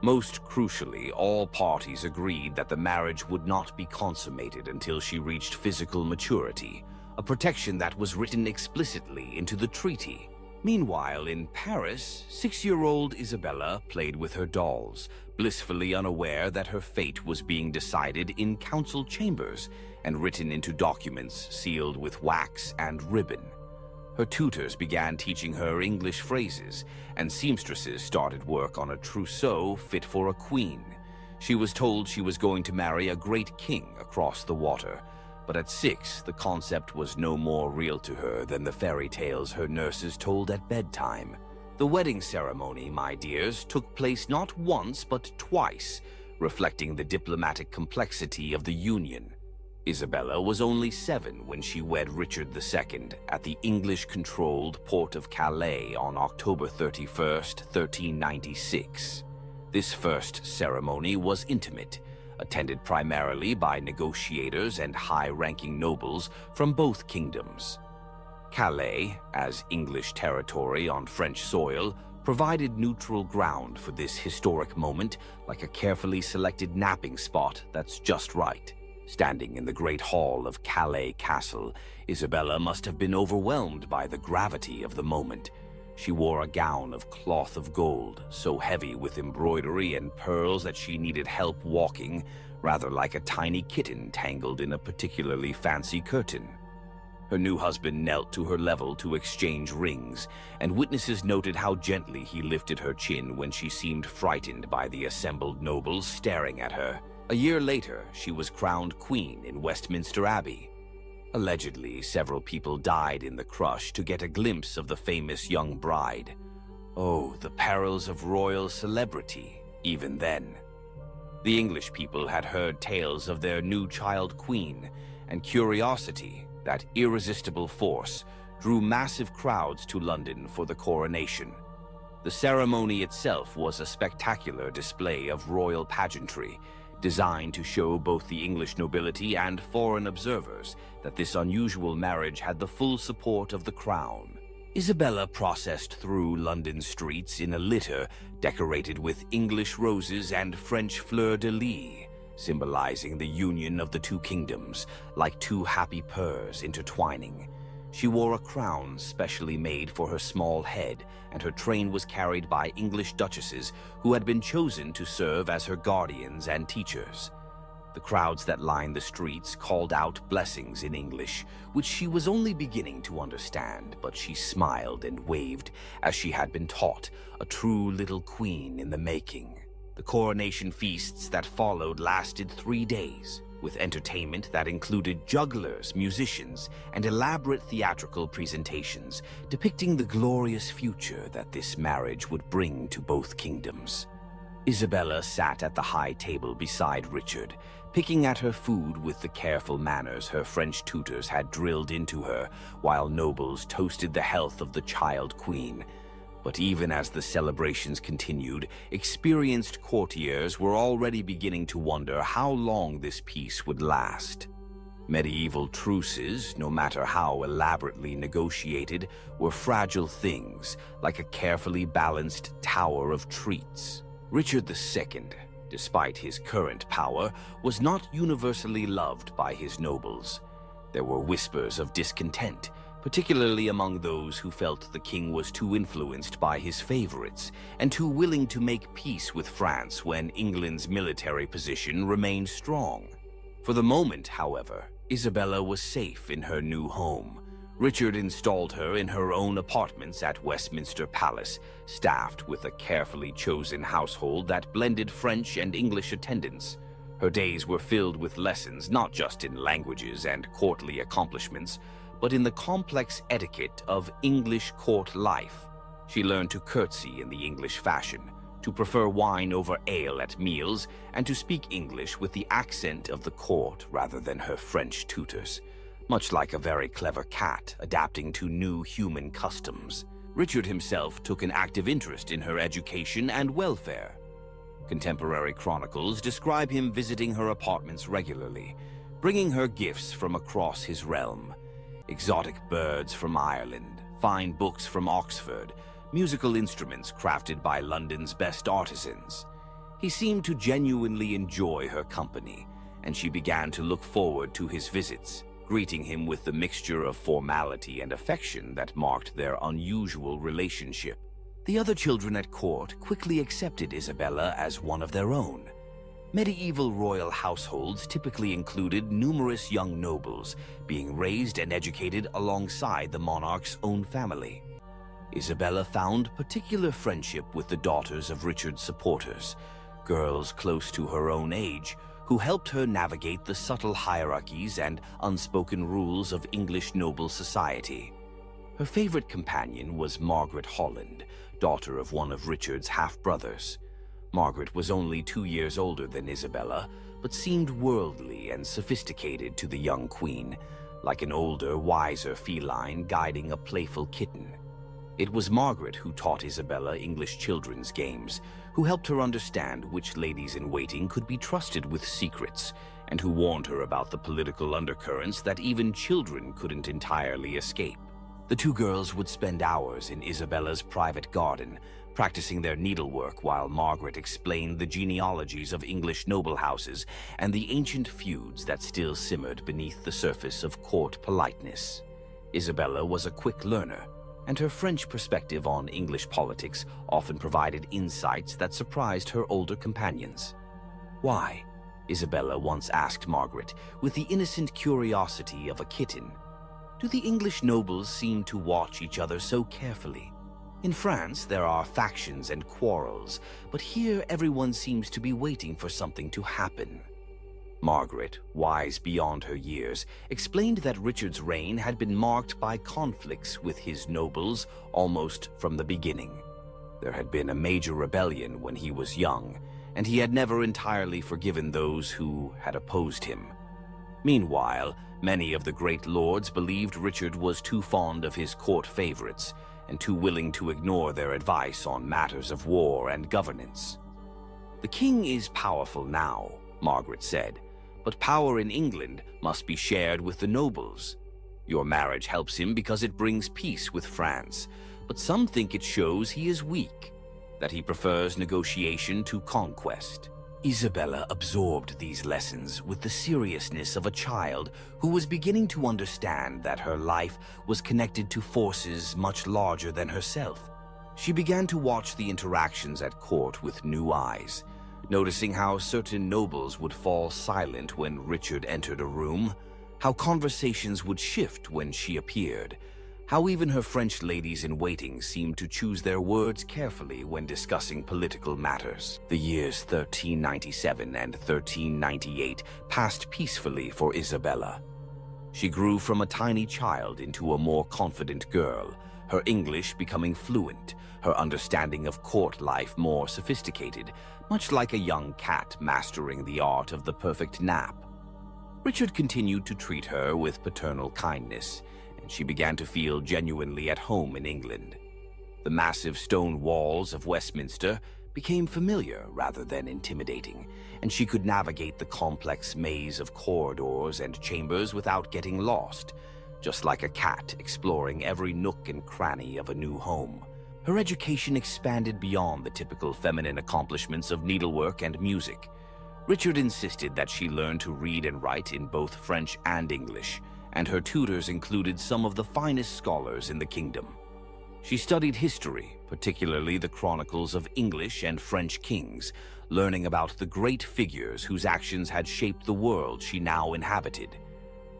Most crucially, all parties agreed that the marriage would not be consummated until she reached physical maturity, a protection that was written explicitly into the treaty. Meanwhile, in Paris, 6-year-old Isabella played with her dolls, blissfully unaware that her fate was being decided in council chambers and written into documents sealed with wax and ribbon. Her tutors began teaching her English phrases, and seamstresses started work on a trousseau fit for a queen. She was told she was going to marry a great king across the water, but at 6, the concept was no more real to her than the fairy tales her nurses told at bedtime. The wedding ceremony, my dears, took place not once but twice, reflecting the diplomatic complexity of the union. Isabella was only 7 when she wed Richard II at the English-controlled port of Calais on October 31st, 1396. This first ceremony was intimate, attended primarily by negotiators and high-ranking nobles from both kingdoms. Calais, as English territory on French soil, provided neutral ground for this historic moment, like a carefully selected napping spot that's just right. Standing in the great hall of Calais Castle, Isabella must have been overwhelmed by the gravity of the moment. She wore a gown of cloth of gold, so heavy with embroidery and pearls that she needed help walking, rather like a tiny kitten tangled in a particularly fancy curtain. Her new husband knelt to her level to exchange rings, and witnesses noted how gently he lifted her chin when she seemed frightened by the assembled nobles staring at her. A year later, she was crowned queen in Westminster Abbey. Allegedly, several people died in the crush to get a glimpse of the famous young bride. Oh, the perils of royal celebrity, even then. The English people had heard tales of their new child queen, and curiosity, that irresistible force, drew massive crowds to London for the coronation. The ceremony itself was a spectacular display of royal pageantry, designed to show both the English nobility and foreign observers that this unusual marriage had the full support of the crown. Isabella processed through London streets in a litter decorated with English roses and French fleur-de-lis, symbolizing the union of the two kingdoms, like two happy purrs intertwining. She wore a crown specially made for her small head, and her train was carried by English duchesses who had been chosen to serve as her guardians and teachers. The crowds that lined the streets called out blessings in English, which she was only beginning to understand, but she smiled and waved as she had been taught, a true little queen in the making. The coronation feasts that followed lasted 3 days, with entertainment that included jugglers, musicians, and elaborate theatrical presentations depicting the glorious future that this marriage would bring to both kingdoms. Isabella sat at the high table beside Richard, picking at her food with the careful manners her French tutors had drilled into her, while nobles toasted the health of the child queen. But even as the celebrations continued, experienced courtiers were already beginning to wonder how long this peace would last. Medieval truces, no matter how elaborately negotiated, were fragile things, like a carefully balanced tower of treats. Richard II, despite his current power, was not universally loved by his nobles. There were whispers of discontent, particularly among those who felt the king was too influenced by his favorites and too willing to make peace with France when England's military position remained strong. For the moment, however, Isabella was safe in her new home. Richard installed her in her own apartments at Westminster Palace, staffed with a carefully chosen household that blended French and English attendants. Her days were filled with lessons not just in languages and courtly accomplishments, but in the complex etiquette of English court life. She learned to curtsy in the English fashion, to prefer wine over ale at meals, and to speak English with the accent of the court rather than her French tutors, much like a very clever cat adapting to new human customs. Richard himself took an active interest in her education and welfare. Contemporary chronicles describe him visiting her apartments regularly, bringing her gifts from across his realm. Exotic birds from Ireland, fine books from Oxford, musical instruments crafted by London's best artisans. He seemed to genuinely enjoy her company, and she began to look forward to his visits, greeting him with the mixture of formality and affection that marked their unusual relationship. The other children at court quickly accepted Isabella as one of their own. Medieval royal households typically included numerous young nobles being raised and educated alongside the monarch's own family. Isabella found particular friendship with the daughters of Richard's supporters, girls close to her own age, who helped her navigate the subtle hierarchies and unspoken rules of English noble society. Her favorite companion was Margaret Holland, daughter of one of Richard's half-brothers. Margaret was only 2 years older than Isabella, but seemed worldly and sophisticated to the young queen, like an older, wiser feline guiding a playful kitten. It was Margaret who taught Isabella English children's games, who helped her understand which ladies-in-waiting could be trusted with secrets, and who warned her about the political undercurrents that even children couldn't entirely escape. The two girls would spend hours in Isabella's private garden, practicing their needlework while Margaret explained the genealogies of English noble houses and the ancient feuds that still simmered beneath the surface of court politeness. Isabella was a quick learner, and her French perspective on English politics often provided insights that surprised her older companions. Why? Isabella once asked Margaret, with the innocent curiosity of a kitten. Do the English nobles seem to watch each other so carefully? In France, there are factions and quarrels, but here everyone seems to be waiting for something to happen. Margaret, wise beyond her years, explained that Richard's reign had been marked by conflicts with his nobles almost from the beginning. There had been a major rebellion when he was young, and he had never entirely forgiven those who had opposed him. Meanwhile, many of the great lords believed Richard was too fond of his court favorites and too willing to ignore their advice on matters of war and governance. "The king is powerful now," Margaret said, "but power in England must be shared with the nobles. Your marriage helps him because it brings peace with France, but some think it shows he is weak, that he prefers negotiation to conquest." Isabella absorbed these lessons with the seriousness of a child who was beginning to understand that her life was connected to forces much larger than herself. She began to watch the interactions at court with new eyes, noticing how certain nobles would fall silent when Richard entered a room, how conversations would shift when she appeared, how even her French ladies-in-waiting seemed to choose their words carefully when discussing political matters. The years 1397 and 1398 passed peacefully for Isabella. She grew from a tiny child into a more confident girl, her English becoming fluent, her understanding of court life more sophisticated, much like a young cat mastering the art of the perfect nap. Richard continued to treat her with paternal kindness, and she began to feel genuinely at home in England. The massive stone walls of Westminster became familiar rather than intimidating, and she could navigate the complex maze of corridors and chambers without getting lost, just like a cat exploring every nook and cranny of a new home. Her education expanded beyond the typical feminine accomplishments of needlework and music. Richard insisted that she learn to read and write in both French and English, and her tutors included some of the finest scholars in the kingdom. She studied history, particularly the chronicles of English and French kings, learning about the great figures whose actions had shaped the world she now inhabited.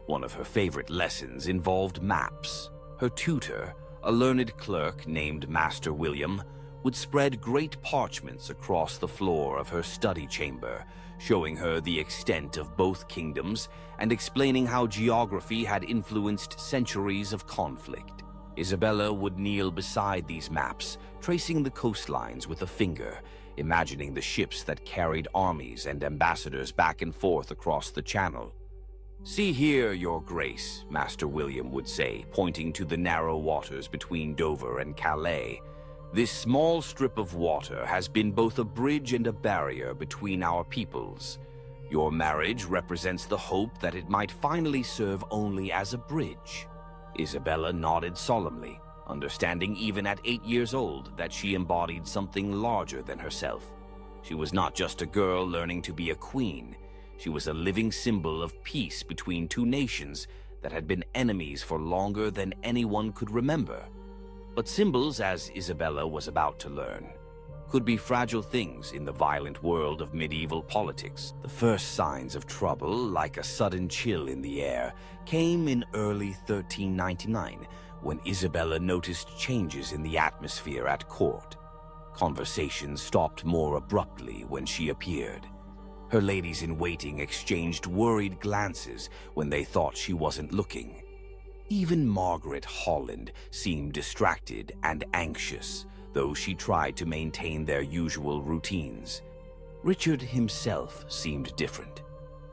One of her favorite lessons involved maps. Her tutor, a learned clerk named Master William, would spread great parchments across the floor of her study chamber, showing her the extent of both kingdoms and explaining how geography had influenced centuries of conflict. Isabella would kneel beside these maps, tracing the coastlines with a finger, imagining the ships that carried armies and ambassadors back and forth across the channel. "See here, Your Grace," Master William would say, pointing to the narrow waters between Dover and Calais. "This small strip of water has been both a bridge and a barrier between our peoples. Your marriage represents the hope that it might finally serve only as a bridge." Isabella nodded solemnly, understanding even at 8 years old that she embodied something larger than herself. She was not just a girl learning to be a queen. She was a living symbol of peace between two nations that had been enemies for longer than anyone could remember. But symbols, as Isabella was about to learn, could be fragile things in the violent world of medieval politics. The first signs of trouble, like a sudden chill in the air, came in early 1399 when Isabella noticed changes in the atmosphere at court. Conversations stopped more abruptly when she appeared. Her ladies-in-waiting exchanged worried glances when they thought she wasn't looking. Even Margaret Holland seemed distracted and anxious, though she tried to maintain their usual routines. Richard himself seemed different.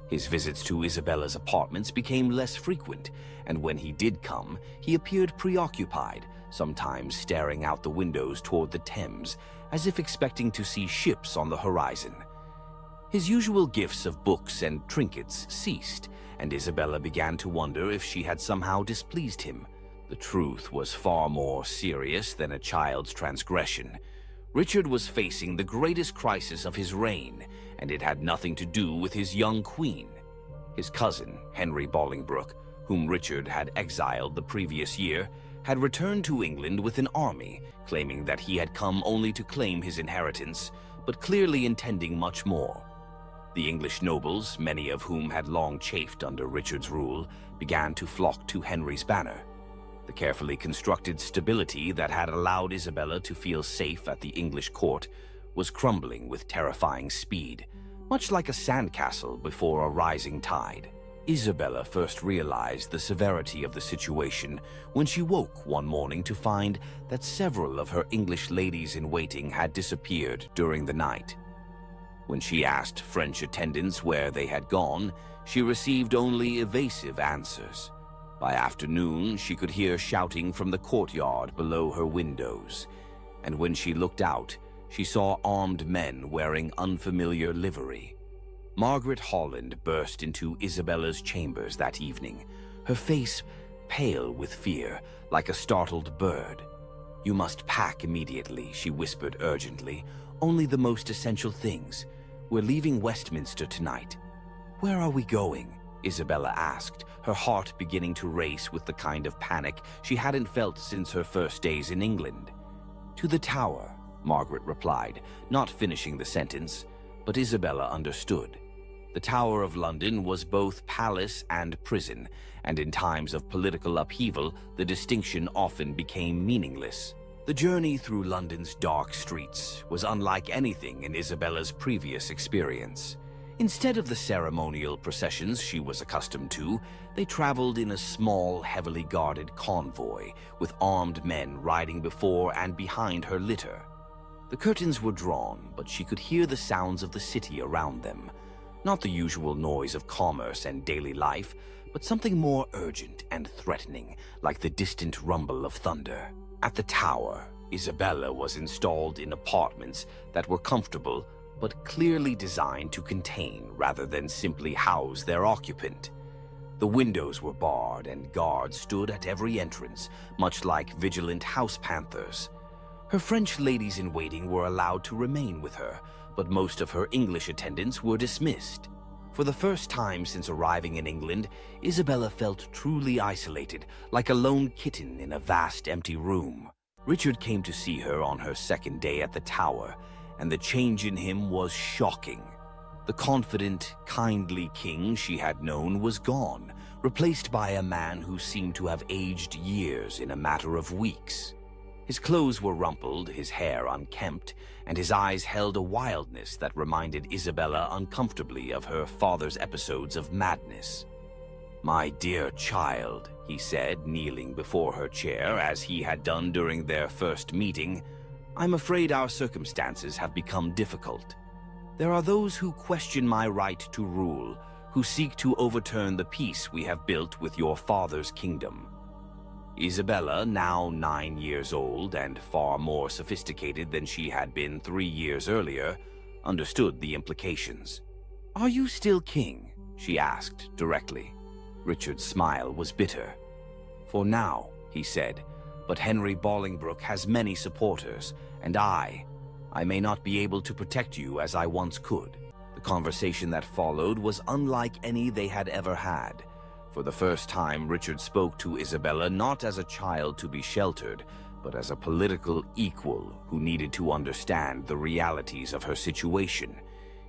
His visits to Isabella's apartments became less frequent, and when he did come, he appeared preoccupied, sometimes staring out the windows toward the Thames, as if expecting to see ships on the horizon. His usual gifts of books and trinkets ceased, and Isabella began to wonder if she had somehow displeased him. The truth was far more serious than a child's transgression. Richard was facing the greatest crisis of his reign, and it had nothing to do with his young queen. His cousin, Henry Bolingbroke, whom Richard had exiled the previous year, had returned to England with an army, claiming that he had come only to claim his inheritance, but clearly intending much more. The English nobles, many of whom had long chafed under Richard's rule, began to flock to Henry's banner. The carefully constructed stability that had allowed Isabella to feel safe at the English court was crumbling with terrifying speed, much like a sandcastle before a rising tide. Isabella first realized the severity of the situation when she woke one morning to find that several of her English ladies-in-waiting had disappeared during the night. When she asked French attendants where they had gone, she received only evasive answers. By afternoon, she could hear shouting from the courtyard below her windows, and when she looked out, she saw armed men wearing unfamiliar livery. Margaret Holland burst into Isabella's chambers that evening, her face pale with fear, like a startled bird. "You must pack immediately," she whispered urgently. "Only the most essential things. We're leaving Westminster tonight." "Where are we going?" Isabella asked, her heart beginning to race with the kind of panic she hadn't felt since her first days in England. "To the Tower," Margaret replied, not finishing the sentence, but Isabella understood. The Tower of London was both palace and prison, and in times of political upheaval, the distinction often became meaningless. The journey through London's dark streets was unlike anything in Isabella's previous experience. Instead of the ceremonial processions she was accustomed to, they traveled in a small, heavily guarded convoy, with armed men riding before and behind her litter. The curtains were drawn, but she could hear the sounds of the city around them. Not the usual noise of commerce and daily life, but something more urgent and threatening, like the distant rumble of thunder. At the Tower, Isabella was installed in apartments that were comfortable, but clearly designed to contain rather than simply house their occupant. The windows were barred and guards stood at every entrance, much like vigilant house panthers. Her French ladies-in-waiting were allowed to remain with her, but most of her English attendants were dismissed. For the first time since arriving in England, Isabella felt truly isolated, like a lone kitten in a vast empty room. Richard came to see her on her second day at the Tower, and the change in him was shocking. The confident, kindly king she had known was gone, replaced by a man who seemed to have aged years in a matter of weeks. His clothes were rumpled, his hair unkempt, and his eyes held a wildness that reminded Isabella uncomfortably of her father's episodes of madness. "My dear child," he said, kneeling before her chair as he had done during their first meeting, "I'm afraid our circumstances have become difficult. There are those who question my right to rule, who seek to overturn the peace we have built with your father's kingdom." Isabella, now 9 years old and far more sophisticated than she had been 3 years earlier, understood the implications. "Are you still king?" she asked directly. Richard's smile was bitter. "For now," he said, But Henry Bolingbroke has many supporters, and I may not be able to protect you as I once could." The conversation that followed was unlike any they had ever had. For the first time, Richard spoke to Isabella not as a child to be sheltered, but as a political equal who needed to understand the realities of her situation.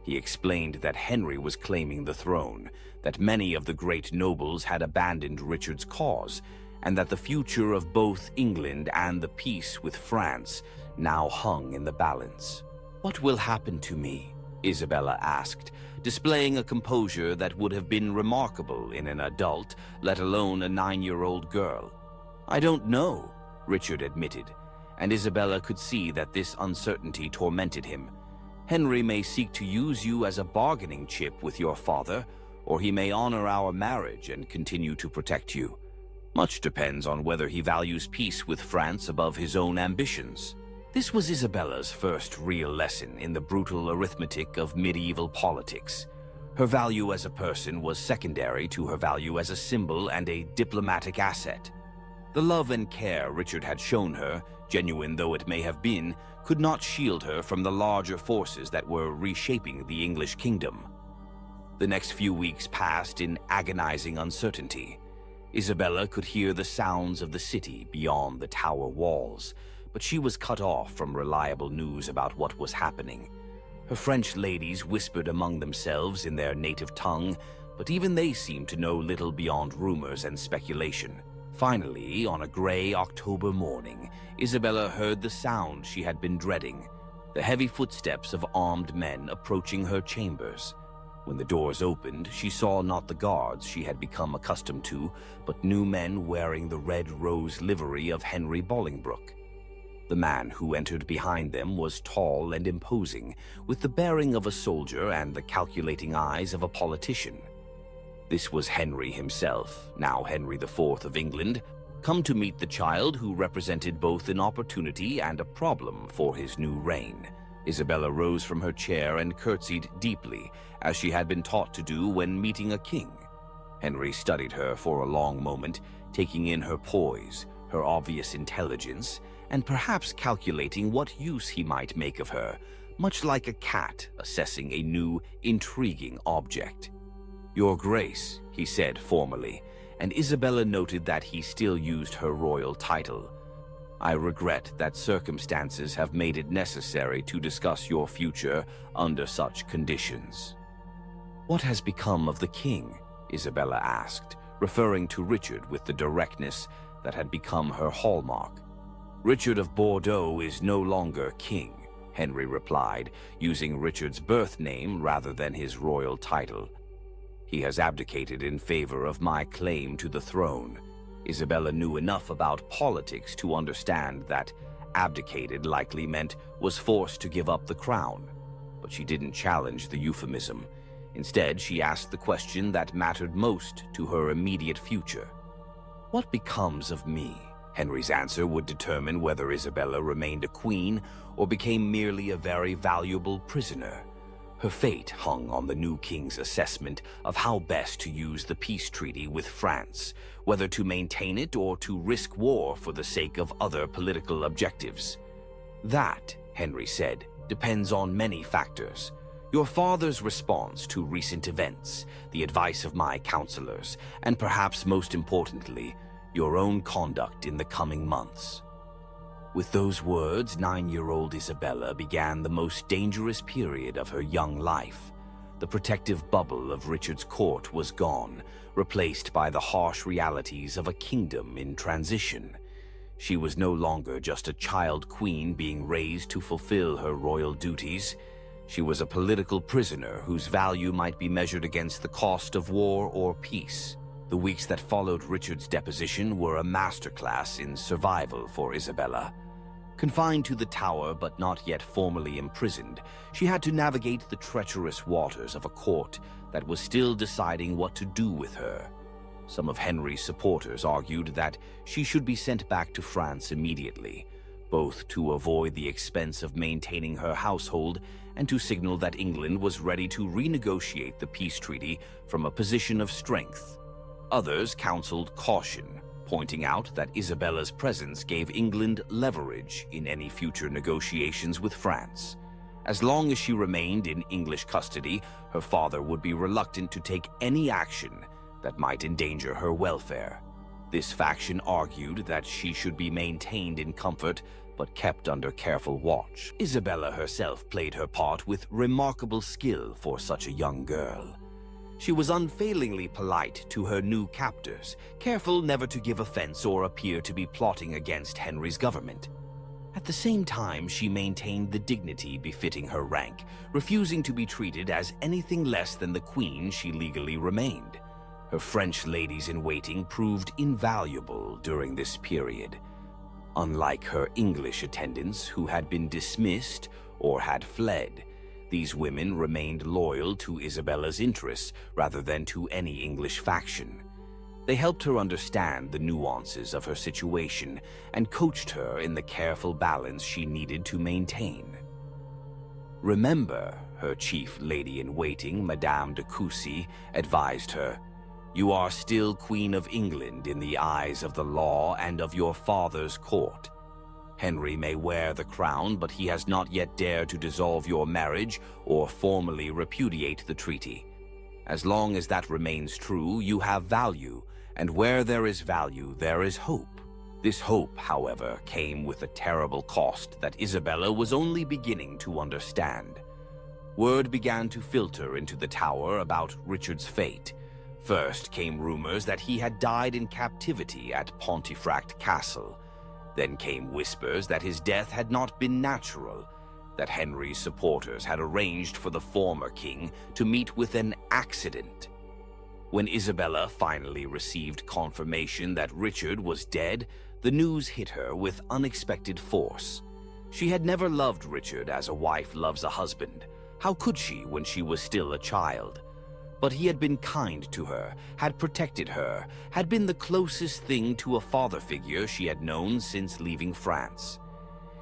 He explained that Henry was claiming the throne, that many of the great nobles had abandoned Richard's cause, and that the future of both England and the peace with France now hung in the balance. "What will happen to me?" Isabella asked, displaying a composure that would have been remarkable in an adult, let alone a 9-year-old girl. "I don't know," Richard admitted, and Isabella could see that this uncertainty tormented him. "Henry may seek to use you as a bargaining chip with your father, or he may honor our marriage and continue to protect you. Much depends on whether he values peace with France above his own ambitions." This was Isabella's first real lesson in the brutal arithmetic of medieval politics. Her value as a person was secondary to her value as a symbol and a diplomatic asset. The love and care Richard had shown her, genuine though it may have been, could not shield her from the larger forces that were reshaping the English kingdom. The next few weeks passed in agonizing uncertainty. Isabella could hear the sounds of the city beyond the tower walls, but she was cut off from reliable news about what was happening. Her French ladies whispered among themselves in their native tongue, but even they seemed to know little beyond rumors and speculation. Finally, on a gray October morning, Isabella heard the sound she had been dreading, the heavy footsteps of armed men approaching her chambers. When the doors opened, she saw not the guards she had become accustomed to, but new men wearing the red rose livery of Henry Bolingbroke. The man who entered behind them was tall and imposing, with the bearing of a soldier and the calculating eyes of a politician. This was Henry himself, now Henry IV of England, come to meet the child who represented both an opportunity and a problem for his new reign. Isabella rose from her chair and curtsied deeply, as she had been taught to do when meeting a king. Henry studied her for a long moment, taking in her poise, her obvious intelligence, and perhaps calculating what use he might make of her, much like a cat assessing a new, intriguing object. "Your Grace," he said formally, and Isabella noted that he still used her royal title. "I regret that circumstances have made it necessary to discuss your future under such conditions." "What has become of the king?" Isabella asked, referring to Richard with the directness that had become her hallmark. "Richard of Bordeaux is no longer king," Henry replied, using Richard's birth name rather than his royal title. "He has abdicated in favor of my claim to the throne." Isabella knew enough about politics to understand that abdicated likely meant was forced to give up the crown. But she didn't challenge the euphemism. Instead, she asked the question that mattered most to her immediate future. "What becomes of me?" Henry's answer would determine whether Isabella remained a queen or became merely a very valuable prisoner. Her fate hung on the new king's assessment of how best to use the peace treaty with France, whether to maintain it or to risk war for the sake of other political objectives. "That," Henry said, "depends on many factors. Your father's response to recent events, the advice of my counselors, and perhaps most importantly, your own conduct in the coming months." With those words, 9-year-old Isabella began the most dangerous period of her young life. The protective bubble of Richard's court was gone, replaced by the harsh realities of a kingdom in transition. She was no longer just a child queen being raised to fulfill her royal duties. She was a political prisoner whose value might be measured against the cost of war or peace. The weeks that followed Richard's deposition were a masterclass in survival for Isabella. Confined to the tower but not yet formally imprisoned, she had to navigate the treacherous waters of a court that was still deciding what to do with her. Some of Henry's supporters argued that she should be sent back to France immediately, both to avoid the expense of maintaining her household and to signal that England was ready to renegotiate the peace treaty from a position of strength. Others counseled caution, pointing out that Isabella's presence gave England leverage in any future negotiations with France. As long as she remained in English custody, her father would be reluctant to take any action that might endanger her welfare. This faction argued that she should be maintained in comfort but kept under careful watch. Isabella herself played her part with remarkable skill for such a young girl. She was unfailingly polite to her new captors, careful never to give offense or appear to be plotting against Henry's government. At the same time, she maintained the dignity befitting her rank, refusing to be treated as anything less than the queen she legally remained. Her French ladies-in-waiting proved invaluable during this period. Unlike her English attendants, who had been dismissed or had fled, these women remained loyal to Isabella's interests rather than to any English faction. They helped her understand the nuances of her situation and coached her in the careful balance she needed to maintain. Remember, her chief lady-in-waiting, Madame de Coucy, advised her, "You are still Queen of England in the eyes of the law and of your father's court. Henry may wear the crown, but he has not yet dared to dissolve your marriage or formally repudiate the treaty. As long as that remains true, you have value, and where there is value, there is hope." This hope, however, came with a terrible cost that Isabella was only beginning to understand. Word began to filter into the Tower about Richard's fate. First came rumors that he had died in captivity at Pontefract Castle. Then came whispers that his death had not been natural, that Henry's supporters had arranged for the former king to meet with an accident. When Isabella finally received confirmation that Richard was dead, the news hit her with unexpected force. She had never loved Richard as a wife loves a husband. How could she when she was still a child? But he had been kind to her, had protected her, had been the closest thing to a father figure she had known since leaving France.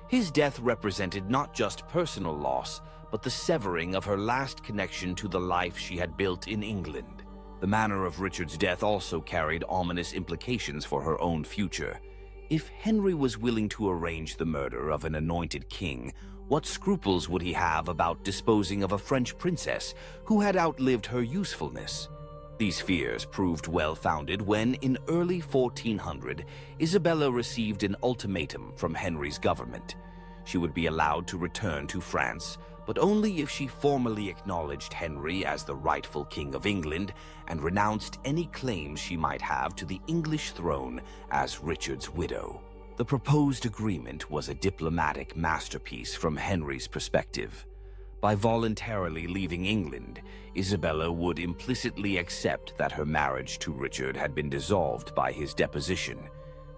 His death represented not just personal loss, but the severing of her last connection to the life she had built in England. The manner of Richard's death also carried ominous implications for her own future. If Henry was willing to arrange the murder of an anointed king, what scruples would he have about disposing of a French princess who had outlived her usefulness? These fears proved well-founded when, in early 1400, Isabella received an ultimatum from Henry's government. She would be allowed to return to France, but only if she formally acknowledged Henry as the rightful king of England and renounced any claims she might have to the English throne as Richard's widow. The proposed agreement was a diplomatic masterpiece from Henry's perspective. By voluntarily leaving England, Isabella would implicitly accept that her marriage to Richard had been dissolved by his deposition.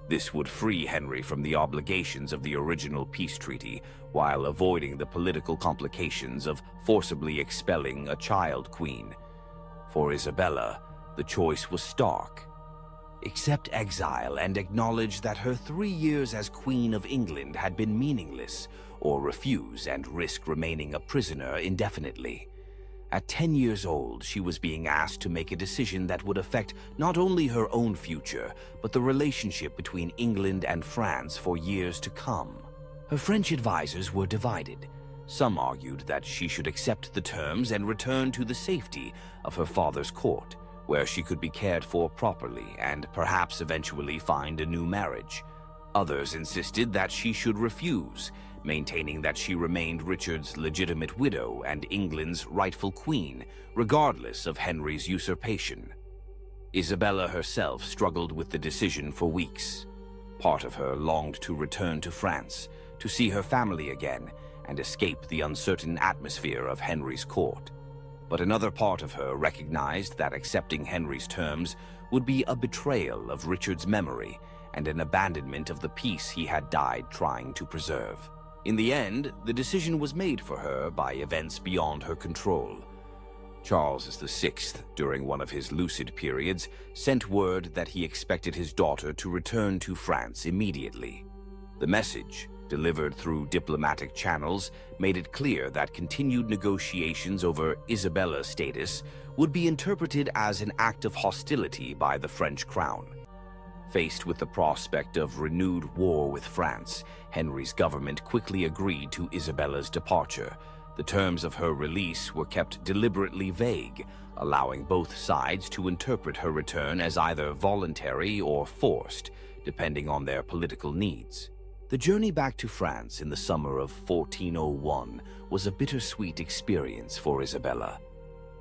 This would free Henry from the obligations of the original peace treaty, while avoiding the political complications of forcibly expelling a child queen. For Isabella, the choice was stark. Accept exile and acknowledge that her 3 years as Queen of England had been meaningless, or refuse and risk remaining a prisoner indefinitely. At 10 years old, she was being asked to make a decision that would affect not only her own future, but the relationship between England and France for years to come. Her French advisors were divided. Some argued that she should accept the terms and return to the safety of her father's court, where she could be cared for properly and perhaps eventually find a new marriage. Others insisted that she should refuse, maintaining that she remained Richard's legitimate widow and England's rightful queen, regardless of Henry's usurpation. Isabella herself struggled with the decision for weeks. Part of her longed to return to France, to see her family again, and escape the uncertain atmosphere of Henry's court. But another part of her recognized that accepting Henry's terms would be a betrayal of Richard's memory and an abandonment of the peace he had died trying to preserve. In the end, the decision was made for her by events beyond her control. Charles VI, during one of his lucid periods, sent word that he expected his daughter to return to France immediately. The message, delivered through diplomatic channels, made it clear that continued negotiations over Isabella's status would be interpreted as an act of hostility by the French crown. Faced with the prospect of renewed war with France, Henry's government quickly agreed to Isabella's departure. The terms of her release were kept deliberately vague, allowing both sides to interpret her return as either voluntary or forced, depending on their political needs. The journey back to France in the summer of 1401 was a bittersweet experience for Isabella.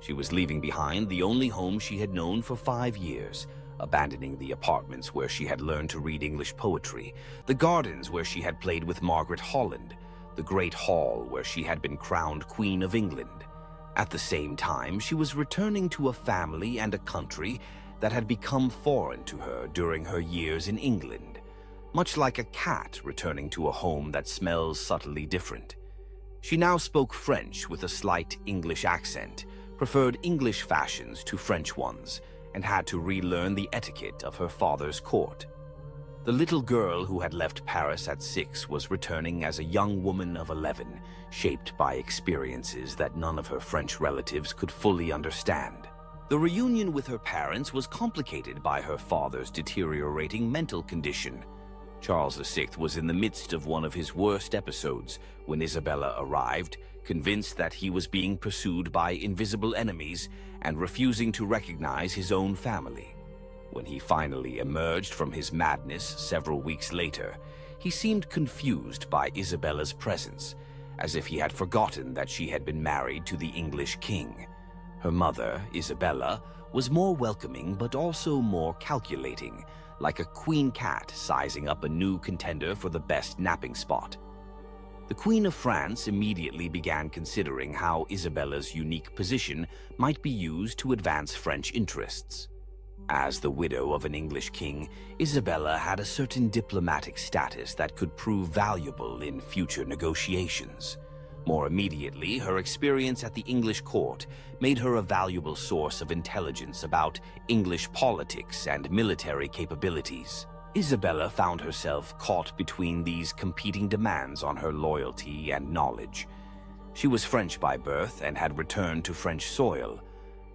She was leaving behind the only home she had known for 5 years, abandoning the apartments where she had learned to read English poetry, the gardens where she had played with Margaret Holland, the great hall where she had been crowned Queen of England. At the same time, she was returning to a family and a country that had become foreign to her during her years in England, much like a cat returning to a home that smells subtly different. She now spoke French with a slight English accent, preferred English fashions to French ones, and had to relearn the etiquette of her father's court. The little girl who had left Paris at 6 was returning as a young woman of 11, shaped by experiences that none of her French relatives could fully understand. The reunion with her parents was complicated by her father's deteriorating mental condition. Charles VI was in the midst of one of his worst episodes when Isabella arrived, convinced that he was being pursued by invisible enemies and refusing to recognize his own family. When he finally emerged from his madness several weeks later, he seemed confused by Isabella's presence, as if he had forgotten that she had been married to the English king. Her mother, Isabella, was more welcoming but also more calculating, like a queen cat sizing up a new contender for the best napping spot. The Queen of France immediately began considering how Isabella's unique position might be used to advance French interests. As the widow of an English king, Isabella had a certain diplomatic status that could prove valuable in future negotiations. More immediately, her experience at the English court made her a valuable source of intelligence about English politics and military capabilities. Isabella found herself caught between these competing demands on her loyalty and knowledge. She was French by birth and had returned to French soil,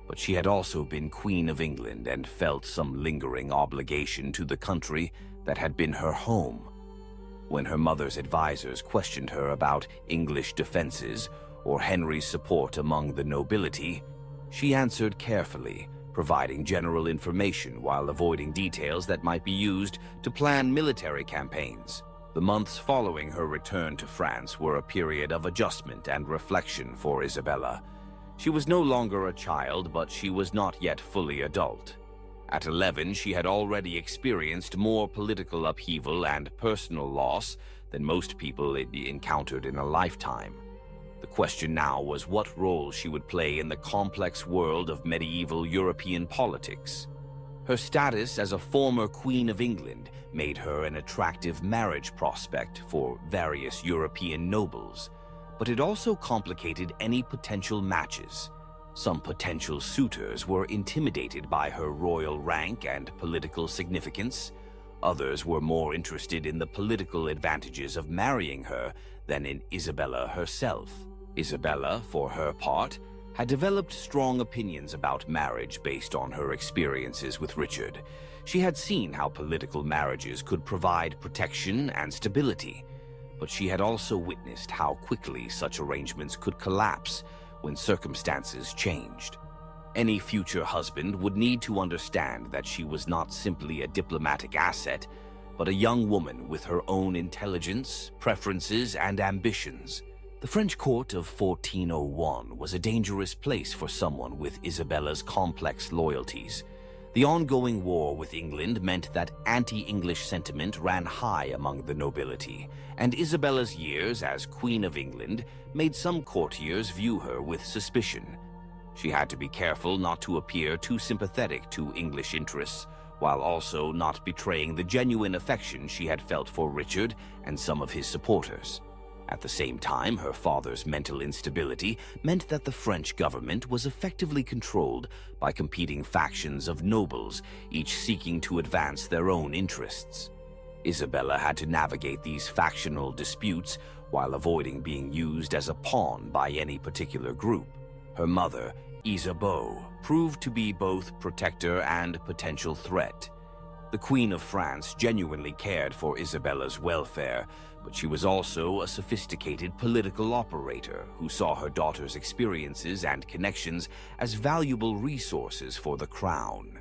but she had also been Queen of England and felt some lingering obligation to the country that had been her home. When her mother's advisors questioned her about English defenses or Henry's support among the nobility, she answered carefully, providing general information while avoiding details that might be used to plan military campaigns. The months following her return to France were a period of adjustment and reflection for Isabella. She was no longer a child, but she was not yet fully adult. At 11, she had already experienced more political upheaval and personal loss than most people encountered in a lifetime. The question now was what role she would play in the complex world of medieval European politics. Her status as a former Queen of England made her an attractive marriage prospect for various European nobles, but it also complicated any potential matches. Some potential suitors were intimidated by her royal rank and political significance. Others were more interested in the political advantages of marrying her than in Isabella herself. Isabella, for her part, had developed strong opinions about marriage based on her experiences with Richard. She had seen how political marriages could provide protection and stability, but she had also witnessed how quickly such arrangements could collapse when circumstances changed. Any future husband would need to understand that she was not simply a diplomatic asset, but a young woman with her own intelligence, preferences, and ambitions. The French court of 1401 was a dangerous place for someone with Isabella's complex loyalties. The ongoing war with England meant that anti-English sentiment ran high among the nobility, and Isabella's years as Queen of England made some courtiers view her with suspicion. She had to be careful not to appear too sympathetic to English interests, while also not betraying the genuine affection she had felt for Richard and some of his supporters. At the same time, her father's mental instability meant that the French government was effectively controlled by competing factions of nobles, each seeking to advance their own interests. Isabella had to navigate these factional disputes while avoiding being used as a pawn by any particular group. Her mother, Isabeau, proved to be both protector and potential threat. The Queen of France genuinely cared for Isabella's welfare, but she was also a sophisticated political operator who saw her daughter's experiences and connections as valuable resources for the crown.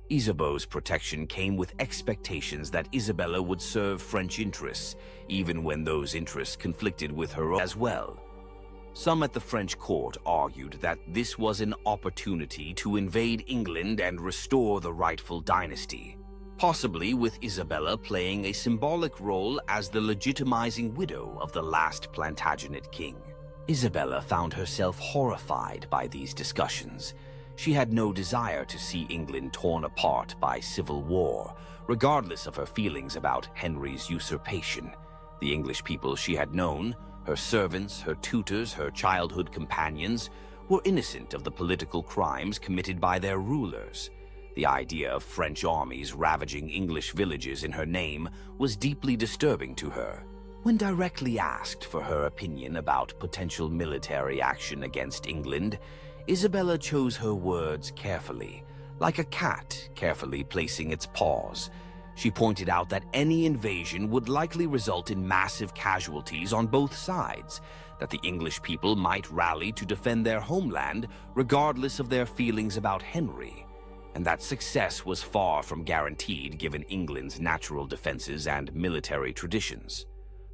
Isabeau's protection came with expectations that Isabella would serve French interests, even when those interests conflicted with her as well. Some at the French court argued that this was an opportunity to invade England and restore the rightful dynasty, possibly with Isabella playing a symbolic role as the legitimizing widow of the last Plantagenet king. Isabella found herself horrified by these discussions. She had no desire to see England torn apart by civil war, regardless of her feelings about Henry's usurpation. The English people she had known, her servants, her tutors, her childhood companions, were innocent of the political crimes committed by their rulers. The idea of French armies ravaging English villages in her name was deeply disturbing to her. When directly asked for her opinion about potential military action against England, Isabella chose her words carefully, like a cat carefully placing its paws. She pointed out that any invasion would likely result in massive casualties on both sides, that the English people might rally to defend their homeland regardless of their feelings about Henry, and that success was far from guaranteed given England's natural defenses and military traditions.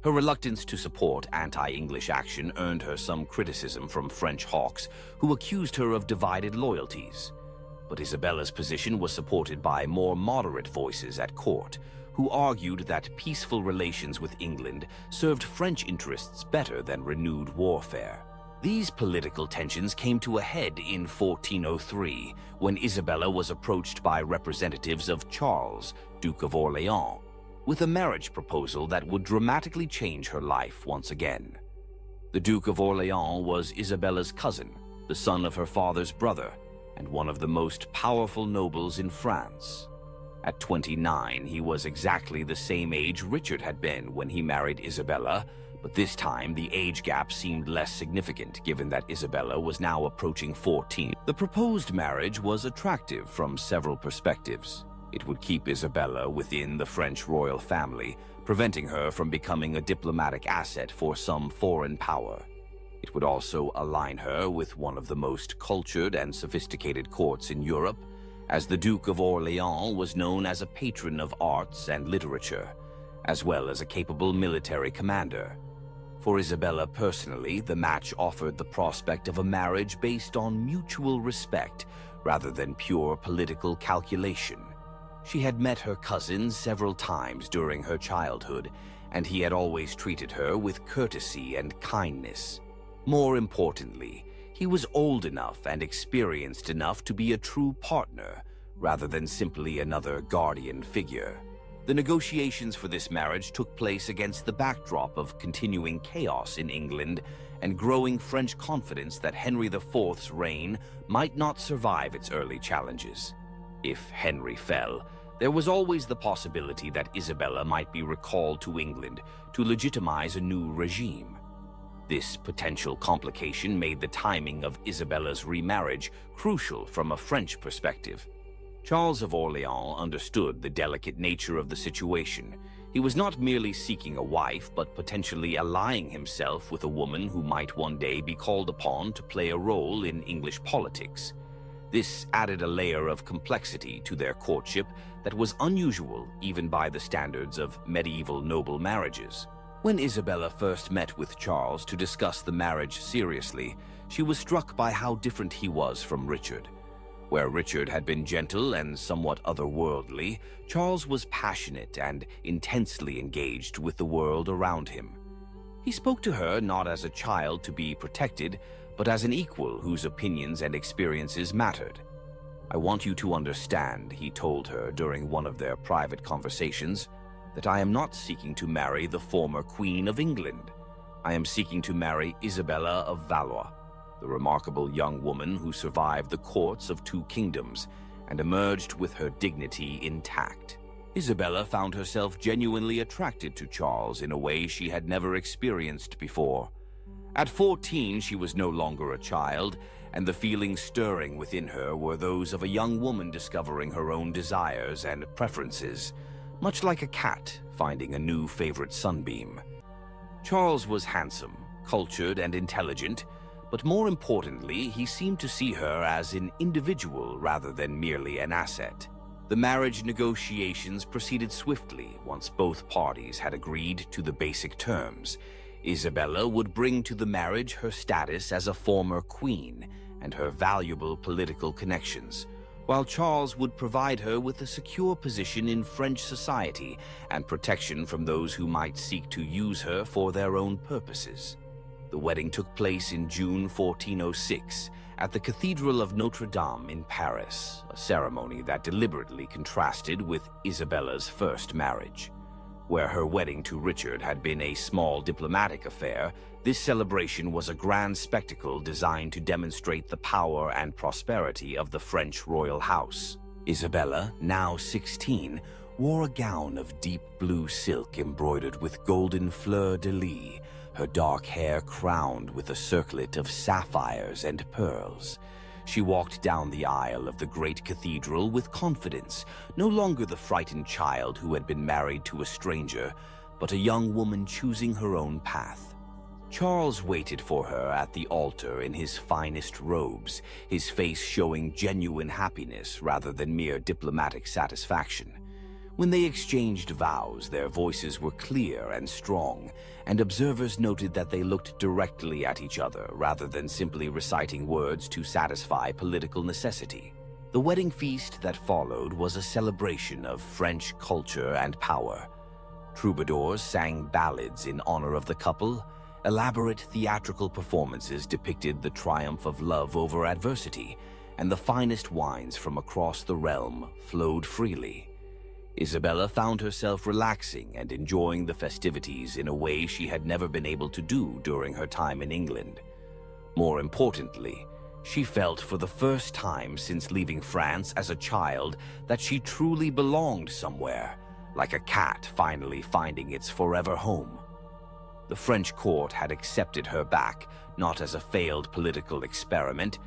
Her reluctance to support anti-English action earned her some criticism from French hawks who accused her of divided loyalties. But Isabella's position was supported by more moderate voices at court, who argued that peaceful relations with England served French interests better than renewed warfare. These political tensions came to a head in 1403, when Isabella was approached by representatives of Charles, Duke of Orléans, with a marriage proposal that would dramatically change her life once again. The Duke of Orléans was Isabella's cousin, the son of her father's brother, and one of the most powerful nobles in France. At 29, he was exactly the same age Richard had been when he married Isabella, but this time the age gap seemed less significant given that Isabella was now approaching 14. The proposed marriage was attractive from several perspectives. It would keep Isabella within the French royal family, preventing her from becoming a diplomatic asset for some foreign power. It would also align her with one of the most cultured and sophisticated courts in Europe, as the Duke of Orléans was known as a patron of arts and literature, as well as a capable military commander. For Isabella personally, the match offered the prospect of a marriage based on mutual respect rather than pure political calculation. She had met her cousin several times during her childhood, and he had always treated her with courtesy and kindness. More importantly, he was old enough and experienced enough to be a true partner, rather than simply another guardian figure. The negotiations for this marriage took place against the backdrop of continuing chaos in England and growing French confidence that Henry IV's reign might not survive its early challenges. If Henry fell, there was always the possibility that Isabella might be recalled to England to legitimize a new regime. This potential complication made the timing of Isabella's remarriage crucial from a French perspective. Charles of Orléans understood the delicate nature of the situation. He was not merely seeking a wife, but potentially allying himself with a woman who might one day be called upon to play a role in English politics. This added a layer of complexity to their courtship that was unusual even by the standards of medieval noble marriages. When Isabella first met with Charles to discuss the marriage seriously, she was struck by how different he was from Richard. Where Richard had been gentle and somewhat otherworldly, Charles was passionate and intensely engaged with the world around him. He spoke to her not as a child to be protected, but as an equal whose opinions and experiences mattered. "I want you to understand," he told her during one of their private conversations, "that I am not seeking to marry the former Queen of England. I am seeking to marry Isabella of Valois, the remarkable young woman who survived the courts of 2 kingdoms and emerged with her dignity intact." Isabella found herself genuinely attracted to Charles in a way she had never experienced before. At 14, she was no longer a child, and the feelings stirring within her were those of a young woman discovering her own desires and preferences, much like a cat finding a new favorite sunbeam. Charles was handsome, cultured, and intelligent, but more importantly, he seemed to see her as an individual rather than merely an asset. The marriage negotiations proceeded swiftly once both parties had agreed to the basic terms. Isabella would bring to the marriage her status as a former queen and her valuable political connections, while Charles would provide her with a secure position in French society and protection from those who might seek to use her for their own purposes. The wedding took place in June 1406 at the Cathedral of Notre Dame in Paris, a ceremony that deliberately contrasted with Isabella's first marriage. Where her wedding to Richard had been a small diplomatic affair, this celebration was a grand spectacle designed to demonstrate the power and prosperity of the French royal house. Isabella, now 16, wore a gown of deep blue silk embroidered with golden fleur-de-lis, her dark hair crowned with a circlet of sapphires and pearls. She walked down the aisle of the great cathedral with confidence, no longer the frightened child who had been married to a stranger, but a young woman choosing her own path. Charles waited for her at the altar in his finest robes, his face showing genuine happiness rather than mere diplomatic satisfaction. When they exchanged vows, their voices were clear and strong, and observers noted that they looked directly at each other rather than simply reciting words to satisfy political necessity. The wedding feast that followed was a celebration of French culture and power. Troubadours sang ballads in honor of the couple. Elaborate theatrical performances depicted the triumph of love over adversity, and the finest wines from across the realm flowed freely. Isabella found herself relaxing and enjoying the festivities in a way she had never been able to do during her time in England. More importantly, she felt for the first time since leaving France as a child that she truly belonged somewhere, like a cat finally finding its forever home. The French court had accepted her back, not as a failed political experiment,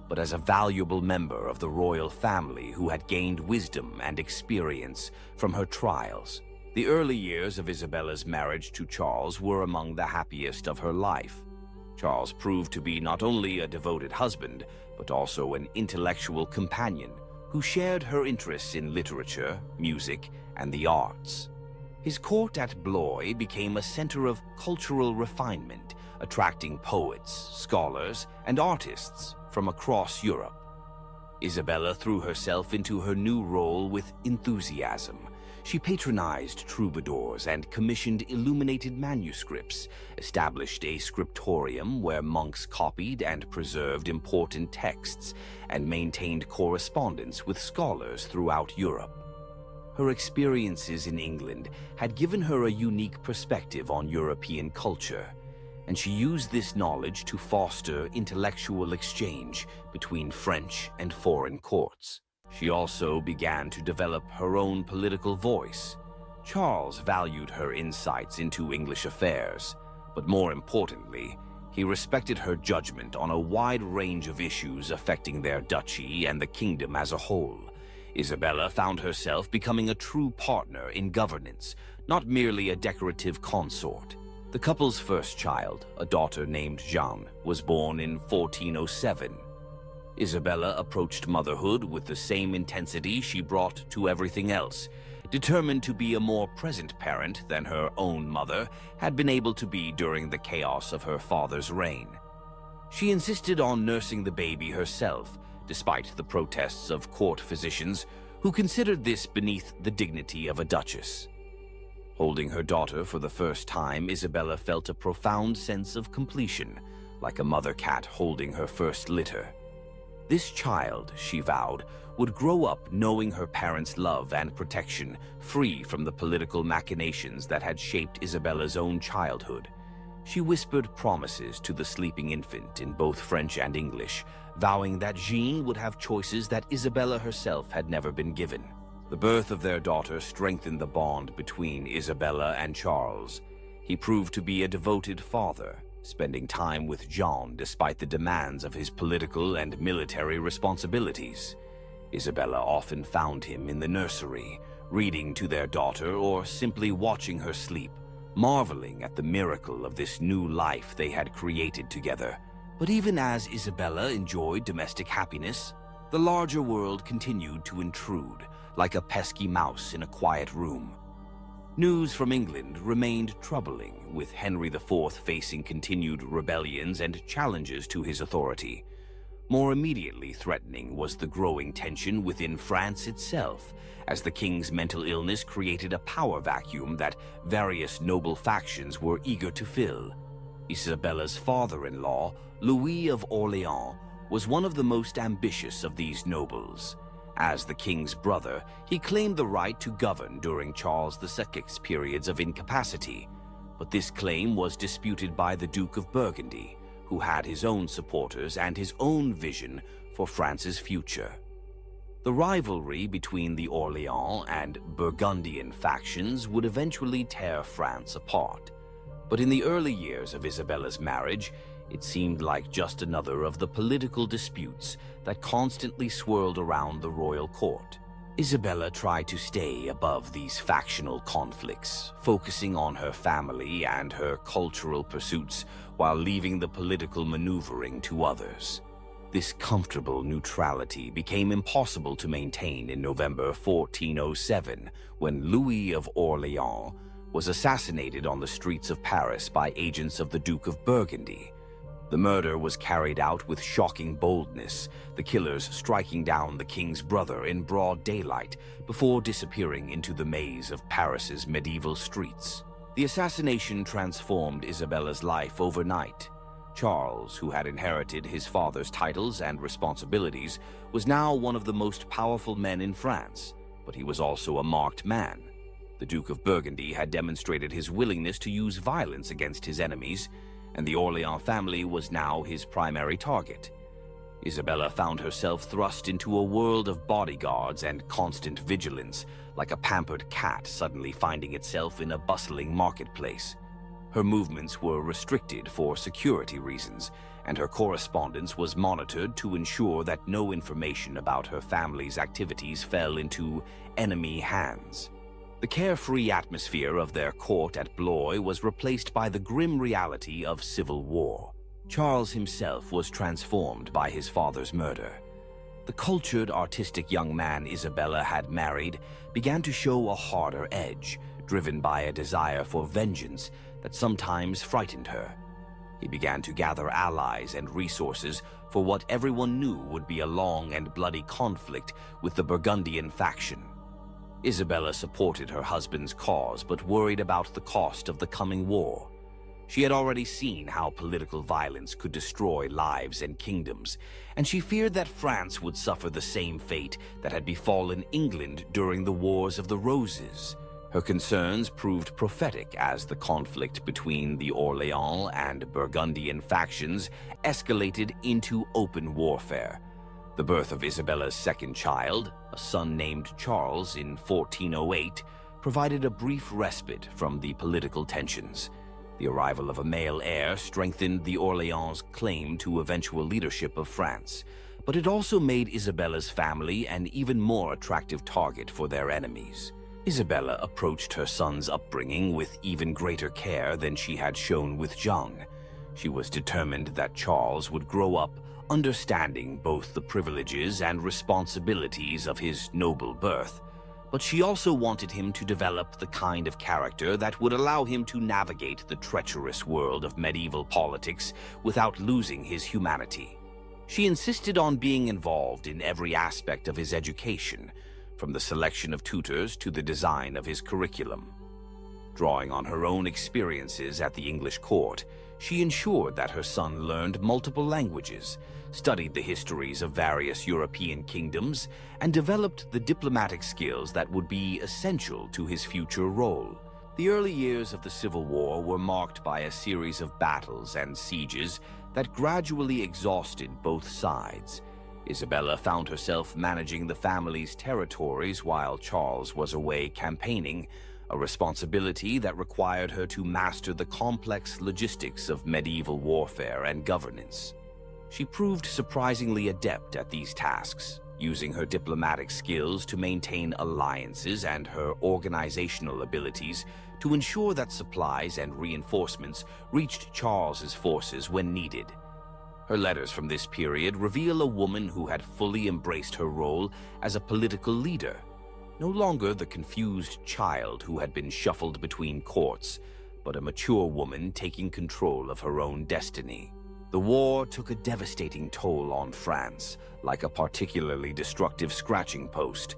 but as a valuable member of the royal family who had gained wisdom and experience from her trials. The early years of Isabella's marriage to Charles were among the happiest of her life. Charles proved to be not only a devoted husband, but also an intellectual companion who shared her interests in literature, music, and the arts. His court at Blois became a center of cultural refinement, attracting poets, scholars, and artists from across Europe. Isabella threw herself into her new role with enthusiasm. She patronized troubadours and commissioned illuminated manuscripts, established a scriptorium where monks copied and preserved important texts, and maintained correspondence with scholars throughout Europe. Her experiences in England had given her a unique perspective on European culture, and she used this knowledge to foster intellectual exchange between French and foreign courts. She also began to develop her own political voice. Charles valued her insights into English affairs, but more importantly, he respected her judgment on a wide range of issues affecting their duchy and the kingdom as a whole. Isabella found herself becoming a true partner in governance, not merely a decorative consort. The couple's first child, a daughter named Jeanne, was born in 1407. Isabella approached motherhood with the same intensity she brought to everything else, determined to be a more present parent than her own mother had been able to be during the chaos of her father's reign. She insisted on nursing the baby herself, despite the protests of court physicians who considered this beneath the dignity of a duchess. Holding her daughter for the first time, Isabella felt a profound sense of completion, like a mother cat holding her first litter. This child, she vowed, would grow up knowing her parents' love and protection, free from the political machinations that had shaped Isabella's own childhood. She whispered promises to the sleeping infant in both French and English, vowing that Jeanne would have choices that Isabella herself had never been given. The birth of their daughter strengthened the bond between Isabella and Charles. He proved to be a devoted father, spending time with John despite the demands of his political and military responsibilities. Isabella often found him in the nursery, reading to their daughter or simply watching her sleep, marveling at the miracle of this new life they had created together. But even as Isabella enjoyed domestic happiness, the larger world continued to intrude, like a pesky mouse in a quiet room. News from England remained troubling, with Henry IV facing continued rebellions and challenges to his authority. More immediately threatening was the growing tension within France itself, as the king's mental illness created a power vacuum that various noble factions were eager to fill. Isabella's father-in-law, Louis of Orleans, was one of the most ambitious of these nobles. As the king's brother, he claimed the right to govern during Charles II's periods of incapacity, but this claim was disputed by the Duke of Burgundy, who had his own supporters and his own vision for France's future. The rivalry between the Orleans and Burgundian factions would eventually tear France apart. But in the early years of Isabella's marriage, it seemed like just another of the political disputes that constantly swirled around the royal court. Isabella tried to stay above these factional conflicts, focusing on her family and her cultural pursuits while leaving the political maneuvering to others. This comfortable neutrality became impossible to maintain in November 1407, when Louis of Orleans was assassinated on the streets of Paris by agents of the Duke of Burgundy. The murder was carried out with shocking boldness, the killers striking down the king's brother in broad daylight before disappearing into the maze of Paris's medieval streets. The assassination transformed Isabella's life overnight. Charles, who had inherited his father's titles and responsibilities, was now one of the most powerful men in France, but he was also a marked man. The Duke of Burgundy had demonstrated his willingness to use violence against his enemies, and the Orleans family was now his primary target. Isabella found herself thrust into a world of bodyguards and constant vigilance, like a pampered cat suddenly finding itself in a bustling marketplace. Her movements were restricted for security reasons, and her correspondence was monitored to ensure that no information about her family's activities fell into enemy hands. The carefree atmosphere of their court at Blois was replaced by the grim reality of civil war. Charles himself was transformed by his father's murder. The cultured, artistic young man Isabella had married began to show a harder edge, driven by a desire for vengeance that sometimes frightened her. He began to gather allies and resources for what everyone knew would be a long and bloody conflict with the Burgundian faction. Isabella supported her husband's cause, but worried about the cost of the coming war. She had already seen how political violence could destroy lives and kingdoms, and she feared that France would suffer the same fate that had befallen England during the Wars of the Roses. Her concerns proved prophetic as the conflict between the Orleans and Burgundian factions escalated into open warfare. The birth of Isabella's second child, a son named Charles, in 1408, provided a brief respite from the political tensions. The arrival of a male heir strengthened the Orleans' claim to eventual leadership of France, but it also made Isabella's family an even more attractive target for their enemies. Isabella approached her son's upbringing with even greater care than she had shown with Jean. She was determined that Charles would grow up understanding both the privileges and responsibilities of his noble birth, but she also wanted him to develop the kind of character that would allow him to navigate the treacherous world of medieval politics without losing his humanity. She insisted on being involved in every aspect of his education, from the selection of tutors to the design of his curriculum. Drawing on her own experiences at the English court, she ensured that her son learned multiple languages, studied the histories of various European kingdoms, and developed the diplomatic skills that would be essential to his future role. The early years of the Civil War were marked by a series of battles and sieges that gradually exhausted both sides. Isabella found herself managing the family's territories while Charles was away campaigning, a responsibility that required her to master the complex logistics of medieval warfare and governance. She proved surprisingly adept at these tasks, using her diplomatic skills to maintain alliances and her organizational abilities to ensure that supplies and reinforcements reached Charles's forces when needed. Her letters from this period reveal a woman who had fully embraced her role as a political leader, no longer the confused child who had been shuffled between courts, but a mature woman taking control of her own destiny. The war took a devastating toll on France, like a particularly destructive scratching post.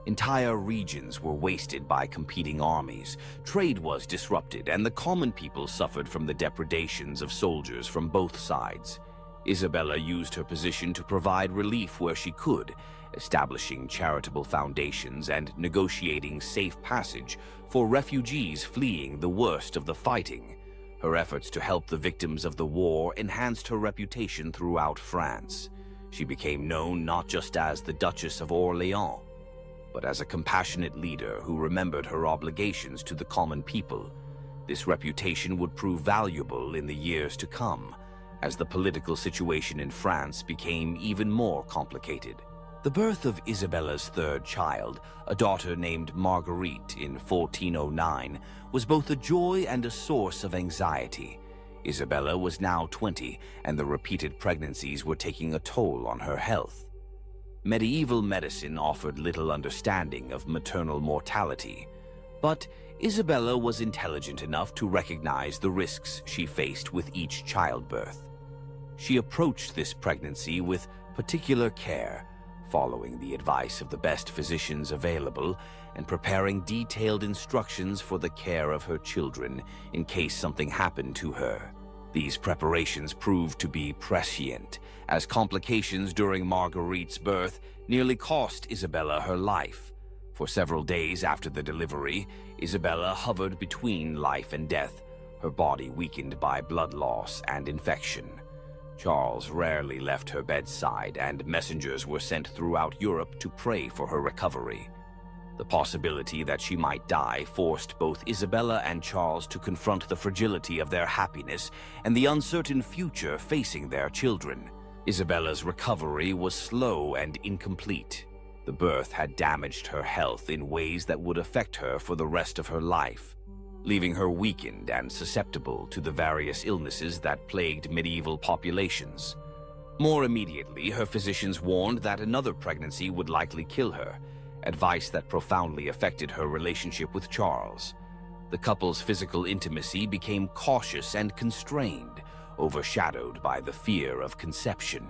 Entire regions were wasted by competing armies, trade was disrupted, and the common people suffered from the depredations of soldiers from both sides. Isabella used her position to provide relief where she could, establishing charitable foundations and negotiating safe passage for refugees fleeing the worst of the fighting. Her efforts to help the victims of the war enhanced her reputation throughout France. She became known not just as the Duchess of Orléans, but as a compassionate leader who remembered her obligations to the common people. This reputation would prove valuable in the years to come, as the political situation in France became even more complicated. The birth of Isabella's third child, a daughter named Marguerite in 1409, was both a joy and a source of anxiety. Isabella was now 20, and the repeated pregnancies were taking a toll on her health. Medieval medicine offered little understanding of maternal mortality, but Isabella was intelligent enough to recognize the risks she faced with each childbirth. She approached this pregnancy with particular care, following the advice of the best physicians available and preparing detailed instructions for the care of her children in case something happened to her. These preparations proved to be prescient, as complications during Marguerite's birth nearly cost Isabella her life. For several days after the delivery, Isabella hovered between life and death, her body weakened by blood loss and infection. Charles rarely left her bedside, and messengers were sent throughout Europe to pray for her recovery. The possibility that she might die forced both Isabella and Charles to confront the fragility of their happiness and the uncertain future facing their children. Isabella's recovery was slow and incomplete. The birth had damaged her health in ways that would affect her for the rest of her life, leaving her weakened and susceptible to the various illnesses that plagued medieval populations. More immediately, her physicians warned that another pregnancy would likely kill her, advice that profoundly affected her relationship with Charles. The couple's physical intimacy became cautious and constrained, overshadowed by the fear of conception.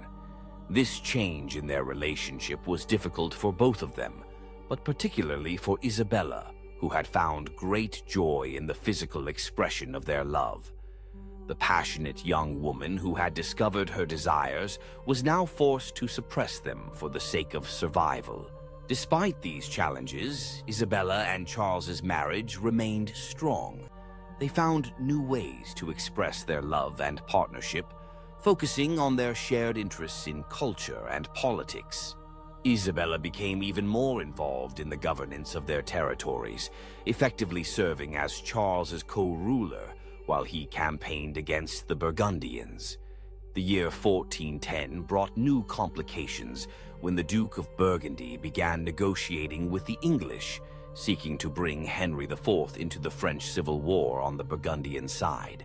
This change in their relationship was difficult for both of them, but particularly for Isabella, who had found great joy in the physical expression of their love. The passionate young woman who had discovered her desires was now forced to suppress them for the sake of survival. Despite these challenges, Isabella and Charles's marriage remained strong. They found new ways to express their love and partnership, focusing on their shared interests in culture and politics. Isabella became even more involved in the governance of their territories, effectively serving as Charles's co-ruler while he campaigned against the Burgundians. The year 1410 brought new complications when the Duke of Burgundy began negotiating with the English, seeking to bring Henry IV into the French Civil War on the Burgundian side.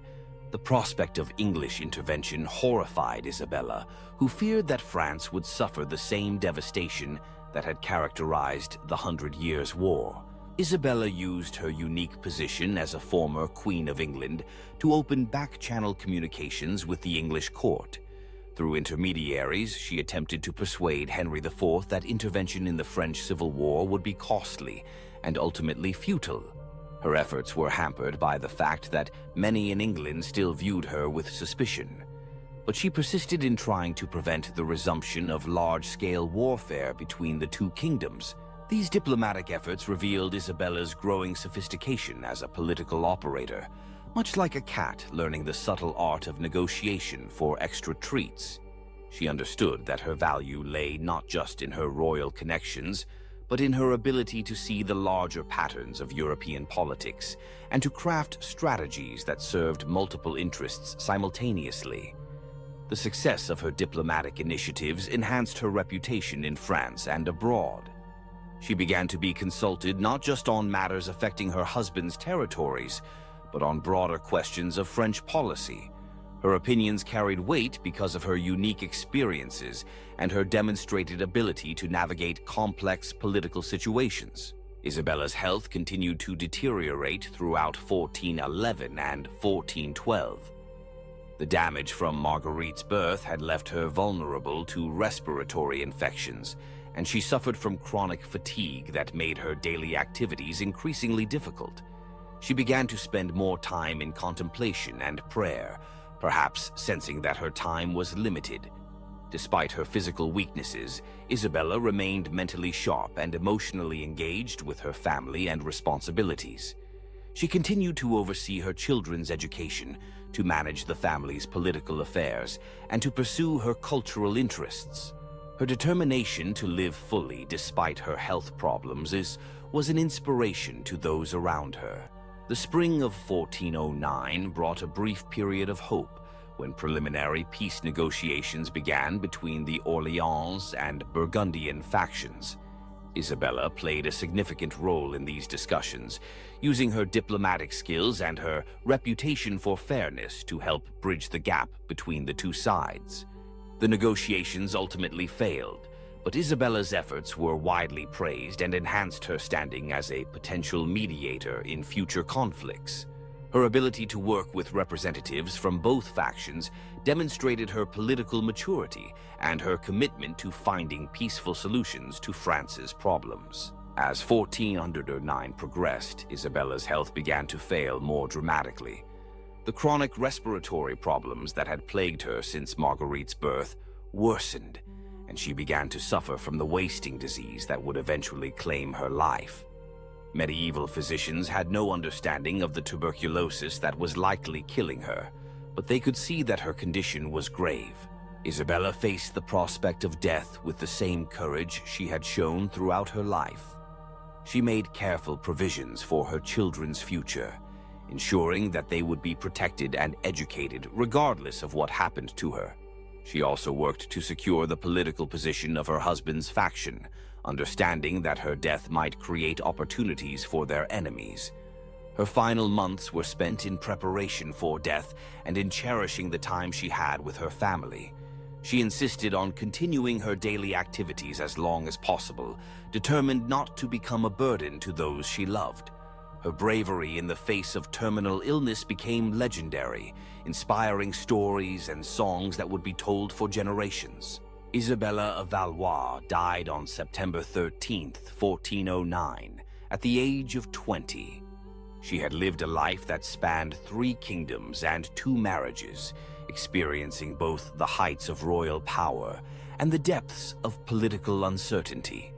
The prospect of English intervention horrified Isabella, who feared that France would suffer the same devastation that had characterized the 100 Years' War. Isabella used her unique position as a former Queen of England to open back-channel communications with the English court. Through intermediaries, she attempted to persuade Henry IV that intervention in the French Civil War would be costly and ultimately futile. Her efforts were hampered by the fact that many in England still viewed her with suspicion. But she persisted in trying to prevent the resumption of large-scale warfare between the two kingdoms. These diplomatic efforts revealed Isabella's growing sophistication as a political operator, much like a cat learning the subtle art of negotiation for extra treats. She understood that her value lay not just in her royal connections, but in her ability to see the larger patterns of European politics and to craft strategies that served multiple interests simultaneously. The success of her diplomatic initiatives enhanced her reputation in France and abroad. She began to be consulted not just on matters affecting her husband's territories, but on broader questions of French policy. Her opinions carried weight because of her unique experiences and her demonstrated ability to navigate complex political situations. Isabella's health continued to deteriorate throughout 1411 and 1412. The damage from Marguerite's birth had left her vulnerable to respiratory infections, and she suffered from chronic fatigue that made her daily activities increasingly difficult. She began to spend more time in contemplation and prayer, perhaps sensing that her time was limited. Despite her physical weaknesses, Isabella remained mentally sharp and emotionally engaged with her family and responsibilities. She continued to oversee her children's education, to manage the family's political affairs, and to pursue her cultural interests. Her determination to live fully despite her health problems was an inspiration to those around her. The spring of 1409 brought a brief period of hope when preliminary peace negotiations began between the Orleans and Burgundian factions. Isabella played a significant role in these discussions, using her diplomatic skills and her reputation for fairness to help bridge the gap between the two sides. The negotiations ultimately failed, but Isabella's efforts were widely praised and enhanced her standing as a potential mediator in future conflicts. Her ability to work with representatives from both factions demonstrated her political maturity and her commitment to finding peaceful solutions to France's problems. As 1409 progressed, Isabella's health began to fail more dramatically. The chronic respiratory problems that had plagued her since Marguerite's birth worsened, and she began to suffer from the wasting disease that would eventually claim her life. Medieval physicians had no understanding of the tuberculosis that was likely killing her, but they could see that her condition was grave. Isabella faced the prospect of death with the same courage she had shown throughout her life. She made careful provisions for her children's future, ensuring that they would be protected and educated regardless of what happened to her. She also worked to secure the political position of her husband's faction, understanding that her death might create opportunities for their enemies. Her final months were spent in preparation for death and in cherishing the time she had with her family. She insisted on continuing her daily activities as long as possible, determined not to become a burden to those she loved. Her bravery in the face of terminal illness became legendary, inspiring stories and songs that would be told for generations. Isabella of Valois died on September 13th, 1409, at the age of 20. She had lived a life that spanned 3 kingdoms and 2 marriages, experiencing both the heights of royal power and the depths of political uncertainty.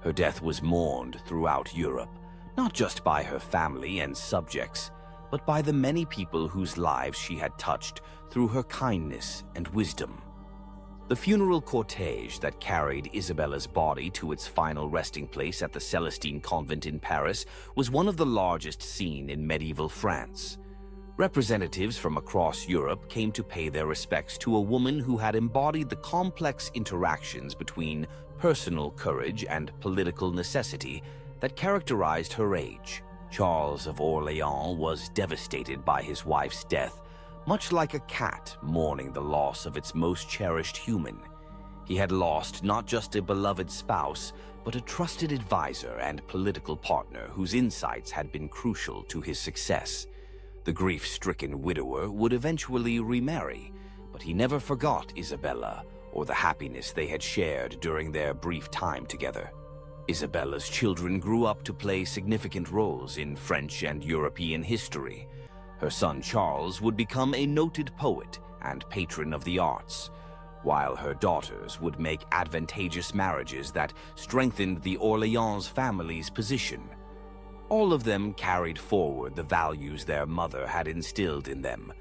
Her death was mourned throughout Europe, not just by her family and subjects, but by the many people whose lives she had touched through her kindness and wisdom. The funeral cortege that carried Isabella's body to its final resting place at the Celestine convent in Paris was one of the largest seen in medieval France. Representatives from across Europe came to pay their respects to a woman who had embodied the complex interactions between personal courage and political necessity that characterized her age. Charles of Orleans was devastated by his wife's death, much like a cat mourning the loss of its most cherished human. He had lost not just a beloved spouse, but a trusted advisor and political partner whose insights had been crucial to his success. The grief-stricken widower would eventually remarry, but he never forgot Isabella or the happiness they had shared during their brief time together. Isabella's children grew up to play significant roles in French and European history. Her son Charles would become a noted poet and patron of the arts, while her daughters would make advantageous marriages that strengthened the Orleans family's position. All of them carried forward the values their mother had instilled in them: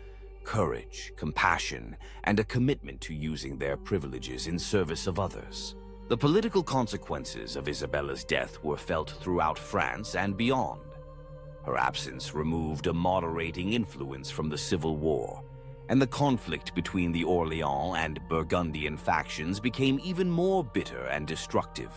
courage, compassion, and a commitment to using their privileges in service of others. The political consequences of Isabella's death were felt throughout France and beyond. Her absence removed a moderating influence from the Civil War, and the conflict between the Orléans and Burgundian factions became even more bitter and destructive.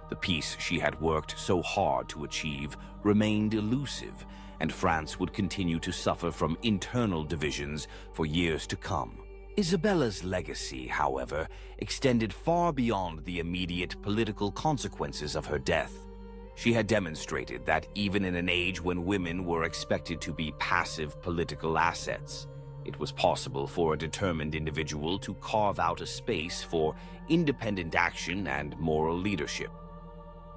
The peace she had worked so hard to achieve remained elusive, and France would continue to suffer from internal divisions for years to come. Isabella's legacy, however, extended far beyond the immediate political consequences of her death. She had demonstrated that even in an age when women were expected to be passive political assets, it was possible for a determined individual to carve out a space for independent action and moral leadership.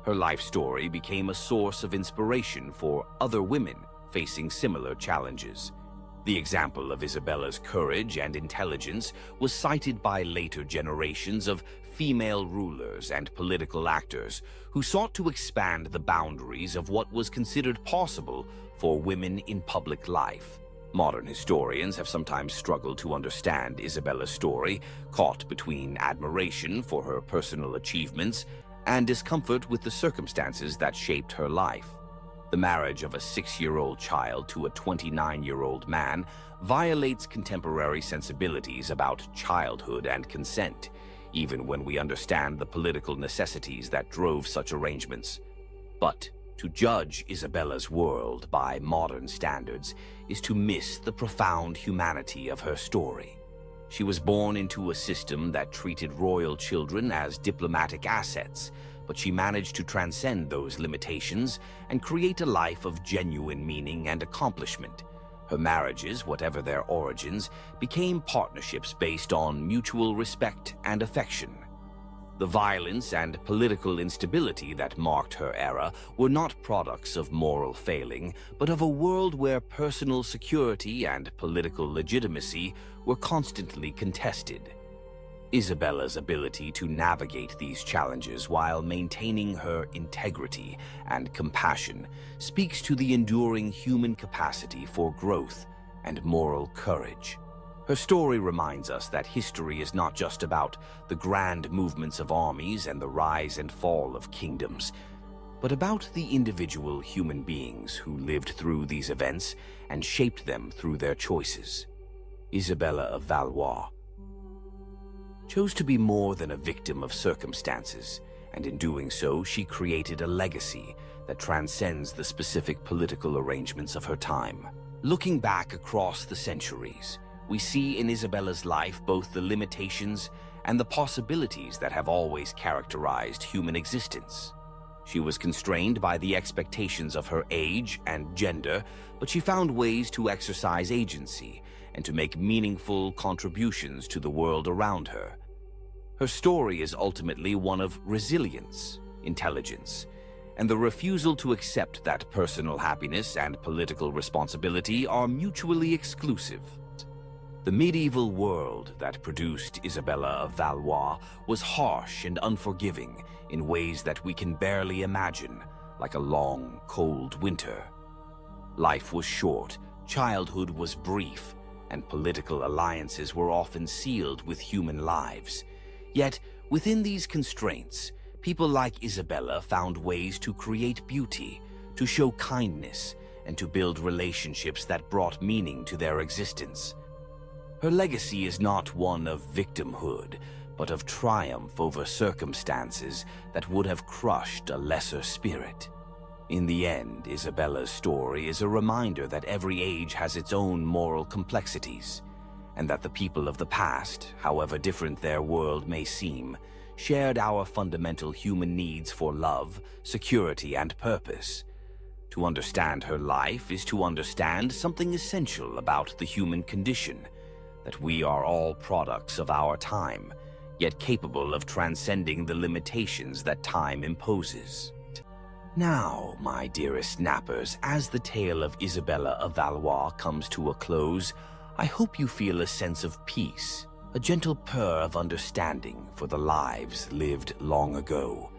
Her life story became a source of inspiration for other women facing similar challenges. The example of Isabella's courage and intelligence was cited by later generations of female rulers and political actors who sought to expand the boundaries of what was considered possible for women in public life. Modern historians have sometimes struggled to understand Isabella's story, caught between admiration for her personal achievements and discomfort with the circumstances that shaped her life. The marriage of a 6-year-old child to a 29-year-old man violates contemporary sensibilities about childhood and consent, even when we understand the political necessities that drove such arrangements. But to judge Isabella's world by modern standards is to miss the profound humanity of her story. She was born into a system that treated royal children as diplomatic assets, but she managed to transcend those limitations and create a life of genuine meaning and accomplishment. Her marriages, whatever their origins, became partnerships based on mutual respect and affection. The violence and political instability that marked her era were not products of moral failing, but of a world where personal security and political legitimacy were constantly contested. Isabella's ability to navigate these challenges while maintaining her integrity and compassion speaks to the enduring human capacity for growth and moral courage. Her story reminds us that history is not just about the grand movements of armies and the rise and fall of kingdoms, but about the individual human beings who lived through these events and shaped them through their choices. Isabella of Valois chose to be more than a victim of circumstances, and in doing so, she created a legacy that transcends the specific political arrangements of her time. Looking back across the centuries, we see in Isabella's life both the limitations and the possibilities that have always characterized human existence. She was constrained by the expectations of her age and gender, but she found ways to exercise agency and to make meaningful contributions to the world around her. Her story is ultimately one of resilience, intelligence, and the refusal to accept that personal happiness and political responsibility are mutually exclusive. The medieval world that produced Isabella of Valois was harsh and unforgiving in ways that we can barely imagine, like a long, cold winter. Life was short, childhood was brief, and political alliances were often sealed with human lives. Yet, within these constraints, people like Isabella found ways to create beauty, to show kindness, and to build relationships that brought meaning to their existence. Her legacy is not one of victimhood, but of triumph over circumstances that would have crushed a lesser spirit. In the end, Isabella's story is a reminder that every age has its own moral complexities, and that the people of the past, however different their world may seem, shared our fundamental human needs for love, security, and purpose. To understand her life is to understand something essential about the human condition, that we are all products of our time, yet capable of transcending the limitations that time imposes. Now, my dearest nappers, as the tale of Isabella of Valois comes to a close, I hope you feel a sense of peace, a gentle purr of understanding for the lives lived long ago.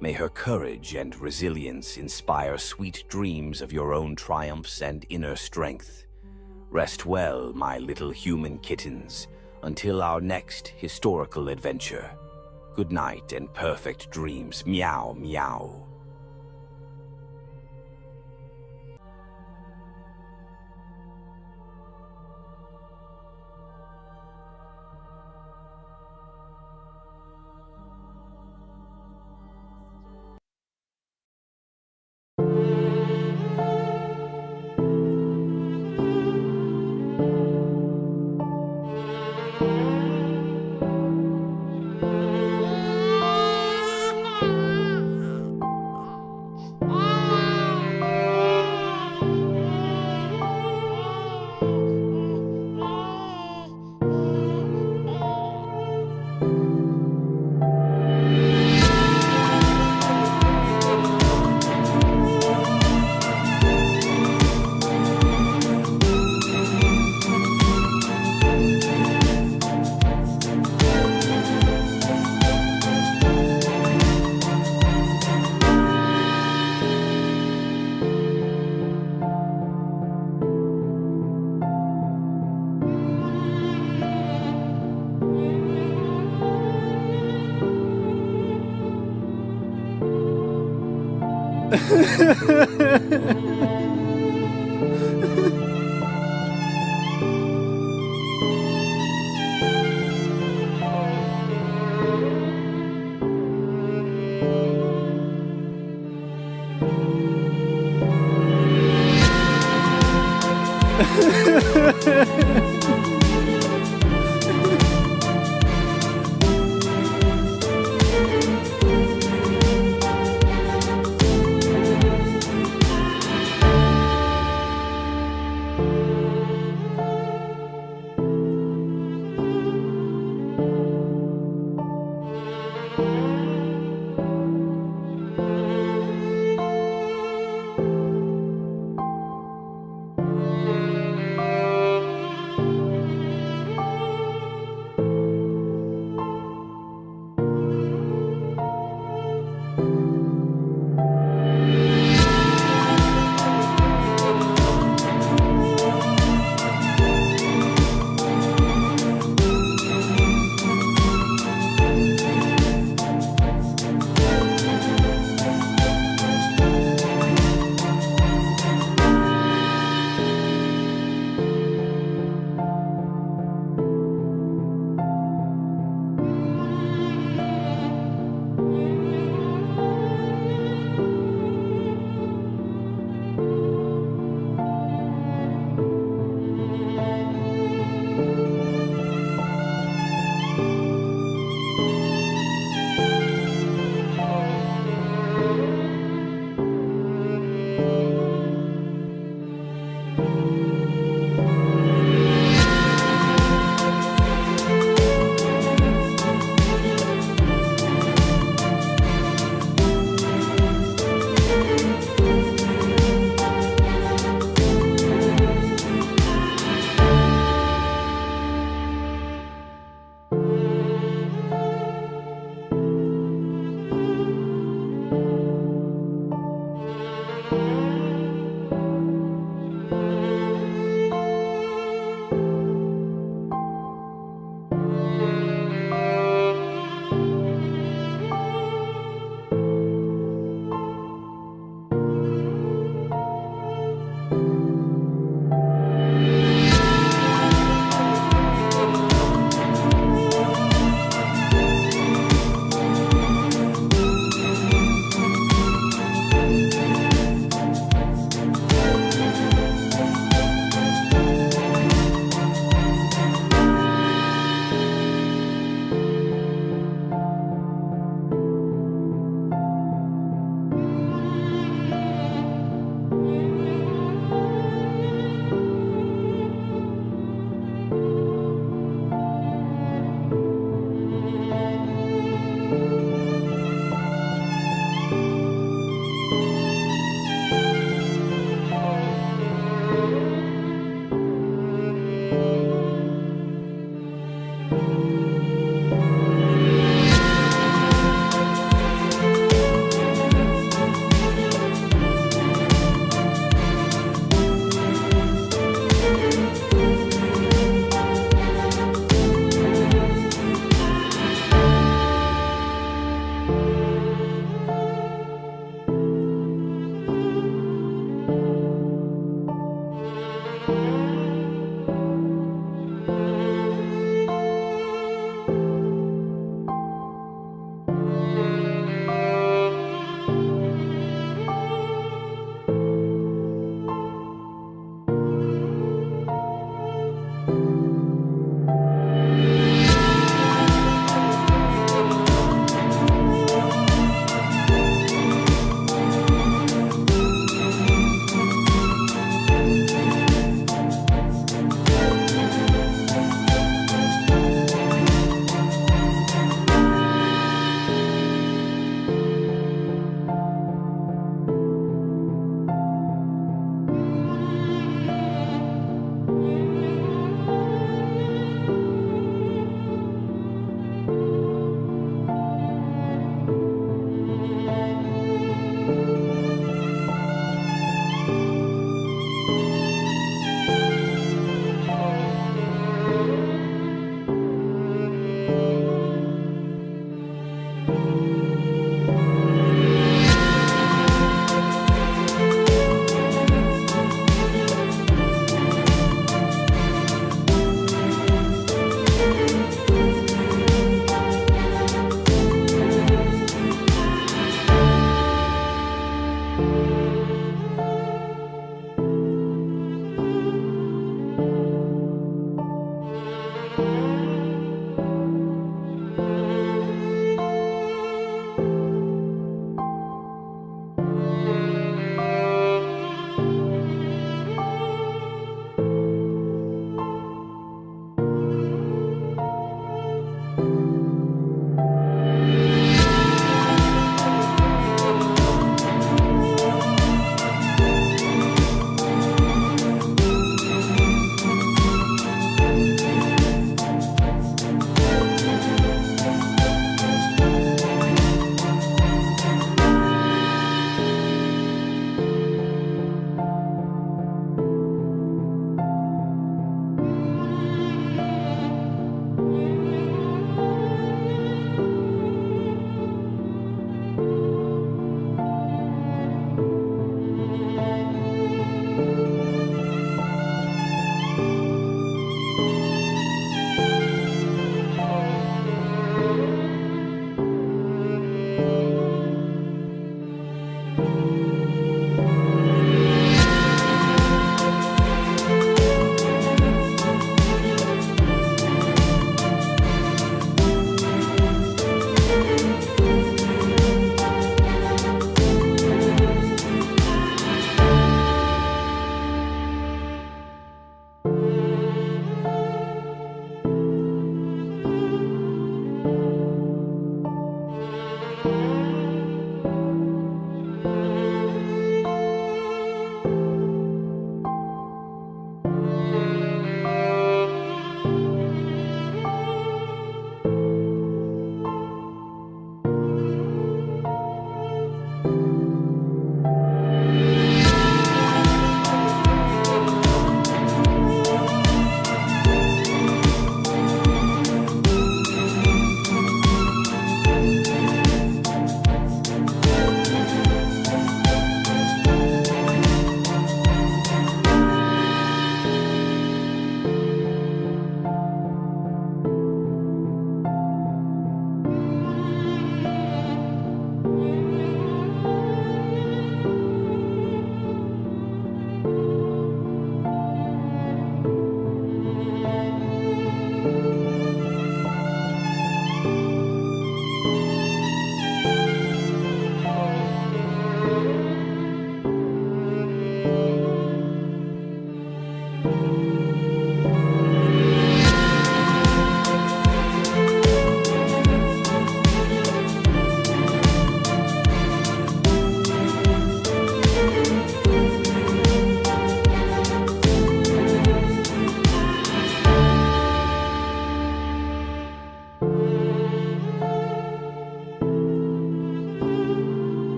May her courage and resilience inspire sweet dreams of your own triumphs and inner strength. Rest well, my little human kittens, until our next historical adventure. Good night and perfect dreams. Meow, meow.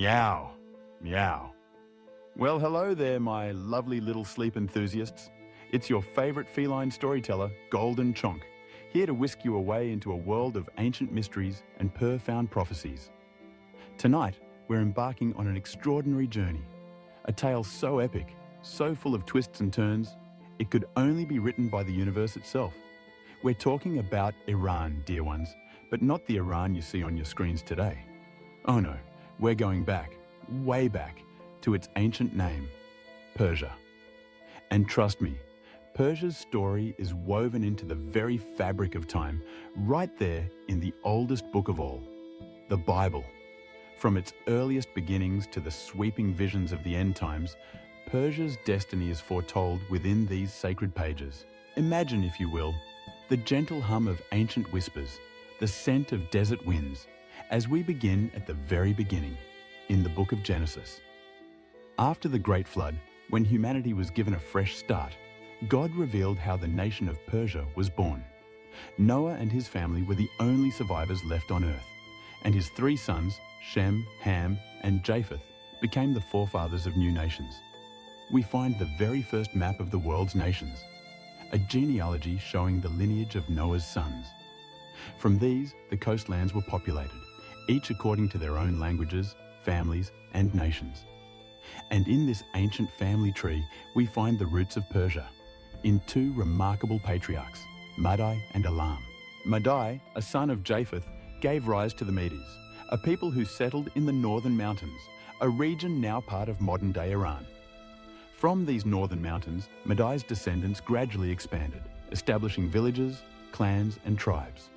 Meow, meow. Well, hello there, my lovely little sleep enthusiasts. It's your favorite feline storyteller, Golden Chonk, here to whisk you away into a world of ancient mysteries and profound prophecies. Tonight, we're embarking on an extraordinary journey, a tale so epic, so full of twists and turns, it could only be written by the universe itself. We're talking about Iran, dear ones, but not the Iran you see on your screens today. Oh no, we're going back, way back, to its ancient name, Persia. And trust me, Persia's story is woven into the very fabric of time, right there in the oldest book of all, the Bible. From its earliest beginnings to the sweeping visions of the end times, Persia's destiny is foretold within these sacred pages. Imagine, if you will, the gentle hum of ancient whispers, the scent of desert winds, as we begin at the very beginning, in the book of Genesis. After the Great Flood, when humanity was given a fresh start, God revealed how the nation of Persia was born. Noah and his family were the only survivors left on earth, and his 3 sons, Shem, Ham, and Japheth, became the forefathers of new nations. We find the very first map of the world's nations, a genealogy showing the lineage of Noah's sons. From these, the coastlands were populated, each according to their own languages, families, and nations. And in this ancient family tree, we find the roots of Persia, in 2 remarkable patriarchs, Madai and Elam. Madai, a son of Japheth, gave rise to the Medes, a people who settled in the northern mountains, a region now part of modern-day Iran. From these northern mountains, Madai's descendants gradually expanded, establishing villages, clans, and tribes.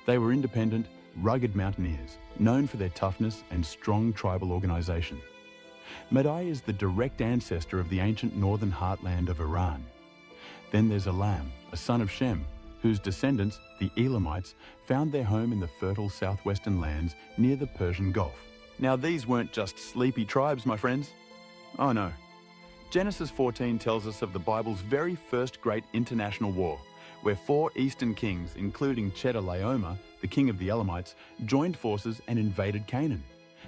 They were independent, rugged mountaineers, known for their toughness and strong tribal organization. Madai is the direct ancestor of the ancient northern heartland of Iran. Then there's Elam, a son of Shem, whose descendants, the Elamites, found their home in the fertile southwestern lands near the Persian Gulf. Now these weren't just sleepy tribes, my friends. Oh no. Genesis 14 tells us of the Bible's very first great international war, where 4 eastern kings, including Chedorlaomer, the king of the Elamites, joined forces and invaded Canaan.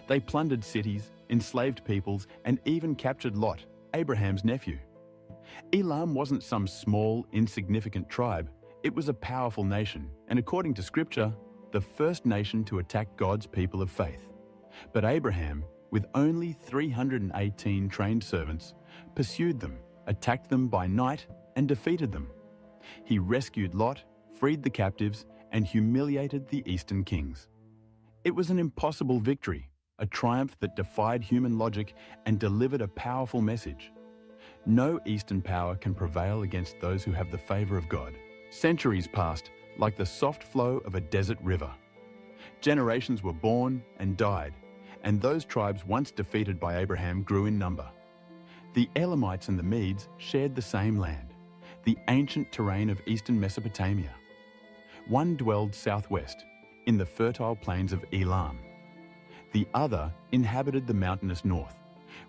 They plundered cities, enslaved peoples, and even captured Lot, Abraham's nephew. Elam wasn't some small, insignificant tribe. It was a powerful nation, and according to Scripture, the first nation to attack God's people of faith. But Abraham, with only 318 trained servants, pursued them, attacked them by night, and defeated them. He rescued Lot, freed the captives, and humiliated the eastern kings. It was an impossible victory, a triumph that defied human logic and delivered a powerful message. No eastern power can prevail against those who have the favor of God. Centuries passed like the soft flow of a desert river. Generations were born and died, and those tribes once defeated by Abraham grew in number. The Elamites and the Medes shared the same land, the ancient terrain of eastern Mesopotamia. One dwelled southwest, in the fertile plains of Elam. The other inhabited the mountainous north,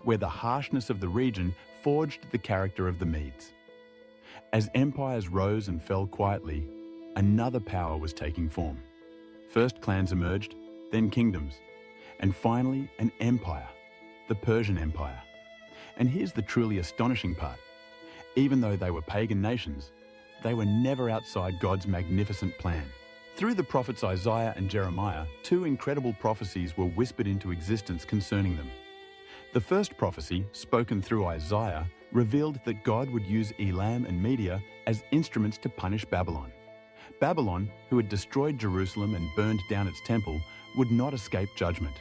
where the harshness of the region forged the character of the Medes. As empires rose and fell quietly, another power was taking form. First clans emerged, then kingdoms, and finally an empire, the Persian Empire. And here's the truly astonishing part. Even though they were pagan nations, they were never outside God's magnificent plan. Through the prophets Isaiah and Jeremiah, 2 incredible prophecies were whispered into existence concerning them. The first prophecy, spoken through Isaiah, revealed that God would use Elam and Media as instruments to punish Babylon. Babylon, who had destroyed Jerusalem and burned down its temple, would not escape judgment.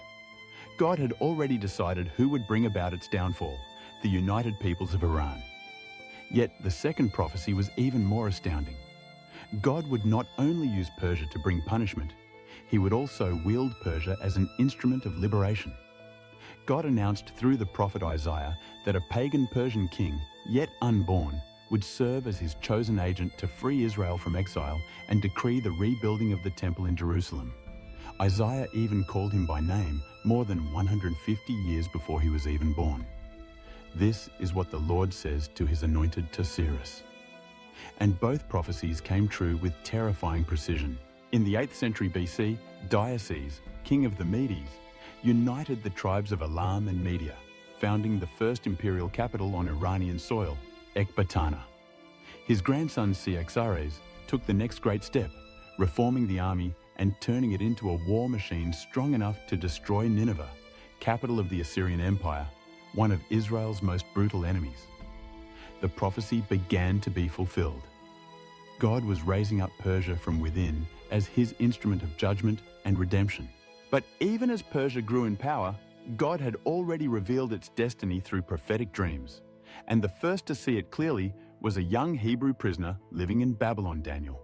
God had already decided who would bring about its downfall, the united peoples of Iran. Yet the second prophecy was even more astounding. God would not only use Persia to bring punishment, he would also wield Persia as an instrument of liberation. God announced through the prophet Isaiah that a pagan Persian king, yet unborn, would serve as his chosen agent to free Israel from exile and decree the rebuilding of the temple in Jerusalem. Isaiah even called him by name more than 150 years before he was even born. This is what the Lord says to his anointed to Cyrus. And both prophecies came true with terrifying precision. In the 8th century BC, Diocles, king of the Medes, united the tribes of Elam and Media, founding the first imperial capital on Iranian soil, Ecbatana. His grandson Cyaxares took the next great step, reforming the army and turning it into a war machine strong enough to destroy Nineveh, capital of the Assyrian Empire, one of Israel's most brutal enemies. The prophecy began to be fulfilled. God was raising up Persia from within as his instrument of judgment and redemption. But even as Persia grew in power, God had already revealed its destiny through prophetic dreams. And the first to see it clearly was a young Hebrew prisoner living in Babylon, Daniel.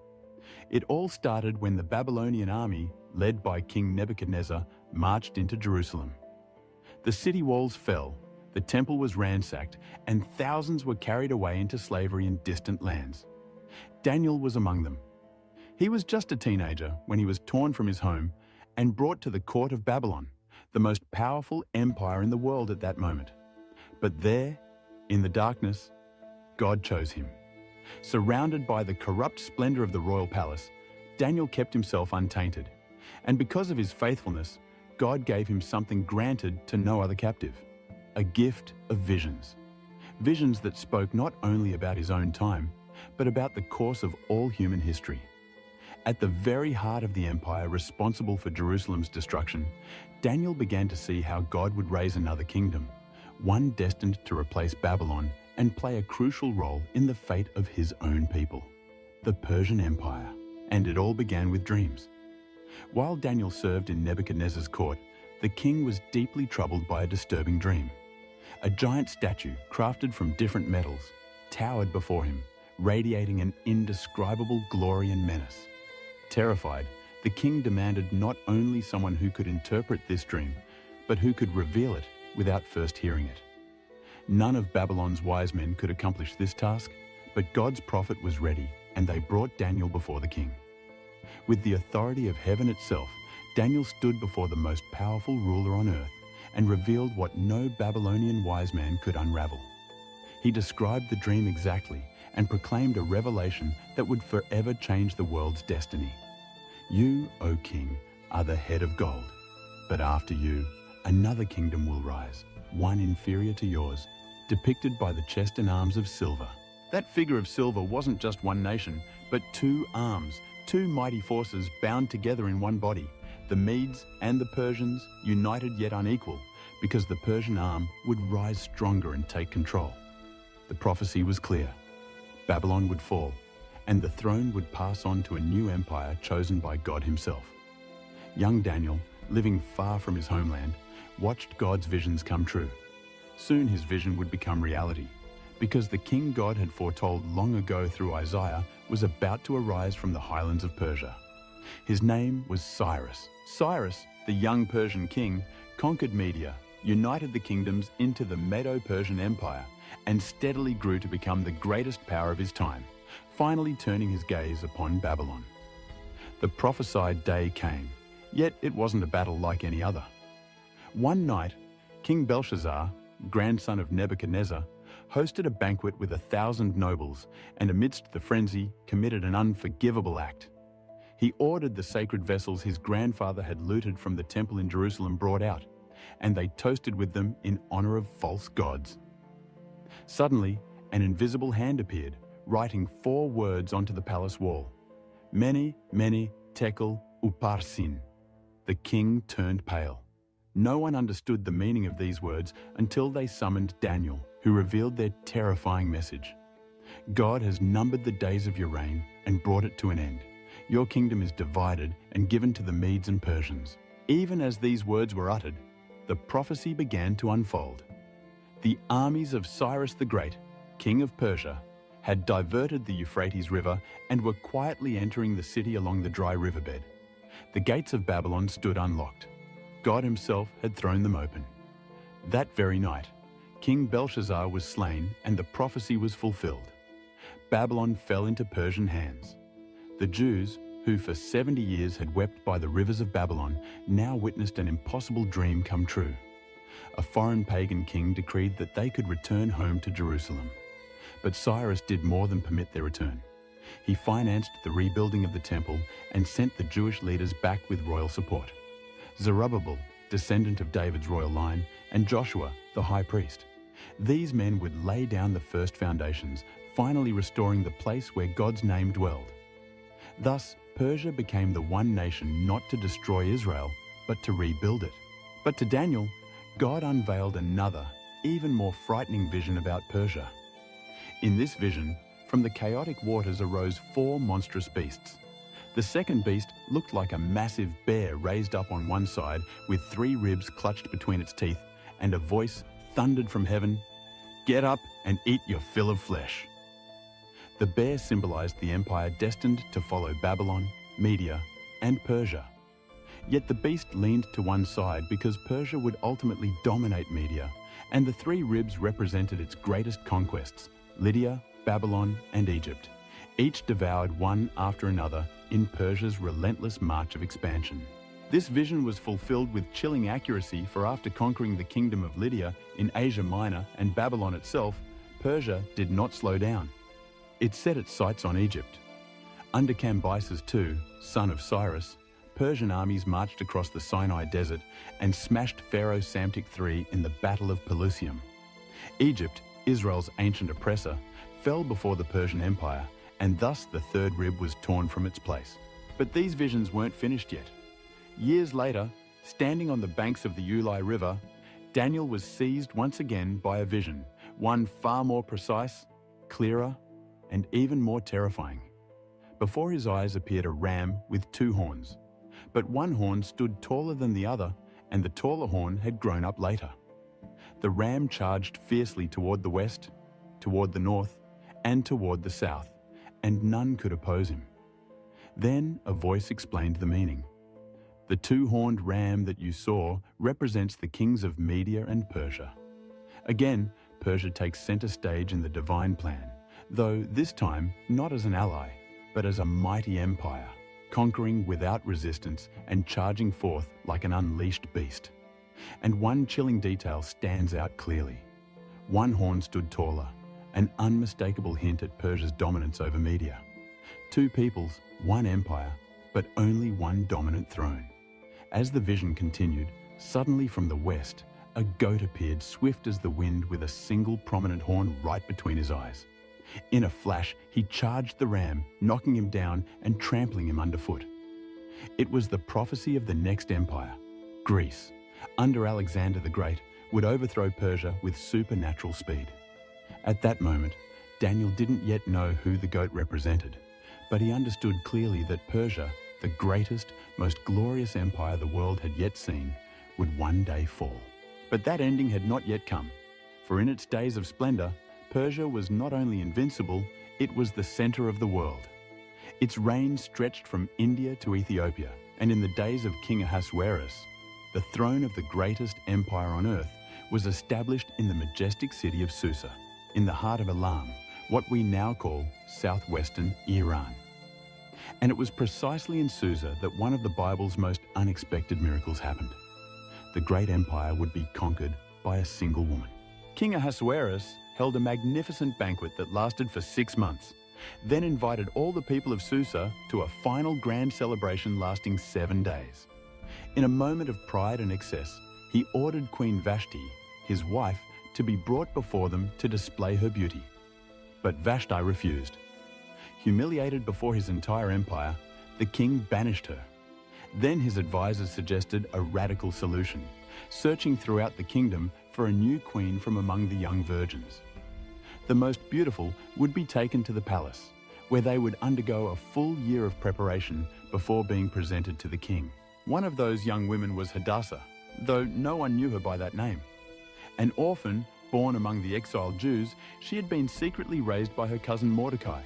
It all started when the Babylonian army, led by King Nebuchadnezzar, marched into Jerusalem. The city walls fell, the temple was ransacked, and thousands were carried away into slavery in distant lands. Daniel was among them. He was just a teenager when he was torn from his home and brought to the court of Babylon, the most powerful empire in the world at that moment. But there, in the darkness, God chose him. Surrounded by the corrupt splendor of the royal palace, Daniel kept himself untainted. And because of his faithfulness, God gave him something granted to no other captive, a gift of visions. Visions that spoke not only about his own time, but about the course of all human history. At the very heart of the empire responsible for Jerusalem's destruction, Daniel began to see how God would raise another kingdom, one destined to replace Babylon and play a crucial role in the fate of his own people, the Persian Empire. And it all began with dreams. While Daniel served in Nebuchadnezzar's court, the king was deeply troubled by a disturbing dream. A giant statue, crafted from different metals, towered before him, radiating an indescribable glory and menace. Terrified, the king demanded not only someone who could interpret this dream, but who could reveal it without first hearing it. None of Babylon's wise men could accomplish this task, but God's prophet was ready, and they brought Daniel before the king. With the authority of heaven itself, Daniel stood before the most powerful ruler on earth and revealed what no Babylonian wise man could unravel. He described the dream exactly and proclaimed a revelation that would forever change the world's destiny. You, O king, are the head of gold, but after you, another kingdom will rise, one inferior to yours, depicted by the chest and arms of silver. That figure of silver wasn't just one nation, but two arms, two mighty forces bound together in one body, the Medes and the Persians, united yet unequal, because the Persian arm would rise stronger and take control. The prophecy was clear. Babylon would fall, and the throne would pass on to a new empire chosen by God himself. Young Daniel, living far from his homeland, watched God's visions come true. Soon his vision would become reality, because the king God had foretold long ago through Isaiah was about to arise from the highlands of Persia. His name was Cyrus. Cyrus, the young Persian king, conquered Media, united the kingdoms into the Medo-Persian Empire, and steadily grew to become the greatest power of his time, finally turning his gaze upon Babylon. The prophesied day came, yet it wasn't a battle like any other. One night, King Belshazzar, grandson of Nebuchadnezzar, hosted a banquet with 1,000 nobles, and amidst the frenzy committed an unforgivable act. He ordered the sacred vessels his grandfather had looted from the temple in Jerusalem brought out, and they toasted with them in honor of false gods. Suddenly, an invisible hand appeared, writing 4 words onto the palace wall. Mene, Mene, Tekel, Uparsin. The king turned pale. No one understood the meaning of these words until they summoned Daniel, who revealed their terrifying message. God has numbered the days of your reign and brought it to an end. Your kingdom is divided and given to the Medes and Persians. Even as these words were uttered, the prophecy began to unfold. The armies of Cyrus the Great, king of Persia, had diverted the Euphrates River and were quietly entering the city along the dry riverbed. The gates of Babylon stood unlocked. God himself had thrown them open. That very night, King Belshazzar was slain and the prophecy was fulfilled. Babylon fell into Persian hands. The Jews, who for 70 years had wept by the rivers of Babylon, now witnessed an impossible dream come true. A foreign pagan king decreed that they could return home to Jerusalem. But Cyrus did more than permit their return. He financed the rebuilding of the temple and sent the Jewish leaders back with royal support. Zerubbabel, descendant of David's royal line, and Joshua, the high priest. These men would lay down the first foundations, finally restoring the place where God's name dwelled. Thus, Persia became the one nation not to destroy Israel, but to rebuild it. But to Daniel, God unveiled another, even more frightening vision about Persia. In this vision, from the chaotic waters arose 4 monstrous beasts. The second beast looked like a massive bear raised up on one side with 3 ribs clutched between its teeth, and a voice thundered from heaven, "Get up and eat your fill of flesh." The bear symbolized the empire destined to follow Babylon, Media, and Persia. Yet the beast leaned to one side because Persia would ultimately dominate Media, and the 3 ribs represented its greatest conquests, Lydia, Babylon, and Egypt, each devoured one after another in Persia's relentless march of expansion. This vision was fulfilled with chilling accuracy, for after conquering the kingdom of Lydia in Asia Minor and Babylon itself, Persia did not slow down. It set its sights on Egypt. Under Cambyses II, son of Cyrus, Persian armies marched across the Sinai desert and smashed Pharaoh Psamtik III in the Battle of Pelusium. Egypt, Israel's ancient oppressor, fell before the Persian Empire, and thus the third rib was torn from its place. But these visions weren't finished yet. Years later, standing on the banks of the Ulai River, Daniel was seized once again by a vision, one far more precise, clearer, and even more terrifying. Before his eyes appeared a ram with 2 horns, but one horn stood taller than the other, and the taller horn had grown up later. The ram charged fiercely toward the west, toward the north, and toward the south, and none could oppose him. Then a voice explained the meaning. The 2-horned ram that you saw represents the kings of Media and Persia. Again, Persia takes center stage in the divine plan, though this time not as an ally, but as a mighty empire, conquering without resistance and charging forth like an unleashed beast. And one chilling detail stands out clearly. One horn stood taller, an unmistakable hint at Persia's dominance over Media. 2 peoples, 1 empire, but only one dominant throne. As the vision continued, suddenly from the west, a goat appeared swift as the wind with a single prominent horn right between his eyes. In a flash, he charged the ram, knocking him down and trampling him underfoot. It was the prophecy of the next empire. Greece, under Alexander the Great, would overthrow Persia with supernatural speed. At that moment, Daniel didn't yet know who the goat represented, but he understood clearly that Persia, the greatest, most glorious empire the world had yet seen, would one day fall. But that ending had not yet come, for in its days of splendor, Persia was not only invincible, it was the center of the world. Its reign stretched from India to Ethiopia, and in the days of King Ahasuerus, the throne of the greatest empire on earth was established in the majestic city of Susa, in the heart of Elam, what we now call southwestern Iran. And it was precisely in Susa that one of the Bible's most unexpected miracles happened. The great empire would be conquered by a single woman. King Ahasuerus held a magnificent banquet that lasted for 6 months, then invited all the people of Susa to a final grand celebration lasting 7 days. In a moment of pride and excess, he ordered Queen Vashti, his wife, to be brought before them to display her beauty. But Vashti refused. Humiliated before his entire empire, the king banished her. Then his advisors suggested a radical solution, searching throughout the kingdom for a new queen from among the young virgins. The most beautiful would be taken to the palace, where they would undergo a full year of preparation before being presented to the king. One of those young women was Hadassah, though no one knew her by that name. An orphan, born among the exiled Jews, she had been secretly raised by her cousin Mordecai,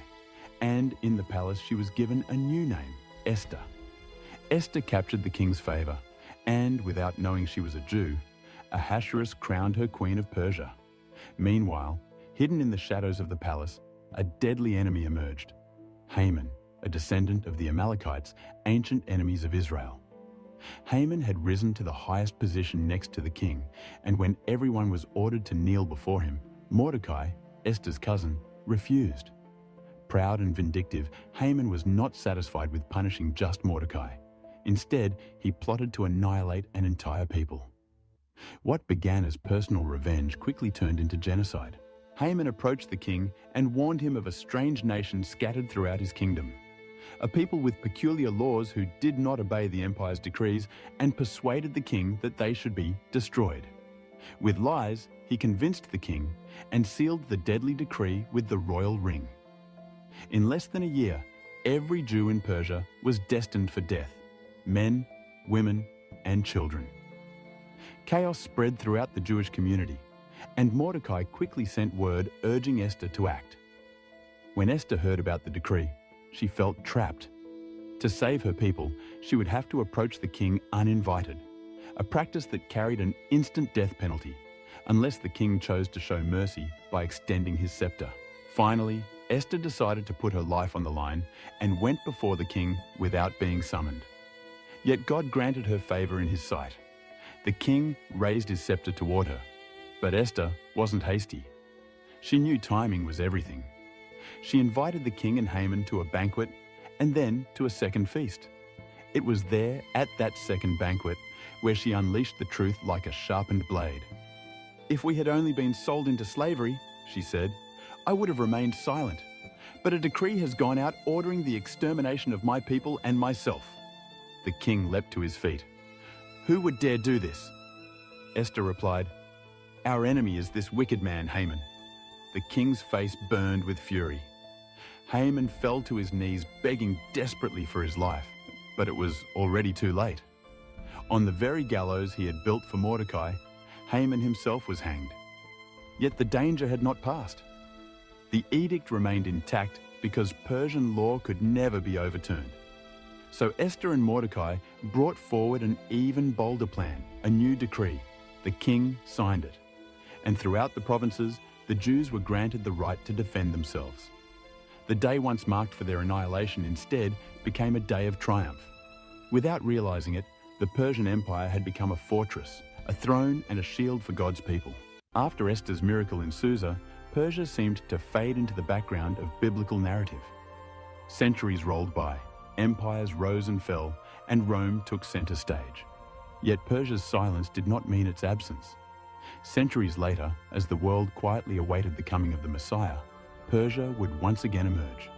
and in the palace she was given a new name, Esther. Esther captured the king's favor, and without knowing she was a Jew, Ahasuerus crowned her queen of Persia. Meanwhile, hidden in the shadows of the palace, a deadly enemy emerged, Haman, a descendant of the Amalekites, ancient enemies of Israel. Haman had risen to the highest position next to the king, and when everyone was ordered to kneel before him, Mordecai, Esther's cousin, refused. Proud and vindictive, Haman was not satisfied with punishing just Mordecai. Instead, he plotted to annihilate an entire people. What began as personal revenge quickly turned into genocide. Haman approached the king and warned him of a strange nation scattered throughout his kingdom. A people with peculiar laws who did not obey the empire's decrees and persuaded the king that they should be destroyed. With lies, he convinced the king and sealed the deadly decree with the royal ring. In less than a year, every Jew in Persia was destined for death: men, women, and children. Chaos spread throughout the Jewish community, and Mordecai quickly sent word urging Esther to act. When Esther heard about the decree, she felt trapped. To save her people, she would have to approach the king uninvited, a practice that carried an instant death penalty, unless the king chose to show mercy by extending his scepter. Finally, Esther decided to put her life on the line and went before the king without being summoned. Yet God granted her favor in his sight. The king raised his scepter toward her, but Esther wasn't hasty. She knew timing was everything. She invited the king and Haman to a banquet and then to a second feast. It was there, at that second banquet, where she unleashed the truth like a sharpened blade. "If we had only been sold into slavery," she said, "I would have remained silent. But a decree has gone out ordering the extermination of my people and myself." The king leapt to his feet. "Who would dare do this?" Esther replied, "Our enemy is this wicked man, Haman." The king's face burned with fury. Haman fell to his knees, begging desperately for his life, but it was already too late. On the very gallows he had built for Mordecai, Haman himself was hanged. Yet the danger had not passed. The edict remained intact because Persian law could never be overturned. So Esther and Mordecai brought forward an even bolder plan, a new decree. The king signed it. And throughout the provinces, the Jews were granted the right to defend themselves. The day once marked for their annihilation instead became a day of triumph. Without realizing it, the Persian Empire had become a fortress, a throne and a shield for God's people. After Esther's miracle in Susa, Persia seemed to fade into the background of biblical narrative. Centuries rolled by, empires rose and fell, and Rome took center stage. Yet Persia's silence did not mean its absence. Centuries later, as the world quietly awaited the coming of the Messiah, Persia would once again emerge.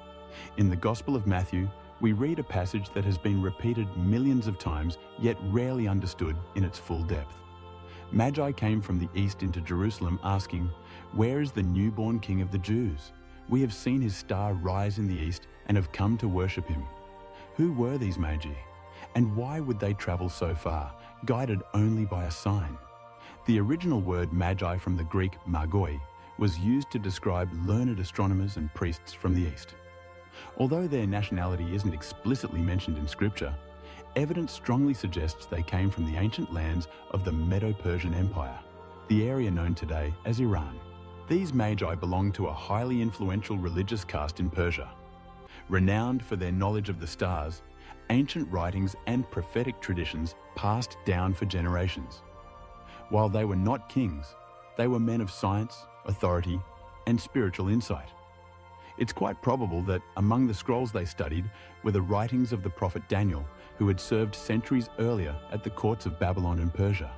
In the Gospel of Matthew, we read a passage that has been repeated millions of times, yet rarely understood in its full depth. Magi came from the east into Jerusalem asking, "Where is the newborn King of the Jews? We have seen his star rise in the east and have come to worship him." Who were these Magi? And why would they travel so far, guided only by a sign? The original word Magi from the Greek magoi was used to describe learned astronomers and priests from the east. Although their nationality isn't explicitly mentioned in Scripture, evidence strongly suggests they came from the ancient lands of the Medo-Persian Empire, the area known today as Iran. These Magi belonged to a highly influential religious caste in Persia. Renowned for their knowledge of the stars, ancient writings and prophetic traditions passed down for generations. While they were not kings, they were men of science, authority, and spiritual insight. It's quite probable that among the scrolls they studied were the writings of the prophet Daniel, who had served centuries earlier at the courts of Babylon and Persia.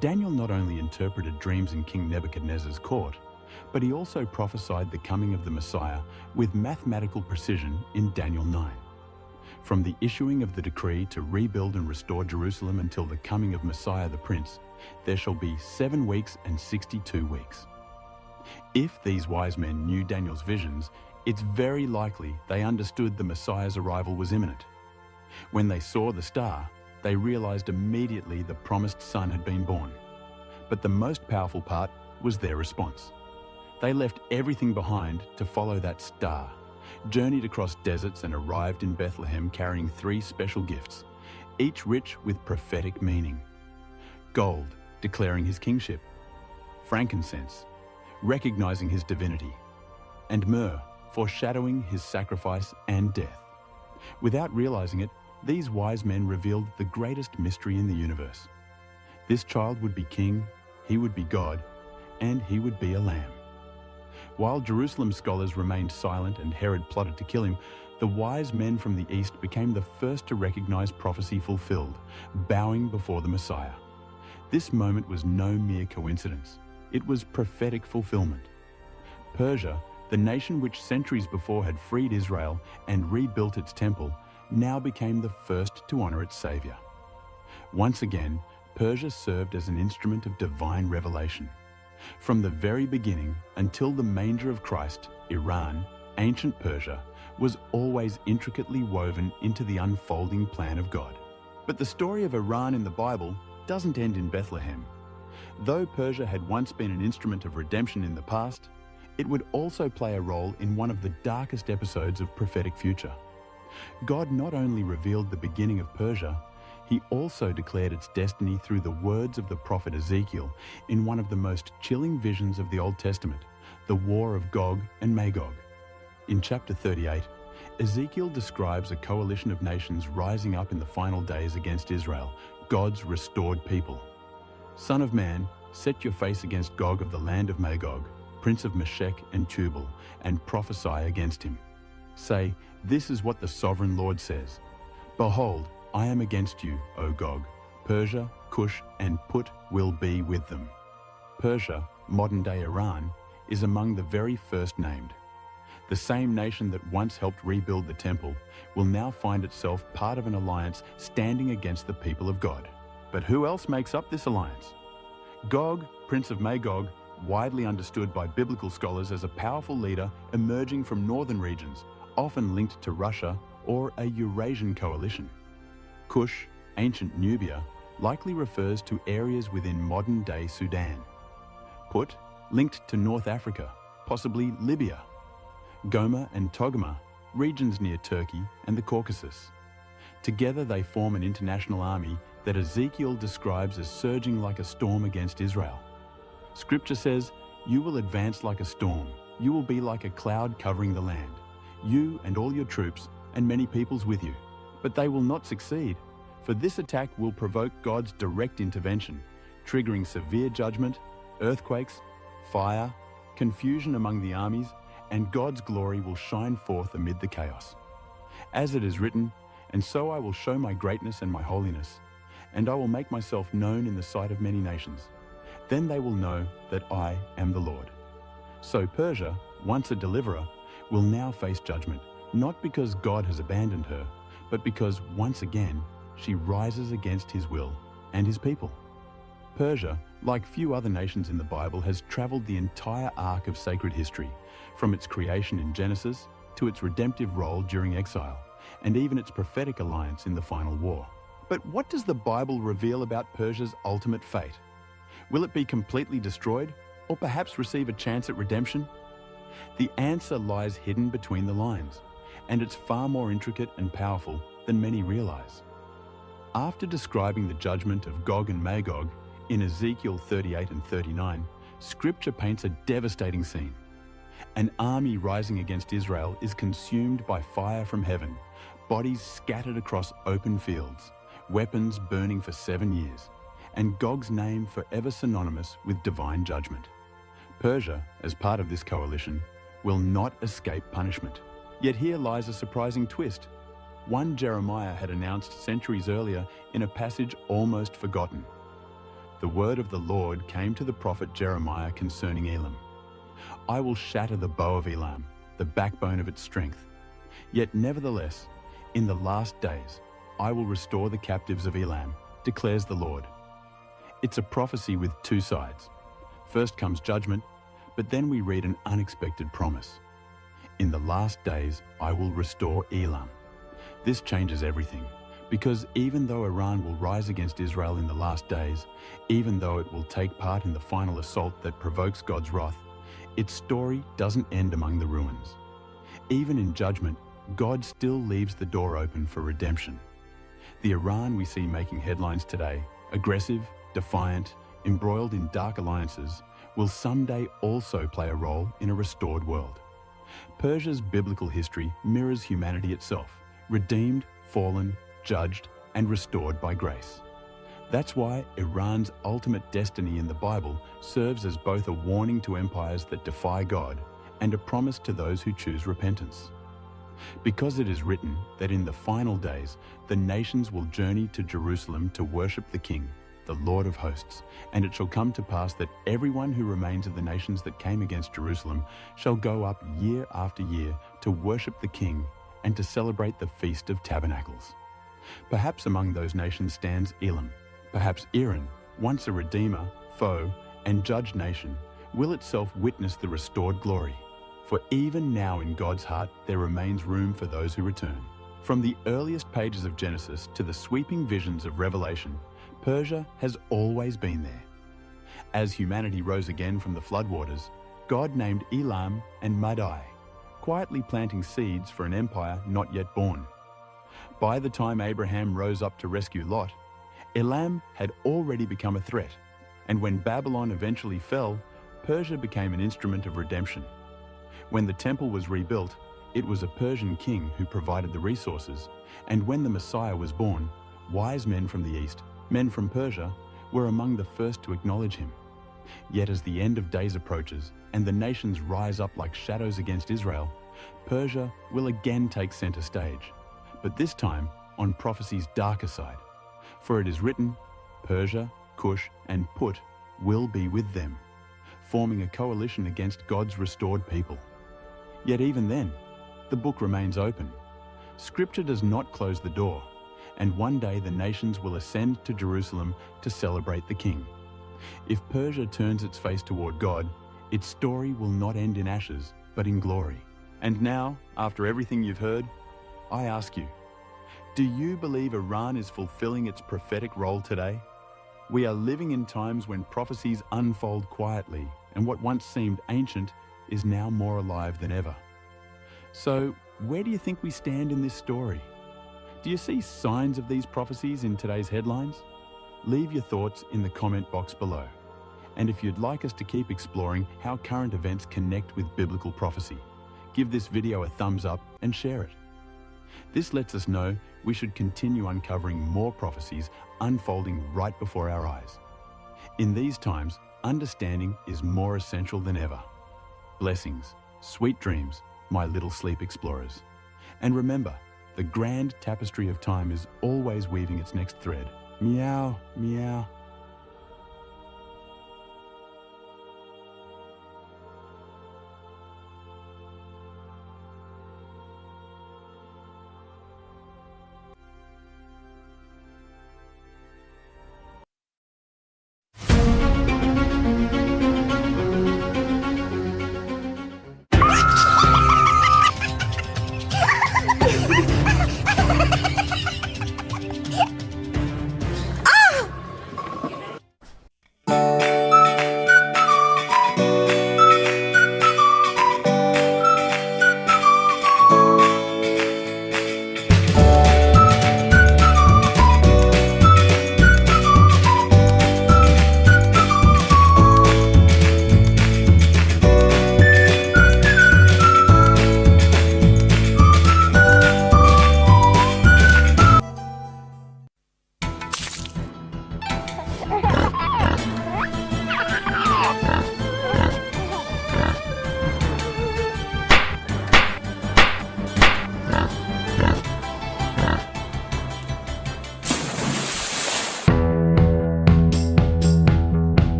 Daniel not only interpreted dreams in King Nebuchadnezzar's court, but he also prophesied the coming of the Messiah with mathematical precision in Daniel 9. From the issuing of the decree to rebuild and restore Jerusalem until the coming of Messiah the Prince, there shall be 7 weeks and 62 weeks. If these wise men knew Daniel's visions, it's very likely they understood the Messiah's arrival was imminent. When they saw the star, they realized immediately the promised son had been born. But the most powerful part was their response. They left everything behind to follow that star, journeyed across deserts and arrived in Bethlehem carrying 3 special gifts, each rich with prophetic meaning. Gold, declaring his kingship; frankincense, recognizing his divinity; and myrrh, foreshadowing his sacrifice and death. Without realizing it, these wise men revealed the greatest mystery in the universe. This child would be king, he would be God, and he would be a lamb. While Jerusalem scholars remained silent and Herod plotted to kill him, The wise men from the east became the first to recognize prophecy fulfilled, bowing before the Messiah. This moment was no mere coincidence. It was prophetic fulfillment. Persia, the nation which centuries before had freed Israel and rebuilt its temple, now became the first to honor its savior. Once again, Persia served as an instrument of divine revelation. From the very beginning until the manger of Christ, Iran, ancient Persia, was always intricately woven into the unfolding plan of God. But the story of Iran in the Bible doesn't end in Bethlehem. Though Persia had once been an instrument of redemption in the past, it would also play a role in one of the darkest episodes of prophetic future. God not only revealed the beginning of Persia, he also declared its destiny through the words of the prophet Ezekiel in one of the most chilling visions of the Old Testament, the war of Gog and Magog. In chapter 38, Ezekiel describes a coalition of nations rising up in the final days against Israel, God's restored people. Son of man, set your face against Gog of the land of Magog, prince of Meshech and Tubal, and prophesy against him. Say, this is what the sovereign Lord says. Behold, I am against you, O Gog. Persia, Cush, and Put will be with them. Persia, modern-day Iran, is among the very first named. The same nation that once helped rebuild the temple will now find itself part of an alliance standing against the people of God. But who else makes up this alliance? Gog, prince of Magog, widely understood by biblical scholars as a powerful leader emerging from northern regions, often linked to Russia or a Eurasian coalition. Cush, ancient Nubia, likely refers to areas within modern-day Sudan. Put, linked to North Africa, possibly Libya. Gomer and Togama, regions near Turkey and the Caucasus. Together they form an international army that Ezekiel describes as surging like a storm against Israel. Scripture says, "You will advance like a storm. You will be like a cloud covering the land. You and all your troops and many peoples with you. But they will not succeed, for this attack will provoke God's direct intervention, triggering severe judgment, earthquakes, fire, confusion among the armies, and God's glory will shine forth amid the chaos. As it is written, and so I will show my greatness and my holiness, and I will make myself known in the sight of many nations. Then they will know that I am the Lord." So Persia, once a deliverer, will now face judgment, not because God has abandoned her, but because once again she rises against his will and his people. Persia, like few other nations in the Bible, has traveled the entire arc of sacred history, from its creation in Genesis to its redemptive role during exile, and even its prophetic alliance in the final war. But what does the Bible reveal about Persia's ultimate fate? Will it be completely destroyed, or perhaps receive a chance at redemption? The answer lies hidden between the lines, and it's far more intricate and powerful than many realize. After describing the judgment of Gog and Magog in Ezekiel 38 and 39, Scripture paints a devastating scene. An army rising against Israel is consumed by fire from heaven, bodies scattered across open fields, weapons burning for 7 years, and Gog's name forever synonymous with divine judgment. Persia, as part of this coalition, will not escape punishment. Yet here lies a surprising twist, one Jeremiah had announced centuries earlier in a passage almost forgotten. The word of the Lord came to the prophet Jeremiah concerning Elam. "I will shatter the bow of Elam, the backbone of its strength. Yet nevertheless, in the last days, I will restore the captives of Elam, declares the Lord." It's a prophecy with two sides. First comes judgment, but then we read an unexpected promise. "In the last days, I will restore Elam." This changes everything, because even though Iran will rise against Israel in the last days, even though it will take part in the final assault that provokes God's wrath, its story doesn't end among the ruins. Even in judgment, God still leaves the door open for redemption. The Iran we see making headlines today, aggressive, defiant, embroiled in dark alliances, will someday also play a role in a restored world. Persia's biblical history mirrors humanity itself, redeemed, fallen, judged, and restored by grace. That's why Iran's ultimate destiny in the Bible serves as both a warning to empires that defy God and a promise to those who choose repentance. Because it is written that in the final days the nations will journey to Jerusalem to worship the King, the Lord of hosts, and it shall come to pass that everyone who remains of the nations that came against Jerusalem shall go up year after year to worship the King and to celebrate the Feast of Tabernacles. Perhaps among those nations stands Elam. Perhaps Iran, once a redeemer, foe, and judged nation, will itself witness the restored glory. For even now in God's heart there remains room for those who return. From the earliest pages of Genesis to the sweeping visions of Revelation, Persia has always been there. As humanity rose again from the floodwaters, God named Elam and Madai, quietly planting seeds for an empire not yet born. By the time Abraham rose up to rescue Lot, Elam had already become a threat, and when Babylon eventually fell, Persia became an instrument of redemption. When the temple was rebuilt, it was a Persian king who provided the resources, and when the Messiah was born, wise men from the east, men from Persia, were among the first to acknowledge him. Yet as the end of days approaches, and the nations rise up like shadows against Israel, Persia will again take center stage, but this time on prophecy's darker side. For it is written, Persia, Cush, and Put will be with them, forming a coalition against God's restored people. Yet even then, the book remains open. Scripture does not close the door, and one day the nations will ascend to Jerusalem to celebrate the King. If Persia turns its face toward God, its story will not end in ashes, but in glory. And now, after everything you've heard, I ask you, do you believe Iran is fulfilling its prophetic role today? We are living in times when prophecies unfold quietly, and what once seemed ancient is now more alive than ever. So, where do you think we stand in this story? Do you see signs of these prophecies in today's headlines? Leave your thoughts in the comment box below. And if you'd like us to keep exploring how current events connect with biblical prophecy, give this video a thumbs up and share it. This lets us know we should continue uncovering more prophecies unfolding right before our eyes. In these times, understanding is more essential than ever. Blessings, sweet dreams, my little sleep explorers. And remember, the grand tapestry of time is always weaving its next thread. Meow, meow.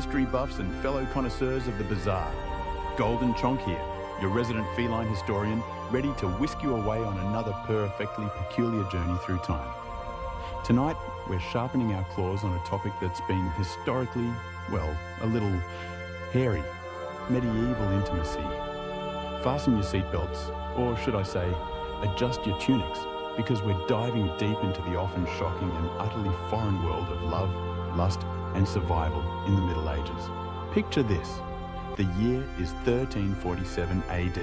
history buffs and fellow connoisseurs of the bizarre. Golden Chonk here, your resident feline historian, ready to whisk you away on another perfectly peculiar journey through time. Tonight, we're sharpening our claws on a topic that's been historically, well, a little hairy: medieval intimacy. Fasten your seatbelts, or should I say, adjust your tunics, because we're diving deep into the often shocking and utterly foreign world of love, lust, and survival in the Middle Ages. Picture this. The year is 1347 AD.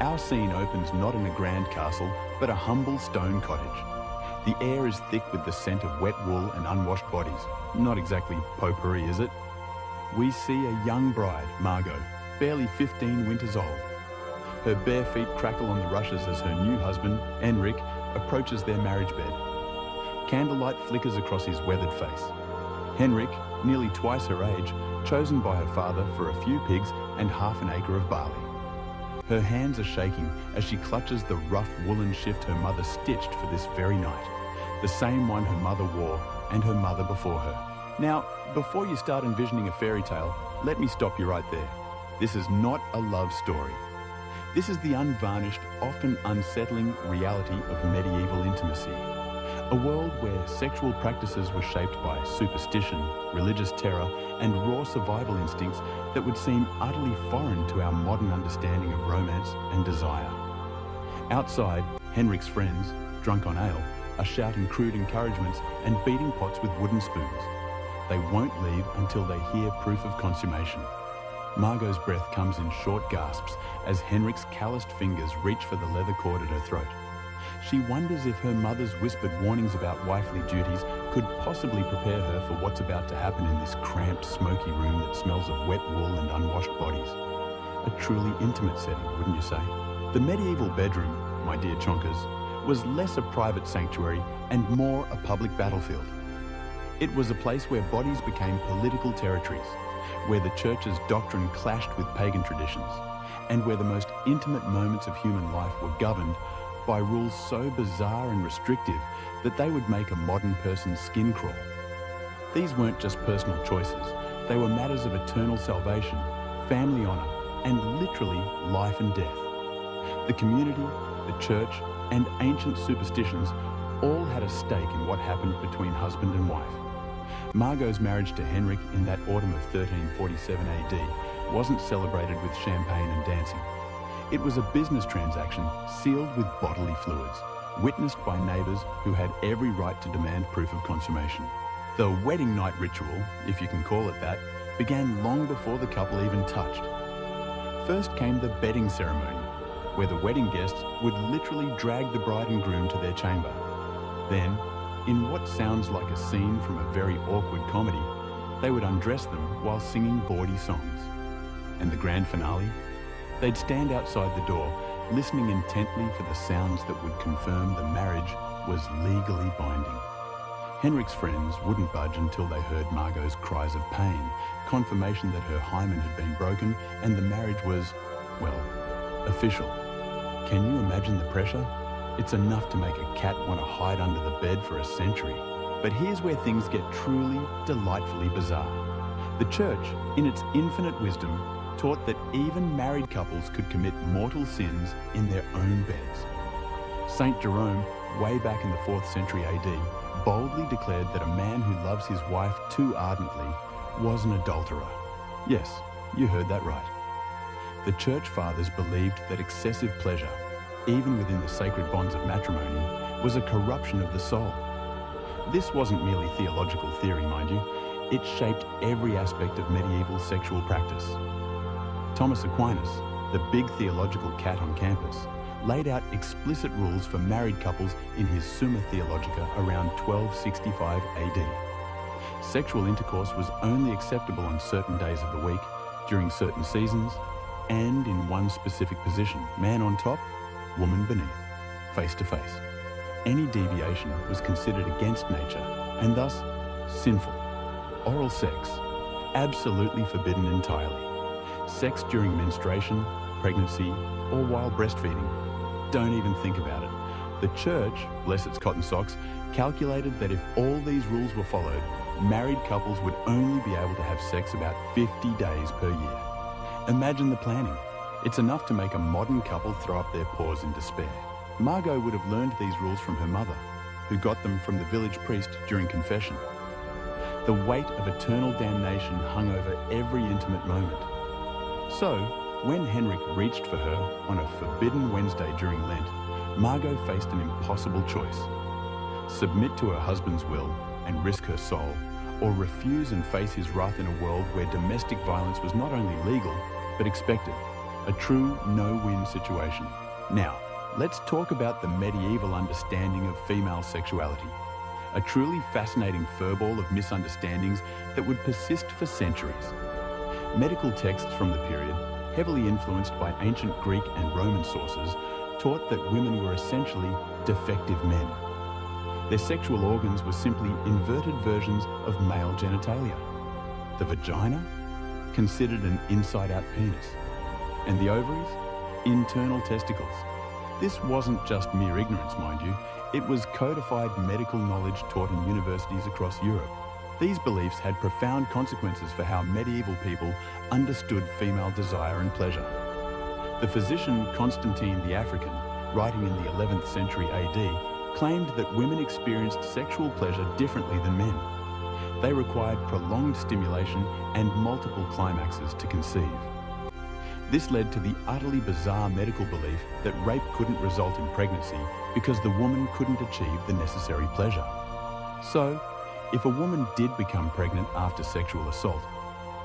Our scene opens not in a grand castle, but a humble stone cottage. The air is thick with the scent of wet wool and unwashed bodies. Not exactly potpourri, is it? We see a young bride, Margot, barely 15 winters old. Her bare feet crackle on the rushes as her new husband, Henrik, approaches their marriage bed. Candlelight flickers across his weathered face. Henrik, nearly twice her age, chosen by her father for a few pigs and half an acre of barley. Her hands are shaking as she clutches the rough woolen shift her mother stitched for this very night, the same one her mother wore and her mother before her. Now, before you start envisioning a fairy tale, let me stop you right there. This is not a love story. This is the unvarnished, often unsettling reality of medieval intimacy. A world where sexual practices were shaped by superstition, religious terror, and raw survival instincts that would seem utterly foreign to our modern understanding of romance and desire. Outside, Henrik's friends, drunk on ale, are shouting crude encouragements and beating pots with wooden spoons. They won't leave until they hear proof of consummation. Margot's breath comes in short gasps as Henrik's calloused fingers reach for the leather cord at her throat. She wonders if her mother's whispered warnings about wifely duties could possibly prepare her for what's about to happen in this cramped, smoky room that smells of wet wool and unwashed bodies. A truly intimate setting, wouldn't you say? The medieval bedroom, my dear Chonkers, was less a private sanctuary and more a public battlefield. It was a place where bodies became political territories, where the church's doctrine clashed with pagan traditions, and where the most intimate moments of human life were governed by rules so bizarre and restrictive that they would make a modern person's skin crawl. These weren't just personal choices, they were matters of eternal salvation, family honor, and literally life and death. The community, the church, and ancient superstitions all had a stake in what happened between husband and wife. Margot's marriage to Henrik in that autumn of 1347 AD wasn't celebrated with champagne and dancing. It was a business transaction sealed with bodily fluids, witnessed by neighbours who had every right to demand proof of consummation. The wedding night ritual, if you can call it that, began long before the couple even touched. First came the bedding ceremony, where the wedding guests would literally drag the bride and groom to their chamber. Then, in what sounds like a scene from a very awkward comedy, they would undress them while singing bawdy songs. And the grand finale? They'd stand outside the door, listening intently for the sounds that would confirm the marriage was legally binding. Henrik's friends wouldn't budge until they heard Margot's cries of pain, confirmation that her hymen had been broken and the marriage was, well, official. Can you imagine the pressure? It's enough to make a cat want to hide under the bed for a century. But here's where things get truly, delightfully bizarre. The church, in its infinite wisdom, taught that even married couples could commit mortal sins in their own beds. Saint Jerome, way back in the 4th century AD, boldly declared that a man who loves his wife too ardently was an adulterer. Yes, you heard that right. The church fathers believed that excessive pleasure, even within the sacred bonds of matrimony, was a corruption of the soul. This wasn't merely theological theory, mind you. It shaped every aspect of medieval sexual practice. Thomas Aquinas, the big theological cat on campus, laid out explicit rules for married couples in his Summa Theologica around 1265 AD. Sexual intercourse was only acceptable on certain days of the week, during certain seasons, and in one specific position, man on top, woman beneath, face to face. Any deviation was considered against nature and thus sinful. Oral sex, absolutely forbidden entirely. Sex during menstruation, pregnancy, or while breastfeeding, don't even think about it. The church, bless its cotton socks, calculated that if all these rules were followed, married couples would only be able to have sex about 50 days per year. Imagine the planning. It's enough to make a modern couple throw up their paws in despair. Margot would have learned these rules from her mother, who got them from the village priest during confession. The weight of eternal damnation hung over every intimate moment. So, when Henrik reached for her on a forbidden Wednesday during Lent, Margot faced an impossible choice. Submit to her husband's will and risk her soul, or refuse and face his wrath in a world where domestic violence was not only legal, but expected. A true no-win situation. Now, let's talk about the medieval understanding of female sexuality. A truly fascinating furball of misunderstandings that would persist for centuries. Medical texts from the period, heavily influenced by ancient Greek and Roman sources, taught that women were essentially defective men. Their sexual organs were simply inverted versions of male genitalia. The vagina, considered an inside-out penis, and the ovaries, internal testicles. This wasn't just mere ignorance, mind you. It was codified medical knowledge taught in universities across Europe. These beliefs had profound consequences for how medieval people understood female desire and pleasure. The physician Constantine the African, writing in the 11th century AD, claimed that women experienced sexual pleasure differently than men. They required prolonged stimulation and multiple climaxes to conceive. This led to the utterly bizarre medical belief that rape couldn't result in pregnancy because the woman couldn't achieve the necessary pleasure. So, if a woman did become pregnant after sexual assault,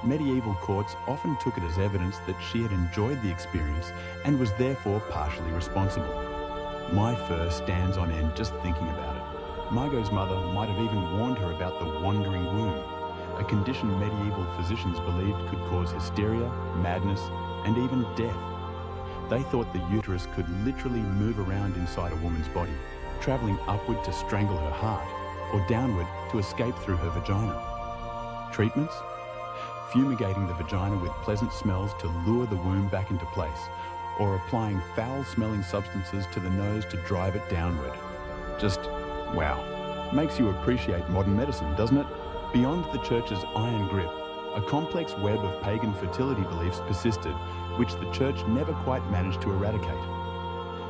medieval courts often took it as evidence that she had enjoyed the experience and was therefore partially responsible. My fur stands on end just thinking about it. Margot's mother might have even warned her about the wandering womb, a condition medieval physicians believed could cause hysteria, madness, and even death. They thought the uterus could literally move around inside a woman's body, traveling upward to strangle her heart, or downward to escape through her vagina. Treatments? Fumigating the vagina with pleasant smells to lure the womb back into place, or applying foul-smelling substances to the nose to drive it downward. Just, wow. Makes you appreciate modern medicine, doesn't it? Beyond the church's iron grip, a complex web of pagan fertility beliefs persisted, which the church never quite managed to eradicate.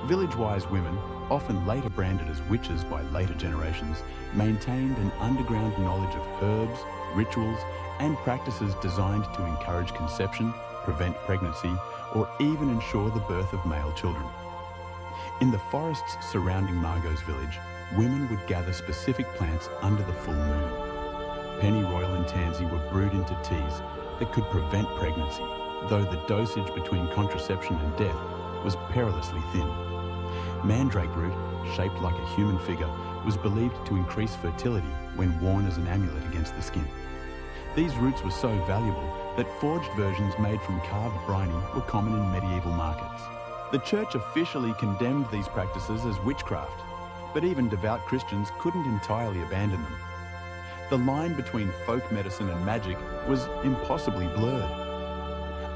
Village-wise women, often later branded as witches by later generations, maintained an underground knowledge of herbs, rituals, and practices designed to encourage conception, prevent pregnancy, or even ensure the birth of male children. In the forests surrounding Margot's village, women would gather specific plants under the full moon. Pennyroyal and tansy were brewed into teas that could prevent pregnancy, though the dosage between contraception and death was perilously thin. Mandrake root, shaped like a human figure, was believed to increase fertility when worn as an amulet against the skin. These roots were so valuable that forged versions made from carved briny were common in medieval markets. The church officially condemned these practices as witchcraft, but even devout Christians couldn't entirely abandon them. The line between folk medicine and magic was impossibly blurred.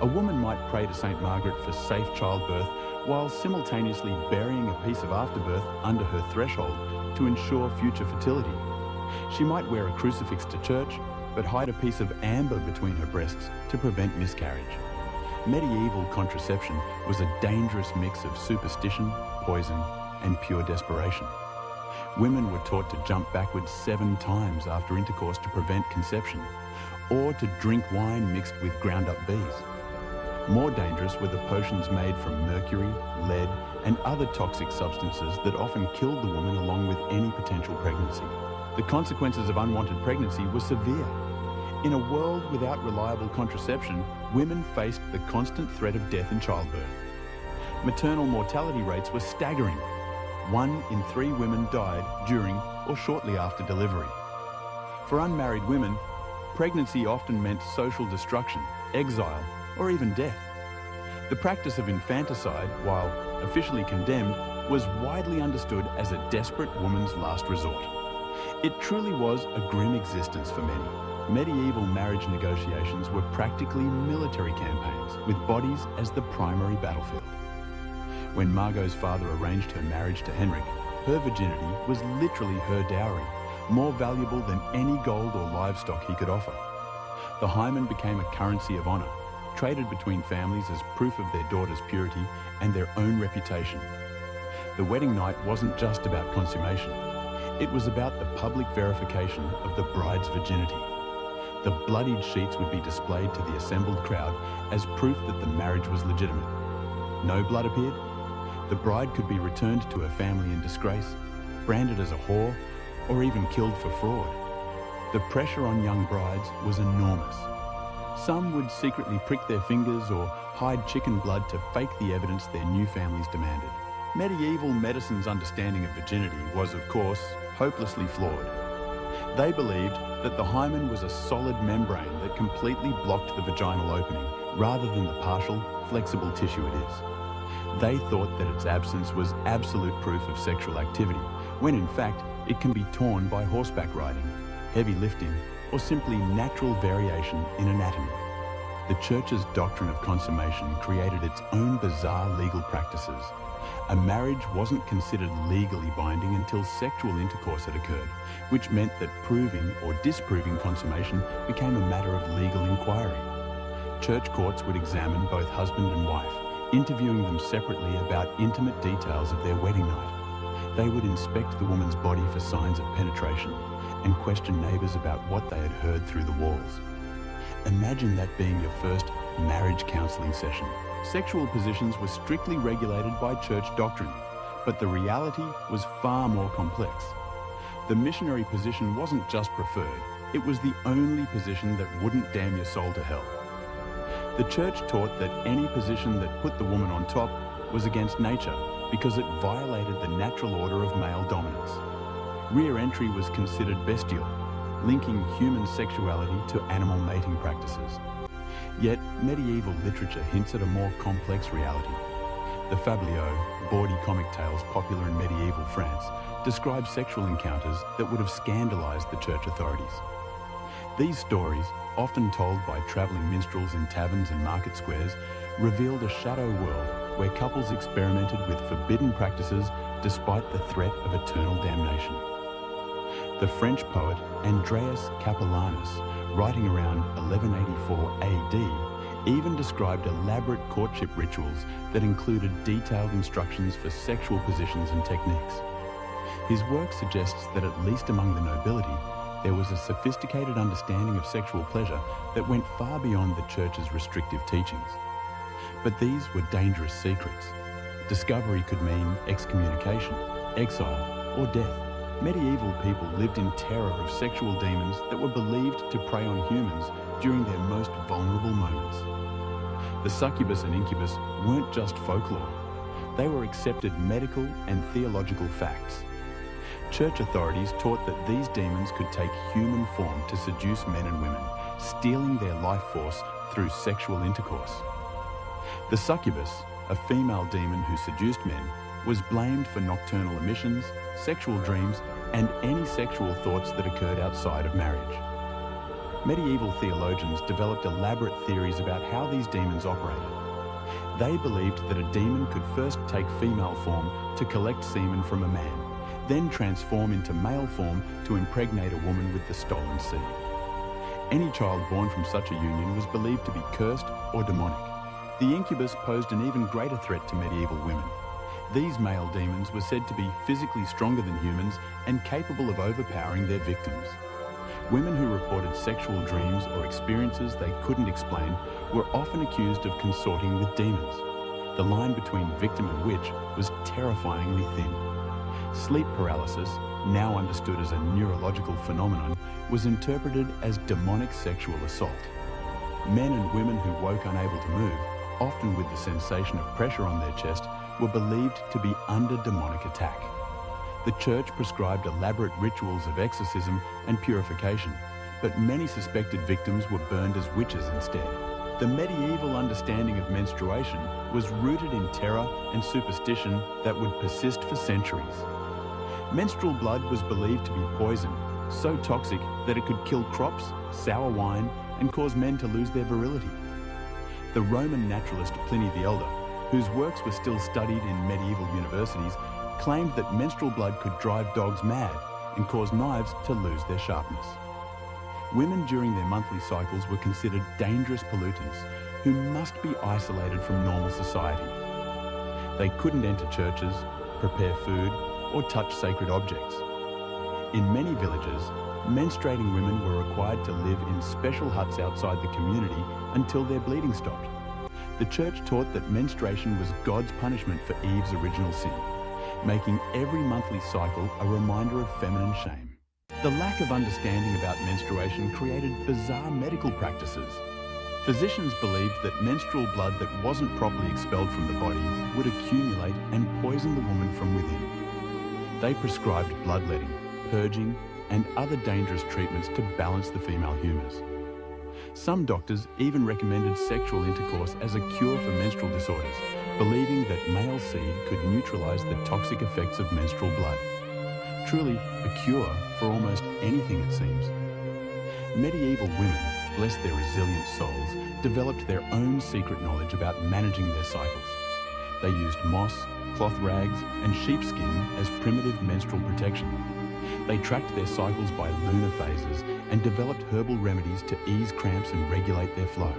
A woman might pray to St. Margaret for safe childbirth while simultaneously burying a piece of afterbirth under her threshold to ensure future fertility. She might wear a crucifix to church, but hide a piece of amber between her breasts to prevent miscarriage. Medieval contraception was a dangerous mix of superstition, poison, and pure desperation. Women were taught to jump backwards 7 times after intercourse to prevent conception, or to drink wine mixed with ground-up bees. More dangerous were the potions made from mercury, lead, and other toxic substances that often killed the woman along with any potential pregnancy. The consequences of unwanted pregnancy were severe. In a world without reliable contraception, women faced the constant threat of death in childbirth. Maternal mortality rates were staggering. 1 in 3 women died during or shortly after delivery. For unmarried women, pregnancy often meant social destruction, exile, or even death. The practice of infanticide, while officially condemned, was widely understood as a desperate woman's last resort. It truly was a grim existence for many. Medieval marriage negotiations were practically military campaigns, with bodies as the primary battlefield. When Margot's father arranged her marriage to Henrik, her virginity was literally her dowry, more valuable than any gold or livestock he could offer. The hymen became a currency of honor, traded between families as proof of their daughter's purity and their own reputation. The wedding night wasn't just about consummation. It was about the public verification of the bride's virginity. The bloodied sheets would be displayed to the assembled crowd as proof that the marriage was legitimate. No blood appeared? The bride could be returned to her family in disgrace, branded as a whore, or even killed for fraud. The pressure on young brides was enormous. Some would secretly prick their fingers or hide chicken blood to fake the evidence their new families demanded. Medieval medicine's understanding of virginity was, of course, hopelessly flawed. They believed that the hymen was a solid membrane that completely blocked the vaginal opening, rather than the partial, flexible tissue it is. They thought that its absence was absolute proof of sexual activity, when in fact it can be torn by horseback riding, heavy lifting, or simply natural variation in anatomy. The Church's doctrine of consummation created its own bizarre legal practices. A marriage wasn't considered legally binding until sexual intercourse had occurred, which meant that proving or disproving consummation became a matter of legal inquiry. Church courts would examine both husband and wife, interviewing them separately about intimate details of their wedding night. They would inspect the woman's body for signs of penetration and question neighbors about what they had heard through the walls. Imagine that being your first marriage counseling session. Sexual positions were strictly regulated by church doctrine, but the reality was far more complex. The missionary position wasn't just preferred, it was the only position that wouldn't damn your soul to hell. The church taught that any position that put the woman on top was against nature because it violated the natural order of male dominance. Rear entry was considered bestial, linking human sexuality to animal mating practices. Yet, medieval literature hints at a more complex reality. The fabliaux, bawdy comic tales popular in medieval France, describe sexual encounters that would have scandalized the church authorities. These stories, often told by traveling minstrels in taverns and market squares, revealed a shadow world where couples experimented with forbidden practices despite the threat of eternal damnation. The French poet Andreas Capellanus, writing around 1184 AD, even described elaborate courtship rituals that included detailed instructions for sexual positions and techniques. His work suggests that at least among the nobility, there was a sophisticated understanding of sexual pleasure that went far beyond the church's restrictive teachings. But these were dangerous secrets. Discovery could mean excommunication, exile, or death. Medieval people lived in terror of sexual demons that were believed to prey on humans during their most vulnerable moments. The succubus and incubus weren't just folklore. They were accepted medical and theological facts. Church authorities taught that these demons could take human form to seduce men and women, stealing their life force through sexual intercourse. The succubus, a female demon who seduced men, was blamed for nocturnal emissions, sexual dreams, and any sexual thoughts that occurred outside of marriage. Medieval theologians developed elaborate theories about how these demons operated. They believed that a demon could first take female form to collect semen from a man, then transform into male form to impregnate a woman with the stolen seed. Any child born from such a union was believed to be cursed or demonic. The incubus posed an even greater threat to medieval women. These male demons were said to be physically stronger than humans and capable of overpowering their victims. Women who reported sexual dreams or experiences they couldn't explain were often accused of consorting with demons. The line between victim and witch was terrifyingly thin. Sleep paralysis, now understood as a neurological phenomenon, was interpreted as demonic sexual assault. Men and women who woke unable to move, often with the sensation of pressure on their chest, were believed to be under demonic attack. The church prescribed elaborate rituals of exorcism and purification, but many suspected victims were burned as witches instead. The medieval understanding of menstruation was rooted in terror and superstition that would persist for centuries. Menstrual blood was believed to be poison, so toxic that it could kill crops, sour wine, and cause men to lose their virility. The Roman naturalist Pliny the Elder, whose works were still studied in medieval universities, claimed that menstrual blood could drive dogs mad, and cause knives to lose their sharpness. Women during their monthly cycles were considered dangerous pollutants who must be isolated from normal society. They couldn't enter churches, prepare food, or touch sacred objects. In many villages, menstruating women were required to live in special huts outside the community until their bleeding stopped. The church taught that menstruation was God's punishment for Eve's original sin, making every monthly cycle a reminder of feminine shame. The lack of understanding about menstruation created bizarre medical practices. Physicians believed that menstrual blood that wasn't properly expelled from the body would accumulate and poison the woman from within. They prescribed bloodletting, purging, and other dangerous treatments to balance the female humors. Some doctors even recommended sexual intercourse as a cure for menstrual disorders, believing that male seed could neutralize the toxic effects of menstrual blood. Truly, a cure for almost anything, it seems. Medieval women, bless their resilient souls, developed their own secret knowledge about managing their cycles. They used moss, cloth rags, and sheepskin as primitive menstrual protection. They tracked their cycles by lunar phases and developed herbal remedies to ease cramps and regulate their flow.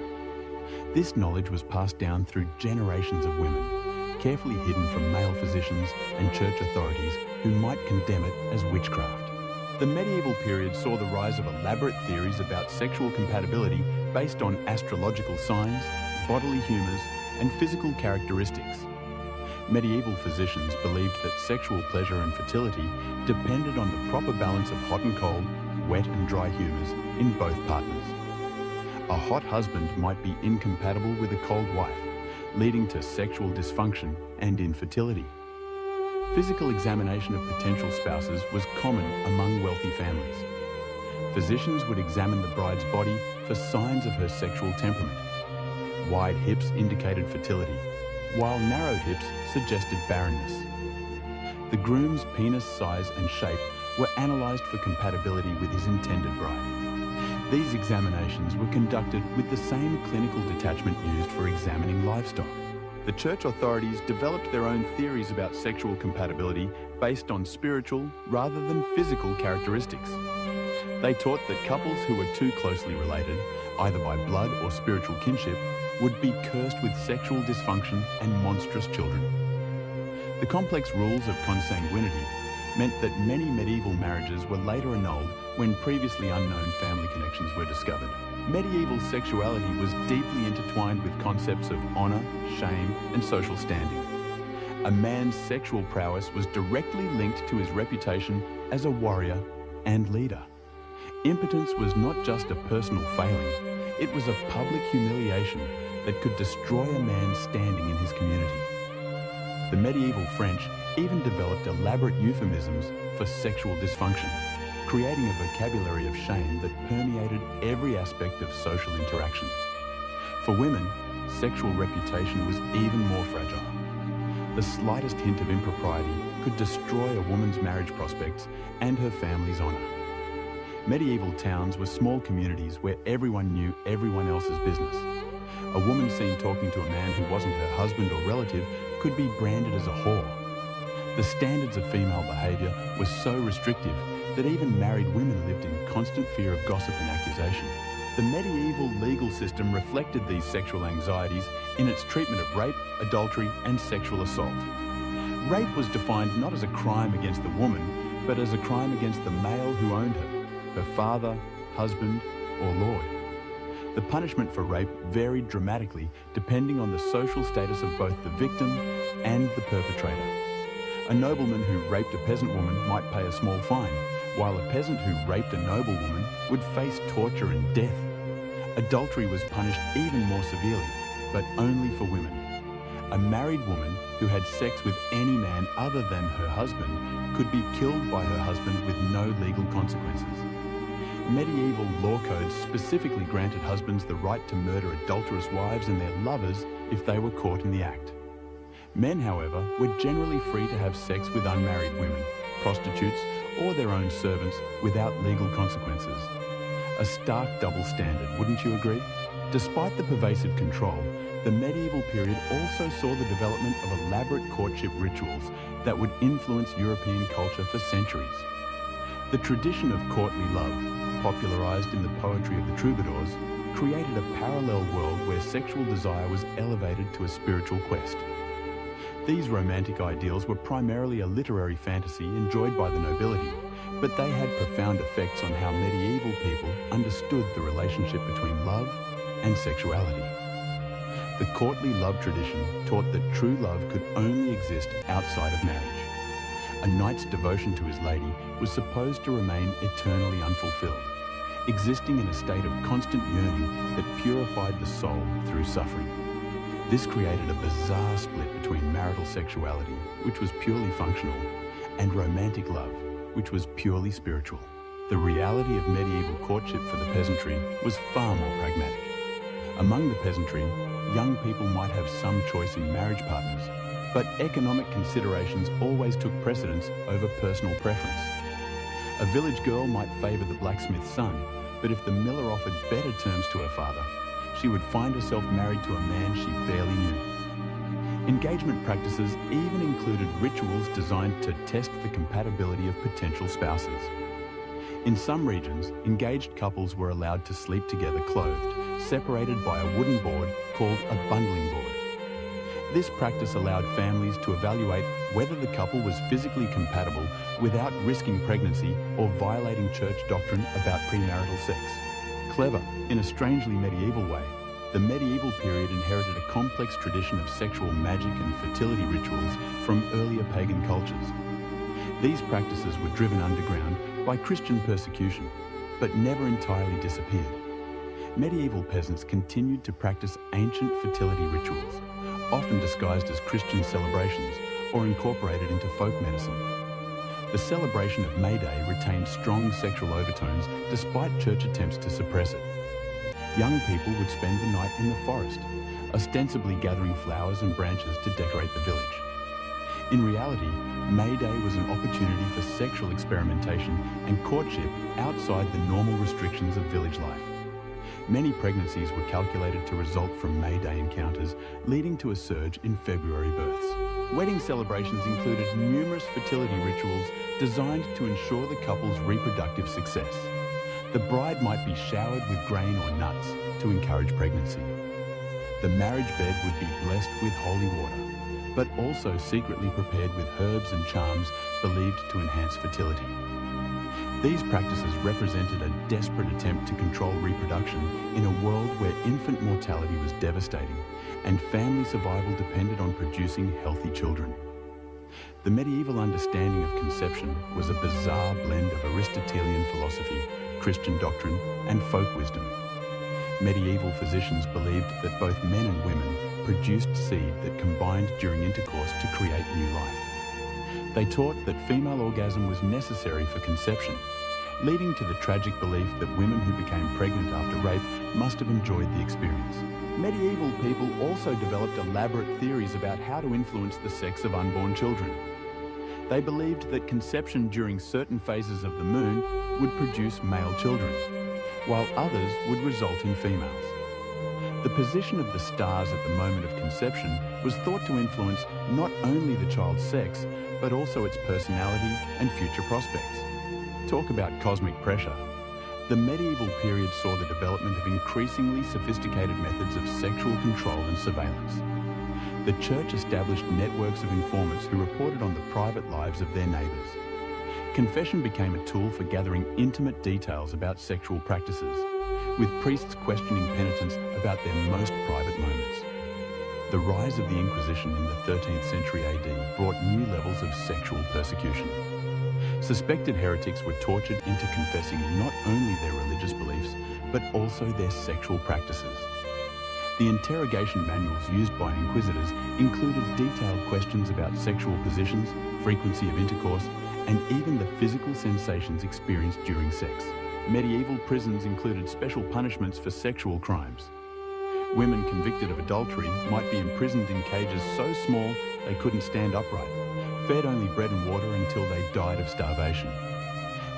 This knowledge was passed down through generations of women, carefully hidden from male physicians and church authorities who might condemn it as witchcraft. The medieval period saw the rise of elaborate theories about sexual compatibility based on astrological signs, bodily humours, and physical characteristics. Medieval physicians believed that sexual pleasure and fertility depended on the proper balance of hot and cold, wet and dry humours in both partners. A hot husband might be incompatible with a cold wife, leading to sexual dysfunction and infertility. Physical examination of potential spouses was common among wealthy families. Physicians would examine the bride's body for signs of her sexual temperament. Wide hips indicated fertility, while narrow hips suggested barrenness. The groom's penis size and shape were analysed for compatibility with his intended bride. These examinations were conducted with the same clinical detachment used for examining livestock. The church authorities developed their own theories about sexual compatibility based on spiritual rather than physical characteristics. They taught that couples who were too closely related, either by blood or spiritual kinship, would be cursed with sexual dysfunction and monstrous children. The complex rules of consanguinity meant that many medieval marriages were later annulled when previously unknown family connections were discovered. Medieval sexuality was deeply intertwined with concepts of honour, shame, and social standing. A man's sexual prowess was directly linked to his reputation as a warrior and leader. Impotence was not just a personal failing, it was a public humiliation that could destroy a man's standing in his community. The medieval French even developed elaborate euphemisms for sexual dysfunction, creating a vocabulary of shame that permeated every aspect of social interaction. For women, sexual reputation was even more fragile. The slightest hint of impropriety could destroy a woman's marriage prospects and her family's honour. Medieval towns were small communities where everyone knew everyone else's business. A woman seen talking to a man who wasn't her husband or relative could be branded as a whore. The standards of female behaviour were so restrictive that even married women lived in constant fear of gossip and accusation. The medieval legal system reflected these sexual anxieties in its treatment of rape, adultery, and sexual assault. Rape was defined not as a crime against the woman, but as a crime against the male who owned her father, husband, or lord. The punishment for rape varied dramatically depending on the social status of both the victim and the perpetrator. A nobleman who raped a peasant woman might pay a small fine, while a peasant who raped a noble woman would face torture and death. Adultery was punished even more severely, but only for women. A married woman who had sex with any man other than her husband could be killed by her husband with no legal consequences. Medieval law codes specifically granted husbands the right to murder adulterous wives and their lovers if they were caught in the act. Men, however, were generally free to have sex with unmarried women, prostitutes, or their own servants without legal consequences. A stark double standard, wouldn't you agree? Despite the pervasive control, the medieval period also saw the development of elaborate courtship rituals that would influence European culture for centuries. The tradition of courtly love, popularized in the poetry of the troubadours, created a parallel world where sexual desire was elevated to a spiritual quest. These romantic ideals were primarily a literary fantasy enjoyed by the nobility, but they had profound effects on how medieval people understood the relationship between love and sexuality. The courtly love tradition taught that true love could only exist outside of marriage. A knight's devotion to his lady was supposed to remain eternally unfulfilled, existing in a state of constant yearning that purified the soul through suffering. This created a bizarre split between marital sexuality, which was purely functional, and romantic love, which was purely spiritual. The reality of medieval courtship for the peasantry was far more pragmatic. Among the peasantry, young people might have some choice in marriage partners, but economic considerations always took precedence over personal preference. A village girl might favor the blacksmith's son, but if the miller offered better terms to her father, she would find herself married to a man she barely knew. Engagement practices even included rituals designed to test the compatibility of potential spouses. In some regions, engaged couples were allowed to sleep together clothed, separated by a wooden board called a bundling board. This practice allowed families to evaluate whether the couple was physically compatible without risking pregnancy or violating church doctrine about premarital sex. Clever, in a strangely medieval way, the medieval period inherited a complex tradition of sexual magic and fertility rituals from earlier pagan cultures. These practices were driven underground by Christian persecution, but never entirely disappeared. Medieval peasants continued to practice ancient fertility rituals, often disguised as Christian celebrations or incorporated into folk medicine. The celebration of May Day retained strong sexual overtones despite church attempts to suppress it. Young people would spend the night in the forest, ostensibly gathering flowers and branches to decorate the village. In reality, May Day was an opportunity for sexual experimentation and courtship outside the normal restrictions of village life. Many pregnancies were calculated to result from May Day encounters, leading to a surge in February births. Wedding celebrations included numerous fertility rituals designed to ensure the couple's reproductive success. The bride might be showered with grain or nuts to encourage pregnancy. The marriage bed would be blessed with holy water, but also secretly prepared with herbs and charms believed to enhance fertility. These practices represented a desperate attempt to control reproduction in a world where infant mortality was devastating and family survival depended on producing healthy children. The medieval understanding of conception was a bizarre blend of Aristotelian philosophy, Christian doctrine, and folk wisdom. Medieval physicians believed that both men and women produced seed that combined during intercourse to create new life. They taught that female orgasm was necessary for conception, leading to the tragic belief that women who became pregnant after rape must have enjoyed the experience. Medieval people also developed elaborate theories about how to influence the sex of unborn children. They believed that conception during certain phases of the moon would produce male children, while others would result in females. The position of the stars at the moment of conception was thought to influence not only the child's sex, but also its personality and future prospects. Talk about cosmic pressure. The medieval period saw the development of increasingly sophisticated methods of sexual control and surveillance. The church established networks of informants who reported on the private lives of their neighbours. Confession became a tool for gathering intimate details about sexual practices, with priests questioning penitents about their most private moments. The rise of the Inquisition in the 13th century AD brought new levels of sexual persecution. Suspected heretics were tortured into confessing not only their religious beliefs, but also their sexual practices. The interrogation manuals used by inquisitors included detailed questions about sexual positions, frequency of intercourse, and even the physical sensations experienced during sex. Medieval prisons included special punishments for sexual crimes. Women convicted of adultery might be imprisoned in cages so small they couldn't stand upright, fed only bread and water until they died of starvation.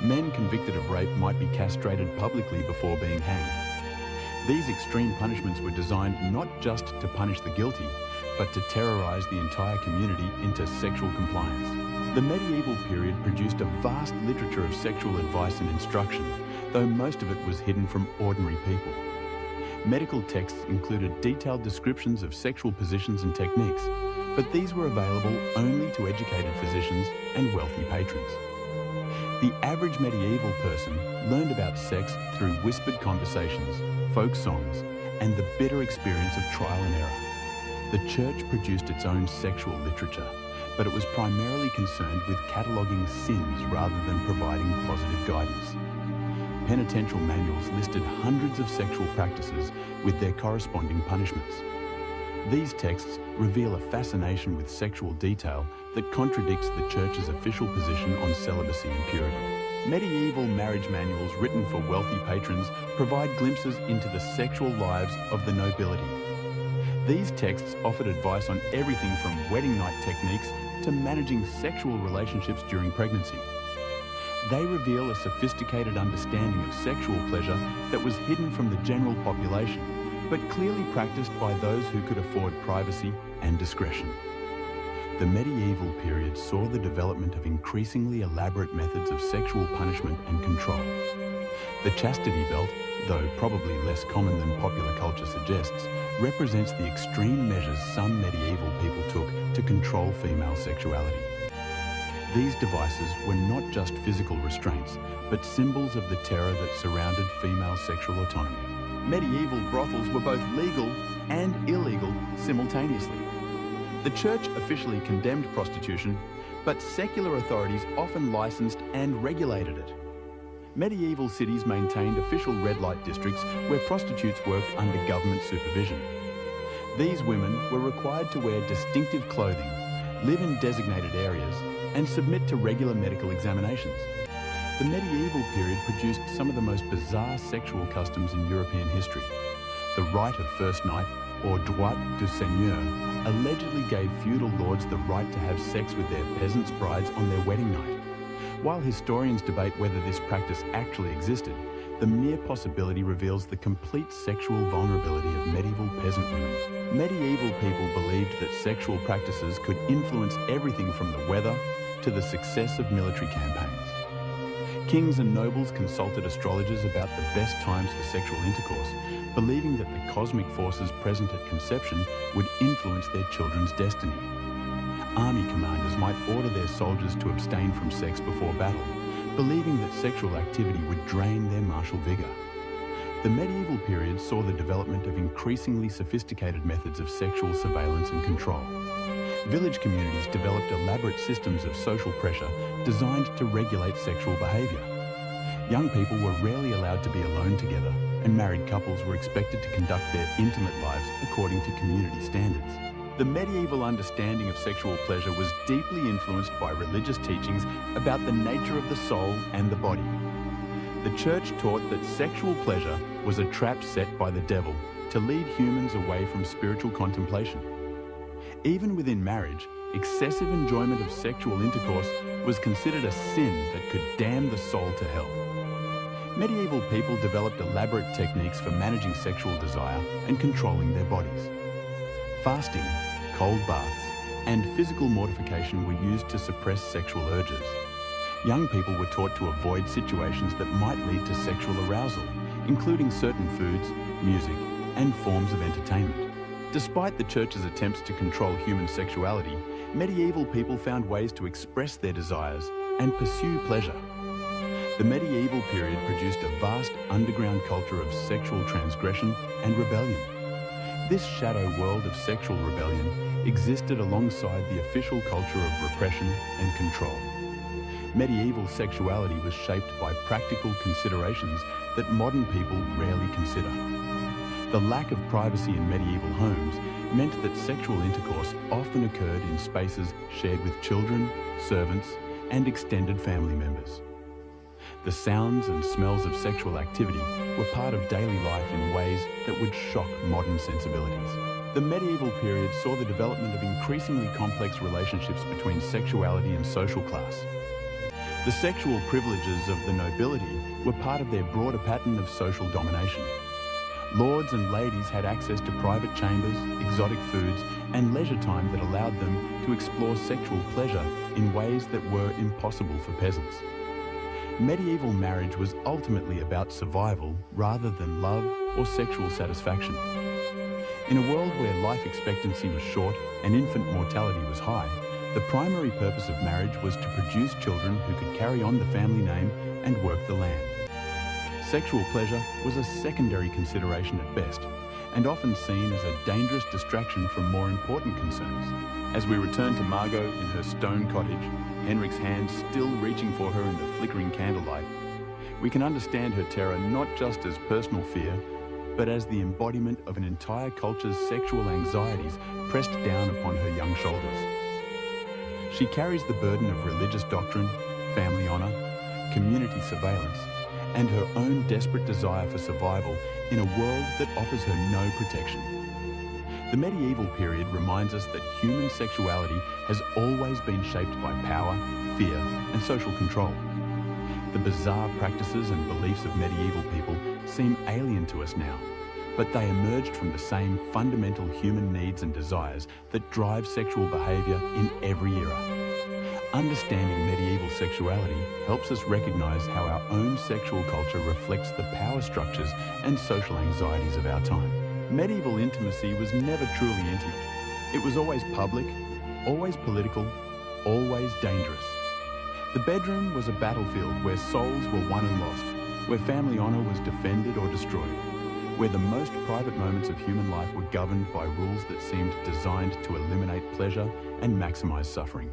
Men convicted of rape might be castrated publicly before being hanged. These extreme punishments were designed not just to punish the guilty, but to terrorize the entire community into sexual compliance. The medieval period produced a vast literature of sexual advice and instruction, though most of it was hidden from ordinary people. Medical texts included detailed descriptions of sexual positions and techniques, but these were available only to educated physicians and wealthy patrons. The average medieval person learned about sex through whispered conversations, folk songs, and the bitter experience of trial and error. The church produced its own sexual literature, but it was primarily concerned with cataloguing sins rather than providing positive guidance. Penitential manuals listed hundreds of sexual practices with their corresponding punishments. These texts reveal a fascination with sexual detail that contradicts the Church's official position on celibacy and purity. Medieval marriage manuals written for wealthy patrons provide glimpses into the sexual lives of the nobility. These texts offered advice on everything from wedding night techniques to managing sexual relationships during pregnancy. They reveal a sophisticated understanding of sexual pleasure that was hidden from the general population, but clearly practiced by those who could afford privacy and discretion. The medieval period saw the development of increasingly elaborate methods of sexual punishment and control. The chastity belt, though probably less common than popular culture suggests, represents the extreme measures some medieval people took to control female sexuality. These devices were not just physical restraints, but symbols of the terror that surrounded female sexual autonomy. Medieval brothels were both legal and illegal simultaneously. The Church officially condemned prostitution, but secular authorities often licensed and regulated it. Medieval cities maintained official red light districts where prostitutes worked under government supervision. These women were required to wear distinctive clothing, live in designated areas, and submit to regular medical examinations. The medieval period produced some of the most bizarre sexual customs in European history. The rite of first night, or droit du seigneur, allegedly gave feudal lords the right to have sex with their peasants' brides on their wedding night. While historians debate whether this practice actually existed, the mere possibility reveals the complete sexual vulnerability of medieval peasant women. Medieval people believed that sexual practices could influence everything from the weather to the success of military campaigns. Kings and nobles consulted astrologers about the best times for sexual intercourse, believing that the cosmic forces present at conception would influence their children's destiny. Army commanders might order their soldiers to abstain from sex before battle, believing that sexual activity would drain their martial vigor. The medieval period saw the development of increasingly sophisticated methods of sexual surveillance and control. Village communities developed elaborate systems of social pressure designed to regulate sexual behavior. Young people were rarely allowed to be alone together, and married couples were expected to conduct their intimate lives according to community standards. The medieval understanding of sexual pleasure was deeply influenced by religious teachings about the nature of the soul and the body. The Church taught that sexual pleasure was a trap set by the devil to lead humans away from spiritual contemplation. Even within marriage, excessive enjoyment of sexual intercourse was considered a sin that could damn the soul to hell. Medieval people developed elaborate techniques for managing sexual desire and controlling their bodies. Fasting, cold baths, and physical mortification were used to suppress sexual urges. Young people were taught to avoid situations that might lead to sexual arousal, including certain foods, music, and forms of entertainment. Despite the Church's attempts to control human sexuality, medieval people found ways to express their desires and pursue pleasure. The medieval period produced a vast underground culture of sexual transgression and rebellion. This shadow world of sexual rebellion existed alongside the official culture of repression and control. Medieval sexuality was shaped by practical considerations that modern people rarely consider. The lack of privacy in medieval homes meant that sexual intercourse often occurred in spaces shared with children, servants, and extended family members. The sounds and smells of sexual activity were part of daily life in ways that would shock modern sensibilities. The medieval period saw the development of increasingly complex relationships between sexuality and social class. The sexual privileges of the nobility were part of their broader pattern of social domination. Lords and ladies had access to private chambers, exotic foods, and leisure time that allowed them to explore sexual pleasure in ways that were impossible for peasants. Medieval marriage was ultimately about survival rather than love or sexual satisfaction. In a world where life expectancy was short and infant mortality was high, the primary purpose of marriage was to produce children who could carry on the family name and work the land. Sexual pleasure was a secondary consideration at best, and often seen as a dangerous distraction from more important concerns. As we return to Margot in her stone cottage, Henrik's hands still reaching for her in the flickering candlelight, we can understand her terror not just as personal fear, but as the embodiment of an entire culture's sexual anxieties pressed down upon her young shoulders. She carries the burden of religious doctrine, family honor, community surveillance, and her own desperate desire for survival in a world that offers her no protection. The medieval period reminds us that human sexuality has always been shaped by power, fear, and social control. The bizarre practices and beliefs of medieval people seem alien to us now, but they emerged from the same fundamental human needs and desires that drive sexual behavior in every era. Understanding medieval sexuality helps us recognize how our own sexual culture reflects the power structures and social anxieties of our time. Medieval intimacy was never truly intimate. It was always public, always political, always dangerous. The bedroom was a battlefield where souls were won and lost, where family honor was defended or destroyed, where the most private moments of human life were governed by rules that seemed designed to eliminate pleasure and maximize suffering.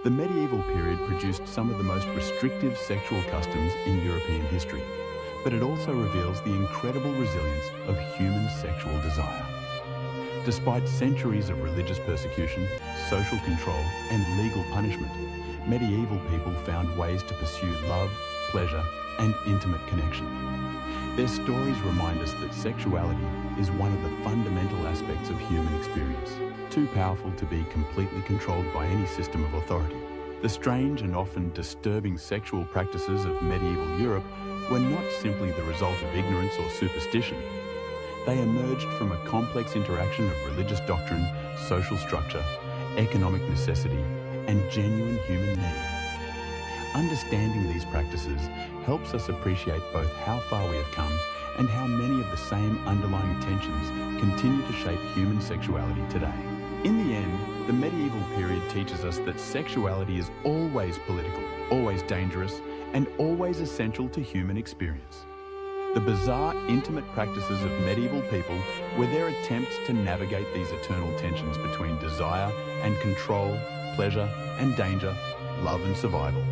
The medieval period produced some of the most restrictive sexual customs in European history, but it also reveals the incredible resilience of human sexual desire. Despite centuries of religious persecution, social control, and legal punishment, medieval people found ways to pursue love, pleasure, and intimate connection. Their stories remind us that sexuality is one of the fundamental aspects of human experience, too powerful to be completely controlled by any system of authority. The strange and often disturbing sexual practices of medieval Europe were not simply the result of ignorance or superstition. They emerged from a complex interaction of religious doctrine, social structure, economic necessity, and genuine human need. Understanding these practices helps us appreciate both how far we have come and how many of the same underlying tensions continue to shape human sexuality today. In the end, the medieval period teaches us that sexuality is always political, always dangerous, and always essential to human experience. The bizarre, intimate practices of medieval people were their attempts to navigate these eternal tensions between desire and control, pleasure and danger, love and survival.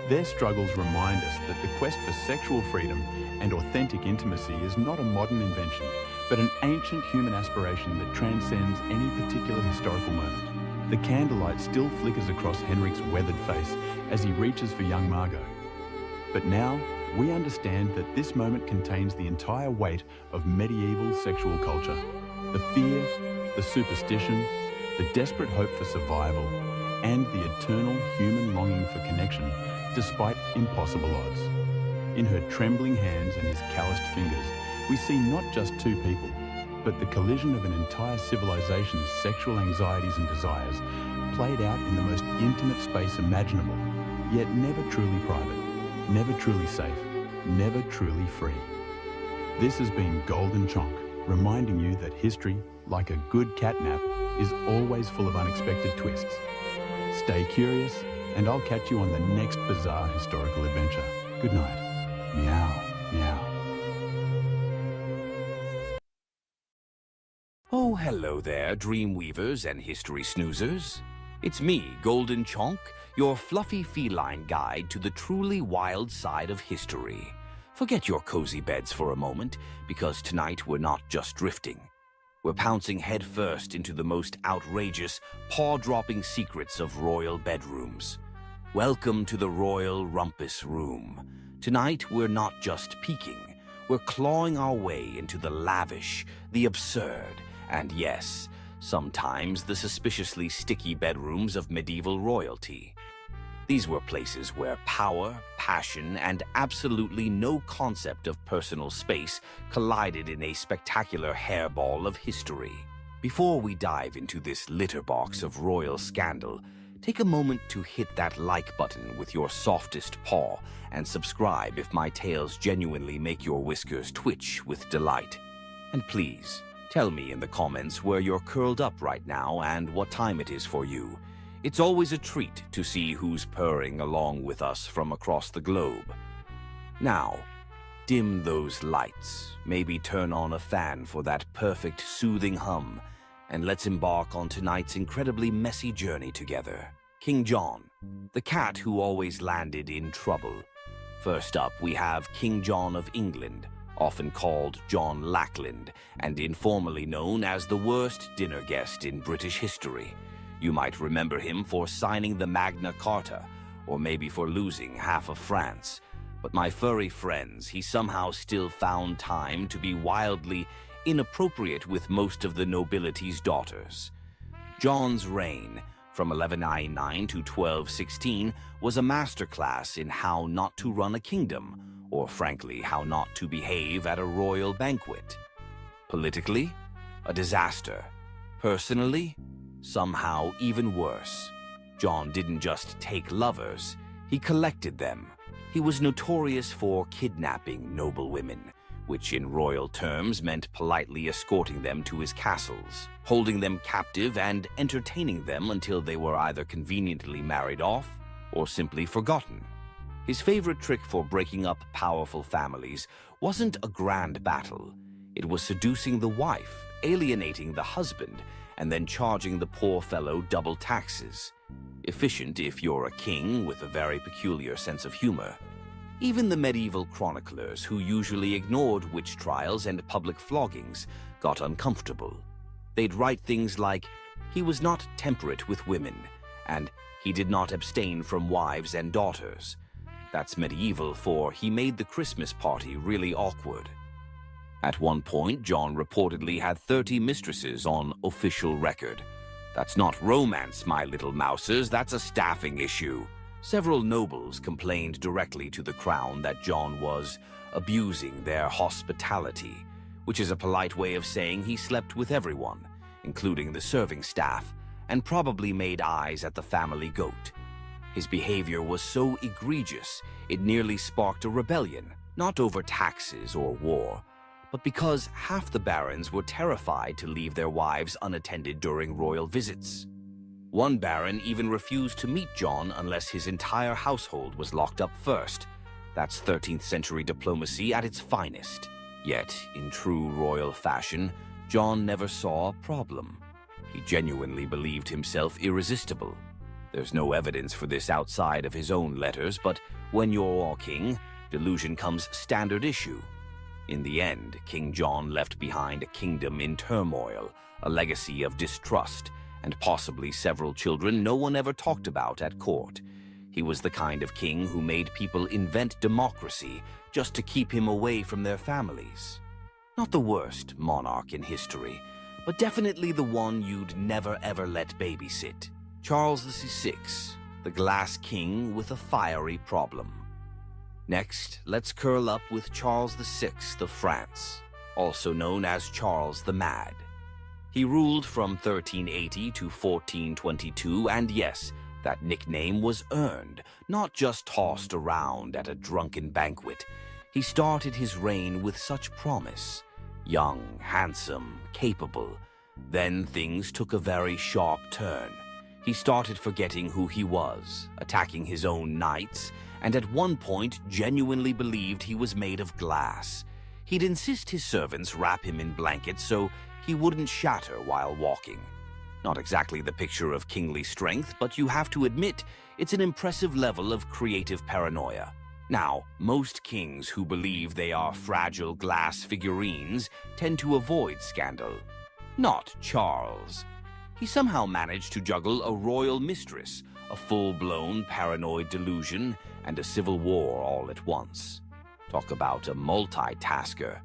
Their struggles remind us that the quest for sexual freedom and authentic intimacy is not a modern invention, but an ancient human aspiration that transcends any particular historical moment. The candlelight still flickers across Henrik's weathered face as he reaches for young Margot. But now, we understand that this moment contains the entire weight of medieval sexual culture. The fear, the superstition, the desperate hope for survival, and the eternal human longing for connection despite impossible odds. In her trembling hands and his calloused fingers, we see not just two people, but the collision of an entire civilization's sexual anxieties and desires played out in the most intimate space imaginable, yet never truly private, never truly safe, never truly free. This has been Golden Chonk, reminding you that history, like a good catnap, is always full of unexpected twists. Stay curious, and I'll catch you on the next bizarre historical adventure. Good night. Meow, meow. Oh, hello there, dreamweavers and history snoozers. It's me, Golden Chonk, your fluffy feline guide to the truly wild side of history. Forget your cozy beds for a moment, because tonight we're not just drifting. We're pouncing headfirst into the most outrageous, paw-dropping secrets of royal bedrooms. Welcome to the Royal Rumpus Room. Tonight we're not just peeking, we're clawing our way into the lavish, the absurd, and yes, sometimes the suspiciously sticky bedrooms of medieval royalty. These were places where power, passion, and absolutely no concept of personal space collided in a spectacular hairball of history. Before we dive into this litter box of royal scandal, take a moment to hit that like button with your softest paw and subscribe if my tales genuinely make your whiskers twitch with delight. And please, tell me in the comments where you're curled up right now and what time it is for you. It's always a treat to see who's purring along with us from across the globe. Now, dim those lights, maybe turn on a fan for that perfect soothing hum, and let's embark on tonight's incredibly messy journey together. King John, the cat who always landed in trouble. First up, we have King John of England, often called John Lackland, and informally known as the worst dinner guest in British history. You might remember him for signing the Magna Carta, or maybe for losing half of France. But my furry friends, he somehow still found time to be wildly inappropriate with most of the nobility's daughters. John's reign, from 1199 to 1216, was a masterclass in how not to run a kingdom, or frankly, how not to behave at a royal banquet. Politically, a disaster. Personally, somehow even worse. John didn't just take lovers, he collected them. He was notorious for kidnapping noble women, which in royal terms meant politely escorting them to his castles, holding them captive and entertaining them until they were either conveniently married off or simply forgotten. His favorite trick for breaking up powerful families wasn't a grand battle. It was seducing the wife, alienating the husband, and then charging the poor fellow double taxes. Efficient if you're a king with a very peculiar sense of humor. Even the medieval chroniclers, who usually ignored witch trials and public floggings, got uncomfortable. They'd write things like, "He was not temperate with women," and "He did not abstain from wives and daughters." That's medieval, for he made the Christmas party really awkward. At one point, John reportedly had 30 mistresses on official record. That's not romance, my little mousers, that's a staffing issue. Several nobles complained directly to the crown that John was abusing their hospitality, which is a polite way of saying he slept with everyone, including the serving staff, and probably made eyes at the family goat. His behavior was so egregious, it nearly sparked a rebellion, not over taxes or war, but because half the barons were terrified to leave their wives unattended during royal visits. One baron even refused to meet John unless his entire household was locked up first. That's 13th century diplomacy at its finest. Yet, in true royal fashion, John never saw a problem. He genuinely believed himself irresistible. There's no evidence for this outside of his own letters, but when you're all king, delusion comes standard issue. In the end, King John left behind a kingdom in turmoil, a legacy of distrust, and possibly several children no one ever talked about at court. He was the kind of king who made people invent democracy just to keep him away from their families. Not the worst monarch in history, but definitely the one you'd never ever let babysit. Charles VI, the Glass King with a fiery problem. Next, let's curl up with Charles VI of France, also known as Charles the Mad. He ruled from 1380 to 1422, and yes, that nickname was earned, not just tossed around at a drunken banquet. He started his reign with such promise. Young, handsome, capable. Then things took a very sharp turn. He started forgetting who he was, attacking his own knights, and at one point genuinely believed he was made of glass. He'd insist his servants wrap him in blankets so he wouldn't shatter while walking. Not exactly the picture of kingly strength, but you have to admit it's an impressive level of creative paranoia. Now, most kings who believe they are fragile glass figurines tend to avoid scandal. Not Charles. He somehow managed to juggle a royal mistress, a full-blown paranoid delusion, and a civil war all at once. Talk about a multitasker.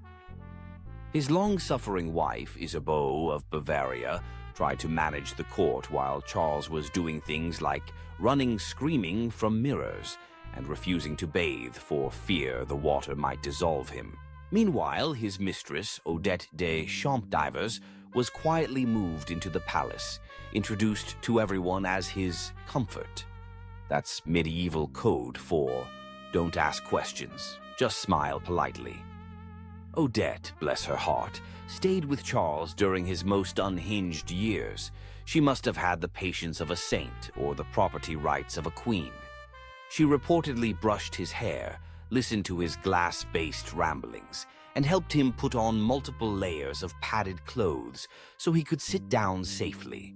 His long-suffering wife, Isabeau of Bavaria, tried to manage the court while Charles was doing things like running screaming from mirrors and refusing to bathe for fear the water might dissolve him. Meanwhile, his mistress, Odette de Champdivers, was quietly moved into the palace, introduced to everyone as his comfort. That's medieval code for don't ask questions, just smile politely. Odette, bless her heart, stayed with Charles during his most unhinged years. She must have had the patience of a saint or the property rights of a queen. She reportedly brushed his hair, listened to his glass-based ramblings, and helped him put on multiple layers of padded clothes so he could sit down safely.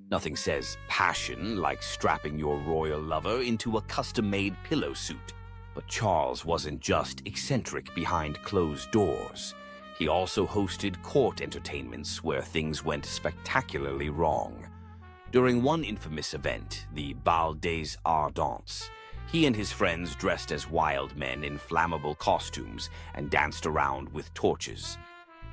Nothing says passion like strapping your royal lover into a custom-made pillow suit. But Charles wasn't just eccentric behind closed doors. He also hosted court entertainments where things went spectacularly wrong. During one infamous event, the Bal des Ardents, he and his friends dressed as wild men in flammable costumes and danced around with torches.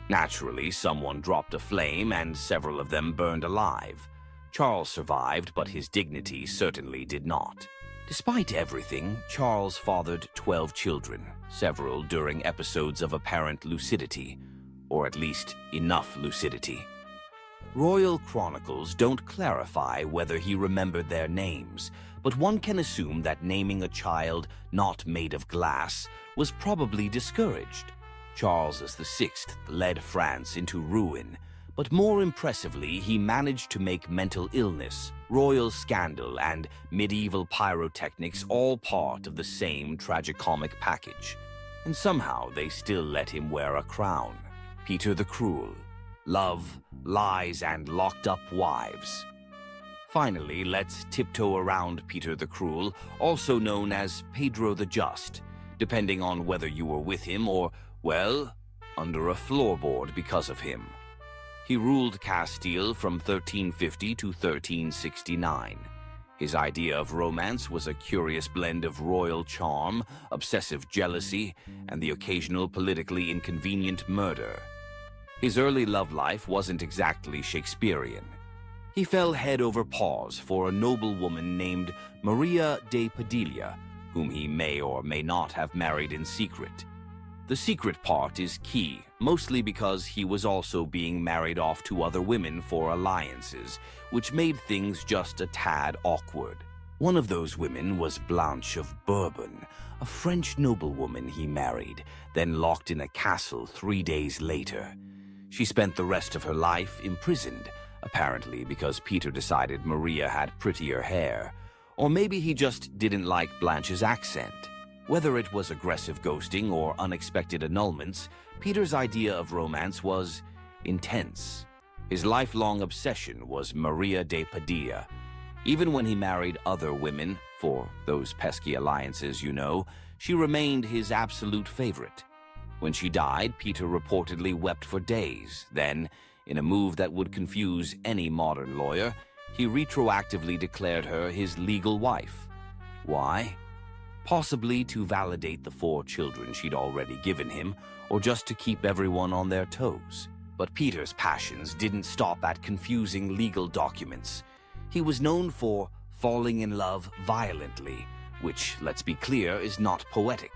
Naturally, someone dropped a flame and several of them burned alive. Charles survived, but his dignity certainly did not. Despite everything, Charles fathered 12 children, several during episodes of apparent lucidity, or at least enough lucidity. Royal chronicles don't clarify whether he remembered their names, but one can assume that naming a child not made of glass was probably discouraged. Charles VI led France into ruin, but more impressively, he managed to make mental illness, royal scandal, and medieval pyrotechnics all part of the same tragicomic package. And somehow they still let him wear a crown. Peter the Cruel. Love, lies, and locked-up wives. Finally, let's tiptoe around Peter the Cruel, also known as Pedro the Just, depending on whether you were with him or, well, under a floorboard because of him. He ruled Castile from 1350 to 1369. His idea of romance was a curious blend of royal charm, obsessive jealousy, and the occasional politically inconvenient murder. His early love life wasn't exactly Shakespearean. He fell head over paws for a noble woman named Maria de Padilla, whom he may or may not have married in secret. The secret part is key, mostly because he was also being married off to other women for alliances, which made things just a tad awkward. One of those women was Blanche of Bourbon, a French noblewoman he married, then locked in a castle 3 days later. She spent the rest of her life imprisoned, apparently because Peter decided Maria had prettier hair, or maybe he just didn't like Blanche's accent. Whether it was aggressive ghosting or unexpected annulments, Peter's idea of romance was intense. His lifelong obsession was Maria de Padilla. Even when he married other women, for those pesky alliances you know, she remained his absolute favorite. When she died, Peter reportedly wept for days. Then, in a move that would confuse any modern lawyer, he retroactively declared her his legal wife. Why? Possibly to validate the 4 children she'd already given him, or just to keep everyone on their toes. But Peter's passions didn't stop at confusing legal documents. He was known for falling in love violently, which, let's be clear, is not poetic.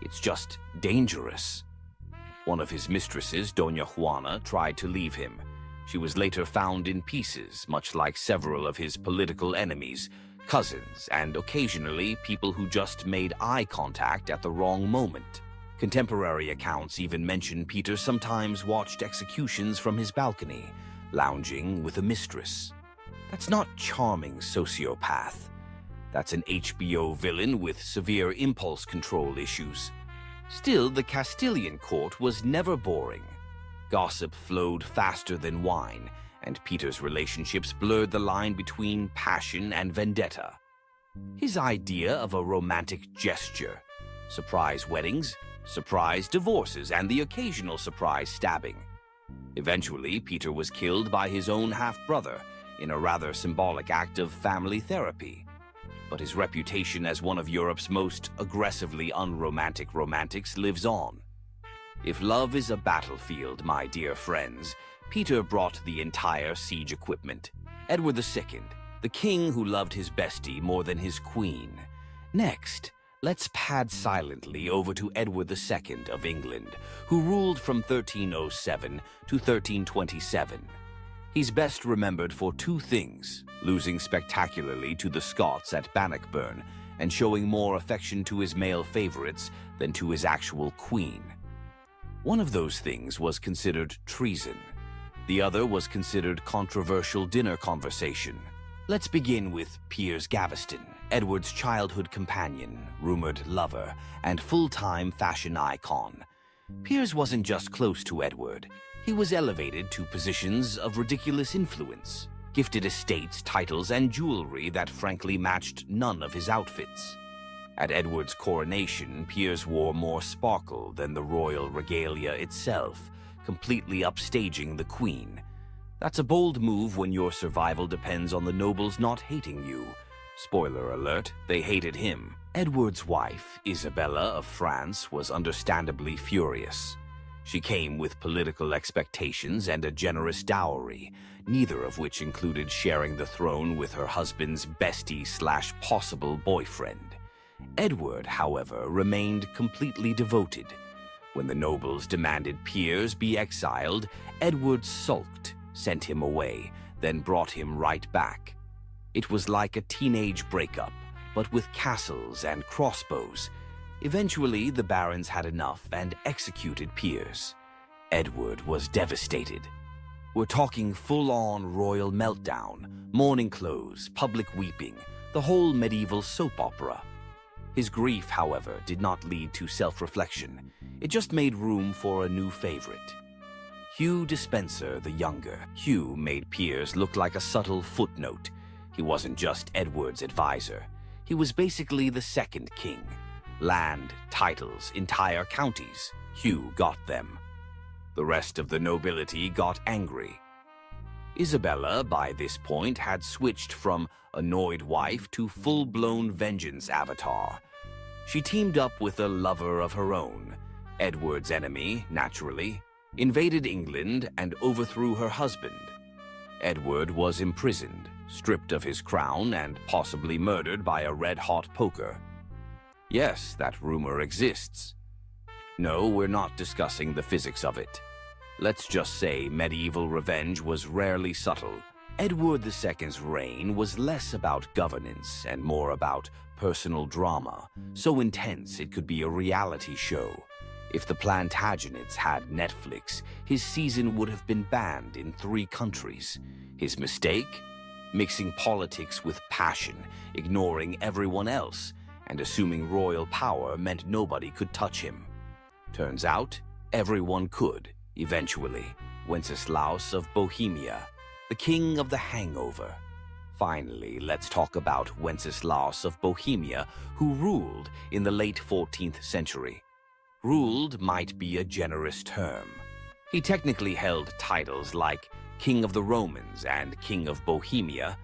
It's just dangerous. One of his mistresses, Doña Juana, tried to leave him. She was later found in pieces, much like several of his political enemies, cousins, and occasionally people who just made eye contact at the wrong moment. Contemporary accounts even mention Peter sometimes watched executions from his balcony, lounging with a mistress. That's not charming sociopath. That's an HBO villain with severe impulse control issues. Still, the Castilian court was never boring. Gossip flowed faster than wine, and Peter's relationships blurred the line between passion and vendetta. His idea of a romantic gesture, surprise weddings, surprise divorces, and the occasional surprise stabbing. Eventually, Peter was killed by his own half-brother in a rather symbolic act of family therapy. But his reputation as one of Europe's most aggressively unromantic romantics lives on. If love is a battlefield, my dear friends, Peter brought the entire siege equipment. Edward II, the king who loved his bestie more than his queen. Next, let's pad silently over to Edward II of England, who ruled from 1307 to 1327. He's best remembered for two things: losing spectacularly to the Scots at Bannockburn and showing more affection to his male favorites than to his actual queen. One of those things was considered treason. The other was considered controversial dinner conversation. Let's begin with Piers Gaveston, Edward's childhood companion, rumored lover, and full-time fashion icon. Piers wasn't just close to Edward. He was elevated to positions of ridiculous influence, gifted estates, titles, and jewelry that frankly matched none of his outfits. At Edward's coronation, Piers wore more sparkle than the royal regalia itself, completely upstaging the queen. That's a bold move when your survival depends on the nobles not hating you. Spoiler alert, they hated him. Edward's wife, Isabella of France, was understandably furious. She came with political expectations and a generous dowry, neither of which included sharing the throne with her husband's bestie/possible boyfriend. Edward, however, remained completely devoted. When the nobles demanded Piers be exiled, Edward sulked, sent him away, then brought him right back. It was like a teenage breakup, but with castles and crossbows. Eventually, the barons had enough and executed Piers. Edward was devastated. We're talking full-on royal meltdown, mourning clothes, public weeping, the whole medieval soap opera. His grief, however, did not lead to self-reflection. It just made room for a new favorite. Hugh Despenser the Younger. Hugh made Piers look like a subtle footnote. He wasn't just Edward's advisor. He was basically the second king. Land, titles, entire counties. Hugh got them. The rest of the nobility got angry. Isabella, by this point, had switched from annoyed wife to full-blown vengeance avatar. She teamed up with a lover of her own, Edward's enemy, naturally, invaded England and overthrew her husband. Edward was imprisoned, stripped of his crown, and possibly murdered by a red-hot poker. Yes, that rumor exists. No, we're not discussing the physics of it. Let's just say medieval revenge was rarely subtle. Edward II's reign was less about governance and more about personal drama, so intense it could be a reality show. If the Plantagenets had Netflix, his season would have been banned in 3 countries. His mistake? Mixing politics with passion, ignoring everyone else, and assuming royal power meant nobody could touch him. Turns out, everyone could, eventually. Wenceslaus of Bohemia, the king of the hangover. Finally, let's talk about Wenceslaus of Bohemia, who ruled in the late 14th century. Ruled might be a generous term. He technically held titles like King of the Romans and King of Bohemia,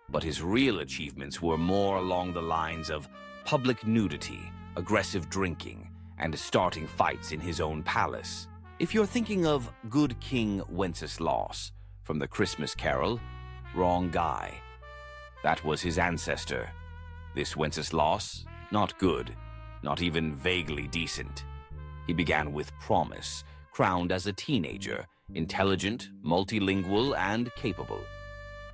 but his real achievements were more along the lines of public nudity, aggressive drinking, and starting fights in his own palace. If you're thinking of Good King Wenceslaus from the Christmas Carol, wrong guy. That was his ancestor. This Wenceslaus, not good, not even vaguely decent. He began with promise, crowned as a teenager, intelligent, multilingual, and capable.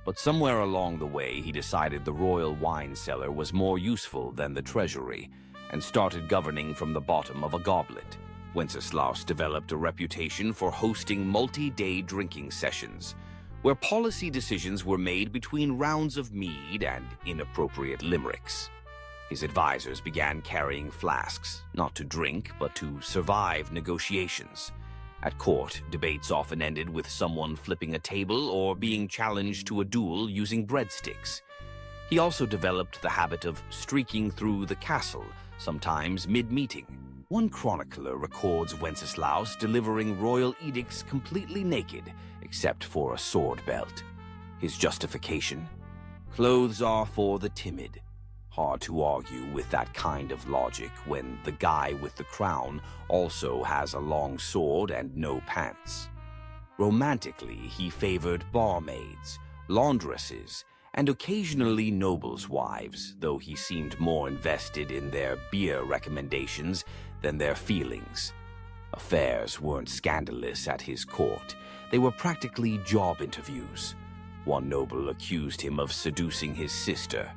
But somewhere along the way, he decided the royal wine cellar was more useful than the treasury, and started governing from the bottom of a goblet. Wenceslaus developed a reputation for hosting multi-day drinking sessions, where policy decisions were made between rounds of mead and inappropriate limericks. His advisors began carrying flasks, not to drink, but to survive negotiations. At court, debates often ended with someone flipping a table or being challenged to a duel using breadsticks. He also developed the habit of streaking through the castle, sometimes mid-meeting. One chronicler records Wenceslaus delivering royal edicts completely naked, except for a sword belt. His justification? Clothes are for the timid. Hard to argue with that kind of logic when the guy with the crown also has a long sword and no pants. Romantically, he favored barmaids, laundresses, and occasionally nobles' wives, though he seemed more invested in their beer recommendations than their feelings. Affairs weren't scandalous at his court. They were practically job interviews. One noble accused him of seducing his sister.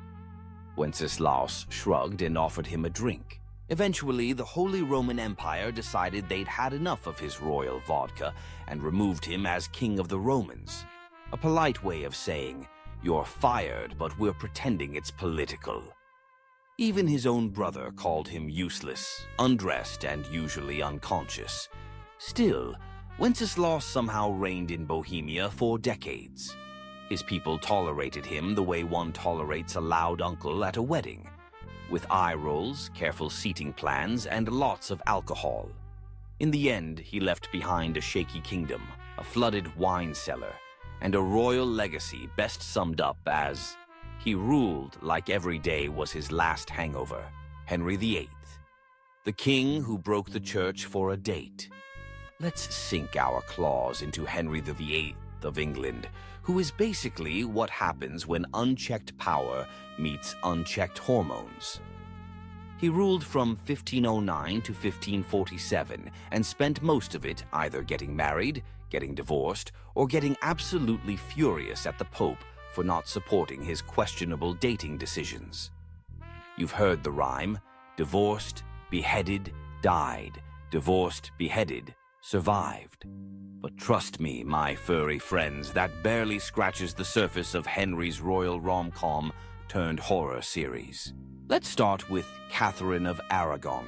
Wenceslaus shrugged and offered him a drink. Eventually, the Holy Roman Empire decided they'd had enough of his royal vodka and removed him as king of the Romans. A polite way of saying, "You're fired, but we're pretending it's political." Even his own brother called him useless, undressed, and usually unconscious. Still, Wenceslaus somehow reigned in Bohemia for decades. His people tolerated him the way one tolerates a loud uncle at a wedding, with eye rolls, careful seating plans, and lots of alcohol. In the end, he left behind a shaky kingdom, a flooded wine cellar, and a royal legacy best summed up as, he ruled like every day was his last hangover. Henry VIII, the king who broke the church for a date. Let's sink our claws into Henry VIII of England, who is basically what happens when unchecked power meets unchecked hormones. He ruled from 1509 to 1547 and spent most of it either getting married, getting divorced, or getting absolutely furious at the Pope for not supporting his questionable dating decisions. You've heard the rhyme: divorced, beheaded, died, divorced, beheaded, survived. But trust me, my furry friends, that barely scratches the surface of Henry's royal rom-com turned horror series. Let's start with Catherine of Aragon,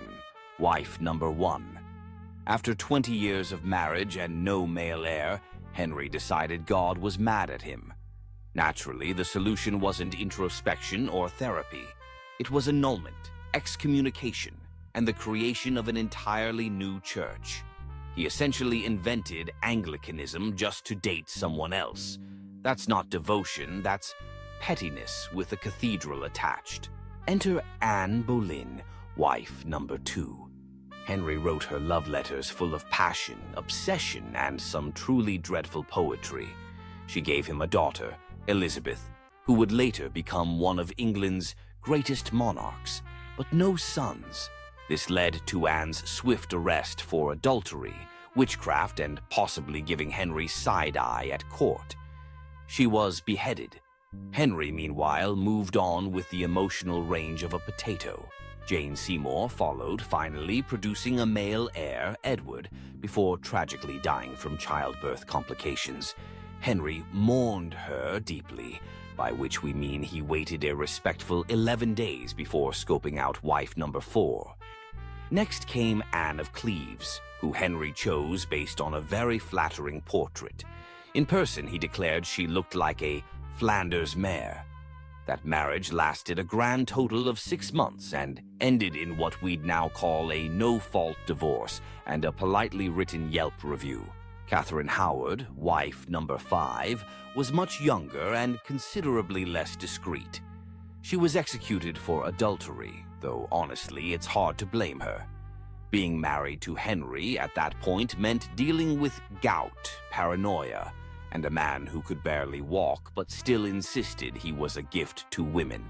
wife number 1. After 20 years of marriage and no male heir, Henry decided God was mad at him. Naturally, the solution wasn't introspection or therapy. It was annulment, excommunication, and the creation of an entirely new church. He essentially invented Anglicanism just to date someone else. That's not devotion, that's pettiness with a cathedral attached. Enter Anne Boleyn, wife number 2. Henry wrote her love letters full of passion, obsession, and some truly dreadful poetry. She gave him a daughter, Elizabeth, who would later become one of England's greatest monarchs, but no sons. This led to Anne's swift arrest for adultery, witchcraft, and possibly giving Henry side-eye at court. She was beheaded. Henry, meanwhile, moved on with the emotional range of a potato. Jane Seymour followed, finally producing a male heir, Edward, before tragically dying from childbirth complications. Henry mourned her deeply, by which we mean he waited a respectful 11 days before scoping out wife number 4. Next came Anne of Cleves, who Henry chose based on a very flattering portrait. In person, he declared she looked like a Flanders mare. That marriage lasted a grand total of 6 months and ended in what we'd now call a no-fault divorce and a politely written Yelp review. Catherine Howard, wife number 5, was much younger and considerably less discreet. She was executed for adultery, though honestly it's hard to blame her. Being married to Henry at that point meant dealing with gout, paranoia, and a man who could barely walk but still insisted he was a gift to women.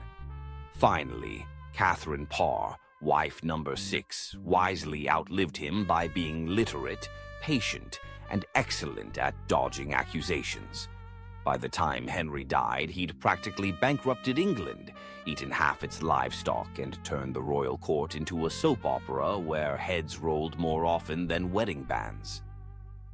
Finally, Catherine Parr, wife number 6, wisely outlived him by being literate, patient, and excellent at dodging accusations. By the time Henry died, he'd practically bankrupted England, eaten half its livestock, and turned the royal court into a soap opera where heads rolled more often than wedding bands.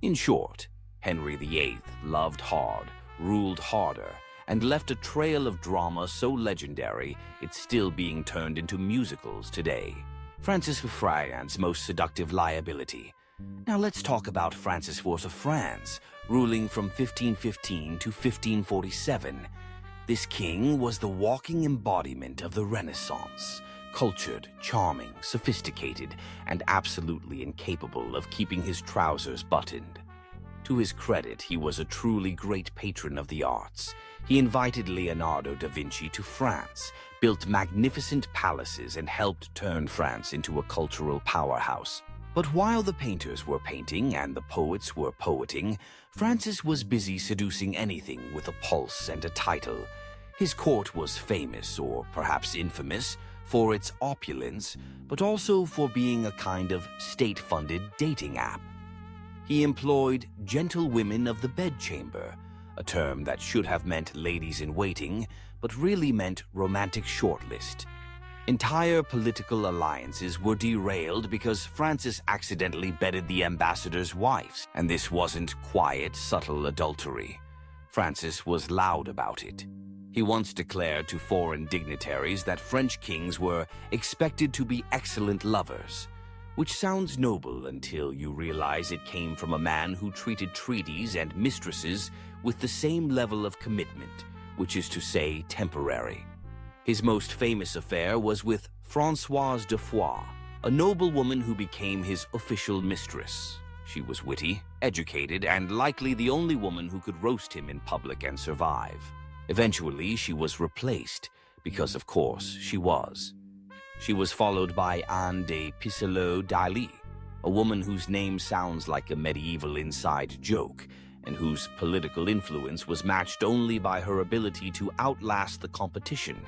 In short, Henry VIII loved hard, ruled harder, and left a trail of drama so legendary it's still being turned into musicals today. Francis Ferdinand's most seductive liability. Now let's talk about Francis IV of France, ruling from 1515 to 1547. This king was the walking embodiment of the Renaissance, cultured, charming, sophisticated, and absolutely incapable of keeping his trousers buttoned. To his credit, he was a truly great patron of the arts. He invited Leonardo da Vinci to France, built magnificent palaces, and helped turn France into a cultural powerhouse. But while the painters were painting and the poets were poeting, Francis was busy seducing anything with a pulse and a title. His court was famous, or perhaps infamous, for its opulence, but also for being a kind of state-funded dating app. He employed gentlewomen of the bedchamber, a term that should have meant ladies-in-waiting, but really meant romantic shortlist. Entire political alliances were derailed because Francis accidentally bedded the ambassadors' wives, and this wasn't quiet, subtle adultery. Francis was loud about it. He once declared to foreign dignitaries that French kings were expected to be excellent lovers, which sounds noble until you realize it came from a man who treated treaties and mistresses with the same level of commitment, which is to say temporary. His most famous affair was with Françoise de Foix, a noblewoman who became his official mistress. She was witty, educated, and likely the only woman who could roast him in public and survive. Eventually, she was replaced, because of course she was. She was followed by Anne de Pisseleu-d'Ailly, a woman whose name sounds like a medieval inside joke, and whose political influence was matched only by her ability to outlast the competition.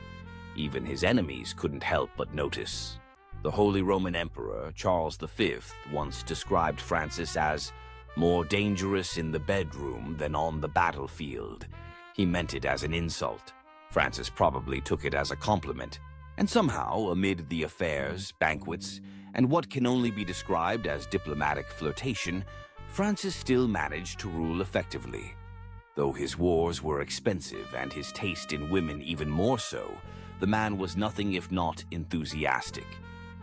Even his enemies couldn't help but notice. The Holy Roman Emperor, Charles V, once described Francis as more dangerous in the bedroom than on the battlefield. He meant it as an insult. Francis probably took it as a compliment. And somehow, amid the affairs, banquets, and what can only be described as diplomatic flirtation, Francis still managed to rule effectively. Though his wars were expensive and his taste in women even more so, the man was nothing if not enthusiastic.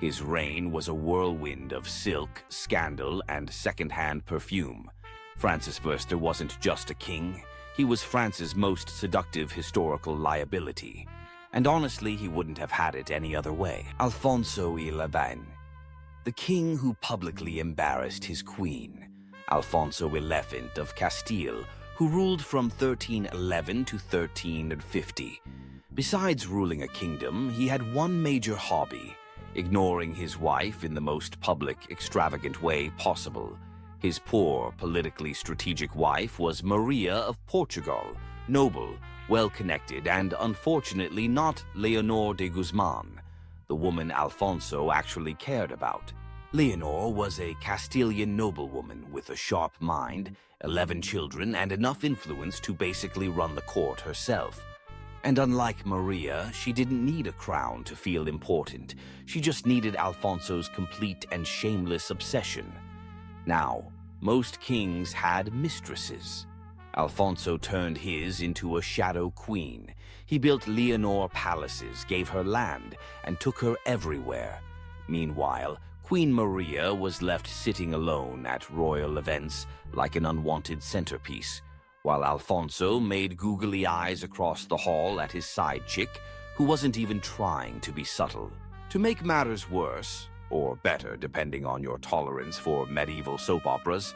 His reign was a whirlwind of silk, scandal, and second-hand perfume. Francis I wasn't just a king. He was France's most seductive historical liability. And honestly, he wouldn't have had it any other way. Alfonso XI, the king who publicly embarrassed his queen. Alfonso XI of Castile, who ruled from 1311 to 1350. Besides ruling a kingdom, he had one major hobby: ignoring his wife in the most public, extravagant way possible. His poor, politically strategic wife was Maria of Portugal, noble, well-connected, and unfortunately not Leonor de Guzman, the woman Alfonso actually cared about. Leonor was a Castilian noblewoman with a sharp mind, 11 children, and enough influence to basically run the court herself. And unlike Maria, she didn't need a crown to feel important. She just needed Alfonso's complete and shameless obsession. Now, most kings had mistresses. Alfonso turned his into a shadow queen. He built Leonor palaces, gave her land, and took her everywhere. Meanwhile, Queen Maria was left sitting alone at royal events like an unwanted centerpiece, while Alfonso made googly eyes across the hall at his side chick, who wasn't even trying to be subtle. To make matters worse, or better depending on your tolerance for medieval soap operas,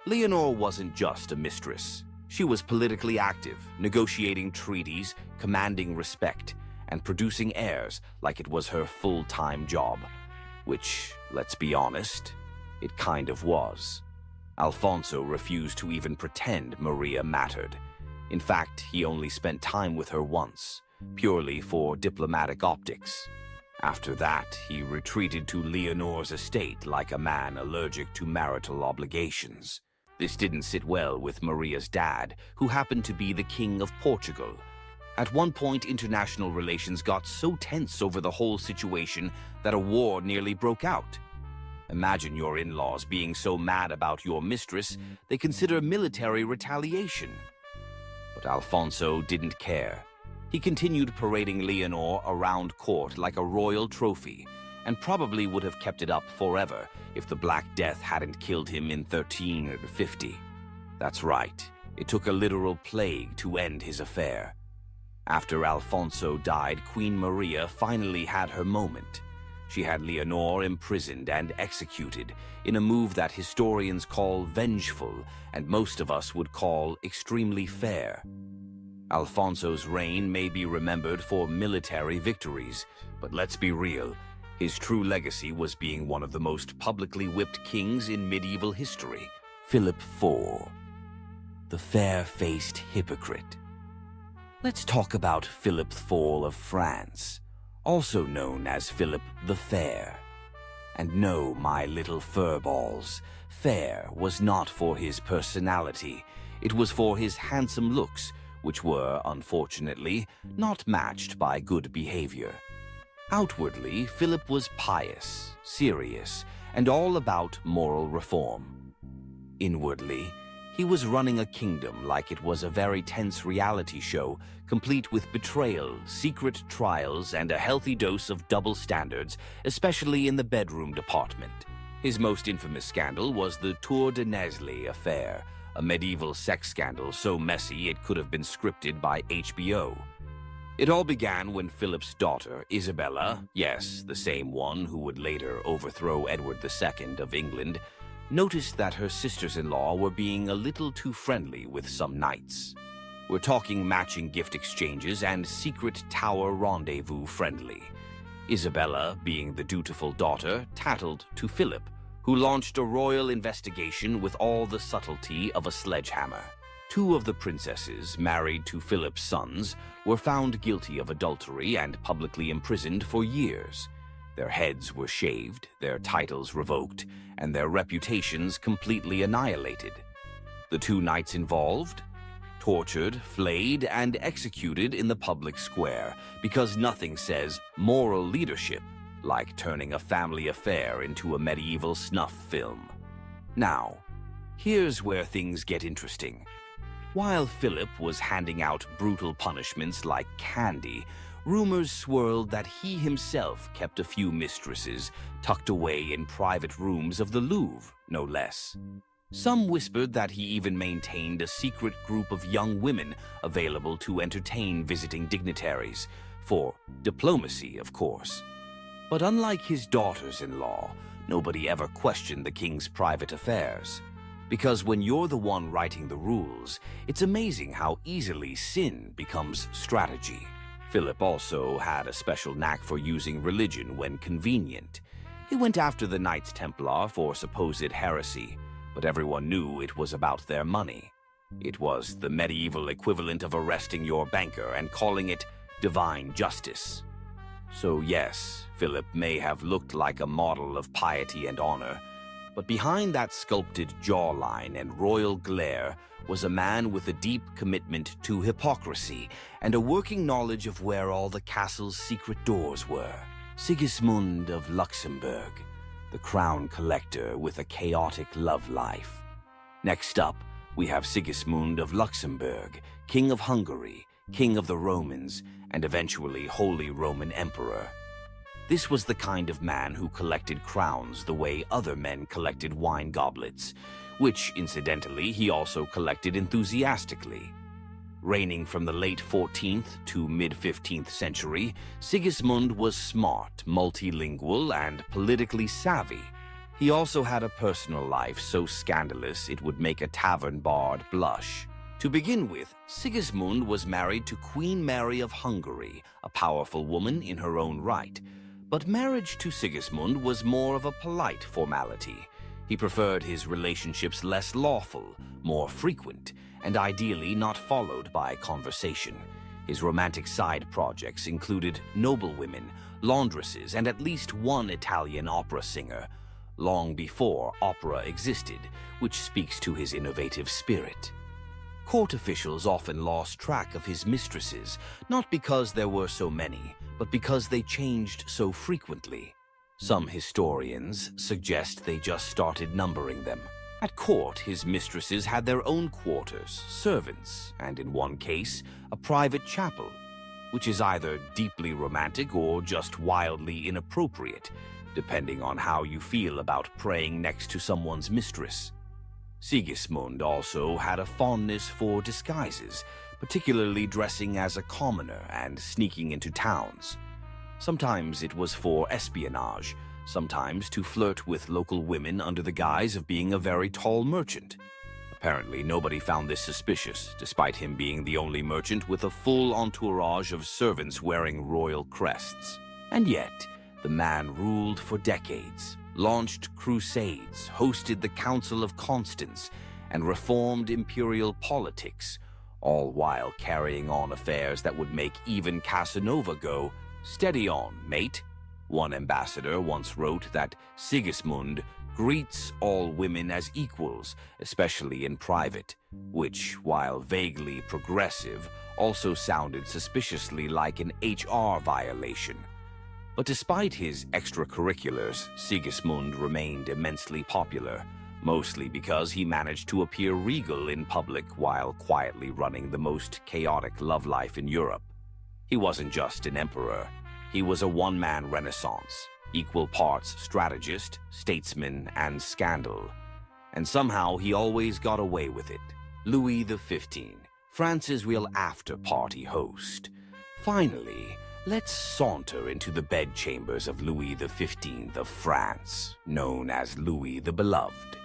Leonor wasn't just a mistress. She was politically active, negotiating treaties, commanding respect, and producing heirs like it was her full-time job. Which, let's be honest, it kind of was. Alfonso refused to even pretend Maria mattered. In fact, he only spent time with her once, purely for diplomatic optics. After that, he retreated to Leonor's estate like a man allergic to marital obligations. This didn't sit well with Maria's dad, who happened to be the King of Portugal. At one point, international relations got so tense over the whole situation that a war nearly broke out. Imagine your in-laws being so mad about your mistress, they consider military retaliation. But Alfonso didn't care. He continued parading Leonor around court like a royal trophy, and probably would have kept it up forever if the Black Death hadn't killed him in 1350. That's right, it took a literal plague to end his affair. After Alfonso died, Queen Maria finally had her moment. She had Leonor imprisoned and executed in a move that historians call vengeful and most of us would call extremely fair. Alfonso's reign may be remembered for military victories, but let's be real, His true legacy was being one of the most publicly whipped kings in medieval history, Philip IV, the fair-faced hypocrite. Let's talk about Philip IV of France, also known as Philip the Fair. And no, my little furballs, fair was not for his personality. It was for his handsome looks, which were, unfortunately, not matched by good behavior. Outwardly, Philip was pious, serious, and all about moral reform. Inwardly, he was running a kingdom like it was a very tense reality show, complete with betrayal, secret trials, and a healthy dose of double standards, especially in the bedroom department. His most infamous scandal was the Tour de Nesle affair, a medieval sex scandal so messy it could have been scripted by HBO. It all began when Philip's daughter, Isabella, yes, the same one who would later overthrow Edward II of England, noticed that her sisters-in-law were being a little too friendly with some knights. We're talking matching gift exchanges and secret tower rendezvous friendly. Isabella, being the dutiful daughter, tattled to Philip, who launched a royal investigation with all the subtlety of a sledgehammer. 2 of the princesses, married to Philip's sons, were found guilty of adultery and publicly imprisoned for years. Their heads were shaved, their titles revoked, and their reputations completely annihilated. The 2 knights involved? Tortured, flayed, and executed in the public square, because nothing says moral leadership like turning a family affair into a medieval snuff film. Now, here's where things get interesting. While Philip was handing out brutal punishments like candy, rumors swirled that he himself kept a few mistresses tucked away in private rooms of the Louvre, no less. Some whispered that he even maintained a secret group of young women available to entertain visiting dignitaries, for diplomacy, of course. But unlike his daughters-in-law, nobody ever questioned the king's private affairs. Because when you're the one writing the rules, it's amazing how easily sin becomes strategy. Philip also had a special knack for using religion when convenient. He went after the Knights Templar for supposed heresy, but everyone knew it was about their money. It was the medieval equivalent of arresting your banker and calling it divine justice. So yes, Philip may have looked like a model of piety and honor, but behind that sculpted jawline and royal glare was a man with a deep commitment to hypocrisy and a working knowledge of where all the castle's secret doors were. Sigismund of Luxembourg, the crown collector with a chaotic love life. Next up, we have Sigismund of Luxembourg, King of Hungary, King of the Romans, and eventually Holy Roman Emperor. This was the kind of man who collected crowns the way other men collected wine goblets, which, incidentally, he also collected enthusiastically. Reigning from the late 14th to mid-15th century, Sigismund was smart, multilingual, and politically savvy. He also had a personal life so scandalous it would make a tavern bard blush. To begin with, Sigismund was married to Queen Mary of Hungary, a powerful woman in her own right. But marriage to Sigismund was more of a polite formality. He preferred his relationships less lawful, more frequent, and ideally not followed by conversation. His romantic side projects included noblewomen, laundresses, and at least one Italian opera singer, long before opera existed, which speaks to his innovative spirit. Court officials often lost track of his mistresses, not because there were so many, but because they changed so frequently. Some historians suggest they just started numbering them. At court, his mistresses had their own quarters, servants, and in one case, a private chapel, which is either deeply romantic or just wildly inappropriate, depending on how you feel about praying next to someone's mistress. Sigismund also had a fondness for disguises, particularly dressing as a commoner and sneaking into towns. Sometimes it was for espionage, sometimes to flirt with local women under the guise of being a very tall merchant. Apparently, nobody found this suspicious, despite him being the only merchant with a full entourage of servants wearing royal crests. And yet, The man ruled for decades, launched crusades, hosted the Council of Constance, and reformed imperial politics, all while carrying on affairs that would make even Casanova go, "Steady on, mate." One ambassador once wrote that Sigismund greets all women as equals, especially in private, which, while vaguely progressive, also sounded suspiciously like an HR violation. But despite his extracurriculars, Sigismund remained immensely popular, mostly because he managed to appear regal in public while quietly running the most chaotic love life in Europe. He wasn't just an emperor. He was a one-man renaissance, equal parts strategist, statesman, and scandal. And somehow he always got away with it. Louis XV, France's real after-party host. Finally, let's saunter into the bedchambers of Louis XV of France, known as Louis the Beloved.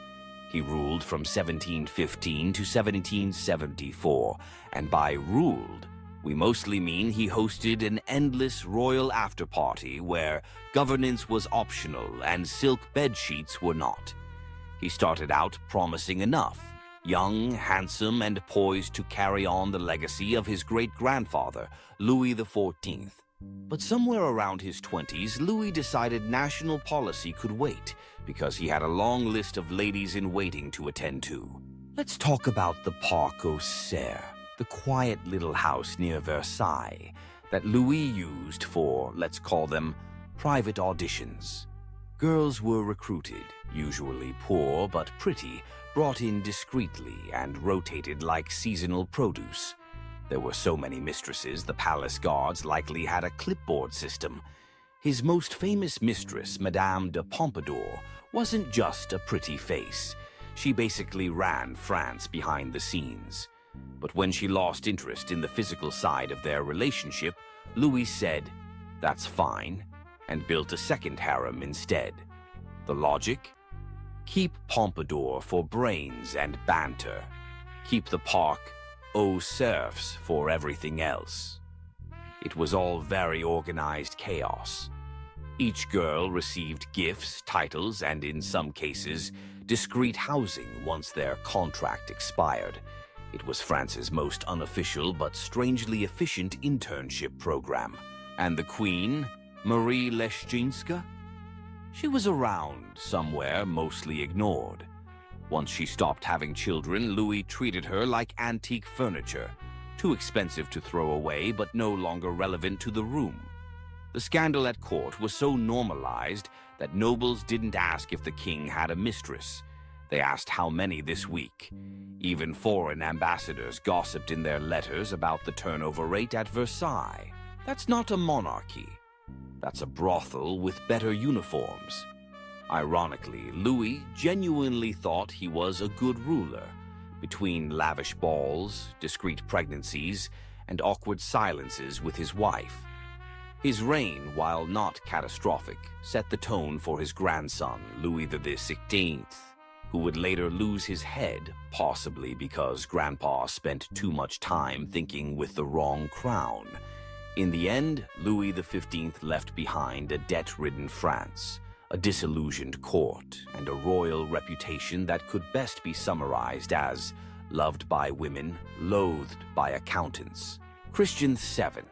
He ruled from 1715 to 1774, and by ruled, we mostly mean he hosted an endless royal after-party where governance was optional and silk bedsheets were not. He started out promising enough, young, handsome, and poised to carry on the legacy of his great-grandfather, Louis XIV. But somewhere around his 20s, Louis decided national policy could wait, because he had a long list of ladies-in-waiting to attend to. Let's talk about the Parc aux Cerfs, the quiet little house near Versailles that Louis used for, let's call them, private auditions. Girls were recruited, usually poor but pretty, brought in discreetly and rotated like seasonal produce. There were so many mistresses, the palace guards likely had a clipboard system. His most famous mistress, Madame de Pompadour, wasn't just a pretty face. She basically ran France behind the scenes. But when she lost interest in the physical side of their relationship, Louis said, "That's fine," and built a second harem instead. The logic? Keep Pompadour for brains and banter. Keep the Parc aux Cerfs for everything else. It was all very organized chaos. Each girl received gifts, titles, and in some cases, discreet housing once their contract expired. It was France's most unofficial but strangely efficient internship program. And the queen, Marie Leszczyńska? She was around somewhere, mostly ignored. Once she stopped having children, Louis treated her like antique furniture, too expensive to throw away but no longer relevant to the room. The scandal at court was so normalized that nobles didn't ask if the king had a mistress. They asked how many this week. Even foreign ambassadors gossiped in their letters about the turnover rate at Versailles. That's not a monarchy. That's a brothel with better uniforms. Ironically, Louis genuinely thought he was a good ruler. Between lavish balls, discreet pregnancies, and awkward silences with his wife. His reign, while not catastrophic, set the tone for his grandson, Louis XVI, who would later lose his head, possibly because Grandpa spent too much time thinking with the wrong crown. In the end, Louis XV left behind a debt-ridden France, a disillusioned court, and a royal reputation that could best be summarized as loved by women, loathed by accountants. Christian VII,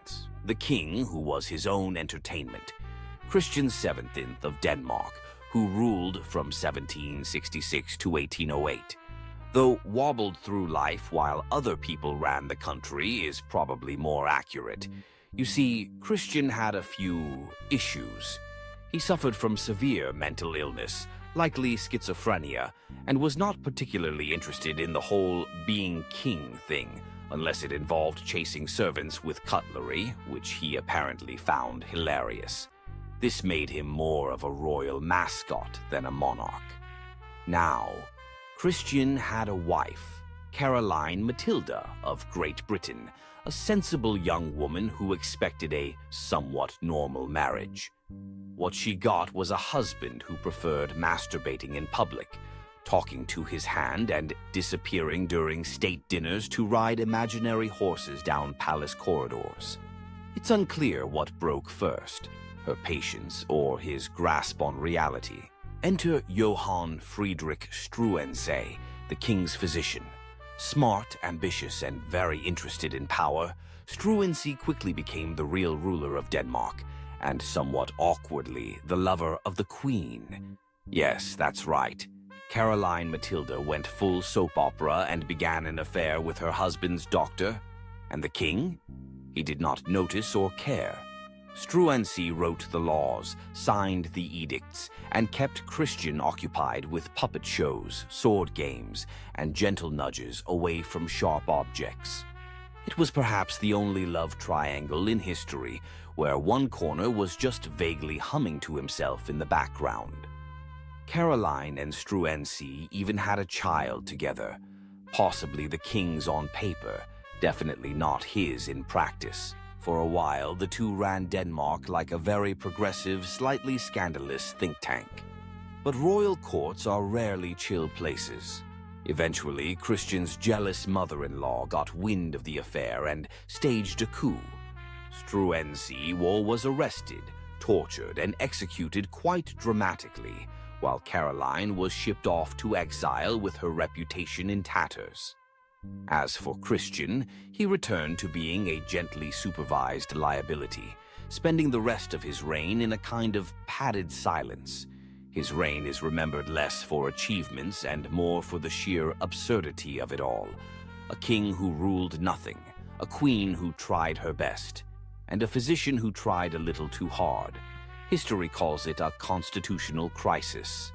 the king who was his own entertainment. Christian VII of Denmark, who ruled from 1766 to 1808. Though wobbled through life while other people ran the country is probably more accurate. You see, Christian had a few issues. He suffered from severe mental illness, likely schizophrenia, and was not particularly interested in the whole being king thing, unless it involved chasing servants with cutlery, which he apparently found hilarious. This made him more of a royal mascot than a monarch. Now, Christian had a wife, Caroline Matilda of Great Britain, a sensible young woman who expected a somewhat normal marriage. What she got was a husband who preferred masturbating in public, talking to his hand and disappearing during state dinners to ride imaginary horses down palace corridors. It's unclear what broke first, her patience, or his grasp on reality. Enter Johann Friedrich Struensee, the king's physician. Smart, ambitious, and very interested in power, Struensee quickly became the real ruler of Denmark, and somewhat awkwardly, the lover of the queen. Yes, that's right. Caroline Matilda went full soap opera and began an affair with her husband's doctor. And the king? He did not notice or care. Struensee wrote the laws, signed the edicts, and kept Christian occupied with puppet shows, sword games, and gentle nudges away from sharp objects. It was perhaps the only love triangle in history where one corner was just vaguely humming to himself in the background. Caroline and Struensee even had a child together, possibly the king's on paper, definitely not his in practice. For a while, the two ran Denmark like a very progressive, slightly scandalous think tank. But royal courts are rarely chill places. Eventually, Christian's jealous mother-in-law got wind of the affair and staged a coup. Struensee was arrested, tortured, and executed quite dramatically, while Caroline was shipped off to exile with her reputation in tatters. As for Christian, he returned to being a gently supervised liability, spending the rest of his reign in a kind of padded silence. His reign is remembered less for achievements and more for the sheer absurdity of it all. A king who ruled nothing, a queen who tried her best, and a physician who tried a little too hard. History calls it a constitutional crisis.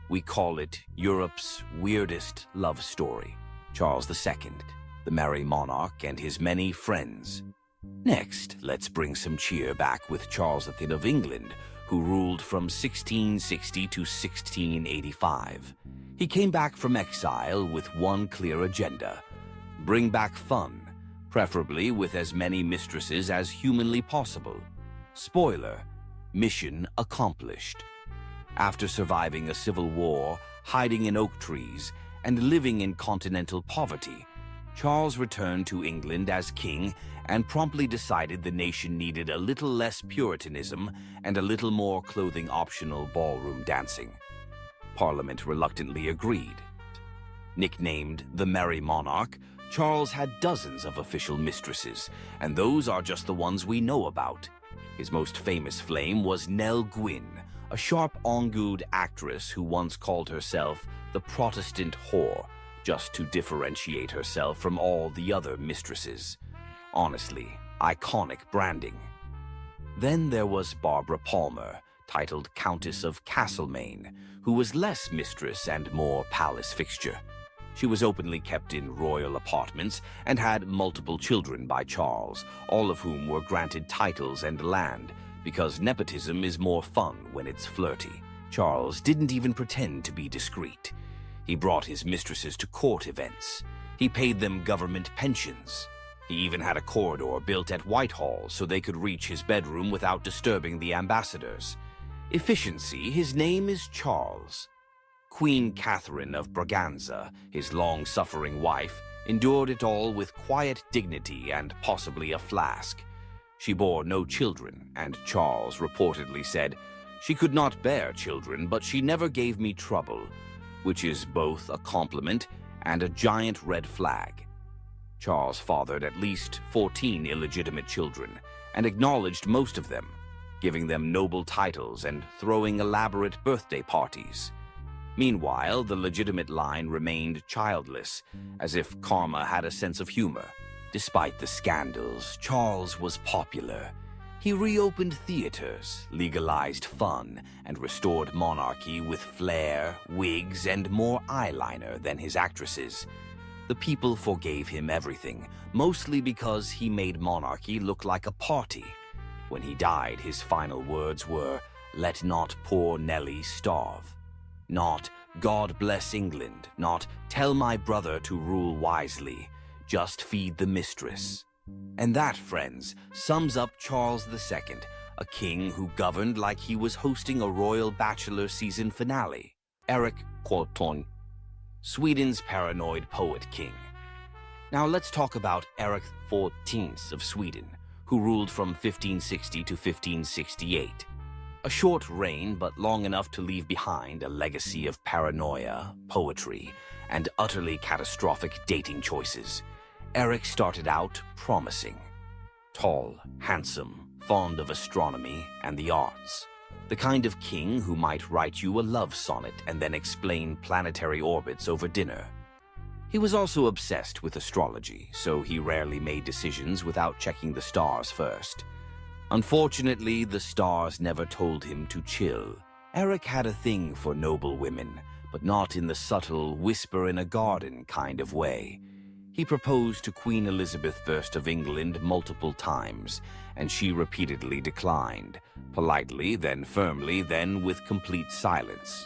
We call it Europe's weirdest love story. Charles II, the merry monarch, and his many friends. Next, let's bring some cheer back with Charles III of England, who ruled from 1660 to 1685. He came back from exile with one clear agenda: bring back fun, preferably with as many mistresses as humanly possible. Spoiler: mission accomplished. After surviving a civil war, hiding in oak trees, and living in continental poverty, Charles returned to England as king and promptly decided the nation needed a little less Puritanism and a little more clothing-optional ballroom dancing. Parliament reluctantly agreed. Nicknamed the Merry Monarch, Charles had dozens of official mistresses, and those are just the ones we know about. His most famous flame was Nell Gwyn, a sharp-angued actress who once called herself the Protestant whore, just to differentiate herself from all the other mistresses. Honestly, iconic branding. Then there was Barbara Palmer, titled Countess of Castlemaine, who was less mistress and more palace fixture. She was openly kept in royal apartments and had multiple children by Charles, all of whom were granted titles and land, because nepotism is more fun when it's flirty. Charles didn't even pretend to be discreet. He brought his mistresses to court events. He paid them government pensions. He even had a corridor built at Whitehall so they could reach his bedroom without disturbing the ambassadors. Efficiency, his name is Charles. Queen Catherine of Braganza, his long-suffering wife, endured it all with quiet dignity and possibly a flask. She bore no children, and Charles reportedly said, "She could not bear children, but she never gave me trouble," which is both a compliment and a giant red flag. Charles fathered at least 14 illegitimate children, and acknowledged most of them, giving them noble titles and throwing elaborate birthday parties. Meanwhile, the legitimate line remained childless, as if karma had a sense of humor. Despite the scandals, Charles was popular. He reopened theaters, legalized fun, and restored monarchy with flair, wigs, and more eyeliner than his actresses. The people forgave him everything, mostly because he made monarchy look like a party. When he died, his final words were, "Let not poor Nelly starve." Not, "God bless England," not, "Tell my brother to rule wisely," just feed the mistress. And that, friends, sums up Charles II, a king who governed like he was hosting a royal bachelor season finale. Erik Cloton, Sweden's paranoid poet king. Now let's talk about Erik XIV of Sweden, who ruled from 1560 to 1568. A short reign, but long enough to leave behind a legacy of paranoia, poetry, and utterly catastrophic dating choices. Eric started out promising. Tall, handsome, fond of astronomy and the arts. The kind of king who might write you a love sonnet and then explain planetary orbits over dinner. He was also obsessed with astrology, so he rarely made decisions without checking the stars first. Unfortunately, the stars never told him to chill. Eric had a thing for noble women, but not in the subtle whisper-in-a-garden kind of way. He proposed to Queen Elizabeth I of England multiple times, and she repeatedly declined, politely, then firmly, then with complete silence.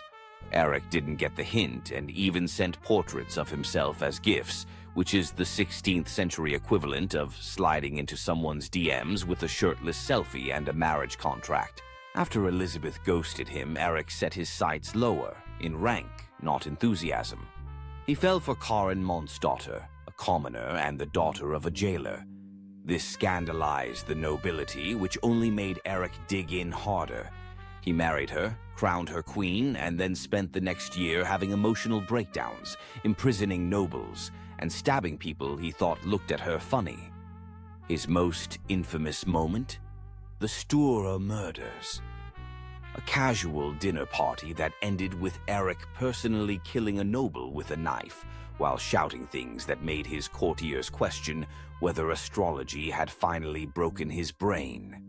Eric didn't get the hint and even sent portraits of himself as gifts, which is the 16th century equivalent of sliding into someone's DMs with a shirtless selfie and a marriage contract. After Elizabeth ghosted him, Eric set his sights lower, in rank, not enthusiasm. He fell for Karen Monsdaughter, a commoner and the daughter of a jailer. This scandalized the nobility, which only made Eric dig in harder. He married her, crowned her queen, and then spent the next year having emotional breakdowns, imprisoning nobles, and stabbing people he thought looked at her funny. His most infamous moment? The Stura murders. A casual dinner party that ended with Eric personally killing a noble with a knife, while shouting things that made his courtiers question whether astrology had finally broken his brain.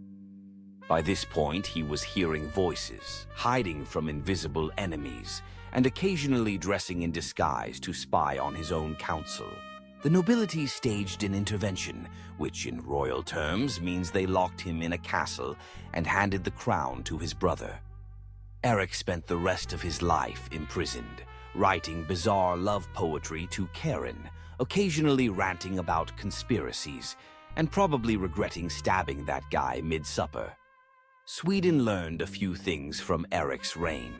By this point, he was hearing voices, hiding from invisible enemies, and occasionally dressing in disguise to spy on his own council. The nobility staged an intervention, which in royal terms means they locked him in a castle and handed the crown to his brother. Eric spent the rest of his life imprisoned, writing bizarre love poetry to Karen, occasionally ranting about conspiracies, and probably regretting stabbing that guy mid-supper. Sweden learned a few things from Eric's reign.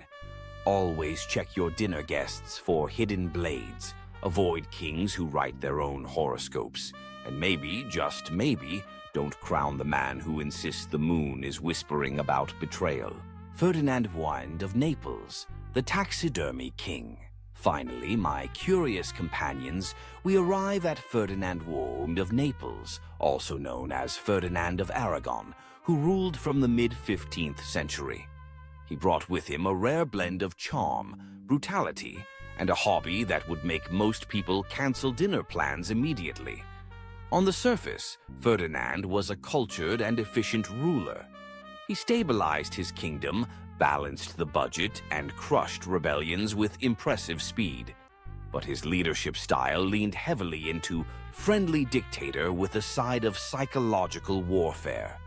Always check your dinner guests for hidden blades. Avoid kings who write their own horoscopes. And maybe, just maybe, don't crown the man who insists the moon is whispering about betrayal. Ferdinand Wind of Naples, the taxidermy king. Finally, my curious companions, we arrive at Ferdinand Wind of Naples, also known as Ferdinand of Aragon, who ruled from the mid-15th century. He brought with him a rare blend of charm, brutality, and a hobby that would make most people cancel dinner plans immediately. On the surface, Ferdinand was a cultured and efficient ruler. He stabilized his kingdom, balanced the budget, and crushed rebellions with impressive speed. But his leadership style leaned heavily into friendly dictator with a side of psychological warfare.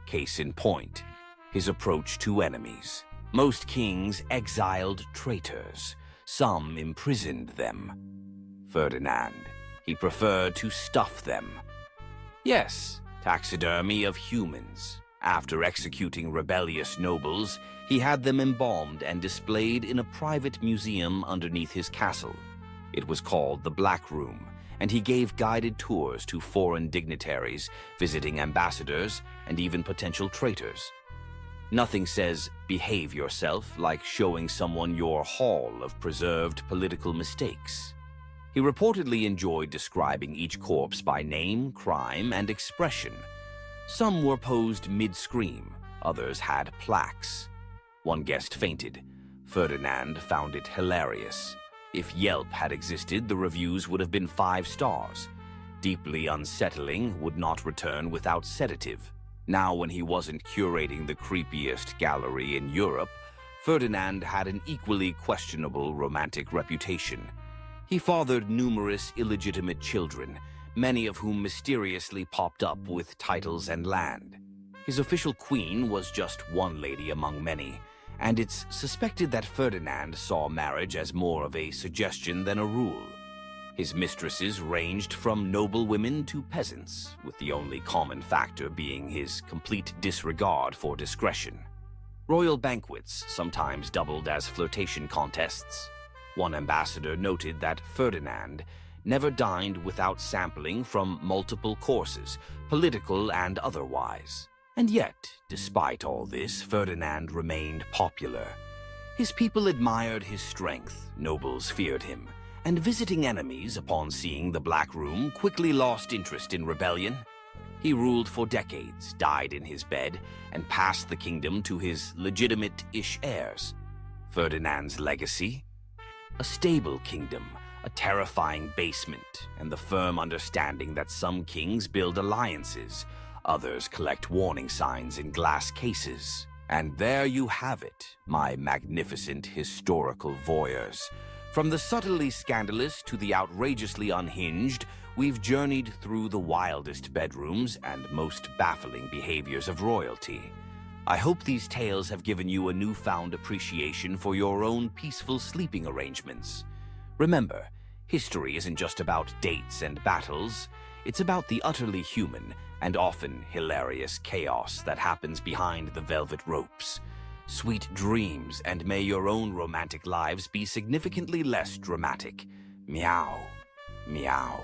Case in point, his approach to enemies. Most kings exiled traitors. Some imprisoned them. Ferdinand, he preferred to stuff them. Yes, taxidermy of humans. After executing rebellious nobles, he had them embalmed and displayed in a private museum underneath his castle. It was called the Black Room, and he gave guided tours to foreign dignitaries, visiting ambassadors, and even potential traitors. Nothing says, behave yourself, like showing someone your haul of preserved political mistakes. He reportedly enjoyed describing each corpse by name, crime, and expression. Some were posed mid-scream, others had plaques. One guest fainted. Ferdinand found it hilarious. If Yelp had existed, the reviews would have been 5 stars. Deeply unsettling, would not return without sedative. Now, when he wasn't curating the creepiest gallery in Europe, Ferdinand had an equally questionable romantic reputation. He fathered numerous illegitimate children, many of whom mysteriously popped up with titles and land. His official queen was just one lady among many, and it's suspected that Ferdinand saw marriage as more of a suggestion than a rule. His mistresses ranged from noble women to peasants, with the only common factor being his complete disregard for discretion. Royal banquets sometimes doubled as flirtation contests. One ambassador noted that Ferdinand never dined without sampling from multiple courses, political and otherwise. And yet, despite all this, Ferdinand remained popular. His people admired his strength, nobles feared him, and visiting enemies, upon seeing the Black Room, quickly lost interest in rebellion. He ruled for decades, died in his bed, and passed the kingdom to his legitimate-ish heirs. Ferdinand's legacy? A stable kingdom, a terrifying basement, and the firm understanding that some kings build alliances, others collect warning signs in glass cases. And there you have it, my magnificent historical voyeurs. From the subtly scandalous to the outrageously unhinged, we've journeyed through the wildest bedrooms and most baffling behaviors of royalty. I hope these tales have given you a newfound appreciation for your own peaceful sleeping arrangements. Remember, history isn't just about dates and battles. It's about the utterly human and often hilarious chaos that happens behind the velvet ropes. Sweet dreams, and may your own romantic lives be significantly less dramatic. Meow. Meow.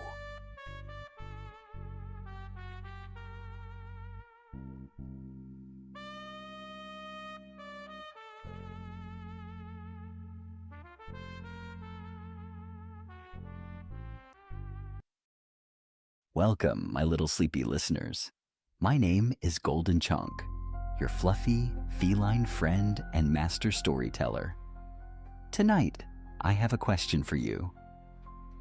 Welcome, my little sleepy listeners. My name is Golden Chunk, your fluffy, feline friend and master storyteller. Tonight, I have a question for you.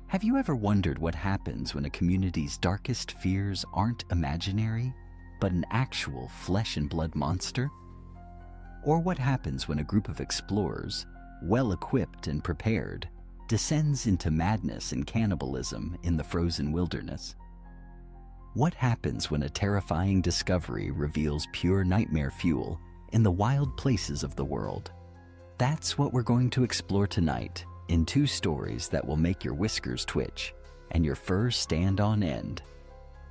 Have you ever wondered what happens when a community's darkest fears aren't imaginary, but an actual flesh and blood monster? Or what happens when a group of explorers, well-equipped and prepared, descends into madness and cannibalism in the frozen wilderness? What happens when a terrifying discovery reveals pure nightmare fuel in the wild places of the world? That's what we're going to explore tonight in two stories that will make your whiskers twitch and your fur stand on end.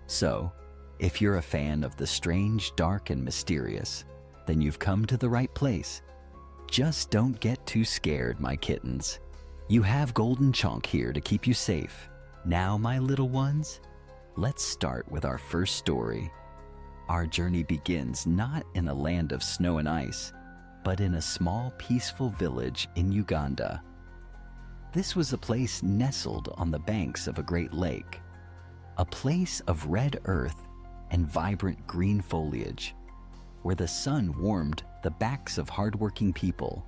So, if you're a fan of the strange, dark, and mysterious, then you've come to the right place. Just don't get too scared, my kittens. You have Golden Chunk here to keep you safe. Now, my little ones, let's start with our first story. Our journey begins not in a land of snow and ice, but in a small, peaceful village in Uganda. This was a place nestled on the banks of a great lake, a place of red earth and vibrant green foliage, where the sun warmed the backs of hardworking people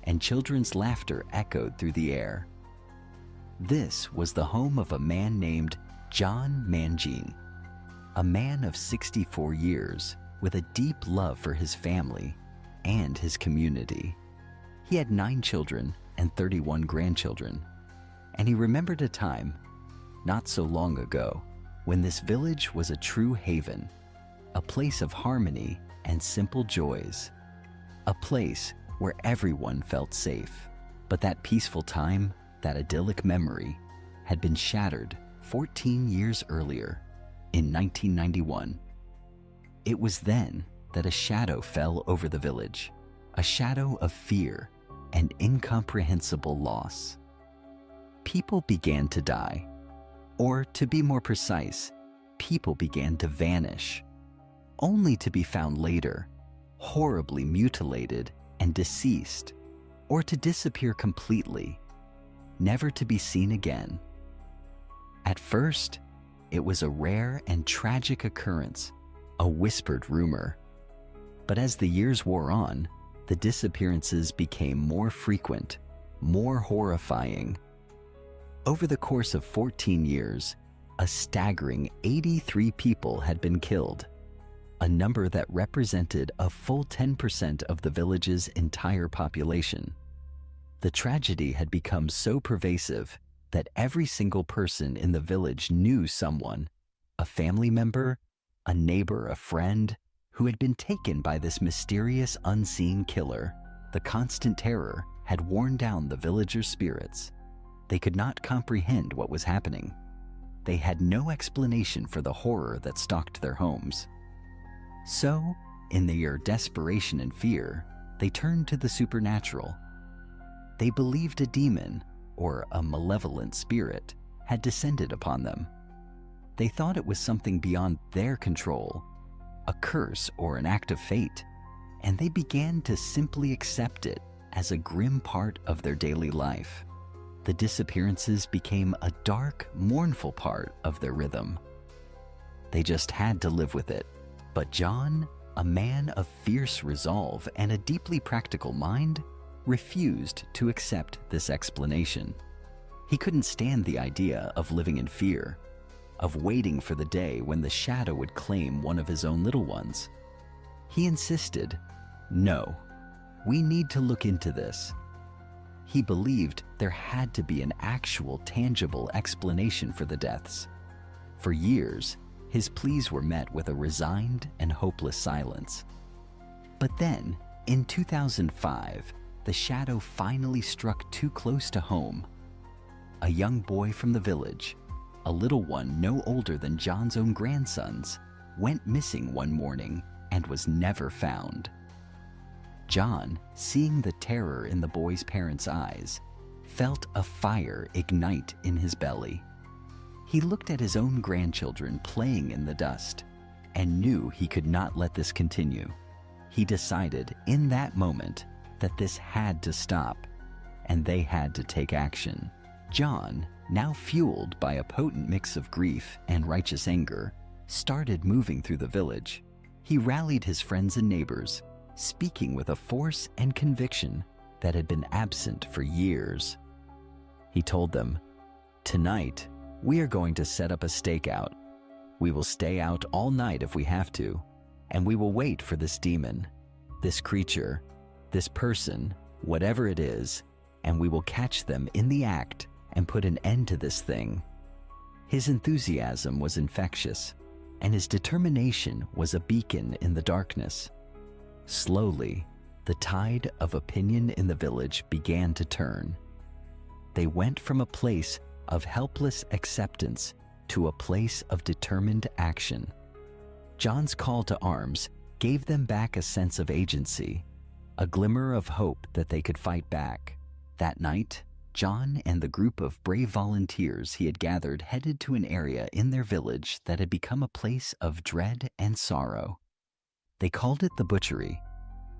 and children's laughter echoed through the air. This was the home of a man named John Manjin, a man of 64 years with a deep love for his family and his community. He had 9 children and 31 grandchildren, and he remembered a time, not so long ago, when this village was a true haven, a place of harmony and simple joys, a place where everyone felt safe. But that peaceful time, that idyllic memory, had been shattered 14 years earlier, in 1991. It was then that a shadow fell over the village, a shadow of fear and incomprehensible loss. People began to die, or to be more precise, people began to vanish, only to be found later, horribly mutilated and deceased, or to disappear completely, never to be seen again. At first, it was a rare and tragic occurrence, a whispered rumor. But as the years wore on, the disappearances became more frequent, more horrifying. Over the course of 14 years, a staggering 83 people had been killed, a number that represented a full 10% of the village's entire population. The tragedy had become so pervasive that every single person in the village knew someone, a family member, a neighbor, a friend, who had been taken by this mysterious unseen killer. The constant terror had worn down the villagers' spirits. They could not comprehend what was happening. They had no explanation for the horror that stalked their homes. So, in their desperation and fear, they turned to the supernatural. They believed a demon, or a malevolent spirit, had descended upon them. They thought it was something beyond their control, a curse, or an act of fate, and they began to simply accept it as a grim part of their daily life. The disappearances became a dark, mournful part of their rhythm. They just had to live with it. But John, a man of fierce resolve and a deeply practical mind, refused to accept this explanation. He couldn't stand the idea of living in fear, of waiting for the day when the shadow would claim one of his own little ones. He insisted, "No, we need to look into this." He believed there had to be an actual, tangible explanation for the deaths. For years, his pleas were met with a resigned and hopeless silence. But then, in 2005, the shadow finally struck too close to home. A young boy from the village, a little one no older than John's own grandsons, went missing one morning and was never found. John, seeing the terror in the boy's parents' eyes, felt a fire ignite in his belly. He looked at his own grandchildren playing in the dust and knew he could not let this continue. He decided in that moment that this had to stop, and they had to take action. John, now fueled by a potent mix of grief and righteous anger, started moving through the village. He rallied his friends and neighbors, speaking with a force and conviction that had been absent for years. He told them, "Tonight, we are going to set up a stakeout. We will stay out all night if we have to, and we will wait for this demon, this creature, this person, whatever it is, and we will catch them in the act and put an end to this thing." His enthusiasm was infectious, and his determination was a beacon in the darkness. Slowly, the tide of opinion in the village began to turn. They went from a place of helpless acceptance to a place of determined action. John's call to arms gave them back a sense of agency, a glimmer of hope that they could fight back. That night, John and the group of brave volunteers he had gathered headed to an area in their village that had become a place of dread and sorrow. They called it the butchery.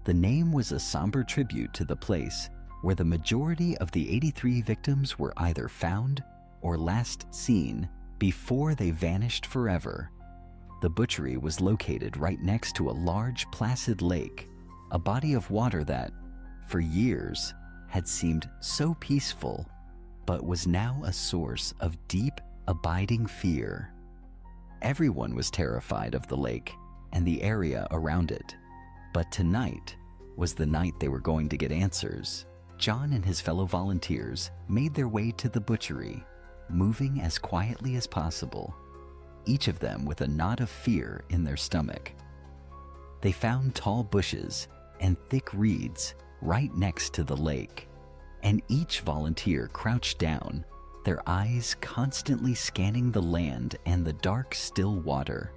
The name was a somber tribute to the place where the majority of the 83 victims were either found or last seen before they vanished forever. The butchery was located right next to a large placid lake, a body of water that, for years, had seemed so peaceful, but was now a source of deep, abiding fear. Everyone was terrified of the lake and the area around it. But tonight was the night they were going to get answers. John and his fellow volunteers made their way to the butchery, moving as quietly as possible, each of them with a knot of fear in their stomach. They found tall bushes and thick reeds right next to the lake, and each volunteer crouched down, their eyes constantly scanning the land and the dark, still water.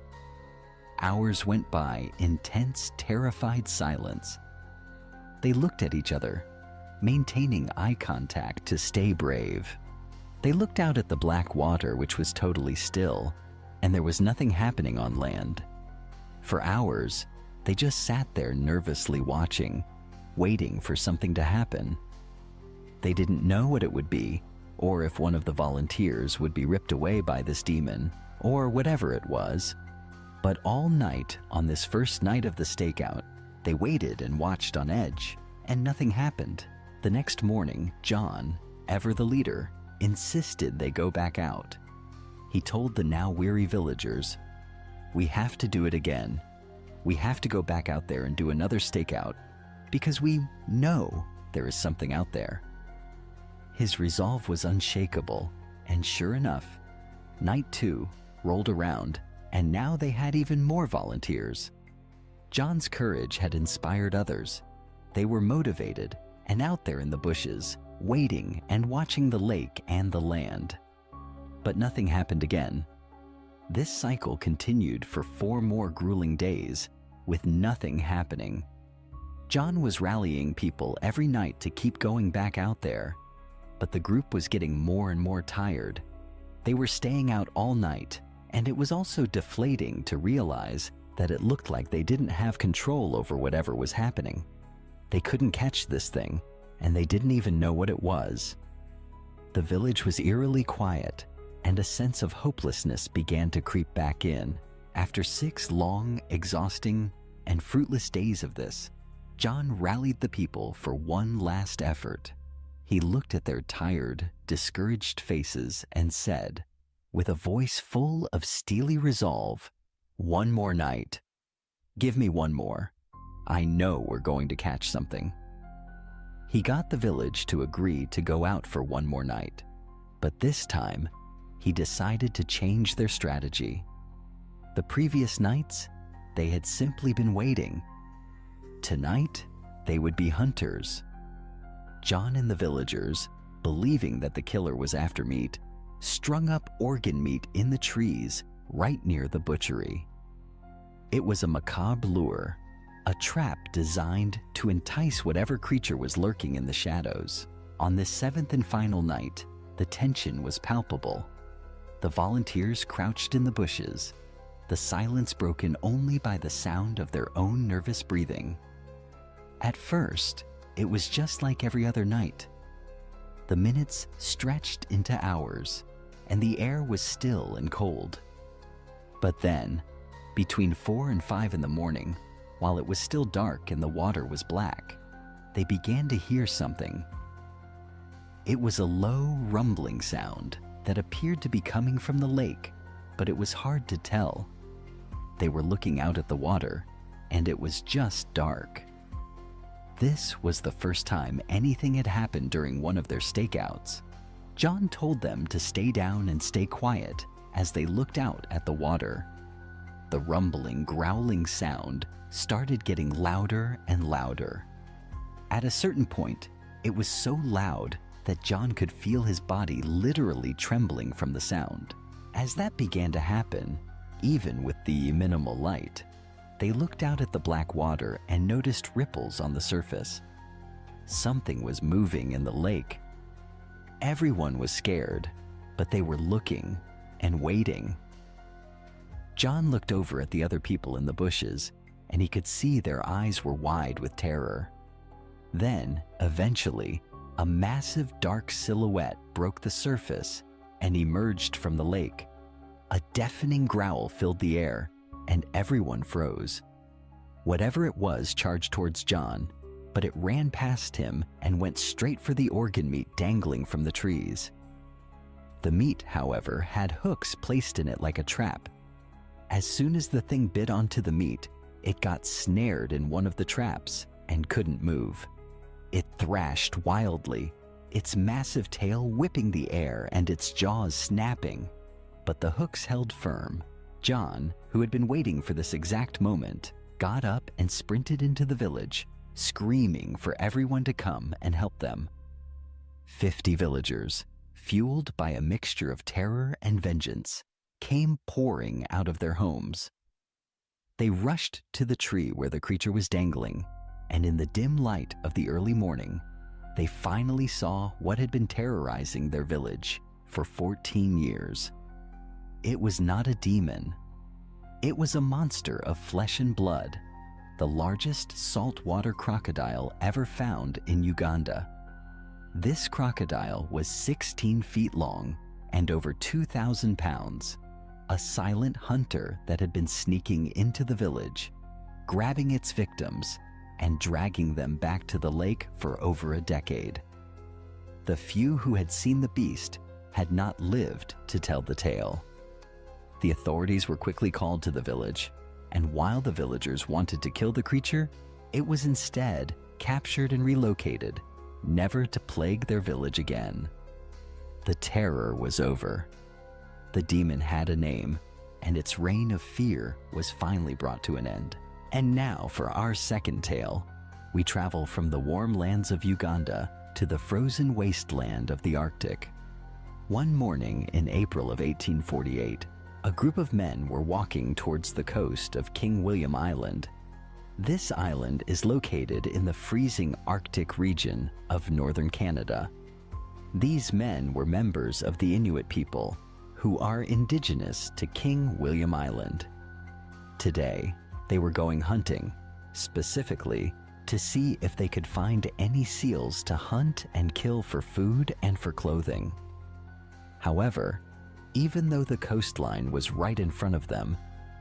Hours went by in tense, terrified silence. They looked at each other, maintaining eye contact to stay brave. They looked out at the black water, which was totally still, and there was nothing happening on land. For hours, they just sat there nervously watching, waiting for something to happen. They didn't know what it would be, or if one of the volunteers would be ripped away by this demon, or whatever it was. But all night on this first night of the stakeout, they waited and watched on edge, and nothing happened. The next morning, John, ever the leader, insisted they go back out. He told the now weary villagers, "We have to do it again. We have to go back out there and do another stakeout, because we know there is something out there." His resolve was unshakable, and sure enough, night 2 rolled around, and now they had even more volunteers. John's courage had inspired others. They were motivated and out there in the bushes, waiting and watching the lake and the land. But nothing happened again. This cycle continued for 4 more grueling days, with nothing happening. John was rallying people every night to keep going back out there, but the group was getting more and more tired. They were staying out all night, and it was also deflating to realize that it looked like they didn't have control over whatever was happening. They couldn't catch this thing, and they didn't even know what it was. The village was eerily quiet, and a sense of hopelessness began to creep back in. After 6 long, exhausting, and fruitless days of this, John rallied the people for one last effort. He looked at their tired, discouraged faces and said, with a voice full of steely resolve, "One more night. Give me one more. I know we're going to catch something." He got the village to agree to go out for one more night, but this time, he decided to change their strategy. The previous nights, they had simply been waiting. Tonight, they would be hunters. John and the villagers, believing that the killer was after meat, strung up organ meat in the trees right near the butchery. It was a macabre lure, a trap designed to entice whatever creature was lurking in the shadows. On this 7th and final night, the tension was palpable. The volunteers crouched in the bushes, the silence broken only by the sound of their own nervous breathing. At first, it was just like every other night. The minutes stretched into hours, and the air was still and cold. But then, between 4 and 5 in the morning, while it was still dark and the water was black, they began to hear something. It was a low, rumbling sound that appeared to be coming from the lake, but it was hard to tell. They were looking out at the water, and it was just dark. This was the first time anything had happened during one of their stakeouts. John told them to stay down and stay quiet as they looked out at the water. The rumbling, growling sound started getting louder and louder. At a certain point, it was so loud that John could feel his body literally trembling from the sound. As that began to happen, even with the minimal light, they looked out at the black water and noticed ripples on the surface. Something was moving in the lake. Everyone was scared, but they were looking and waiting. John looked over at the other people in the bushes, and he could see their eyes were wide with terror. Then, eventually, a massive dark silhouette broke the surface and emerged from the lake. A deafening growl filled the air, and everyone froze. Whatever it was charged towards John, but it ran past him and went straight for the organ meat dangling from the trees. The meat, however, had hooks placed in it like a trap. As soon as the thing bit onto the meat, it got snared in one of the traps and couldn't move. It thrashed wildly, its massive tail whipping the air and its jaws snapping. But the hooks held firm. John, who had been waiting for this exact moment, got up and sprinted into the village, screaming for everyone to come and help them. 50 villagers, fueled by a mixture of terror and vengeance, came pouring out of their homes. They rushed to the tree where the creature was dangling, and in the dim light of the early morning, they finally saw what had been terrorizing their village for 14 years. It was not a demon. It was a monster of flesh and blood, the largest saltwater crocodile ever found in Uganda. This crocodile was 16 feet long and over 2,000 pounds, a silent hunter that had been sneaking into the village, grabbing its victims and dragging them back to the lake for over a decade. The few who had seen the beast had not lived to tell the tale. The authorities were quickly called to the village, and while the villagers wanted to kill the creature, it was instead captured and relocated, never to plague their village again. The terror was over. The demon had a name, and its reign of fear was finally brought to an end. And now for our second tale, we travel from the warm lands of Uganda to the frozen wasteland of the Arctic. One morning in April of 1848, a group of men were walking towards the coast of King William Island. This island is located in the freezing Arctic region of northern Canada. These men were members of the Inuit people, who are indigenous to King William Island. Today, They were going hunting, specifically to see if they could find any seals to hunt and kill for food and for clothing. However, even though the coastline was right in front of them,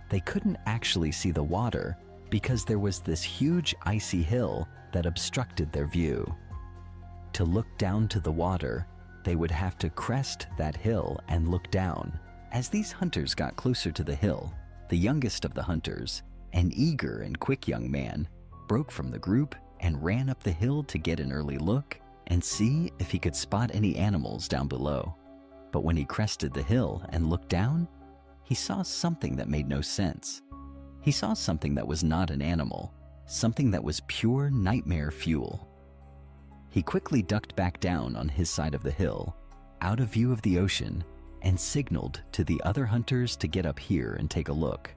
they couldn't actually see the water because there was this huge icy hill that obstructed their view. To look down to the water, they would have to crest that hill and look down. As these hunters got closer to the hill, the youngest of the hunters, an eager and quick young man, broke from the group and ran up the hill to get an early look and see if he could spot any animals down below. But when he crested the hill and looked down, he saw something that made no sense. He saw something that was not an animal, something that was pure nightmare fuel. He quickly ducked back down on his side of the hill, out of view of the ocean, and signaled to the other hunters to get up here and take a look.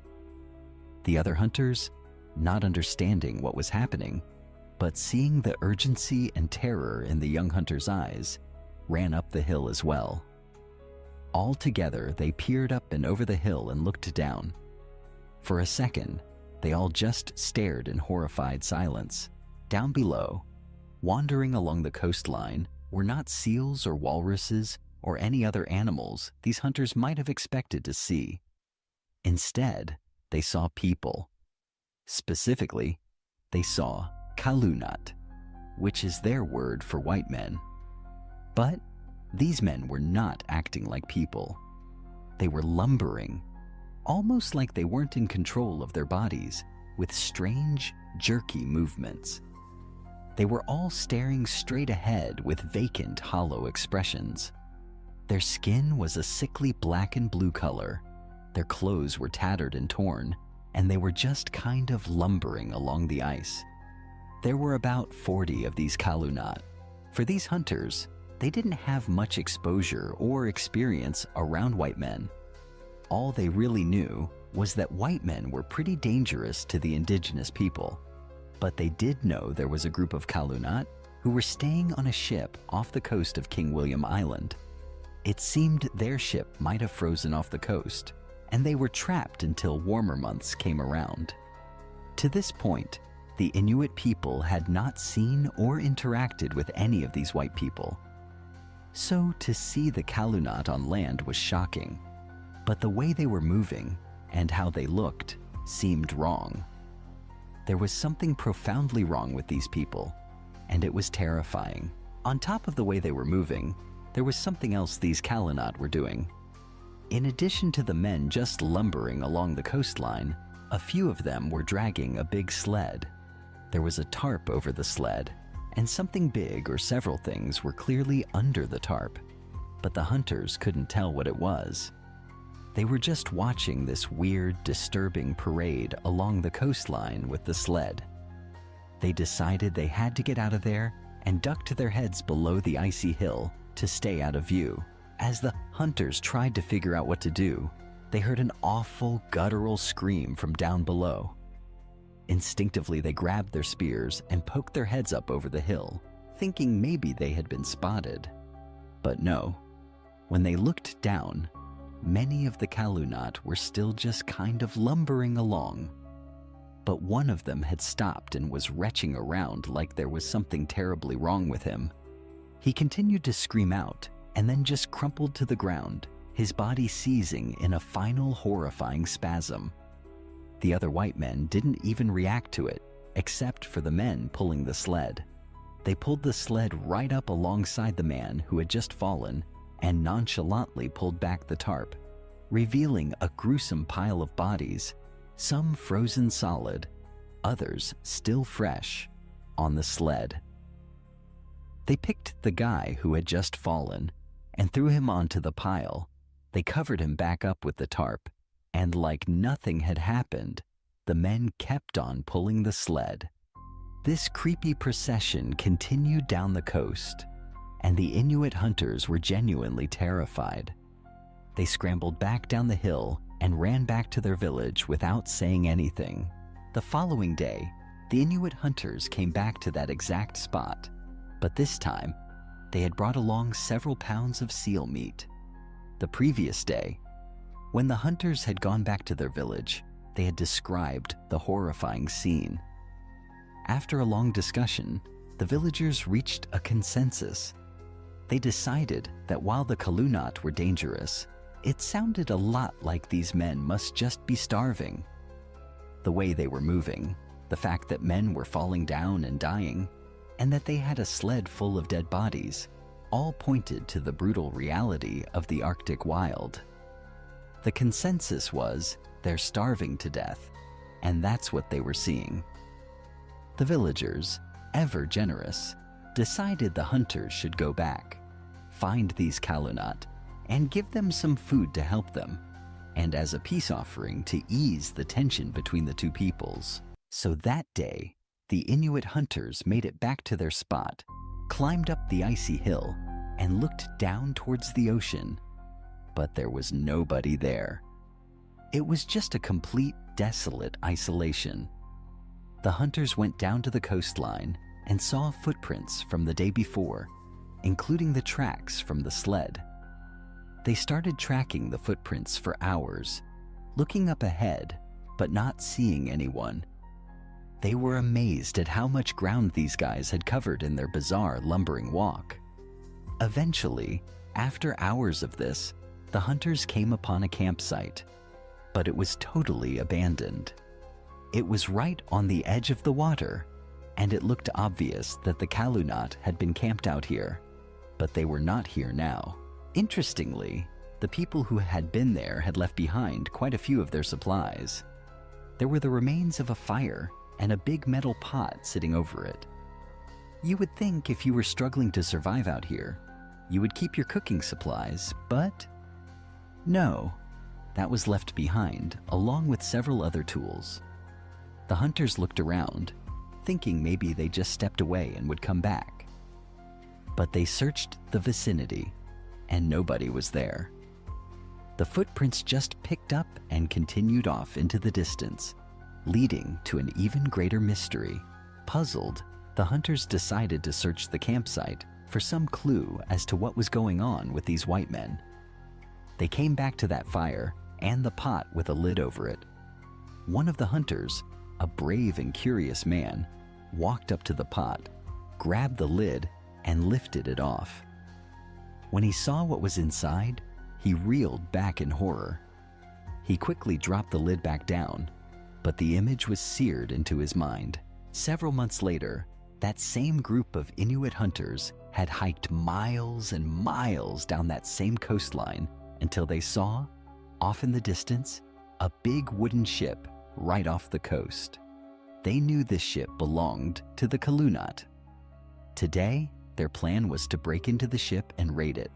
The other hunters, not understanding what was happening, but seeing the urgency and terror in the young hunter's eyes, ran up the hill as well. All together, they peered up and over the hill and looked down. For a second, they all just stared in horrified silence. Down below, wandering along the coastline, were not seals or walruses or any other animals these hunters might have expected to see. Instead, they saw people. Specifically, they saw candlelight, which is their word for white men. But these men were not acting like people. They were lumbering, almost like they weren't in control of their bodies, with strange, jerky movements. They were all staring straight ahead with vacant, hollow expressions. Their skin was a sickly black and blue color. Their clothes were tattered and torn, and they were just kind of lumbering along the ice. There were about 40 of these candlelight. For these hunters, they didn't have much exposure or experience around white men. All they really knew was that white men were pretty dangerous to the indigenous people. But they did know there was a group of candlelight who were staying on a ship off the coast of King William Island. It seemed their ship might have frozen off the coast, and they were trapped until warmer months came around. To this point, the Inuit people had not seen or interacted with any of these white people. So to see the candlelight on land was shocking, but the way they were moving and how they looked seemed wrong. There was something profoundly wrong with these people, and it was terrifying. On top of the way they were moving, there was something else these candlelight were doing. In addition to the men just lumbering along the coastline, a few of them were dragging a big sled. There was a tarp over the sled, and something big or several things were clearly under the tarp, but the hunters couldn't tell what it was. They were just watching this weird, disturbing parade along the coastline with the sled. They decided they had to get out of there and ducked their heads below the icy hill to stay out of view. As the hunters tried to figure out what to do, they heard an awful, guttural scream from down below. Instinctively, they grabbed their spears and poked their heads up over the hill, thinking maybe they had been spotted. But no. When they looked down, many of the candlelight were still just kind of lumbering along. But one of them had stopped and was retching around like there was something terribly wrong with him. He continued to scream out and then just crumpled to the ground, his body seizing in a final horrifying spasm. The other white men didn't even react to it, except for the men pulling the sled. They pulled the sled right up alongside the man who had just fallen and nonchalantly pulled back the tarp, revealing a gruesome pile of bodies, some frozen solid, others still fresh, on the sled. They picked the guy who had just fallen and threw him onto the pile. They covered him back up with the tarp, and like nothing had happened, the men kept on pulling the sled. This creepy procession continued down the coast, and the Inuit hunters were genuinely terrified. They scrambled back down the hill and ran back to their village without saying anything. The following day, the Inuit hunters came back to that exact spot, but this time, they had brought along several pounds of seal meat. The previous day, when the hunters had gone back to their village, they had described the horrifying scene. After a long discussion, the villagers reached a consensus. They decided that while the Kalunat were dangerous, it sounded a lot like these men must just be starving. The way they were moving, the fact that men were falling down and dying, and that they had a sled full of dead bodies, all pointed to the brutal reality of the Arctic wild. The consensus was they're starving to death, and that's what they were seeing. The villagers, ever generous, decided the hunters should go back, find these Kalunat, and give them some food to help them, and as a peace offering to ease the tension between the two peoples. So that day, the Inuit hunters made it back to their spot, climbed up the icy hill, and looked down towards the ocean. But there was nobody there. It was just a complete, desolate isolation. The hunters went down to the coastline and saw footprints from the day before, including the tracks from the sled. They started tracking the footprints for hours, looking up ahead, but not seeing anyone. They were amazed at how much ground these guys had covered in their bizarre lumbering walk. Eventually, after hours of this, the hunters came upon a campsite, but it was totally abandoned. It was right on the edge of the water, and it looked obvious that the Kalunat had been camped out here, but they were not here now. Interestingly, the people who had been there had left behind quite a few of their supplies. There were the remains of a fire and a big metal pot sitting over it. You would think if you were struggling to survive out here, you would keep your cooking supplies, but no, that was left behind along with several other tools. The hunters looked around, thinking maybe they just stepped away and would come back. But they searched the vicinity, and nobody was there. The footprints just picked up and continued off into the distance, leading to an even greater mystery. Puzzled, the hunters decided to search the campsite for some clue as to what was going on with these white men. They came back to that fire and the pot with a lid over it. One of the hunters, a brave and curious man, walked up to the pot, grabbed the lid, and lifted it off. When he saw what was inside, he reeled back in horror. He quickly dropped the lid back down, but the image was seared into his mind. Several months later, that same group of Inuit hunters had hiked miles and miles down that same coastline until they saw, off in the distance, a big wooden ship right off the coast. They knew this ship belonged to the Kalunat. Today, their plan was to break into the ship and raid it.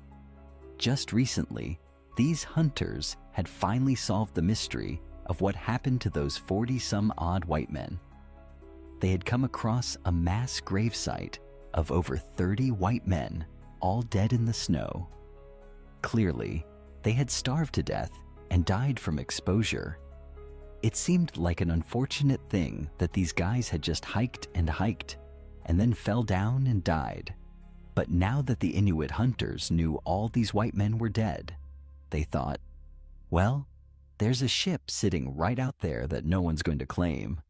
Just recently, these hunters had finally solved the mystery of what happened to those 40-some-odd white men. They had come across a mass gravesite of over 30 white men, all dead in the snow. Clearly, they had starved to death and died from exposure. It seemed like an unfortunate thing that these guys had just hiked and then fell down and died. But now that the Inuit hunters knew all these white men were dead, they thought, well, there's a ship sitting right out there that no one's going to claim.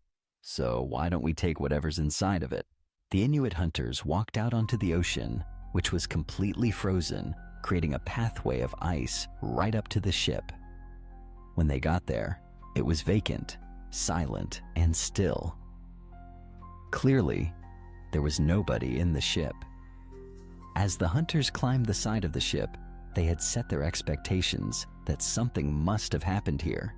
So why don't we take whatever's inside of it? The Inuit hunters walked out onto the ocean, which was completely frozen, creating a pathway of ice right up to the ship. When they got there, it was vacant, silent, and still. Clearly, there was nobody in the ship. As the hunters climbed the side of the ship, they had set their expectations that something must have happened here.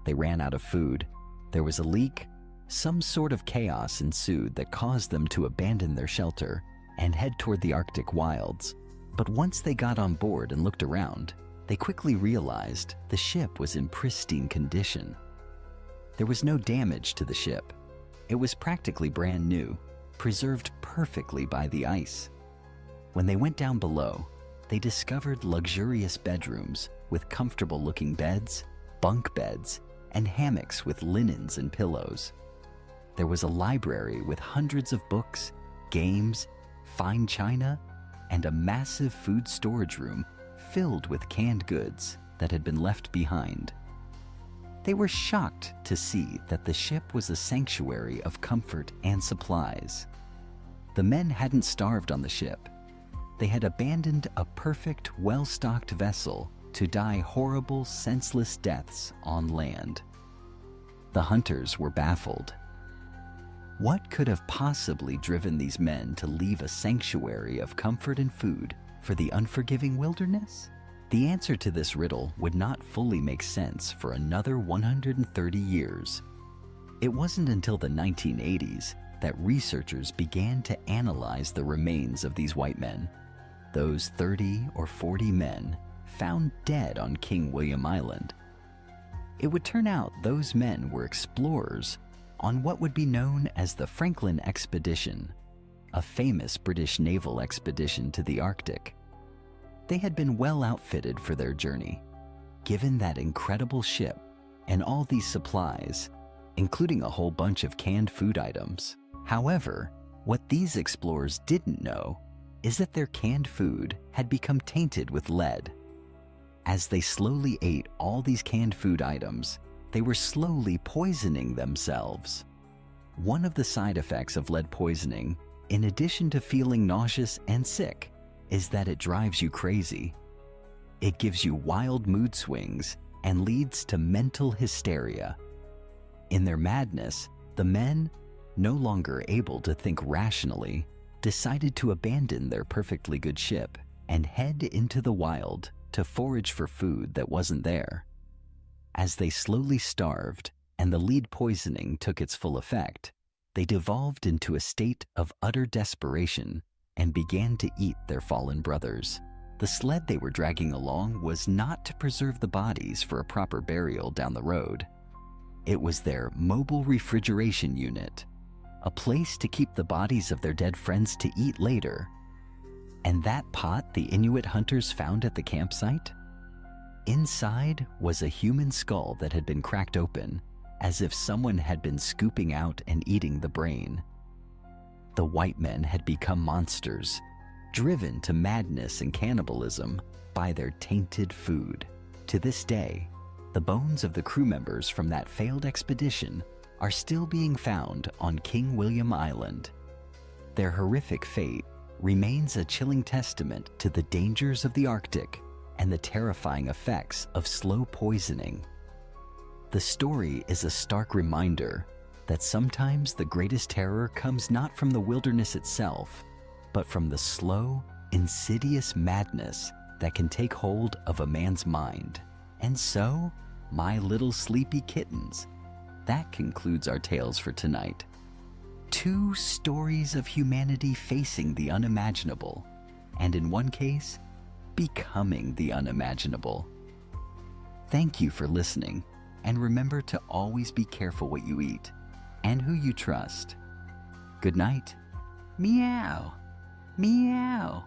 They ran out of food. There was a leak. Some sort of chaos ensued that caused them to abandon their shelter and head toward the Arctic wilds. But once they got on board and looked around, they quickly realized the ship was in pristine condition. There was no damage to the ship. It was practically brand new, preserved perfectly by the ice. When they went down below, they discovered luxurious bedrooms with comfortable-looking beds, bunk beds, and hammocks with linens and pillows. There was a library with hundreds of books, games, fine china, and a massive food storage room filled with canned goods that had been left behind. They were shocked to see that the ship was a sanctuary of comfort and supplies. The men hadn't starved on the ship. They had abandoned a perfect, well-stocked vessel to die horrible, senseless deaths on land. The hunters were baffled. What could have possibly driven these men to leave a sanctuary of comfort and food for the unforgiving wilderness? The answer to this riddle would not fully make sense for another 130 years. It wasn't until the 1980s that researchers began to analyze the remains of these white men. Those 30 or 40 men found dead on King William Island. It would turn out those men were explorers on what would be known as the Franklin Expedition, a famous British naval expedition to the Arctic. They had been well outfitted for their journey, given that incredible ship and all these supplies, including a whole bunch of canned food items. However, what these explorers didn't know is that their canned food had become tainted with lead. As they slowly ate all these canned food items, they were slowly poisoning themselves. One of the side effects of lead poisoning, in addition to feeling nauseous and sick, is that it drives you crazy. It gives you wild mood swings and leads to mental hysteria. In their madness, the men, no longer able to think rationally, decided to abandon their perfectly good ship and head into the wild to forage for food that wasn't there. As they slowly starved and the lead poisoning took its full effect, they devolved into a state of utter desperation and began to eat their fallen brothers. The sled they were dragging along was not to preserve the bodies for a proper burial down the road. It was their mobile refrigeration unit, a place to keep the bodies of their dead friends to eat later. And that pot the Inuit hunters found at the campsite? Inside was a human skull that had been cracked open, as if someone had been scooping out and eating the brain. The white men had become monsters, driven to madness and cannibalism by their tainted food. To this day, the bones of the crew members from that failed expedition are still being found on King William Island. Their horrific fate remains a chilling testament to the dangers of the Arctic and the terrifying effects of slow poisoning. The story is a stark reminder that sometimes the greatest terror comes not from the wilderness itself, but from the slow, insidious madness that can take hold of a man's mind. And so, my little sleepy kittens, that concludes our tales for tonight. 2 stories of humanity facing the unimaginable, and in one case, becoming the unimaginable. Thank you for listening, and remember to always be careful what you eat and who you trust. Good night. Meow. Meow.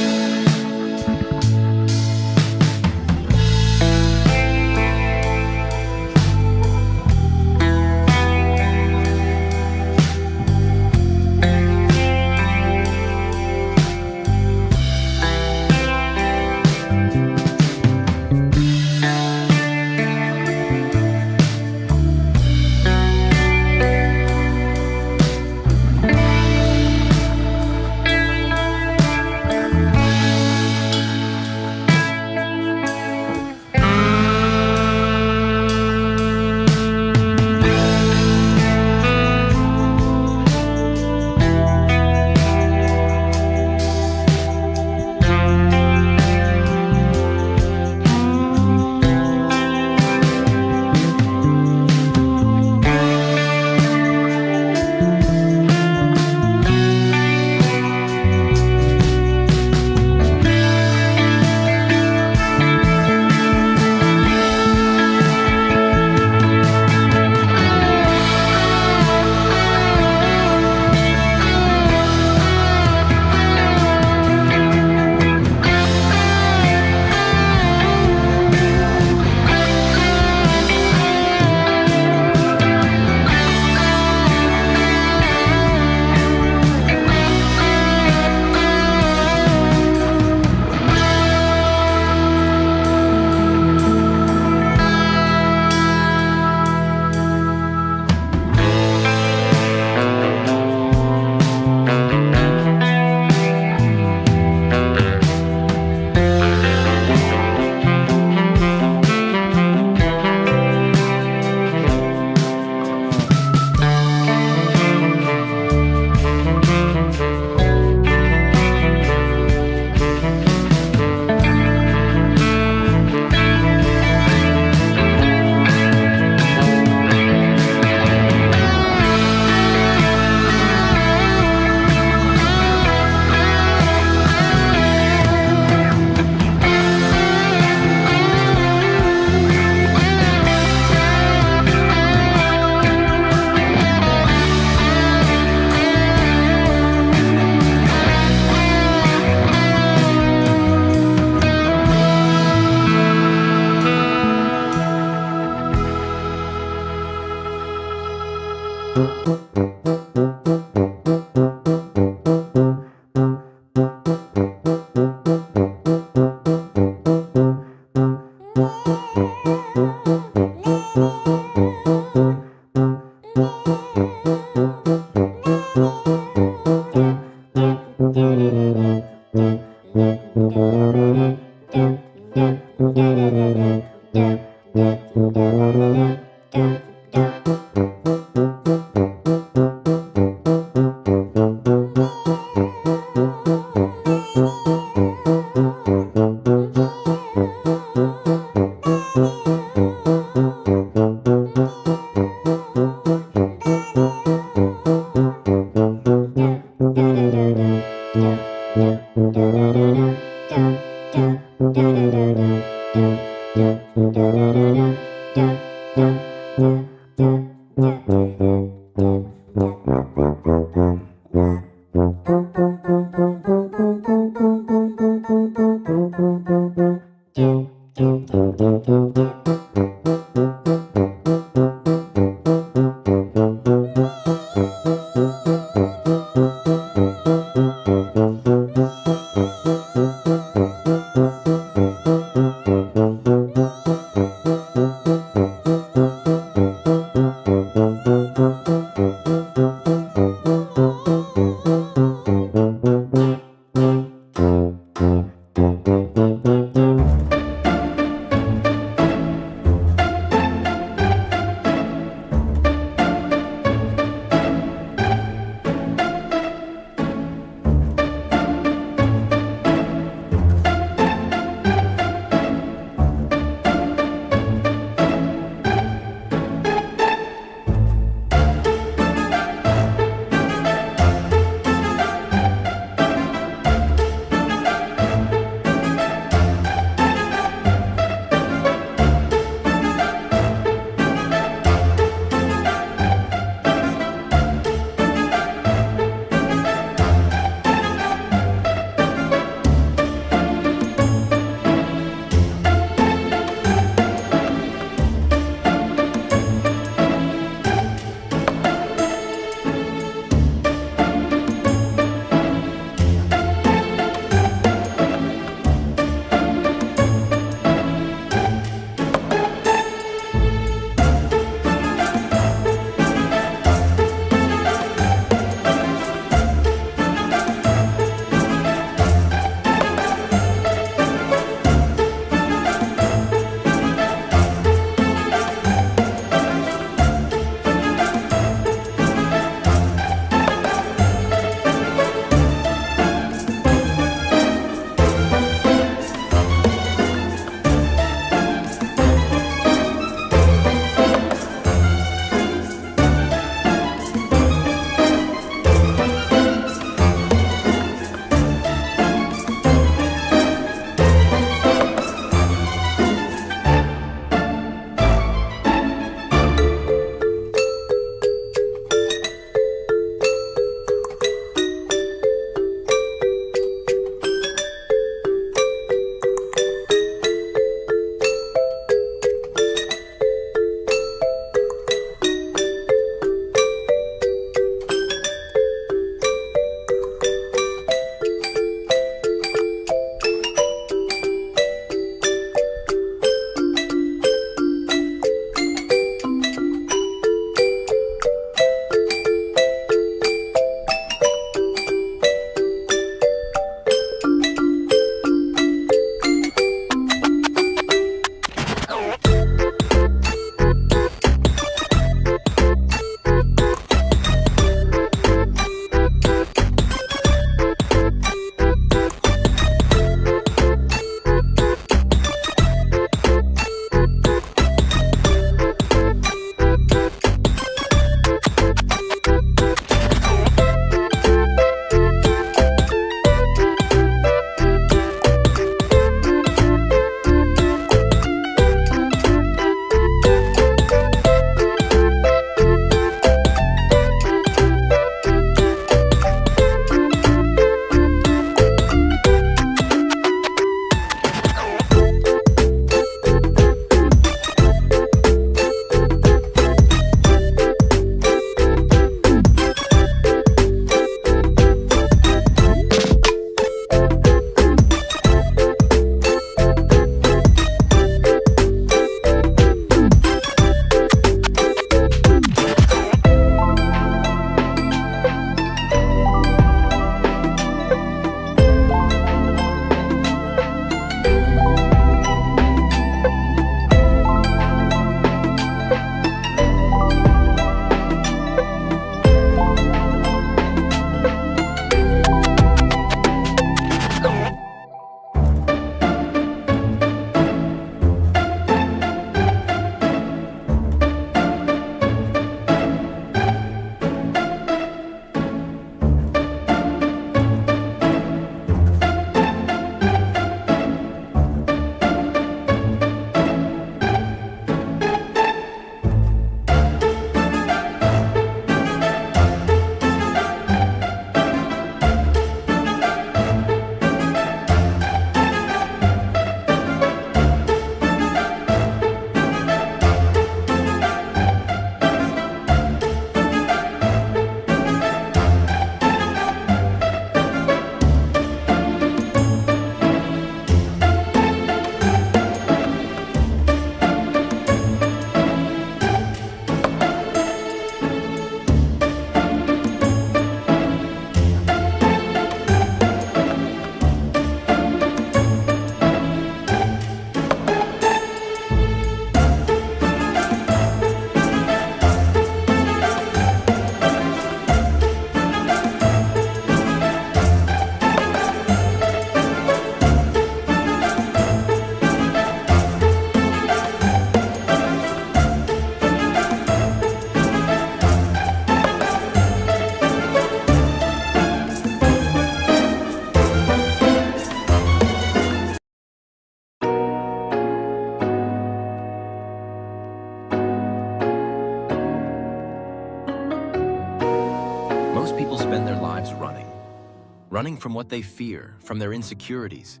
running from what they fear, from their insecurities,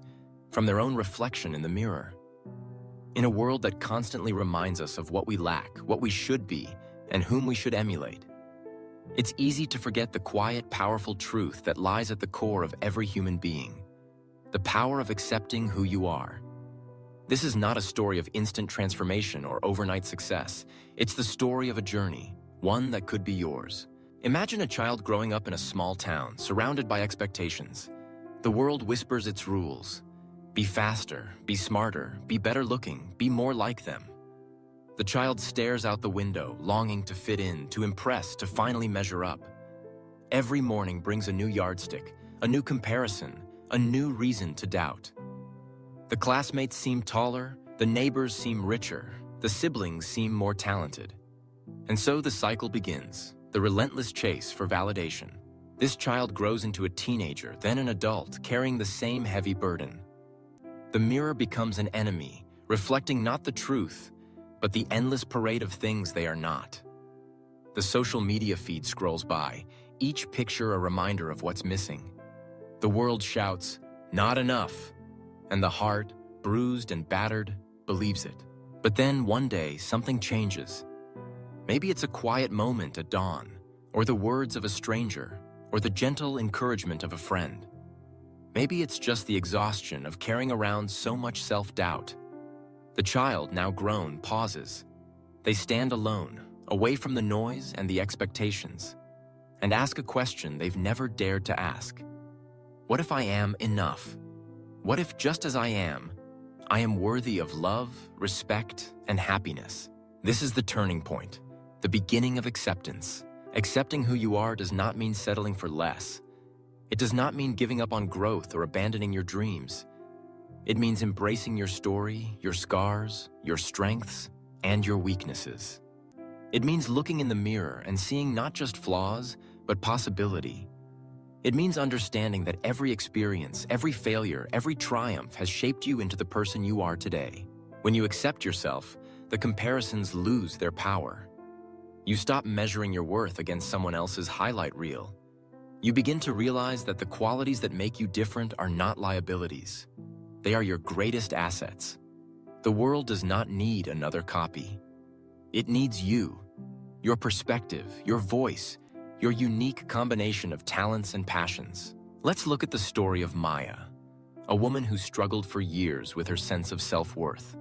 from their own reflection in the mirror. In a world that constantly reminds us of what we lack, what we should be, and whom we should emulate, it's easy to forget the quiet, powerful truth that lies at the core of every human being: the power of accepting who you are. This is not a story of instant transformation or overnight success. It's the story of a journey, one that could be yours. Imagine a child growing up in a small town, surrounded by expectations. The world whispers its rules. Be faster, be smarter, be better looking, be more like them. The child stares out the window, longing to fit in, to impress, to finally measure up. Every morning brings a new yardstick, a new comparison, a new reason to doubt. The classmates seem taller, the neighbors seem richer, the siblings seem more talented. And so the cycle begins, the relentless chase for validation. This child grows into a teenager, then an adult, carrying the same heavy burden. The mirror becomes an enemy, reflecting not the truth, but the endless parade of things they are not. The social media feed scrolls by, each picture a reminder of what's missing. The world shouts, "Not enough," and the heart, bruised and battered, believes it. But then one day, something changes. Maybe it's a quiet moment at dawn, or the words of a stranger, or the gentle encouragement of a friend. Maybe it's just the exhaustion of carrying around so much self-doubt. The child, now grown, pauses. They stand alone, away from the noise and the expectations, and ask a question they've never dared to ask. What if I am enough? What if, just as I am worthy of love, respect, and happiness? This is the turning point, the beginning of acceptance. Accepting who you are does not mean settling for less. It does not mean giving up on growth or abandoning your dreams. It means embracing your story, your scars, your strengths, and your weaknesses. It means looking in the mirror and seeing not just flaws, but possibility. It means understanding that every experience, every failure, every triumph has shaped you into the person you are today. When you accept yourself, the comparisons lose their power. You stop measuring your worth against someone else's highlight reel. You begin to realize that the qualities that make you different are not liabilities. They are your greatest assets. The world does not need another copy. It needs you, your perspective, your voice, your unique combination of talents and passions. Let's look at the story of Maya, a woman who struggled for years with her sense of self-worth.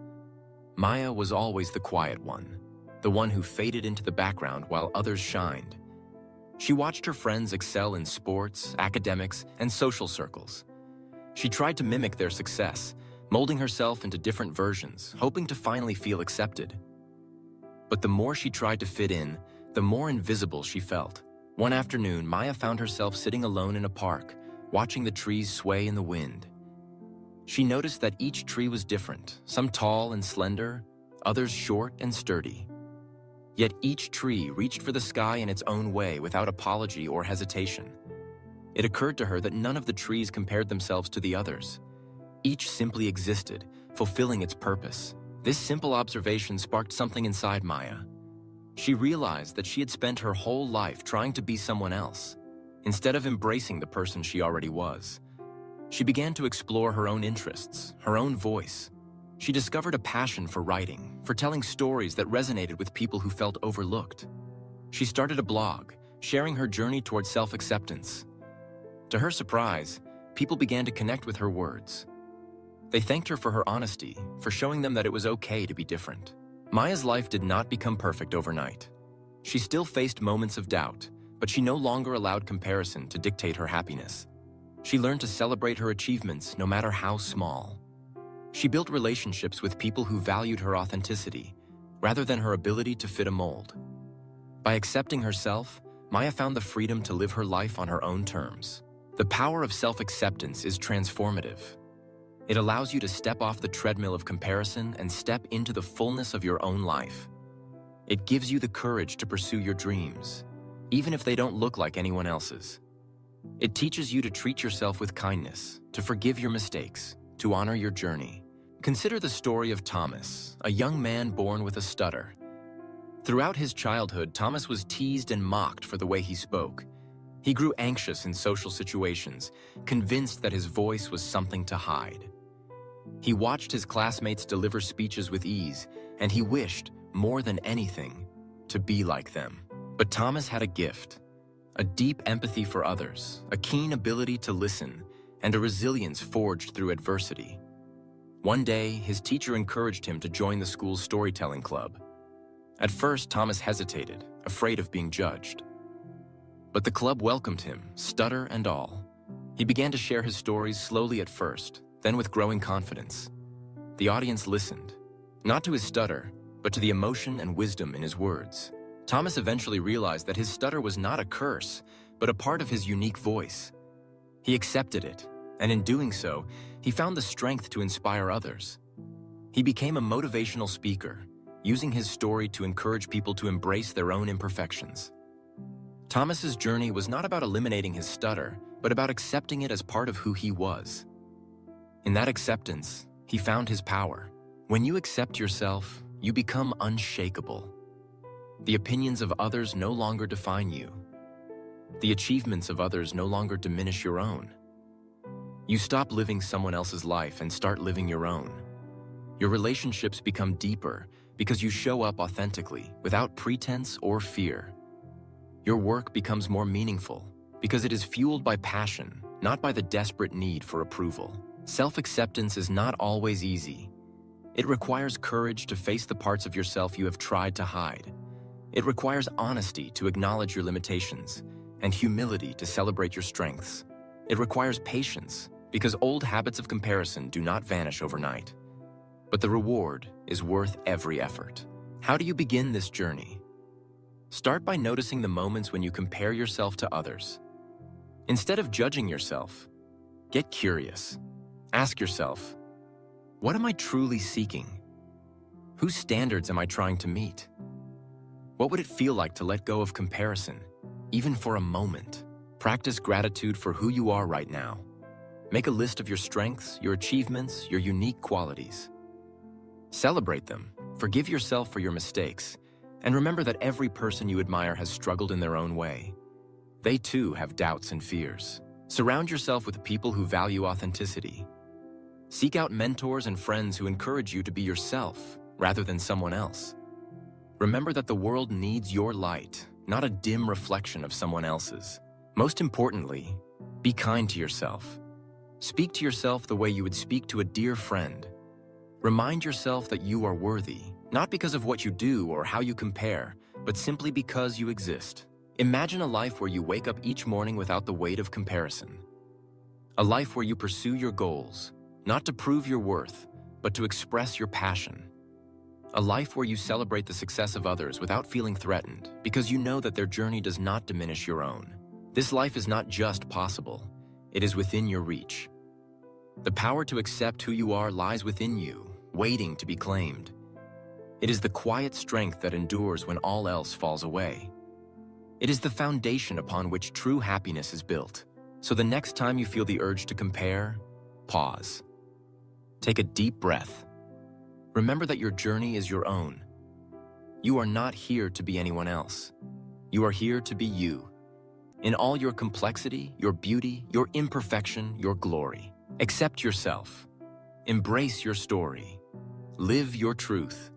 Maya was always the quiet one, the one who faded into the background while others shined. She watched her friends excel in sports, academics, and social circles. She tried to mimic their success, molding herself into different versions, hoping to finally feel accepted. But the more she tried to fit in, the more invisible she felt. One afternoon, Maya found herself sitting alone in a park, watching the trees sway in the wind. She noticed that each tree was different, some tall and slender, others short and sturdy. Yet each tree reached for the sky in its own way without apology or hesitation. It occurred to her that none of the trees compared themselves to the others. Each simply existed, fulfilling its purpose. This simple observation sparked something inside Maya. She realized that she had spent her whole life trying to be someone else, instead of embracing the person she already was. She began to explore her own interests, her own voice. She discovered a passion for writing, for telling stories that resonated with people who felt overlooked. She started a blog, sharing her journey towards self-acceptance. To her surprise, people began to connect with her words. They thanked her for her honesty, for showing them that it was okay to be different. Maya's life did not become perfect overnight. She still faced moments of doubt, but she no longer allowed comparison to dictate her happiness. She learned to celebrate her achievements no matter how small. She built relationships with people who valued her authenticity, rather than her ability to fit a mold. By accepting herself, Maya found the freedom to live her life on her own terms. The power of self-acceptance is transformative. It allows you to step off the treadmill of comparison and step into the fullness of your own life. It gives you the courage to pursue your dreams, even if they don't look like anyone else's. It teaches you to treat yourself with kindness, to forgive your mistakes, to honor your journey. Consider the story of Thomas, a young man born with a stutter. Throughout his childhood, Thomas was teased and mocked for the way he spoke. He grew anxious in social situations, convinced that his voice was something to hide. He watched his classmates deliver speeches with ease, and he wished, more than anything, to be like them. But Thomas had a gift, a deep empathy for others, a keen ability to listen, and a resilience forged through adversity. One day, his teacher encouraged him to join the school's storytelling club. At first, Thomas hesitated, afraid of being judged. But the club welcomed him, stutter and all. He began to share his stories slowly at first, then with growing confidence. The audience listened, not to his stutter, but to the emotion and wisdom in his words. Thomas eventually realized that his stutter was not a curse, but a part of his unique voice. He accepted it, and in doing so, he found the strength to inspire others. He became a motivational speaker, using his story to encourage people to embrace their own imperfections. Thomas's journey was not about eliminating his stutter, but about accepting it as part of who he was. In that acceptance, he found his power. When you accept yourself, you become unshakable. The opinions of others no longer define you. The achievements of others no longer diminish your own. You stop living someone else's life and start living your own. Your relationships become deeper because you show up authentically, without pretense or fear. Your work becomes more meaningful because it is fueled by passion, not by the desperate need for approval. Self-acceptance is not always easy. It requires courage to face the parts of yourself you have tried to hide. It requires honesty to acknowledge your limitations and humility to celebrate your strengths. It requires patience because old habits of comparison do not vanish overnight. But the reward is worth every effort. How do you begin this journey? Start by noticing the moments when you compare yourself to others. Instead of judging yourself, get curious. Ask yourself, what am I truly seeking? Whose standards am I trying to meet? What would it feel like to let go of comparison, even for a moment? Practice gratitude for who you are right now. Make a list of your strengths, your achievements, your unique qualities. Celebrate them, forgive yourself for your mistakes, and remember that every person you admire has struggled in their own way. They too have doubts and fears. Surround yourself with people who value authenticity. Seek out mentors and friends who encourage you to be yourself rather than someone else. Remember that the world needs your light, not a dim reflection of someone else's. Most importantly, be kind to yourself. Speak to yourself the way you would speak to a dear friend. Remind yourself that you are worthy, not because of what you do or how you compare, but simply because you exist. Imagine a life where you wake up each morning without the weight of comparison. A life where you pursue your goals, not to prove your worth, but to express your passion. A life where you celebrate the success of others without feeling threatened, because you know that their journey does not diminish your own. This life is not just possible, it is within your reach. The power to accept who you are lies within you, waiting to be claimed. It is the quiet strength that endures when all else falls away. It is the foundation upon which true happiness is built. So the next time you feel the urge to compare, pause. Take a deep breath. Remember that your journey is your own. You are not here to be anyone else. You are here to be you. In all your complexity, your beauty, your imperfection, your glory. Accept yourself. Embrace your story. Live your truth.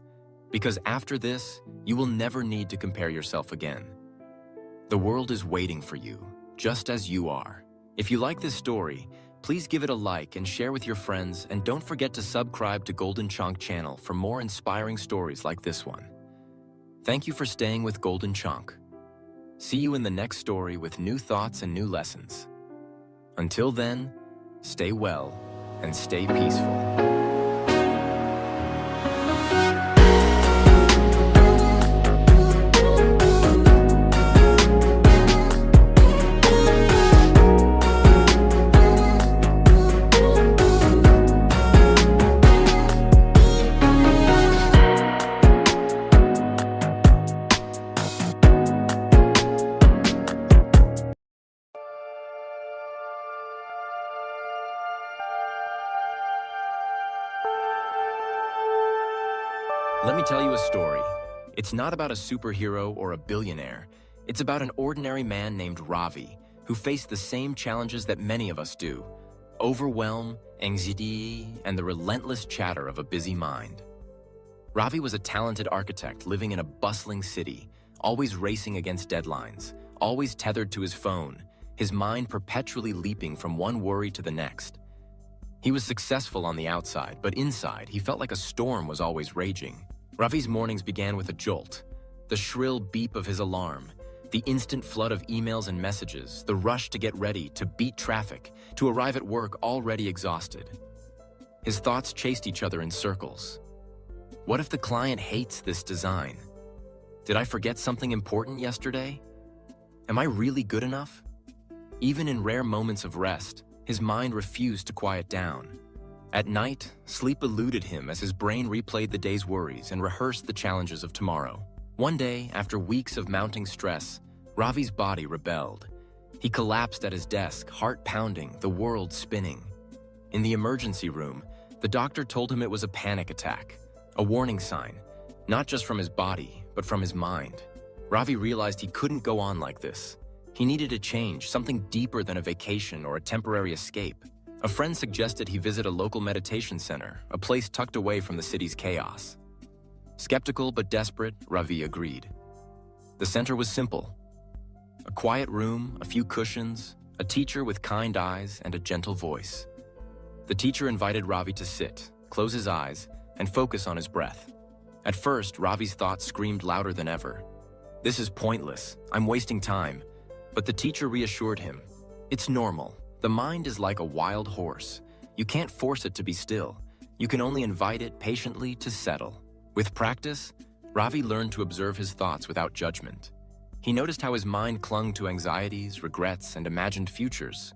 Because after this, you will never need to compare yourself again. The world is waiting for you, just as you are. If you like this story, please give it a like and share with your friends, and don't forget to subscribe to Golden Chonk channel for more inspiring stories like this one. Thank you for staying with Golden Chonk. See you in the next story with new thoughts and new lessons. Until then, stay well and stay peaceful. Let me tell you a story. It's not about a superhero or a billionaire. It's about an ordinary man named Ravi, who faced the same challenges that many of us do: overwhelm, anxiety, and the relentless chatter of a busy mind. Ravi was a talented architect living in a bustling city, always racing against deadlines, always tethered to his phone, his mind perpetually leaping from one worry to the next. He was successful on the outside, but inside, he felt like a storm was always raging. Ravi's mornings began with a jolt, the shrill beep of his alarm, the instant flood of emails and messages, the rush to get ready, to beat traffic, to arrive at work already exhausted. His thoughts chased each other in circles. What if the client hates this design? Did I forget something important yesterday? Am I really good enough? Even in rare moments of rest, his mind refused to quiet down. At night, sleep eluded him as his brain replayed the day's worries and rehearsed the challenges of tomorrow. One day, after weeks of mounting stress, Ravi's body rebelled. He collapsed at his desk, heart pounding, the world spinning. In the emergency room, the doctor told him it was a panic attack, a warning sign, not just from his body, but from his mind. Ravi realized he couldn't go on like this. He needed a change, something deeper than a vacation or a temporary escape. A friend suggested he visit a local meditation center, a place tucked away from the city's chaos. Skeptical but desperate, Ravi agreed. The center was simple. A quiet room, a few cushions, a teacher with kind eyes and a gentle voice. The teacher invited Ravi to sit, close his eyes, and focus on his breath. At first, Ravi's thoughts screamed louder than ever. This is pointless. I'm wasting time. But the teacher reassured him. It's normal. The mind is like a wild horse. You can't force it to be still. You can only invite it patiently to settle. With practice, Ravi learned to observe his thoughts without judgment. He noticed how his mind clung to anxieties, regrets, and imagined futures.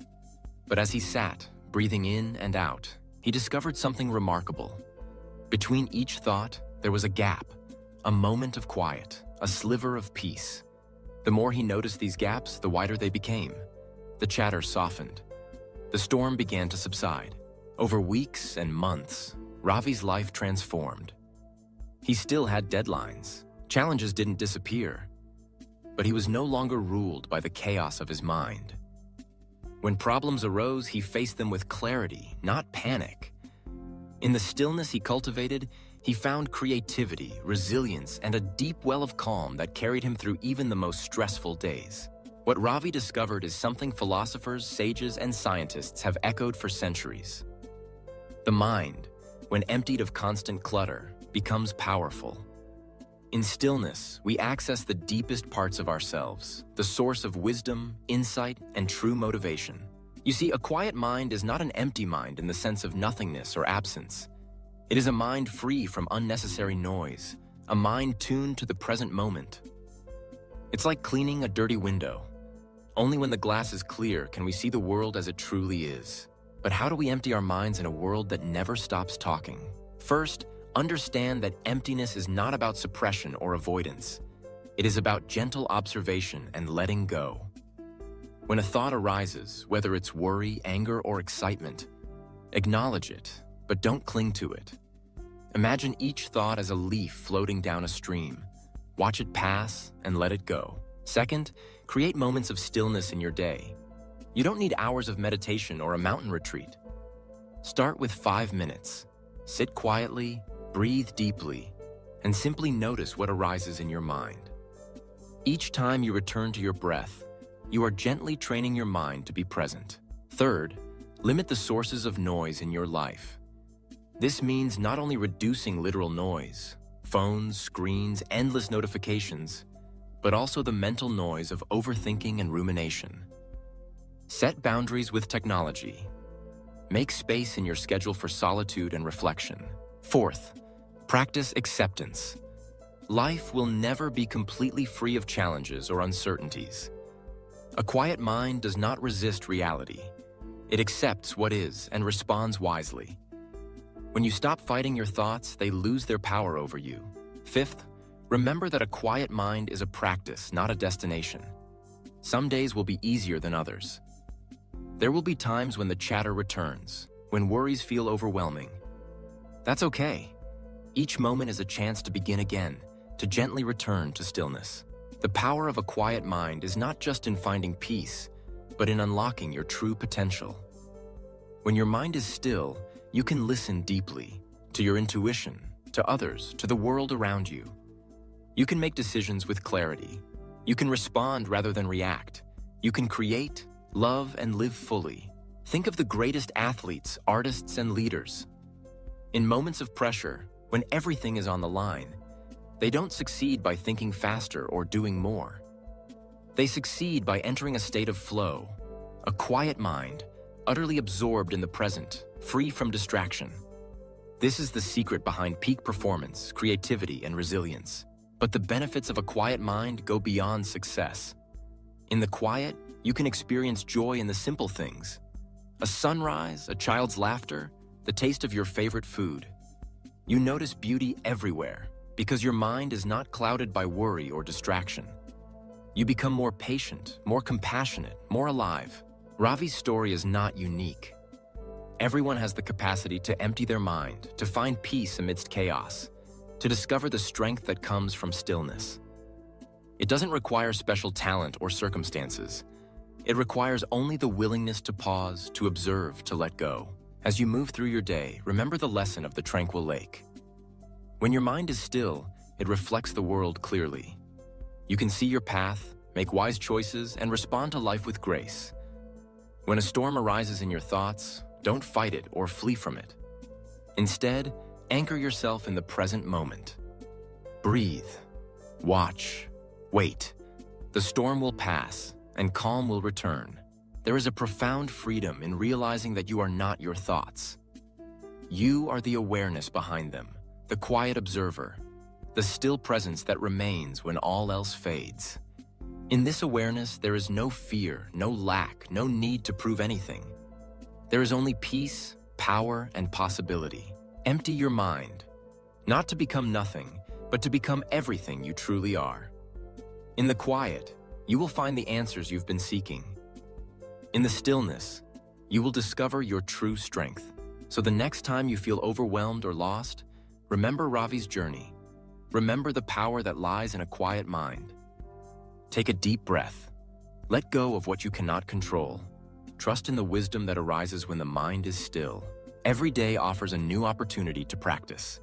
But as he sat, breathing in and out, he discovered something remarkable. Between each thought, there was a gap, a moment of quiet, a sliver of peace. The more he noticed these gaps, the wider they became. The chatter softened. The storm began to subside. Over weeks and months, Ravi's life transformed. He still had deadlines. Challenges didn't disappear. But he was no longer ruled by the chaos of his mind. When problems arose, he faced them with clarity, not panic. In the stillness he cultivated, he found creativity, resilience, and a deep well of calm that carried him through even the most stressful days. What Ravi discovered is something philosophers, sages, and scientists have echoed for centuries. The mind, when emptied of constant clutter, becomes powerful. In stillness, we access the deepest parts of ourselves, the source of wisdom, insight, and true motivation. You see, a quiet mind is not an empty mind in the sense of nothingness or absence. It is a mind free from unnecessary noise, a mind tuned to the present moment. It's like cleaning a dirty window. Only when the glass is clear can we see the world as it truly is. But how do we empty our minds in a world that never stops talking? First, understand that emptiness is not about suppression or avoidance. It is about gentle observation and letting go. When a thought arises, whether it's worry, anger, or excitement, acknowledge it, but don't cling to it. Imagine each thought as a leaf floating down a stream. Watch it pass and let it go. Second, create moments of stillness in your day. You don't need hours of meditation or a mountain retreat. Start with 5 minutes. Sit quietly, breathe deeply, and simply notice what arises in your mind. Each time you return to your breath, you are gently training your mind to be present. Third, limit the sources of noise in your life. This means not only reducing literal noise, phones, screens, endless notifications, but also the mental noise of overthinking and rumination. Set boundaries with technology. Make space in your schedule for solitude and reflection. Fourth, practice acceptance. Life will never be completely free of challenges or uncertainties. A quiet mind does not resist reality. It accepts what is and responds wisely. When you stop fighting your thoughts, they lose their power over you. Fifth, remember that a quiet mind is a practice, not a destination. Some days will be easier than others. There will be times when the chatter returns, when worries feel overwhelming. That's okay. Each moment is a chance to begin again, to gently return to stillness. The power of a quiet mind is not just in finding peace, but in unlocking your true potential. When your mind is still, you can listen deeply to your intuition, to others, to the world around you. You can make decisions with clarity. You can respond rather than react. You can create, love, and live fully. Think of the greatest athletes, artists, and leaders. In moments of pressure, when everything is on the line, they don't succeed by thinking faster or doing more. They succeed by entering a state of flow, a quiet mind, utterly absorbed in the present, free from distraction. This is the secret behind peak performance, creativity, and resilience. But the benefits of a quiet mind go beyond success. In the quiet, you can experience joy in the simple things. A sunrise, a child's laughter, the taste of your favorite food. You notice beauty everywhere because your mind is not clouded by worry or distraction. You become more patient, more compassionate, more alive. Ravi's story is not unique. Everyone has the capacity to empty their mind, to find peace amidst chaos, to discover the strength that comes from stillness. It doesn't require special talent or circumstances. It requires only the willingness to pause, to observe, to let go. As you move through your day, remember the lesson of the tranquil lake. When your mind is still, it reflects the world clearly. You can see your path, make wise choices, and respond to life with grace. When a storm arises in your thoughts, don't fight it or flee from it. Instead, anchor yourself in the present moment. Breathe, watch, wait. The storm will pass, and calm will return. There is a profound freedom in realizing that you are not your thoughts. You are the awareness behind them, the quiet observer, the still presence that remains when all else fades. In this awareness, there is no fear, no lack, no need to prove anything. There is only peace, power, and possibility. Empty your mind, not to become nothing, but to become everything you truly are. In the quiet, you will find the answers you've been seeking. In the stillness, you will discover your true strength. So the next time you feel overwhelmed or lost, remember Ravi's journey. Remember the power that lies in a quiet mind. Take a deep breath. Let go of what you cannot control. Trust in the wisdom that arises when the mind is still. Every day offers a new opportunity to practice.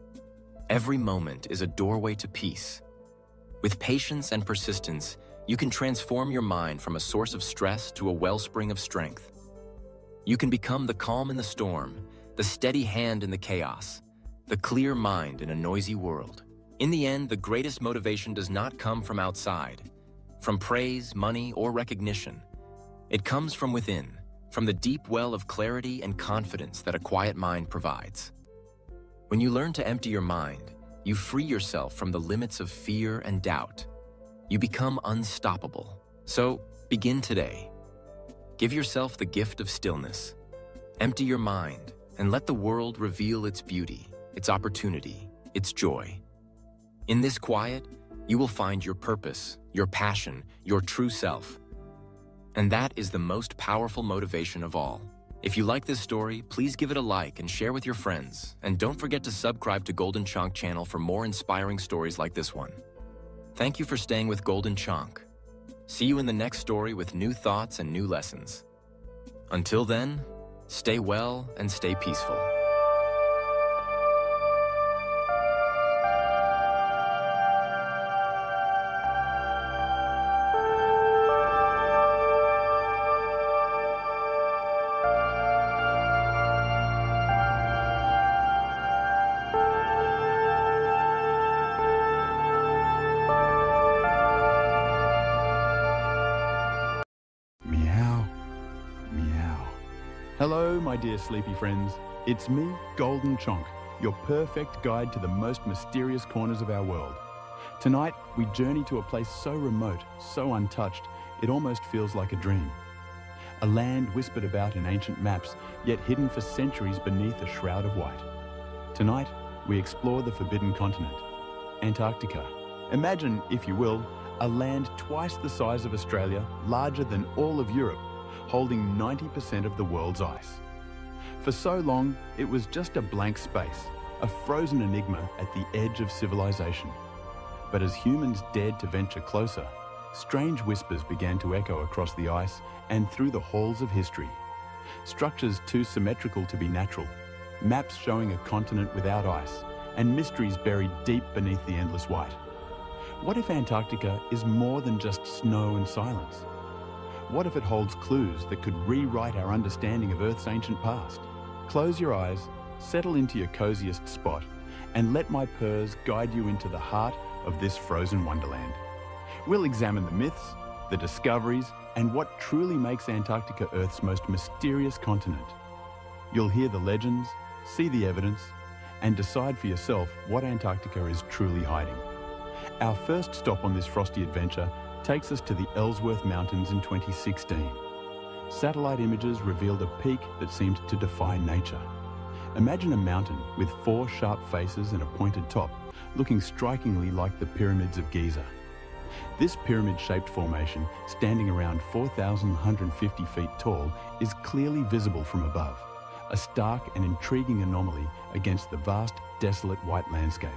Every moment is a doorway to peace. With patience and persistence, you can transform your mind from a source of stress to a wellspring of strength. You can become the calm in the storm, the steady hand in the chaos, the clear mind in a noisy world. In the end, the greatest motivation does not come from outside, from praise, money, or recognition. It comes from within, from the deep well of clarity and confidence that a quiet mind provides. When you learn to empty your mind, you free yourself from the limits of fear and doubt. You become unstoppable. So, begin today. Give yourself the gift of stillness. Empty your mind and let the world reveal its beauty, its opportunity, its joy. In this quiet, you will find your purpose, your passion, your true self. And that is the most powerful motivation of all. If you like this story, please give it a like and share with your friends. And don't forget to subscribe to Golden Chonk channel for more inspiring stories like this one. Thank you for staying with Golden Chonk. See you in the next story with new thoughts and new lessons. Until then, stay well and stay peaceful. Hello, my dear sleepy friends. It's me, Golden Chonk, your perfect guide to the most mysterious corners of our world. Tonight, we journey to a place so remote, so untouched, it almost feels like a dream. A land whispered about in ancient maps, yet hidden for centuries beneath a shroud of white. Tonight, we explore the forbidden continent, Antarctica. Imagine, if you will, a land twice the size of Australia, larger than all of Europe, holding 90% of the world's ice. For so long, it was just a blank space, a frozen enigma at the edge of civilization. But as humans dared to venture closer, strange whispers began to echo across the ice and through the halls of history. Structures too symmetrical to be natural, maps showing a continent without ice, and mysteries buried deep beneath the endless white. What if Antarctica is more than just snow and silence? What if it holds clues that could rewrite our understanding of Earth's ancient past? Close your eyes, settle into your coziest spot, and let my purrs guide you into the heart of this frozen wonderland. We'll examine the myths, the discoveries, and what truly makes Antarctica Earth's most mysterious continent. You'll hear the legends, see the evidence, and decide for yourself what Antarctica is truly hiding. Our first stop on this frosty adventure takes us to the Ellsworth Mountains in 2016. Satellite images revealed a peak that seemed to defy nature. Imagine a mountain with 4 sharp faces and a pointed top, looking strikingly like the pyramids of Giza. This pyramid-shaped formation, standing around 4,150 feet tall, is clearly visible from above, a stark and intriguing anomaly against the vast, desolate white landscape.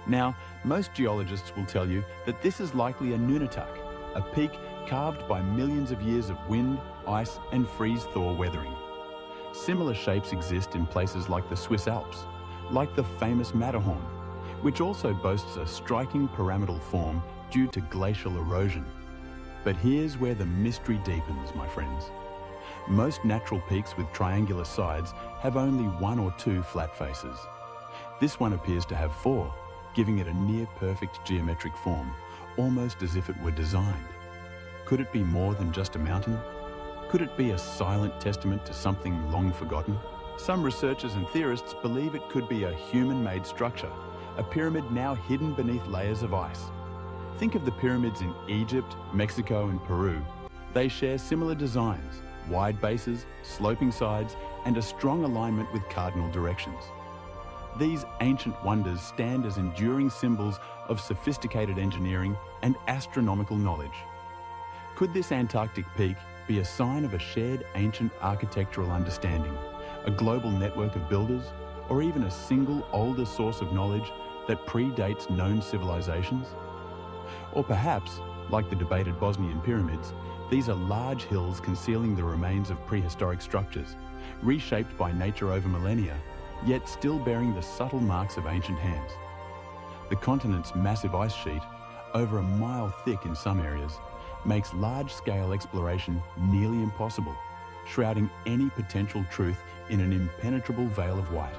Now, most geologists will tell you that this is likely a Nunatak, a peak carved by millions of years of wind, ice, and freeze-thaw weathering. Similar shapes exist in places like the Swiss Alps, like the famous Matterhorn, which also boasts a striking pyramidal form due to glacial erosion. But here's where the mystery deepens, my friends. Most natural peaks with triangular sides have only 1 or 2 flat faces. This one appears to have 4, giving it a near-perfect geometric form, almost as if it were designed. Could it be more than just a mountain? Could it be a silent testament to something long forgotten? Some researchers and theorists believe it could be a human-made structure, a pyramid now hidden beneath layers of ice. Think of the pyramids in Egypt, Mexico, and Peru. They share similar designs, wide bases, sloping sides, and a strong alignment with cardinal directions. These ancient wonders stand as enduring symbols of sophisticated engineering and astronomical knowledge. Could this Antarctic peak be a sign of a shared ancient architectural understanding, a global network of builders, or even a single older source of knowledge that predates known civilizations? Or perhaps, like the debated Bosnian pyramids, these are large hills concealing the remains of prehistoric structures, reshaped by nature over millennia, yet still bearing the subtle marks of ancient hands. The continent's massive ice sheet, over a mile thick in some areas, makes large-scale exploration nearly impossible, shrouding any potential truth in an impenetrable veil of white.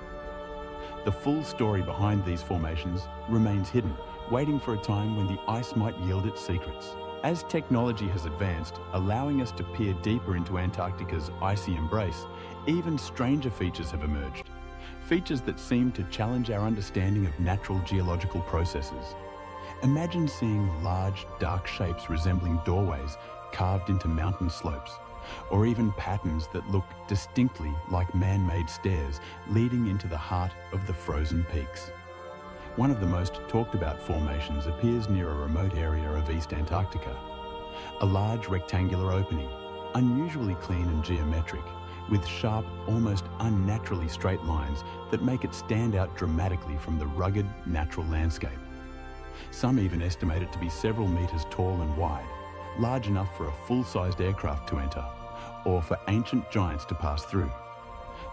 The full story behind these formations remains hidden, waiting for a time when the ice might yield its secrets. As technology has advanced, allowing us to peer deeper into Antarctica's icy embrace, even stranger features have emerged. Features that seem to challenge our understanding of natural geological processes. Imagine seeing large, dark shapes resembling doorways carved into mountain slopes, or even patterns that look distinctly like man-made stairs leading into the heart of the frozen peaks. One of the most talked about formations appears near a remote area of East Antarctica. A large rectangular opening, unusually clean and geometric, with sharp, almost unnaturally straight lines that make it stand out dramatically from the rugged, natural landscape. Some even estimate it to be several meters tall and wide, large enough for a full-sized aircraft to enter, or for ancient giants to pass through.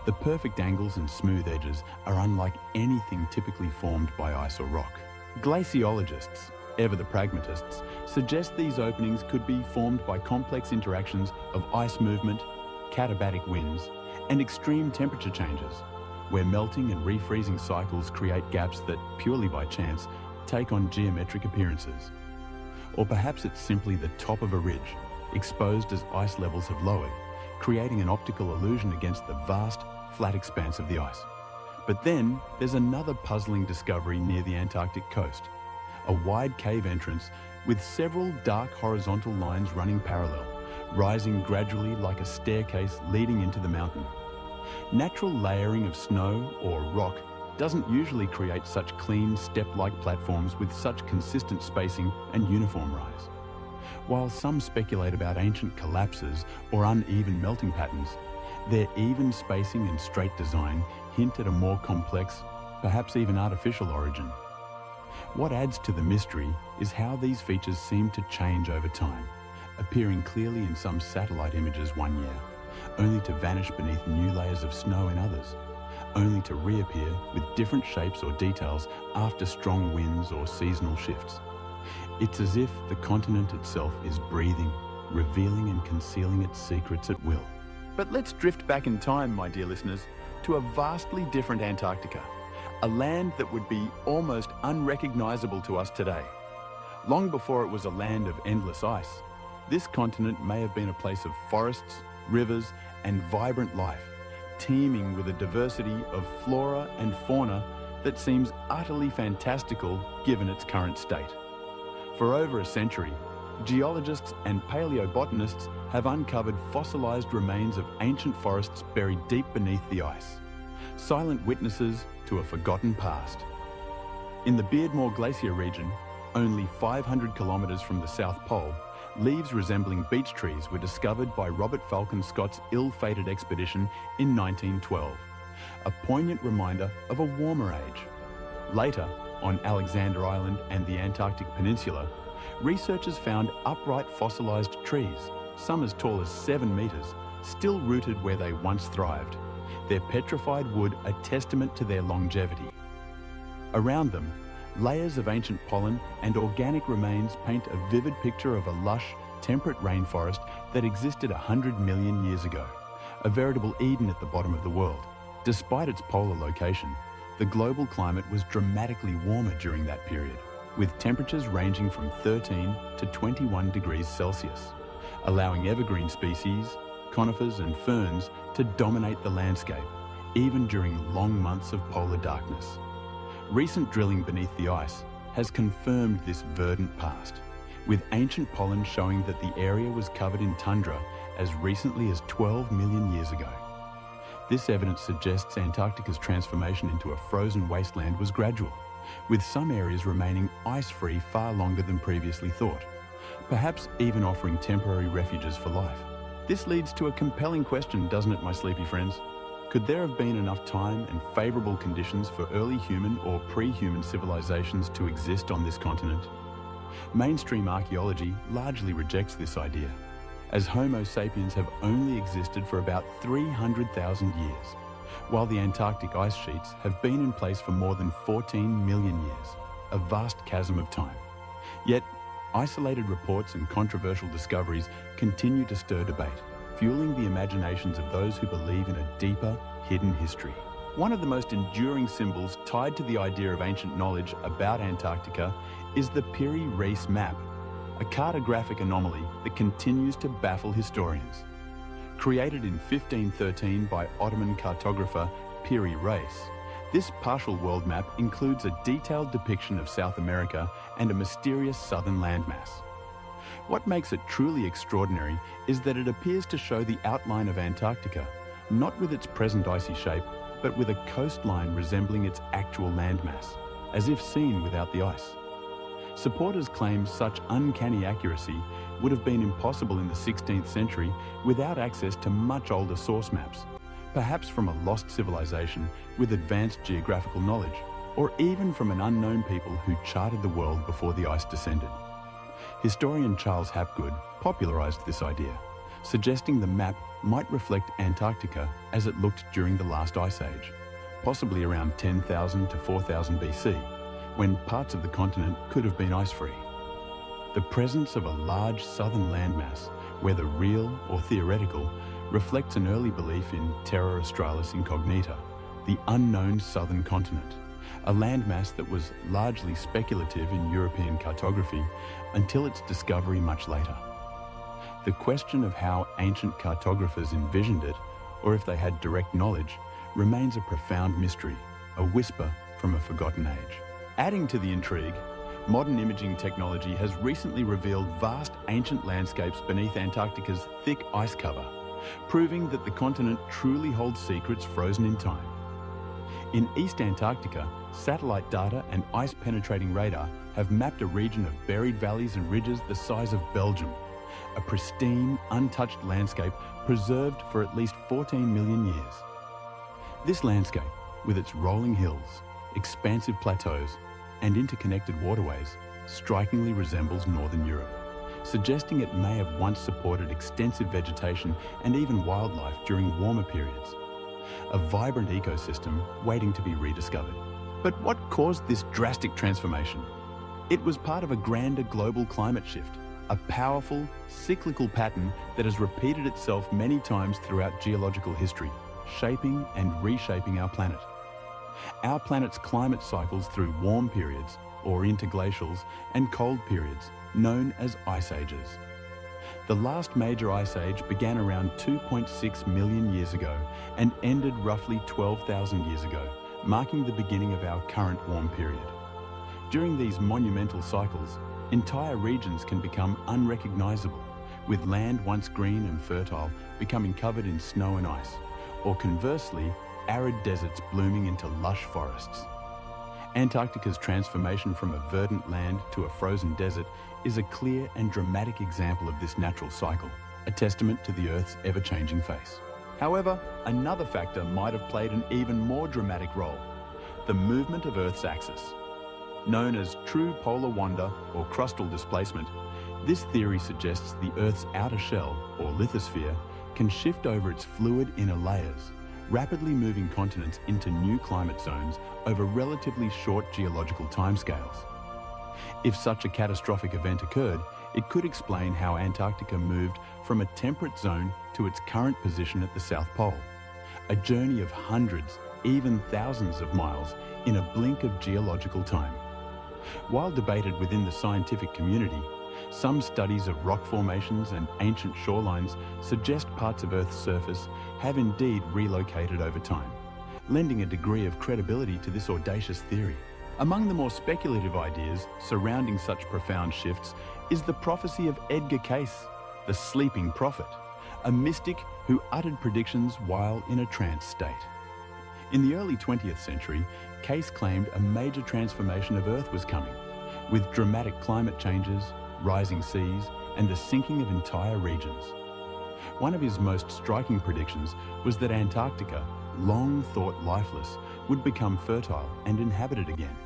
The perfect angles and smooth edges are unlike anything typically formed by ice or rock. Glaciologists, ever the pragmatists, suggest these openings could be formed by complex interactions of ice movement, katabatic winds, and extreme temperature changes, where melting and refreezing cycles create gaps that, purely by chance, take on geometric appearances. Or perhaps it's simply the top of a ridge, exposed as ice levels have lowered, creating an optical illusion against the vast, flat expanse of the ice. But then, there's another puzzling discovery near the Antarctic coast, a wide cave entrance with several dark horizontal lines running parallel, rising gradually like a staircase leading into the mountain. Natural layering of snow or rock doesn't usually create such clean, step-like platforms with such consistent spacing and uniform rise. While some speculate about ancient collapses or uneven melting patterns, their even spacing and straight design hint at a more complex, perhaps even artificial origin. What adds to the mystery is how these features seem to change over time, appearing clearly in some satellite images one year, only to vanish beneath new layers of snow in others, only to reappear with different shapes or details after strong winds or seasonal shifts. It's as if the continent itself is breathing, revealing and concealing its secrets at will. But let's drift back in time, my dear listeners, to a vastly different Antarctica, a land that would be almost unrecognizable to us today. Long before it was a land of endless ice, this continent may have been a place of forests, rivers, and vibrant life, teeming with a diversity of flora and fauna that seems utterly fantastical given its current state. For over a century, geologists and paleobotanists have uncovered fossilized remains of ancient forests buried deep beneath the ice, silent witnesses to a forgotten past. In the Beardmore Glacier region, only 500 kilometers from the South Pole, leaves resembling beech trees were discovered by Robert Falcon Scott's ill-fated expedition in 1912, a poignant reminder of a warmer age. Later, on Alexander Island and the Antarctic Peninsula, researchers found upright fossilized trees, some as tall as 7 meters, still rooted where they once thrived, their petrified wood a testament to their longevity. Around them, layers of ancient pollen and organic remains paint a vivid picture of a lush, temperate rainforest that existed 100 million years ago, a veritable Eden at the bottom of the world. Despite its polar location, the global climate was dramatically warmer during that period, with temperatures ranging from 13 to 21 degrees Celsius, allowing evergreen species, conifers and ferns to dominate the landscape, even during long months of polar darkness. Recent drilling beneath the ice has confirmed this verdant past, with ancient pollen showing that the area was covered in tundra as recently as 12 million years ago. This evidence suggests Antarctica's transformation into a frozen wasteland was gradual, with some areas remaining ice-free far longer than previously thought, perhaps even offering temporary refuges for life. This leads to a compelling question, doesn't it, my sleepy friends? Could there have been enough time and favourable conditions for early human or pre-human civilizations to exist on this continent? Mainstream archaeology largely rejects this idea, as Homo sapiens have only existed for about 300,000 years, while the Antarctic ice sheets have been in place for more than 14 million years, a vast chasm of time. Yet, isolated reports and controversial discoveries continue to stir debate, fueling the imaginations of those who believe in a deeper, hidden history. One of the most enduring symbols tied to the idea of ancient knowledge about Antarctica is the Piri-Reis map, a cartographic anomaly that continues to baffle historians. Created in 1513 by Ottoman cartographer Piri-Reis, this partial world map includes a detailed depiction of South America and a mysterious southern landmass. What makes it truly extraordinary is that it appears to show the outline of Antarctica, not with its present icy shape, but with a coastline resembling its actual landmass, as if seen without the ice. Supporters claim such uncanny accuracy would have been impossible in the 16th century without access to much older source maps, perhaps from a lost civilization with advanced geographical knowledge, or even from an unknown people who charted the world before the ice descended. Historian Charles Hapgood popularized this idea, suggesting the map might reflect Antarctica as it looked during the last ice age, possibly around 10,000 to 4000 BC, when parts of the continent could have been ice-free. The presence of a large southern landmass, whether real or theoretical, reflects an early belief in Terra Australis Incognita, the unknown southern continent, a landmass that was largely speculative in European cartography until its discovery much later. The question of how ancient cartographers envisioned it, or if they had direct knowledge, remains a profound mystery, a whisper from a forgotten age. Adding to the intrigue, modern imaging technology has recently revealed vast ancient landscapes beneath Antarctica's thick ice cover, proving that the continent truly holds secrets frozen in time. In East Antarctica, satellite data and ice-penetrating radar have mapped a region of buried valleys and ridges the size of Belgium, a pristine, untouched landscape preserved for at least 14 million years. This landscape, with its rolling hills, expansive plateaus, and interconnected waterways strikingly resembles northern Europe, suggesting it may have once supported extensive vegetation and even wildlife during warmer periods. A vibrant ecosystem waiting to be rediscovered. But what caused this drastic transformation? It was part of a grander global climate shift, a powerful, cyclical pattern that has repeated itself many times throughout geological history, shaping and reshaping our planet. Our planet's climate cycles through warm periods, or interglacials, and cold periods, known as ice ages. The last major ice age began around 2.6 million years ago and ended roughly 12,000 years ago, marking the beginning of our current warm period. During these monumental cycles, entire regions can become unrecognizable, with land once green and fertile becoming covered in snow and ice, or conversely, arid deserts blooming into lush forests. Antarctica's transformation from a verdant land to a frozen desert is a clear and dramatic example of this natural cycle, a testament to the Earth's ever-changing face. However, another factor might have played an even more dramatic role: the movement of Earth's axis. Known as true polar wander or crustal displacement, this theory suggests the Earth's outer shell, or lithosphere, can shift over its fluid inner layers, rapidly moving continents into new climate zones over relatively short geological timescales. If such a catastrophic event occurred, it could explain how Antarctica moved from a temperate zone to its current position at the South Pole, a journey of hundreds, even thousands of miles in a blink of geological time. While debated within the scientific community, some studies of rock formations and ancient shorelines suggest parts of Earth's surface have indeed relocated over time, lending a degree of credibility to this audacious theory. Among the more speculative ideas surrounding such profound shifts is the prophecy of Edgar Cayce, the sleeping prophet, a mystic who uttered predictions while in a trance state. In the early 20th century, Cayce claimed a major transformation of Earth was coming, with dramatic climate changes, rising seas, and the sinking of entire regions. One of his most striking predictions was that Antarctica, long thought lifeless, would become fertile and inhabited again.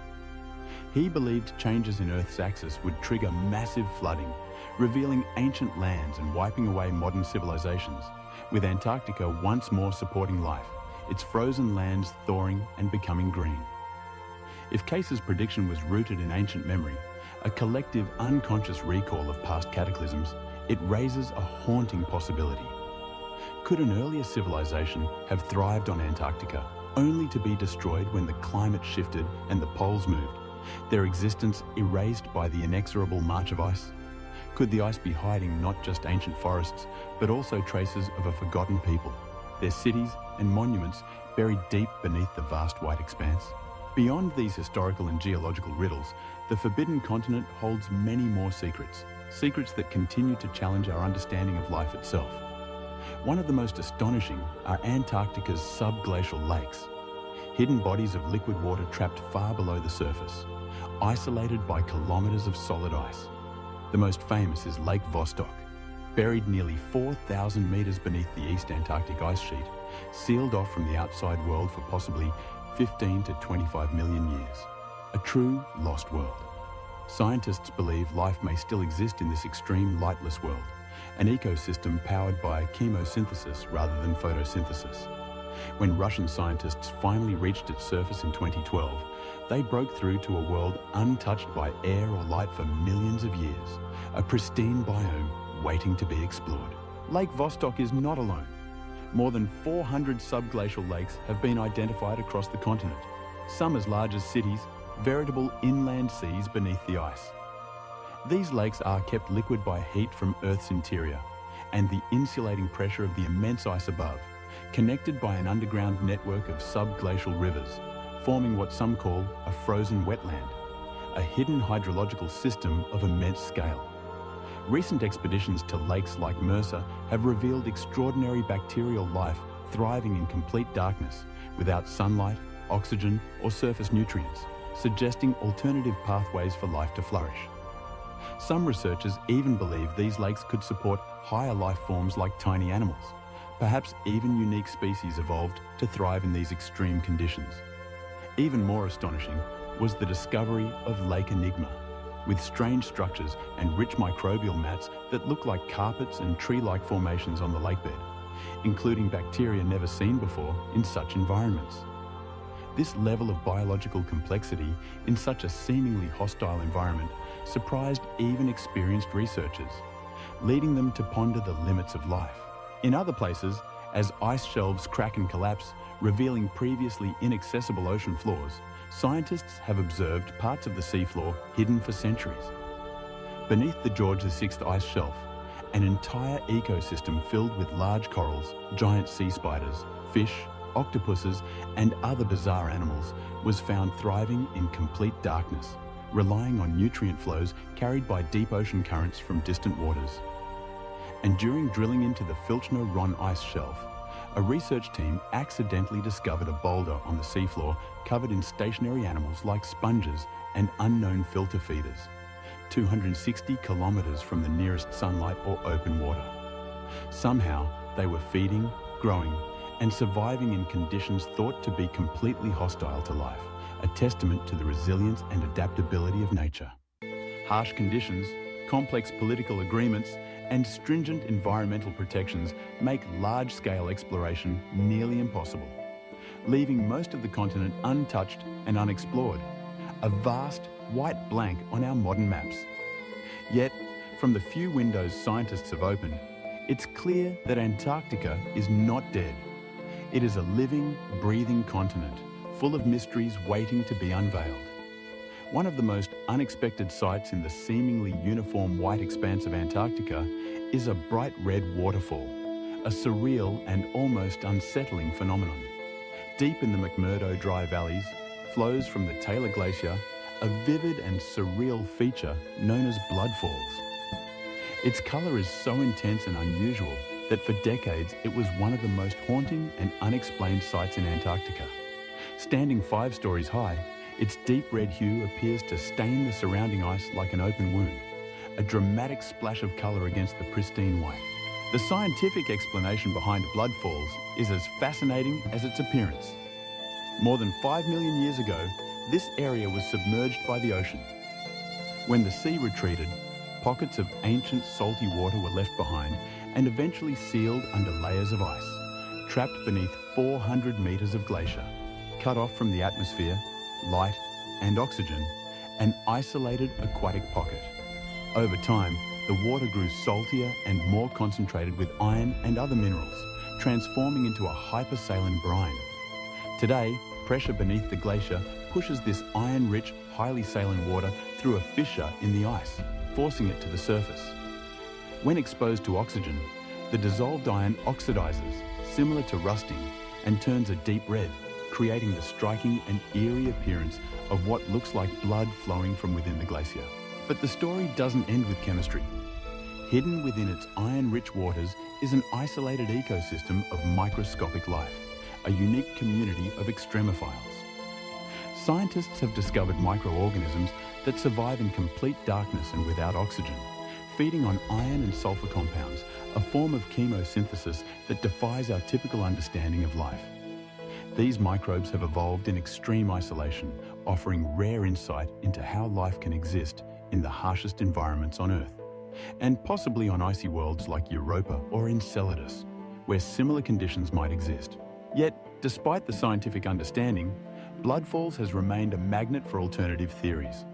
He believed changes in Earth's axis would trigger massive flooding, revealing ancient lands and wiping away modern civilizations, with Antarctica once more supporting life, its frozen lands thawing and becoming green. If Cayce's prediction was rooted in ancient memory, a collective unconscious recall of past cataclysms, it raises a haunting possibility. Could an earlier civilization have thrived on Antarctica, only to be destroyed when the climate shifted and the poles moved, their existence erased by the inexorable march of ice? Could the ice be hiding not just ancient forests, but also traces of a forgotten people, their cities and monuments buried deep beneath the vast white expanse? Beyond these historical and geological riddles, the Forbidden Continent holds many more secrets, secrets that continue to challenge our understanding of life itself. One of the most astonishing are Antarctica's subglacial lakes, hidden bodies of liquid water trapped far below the surface, isolated by kilometers of solid ice. The most famous is Lake Vostok, buried nearly 4,000 meters beneath the East Antarctic ice sheet, sealed off from the outside world for possibly 15 to 25 million years. A true lost world. Scientists believe life may still exist in this extreme lightless world, an ecosystem powered by chemosynthesis rather than photosynthesis. When Russian scientists finally reached its surface in 2012, they broke through to a world untouched by air or light for millions of years, a pristine biome waiting to be explored. Lake Vostok is not alone. More than 400 subglacial lakes have been identified across the continent, some as large as cities, veritable inland seas beneath the ice. These lakes are kept liquid by heat from Earth's interior and the insulating pressure of the immense ice above, connected by an underground network of subglacial rivers, forming what some call a frozen wetland, a hidden hydrological system of immense scale. Recent expeditions to lakes like Mercer have revealed extraordinary bacterial life thriving in complete darkness, without sunlight, oxygen, or surface nutrients, suggesting alternative pathways for life to flourish. Some researchers even believe these lakes could support higher life forms like tiny animals. Perhaps even unique species evolved to thrive in these extreme conditions. Even more astonishing, was the discovery of Lake Enigma, with strange structures and rich microbial mats that look like carpets and tree-like formations on the lakebed, including bacteria never seen before in such environments. This level of biological complexity in such a seemingly hostile environment surprised even experienced researchers, leading them to ponder the limits of life. In other places, as ice shelves crack and collapse, revealing previously inaccessible ocean floors, scientists have observed parts of the seafloor hidden for centuries. Beneath the George VI ice shelf, an entire ecosystem filled with large corals, giant sea spiders, fish, octopuses, and other bizarre animals was found thriving in complete darkness, relying on nutrient flows carried by deep ocean currents from distant waters. And during drilling into the Filchner-Ronne ice shelf, a research team accidentally discovered a boulder on the seafloor covered in stationary animals like sponges and unknown filter feeders, 260 kilometers from the nearest sunlight or open water. Somehow, they were feeding, growing, and surviving in conditions thought to be completely hostile to life, a testament to the resilience and adaptability of nature. Harsh conditions, complex political agreements, and stringent environmental protections make large-scale exploration nearly impossible, leaving most of the continent untouched and unexplored, a vast white blank on our modern maps. Yet, from the few windows scientists have opened, it's clear that Antarctica is not dead. It is a living, breathing continent, full of mysteries waiting to be unveiled. One of the most unexpected sights in the seemingly uniform white expanse of Antarctica is a bright red waterfall, a surreal and almost unsettling phenomenon. Deep in the McMurdo dry valleys flows from the Taylor Glacier a vivid and surreal feature known as blood falls. Its colour is so intense and unusual that for decades it was one of the most haunting and unexplained sights in Antarctica. Standing 5 stories high, its deep red hue appears to stain the surrounding ice like an open wound, a dramatic splash of colour against the pristine white. The scientific explanation behind blood falls is as fascinating as its appearance. More than 5 million years ago, this area was submerged by the ocean. When the sea retreated, pockets of ancient salty water were left behind and eventually sealed under layers of ice, trapped beneath 400 metres of glacier, cut off from the atmosphere, light and oxygen, an isolated aquatic pocket. Over time, the water grew saltier and more concentrated with iron and other minerals, transforming into a hypersaline brine. Today, pressure beneath the glacier pushes this iron-rich, highly saline water through a fissure in the ice, forcing it to the surface. When exposed to oxygen, the dissolved iron oxidizes, similar to rusting, and turns a deep red, creating the striking and eerie appearance of what looks like blood flowing from within the glacier. But the story doesn't end with chemistry. Hidden within its iron-rich waters is an isolated ecosystem of microscopic life, a unique community of extremophiles. Scientists have discovered microorganisms that survive in complete darkness and without oxygen, feeding on iron and sulfur compounds, a form of chemosynthesis that defies our typical understanding of life. These microbes have evolved in extreme isolation, offering rare insight into how life can exist in the harshest environments on Earth, and possibly on icy worlds like Europa or Enceladus, where similar conditions might exist. Yet, despite the scientific understanding, blood falls has remained a magnet for alternative theories.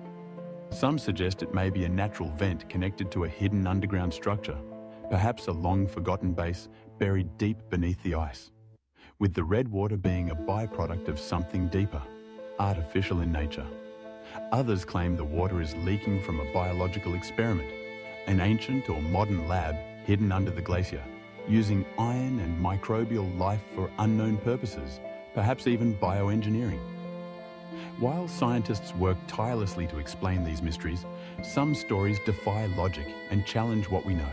Some suggest it may be a natural vent connected to a hidden underground structure, perhaps a long-forgotten base buried deep beneath the ice, with the red water being a byproduct of something deeper, artificial in nature. Others claim the water is leaking from a biological experiment, an ancient or modern lab hidden under the glacier, using iron and microbial life for unknown purposes, perhaps even bioengineering. While scientists work tirelessly to explain these mysteries, some stories defy logic and challenge what we know,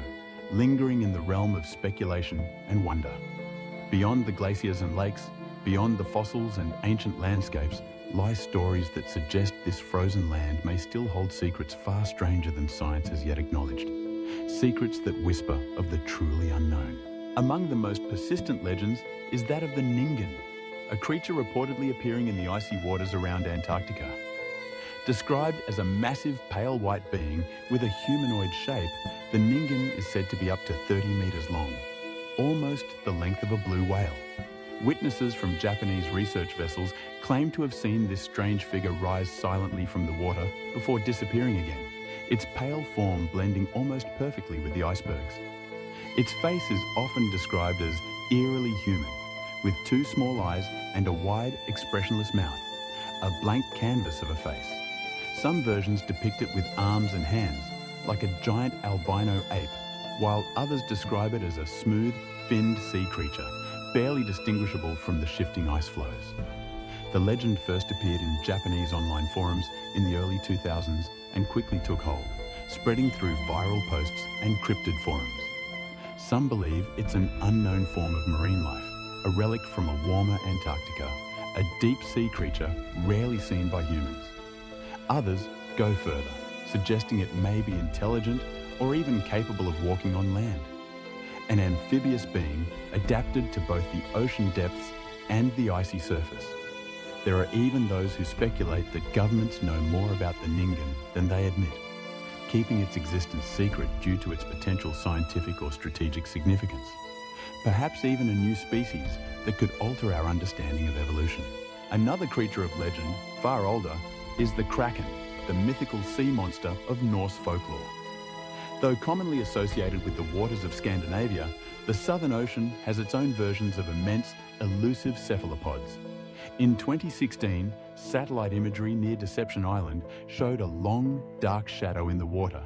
lingering in the realm of speculation and wonder. Beyond the glaciers and lakes, beyond the fossils and ancient landscapes, lie stories that suggest this frozen land may still hold secrets far stranger than science has yet acknowledged. Secrets that whisper of the truly unknown. Among the most persistent legends is that of the Ningen, a creature reportedly appearing in the icy waters around Antarctica. Described as a massive pale white being with a humanoid shape, the Ningen is said to be up to 30 meters long, almost the length of a blue whale. Witnesses from Japanese research vessels claim to have seen this strange figure rise silently from the water before disappearing again, its pale form blending almost perfectly with the icebergs. Its face is often described as eerily human, with 2 small eyes and a wide, expressionless mouth, a blank canvas of a face. Some versions depict it with arms and hands, like a giant albino ape, while others describe it as a smooth, finned sea creature, barely distinguishable from the shifting ice floes. The legend first appeared in Japanese online forums in the early 2000s and quickly took hold, spreading through viral posts and cryptid forums. Some believe it's an unknown form of marine life, a relic from a warmer Antarctica, a deep sea creature rarely seen by humans. Others go further, suggesting it may be intelligent or even capable of walking on land. An amphibious being adapted to both the ocean depths and the icy surface. There are even those who speculate that governments know more about the Ningen than they admit, keeping its existence secret due to its potential scientific or strategic significance. Perhaps even a new species that could alter our understanding of evolution. Another creature of legend, far older, is the Kraken, the mythical sea monster of Norse folklore. Though commonly associated with the waters of Scandinavia, the Southern Ocean has its own versions of immense, elusive cephalopods. In 2016, satellite imagery near Deception Island showed a long, dark shadow in the water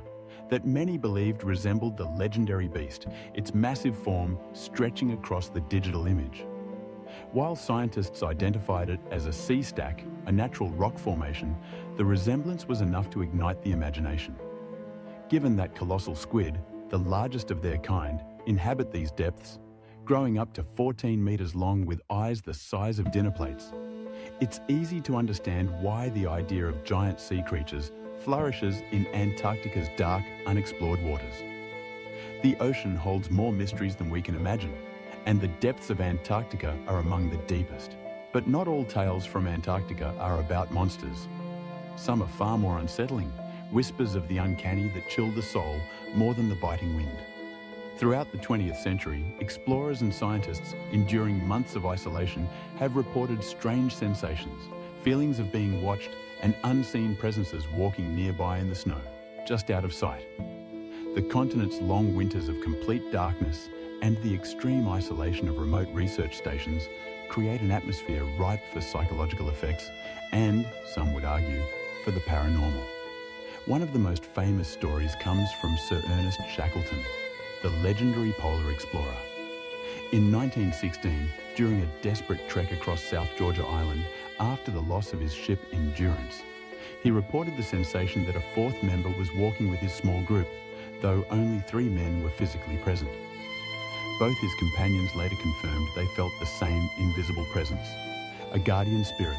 that many believed resembled the legendary beast, its massive form stretching across the digital image. While scientists identified it as a sea stack, a natural rock formation, the resemblance was enough to ignite the imagination. Given that colossal squid, the largest of their kind, inhabit these depths, growing up to 14 meters long with eyes the size of dinner plates, it's easy to understand why the idea of giant sea creatures flourishes in Antarctica's dark, unexplored waters. The ocean holds more mysteries than we can imagine, and the depths of Antarctica are among the deepest. But not all tales from Antarctica are about monsters. Some are far more unsettling, whispers of the uncanny that chill the soul more than the biting wind. Throughout the 20th century, explorers and scientists, enduring months of isolation, have reported strange sensations, feelings of being watched, and unseen presences walking nearby in the snow, just out of sight. The continent's long winters of complete darkness and the extreme isolation of remote research stations create an atmosphere ripe for psychological effects and, some would argue, for the paranormal. One of the most famous stories comes from Sir Ernest Shackleton, the legendary polar explorer. In 1916, during a desperate trek across South Georgia Island after the loss of his ship Endurance, he reported the sensation that a 4th member was walking with his small group, though only 3 men were physically present. Both his companions later confirmed they felt the same invisible presence, a guardian spirit,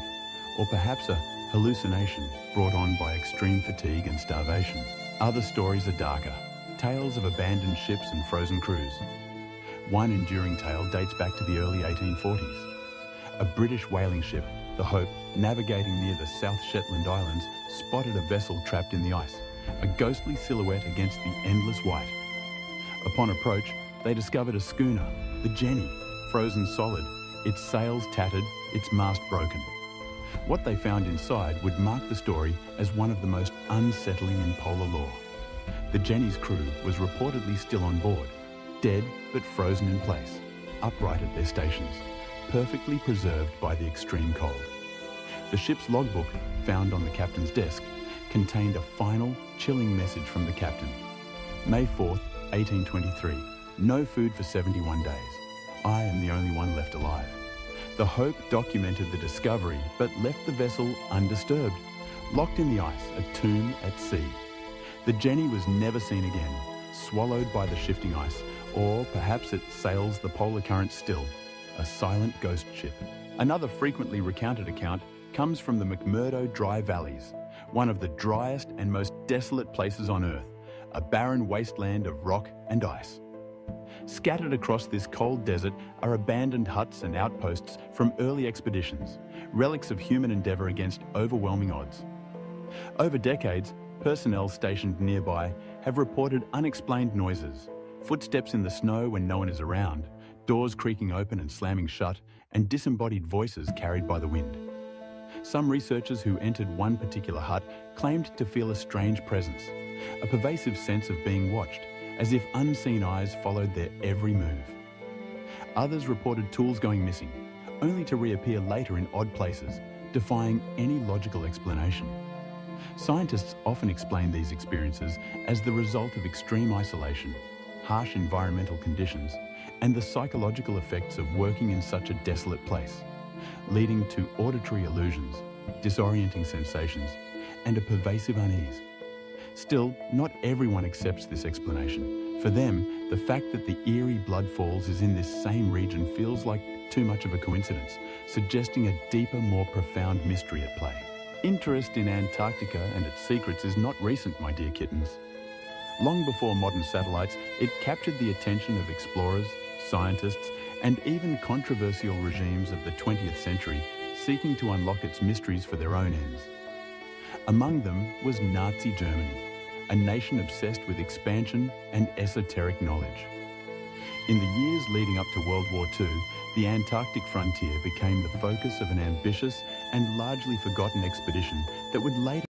or perhaps a hallucination brought on by extreme fatigue and starvation. Other stories are darker, tales of abandoned ships and frozen crews. One enduring tale dates back to the early 1840s. A British whaling ship, the Hope, navigating near the South Shetland Islands, spotted a vessel trapped in the ice, a ghostly silhouette against the endless white. Upon approach, they discovered a schooner, the Jenny, frozen solid, its sails tattered, its mast broken. What they found inside would mark the story as one of the most unsettling in polar lore. The Jenny's crew was reportedly still on board, dead but frozen in place, upright at their stations, perfectly preserved by the extreme cold. The ship's logbook, found on the captain's desk, contained a final, chilling message from the captain. May 4th, 1823. No food for 71 days. I am the only one left alive. The Hope documented the discovery, but left the vessel undisturbed, locked in the ice, a tomb at sea. The Jenny was never seen again, swallowed by the shifting ice, or perhaps it sails the polar current still, a silent ghost ship. Another frequently recounted account comes from the McMurdo Dry Valleys, one of the driest and most desolate places on Earth, a barren wasteland of rock and ice. Scattered across this cold desert are abandoned huts and outposts from early expeditions, relics of human endeavour against overwhelming odds. Over decades, personnel stationed nearby have reported unexplained noises, footsteps in the snow when no one is around, doors creaking open and slamming shut, and disembodied voices carried by the wind. Some researchers who entered one particular hut claimed to feel a strange presence, a pervasive sense of being watched, as if unseen eyes followed their every move. Others reported tools going missing, only to reappear later in odd places, defying any logical explanation. Scientists often explain these experiences as the result of extreme isolation, harsh environmental conditions, and the psychological effects of working in such a desolate place, leading to auditory illusions, disorienting sensations, and a pervasive unease. Still, not everyone accepts this explanation. For them, the fact that the eerie blood falls is in this same region feels like too much of a coincidence, suggesting a deeper, more profound mystery at play. Interest in Antarctica and its secrets is not recent, my dear kittens. Long before modern satellites, it captured the attention of explorers, scientists, and even controversial regimes of the 20th century seeking to unlock its mysteries for their own ends. Among them was Nazi Germany, a nation obsessed with expansion and esoteric knowledge. In the years leading up to World War II, the Antarctic frontier became the focus of an ambitious and largely forgotten expedition that would later